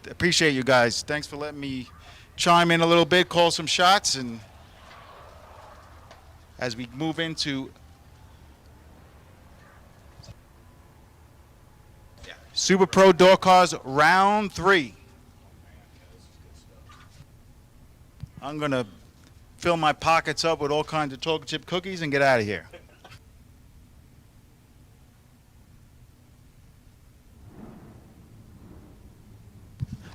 Appreciate you guys. Thanks for letting me chime in a little bit, call some shots, and as we move into Super Pro Door Cars Round 3. I'm going to fill my pockets up with all kinds of chocolate chip cookies and get out of here.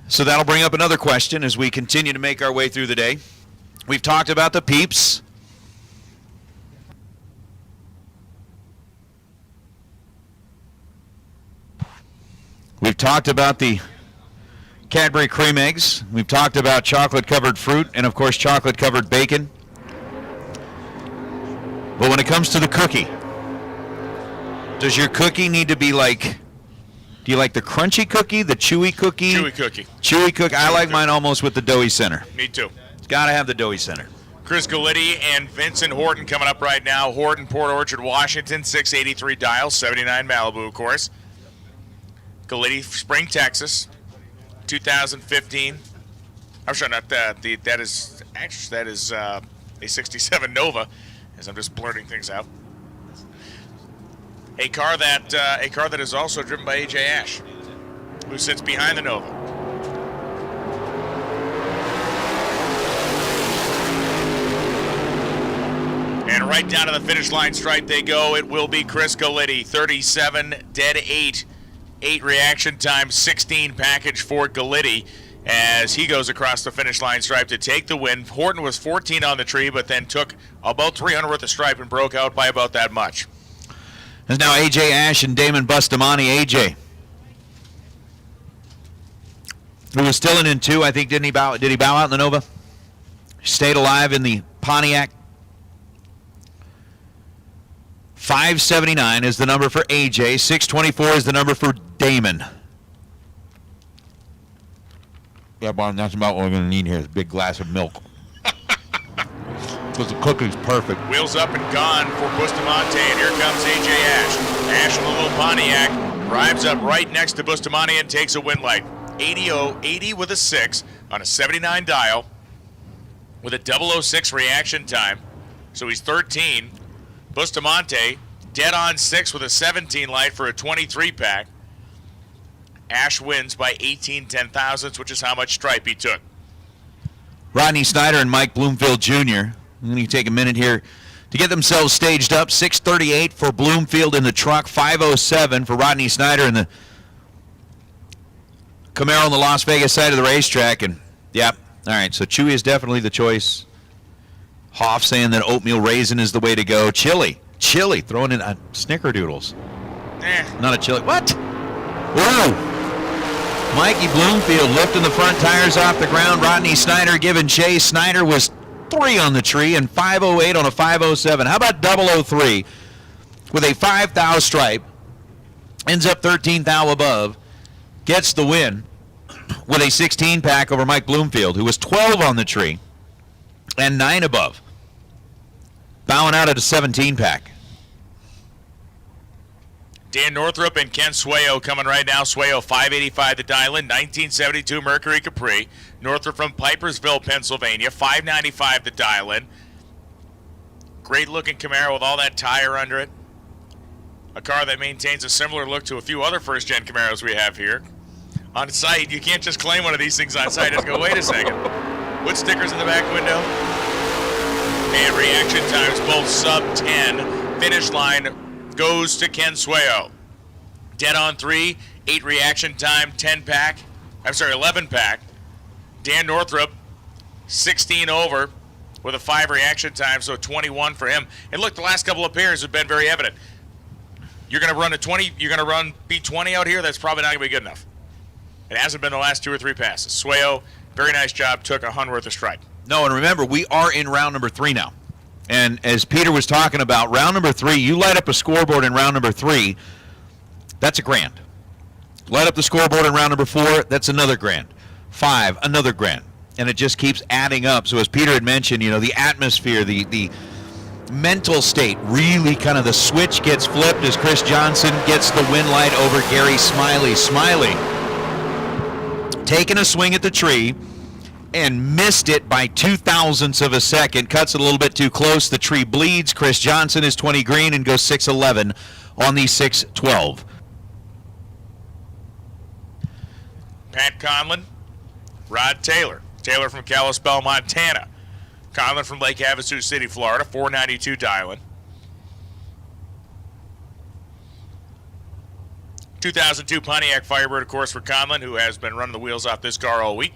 So that'll bring up another question as we continue to make our way through the day. We've talked about the peeps. We've talked about the Cadbury cream eggs. We've talked about chocolate-covered fruit and, of course, chocolate-covered bacon. But when it comes to the cookie, does your cookie need to be like... Do you like the crunchy cookie, the chewy cookie? Chewy cookie. Chewy cookie. I like mine almost with the doughy center. Me too. It's got to have the doughy center. Chris Galitti and Vincent Horton coming up right now. Horton, Port Orchard, Washington, 683 dial, 79 Malibu, of course. Galitti, Spring, Texas, 2015. I'm sure not that. That is a 67 Nova, as I'm just blurting things out. A car that is also driven by AJ Ash, who sits behind the Nova. And right down to the finish line stripe they go. It will be Chris Galitti, 37, dead 8. 8 reaction time, 16 package for Galitti as he goes across the finish line stripe to take the win. Horton was 14 on the tree, but then took about 300 worth of stripe and broke out by about that much. There's now AJ Ash and Damon Bustamante. AJ, who was still in 2, I think, did he bow out in the Nova? Stayed alive in the Pontiac. 579 is the number for AJ. 624 is the number for Damon. Yeah, Barn, that's about what we're going to need here, is a big glass of milk. Because the cookie's perfect. Wheels up and gone for Bustamante, and here comes AJ Ash. Ash with a little Pontiac. Drives up right next to Bustamante and takes a win light. 80 with a 6 on a 79 dial with a 006 reaction time. So he's 13. Bustamante dead on 6 with a 17 light for a 23 pack. Ash wins by 18 10,000ths, which is how much stripe he took. Rodney Snyder and Mike Bloomfield Jr. I'm going to take a minute here to get themselves staged up. 6:38 for Bloomfield in the truck, 5:07 for Rodney Snyder in the Camaro on the Las Vegas side of the racetrack. And, yeah, all right, so Chewy is definitely the choice. Hoff saying that oatmeal raisin is the way to go. Chili, throwing in snickerdoodles. Not a chili. What? Whoa. Mikey Bloomfield lifting the front tires off the ground. Rodney Snyder giving chase. Snyder was 3 on the tree and 5:08 on a 5:07. How about 003 with a 5 thou stripe? Ends up 13 thou above. Gets the win with a 16 pack over Mike Bloomfield, who was 12 on the tree and 9 above. Bowing out at a 17 pack. Dan Northrup and Ken Sueyo coming right now. Sueyo 585 the dial-in, 1972 Mercury Capri. Northrup from Pipersville, Pennsylvania, 595 the dial-in. Great looking Camaro with all that tire under it. A car that maintains a similar look to a few other first-gen Camaros we have here. On site, you can't just claim one of these things on site. Just go, wait a second. Put stickers in the back window. And reaction times both sub 10. Finish line goes to Ken Sueyo. Dead on 3, 8 reaction time, 11 pack. Dan Northrup, 16 over with a 5 reaction time, so 21 for him. And look, the last couple of pairs have been very evident. You're going to run a 20, you're going to run B20 out here, that's probably not going to be good enough. It hasn't been the last 2 or 3 passes. Sueyo, very nice job, took a $100 worth of stripe. No, and remember, we are in round number 3 now. And as Peter was talking about, round number 3, you light up a scoreboard in round number 3, that's $1,000. Light up the scoreboard in round number 4, that's another $1,000. 5, another $1,000. And it just keeps adding up. So as Peter had mentioned, the atmosphere, the mental state, really kind of the switch gets flipped as Chris Johnson gets the win light over Gary Smiley. Smiley taking a swing at the tree and missed it by 0.02 of a second. Cuts it a little bit too close. The tree bleeds. Chris Johnson is 20 green and goes 6-11 on the 6-12. Pat Conlon, Rod Taylor. Taylor from Kalispell, Montana. Conlon from Lake Havasu City, Florida, 492 dial-in. 2002 Pontiac Firebird, of course, for Conlon, who has been running the wheels off this car all week.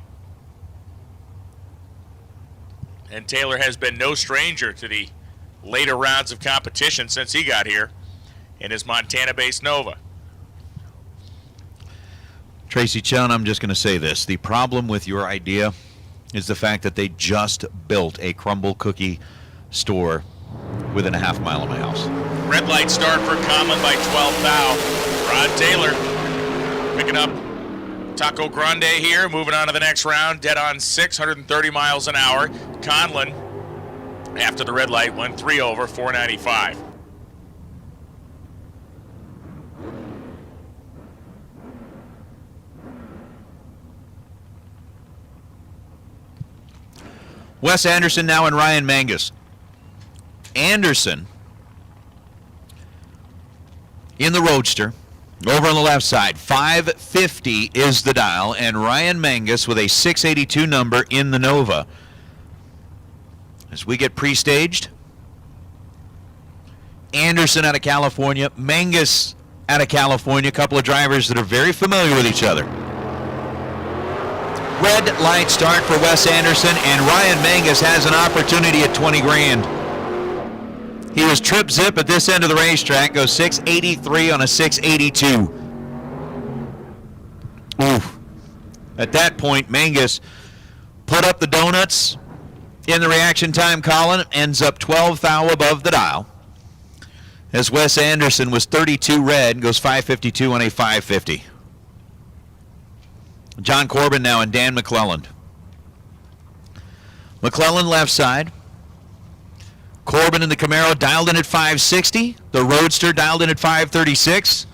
And Taylor has been no stranger to the later rounds of competition since he got here in his Montana-based Nova. Tracy Chun, I'm just going to say this. The problem with your idea is the fact that they just built a crumble cookie store within a half mile of my house. Red light start for Conlon by 12 thou. Rod Taylor picking up Taco Grande here, moving on to the next round. Dead on 630 miles an hour. Conlon, after the red light, went 3 over, 495. Wes Anderson now and Ryan Mangus. Anderson in the Roadster, over on the left side. 550 is the dial, and Ryan Mangus with a 682 number in the Nova. As we get pre-staged, Anderson out of California, Mangus out of California, a couple of drivers that are very familiar with each other. Red light start for Wes Anderson, and Ryan Mangus has an opportunity at 20 grand. He was trip zip at this end of the racetrack, goes 683 on a 682. Oof. At that point, Mangus put up the donuts in the reaction time column, ends up 12 thou above the dial. As Wes Anderson was 32 red, goes 552 on a 550. John Corbin now and Dan McClelland. McClelland left side. Corbin in the Camaro dialed in at 560. The Roadster dialed in at 536.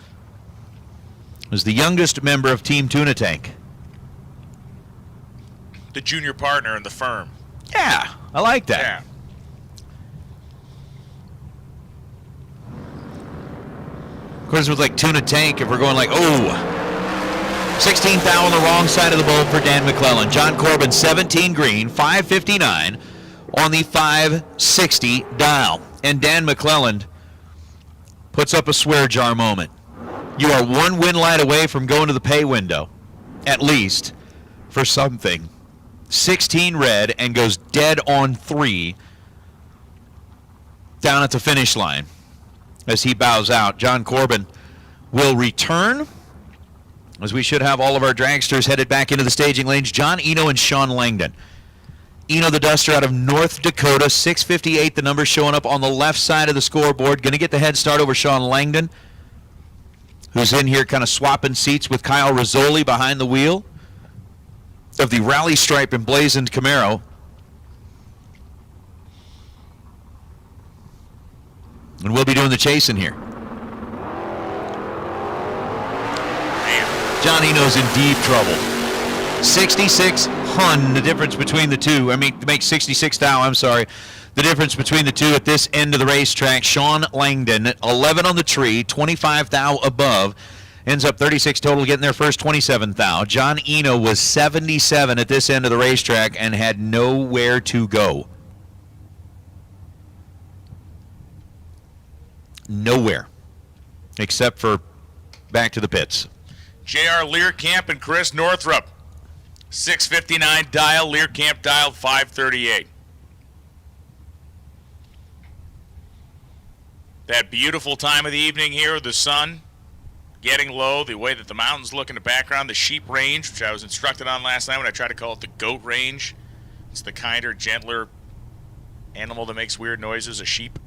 was the youngest member of Team Tuna Tank. The junior partner in the firm. Yeah, I like that. Yeah. Of course, with like Tuna Tank, if we're going like, 16th thou on the wrong side of the bulb for Dan McClellan. John Corbin, 17 green, 559 on the 560 dial. And Dan McClellan puts up a swear jar moment. You are one win light away from going to the pay window, at least, for something. 16 red and goes dead on 3 down at the finish line. As he bows out, John Corbin will return, as we should have all of our dragsters headed back into the staging lanes. John Eno and Sean Langdon. Eno the Duster out of North Dakota, 658, the number showing up on the left side of the scoreboard. Going to get the head start over Sean Langdon, who's in here kind of swapping seats with Kyle Rizzoli behind the wheel of the rally stripe emblazoned Camaro. And we'll be doing the chasing here. John Eno's in deep trouble. 66 Hun, the difference between the two. To make 66 thou, I'm sorry. The difference between the two at this end of the racetrack. Sean Langdon, 11 on the tree, 25 thou above. Ends up 36 total, getting there first, 27 thou. John Eno was 77 at this end of the racetrack and had nowhere to go. Nowhere. Except for back to the pits. J.R. Learcamp and Chris Northrup. 659 dial, Learcamp dial 538. That beautiful time of the evening here, the sun getting low, the way that the mountains look in the background, the sheep range, which I was instructed on last night when I tried to call it the goat range. It's the kinder, gentler animal that makes weird noises, a sheep.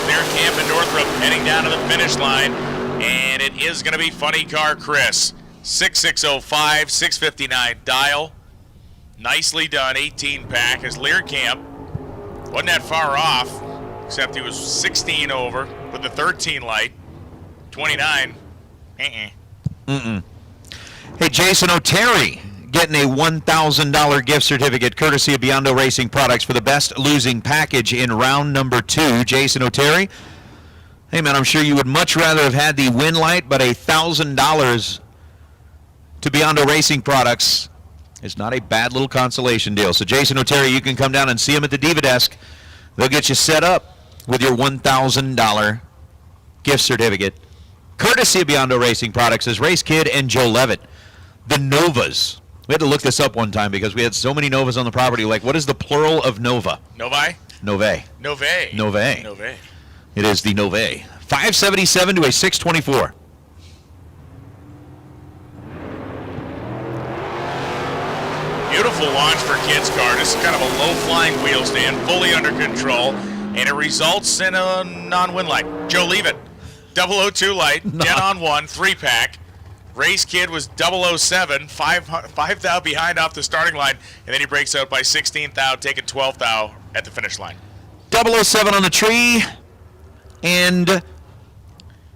Learcamp and Northrup heading down to the finish line, and it is going to be Funny Car Chris. 6605, 659 dial. Nicely done, 18 pack as Learcamp wasn't that far off, except he was 16 over with the 13 light. 29. Hey, Jason O'Terry getting a $1,000 gift certificate courtesy of Biondo Racing Products for the best losing package in round number 2. Jason O'Terry, hey man, I'm sure you would much rather have had the win light, but $1,000 to Biondo Racing Products is not a bad little consolation deal. So Jason O'Terry, you can come down and see him at the Diva Desk. They'll get you set up with your $1,000 gift certificate courtesy of Biondo Racing Products as Race Kid and Joe Levitt. The Novas. We had to look this up one time because we had so many Novas on the property. Like, what is the plural of Nova? Novi? Nove. Nove. Nove. Nove. It is the Nove. 577 to a 624. Beautiful launch for Kid's car. This is kind of a low-flying wheel stand, fully under control, and it results in a non-win light. Joe Leavitt, 002 light, dead on 1, 3-pack. Race Kid was 007, 5 thou behind off the starting line, and then he breaks out by 16 thou, taking 12 thou at the finish line. 007 on the tree, and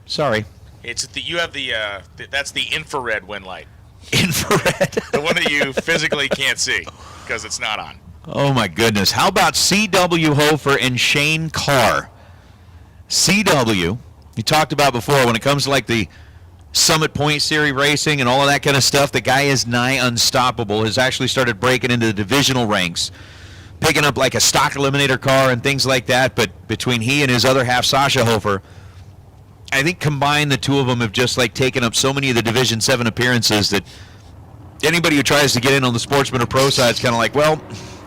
sorry. It's you have the that's the infrared win light. Infrared. The one that you physically can't see because it's not on. Oh my goodness. How about C.W. Hofer and Shane Carr? C.W. you talked about before when it comes to like the Summit Point Series racing and all of that kind of stuff, the guy is nigh unstoppable. Has actually started breaking into the divisional ranks, picking up like a stock eliminator car and things like that. But between he and his other half, Sasha Hofer, I think combined the two of them have just like taken up so many of the Division 7 appearances that anybody who tries to get in on the Sportsman or Pro side is kind of like, well,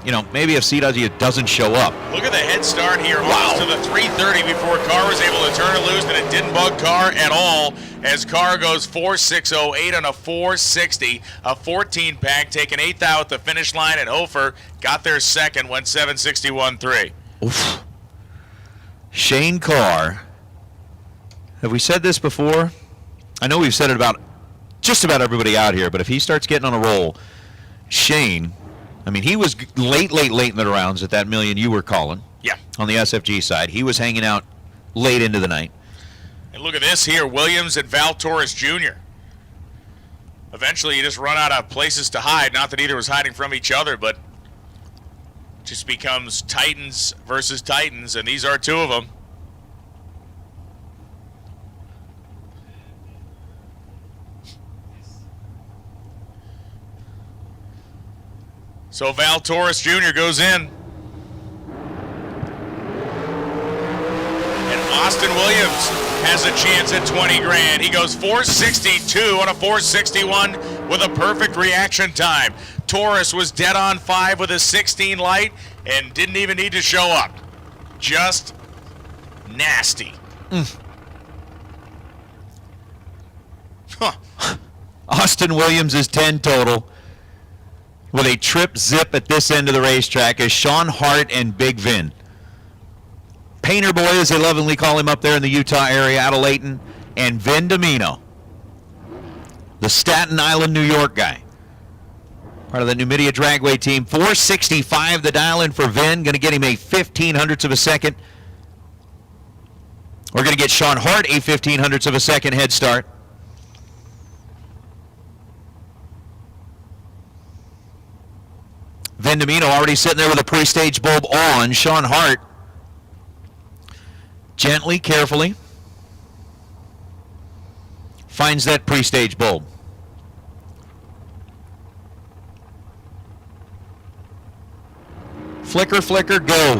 you know, maybe if CW doesn't show up. Look at the head start here, almost to the 330 before Carr was able to turn it loose, and it didn't bug Carr at all as Carr goes 4.608 on a 4.60, a 14-pack, taking 8th out at the finish line, and Hofer got there second, went 7.61.3. Oof. Shane Carr. Have we said this before? I know we've said it about just about everybody out here, but if he starts getting on a roll, Shane, I mean, he was late in the rounds at that million you were calling. Yeah. On the SFG side. He was hanging out late into the night. And look at this here, Williams and Val Torres Jr. Eventually you just run out of places to hide. Not that either was hiding from each other, but just becomes Titans versus Titans, and these are two of them. So Val Torres Jr. goes in. And Austin Williams has a chance at 20 grand. He goes 462 on a 461 with a perfect reaction time. Torres was dead on 5 with a 16 light and didn't even need to show up. Just nasty. Huh. Austin Williams is 10 total with a trip zip at this end of the racetrack as Sean Hart and Big Vin. Painter Boy, as they lovingly call him up there in the Utah area, out of Layton, and Vin Domino, the Staten Island, New York guy. Part of the Numidia Dragway team. 465 the dial in for Vin. Going to get him a 1500ths of a second. We're going to get Sean Hart a 1500ths of a second head start. Vin Domino already sitting there with a pre-stage bulb on. Sean Hart gently, carefully finds that pre-stage bulb. Flicker, flicker, go.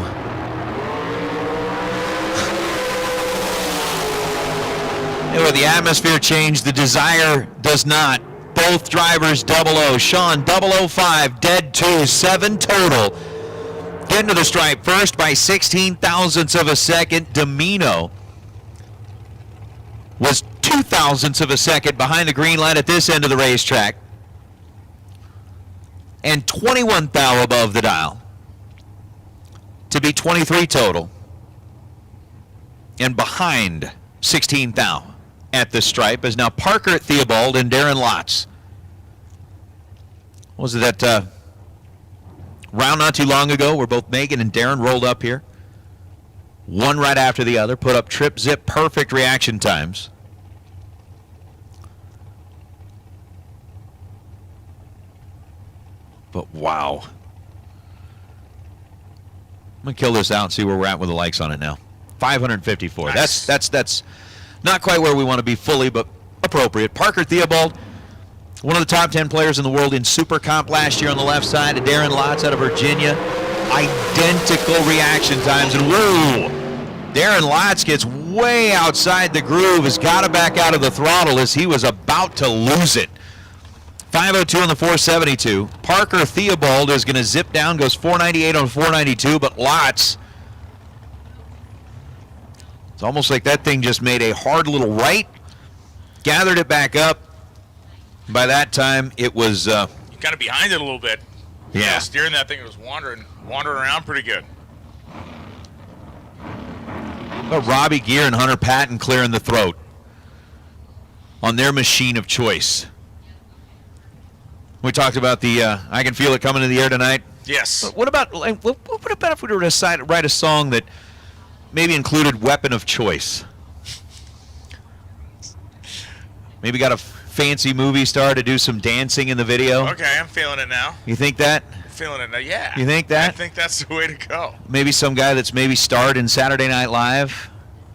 And with the atmosphere change, the desire does not. Both drivers 00. Sean 005, dead 2, 7 total. Getting to the stripe first by 16 thousandths of a second. Domino was 2 thousandths of a second behind the green light at this end of the racetrack. And 21 thou above the dial to be 23 total. And behind 16 thou at the stripe is now Parker Theobald and Darren Lotz. Was it that round not too long ago where both Megan and Darren rolled up here? One right after the other, put up trip, zip, perfect reaction times. But wow. I'm going to kill this out and see where we're at with the likes on it now. 554. Nice. That's not quite where we want to be fully, but appropriate. Parker Theobald, one of the top 10 players in the world in Super Comp last year on the left side. Darren Lotz out of Virginia. Identical reaction times. And whoa! Darren Lotz gets way outside the groove, has got to back out of the throttle as he was about to lose it. 502 on the 472. Parker Theobald is going to zip down, goes 498 on 492, but Lotz, it's almost like that thing just made a hard little right, gathered it back up. By that time, it was... You kind of behind it a little bit. Yeah. Steering that thing, it was wandering around pretty good. But Robbie Gear and Hunter Patton clearing the throat on their machine of choice. We talked about the I Can Feel It Coming to the Air tonight. Yes. But what about if we were to write a song that maybe included Weapon of Choice? Maybe got a fancy movie star to do some dancing in the video. Okay, I'm feeling it now. You think that? I'm feeling it now, yeah. You think that? I think that's the way to go. Maybe some guy that's maybe starred in Saturday Night Live,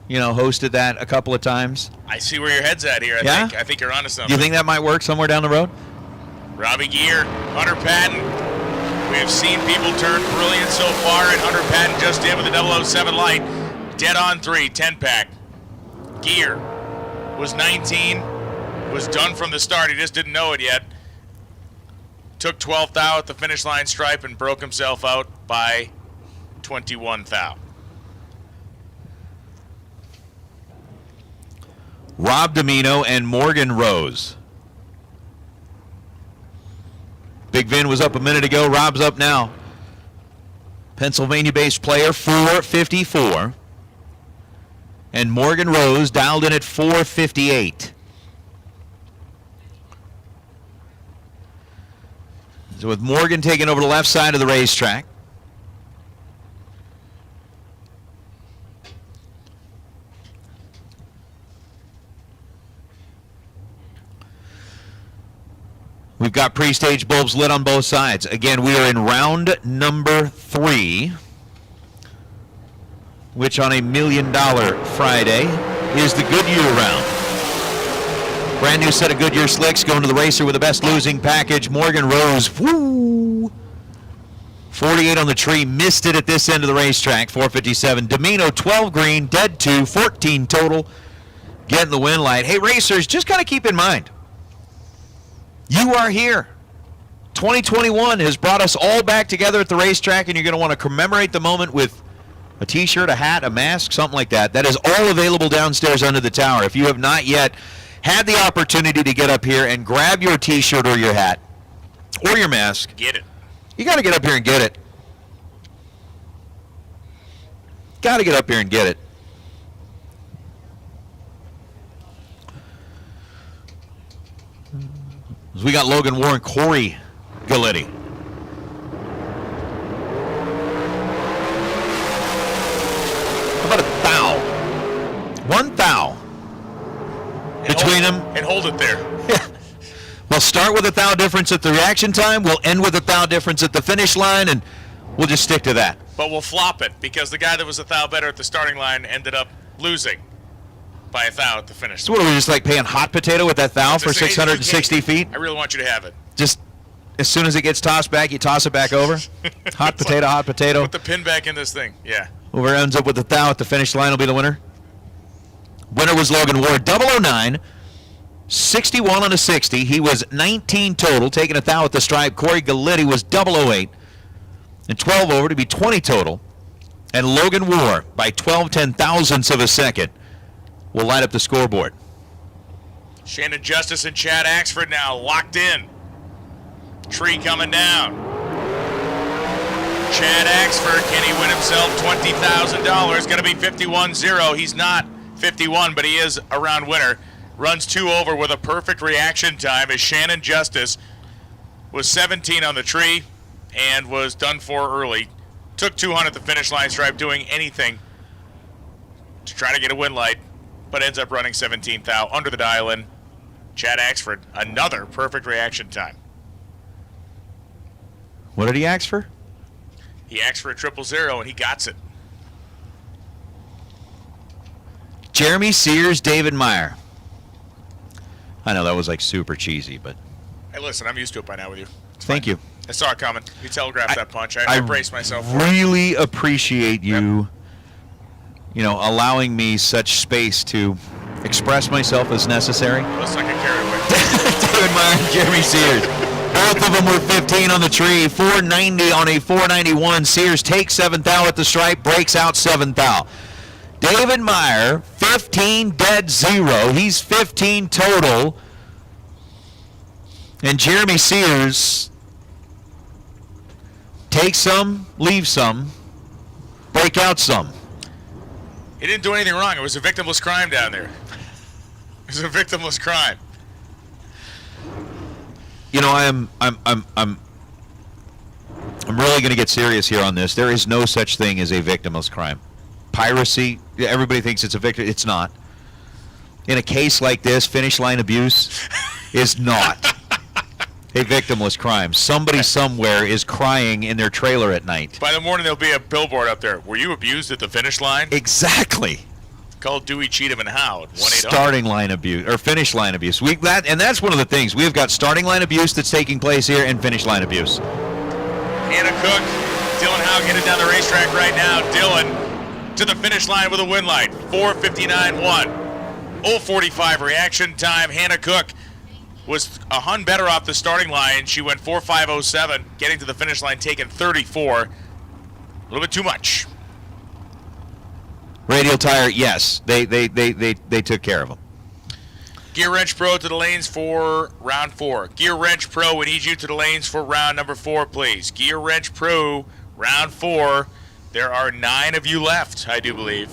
hosted that a couple of times. I see where your head's at here. I think you're onto something. You think that might work somewhere down the road? Robbie Gear, Hunter Patton. We have seen people turn brilliant so far, and Hunter Patton just did with a 007 light. Dead on 3, 10-pack. Gear was 19, was done from the start. He just didn't know it yet. Took 12th thou at the finish line stripe and broke himself out by 21 thou. Rob Domino and Morgan Rose. Big Vin was up a minute ago. Rob's up now. Pennsylvania-based player, 454. And Morgan Rose dialed in at 458. So with Morgan taking over the left side of the racetrack. We've got pre-stage bulbs lit on both sides. Again, we are in round number 3, which on a $1 million Friday is the Goodyear round. Brand new set of Goodyear slicks going to the racer with the best losing package. Morgan Rose, woo! 48 on the tree, missed it at this end of the racetrack, 457. Domino, 12 green, dead 2, 14 total, getting the win light. Hey, racers, just kind of keep in mind, you are here. 2021 has brought us all back together at the racetrack, and you're going to want to commemorate the moment with a t-shirt, a hat, a mask, something like that. That is all available downstairs under the tower. If you have not yet had the opportunity to get up here and grab your t-shirt or your hat or your mask, get it. You got to get up here and get it. Got to get up here and get it. We got Logan Warren, Corey Galletti. How about a thou? One thou between them. And hold it there. We'll start with a thou difference at the reaction time. We'll end with a thou difference at the finish line, and we'll just stick to that. But we'll flop it because the guy that was a thou better at the starting line ended up losing by a thou at the finish. So what are we just like paying hot potato with that thou for 660 feet? I really want you to have it. Just as soon as it gets tossed back, you toss it back over. Hot potato, hot potato. Put the pin back in this thing. Yeah. Whoever ends up with the thou at the finish line will be the winner. Winner was Logan Ward, 009. 61 on a 60. He was 19 total, taking a thou at the stripe. Corey Galletti was 008 and 12 over to be 20 total. And Logan War, by 12 ten-thousandths of a second, will light up the scoreboard. Shannon Justice and Chad Axford now locked in. Tree coming down. Chad Axford, can he win himself $20,000? Going to be 51-0. He's not 51, but he is a round winner. Runs 2 over with a perfect reaction time as Shannon Justice was 17 on the tree and was done for early. Took 200 at the finish line stripe, doing anything to try to get a win light, but ends up running 17th thou under the dial-in. Chad Axford, another perfect reaction time. What did he ask for? He asked for a 000, and he got it. Jeremy Sears, David Meyer. I know that was like super cheesy, but Hey, listen, I'm used to it by now with you. thank you. I saw it coming. You telegraphed that punch. I braced myself for it. Really appreciate you, allowing me such space to express myself as necessary. Let's not get carried away. David Meyer and Jeremy Sears. Both of them were 15 on the tree, 490 on a 491. Sears takes 7th thou at the stripe, breaks out 7th thou. David Meyer, 15 dead 0. He's 15 total. And Jeremy Sears takes some, leaves some, break out some. He didn't do anything wrong. It was a victimless crime down there. It was a victimless crime. I'm really going to get serious here on this. There is no such thing as a victimless crime. Piracy, everybody thinks it's a victim. It's not. In a case like this, finish line abuse is not a victimless crime. Somebody somewhere is crying in their trailer at night. By the morning, there'll be a billboard up there. Were you abused at the finish line? Exactly. Call Dewey, Cheatham, and Howard. 1-800. Starting line abuse, or finish line abuse. And that's one of the things. We've got starting line abuse that's taking place here and finish line abuse. Hannah Cook, Dylan Howe headed down the racetrack right now. Dylan to the finish line with a win light. 4:59.1. 0:45 reaction time. Hannah Cook was a hun better off the starting line. She went 4:5:07, getting to the finish line, taking 34. A little bit too much. Radial tire, yes, they took care of them. Gear Wrench Pro to the lanes for round 4. Gear Wrench Pro, we need you to the lanes for round number 4, please. Gear Wrench Pro, round 4. There are 9 of you left, I do believe.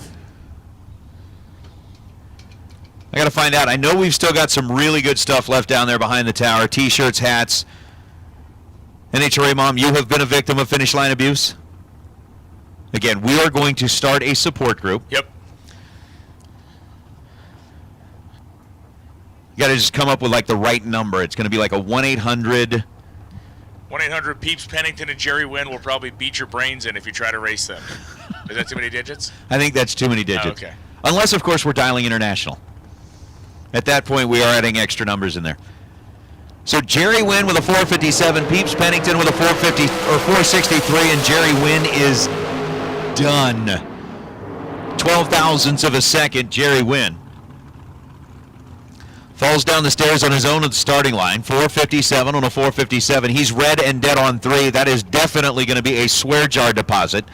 I got to find out. I know we've still got some really good stuff left down there behind the tower. T-shirts, hats. NHRA Mom, you have been a victim of finish line abuse. Again, we are going to start a support group. Yep. You got to just come up with like the right number. It's going to be like a 1-800. 1-800-PEEPS Pennington and Jerry Wynn will probably beat your brains in if you try to race them. Is that too many digits? I think that's too many digits. Oh, okay. Unless, of course, we're dialing international. At that point, we are adding extra numbers in there. So Jerry Wynn with a 457, PEEPS Pennington with a 450 or 463, and Jerry Wynn is done. 12 thousandths of a second, Jerry Wynn. Falls down the stairs on his own at the starting line. 457 on a 457. He's red and dead on 3. That is definitely going to be a swear jar deposit,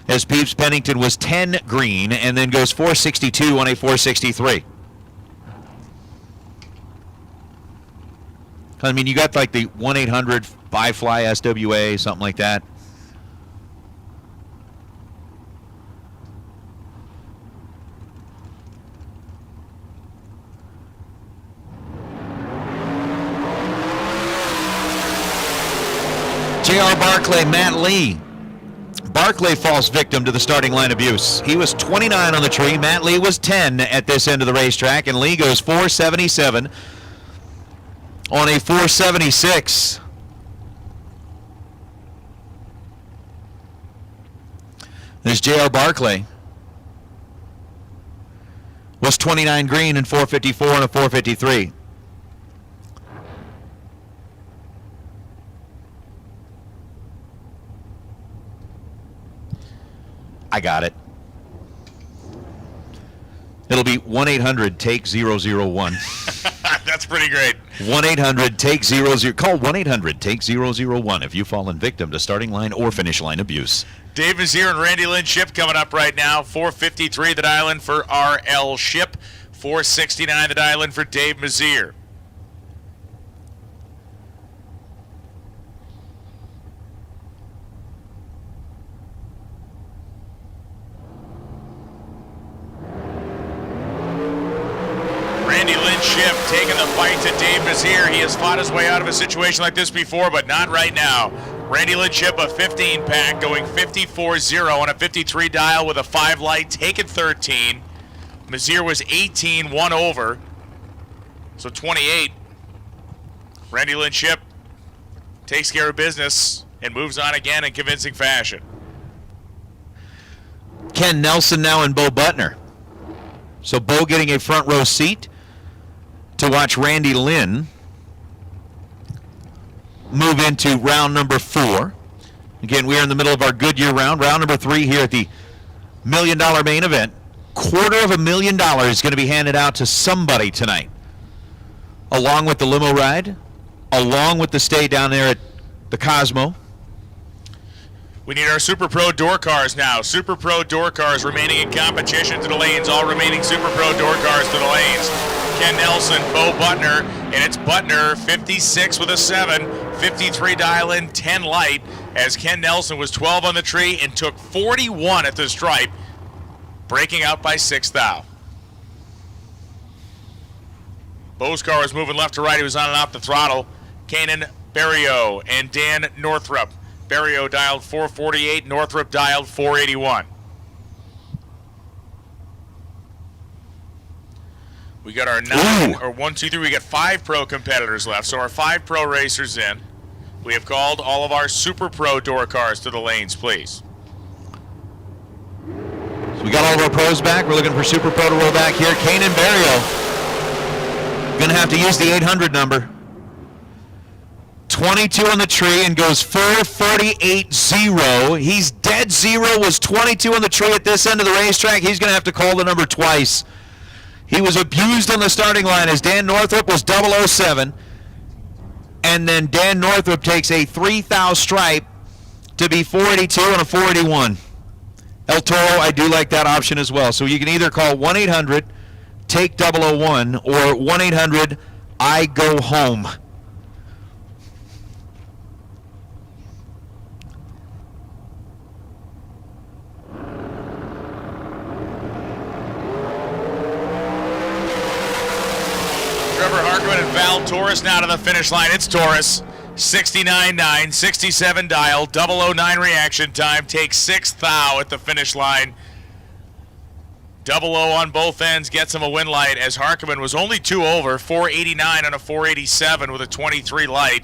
as PEEPS Pennington was 10 green and then goes 462 on a 463. I mean, you got like the 1-800 Fly SWA, something like that. J.R. Barclay, Matt Lee. Barclay falls victim to the starting line abuse. He was 29 on the tree. Matt Lee was 10 at this end of the racetrack, and Lee goes 477 on a 476. There's J.R. Barclay. Was 29 green and 454 on a 453. I got it. It'll be 1-800-TAKE-001. That's pretty great. 1-800-TAKE-00. Call 1-800-TAKE-001 if you've fallen victim to starting line or finish line abuse. Dave Mazier and Randy Lynn Ship coming up right now. 453 the dial in for RL Ship. 469 the dial in for Dave Mazier. Randy Lynn Ship taking the fight to Dave Mazier. He has fought his way out of a situation like this before, but not right now. Randy Lynn Ship, a 15-pack, going 54-0 on a 53 dial with a 5 light, taking 13. Mazier was 18, 1 over, so 28. Randy Lynn Ship takes care of business and moves on again in convincing fashion. Ken Nelson now and Bo Butner. So Bo getting a front row seat to watch Randy Lynn move into round number 4. Again, we are in the middle of our Goodyear round number 3 here at the $1 million main event. $250,000 is going to be handed out to somebody tonight, along with the limo ride, along with the stay down there at the Cosmo. We need our Super Pro door cars now. Super Pro door cars remaining in competition to the lanes. All remaining Super Pro door cars to the lanes. Ken Nelson, Bo Butner, and it's Butner, 56 with a 7, 53 dial in, 10 light, as Ken Nelson was 12 on the tree and took 41 at the stripe, breaking out by 6 thou. Bo's car was moving left to right. He was on and off the throttle. Kanan Berrio and Dan Northrup. Berrio dialed 448, Northrup dialed 481. We got our 1, 2, 3. We got 5 pro competitors left, so our 5 pro racers in. We have called all of our Super Pro door cars to the lanes, please. So we got all of our pros back. We're looking for Super Pro to roll back here. Kanan Berrio gonna have to use the 800 number. 22 on the tree and goes 448-0. He's dead 0, was 22 on the tree at this end of the racetrack. He's going to have to call the number twice. He was abused on the starting line as Dan Northrup was 007. And then Dan Northrup takes a 3 thou stripe to be 482 and a 481. El Toro, I do like that option as well. So you can either call 1-800-TAKE-001 or 1-800-I-GO-HOME. And Val Torres now to the finish line. It's Torres. 69.9, 67 dial, 009 reaction time. Takes 6 thou at the finish line. Double O on both ends gets him a win light as Harkiman was only 2 over, 489 on a 487 with a 23 light.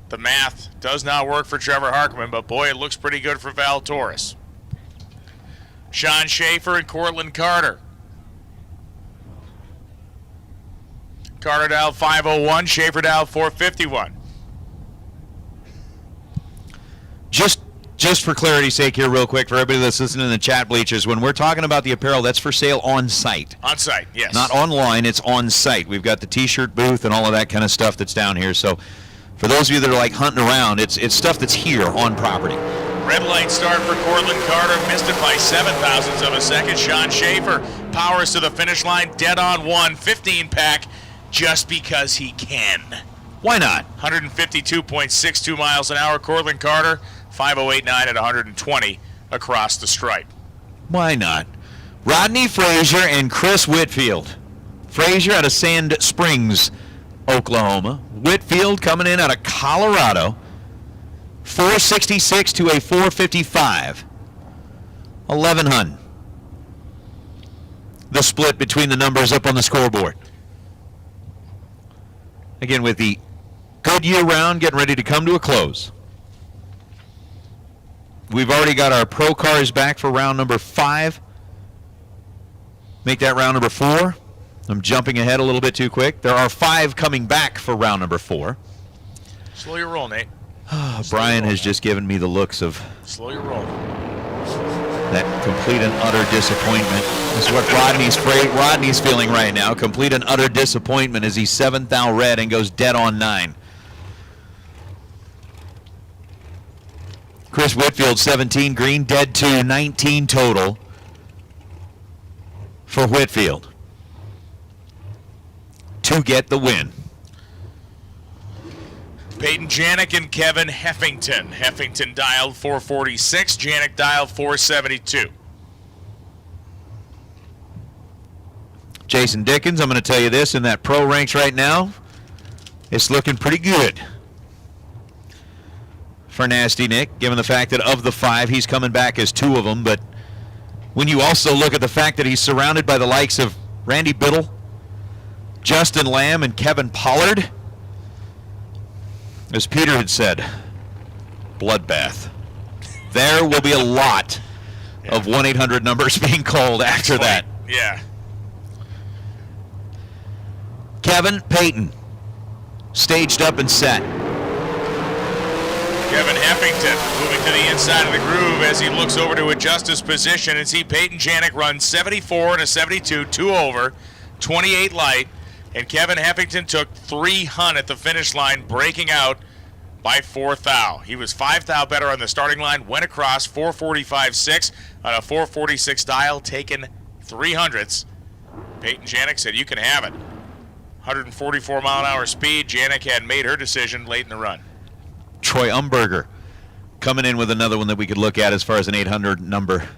The math does not work for Trevor Harkiman, but boy, it looks pretty good for Val Torres. Sean Schaefer and Cortland Carter. Carter dialed 501, Schaefer dialed 451. Just for clarity's sake here real quick, for everybody that's listening in the chat bleachers, when we're talking about the apparel, that's for sale on site. On site, yes. Not online, it's on site. We've got the t-shirt booth and all of that kind of stuff that's down here. So for those of you that are like hunting around, it's stuff that's here on property. Red light start for Cortland Carter, missed it by 0.07 of a second. Sean Schaefer powers to the finish line, dead on 1, 15-pack, just because he can. Why not? 152.62 miles an hour. Cortland Carter, 5:08.9 at 120 across the stripe. Why not? Rodney Frazier and Chris Whitfield. Frazier out of Sand Springs, Oklahoma. Whitfield coming in out of Colorado. 466 to a 455. 1100. The split between the numbers up on the scoreboard. Again, with the Goodyear round getting ready to come to a close. We've already got our pro cars back for round number 5. Make that round number 4. I'm jumping ahead a little bit too quick. There are 5 coming back for round number 4. Slow your roll, Nate. Brian has just given me the looks of Slow your roll. that complete and utter disappointment. This is what Rodney's feeling right now. Complete and utter disappointment as he's 7th thou red and goes dead on 9. Chris Whitfield, 17 green, dead 2, 19 total for Whitfield to get the win. Peyton Janik and Kevin Heffington. Heffington dialed 446, Janik dialed 472. Jason Dickens, I'm going to tell you this, in that pro ranks right now, it's looking pretty good for Nasty Nick, given the fact that of the 5, he's coming back as 2 of them. But when you also look at the fact that he's surrounded by the likes of Randy Biddle, Justin Lamb, and Kevin Pollard, as Peter had said, bloodbath. There will be a lot of 1-800 numbers being called after that. Yeah. Kevin, Peyton, staged up and set. Kevin Heffington moving to the inside of the groove as he looks over to adjust his position and see Peyton Janik run 74 and a 72, 2 over, 28 light, and Kevin Heffington took 3 hun at the finish line, breaking out by 4 thou. He was 5 thou better on the starting line, went across 445.6 on a 446 dial, taken 300ths. Peyton Janik said, "You can have it." 144 mile an hour speed. Janik had made her decision late in the run. Troy Umberger coming in with another one that we could look at as far as an 800 number.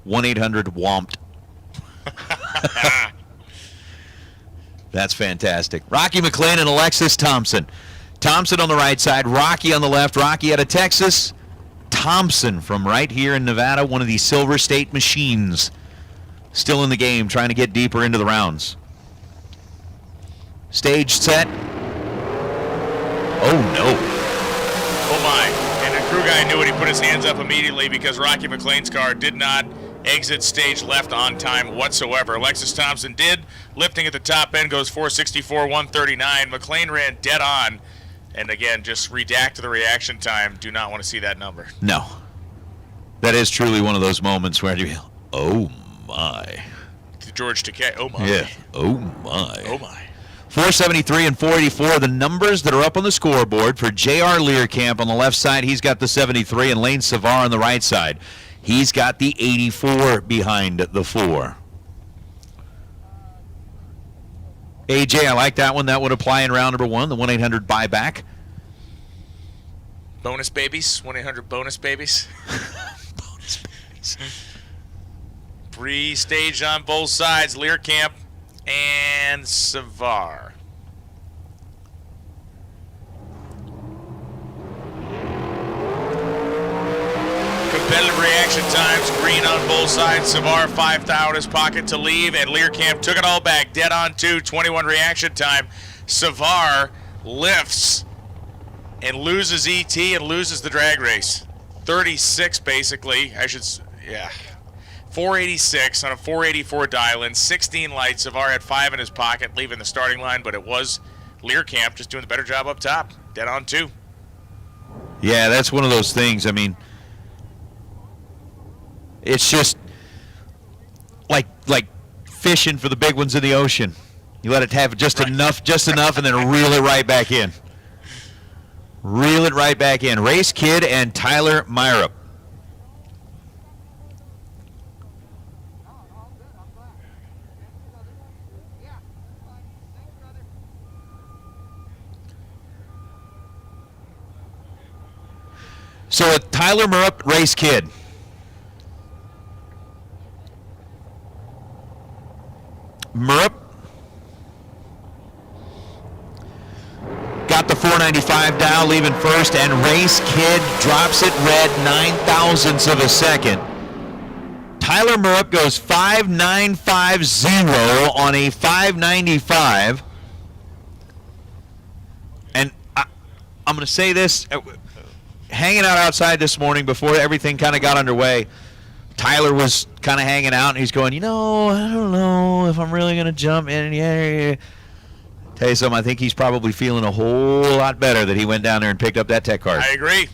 1-800 WOMPed. That's fantastic. Rocky McLean and Alexis Thompson. Thompson on the right side, Rocky on the left. Rocky out of Texas. Thompson from right here in Nevada, one of the Silver State machines. Still in the game, trying to get deeper into the rounds. Stage set. Oh, no. Oh my, and the crew guy knew it. He put his hands up immediately because Rocky McLean's car did not exit stage left on time whatsoever. Alexis Thompson did, lifting at the top end, goes 464, 139. McLean ran dead on, and again, just redact the reaction time. Do not want to see that number. No. That is truly one of those moments where you, oh my. George Takei, oh my. Yeah, oh my. Oh my. 473 and 484, the numbers that are up on the scoreboard for J.R. Learcamp on the left side. He's got the 73, and Lane Savar on the right side. He's got the 84 behind the 4. AJ, I like that one. That would apply in round number 1, the 1-800 buyback. Bonus babies, 1-800 bonus babies. Bonus babies. Pre-staged on both sides, Learcamp and Savar. Competitive reaction reaction times. Green on both sides. Savar 5 thou in his pocket to leave, and Learcamp took it all back. Dead on 2, 21 reaction time. Savar lifts and loses ET and loses the drag race. 36 basically. 486 on a 484 dial-in. 16 lights. Savar had 5 in his pocket, leaving the starting line, but it was Learcamp just doing the better job up top. Dead on 2. Yeah, that's one of those things. I mean, it's just like fishing for the big ones in the ocean. You let it have just enough, and then reel it right back in. Reel it right back in. Race Kid and Tyler Myrup. So with Tyler Myrup, Race Kid. Myrup got the 495 dial, leaving first, and Race Kid drops it red 9,000ths of a second. Tyler Myrup goes 5.950 on a 595. And I'm going to say this. Hanging out outside this morning before everything kind of got underway, Tyler was kind of hanging out, and he's going, I don't know if I'm really going to jump in. Yeah. Tell you something, I think he's probably feeling a whole lot better that he went down there and picked up that tech card. I agree.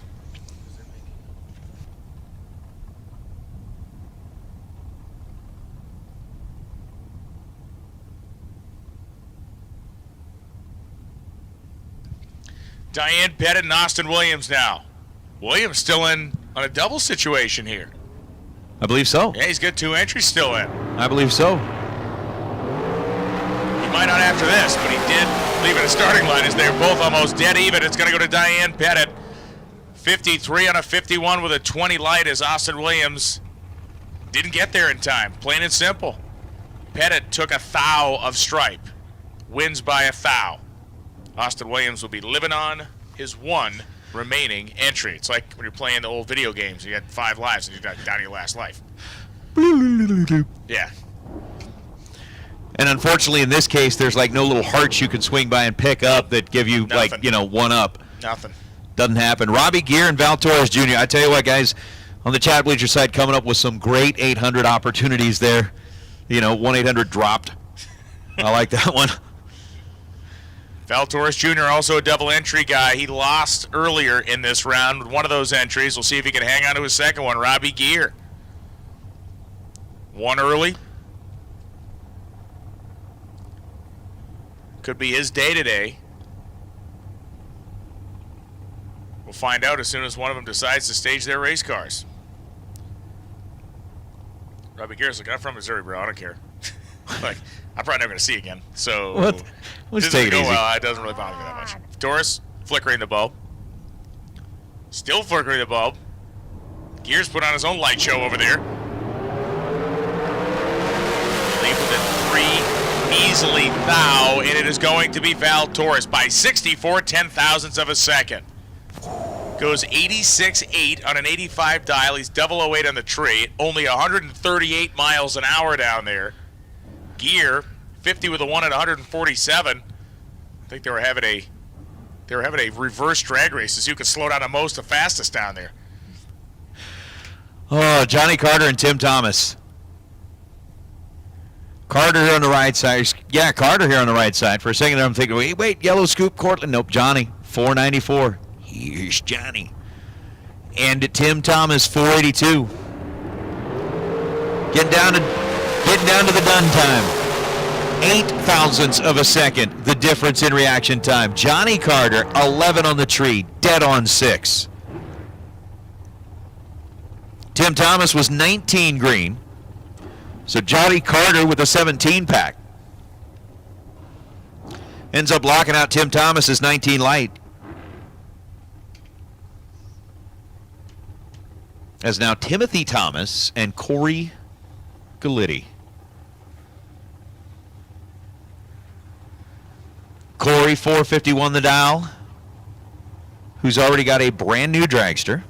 Diane Pettit and Austin Williams now. Williams still in on a double situation here. I believe so. Yeah, he's got 2 entries still in. I believe so. He might not after this, but he did leave it a starting line as they're both almost dead even. It's going to go to Diane Pettit. 53 on a 51 with a 20 light as Austin Williams didn't get there in time. Plain and simple. Pettit took a thou of stripe. Wins by a thou. Austin Williams will be living on his 1 remaining entry. It's like when you're playing the old video games. You had 5 lives and you got down to your last life. Yeah. And unfortunately, in this case, there's like no little hearts you can swing by and pick up that give you Nothing. 1 up. Nothing. Doesn't happen. Robbie Gear and Val Torres Jr. I tell you what, guys, on the Chad Bleacher side, coming up with some great 800 opportunities there. 1-800 dropped. I like that one. Val Torres Jr. also a double entry guy. He lost earlier in this round with one of those entries. We'll see if he can hang on to his second one. Robbie Gear. 1 early. Could be his day today. We'll find out as soon as one of them decides to stage their race cars. Robbie Gear's like, I'm from Missouri, bro. I don't care. I'm probably never going to see again. So let's take it easy. Well, it doesn't really bother me that much. Torres flickering the bulb. Still flickering the bulb. Gears put on his own light show over there. Leave with a 3 measly thou, and it is going to be Val Torres by 64 10,000ths of a second. Goes 86.8 on an 85 dial. He's 008 on the tree. Only 138 miles an hour down there. Gear 50 with a 1 at 147. I think they were having a reverse drag race to see who could slow down the most, the fastest down there. Oh, Johnny Carter and Tim Thomas. Carter here on the right side. Yeah, Carter here on the right side. For a second there, I'm thinking, wait, yellow scoop, Cortland. Nope, Johnny, 494. Here's Johnny. And Tim Thomas, 482. Getting down to the done time. 8,000ths of a second, the difference in reaction time. Johnny Carter, 11 on the tree, dead on 6. Tim Thomas was 19 green. So Johnny Carter with a 17 pack. Ends up locking out Tim Thomas's 19 light. As now Timothy Thomas and Corey Galitti. Corey, 451 the dial, who's already got a brand new dragster.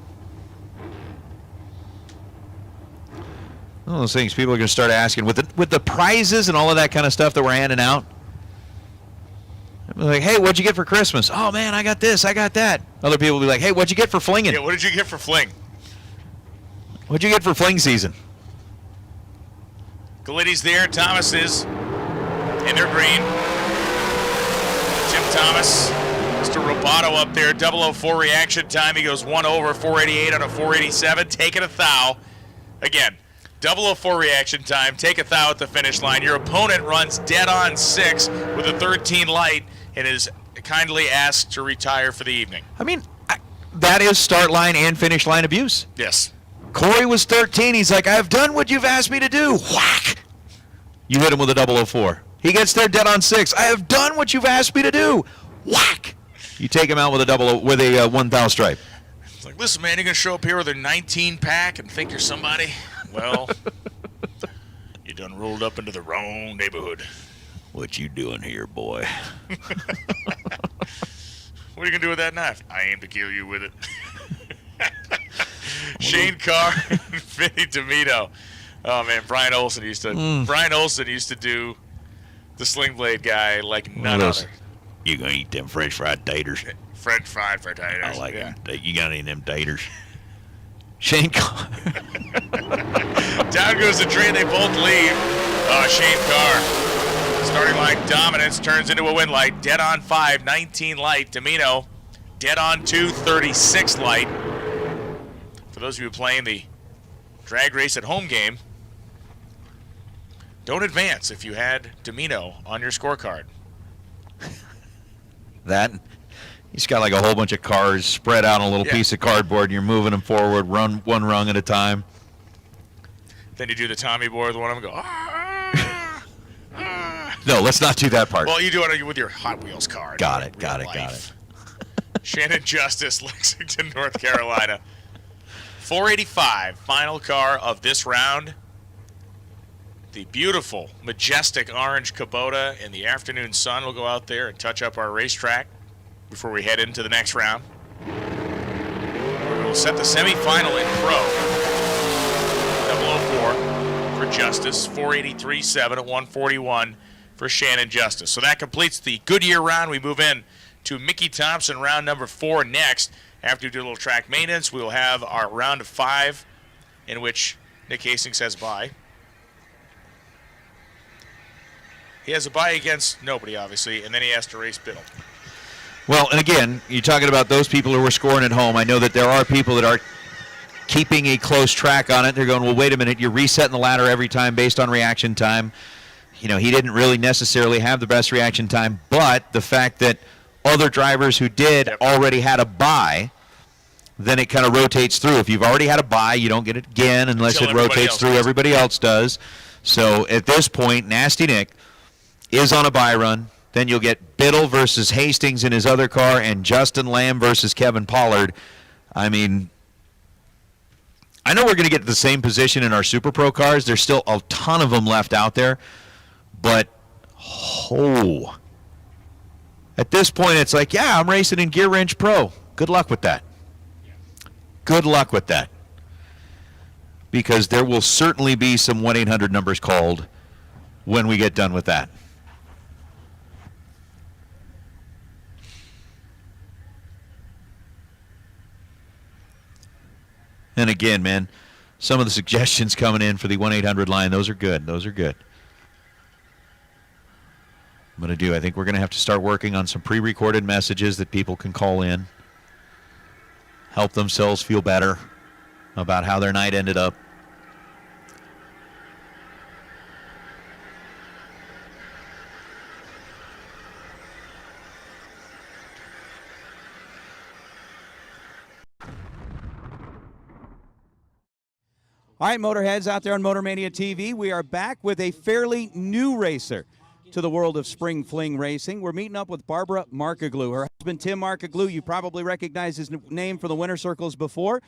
One of those things people are going to start asking with the prizes and all of that kind of stuff that we're handing out. Like, hey, what'd you get for Christmas? Oh man, I got this, I got that. Other people will be like, hey, what'd you get for flinging? Yeah, what did you get for Fling? What'd you get for fling season? Galiti's there, Thomas is in their green. Jim Thomas, Mr. Roboto up there, 004 reaction time. He goes 1 over, 488 on a 487, taking a thou. Again, 004 reaction time, take a thou at the finish line. Your opponent runs dead on 6 with a 13 light and is kindly asked to retire for the evening. I mean, that is start line and finish line abuse. Yes. Corey was 13. He's like, I've done what you've asked me to do. Whack! You hit him with a 004. He gets there dead on 6. I have done what you've asked me to do. Whack! You take him out with a 1 thou stripe. It's like, listen, man, you're going to show up here with a 19 pack and think you're somebody? Well, you done rolled up into the wrong neighborhood. What you doing here, boy? What are you going to do with that knife? I aim to kill you with it. Shane Carr and Vinny D'Amito. Oh, man, Brian Olson used to do the sling blade guy like none other. You going to eat them French fried taters? French fried taters. I like them. You got any of them taters? Shane Carr. Down goes the train. They both leave. Shane Carr. Starting line dominance turns into a win light. Dead on 5, 19 light. D'Amito, dead on 2, 36 light. For those of you playing the drag race at home game, don't advance if you had D'Amito on your scorecard. That, he's got like a whole bunch of cars spread out on a little piece of cardboard, and you're moving them forward, run one rung at a time. Then you do the Tommy boy with one of them and go, No, let's not do that part. Well, you do it with your Hot Wheels card. Got it. Shannon Justice, Lexington, North Carolina. 485, final car of this round. The beautiful, majestic orange Kubota in the afternoon sun will go out there and touch up our racetrack before we head into the next round. We'll set the semifinal in Pro. 004 for Justice, 483.7 at 141 for Shannon Justice. So that completes the Goodyear round. We move in to Mickey Thompson round number 4 next. After we do a little track maintenance, we will have our round of 5 in which Nick Hastings has a bye. He has a bye against nobody, obviously, and then he has to race Biddle. Well, and again, you're talking about those people who are scoring at home. I know that there are people that are keeping a close track on it. They're going, well, wait a minute, you're resetting the ladder every time based on reaction time. You know, he didn't really necessarily have the best reaction time, but the fact that other drivers who did already had a bye, then it kind of rotates through. If you've already had a bye, you don't get it again unless it rotates through. Everybody else does. So at this point, Nasty Nick is on a bye run. Then you'll get Biddle versus Hastings in his other car and Justin Lamb versus Kevin Pollard. I mean, I know we're going to get to the same position in our Super Pro cars. There's still a ton of them left out there. But, at this point, it's like, yeah, I'm racing in Gear Wrench Pro. Good luck with that. Good luck with that. Because there will certainly be some 1-800 numbers called when we get done with that. And again, man, some of the suggestions coming in for the 1-800 line, those are good. Those are good. I think we're going to have to start working on some pre-recorded messages that people can call in, help themselves feel better about how their night ended up. All right, Motorheads out there on Motor Mania TV, we are back with a fairly new racer to the world of spring fling racing. We're meeting up with Barbara Markoglu. Her husband, Tim Markoglu, you probably recognize his name from the winter circles before,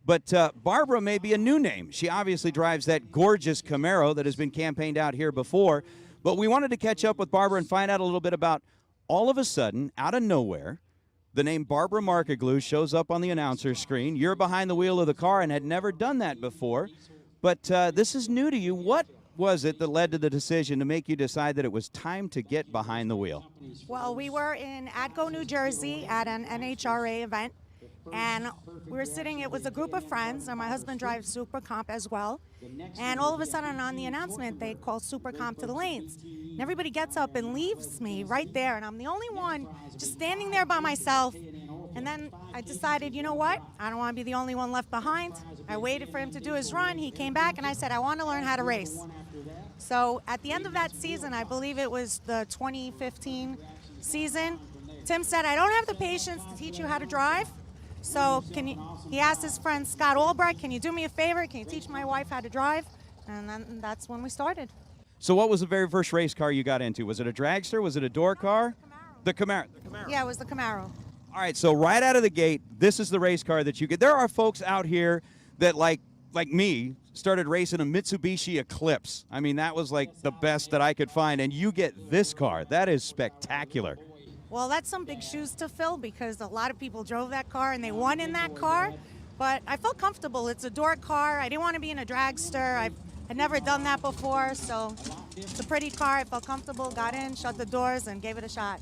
but Barbara may be a new name. She obviously drives that gorgeous Camaro that has been campaigned out here before, but we wanted to catch up with Barbara and find out a little bit about, all of a sudden, out of nowhere, the name Barbara Markoglu shows up on the announcer screen. You're behind the wheel of the car and had never done that before. but this is new to you. What was it that led to the decision to make you decide that it was time to get behind the wheel? Well, we were in Atco, New Jersey at an NHRA event, and we were sitting, it was a group of friends, and my husband drives Super Comp as well, and all of a sudden on the announcement they call Super Comp to the lanes. And everybody gets up and leaves me right there, and I'm the only one just standing there by myself. And then I decided, you know what? I don't want to be the only one left behind. I waited for him to do his run. He came back, and I said, I want to learn how to race. So at the end of that season, I believe it was the 2015 season, Tim said, I don't have the patience to teach you how to drive. So he asked his friend Scott Albright, can you do me a favor? Can you teach my wife how to drive? And then that's when we started. So what was the very first race car you got into? Was it a dragster? Was it a door car? The Camaro. Yeah, it was the Camaro. All right, so right out of the gate, this is the race car that you get. There are folks out here that, like me, started racing a Mitsubishi Eclipse. I mean, that was like the best that I could find, and you get this car. That is spectacular. Well, that's some big shoes to fill because a lot of people drove that car and they won in that car, but I felt comfortable. It's a door car. I didn't want to be in a dragster. I'd never done that before, so it's a pretty car. I felt comfortable, got in, shut the doors, and gave it a shot.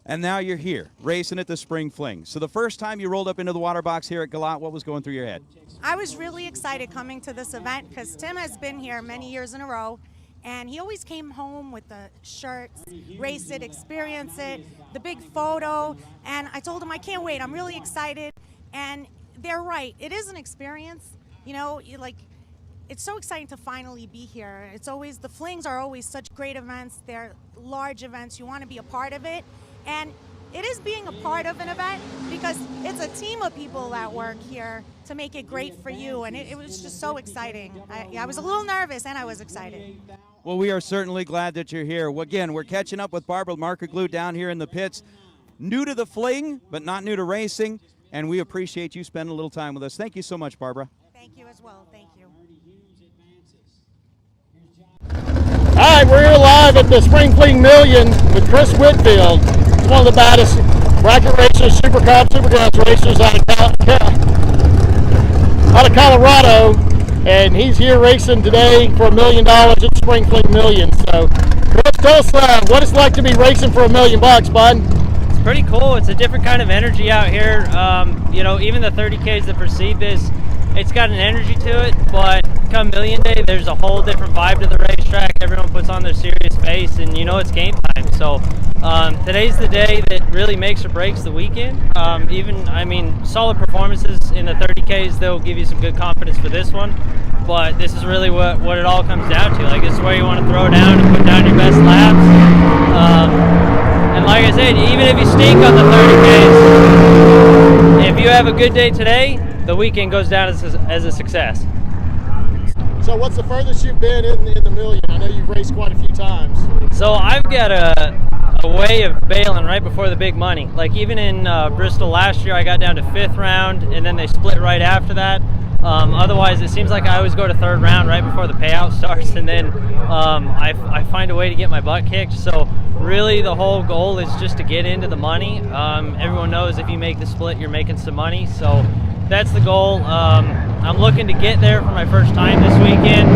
And now you're here, racing at the Spring Fling. So the first time you rolled up into the water box here at Galat, what was going through your head? I was really excited coming to this event because Tim has been here many years in a row, and he always came home with the shirts, race it, experience it, the big photo, and I told him I can't wait, I'm really excited, and they're right, it is an experience, you know, it's so exciting to finally be here. It's always, the Flings are always such great events, they're large events, you want to be a part of it, and it is being a part of an event because it's a team of people that work here to make it great for you, and it was just so exciting. I was a little nervous, and I was excited. Well, we are certainly glad that you're here. Again, we're catching up with Barbara Markaglu down here in the pits. New to the Fling, but not new to racing, and we appreciate you spending a little time with us. Thank you so much, Barbara. Thank you as well. Thank you. All right, we're here live at the Spring Fling Million with Chris Whitfield. He's one of the baddest bracket racers, Super Comp, Supercross racers out of Colorado, and he's here racing today for $1 million at Spring Fling Million. So, Chris, tell us what it's like to be racing for $1 million, bud. It's pretty cool. It's a different kind of energy out here. You know, even the 30Ks that precede this, it's got an energy to it, but come Million Day, there's a whole different vibe to the racetrack. Everyone puts on their serious face, and you know it's game time. So today's the day that really makes or breaks the weekend. I mean, solid performances in the 30Ks, they'll give you some good confidence for this one, but this is really what it all comes down to. Like, this is where you want to throw down and put down your best laps. And like I said, even if you stink on the 30Ks, if you have a good day today, the weekend goes down as a success. So what's the furthest you've been in the Million? I know you've raced quite a few times. So I've got a way of bailing right before the big money. Like even in Bristol last year, I got down to 5th round, and then they split right after that. Otherwise, it seems like I always go to 3rd round right before the payout starts, and then I find a way to get my butt kicked. So really the whole goal is just to get into the money. Everyone knows if you make the split, you're making some money. So that's the goal. I'm looking to get there for my first time this weekend.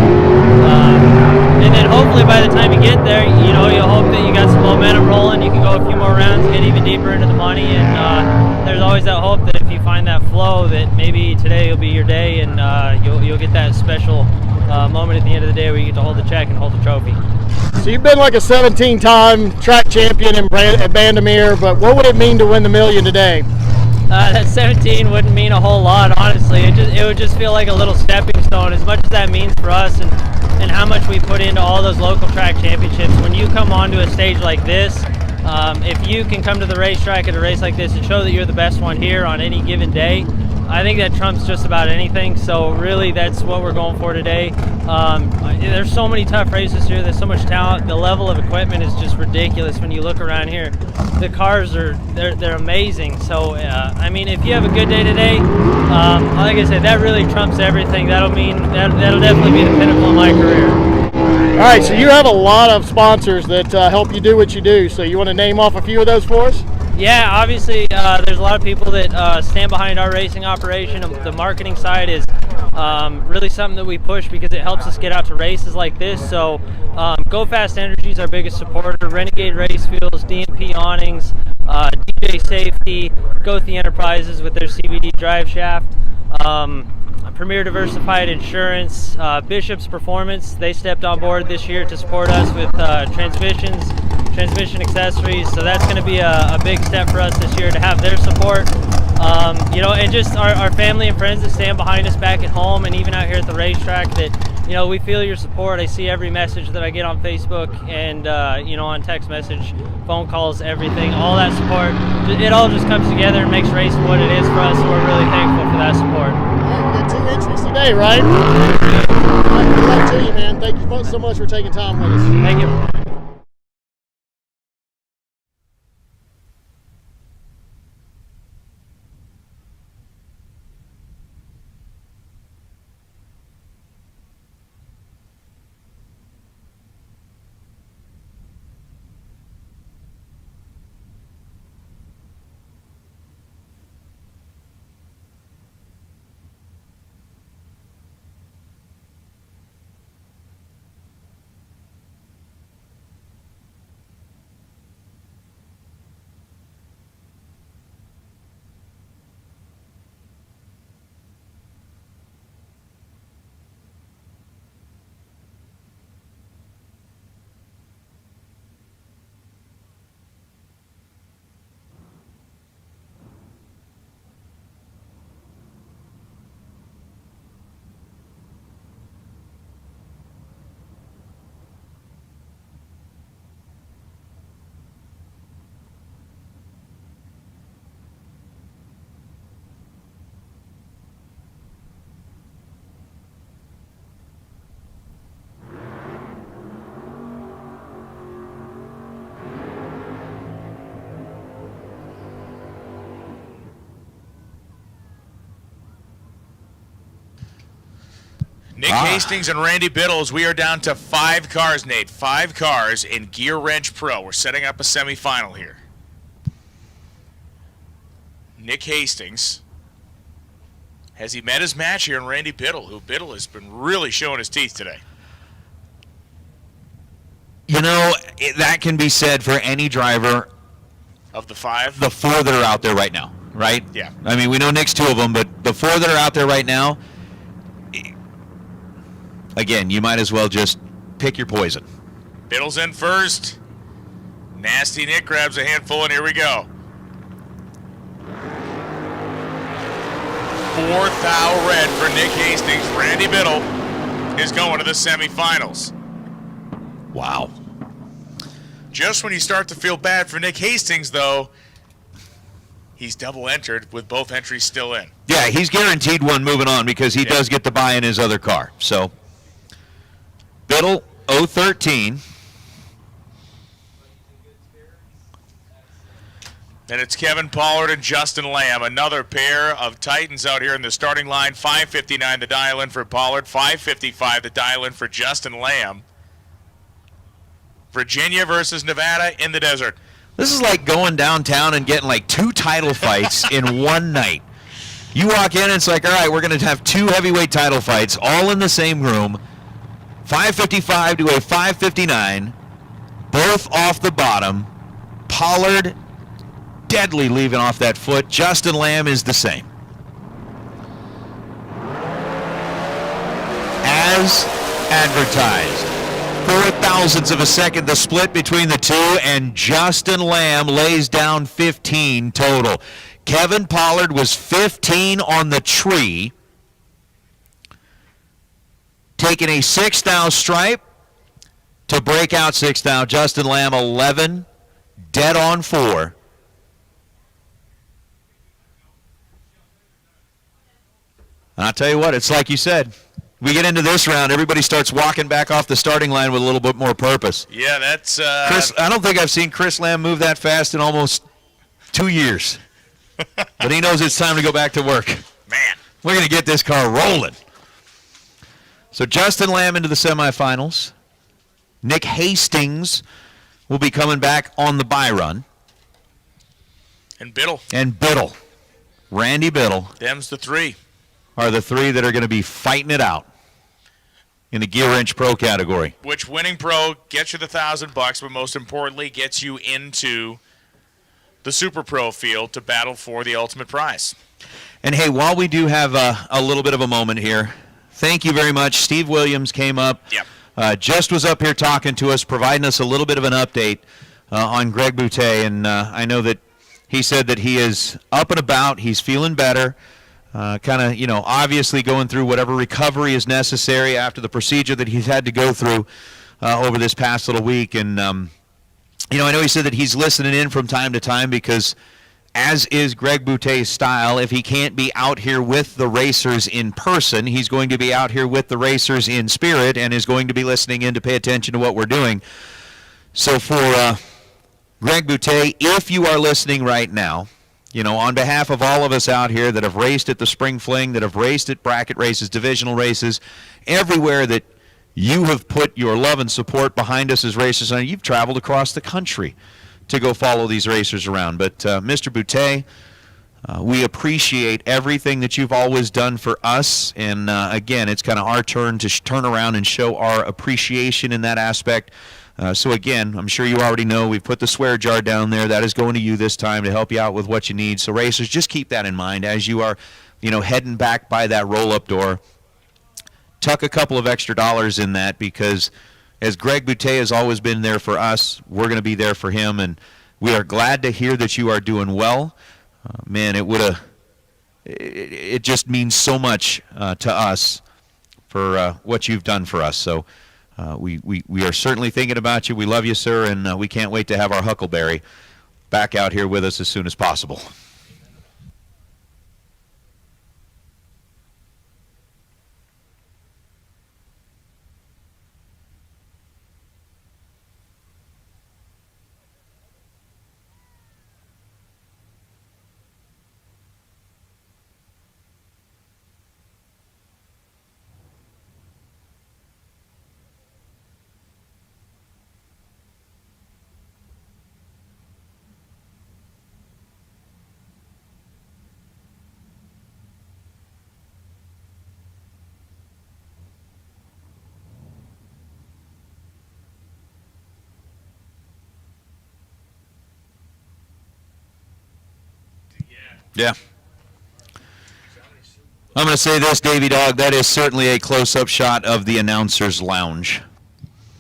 And then hopefully by the time you get there, you know, you'll hope that you got some momentum rolling. You can go a few more rounds, get even deeper into the money. And there's always that hope that if you find that flow, that maybe today will be your day, and you'll get that special moment at the end of the day where you get to hold the check and hold the trophy. So you've been like a 17-time track champion at Bandamere, but what would it mean to win the Million today? That 17 wouldn't mean a whole lot, honestly. It would just feel like a little stepping stone. As much as that means for us and how much we put into all those local track championships, when you come onto a stage like this, if you can come to the racetrack at a race like this and show that you're the best one here on any given day, I think that trumps just about anything. So really, that's what we're going for today. There's so many tough races here. There's so much talent. The level of equipment is just ridiculous when you look around here. The cars they're amazing. So I mean, if you have a good day today, like I said, that really trumps everything. That'll definitely be the pinnacle of my career. All right, so you have a lot of sponsors that help you do what you do. So you want to name off a few of those for us? Yeah, obviously there's a lot of people that stand behind our racing operation. The marketing side is really something that we push because it helps us get out to races like this. So Go Fast Energy is our biggest supporter, Renegade Race Fuels, DMP Awnings, DJ Safety, Gothi Enterprises with their CBD drive shaft, Premier Diversified Insurance, Bishop's Performance. They stepped on board this year to support us with transmission accessories, so that's going to be a big step for us this year to have their support. You know, and just our family and friends that stand behind us back at home and even out here at the racetrack that, you know, we feel your support. I see every message that I get on Facebook and, you know, on text message, phone calls, everything, all that support. It all just comes together and makes racing what it is for us, so we're really thankful for that support. You got 2 entries today, right? Good luck to you, man. Thank you so much for taking time with us. Thank you. Nick Hastings and Randy Biddles, we are down to 5 cars, Nate. 5 cars in Gear Wrench Pro. We're setting up a semifinal here. Nick Hastings, has he met his match here in Randy Biddle, who Biddle has been really showing his teeth today? You know, that can be said for any driver. Of the 5? The 4 that are out there right now, right? Yeah. I mean, we know Nick's 2 of them, but the 4 that are out there right now, again, you might as well just pick your poison. Biddle's in first. Nasty Nick grabs a handful, and here we go. 4th thou red for Nick Hastings. Randy Biddle is going to the semifinals. Wow. Just when you start to feel bad for Nick Hastings, though, he's double entered with both entries still in. Yeah, he's guaranteed one moving on because he does get to buy in his other car. So, Biddle, 013. And it's Kevin Pollard and Justin Lamb, another pair of Titans out here in the starting line. 5:59 the dial in for Pollard, 5:55 the dial in for Justin Lamb. Virginia versus Nevada in the desert. This is like going downtown and getting like 2 title fights in one night. You walk in and it's like, all right, we're going to have 2 heavyweight title fights all in the same room. 5:55 to a 5:59, both off the bottom. Pollard deadly leaving off that foot. Justin Lamb is the same. As advertised. 0.04 of a second the split between the 2, and Justin Lamb lays down 15 total. Kevin Pollard was 15 on the tree, taking a 6th thou stripe to break out 6th thou. Justin Lamb 11, dead on 4. And I'll tell you what, it's like you said. We get into this round, everybody starts walking back off the starting line with a little bit more purpose. Yeah, that's... Chris, I don't think I've seen Chris Lamb move that fast in almost 2 years. But he knows it's time to go back to work. Man. We're going to get this car rolling. So Justin Lamb into the semifinals. Nick Hastings will be coming back on the bye run. And Biddle. And Biddle. Randy Biddle. Them's the three. Are the three that are going to be fighting it out in the Gear Wrench Pro category. Which winning pro gets you the $1,000, but most importantly gets you into the Super Pro field to battle for the ultimate prize. And hey, while we do have a little bit of a moment here, thank you very much. Steve Williams came up, just was up here talking to us, providing us a little bit of an update on Greg Boutet, and I know that he said that he is up and about, he's feeling better, kind of, obviously going through whatever recovery is necessary after the procedure that he's had to go through over this past little week. And, I know he said that he's listening in from time to time because, as is Greg Boutet's style, if he can't be out here with the racers in person, he's going to be out here with the racers in spirit and is going to be listening in to pay attention to what we're doing. So for Greg Boutet, if you are listening right now, on behalf of all of us out here that have raced at the Spring Fling, that have raced at bracket races, divisional races, everywhere that you have put your love and support behind us as racers, and you've traveled across the country to go follow these racers around. But Mr. Boutet, we appreciate everything that you've always done for us. And again, it's kind of our turn to turn around and show our appreciation in that aspect. So again, I'm sure you already know we've put the swear jar down there. That is going to you this time to help you out with what you need. So racers, just keep that in mind as you are, heading back by that roll-up door. Tuck a couple of extra dollars in that, because as Greg Boutet has always been there for us, we're going to be there for him, and we are glad to hear that you are doing well. Man, it just means so much to us for what you've done for us. So we are certainly thinking about you. We love you, sir, and we can't wait to have our Huckleberry back out here with us as soon as possible. Yeah. I'm going to say this, Davey Dog, that is certainly a close-up shot of the announcer's lounge.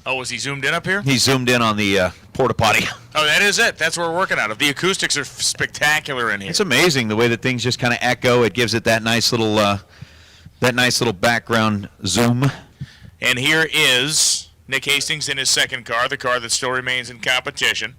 Oh, was he zoomed in up here? He zoomed in on the porta potty. Oh, that is it. That's what we're working out of. The acoustics are spectacular in here. It's amazing the way that things just kind of echo. It gives it that nice little background zoom. And here is Nick Hastings in his second car, the car that still remains in competition.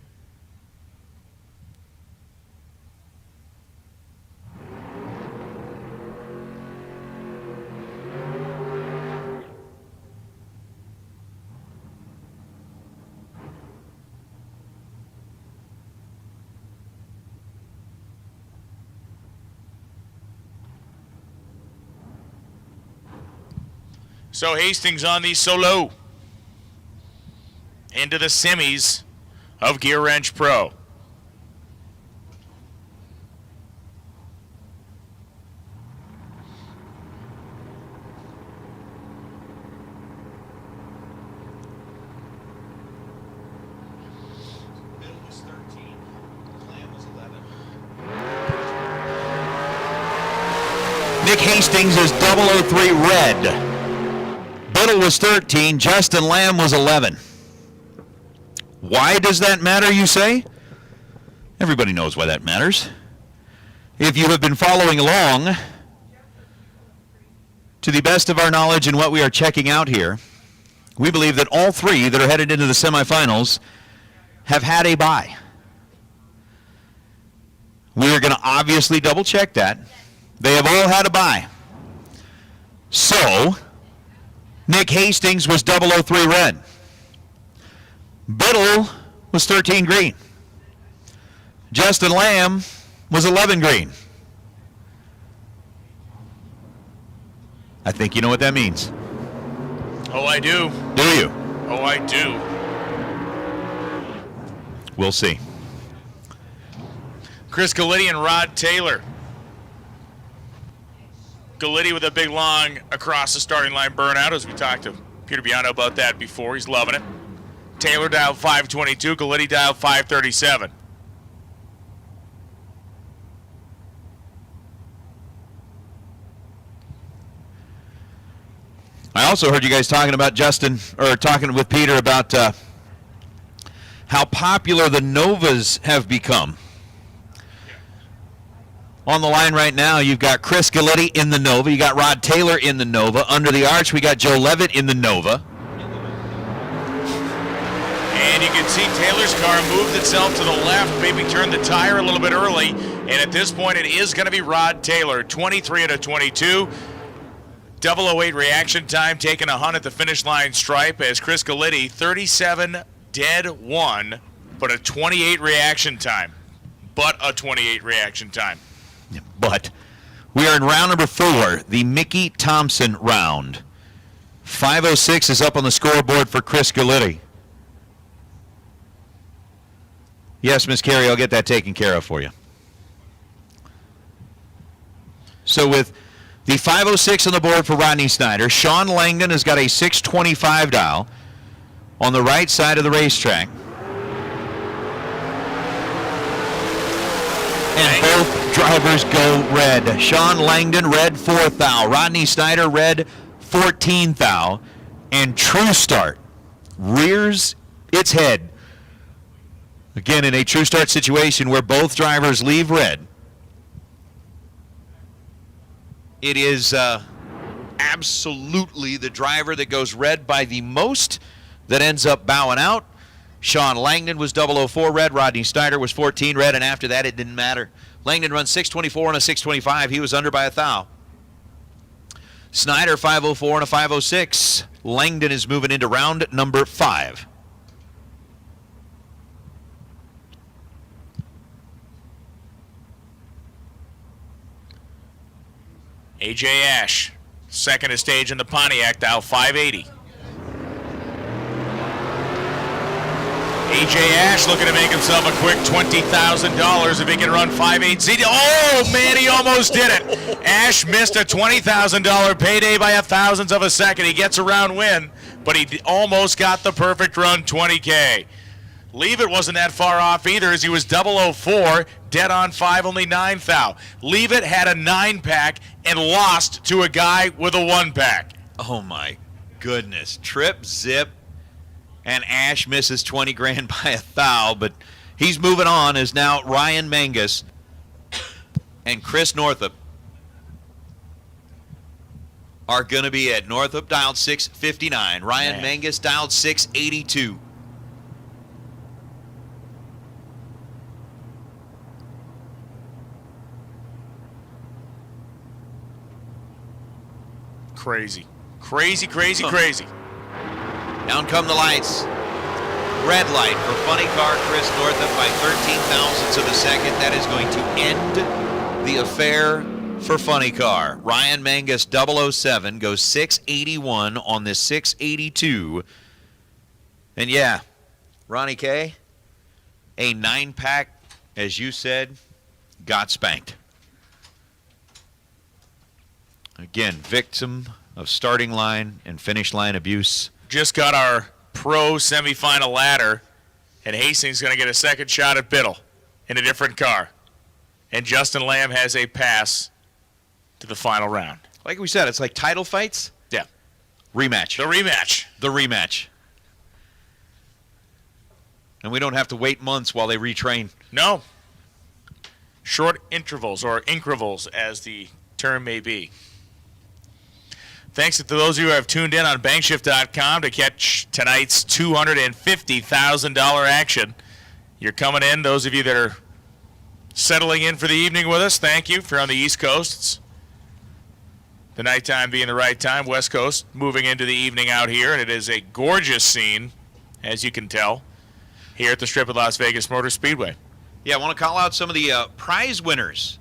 So Hastings on the solo into the semis of Gear Wrench Pro. Nick Hastings is 003 red. Biddle was 13, Justin Lamb was 11. Why does that matter, you say? Everybody knows why that matters. If you have been following along, to the best of our knowledge and what we are checking out here, we believe that all three that are headed into the semifinals have had a bye. We are going to obviously double check that. They have all had a bye. So Nick Hastings was 003 red. Biddle was 13 green. Justin Lamb was 11 green. I think you know what that means. Oh, I do. Do you? Oh, I do. We'll see. Chris Galiti and Rod Taylor. Galiti with a big long across the starting line burnout, as we talked to Peter Biano about that before. He's loving it. Taylor dialed 522, Galiti dialed 537. I also heard you guys talking about talking with Peter about how popular the Novas have become. On the line right now, you've got Chris Galiti in the Nova. You got Rod Taylor in the Nova. Under the arch, we got Joe Levitt in the Nova. And you can see Taylor's car moved itself to the left, maybe turned the tire a little bit early. And at this point, it is going to be Rod Taylor, 23 out of 22. 008 reaction time, taking a hunt at the finish line stripe as Chris Galiti, 37 dead 1, but a 28 reaction time. But we are in round number 4, the Mickey Thompson round. 5:06 is up on the scoreboard for Chris Galiti. Yes, Miss Carey, I'll get that taken care of for you. So with the 5:06 on the board for Rodney Snyder, Sean Langdon has got a 625 dial on the right side of the racetrack. And both drivers go red. Sean Langdon, red 4th thou. Rodney Snyder, red 14th thou. And True Start rears its head. Again, in a True Start situation where both drivers leave red. It is absolutely the driver that goes red by the most that ends up bowing out. Sean Langdon was 004 red, Rodney Snyder was 14 red, and after that it didn't matter. Langdon runs 624 and a 625. He was under by a thou. Snyder 504 and a 506. Langdon is moving into round number 5. AJ Ash, second stage in the Pontiac, dial 580. AJ Ash looking to make himself a quick $20,000 if he can run 5.8. Oh, man, he almost did it. Ash missed a $20,000 payday by a thousandth of a second. He gets a round win, but he almost got the perfect run, 20K. Leavitt wasn't that far off either, as he was 004, dead on 5, only 9 thou. Leavitt had a 9-pack and lost to a guy with a 1-pack. Oh, my goodness. Trip, zip. And Ash misses 20 grand by a thou, but he's moving on as now Ryan Mangus and Chris Northup are going to be at Northup dialed 659. Ryan Mangus dialed 682. Crazy. Crazy. Down come the lights. Red light for funny car Chris Northup by 13 thousandths of a second. That is going to end the affair for funny car. Ryan Mangus 007 goes 681 on this 682. And yeah, Ronnie K, a 9-pack, as you said, got spanked. Again, victim of starting line and finish line abuse. Just got our pro semifinal ladder, and Hastings going to get a second shot at Biddle in a different car. And Justin Lamb has a pass to the final round. Like we said, it's like title fights. Yeah. Rematch. The rematch. And we don't have to wait months while they retrain. No. Short intervals, or increvals, as the term may be. Thanks to those of you who have tuned in on Bankshift.com to catch tonight's $250,000 action. You're coming in, those of you that are settling in for the evening with us, thank you. If you're on the East Coast, it's the nighttime being the right time. West Coast moving into the evening out here, and it is a gorgeous scene, as you can tell, here at the Strip at Las Vegas Motor Speedway. Yeah, I want to call out some of the prize winners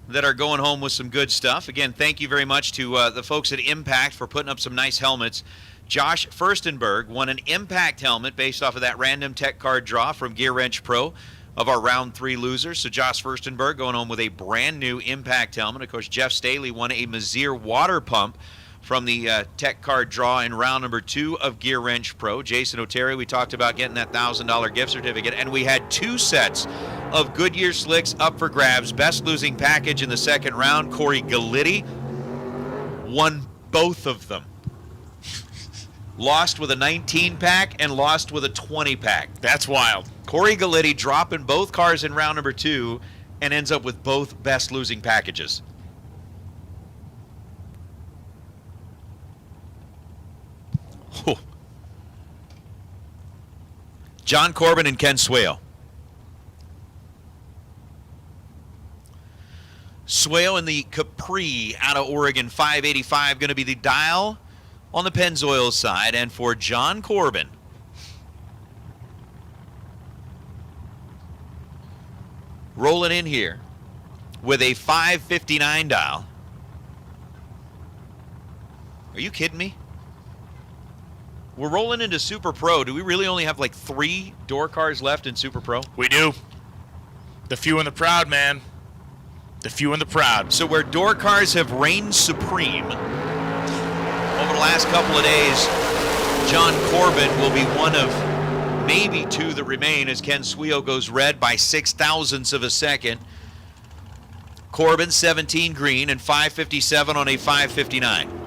that are going home with some good stuff. Again, thank you very much to the folks at Impact for putting up some nice helmets. Josh Furstenberg won an Impact helmet based off of that random tech card draw from Gear Wrench Pro. of our round 3 losers. So Josh Furstenberg going home with a brand new Impact helmet. Of course, Jeff Staley won a Mazir water pump from the tech card draw in round number 2 of Gear Wrench Pro. Jason O'Terry, we talked about getting that $1,000 gift certificate, and we had 2 sets of Goodyear slicks up for grabs. Best losing package in the second round, Corey Galitti, won both of them. Lost with a 19-pack and lost with a 20-pack. That's wild. Corey Galitti dropping both cars in round number 2 and ends up with both best losing packages. Oh. John Corbin and Ken Swale. Swale in the Capri out of Oregon 585, going to be the dial on the Pennzoil side. And for John Corbin, rolling in here with a 559 dial. Are you kidding me? We're rolling into Super Pro. Do we really only have like 3 door cars left in Super Pro? We do. The few and the proud, man. The few and the proud. So where door cars have reigned supreme over the last couple of days, John Corbin will be one of maybe 2 that remain as Ken Swale goes red by 0.006 of a second. Corbin 17 green and 557 on a 559.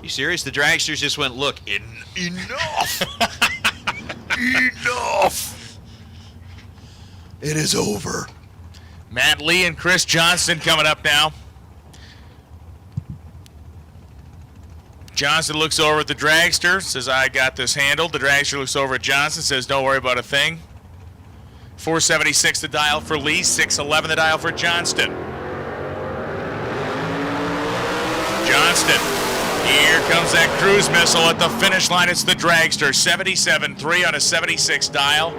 You serious? The dragsters just went, look, enough. Enough. It is over. Matt Lee and Chris Johnston coming up now. Johnston looks over at the dragster, says, I got this handled. The dragster looks over at Johnston, says, don't worry about a thing. 476 the dial for Lee, 611 the dial for Johnston. Johnston. Here comes that cruise missile at the finish line. It's the dragster. 77.3 on a 76 dial.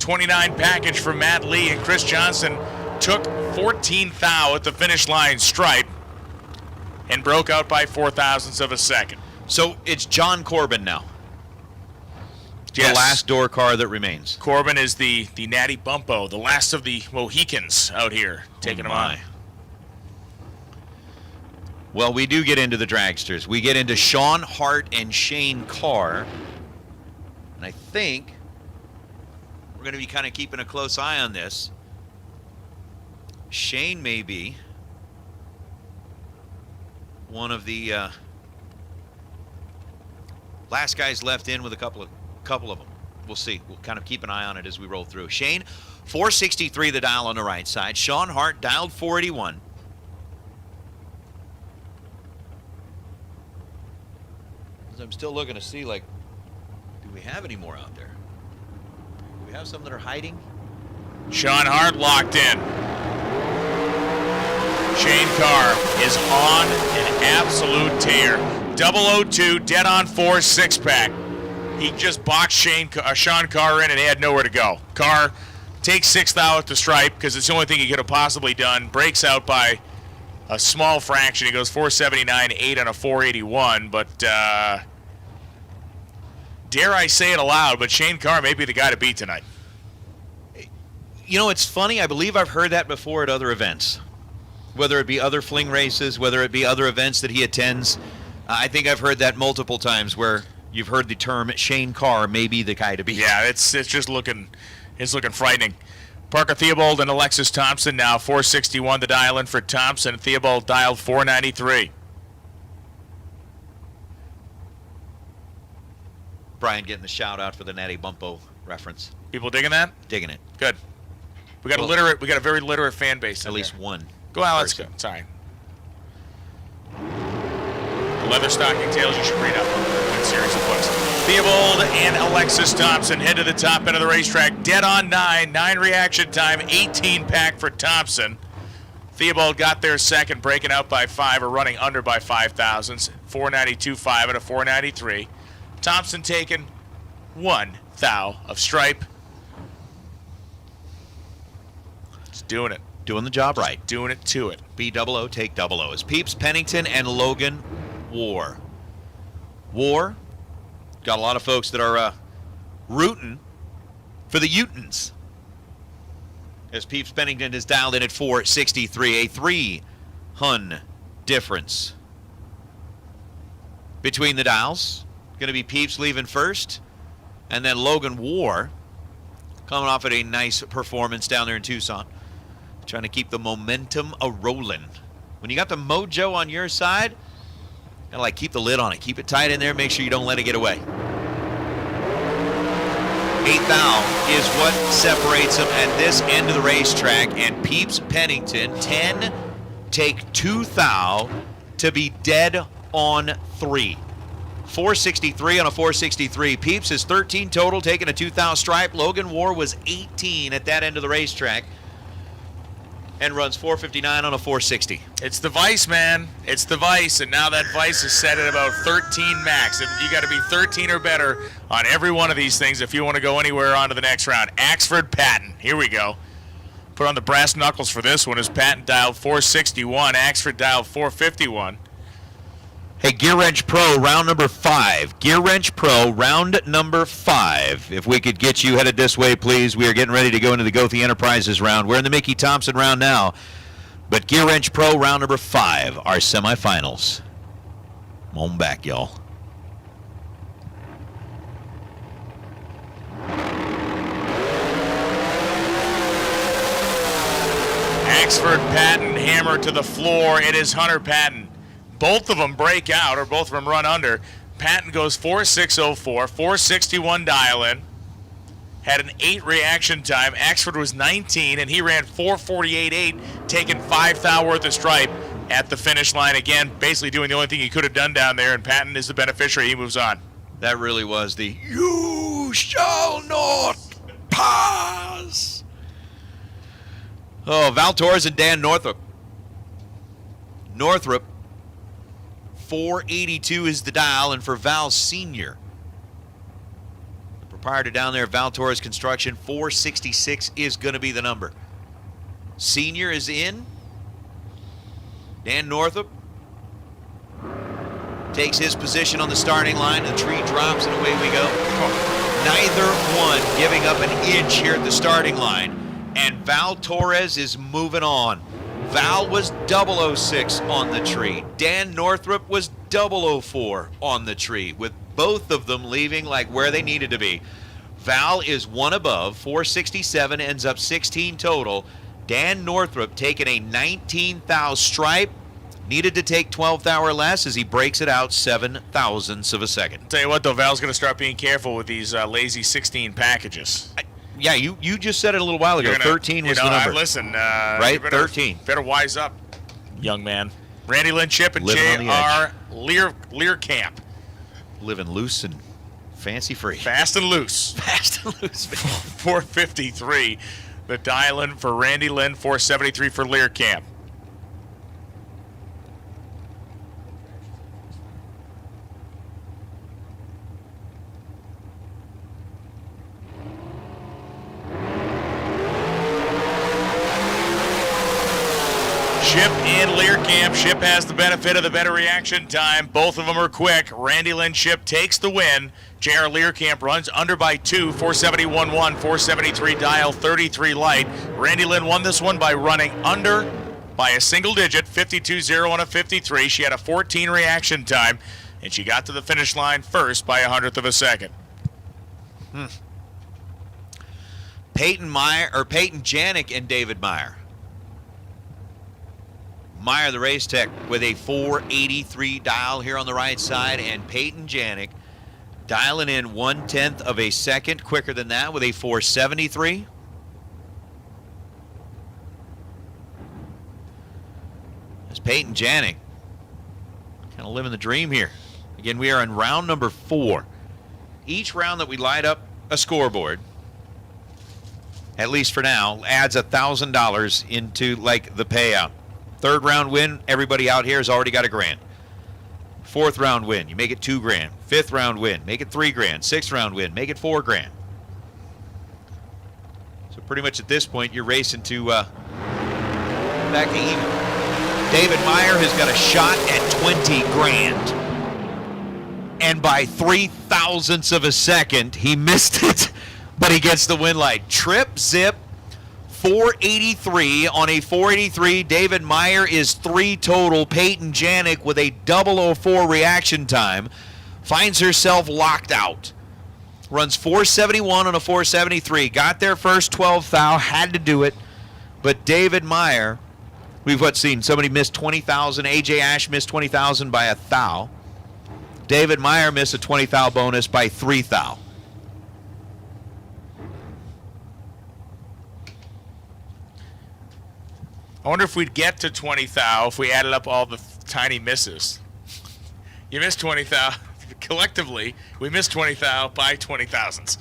29 package for Matt Lee, and Chris Johnston took 14 thou at the finish line stripe and broke out by 0.004 of a second. So it's John Corbin now. Yes. The last door car that remains. Corbin is the Natty Bumpo, the last of the Mohicans out here taking him on. Well, we do get into the dragsters. We get into Sean Hart and Shane Carr. And I think we're going to be kind of keeping a close eye on this. Shane may be one of the last guys left in with a couple of them. We'll see. We'll kind of keep an eye on it as we roll through. Shane, 463 the dial on the right side. Sean Hart dialed 481. I'm still looking to see, like, do we have any more out there? Do we have some that are hiding? Sean Hart locked in. Shane Carr is on an absolute tear. 002, dead on 4, 6-pack. He just boxed Sean Carr in and he had nowhere to go. Carr takes 6 thou at the stripe because it's the only thing he could have possibly done. Breaks out by a small fraction. He goes 479.8 on a 481, but dare I say it aloud, but Shane Carr may be the guy to beat tonight. You know, it's funny. I believe I've heard that before at other events, whether it be other Fling races, whether it be other events that he attends. I think I've heard that multiple times where you've heard the term Shane Carr may be the guy to beat. Yeah, it's just looking frightening. Parker Theobald and Alexis Thompson now 461 the dial in for Thompson. Theobald dialed 493. Brian getting the shout out for the Natty Bumpo reference. People digging that? Digging it. Good. We got a very literate fan base. At least one. Go on, let's go. Sorry. The leather stocking tales you should read up. Good series of books. Theobald and Alexis Thompson head to the top end of the racetrack. Dead on 9 reaction time, 18-pack for Thompson. Theobald got there second, breaking out by 5 or running under by 5 thousandths. 492.5 at a 493. Thompson taking 1 thou of stripe. Just doing it. Doing the job right. Doing it to it. B00, take 00. As Peeps, Pennington, and Logan War. War. Got a lot of folks that are rooting for the Utens. As Peeps Pennington is dialed in at 463, a 3-hun difference between the dials. Going to be Peeps leaving first, and then Logan War coming off at a nice performance down there in Tucson, trying to keep the momentum a-rolling. When you got the mojo on your side, gotta like keep the lid on it. Keep it tight in there. Make sure you don't let it get away. 8th thou is what separates them at this end of the racetrack, and Peeps Pennington 10 take 2 thou to be dead on 3. 463 on a 463. Peeps is 13 total, taking a 2 thou stripe. Logan War was 18 at that end of the racetrack and runs 459 on a 460. It's the vice, man. It's the vice, and now that vice is set at about 13 max. You got to be 13 or better on every one of these things if you want to go anywhere on to the next round. Axford Patton, here we go. Put on the brass knuckles for this one as Patton dialed 461, Axford dialed 451. Hey, Gear Wrench Pro, round number 5. Gear Wrench Pro, round number 5. If we could get you headed this way, please. We are getting ready to go into the Gothi Enterprises round. We're in the Mickey Thompson round now. But Gear Wrench Pro, round number 5, our semifinals. Come on back, y'all. Axford Patton hammered to the floor. It is Hunter Patton. Both of them break out, or both of them run under. Patton goes 4604, 461 dial-in. Had an 8 reaction time. Axford was 19, and he ran 448.8, taking 5 thou worth of stripe at the finish line. Again, basically doing the only thing he could have done down there, and Patton is the beneficiary. He moves on. That really was the "You shall not pass." Oh, Val Torres and Dan Northrup. Northrup, 482 is the dial, and for Val Sr., the proprietor down there, Val Torres Construction, 466 is going to be the number. Senior is in. Dan Northrup takes his position on the starting line. The tree drops, and away we go. Neither one giving up an inch here at the starting line, and Val Torres is moving on. Val was 006 on the tree. Dan Northrup was 004 on the tree, with both of them leaving like where they needed to be. Val is one above, 467, ends up 16 total. Dan Northrup taking a 19 thou stripe, needed to take 12 thou or less as he breaks it out 7 thousandths of a second. Tell you what, though, Val's going to start being careful with these lazy 16 packages. Yeah, you just said it a little while ago. 13 was the number. Listen, right? 13. Better wise up, young man. Randy Lynn Chip and Living J.R. Learcamp. Living loose and fancy free. Fast and loose. Fast and loose. 453. The dial-in for Randy Lynn, 473 for Learcamp. Ship and Learcamp. Ship has the benefit of the better reaction time. Both of them are quick. Randy Lynn Ship takes the win. J.R. Learcamp runs under by 2, 471-1, 473 dial, 33 light. Randy Lynn won this one by running under by a single digit, 52-0 on a 53. She had a 14 reaction time, and she got to the finish line first by 100th of a second. Peyton Janik and David Meyer. Meyer, the race tech, with a 483 dial here on the right side, and Peyton Janik dialing in 1/10 of a second quicker than that with a 473. That's Peyton Janik kind of living the dream here. Again, we are in round number 4. Each round that we light up a scoreboard, at least for now, adds $1,000 into like the payout. 3rd round win, everybody out here has already got $1,000. 4th round win, you make it $2,000. 5th round win, make it $3,000. 6th round win, make it $4,000. So pretty much at this point, you're racing to back to even. David Meyer has got a shot at $20,000. and by 0.03 of a second, he missed it, but he gets the win light. Trip, zip, 483 on a 483. David Meyer is 3 total. Peyton Janik with a 004 reaction time finds herself locked out. Runs 471 on a 473. Got there first 12 thou, had to do it. But David Meyer, we've seen somebody miss 20,000. AJ Ash missed 20,000 by a thou. David Meyer missed a 20 thou bonus by 3 thou. I wonder if we'd get to 20 thou if we added up all the tiny misses. You missed 20 thou. Collectively, we missed 20 thou by 20,000s.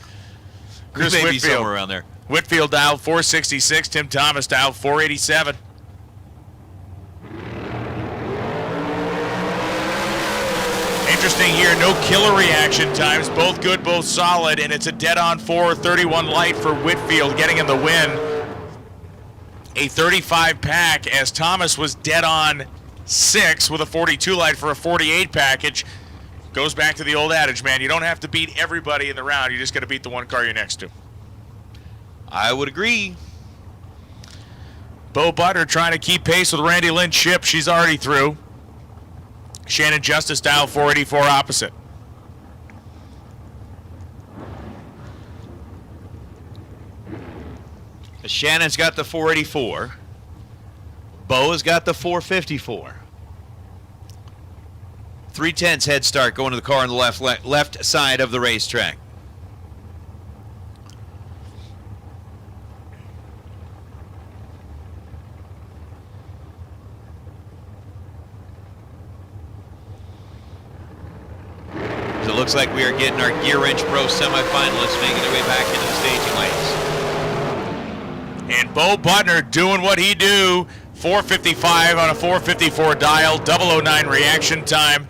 Chris Maybe Whitfield. somewhere around there. Whitfield dialed 466. Tim Thomas dialed 487. Interesting here, no killer reaction times. Both good, both solid, and it's a dead-on 431 light for Whitfield, getting him the win. A 35 pack as Thomas was dead on 6 with a 42 light for a 48 package. Goes back to the old adage, man. You don't have to beat everybody in the round. You just got to beat the one car you're next to. I would agree. Bo Butter trying to keep pace with Randy Lynn Ship. She's already through. Shannon Justice dial 484 opposite. Shannon's got the 484. Bo has got the 454. 3/10 head start going to the car on the left side of the racetrack. So it looks like we are getting our Gear Wrench Pro semifinalists making their way back into the staging lanes. And Bo Butner doing what he do. 455 on a 454 dial, 009 reaction time.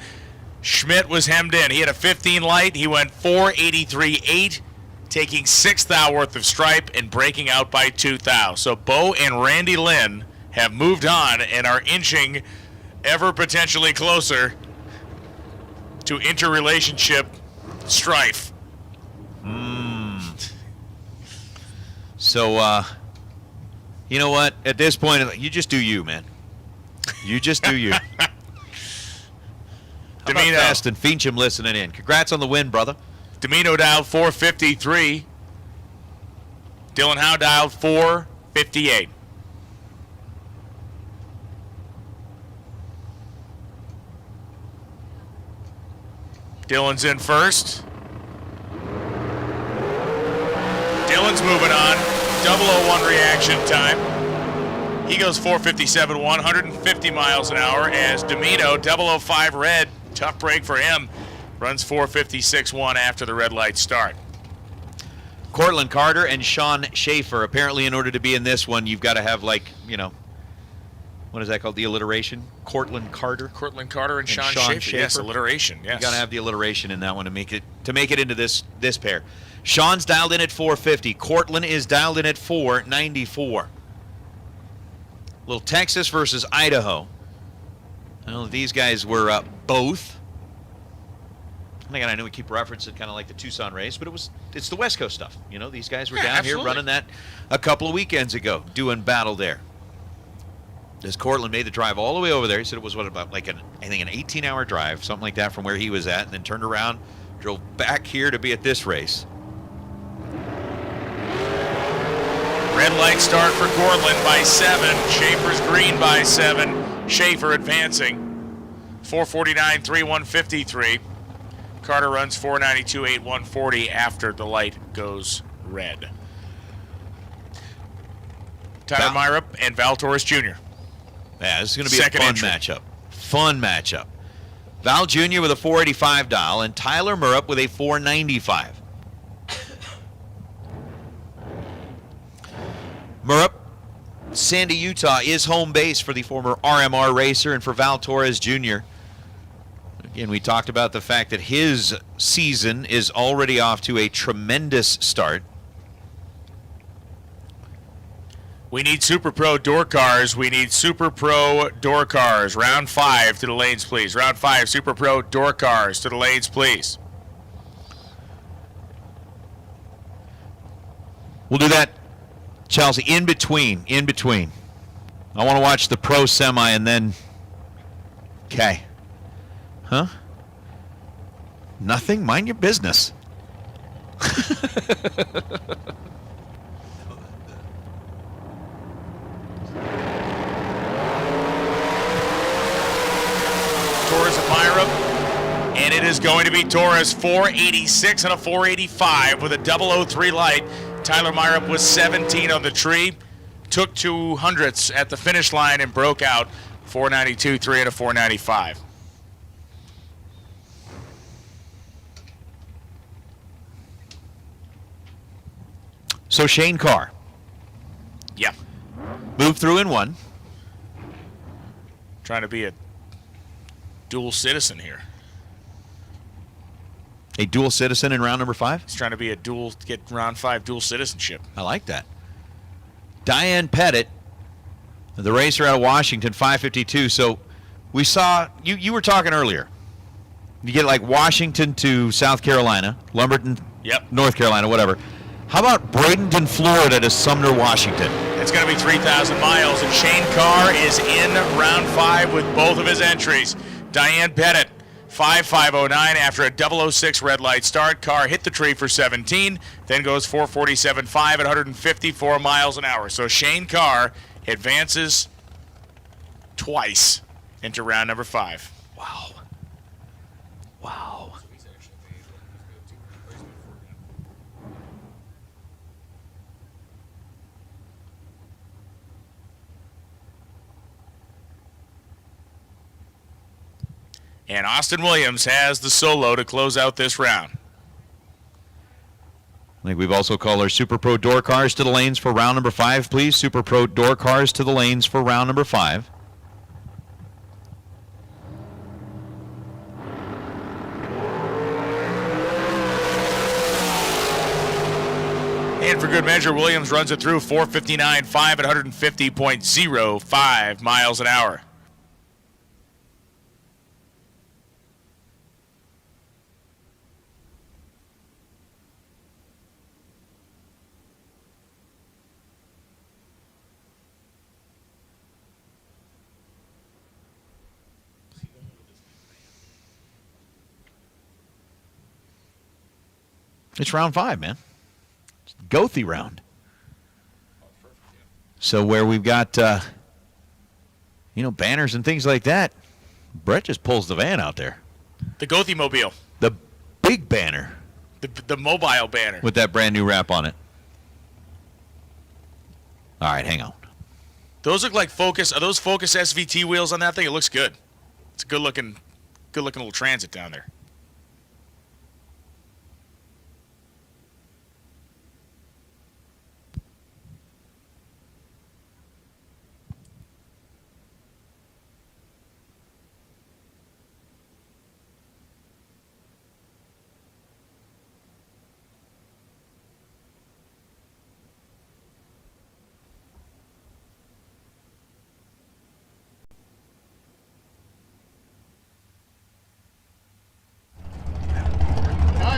Schmidt was hemmed in. He had a 15 light. He went 483.8, taking 6 thou worth of stripe and breaking out by 2 thou. So Bo and Randy Lynn have moved on and are inching ever potentially closer to interrelationship strife. So, you know what? At this point, you just do you, man. You just do you. Domino Fast and Fincham listening in. Congrats on the win, brother. Domino dialed 453. Dylan Howe dialed 458. Dylan's in first. Dylan's moving on. 001 reaction time. He goes 457.1, 150 miles an hour as Domino, 005 red, tough break for him, runs 456.1 after the red light start. Cortland Carter and Sean Schaefer. Apparently, in order to be in this one, you've got to have, like, you know, what is that called? The alliteration? Cortland Carter? Cortland Carter and Sean Schaefer. Yes, alliteration, yes. You got to have the alliteration in that one to make it into this pair. Sean's dialed in at 450. Cortland is dialed in at 494. Little Texas versus Idaho. Well, these guys were both. Again, I know we keep referencing kind of like the Tucson race, but it's the West Coast stuff. You know, these guys were down here running that a couple of weekends ago, doing battle there. As Cortland made the drive all the way over there, he said it was about like an 18-hour drive, something like that, from where he was at, and then turned around, drove back here to be at this race. Red light start for Cortland by 7. Schaefer's green by 7. Schaefer advancing. 449, 3-153. Carter runs 492, 8-140 after the light goes red. Tyler Myrup and Val Torres Jr. Yeah, this is going to be a fun matchup. Fun matchup. Val Jr. with a 485 dial and Tyler Myrup with a 495. Myrup, Sandy, Utah is home base for the former RMR racer and for Val Torres Jr. Again, we talked about the fact that his season is already off to a tremendous start. We need Super Pro door cars. We need Super Pro door cars. Round 5 to the lanes, please. Round 5, Super Pro door cars to the lanes, please. We'll do that, Chelsea, in between. I want to watch the pro semi and then... Okay. Huh? Nothing? Mind your business. Torres and Myra, and it is going to be Torres 486 and a 485 with a 003 light. Tyler Myrup was 17 on the tree, took 200ths at the finish line and broke out 492, 3 and a 495. So Shane Carr. Yeah. Moved through in 1. Trying to be a dual citizen here. A dual citizen in round number 5? He's trying to be get round 5 dual citizenship. I like that. Diane Pettit, the racer out of Washington, 552. So we saw, you were talking earlier. You get like Washington to South Carolina, Lumberton, North Carolina, whatever. How about Bradenton, Florida to Sumner, Washington? It's going to be 3,000 miles, and Shane Carr is in round 5 with both of his entries. Diane Pettit, 5509 after a 006 red light start. Carr hit the tree for 17, then goes 447.5 at 154 miles an hour. So Shane Carr advances twice into round number 5. Wow. Wow. And Austin Williams has the solo to close out this round. I think we've also called our Super Pro door cars to the lanes for round number 5, please. Super Pro door cars to the lanes for round number 5. And for good measure, Williams runs it through 459.5 at 150.05 miles an hour. It's round 5, man. It's Goethe round. So where we've got, banners and things like that, Brett just pulls the van out there. The Goethe Mobile. The big banner. The mobile banner. With that brand new wrap on it. All right, hang on. Those look like Focus. Are those Focus SVT wheels on that thing? It looks good. It's a good looking little Transit down there.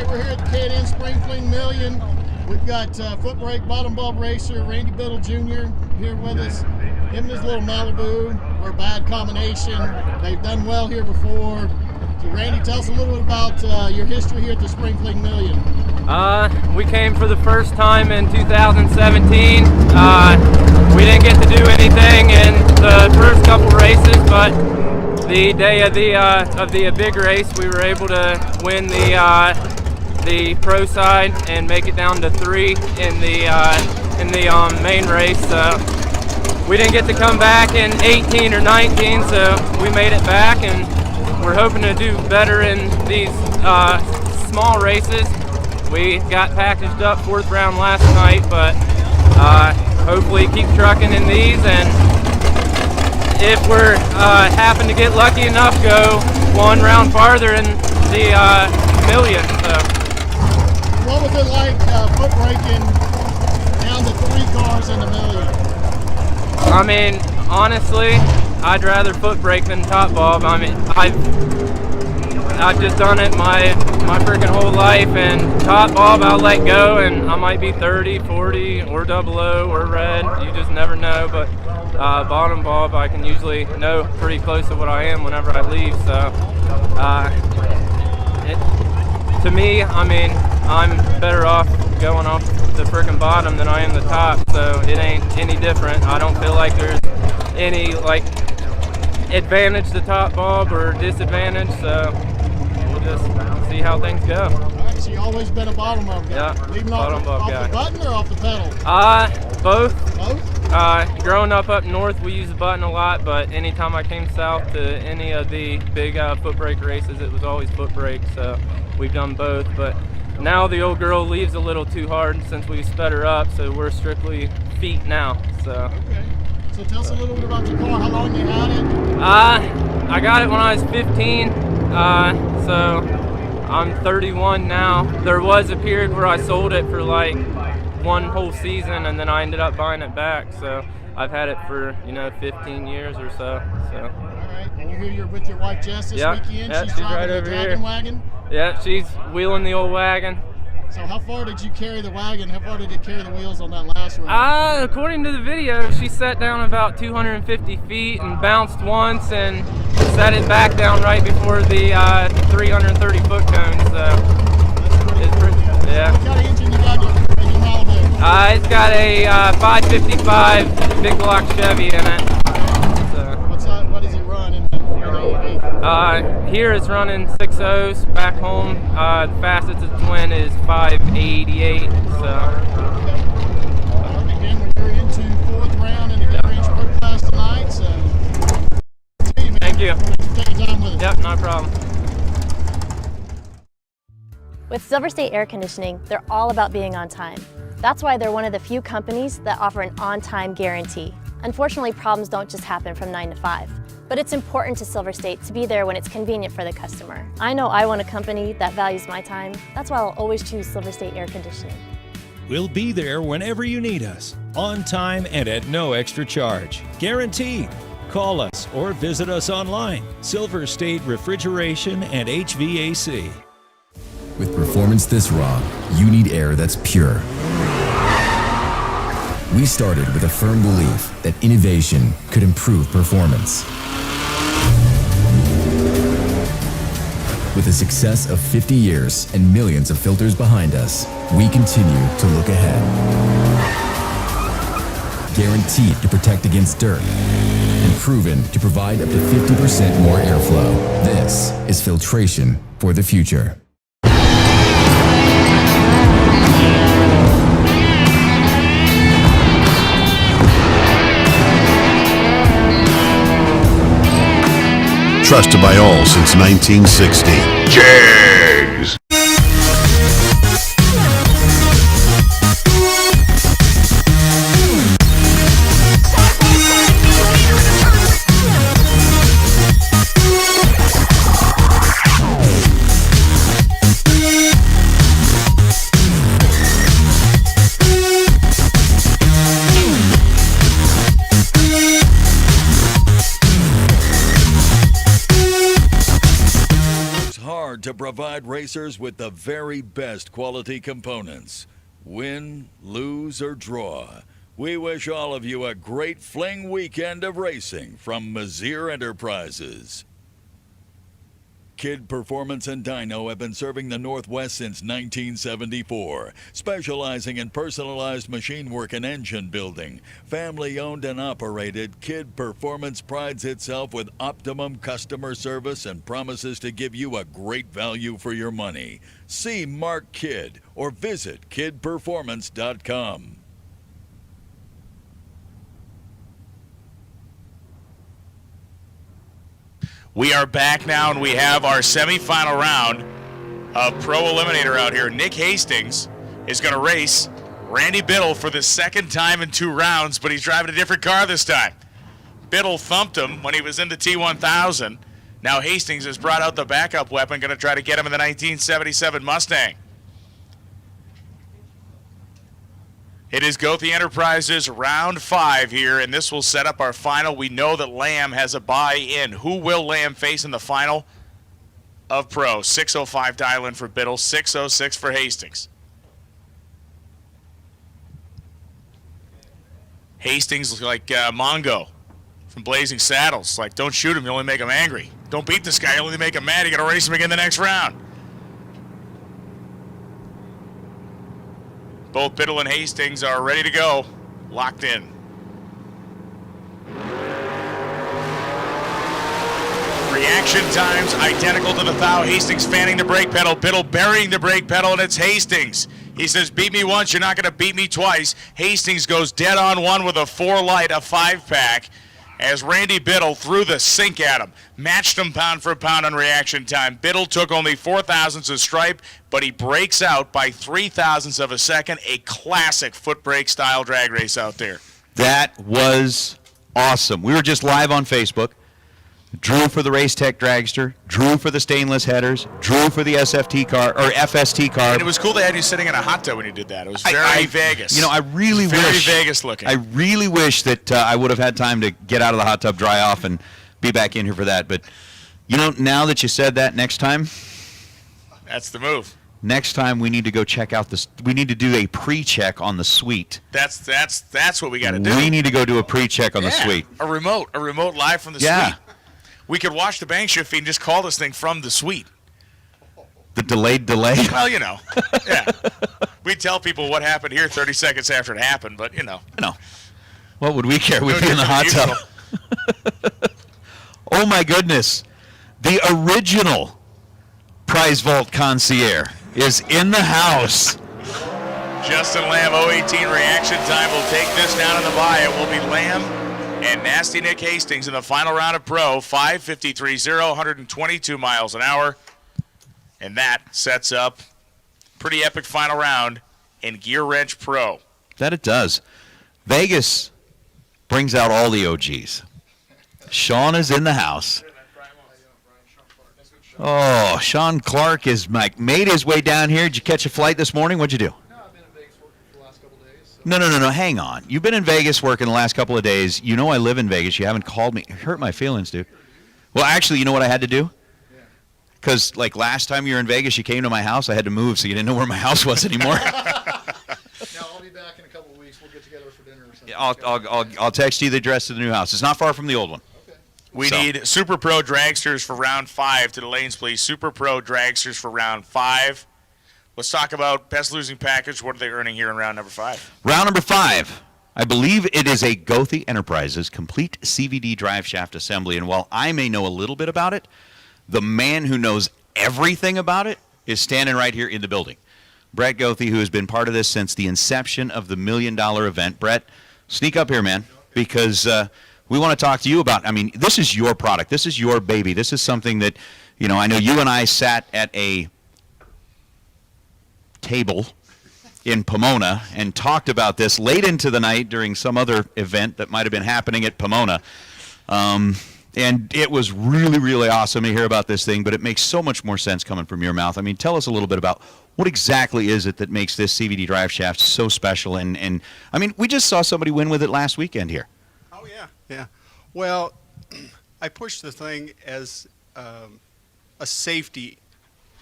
We're here at the K&N Spring Fling Million. We've got foot brake bottom bulb racer Randy Biddle Jr. here with us. Him and his little Malibu are a bad combination. They've done well here before. So Randy, tell us a little bit about your history here at the Spring Fling Million. We came for the first time in 2017. We didn't get to do anything in the first couple races, but the day of the big race, we were able to win the pro side and make it down to 3 in the main race. We didn't get to come back in 18 or 19, so we made it back, and we're hoping to do better in these small races. We got packaged up 4th round last night, but hopefully keep trucking in these, and if we're happen to get lucky enough, go 1 round farther in the million. So. What was it like foot braking down to 3 cars in the million? I mean, honestly, I'd rather foot brake than top bob. I mean, I've just done it my freaking whole life, and top bob I'll let go, and I might be 30, 40, or 00 or red. You just never know. But bottom bob, I can usually know pretty close to what I am whenever I leave. So to me, I mean, I'm better off going off the freaking bottom than I am the top. So it ain't any different. I don't feel like there's any like advantage to top bob or disadvantage. So we'll just see how things go. All right, so you always been a bottom bob guy? Yeah, Leaving bottom bob off guy. the button or off the pedal? Both. Both? Growing up north, we used the button a lot, but anytime I came south to any of the big foot brake races, it was always foot brake, so we've done both. But now the old girl leaves a little too hard since we sped her up, so we're strictly feet now. So. Okay. So tell us a little bit about your car, how long you had it? I got it when I was 15, so I'm 31 now. There was a period where I sold it for like one whole season, and then I ended up buying it back. So I've had it for 15 years or so. So. All right, and you're with your wife Jess this weekend. Yeah, she's she's driving right the over Dragon here. wagon. Yeah, she's wheeling the old wagon. So how far did you carry the wagon? How far did it carry the wheels on that last one? According to the video, she sat down about 250 feet and bounced once and set it back down right before the 330 foot cone. So it's pretty, yeah. What kind of engine you got in your Malibu? It's got a 555 big block Chevy in it. So, what does it run in the here it's running 6.0s. Back home, the fastest it's went is 588. So. Again, we're into 4th round in the Get Range Pro Class tonight. So, Thank you. Thanks for taking time with us. Yep, no problem. With Silver State Air Conditioning, they're all about being on time. That's why they're one of the few companies that offer an on-time guarantee. Unfortunately, problems don't just happen from 9 to 5. But it's important to Silver State to be there when it's convenient for the customer. I know I want a company that values my time. That's why I'll always choose Silver State Air Conditioning. We'll be there whenever you need us, on time and at no extra charge. Guaranteed. Call us or visit us online. Silver State Refrigeration and HVAC. With performance this raw, you need air that's pure. We started with a firm belief that innovation could improve performance. With the success of 50 years and millions of filters behind us, we continue to look ahead. Guaranteed to protect against dirt and proven to provide up to 50% more airflow. This is filtration for the future. Trusted by all since 1960. Jags! To provide racers with the very best quality components. Win, lose, or draw, we wish all of you a great Fling weekend of racing from Mazier Enterprises. Kid Performance and Dyno have been serving the Northwest since 1974, specializing in personalized machine work and engine building. Family owned and operated, Kid Performance prides itself with optimum customer service and promises to give you a great value for your money. See Mark Kidd or visit kidperformance.com. We are back now, and we have our semifinal round of Pro Eliminator out here. Nick Hastings is going to race Randy Biddle for the second time in 2 rounds, but he's driving a different car this time. Biddle thumped him when he was in the T1000. Now Hastings has brought out the backup weapon, going to try to get him in the 1977 Mustang. It is Gothi Enterprises round 5 here, and this will set up our final. We know that Lamb has a bye-in. Who will Lamb face in the final of Pro? 6:05 dial-in for Biddle, 6:06 for Hastings. Hastings like Mongo from Blazing Saddles. Like, don't shoot him, you only make him angry. Don't beat this guy, you only make him mad. You got to race him again the next round. Both Biddle and Hastings are ready to go, locked in. Reaction times identical to the thou. Hastings fanning the brake pedal, Biddle burying the brake pedal, and it's Hastings. He says, beat me once, you're not going to beat me twice. Hastings goes dead on one with a 4-light, a 5-pack, as Randy Biddle threw the sink at him. Matched him pound for pound on reaction time. Biddle took only 0.04 of stripe, but he breaks out by 0.03 of a second. A classic foot brake style drag race out there. That was awesome. We were just live on Facebook. Drew for the Race Tech Dragster, Drew for the stainless headers, Drew for the SFT car or FST car. And it was cool they had you sitting in a hot tub when you did that. It was very Vegas. You know, I really very wish Vegas looking. I really wish that I would have had time to get out of the hot tub, dry off, and be back in here for that. But you know, now that you said that, next time, that's the move. Next time we need to go check out this. We need to do a pre-check on the suite. That's what we got to do. We need to go do a pre-check on the suite. A remote live from the suite. We could watch the bank shift feed and just call this thing from the suite. The delayed delay? Well, you know. Yeah. We tell people what happened here 30 seconds after it happened, but you know. What would we care? We'd be in the hot tub. Oh my goodness. The original Prize Vault concierge is in the house. Justin Lamb, 018 reaction time will take this down in the bye. It will be Lamb and Nasty Nick Hastings in the final round of Pro, 5:53.0, 122 miles an hour. And that sets up pretty epic final round in Gear Wrench Pro. That it does. Vegas brings out all the OGs. Sean is in the house. Oh, Sean Clark is made his way down here. Did you catch a flight this morning? What'd you do? No, hang on. You've been in Vegas working the last couple of days. You know I live in Vegas. You haven't called me. It hurt my feelings, dude. Well, actually, you know what I had to do? Because, like, last time you were in Vegas, you came to my house. I had to move, so you didn't know where my house was anymore. No, I'll be back in a couple of weeks. We'll get together for dinner or something. I'll text you the address to the new house. It's not far from the old one. Okay. We need Super Pro Dragsters for round 5. To the lanes, please. Super Pro Dragsters for round 5. Let's talk about best losing package. What are they earning here in round number 5? Round number 5. I believe it is a Gothi Enterprises complete CVD drive shaft assembly. And while I may know a little bit about it, the man who knows everything about it is standing right here in the building. Brett Gothi, who has been part of this since the inception of the $1 Million event. Brett, sneak up here, man, because we want to talk to you about, I mean, this is your product. This is your baby. This is something that, you know, I know you and I sat at a table in Pomona and talked about this late into the night during some other event that might have been happening at Pomona. And it was really, really awesome to hear about this thing, but it makes so much more sense coming from your mouth. I mean, tell us a little bit about what exactly is it that makes this CVD drive shaft so special. And I mean, we just saw somebody win with it last weekend here. Oh, yeah. Well, I pushed the thing as a safety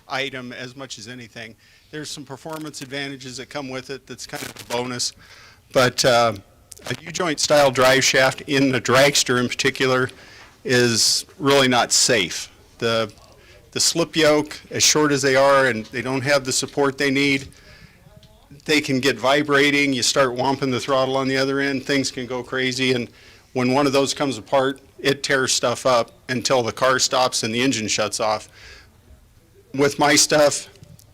item as much as anything. There's some performance advantages that come with it that's kind of a bonus. But a U-joint style drive shaft in the dragster in particular is really not safe. The slip yoke, as short as they are, and they don't have the support they need, they can get vibrating. You start whomping the throttle on the other end, things can go crazy. And when one of those comes apart, it tears stuff up until the car stops and the engine shuts off. With my stuff,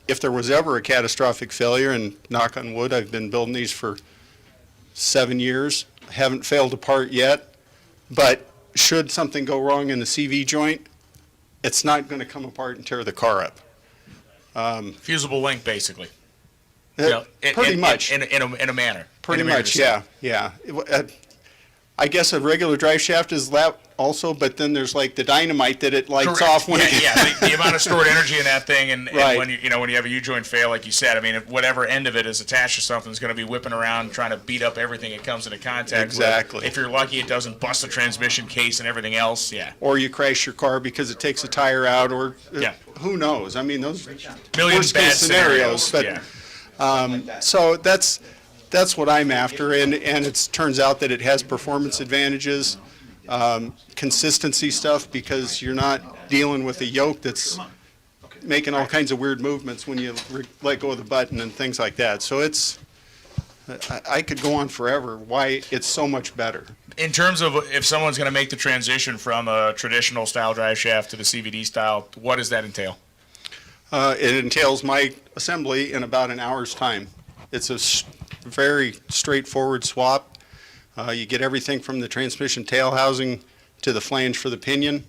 if there was ever a catastrophic failure, and knock on wood, I've been building these for 7 years, haven't failed apart yet, but should something go wrong in the CV joint, it's not going to come apart and tear the car up. Fusible link, basically. Pretty much. In a manner. Pretty much, yeah. I guess a regular drive shaft is also, but then there's like the dynamite that it lights Correct. off when the amount of stored energy in that thing, and Right. when when you have a U-joint fail, like you said, I mean, if whatever end of it is attached to something is going to be whipping around trying to beat up everything it comes into contact Exactly. with. If you're lucky, it doesn't bust the transmission case and everything else. Yeah. or you crash your car because it takes a tire out, or Yeah. who knows? I mean, those Million worst bad case scenarios. But yeah. so that's what I'm after, and it turns out that it has performance advantages, consistency stuff, because you're not dealing with a yoke that's making all kinds of weird movements when you let go of the button and things like that. So I could go on forever why it's so much better. In terms of if someone's going to make the transition from a traditional style drive shaft to the CVD style, what does that entail? It entails my assembly in about an hour's time. It's a very straightforward swap. You get everything from the transmission tail housing to the flange for the pinion.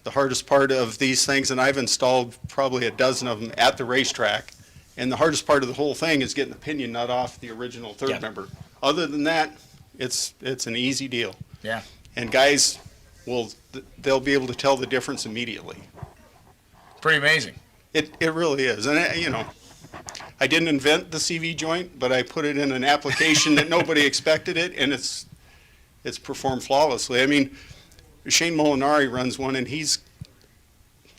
The hardest part of these things, and I've installed probably a dozen of them at the racetrack, and the hardest part of the whole thing is getting the pinion nut off the original third member. Other than that, it's an easy deal. Yeah. And guys they'll be able to tell the difference immediately. Pretty amazing. It really is. And I didn't invent the CV joint, but I put it in an application that nobody expected it, and it's performed flawlessly. I mean, Shane Molinari runs one, and he's,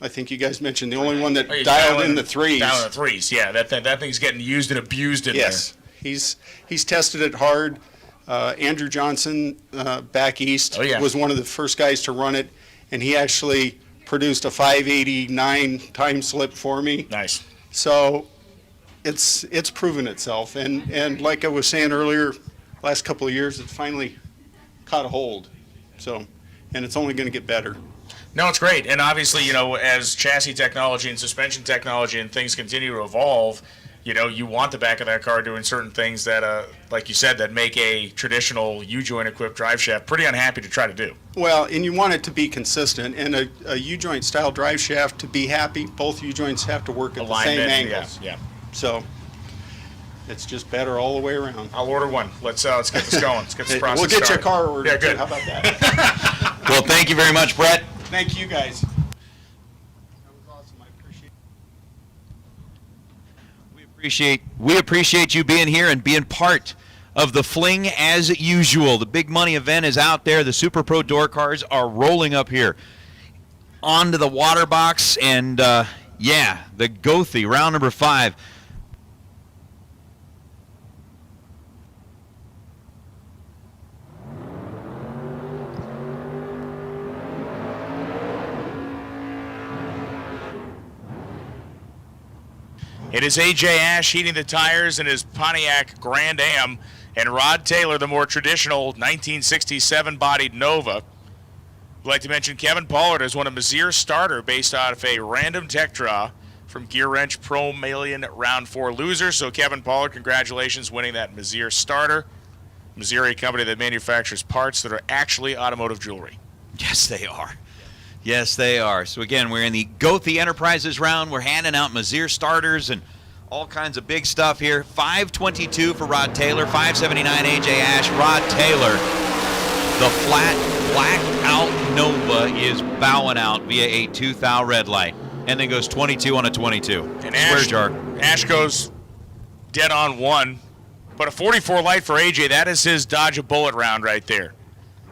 I think you guys mentioned, the only one that dialed in the threes. Dialed in the threes, yeah. That thing's getting used and abused in there. Yes, he's tested it hard. Andrew Johnson back east was one of the first guys to run it, and he actually produced a 589 time slip for me. Nice. So it's proven itself, and like I was saying earlier, last couple of years it's finally caught a hold. So, and it's only going to get better. No, it's great. And obviously, as chassis technology and suspension technology and things continue to evolve, you want the back of that car doing certain things that, like you said, that make a traditional U-joint equipped drive shaft pretty unhappy to try to do. Well, and you want it to be consistent. And a U-joint style drive shaft, to be happy, both U-joints have to work at the same angles. Yeah. So it's just better all the way around. I'll order one. Let's get this going. Let's get this process We'll get started. your car ordered. Yeah, good. How about that? Well, thank you very much, Brett. Thank you, guys. We appreciate you being here and being part of the Fling as usual. The big money event is out there. The Super Pro door cars are rolling up here onto the water box, and the Gothy, round number 5. It is A.J. Ash heating the tires in his Pontiac Grand Am, and Rod Taylor, the more traditional 1967-bodied Nova. I'd like to mention Kevin Pollard has won a Messier starter based out of a random tech draw from Gear Wrench Pro Million Round 4 loser. So Kevin Pollard, congratulations winning that Messier starter. Messier, a company that manufactures parts that are actually automotive jewelry. Yes, they are. Yes, they are. So again, we're in the Gothy Enterprises round. We're handing out Messier starters and all kinds of big stuff here. $522 for Rod Taylor, $579 AJ Ash. Rod Taylor, the flat blackout Nova is bowing out via a 2 thou red light, and then goes 22 on a 22. And Square jar. Ash goes dead on 1, but a 44 light for AJ. That is his dodge a bullet round right there.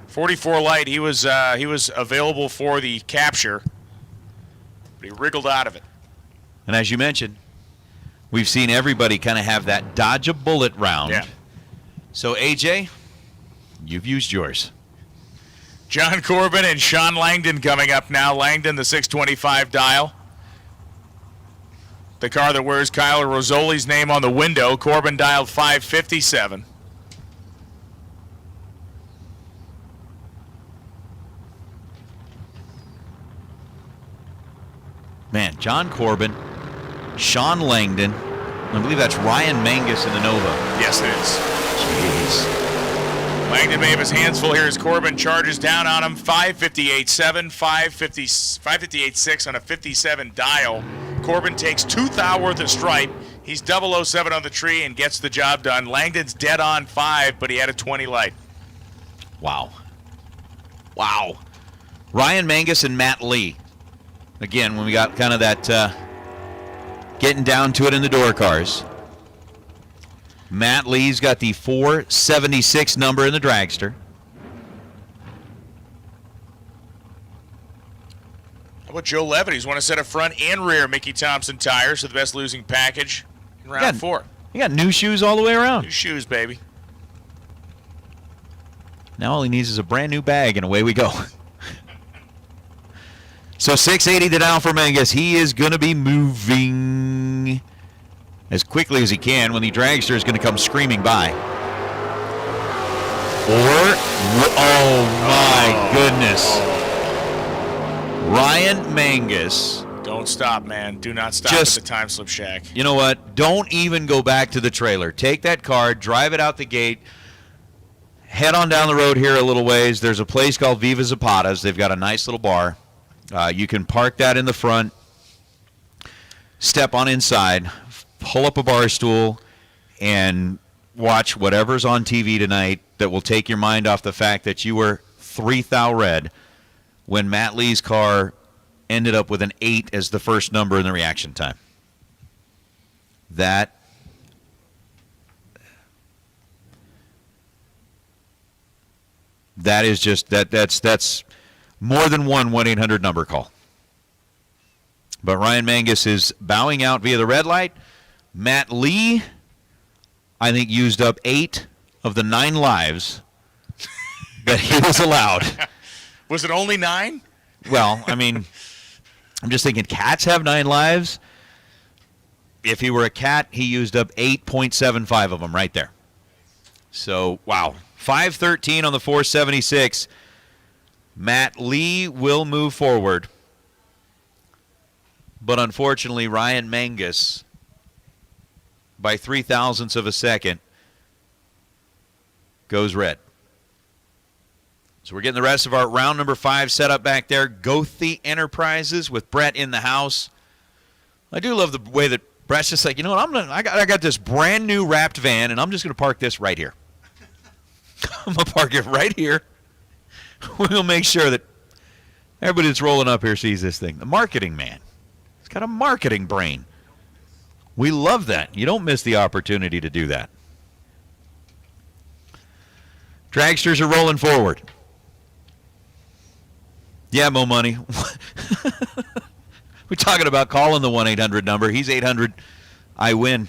44 light, he was available for the capture, but he wriggled out of it. And as you mentioned, we've seen everybody kind of have that dodge a bullet round. Yeah. So AJ, you've used yours. John Corbin and Sean Langdon coming up now. Langdon, the 625 dial. The car that wears Kyle Rossoli's name on the window. Corbin dialed 557. Man, John Corbin, Sean Langdon, I believe that's Ryan Mangus in the Nova. Yes, it is. Jeez. Langdon may have his hands full here as Corbin charges down on him. 558.7, 558.6 on a 57 dial. Corbin takes 2 thou worth of stripe. He's 007 on the tree and gets the job done. Langdon's dead on 5, but he had a 20 light. Wow. Wow. Ryan Mangus and Matt Lee. Again, when we got kind of that getting down to it in the door cars. Matt Lee's got the 476 number in the dragster. How about Joe Levitt? He's won a set of front and rear Mickey Thompson tires for the best losing package in round 4. He got new shoes all the way around. New shoes, baby. Now all he needs is a brand new bag, and away we go. So 680 to down for Mangus. He is going to be moving as quickly as he can when the dragster is going to come screaming by. Oh my goodness. Ryan Mangus. Don't stop, man. Do not stop Just, at the time slip shack. You know what? Don't even go back to the trailer. Take that car, drive it out the gate, head on down the road here a little ways. There's a place called Viva Zapata's. They've got a nice little bar. You can park that in the front, step on inside, pull up a bar stool, and watch whatever's on TV tonight that will take your mind off the fact that you were 3,000 red when Matt Lee's car ended up with an 8 as the first number in the reaction time. That is just that's more than one 1-800 number call. But Ryan Mangus is bowing out via the red light. Matt Lee, I think, used up 8 of the 9 lives that he was allowed. Was it only 9? Well, I mean, I'm just thinking cats have 9 lives. If he were a cat, he used up 8.75 of them right there. So, wow. 513 on the 476. Matt Lee will move forward. But unfortunately, Ryan Mangus, by 0.03 of a second, goes red. So we're getting the rest of our round number 5 set up back there. Gothi Enterprises with Brett in the house. I do love the way that Brett's just like, you know what, I got this brand new wrapped van, and I'm just going to park this right here. I'm going to park it right here. We'll make sure that everybody that's rolling up here sees this thing. The marketing man. He's got a marketing brain. We love that. You don't miss the opportunity to do that. Dragsters are rolling forward. Yeah, Mo Money. We're talking about calling the 1-800 number. He's 800. I win.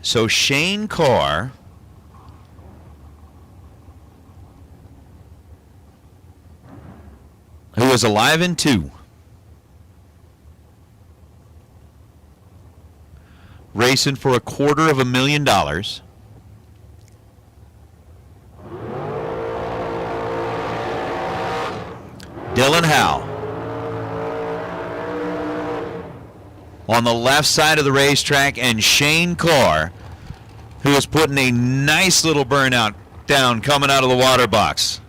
So Shane Carr who was alive in 2, racing for $250,000. Dylan Howe on the left side of the racetrack, and Shane Carr, who is putting a nice little burnout down coming out of the water box.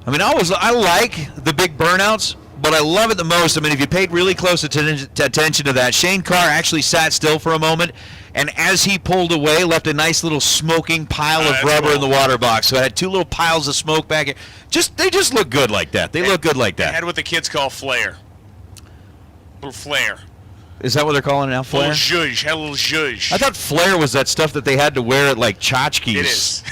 I mean, I like the big burnouts, but I love it the most. I mean, if you paid really close attention to that, Shane Carr actually sat still for a moment, and as he pulled away, left a nice little smoking pile of rubber in the water box. So it had 2 little piles of smoke back here. They just look good like that. They look good like that. They had what the kids call flair. Little flair. Is that what they're calling it now? Flair? Little zhuzh. Had a little zhuzh. I thought flair was that stuff that they had to wear at like tchotchkes. It is.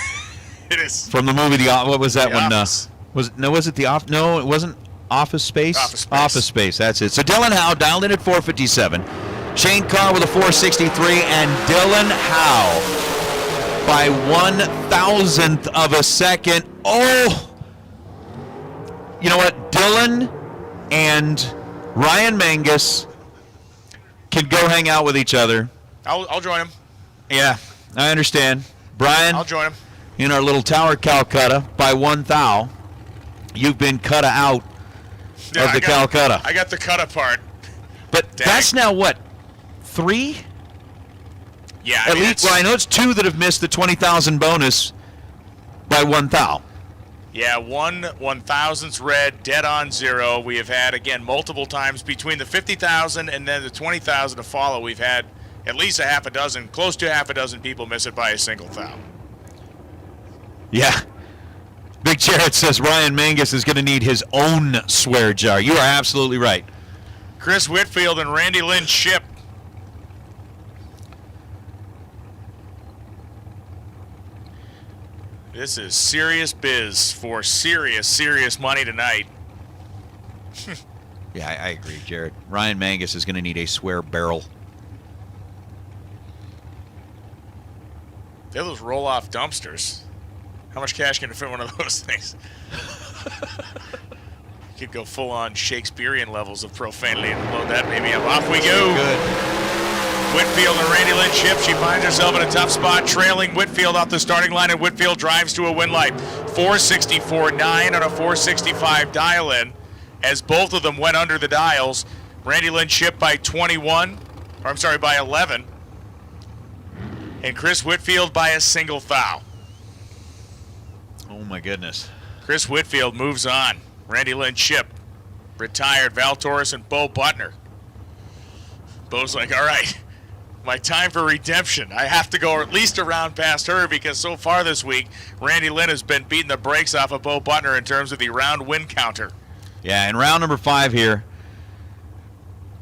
It is. From the movie what was that one? Office. Was it the off? No, it wasn't. Office Space? Office Space. Office Space, that's it. So Dylan Howe dialed in at 457. Shane Carr with a 463, and Dylan Howe by 1,000th of a second. Oh! You know what? Dylan and Ryan Mangus can go hang out with each other. I'll join him. Yeah, I understand. Brian, I'll join him. In our little Tower Calcutta by 1,000. You've been cut out of the Calcutta. I got the cut apart. But that's now what, 3? Yeah, At least. Well, I know it's 2 that have missed the 20,000 bonus by 1 thou. Yeah, 1/1000th red, dead on 0. We have had, again, multiple times between the 50,000 and then the 20,000 to follow. We've had at least a half a dozen, close to half a dozen people miss it by a single thou. Yeah. Big Jared says Ryan Mangus is going to need his own swear jar. You are absolutely right. Chris Whitfield and Randy Lynn Ship. This is serious biz for serious money tonight. Yeah, I agree, Jared. Ryan Mangus is going to need a swear barrel. They're those roll-off dumpsters. How much cash can fit one of those things? You could go full-on Shakespearean levels of profanity and load that baby up. Off we go. Good. Whitfield and Randy Lynn Ship. She finds herself in a tough spot, trailing Whitfield off the starting line, and Whitfield drives to a win light. 464.9 on a 465 dial-in. As both of them went under the dials, Randy Lynn Ship by 11. And Chris Whitfield by a single thou. Oh, my goodness. Chris Whitfield moves on. Randy Lynn Ship retired. Val Torres and Bo Butner. Bo's like, all right, my time for redemption. I have to go at least a round past her because so far this week, Randy Lynn has been beating the brakes off of Bo Butner in terms of the round win counter. Yeah, in round number 5 here,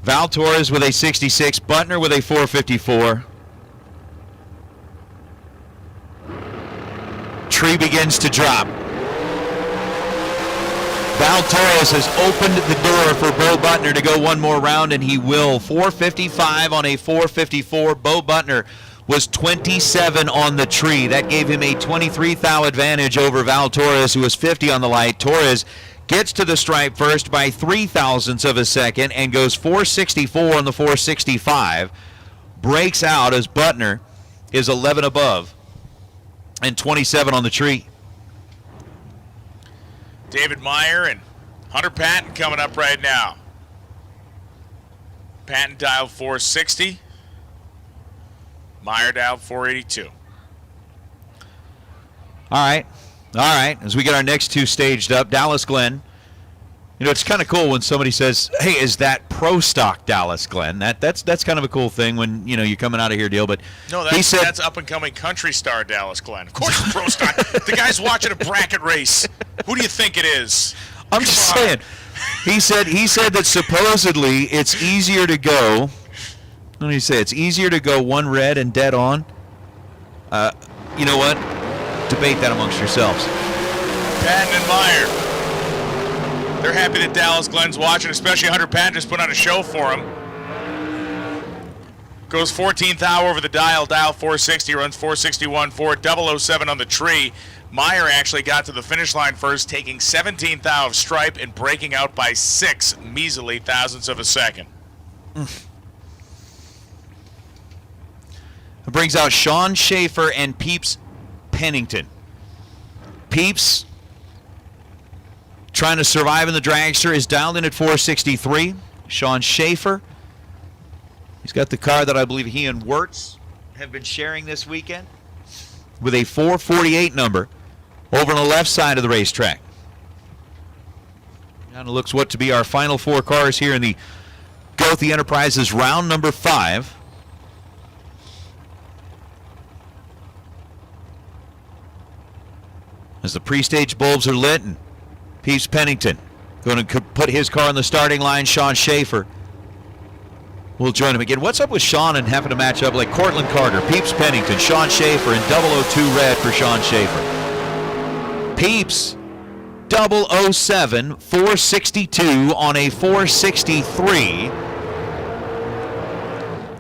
Val Torres with a 66, Butner with a 454. Tree begins to drop. Val Torres has opened the door for Bo Butner to go one more round, and he will. 455 on a 454. Bo Butner was 27 on the tree. That gave him a 23 thou advantage over Val Torres, who was 50 on the light. Torres gets to the stripe first by 0.03 of a second and goes 464 on the 465. Breaks out as Butner is 11 above and 27 on the tree. David Meyer and Hunter Patton coming up right now. Patton dialed 460. Meyer dialed 482. All right. As we get our next 2 staged up, Dallas Glenn. You know, it's kind of cool when somebody says, "Hey, is that pro stock Dallas Glenn?" That's kind of a cool thing when you're coming out of here, deal. But no, that's up and coming country star Dallas Glenn. Of course, it's pro stock. The guy's watching a bracket race. Who do you think it is? I'm just saying. He said that supposedly it's easier to go. Let me say, it's easier to go one red and dead on. You know what? Debate that amongst yourselves. Patton and Meyer. They're happy that Dallas Glenn's watching, especially Hunter Patton just put on a show for him. Goes 14th thou over the dial 460, runs 461, 4007 on the tree. Meyer actually got to the finish line first, taking 17th thou of stripe and breaking out by 6 measly thousandths of a second. It brings out Sean Schaefer and Peeps Pennington. Peeps, trying to survive in the dragster, is dialed in at 463. Sean Schaefer, he's got the car that I believe he and Wirtz have been sharing this weekend, with a 448 number over on the left side of the racetrack. Kind of looks what to be our final 4 cars here in the Goethe Enterprises round number 5. As the pre-stage bulbs are lit, and Peeps Pennington going to put his car on the starting line. Sean Schaefer will join him again. What's up with Sean and having to match up like Cortland Carter, Peeps Pennington, Sean Schaefer, and 002 red for Sean Schaefer. Peeps 007, 462 on a 463.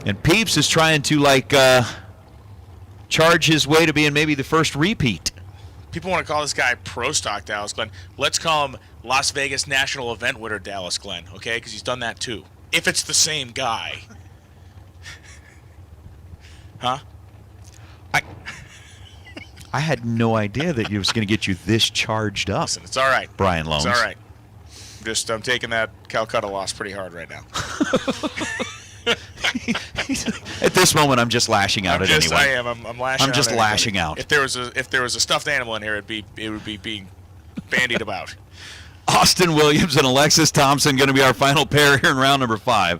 And Peeps is trying to charge his way to being maybe the first repeat. People want to call this guy pro stock Dallas Glenn. Let's call him Las Vegas National Event Winner Dallas Glenn, okay? Because he's done that too. If it's the same guy. Huh? I had no idea that it was going to get you this charged up. Listen, it's all right. Brian Loans. It's all right. I'm taking that Calcutta loss pretty hard right now. At this moment, I'm just lashing out at anyone. I am. I'm lashing. I'm just out lashing out. If there was a stuffed animal in here, it would be being bandied about. Austin Williams and Alexis Thompson going to be our final pair here in round number 5.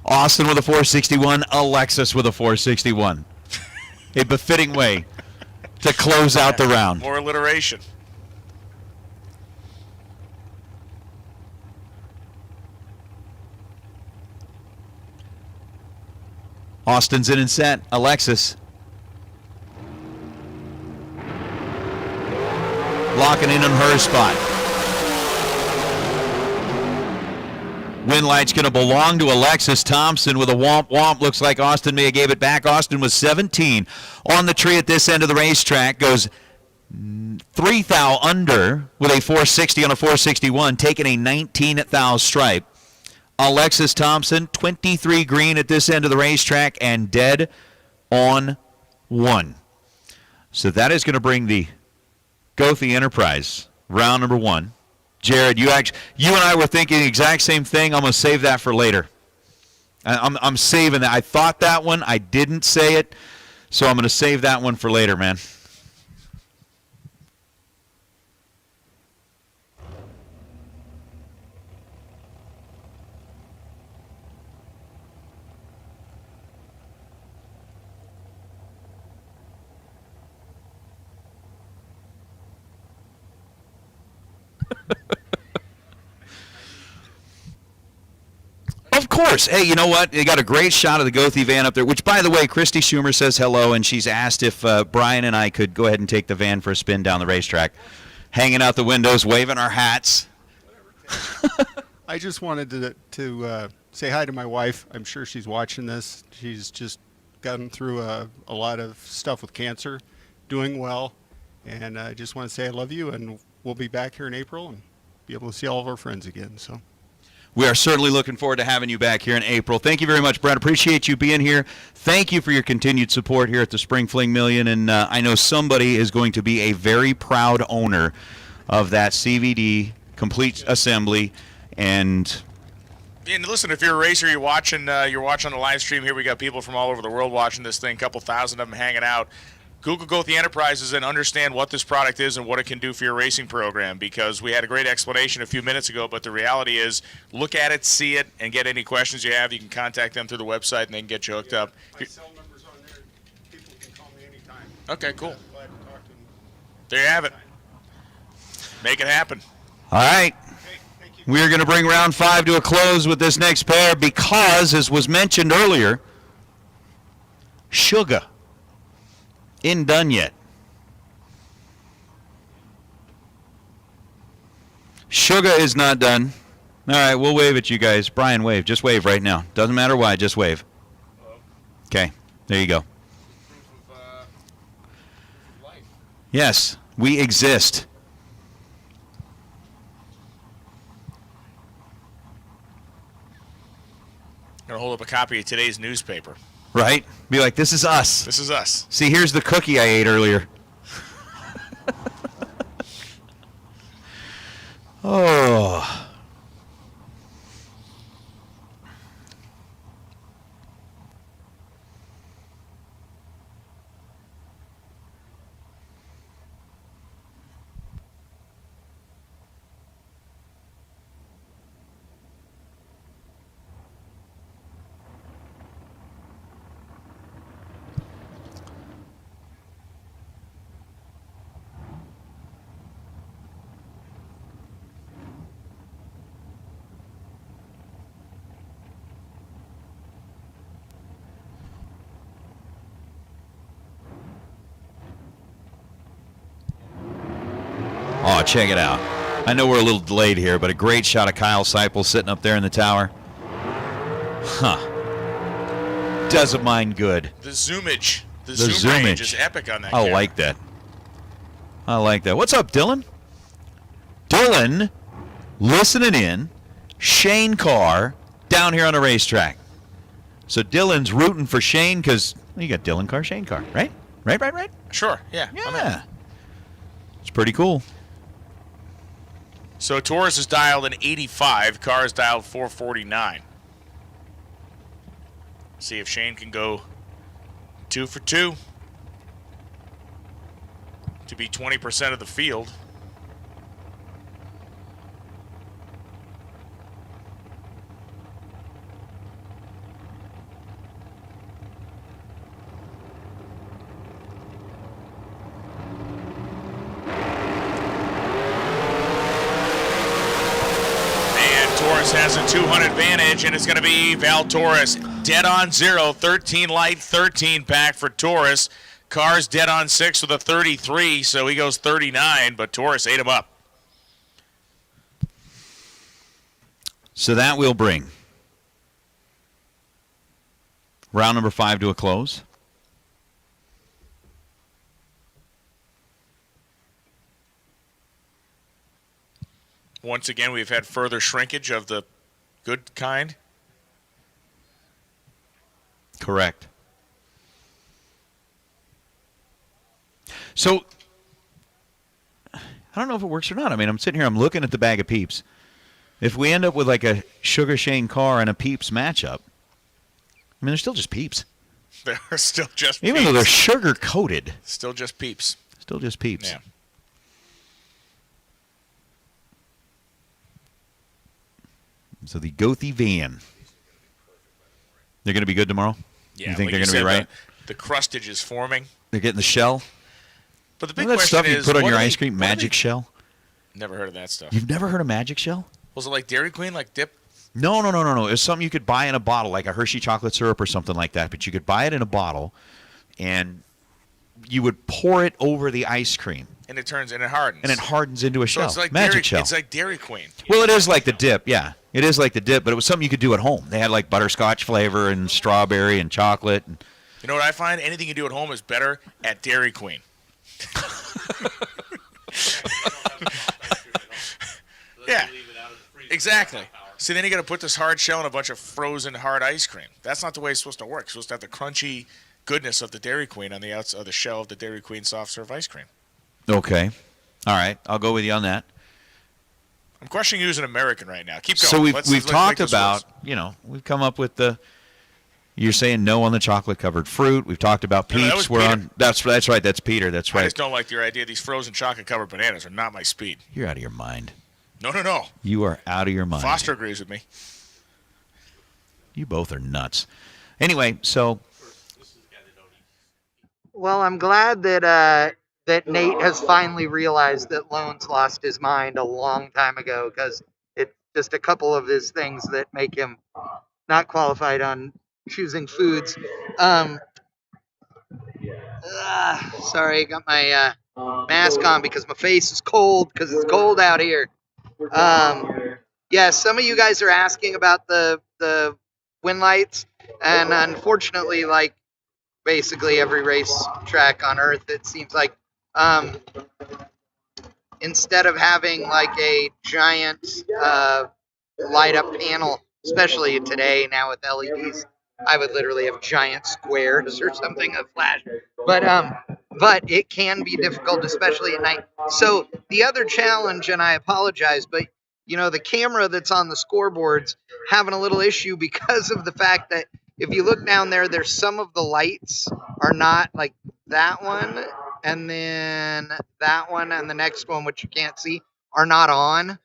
Austin with a 461, Alexis with a 461. A befitting way to close out the round. More alliteration. Austin's in and set. Alexis locking in on her spot. Win light's going to belong to Alexis Thompson with a womp womp. Looks like Austin may have gave it back. Austin was 17 on the tree at this end of the racetrack. Goes 3 thou under with a 460 on a 461, taking a 19 thou stripe. Alexis Thompson, 23 green at this end of the racetrack and dead on 1. So that is going to bring the Gothi Enterprise round number 1. Jared, you and I were thinking the exact same thing. I'm going to save that for later. I'm saving that. I thought that one. I didn't say it, so I'm going to save that one for later, man. Of course. Hey, you know what? They got a great shot of the Gothi van up there, which, by the way, Christy Schumer says hello, and she's asked if Brian and I could go ahead and take the van for a spin down the racetrack. Hanging out the windows, waving our hats. I just wanted to say hi to my wife. I'm sure she's watching this. She's just gotten through a lot of stuff with cancer, doing well, and I just want to say I love you, and we'll be back here in April and be able to see all of our friends again. So. We are certainly looking forward to having you back here in April. Thank you very much, Brad. Appreciate you being here. Thank you for your continued support here at the Spring Fling Million. And I know somebody is going to be a very proud owner of that CVD complete assembly. And listen, if you're a racer, you're watching the live stream here. We got people from all over the world watching this thing. A couple thousand of them hanging out. Google Gothi Enterprises and understand what this product is and what it can do for your racing program, because we had a great explanation a few minutes ago, but the reality is look at it, see it, and get any questions you have. You can contact them through the website, and they can get you hooked up. My cell number's on there. People can call me anytime. Okay, cool. I'm glad to talk to them. There you have it. Make it happen. all right. We are going to bring round 5 to a close with this next pair because, as was mentioned earlier, Sugar isn't done yet. Sugar is not done. All right, we'll wave at you guys. Brian, wave. Just wave right now. Doesn't matter why, just wave. Okay, there you go. Yes, we exist. I'm going to hold up a copy of today's newspaper. Right? Be like, this is us. This is us. See, here's the cookie I ate earlier. Oh. Oh, check it out. I know we're a little delayed here, but a great shot of Kyle Seipel sitting up there in the tower. Huh. Doesn't mind good. The zoomage. The zoom range is epic on that I camera. like that. I like that. What's up, Dylan? Dylan, listening in. Shane Carr down here on the racetrack. So Dylan's rooting for Shane because you got Dylan Carr, Shane Carr, right? Right? Sure, yeah. Yeah. It's pretty cool. So Taurus is dialed in 85. Carr is dialed 449. See if Shane can go 2 for 2 to be 20% of the field. Has a 200 advantage, and it's going to be Val Torres. Dead on 0, 13 light, 13 back for Torres. Carr's dead on 6 with a 33, so he goes 39, but Torres ate him up. So that will bring round number 5 to a close. Once again, we've had further shrinkage of the good kind. Correct. So, I don't know if it works or not. I mean, I'm sitting here, I'm looking at the bag of Peeps. If we end up with like a Sugar Shane Carr and a Peeps matchup, I mean, they're still just Peeps. They're still just Even Peeps. though they're sugar-coated. Still just Peeps. Still just Peeps. Yeah. So the Gothi van. They're going to be good tomorrow? Yeah, you think like they're going to be right? The crustage is forming. They're getting the shell? But the big that question stuff is, you put on what your are ice they- cream, what are magic they- shell? Never heard of that stuff. You've never heard of magic shell? Was it like Dairy Queen, like dip? No. It was something you could buy in a bottle, like a Hershey chocolate syrup or something like that. But you could buy it in a bottle, and you would pour it over the ice cream. And it hardens. And it hardens into a So shell. it's like magic Dairy, shell. It's like Dairy Queen. Well, it is like the dip, yeah. It is like the dip, but it was something you could do at home. They had like butterscotch flavor and strawberry and chocolate. And You know what I find? Anything you do at home is better at Dairy Queen. Yeah, exactly. See, then you got to put this hard shell in a bunch of frozen hard ice cream. That's not the way it's supposed to work. It's supposed to have the crunchy goodness of the Dairy Queen on the outside of the shell of the Dairy Queen soft serve ice cream. Okay. All right. I'll go with you on that. I'm questioning you as an American right now. Keep going. So we've Let's talked make this about, worse. we've come up with you're saying no on the chocolate-covered fruit. We've talked about No, that Peeps. was Peter. That's right. That's Peter. That's I right. just don't like your idea. These frozen chocolate-covered bananas are not my speed. You're out of your mind. No. You are out of your mind. Foster agrees with me. You both are nuts. Anyway, so Well, I'm glad that Nate has finally realized that Lone's lost his mind a long time ago, because it's just a couple of his things that make him not qualified on choosing foods. Sorry, I got my mask on because my face is cold because it's cold out here. Yeah, some of you guys are asking about the wind lights, and unfortunately, like basically every race track on Earth, it seems like instead of having like a giant light up panel, especially today now with LEDs, I would literally have giant squares or something of flash. But it can be difficult, especially at night. So the other challenge, and I apologize, but the camera that's on the scoreboards having a little issue because of the fact that if you look down there, there's some of the lights are not like that one, and then that one, and the next one, which you can't see, are not on.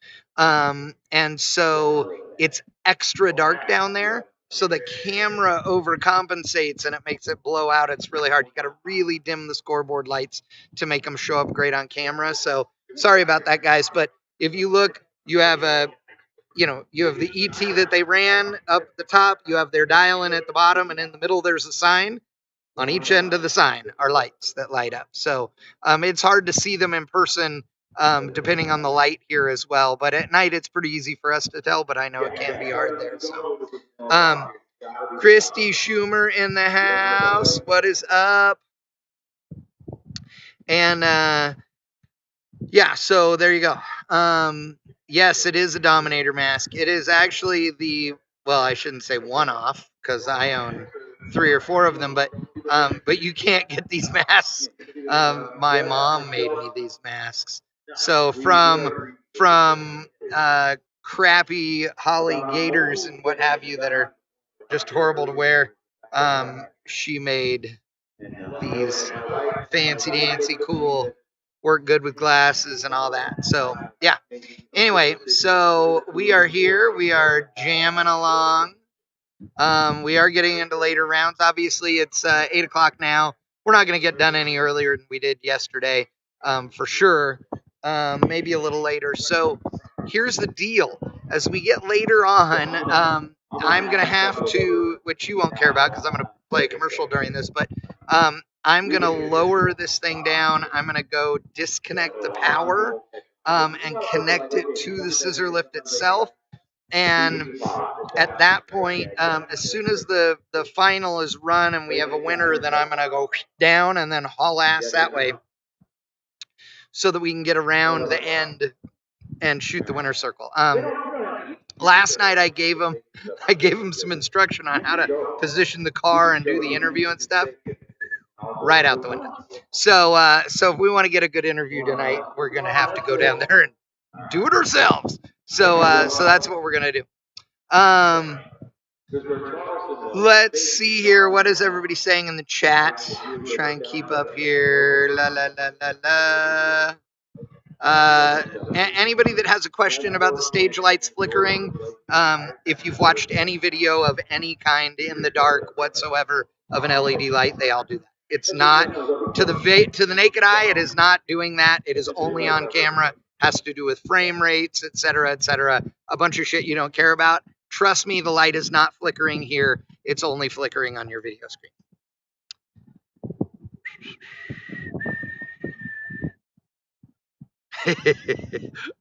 And so it's extra dark down there. So the camera overcompensates and it makes it blow out. It's really hard. You got to really dim the scoreboard lights to make them show up great on camera. So sorry about that, guys. But if you look, you have you have the ET that they ran up the top. You have their dial-in at the bottom, and in the middle there's a sign. On each end of the sign are lights that light up. So it's hard to see them in person depending on the light here as well. But at night it's pretty easy for us to tell, but I know it can be hard there. So Christy Schumer in the house. What is up? And yeah, so there you go. Yes, it is a Dominator mask. It is actually I shouldn't say one-off because I own 3 or 4 of them, but you can't get these masks. My mom made me these masks. So from from crappy Holly gaiters and what have you that are just horrible to wear. She made these fancy dancy cool, work good with glasses and all that. So yeah. Anyway, so we are here. We are jamming along. We are getting into later rounds. Obviously, it's 8 o'clock now. We're not going to get done any earlier than we did yesterday, for sure. Maybe a little later. So here's the deal. As we get later on, I'm going to have to, which you won't care about because I'm going to play a commercial during this, but I'm going to lower this thing down. I'm going to go disconnect the power and connect it to the scissor lift itself. And at that point, as soon as the final is run and we have a winner, then I'm going to go down and then haul ass that way so that we can get around the end and shoot the winner circle. Last night I gave him some instruction on how to position the car and do the interview and stuff. Right out the window. So if we want to get a good interview tonight, we're going to have to go down there and do it ourselves. So that's what we're going to do. Let's see here. What is everybody saying in the chat? Try and keep up here. La la la la la. Anybody that has a question about the stage lights flickering, if you've watched any video of any kind in the dark whatsoever of an LED light, they all do that. It's not to the naked eye. It is not doing that. It is only on camera. Has to do with frame rates, etc., etc. A bunch of shit you don't care about. Trust me, the light is not flickering here. It's only flickering on your video screen.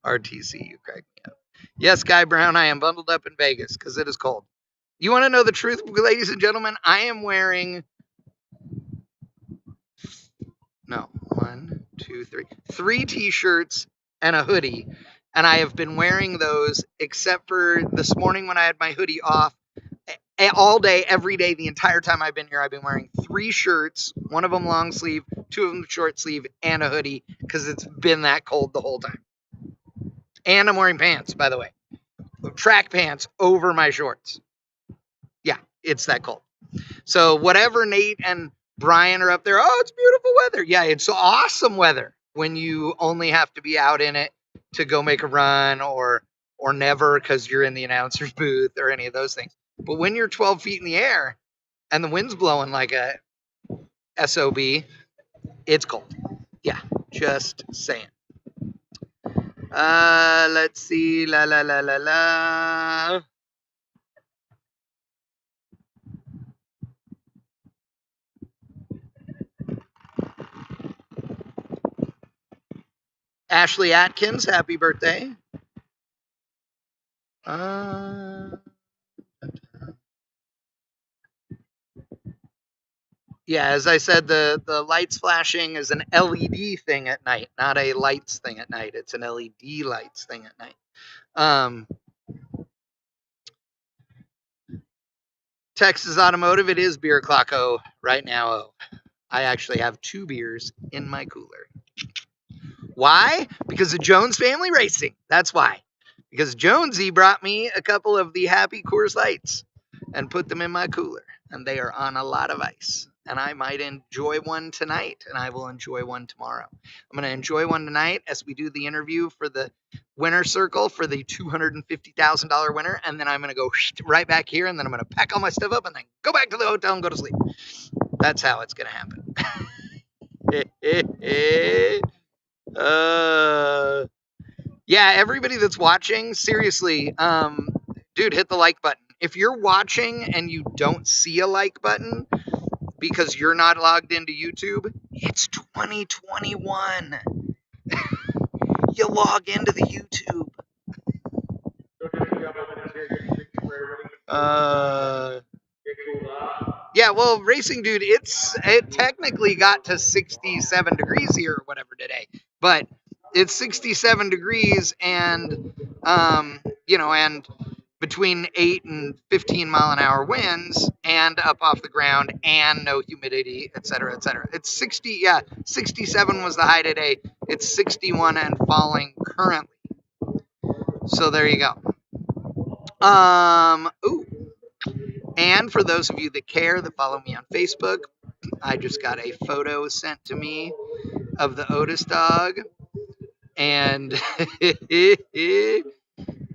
RTC, you crack me up. Yes, Guy Brown, I am bundled up in Vegas because it is cold. You want to know the truth, ladies and gentlemen? I am wearing... No, 1, 2, 3. 3 t-shirts and a hoodie. And I have been wearing those except for this morning when I had my hoodie off. All day, every day, the entire time I've been here, I've been wearing 3 shirts, 1 of them long sleeve, 2 of them short sleeve, and a hoodie because it's been that cold the whole time. And I'm wearing pants, by the way. Track pants over my shorts. Yeah, it's that cold. So whatever Nate and Brian are up there, oh, it's beautiful weather. Yeah, it's awesome weather when you only have to be out in it to go make a run or never because you're in the announcer's booth or any of those things. But when you're 12 feet in the air and the wind's blowing like a SOB, it's cold. Yeah, just saying. Let's see. La la la la la. Ashley Atkins, happy birthday. Yeah, as I said, the lights flashing is an LED thing at night, not a lights thing at night. It's an LED lights thing at night. Texas Automotive, it is beer clocko right now. Oh, I actually have 2 beers in my cooler. Why? Because of Jones Family Racing. That's why. Because Jonesy brought me a couple of the Happy Coors Lights and put them in my cooler. And they are on a lot of ice. And I might enjoy one tonight, and I will enjoy one tomorrow. I'm going to enjoy one tonight as we do the interview for the winner circle for the $250,000 winner. And then I'm going to go right back here, and then I'm going to pack all my stuff up and then go back to the hotel and go to sleep. That's how it's going to happen. Yeah, everybody that's watching, seriously, dude, hit the like button. If you're watching and you don't see a like button because you're not logged into YouTube, it's 2021. You log into the YouTube. Yeah, well, racing dude, it technically got to 67 degrees here or whatever today, but it's 67 degrees and and between 8 and 15 mile an hour winds and up off the ground and no humidity, et cetera, et cetera. It's 67 was the high today. It's 61 and falling currently. So there you go. Ooh. And for those of you that care, that follow me on Facebook, I just got a photo sent to me of the Otis dog and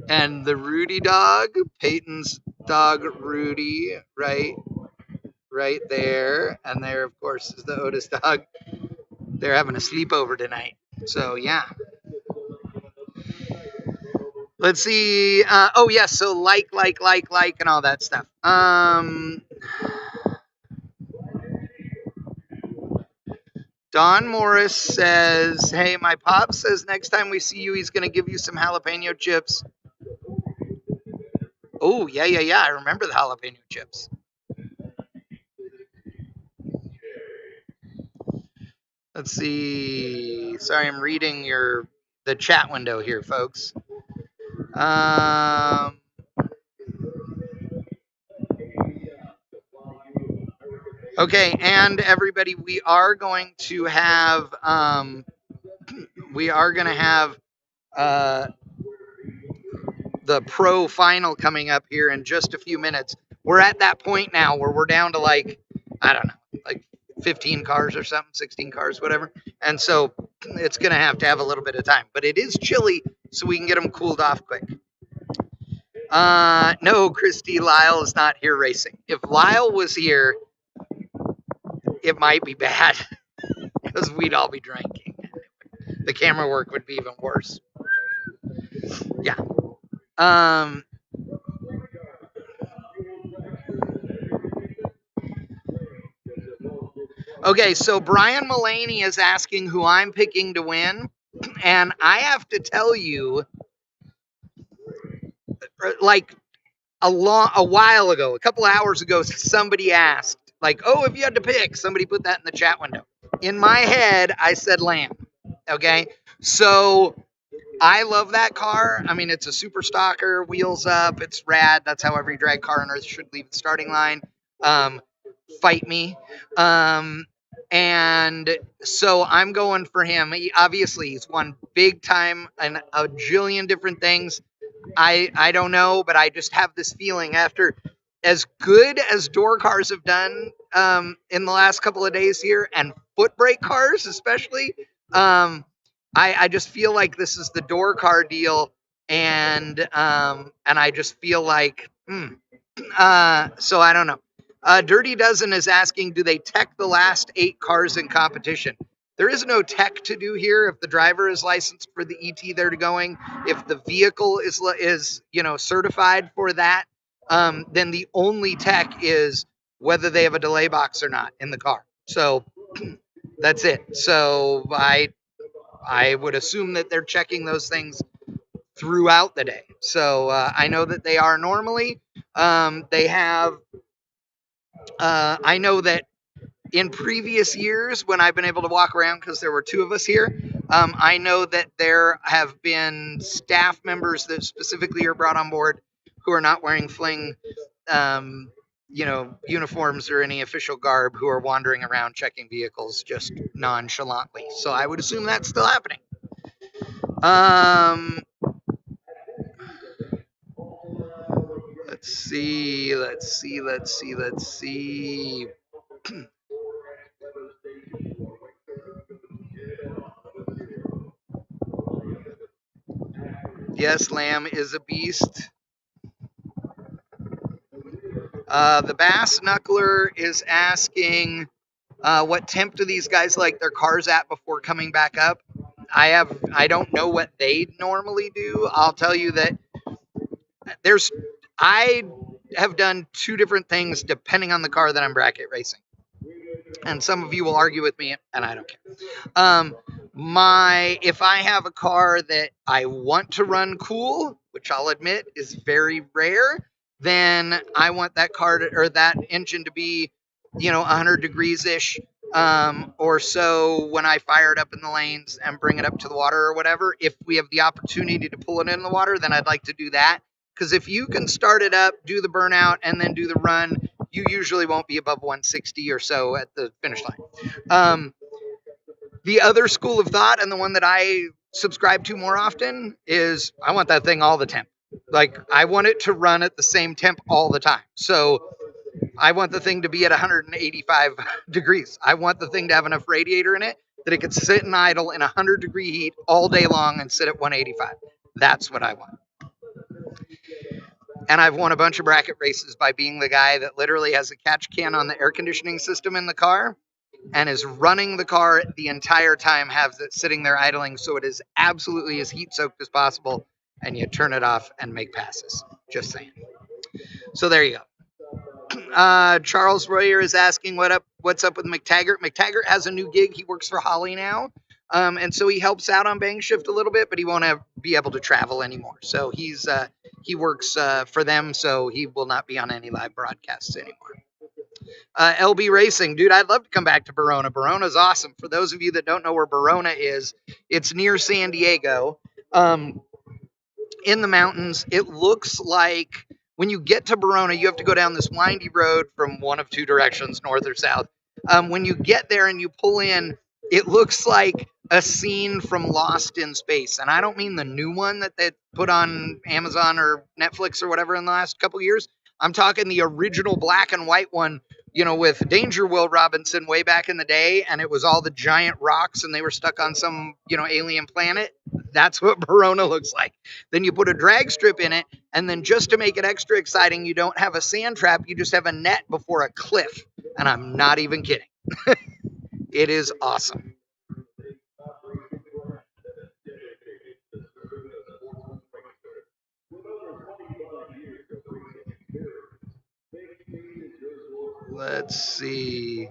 and the Rudy dog, Peyton's dog Rudy, right there. And there, of course, is the Otis dog. They're having a sleepover tonight. So yeah. Let's see. Oh yes, so like, and all that stuff. Don Morris says, hey, my pop says next time we see you, he's going to give you some jalapeno chips. Oh, yeah. I remember the jalapeno chips. Let's see. Sorry, I'm reading the chat window here, folks. Okay, and everybody, we are going to have the pro final coming up here in just a few minutes. We're at that point now where we're down to like 15 cars or something, 16 cars, whatever. And so it's going to have a little bit of time, but it is chilly, so we can get them cooled off quick. No, Christy, Lyle is not here racing. If Lyle was here, it might be bad because we'd all be drinking. The camera work would be even worse. Yeah. Okay, so Brian Mullaney is asking who I'm picking to win. And I have to tell you, like a while ago, a couple hours ago, somebody asked, like, oh, if you had to pick, somebody put that in the chat window. In my head, I said Lamb. Okay, so I love that car. I mean, it's a super stocker, wheels up, it's rad. That's how every drag car on earth should leave the starting line. Fight me. And so I'm going for him. Obviously, he's won big time and a jillion different things. I don't know, but I just have this feeling after as good as door cars have done in the last couple of days here, and foot brake cars especially, I just feel like this is the door car deal, and I just feel like so I don't know. Dirty Dozen is asking, do they tech the last 8 cars in competition? There is no tech to do here. If the driver is licensed for the ET they're going, if the vehicle is certified for that, then the only tech is whether they have a delay box or not in the car. So that's it. So I would assume that they're checking those things throughout the day. So I know that they are normally. They have. I know that in previous years when I've been able to walk around, because there were 2 of us here, I know that there have been staff members that specifically are brought on board who are not wearing Fling, uniforms or any official garb, who are wandering around checking vehicles just nonchalantly. So I would assume that's still happening. Let's see. Yes, Lamb is a beast. The Bass Knuckler is asking, what temp do these guys like their cars at before coming back up? I don't know what they normally do. I'll tell you that I have done 2 different things depending on the car that I'm bracket racing. And some of you will argue with me, and I don't care. If I have a car that I want to run cool, which I'll admit is very rare, then I want that car or that engine to be, 100 degrees ish, or so when I fire it up in the lanes and bring it up to the water or whatever. If we have the opportunity to pull it in the water, then I'd like to do that. Because if you can start it up, do the burnout, and then do the run, you usually won't be above 160 or so at the finish line. The other school of thought, and the one that I subscribe to more often is I want that thing all the temp. Like, I want it to run at the same temp all the time. So I want the thing to be at 185 degrees. I want the thing to have enough radiator in it that it could sit and idle in 100-degree heat all day long and sit at 185. That's what I want. And I've won a bunch of bracket races by being the guy that literally has a catch can on the air conditioning system in the car and is running the car the entire time, has it sitting there idling so it is absolutely as heat soaked as possible, and you turn it off and make passes. Just saying. So there you go. Charles Royer is asking what's up with McTaggart. McTaggart has a new gig. He works for Holly now. And so he helps out on Bang Shift a little bit, but he won't be able to travel anymore. So he works for them, so he will not be on any live broadcasts anymore. LB Racing, dude, I'd love to come back to Verona. Verona's awesome. For those of you that don't know where Verona is, it's near San Diego, in the mountains. It looks like when you get to Verona, you have to go down this windy road from one of two directions, north or south. When you get there and you pull in, it looks like a scene from Lost in Space. And I don't mean the new one that they put on Amazon or Netflix or whatever in the last couple of years. I'm talking the original black and white one, with Danger Will Robinson way back in the day, and it was all the giant rocks and they were stuck on some, alien planet. That's what Verona looks like. Then you put a drag strip in it, and then just to make it extra exciting, you don't have a sand trap, you just have a net before a cliff. And I'm not even kidding. It is awesome. Let's see.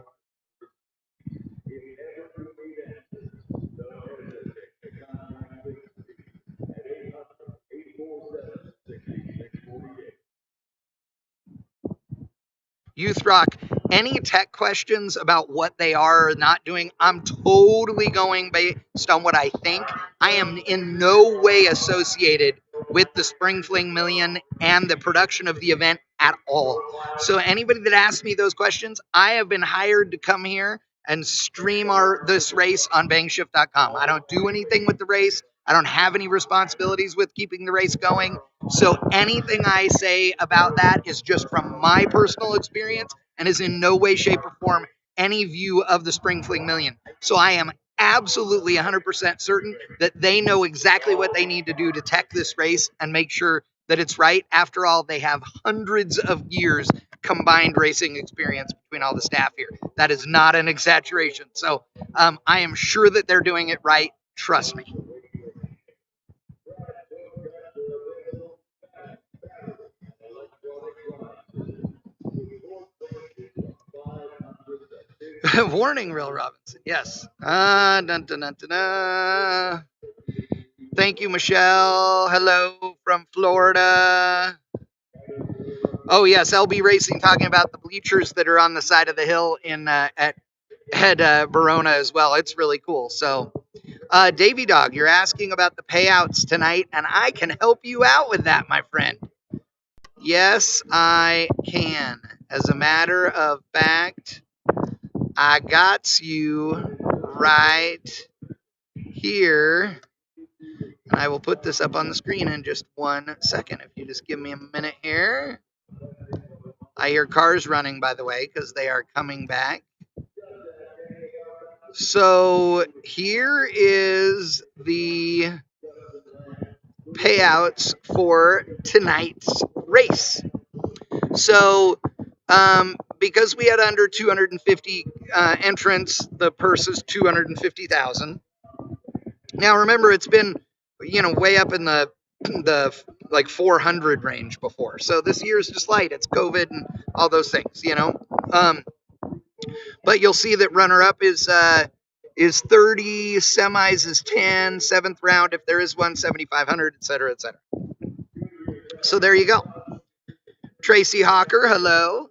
Youth Rock, any tech questions about what they are or not doing? I'm totally going based on what I think. I am in no way associated with the Spring Fling Million and the production of the event at all. So anybody that asks me those questions, I have been hired to come here and stream this race on bangshift.com. I don't do anything with the race. I don't have any responsibilities with keeping the race going. So anything I say about that is just from my personal experience and is in no way, shape, or form any view of the Spring Fling Million. So I am absolutely 100% certain that they know exactly what they need to do to tech this race and make sure that it's right. After all, they have hundreds of years combined racing experience between all the staff here. That is not an exaggeration. So I am sure that they're doing it right. Trust me. Warning, Real Robinson. Yes. Dun, dun, dun, dun, dun. Thank you, Michelle. Hello from Florida. Oh, yes. LB Racing talking about the bleachers that are on the side of the hill at Verona as well. It's really cool. So, Davy Dog, you're asking about the payouts tonight, and I can help you out with that, my friend. Yes, I can. As a matter of fact, I got you right here. And I will put this up on the screen in just 1 second. If you just give me a minute here. I hear cars running, by the way, because they are coming back. So here is the payouts for tonight's race. So because we had under 250 entrants, the purse is $250,000. Now remember, it's been way up in the like 400 range before. So this year's just light. It's COVID and all those things, But you'll see that runner up is 30, semis is 10, seventh round if there is one, 7,500, etc., etc. So there you go. Tracy Hawker, hello.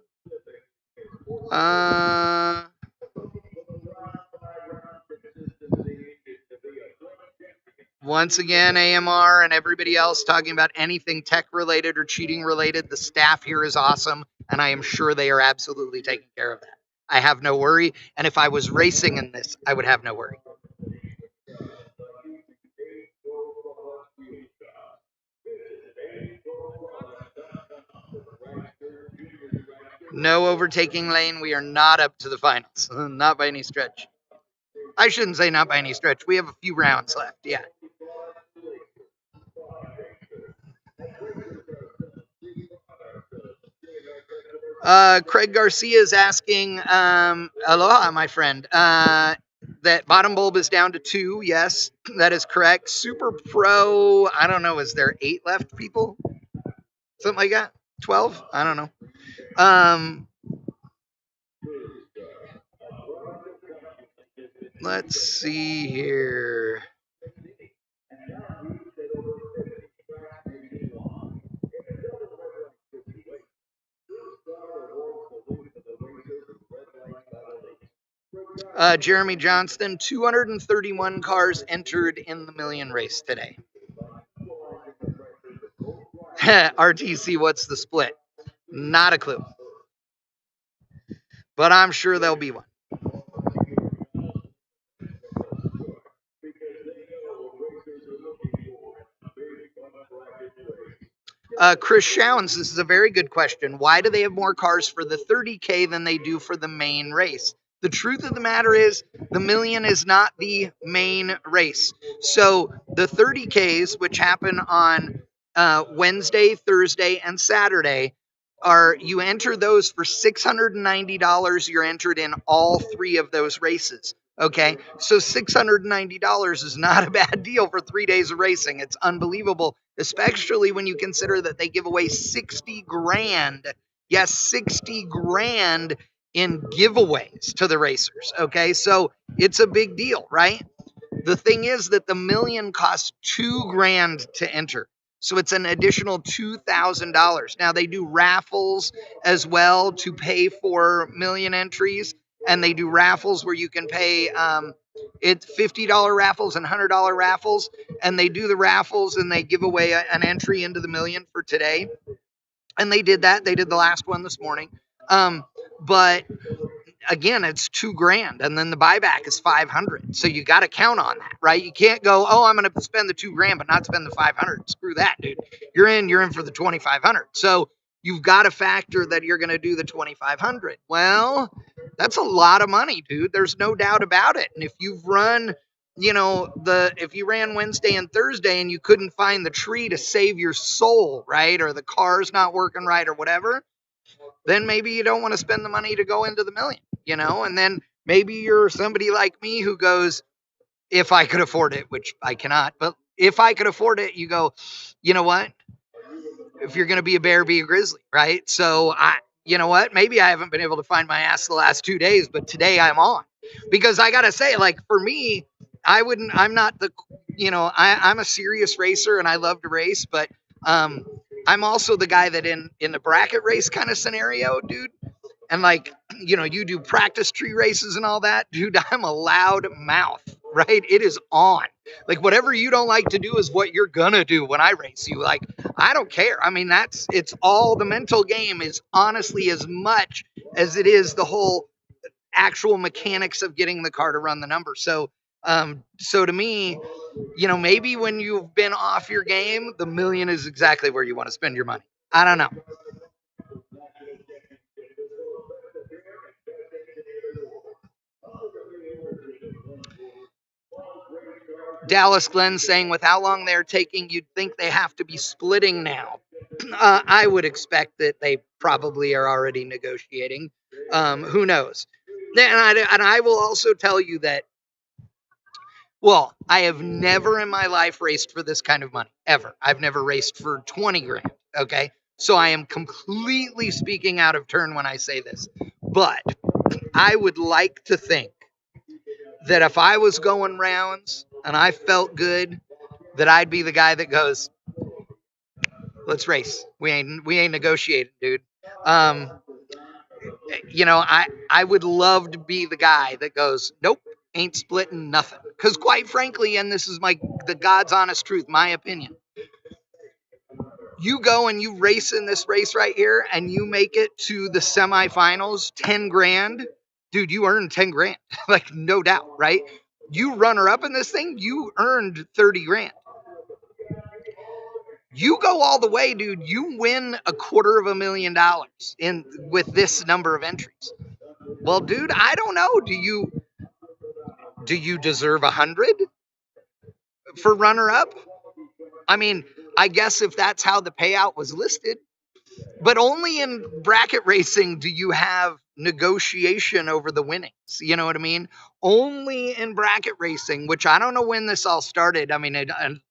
Once again, AMR and everybody else talking about anything tech related or cheating related. The staff here is awesome, and I am sure they are absolutely taking care of that. I have no worry, and if I was racing in this, I would have no worry. No overtaking lane. We are not up to the finals. Not by any stretch. I shouldn't say not by any stretch. We have a few rounds left. Yeah. Craig Garcia is asking, aloha, my friend, that bottom bulb is down to 2. Yes, that is correct. Super Pro, I don't know, is there 8 left, people? Something like that? 12? I don't know. Let's see here. Jeremy Johnston, 231 cars entered in the million race today. RTC, what's the split? Not a clue. But I'm sure there'll be one. Chris Showns, this is a very good question. Why do they have more cars for the 30K than they do for the main race? The truth of the matter is the million is not the main race. So the 30Ks, which happen on Wednesday, Thursday, and Saturday, you enter those for $690. You're entered in all 3 of those races. Okay, so $690 is not a bad deal for 3 days of racing. It's unbelievable, especially when you consider that they give away 60 grand. Yes, 60 grand in giveaways to the racers. Okay, so it's a big deal, right? The thing is that the million costs $2 grand to enter. So it's an additional $2,000. Now they do raffles as well to pay for million entries. And they do raffles where you can pay, it's $50 raffles and $100 raffles. And they do the raffles and they give away an entry into the million for today. And they did that. They did the last one this morning. But again, it's $2 grand, and then the buyback is 500. So you got to count on that, right? You can't go, oh, I'm going to spend the $2 grand, but not spend the 500. Screw that, dude. You're in for the 2,500. So you've got to factor that you're going to do the 2,500. Well, that's a lot of money, dude. There's no doubt about it. And if you've run, if you ran Wednesday and Thursday and you couldn't find the tree to save your soul, right? Or the car's not working right or whatever, then maybe you don't want to spend the money to go into the million, and then maybe you're somebody like me who goes, if I could afford it, which I cannot, but if I could afford it, you go, you know what? If you're going to be a bear, be a grizzly, right? So you know what? Maybe I haven't been able to find my ass the last 2 days, but today I'm on, because I got to say, like, for me, I'm not the, I'm a serious racer and I love to race, but, I'm also the guy that in the bracket race kind of scenario, dude. And like, you do practice tree races and all that, dude, I'm a loud mouth, right? It is on. Like, whatever you don't like to do is what you're gonna do when I race you. Like, I don't care. I mean, it's all the mental game is honestly as much as it is the whole actual mechanics of getting the car to run the number. So to me, maybe when you've been off your game, the million is exactly where you want to spend your money. I don't know. Dallas Glenn saying, with how long they're taking, you'd think they have to be splitting now. I would expect that they probably are already negotiating. Who knows? And I will also tell you that, well, I have never in my life raced for this kind of money, ever. I've never raced for 20 grand, okay? So I am completely speaking out of turn when I say this. But I would like to think that if I was going rounds and I felt good, that I'd be the guy that goes, let's race. We ain't negotiating, dude. I would love to be the guy that goes, nope, ain't splitting nothing. Because quite frankly, and this is the God's honest truth, my opinion, you go and you race in this race right here and you make it to the semifinals, 10 grand, dude, you earned 10 grand, like no doubt, right? You runner up in this thing, you earned 30 grand. You go all the way, dude. You win $250,000 with this number of entries. Well, dude, I don't know. Do you deserve 100 for runner up? I mean, I guess if that's how the payout was listed, but only in bracket racing do you have negotiation over the winnings. You know what I mean? Only in bracket racing, which I don't know when this all started. I mean,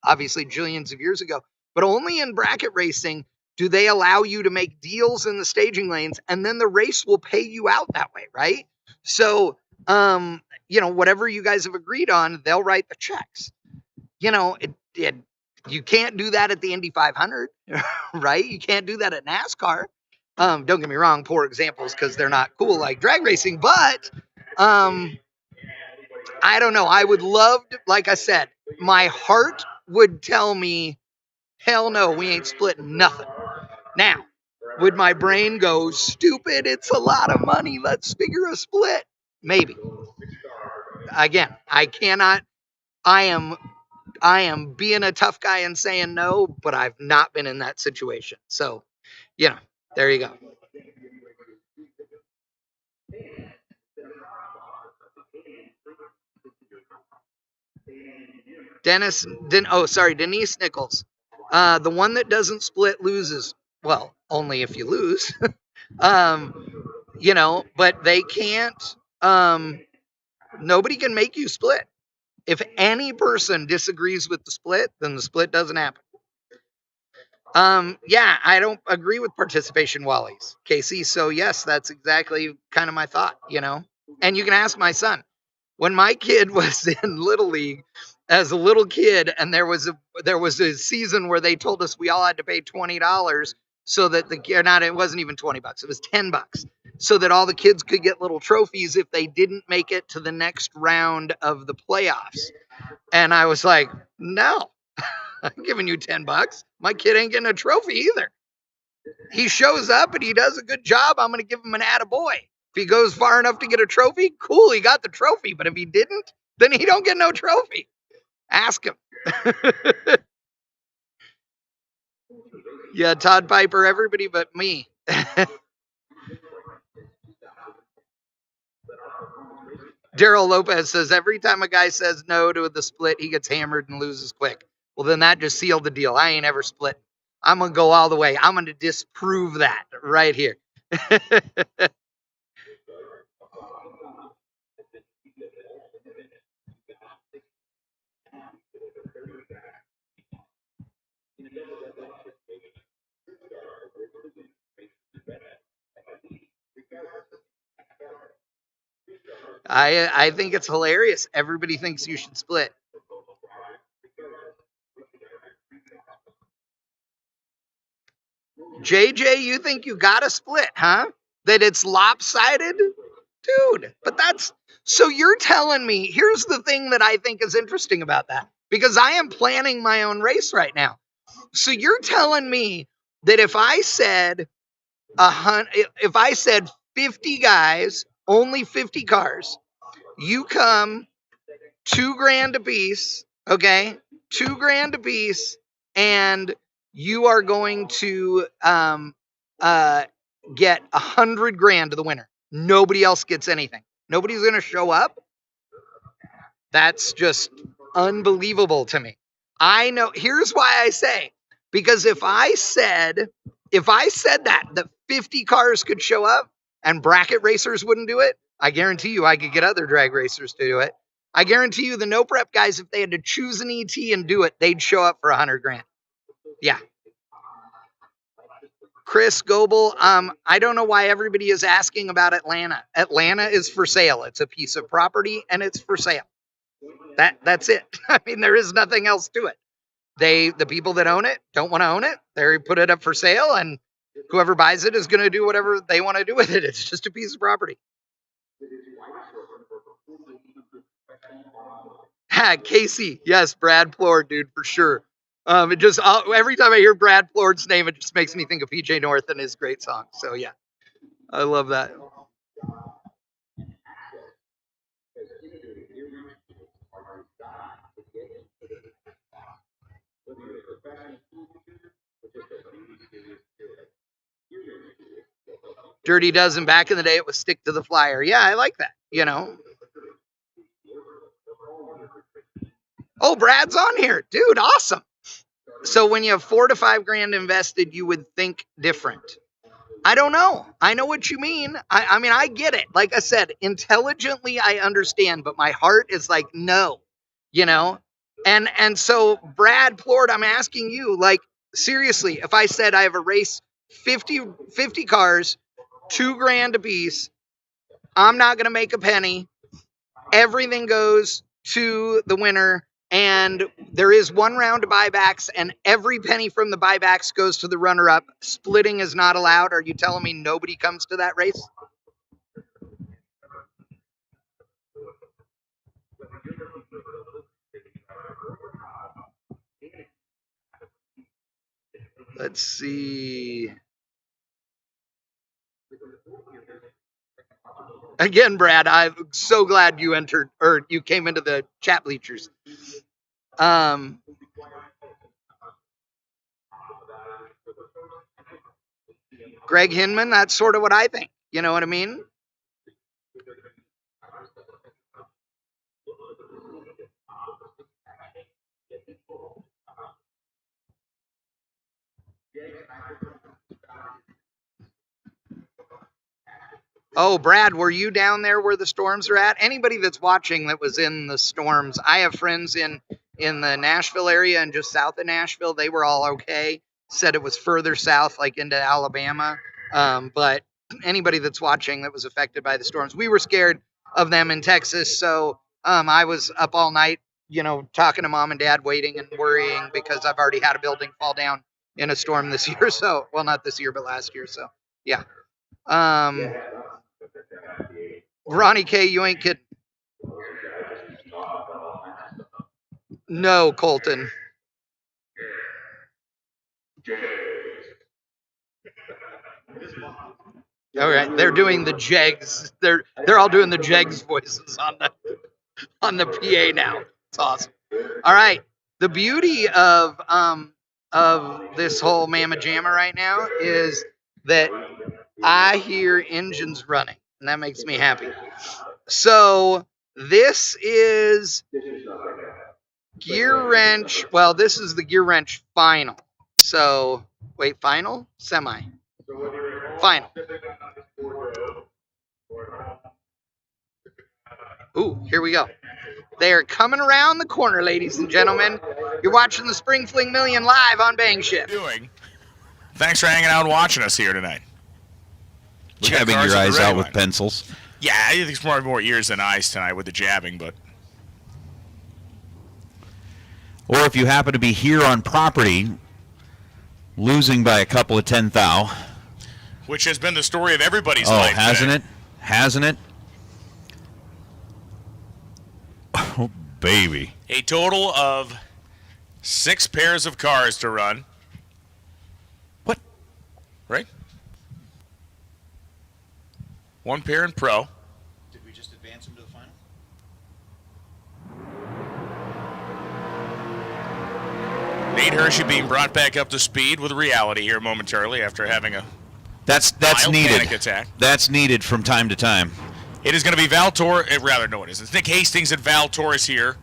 obviously jillions of years ago, but only in bracket racing do they allow you to make deals in the staging lanes, and then the race will pay you out that way, right? So, whatever you guys have agreed on, they'll write the checks. You can't do that at the Indy 500, right? You can't do that at NASCAR. Don't get me wrong, poor examples because they're not cool like drag racing, but I don't know. I would love to, like I said, my heart would tell me, hell no, we ain't splitting nothing. Now, would my brain go, stupid, it's a lot of money, let's figure a split? Maybe. Again, I am being a tough guy and saying no, but I've not been in that situation. So, there you go. Denise Nichols. The one that doesn't split loses. Well, only if you lose. But they can't, nobody can make you split. If any person disagrees with the split, then the split doesn't happen. I don't agree with participation wallies, Casey. So yes, that's exactly kind of my thought, and you can ask my son. When my kid was in Little League as a little kid, and there was a season where they told us we all had to pay $20 so that it wasn't even $20, it was $10, so that all the kids could get little trophies if they didn't make it to the next round of the playoffs. And I was like, no, I'm giving you $10. My kid ain't getting a trophy either. He shows up and he does a good job, I'm going to give him an attaboy. If he goes far enough to get a trophy, cool, he got the trophy. But if he didn't, then he don't get no trophy. Ask him. Yeah, Todd Piper, everybody but me. Daryl Lopez says, every time a guy says no to the split, he gets hammered and loses quick. Well, then that just sealed the deal. I ain't ever split. I'm going to go all the way. I'm going to disprove that right here. I think it's hilarious. Everybody thinks you should split. JJ, you think you got to split, huh? That it's lopsided? Dude, but so you're telling me, here's the thing that I think is interesting about that, because I am planning my own race right now. So you're telling me that if I said 50 guys, only 50 cars, you come $2,000 a piece, okay? $2,000 a piece, and you are going to get $100,000 to the winner. Nobody else gets anything. Nobody's going to show up. That's just unbelievable to me. I know. Here's why I say, because if I said that 50 cars could show up and bracket racers wouldn't do it, I guarantee you I could get other drag racers to do it. I guarantee you the no prep guys, if they had to choose an ET and do it, they'd show up for $100,000. Yeah. Chris Goebel, I don't know why everybody is asking about Atlanta. Atlanta is for sale. It's a piece of property and it's for sale. That's it. I mean, there is nothing else to it. The people that own it don't want to own it. They put it up for sale, and whoever buys it is going to do whatever they want to do with it. It's just a piece of property. Casey, yes, Brad Plord, dude, for sure. It just every time I hear Brad Plord's name, it just makes me think of PJ North and his great song. So yeah, I love that. Dirty Dozen, back in the day, it was stick to the flyer. Yeah, I like that, you know. Oh, Brad's on here. Dude, awesome. So when you have $4 to $5 grand invested, you would think different. I don't know. I know what you mean. I mean, I get it. Like I said, intelligently, I understand, but my heart is like, no, you know? And so, Brad Plord, I'm asking you, like, seriously, if I said I have a race, 50 cars, $2 grand a piece, I'm not going to make a penny. Everything goes to the winner. And there is one round of buybacks, and every penny from the buybacks goes to the runner-up. Splitting is not allowed. Are you telling me nobody comes to that race? Let's see. Again, Brad, I'm so glad you entered, or you came into the chat bleachers. Greg Hinman, that's sort of what I think. You know what I mean? Oh, Brad, were you down there where the storms are at? Anybody that's watching that was in the storms, I have friends in the Nashville area and just south of Nashville. They were all okay. Said it was further south, like into Alabama. But anybody that's watching that was affected by the storms, we were scared of them in Texas. So I was up all night, you know, talking to mom and dad, waiting and worrying because I've already had a building fall down in a storm this year. So, well, not this year, but last year. So, yeah. Ronnie K, you ain't kidding. No, Colton. All right, they're doing the Jegs. They're all doing the Jegs voices on the PA now. It's awesome. All right, the beauty of this whole Mamma Jamma right now is that I hear engines running, and that makes me happy. So this is gear wrench. Well, this is the gear wrench final. So wait, final? Semi. Final. Ooh, here we go. They're coming around the corner, ladies and gentlemen. You're watching the Spring Fling Million live on Bang Shift. Thanks for hanging out and watching us here tonight. Jabbing your eyes out with pencils. Yeah, I think it's more ears than eyes tonight with the jabbing, but. Or if you happen to be here on property, losing by a couple of 10 thou. Which has been the story of everybody's life. Oh, hasn't it? Hasn't it? Oh, baby. A total of 6 pairs of cars to run. What? Right? 1 pair in pro. Did we just advance him to the final? Nate Hershey being brought back up to speed with reality here momentarily after having a That's mild needed. panic attack. That's needed from time to time. It is going to be Val Torres. Rather, no, it isn't. It's Nick Hastings and Val Torres here.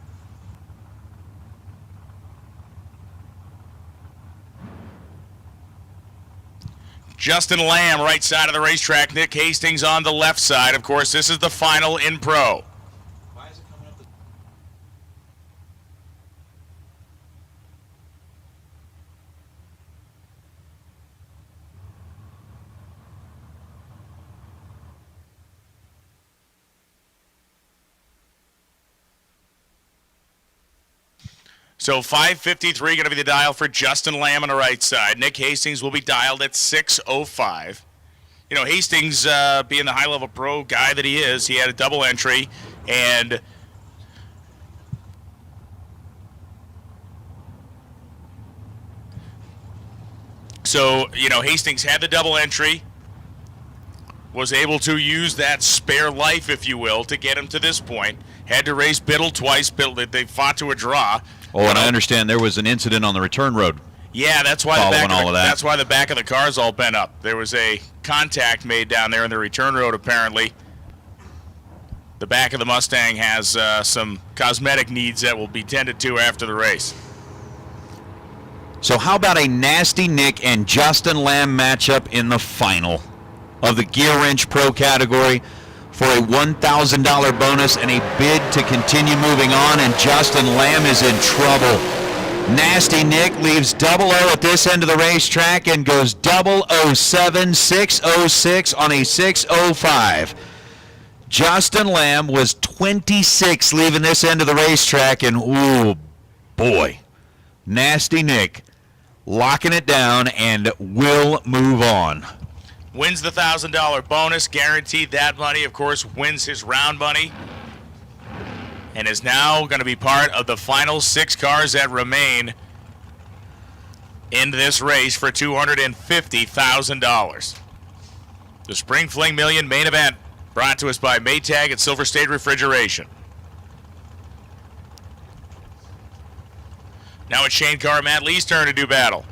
Justin Lamb, right side of the racetrack. Nick Hastings on the left side. Of course, this is the final in pro. Why is it coming up? So 553 going to be the dial for Justin Lamb on the right side. Nick Hastings will be dialed at 605. You know, Hastings, being the high-level pro guy that he is, he had a double entry, and so, you know, Hastings had the double entry, was able to use that spare life, if you will, to get him to this point. Had to race Biddle twice. Biddle, they fought to a draw. Oh, and I understand there was an incident on the return road. Yeah, that's why That's why the back of the car's all bent up. There was a contact made down there in the return road, apparently. The back of the Mustang has some cosmetic needs that will be tended to after the race. So how about a Nasty Nick and Justin Lamb matchup in the final of the Gear Wrench Pro category for a $1,000 bonus and a bid to continue moving on, and Justin Lamb is in trouble. Nasty Nick leaves 00 at this end of the racetrack and goes 007, 606 on a 605. Justin Lamb was 26 leaving this end of the racetrack, and ooh, boy, Nasty Nick locking it down and will move on. Wins the $1,000 bonus, guaranteed that money, of course, wins his round money, and is now going to be part of the final 6 cars that remain in this race for $250,000. The Spring Fling Million main event brought to us by Maytag at Silver State Refrigeration. Now it's Shane Carr and Matt Lee's turn to do battle.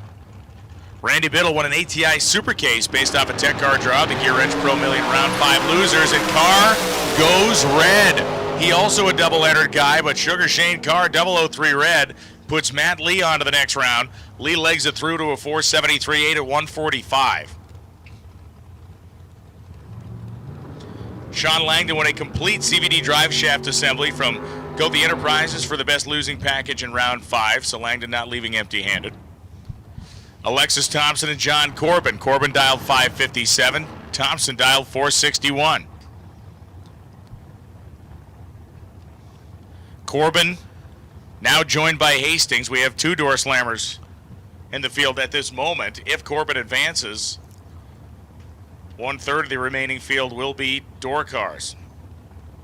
Randy Biddle won an ATI Super Case based off a Tech Car draw, the Gear Wrench Pro Million Round 5 losers, and Carr goes red. He also a double-lettered guy, but Sugar Shane Carr, 003 red, puts Matt Lee on to the next round. Lee legs it through to a 473.8 at 145. Sean Langdon won a complete CVD drive shaft assembly from Gothi Enterprises for the best losing package in round 5, so Langdon not leaving empty-handed. Alexis Thompson and John Corbin. Corbin dialed 557. Thompson dialed 461. Corbin now joined by Hastings. We have 2 door slammers in the field at this moment. If Corbin advances, 1/3 of the remaining field will be door cars.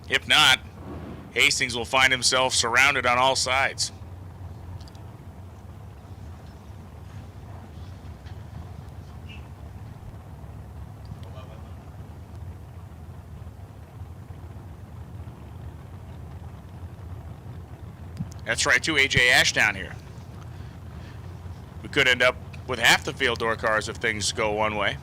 If not, Hastings will find himself surrounded on all sides. That's right, too, AJ Ash down here. We could end up with half the field door cars if things go one way.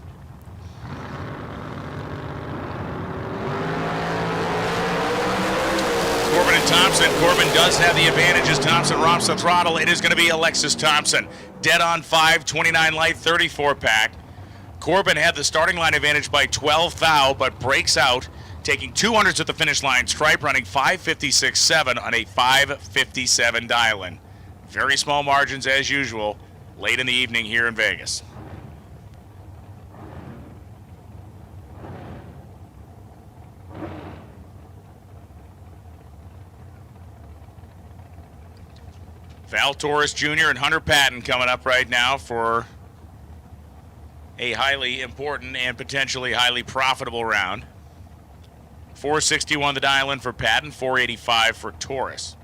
Corbin and Thompson. Corbin does have the advantage as Thompson romps the throttle. It is going to be Alexis Thompson. Dead on 5, 29 light, 34 pack. Corbin had the starting line advantage by 12 thou, but breaks out, taking 200s at the finish line. Stripe running 556.7 on a 557 dial-in. Very small margins as usual late in the evening here in Vegas. Val Torres Jr. and Hunter Patton coming up right now for a highly important and potentially highly profitable round. 461 the dial-in for Patton, 485 for Torres.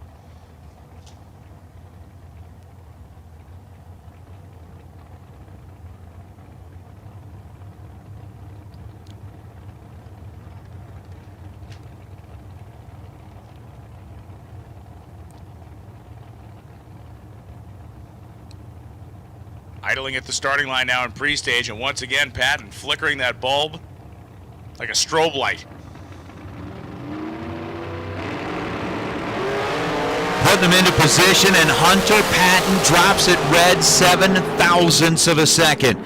Idling at the starting line now in pre-stage, and once again, Patton flickering that bulb like a strobe light. Putting them into position, and Hunter Patton drops it red 7 thousandths of a second.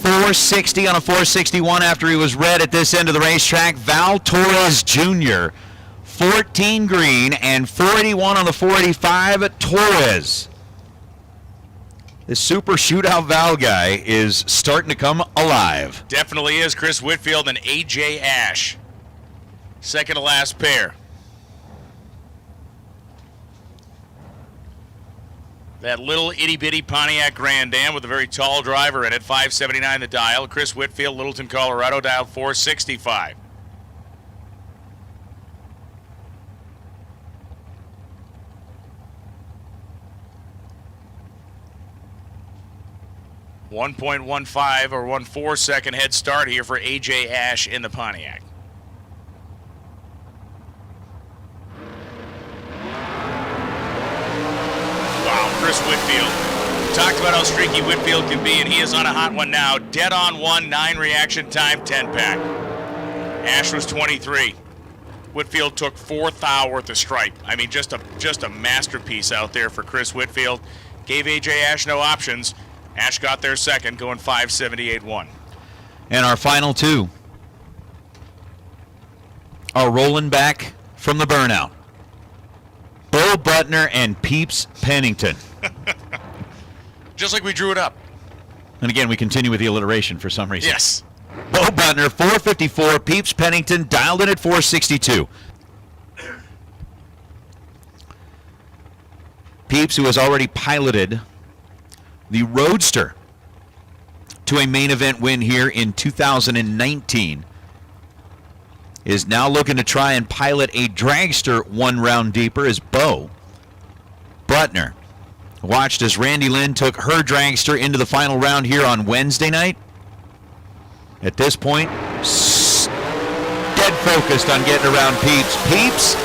460 on a 461 after he was red at this end of the racetrack. Val Torres Jr., 14 green, and 481 on the 485. Torres. This super shootout Val guy is starting to come alive. Definitely is. Chris Whitfield and AJ Ash. Second to last pair. That little itty-bitty Pontiac Grand Am with a very tall driver in it, 579 the dial. Chris Whitfield, Littleton, Colorado, dial 465. .15 or 1.4 second head start here for AJ Ash in the Pontiac. Wow, Chris Whitfield talked about how streaky Whitfield can be, and he is on a hot one now. Dead on 1, 9 reaction time, 10-pack. Ash was 23. Whitfield took 4 thou worth of stripe. I mean, just a masterpiece out there for Chris Whitfield. Gave AJ Ash no options. Ash got there second, going 5.78.1. And our final two are rolling back from the burnout. Bo Butner and Peeps Pennington. Just like we drew it up. And again, we continue with the alliteration for some reason. Yes. Bo Butner, 454. Peeps Pennington dialed in at 462. Peeps, who has already piloted the Roadster to a main event win here in 2019, is now looking to try and pilot a dragster 1 round deeper as Bo Butner watched as Randy Lynn took her dragster into the final round here on Wednesday night. At this point, dead focused on getting around Peeps. Peeps,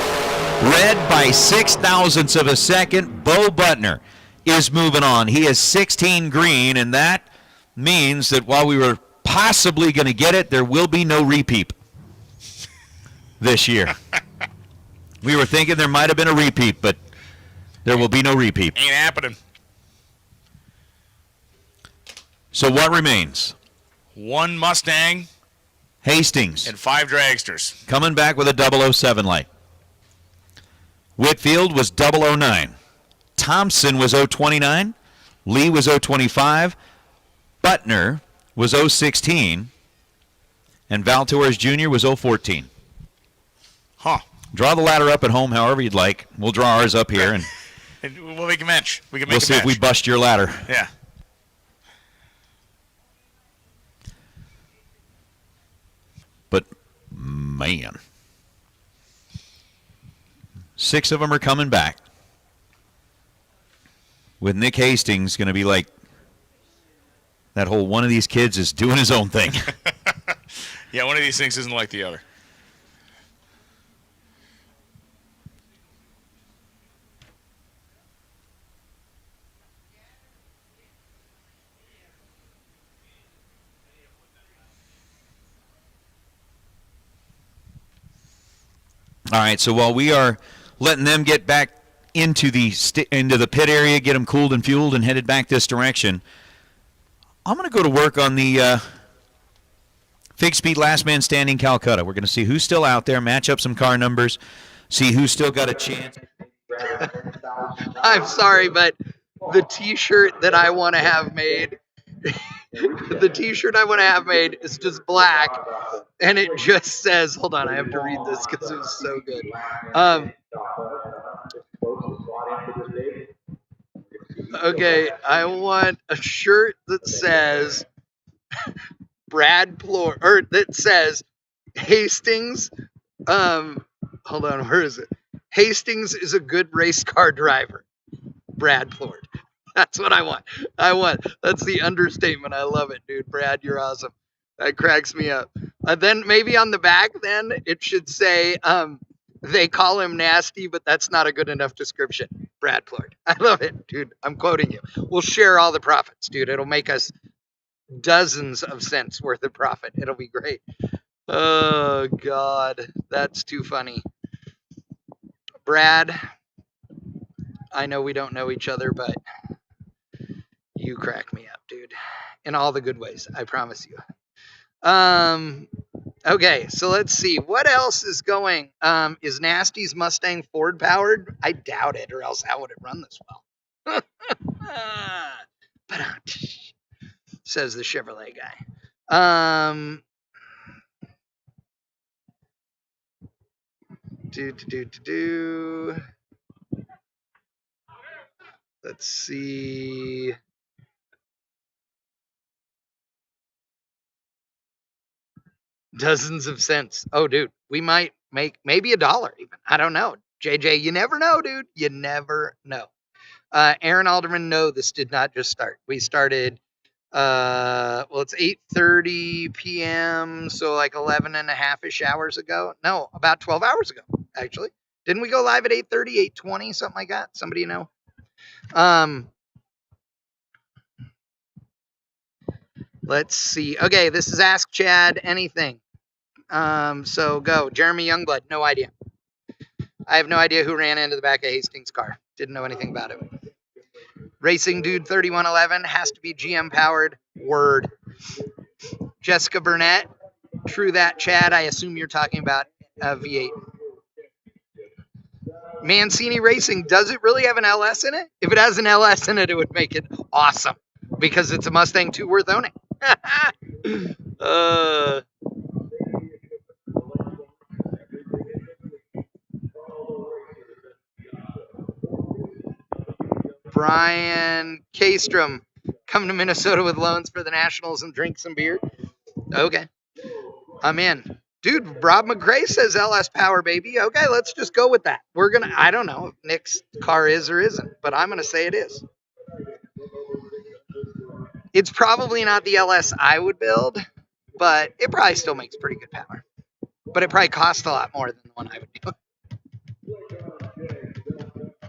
red by 6 thousandths of a second. Bo Butner is moving on. He is 16 green, and that means that while we were possibly going to get it, there will be no repeat this year. We were thinking there might have been a repeat, but there will be no repeat. Ain't happening. So what remains? 1 Mustang. Hastings. And 5 dragsters. Coming back with a 007 light. Whitfield was 009. Thompson was 029. Lee was 025. Butner was 016. And Val Torres Jr. was 014. Huh. Draw the ladder up at home however you'd like. We'll draw ours up here, and we'll make a match. We'll see if we bust your ladder. Yeah. But, man. 6 of them are coming back. With Nick Hastings going to be like, that whole one of these kids is doing his own thing. Yeah, one of these things isn't like the other. All right, so while we are letting them get back into the pit area, get them cooled and fueled and headed back this direction, I'm going to go to work on the Fig Speed Last Man Standing Calcutta. We're going to see who's still out there, match up some car numbers, see who's still got a chance. I'm sorry, but the T-shirt that I want to have made, is just black, and it just says, hold on, I have to read this because it was so good. Okay, I want a shirt that says that says Hastings. Hold on, where is it? Hastings is a good race car driver. Brad Plord. That's what I want. That's the understatement. I love it, dude. Brad, you're awesome. That cracks me up. Then maybe on the back, then it should say, they call him nasty, but that's not a good enough description. Brad Plord. I love it, dude. I'm quoting you. We'll share all the profits, dude. It'll make us dozens of cents worth of profit. It'll be great. Oh, God. That's too funny. Brad, I know we don't know each other, but you crack me up, dude. In all the good ways, I promise you. Okay, so let's see. What else is going? Is Nasty's Mustang Ford powered? I doubt it, or else how would it run this well? Says the Chevrolet guy. Let's see. Dozens of cents. Oh, dude, we might make maybe $1 even. I don't know. JJ, you never know, dude. You never know. Aaron Alderman, no, this did not just start. We started, it's 8:30 p.m., so like 11 and a half-ish hours ago. No, about 12 hours ago, actually. Didn't we go live at 8:30, 8:20, something like that? Somebody know? Let's see. Okay, this is Ask Chad Anything. So go. Jeremy Youngblood, no idea. I have no idea who ran into the back of Hastings' car. Didn't know anything about it. Racing Dude 3111 has to be GM powered. Word. Jessica Burnett, true that, Chad. I assume you're talking about V8. Mancini Racing, does it really have an LS in it? If it has an LS in it, it would make it awesome because it's a Mustang 2 worth owning. Brian Kastrom, come to Minnesota with loans for the Nationals and drink some beer. Okay, I'm in. Dude, Rob McGray says LS power, baby. Okay, let's just go with that. I don't know if Nick's car is or isn't, but I'm going to say it is. It's probably not the LS I would build, but it probably still makes pretty good power. But it probably costs a lot more than the one I would do.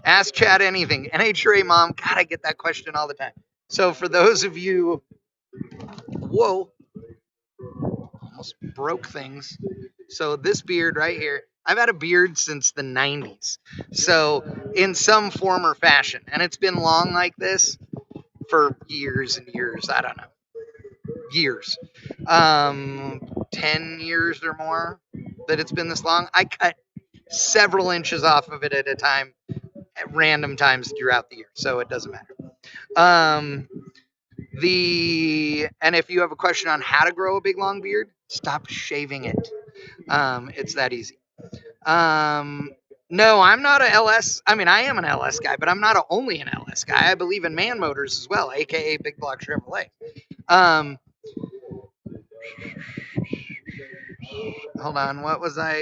Ask Chad Anything. NHRA mom, God, I get that question all the time. So for those of you, whoa, almost broke things. So this beard right here, I've had a beard since the 90s. So in some form or fashion, and it's been long like this for years and years. I don't know. Years. 10 years or more that it's been this long. I cut several inches off of it at a time at random times throughout the year, so it doesn't matter. And if you have a question on how to grow a big long beard, stop shaving it. It's that easy. No, I'm not a LS. I mean, I am an LS guy, but I'm not only an LS guy. I believe in man motors as well, aka Big Block Chevrolet. Hold on, what was I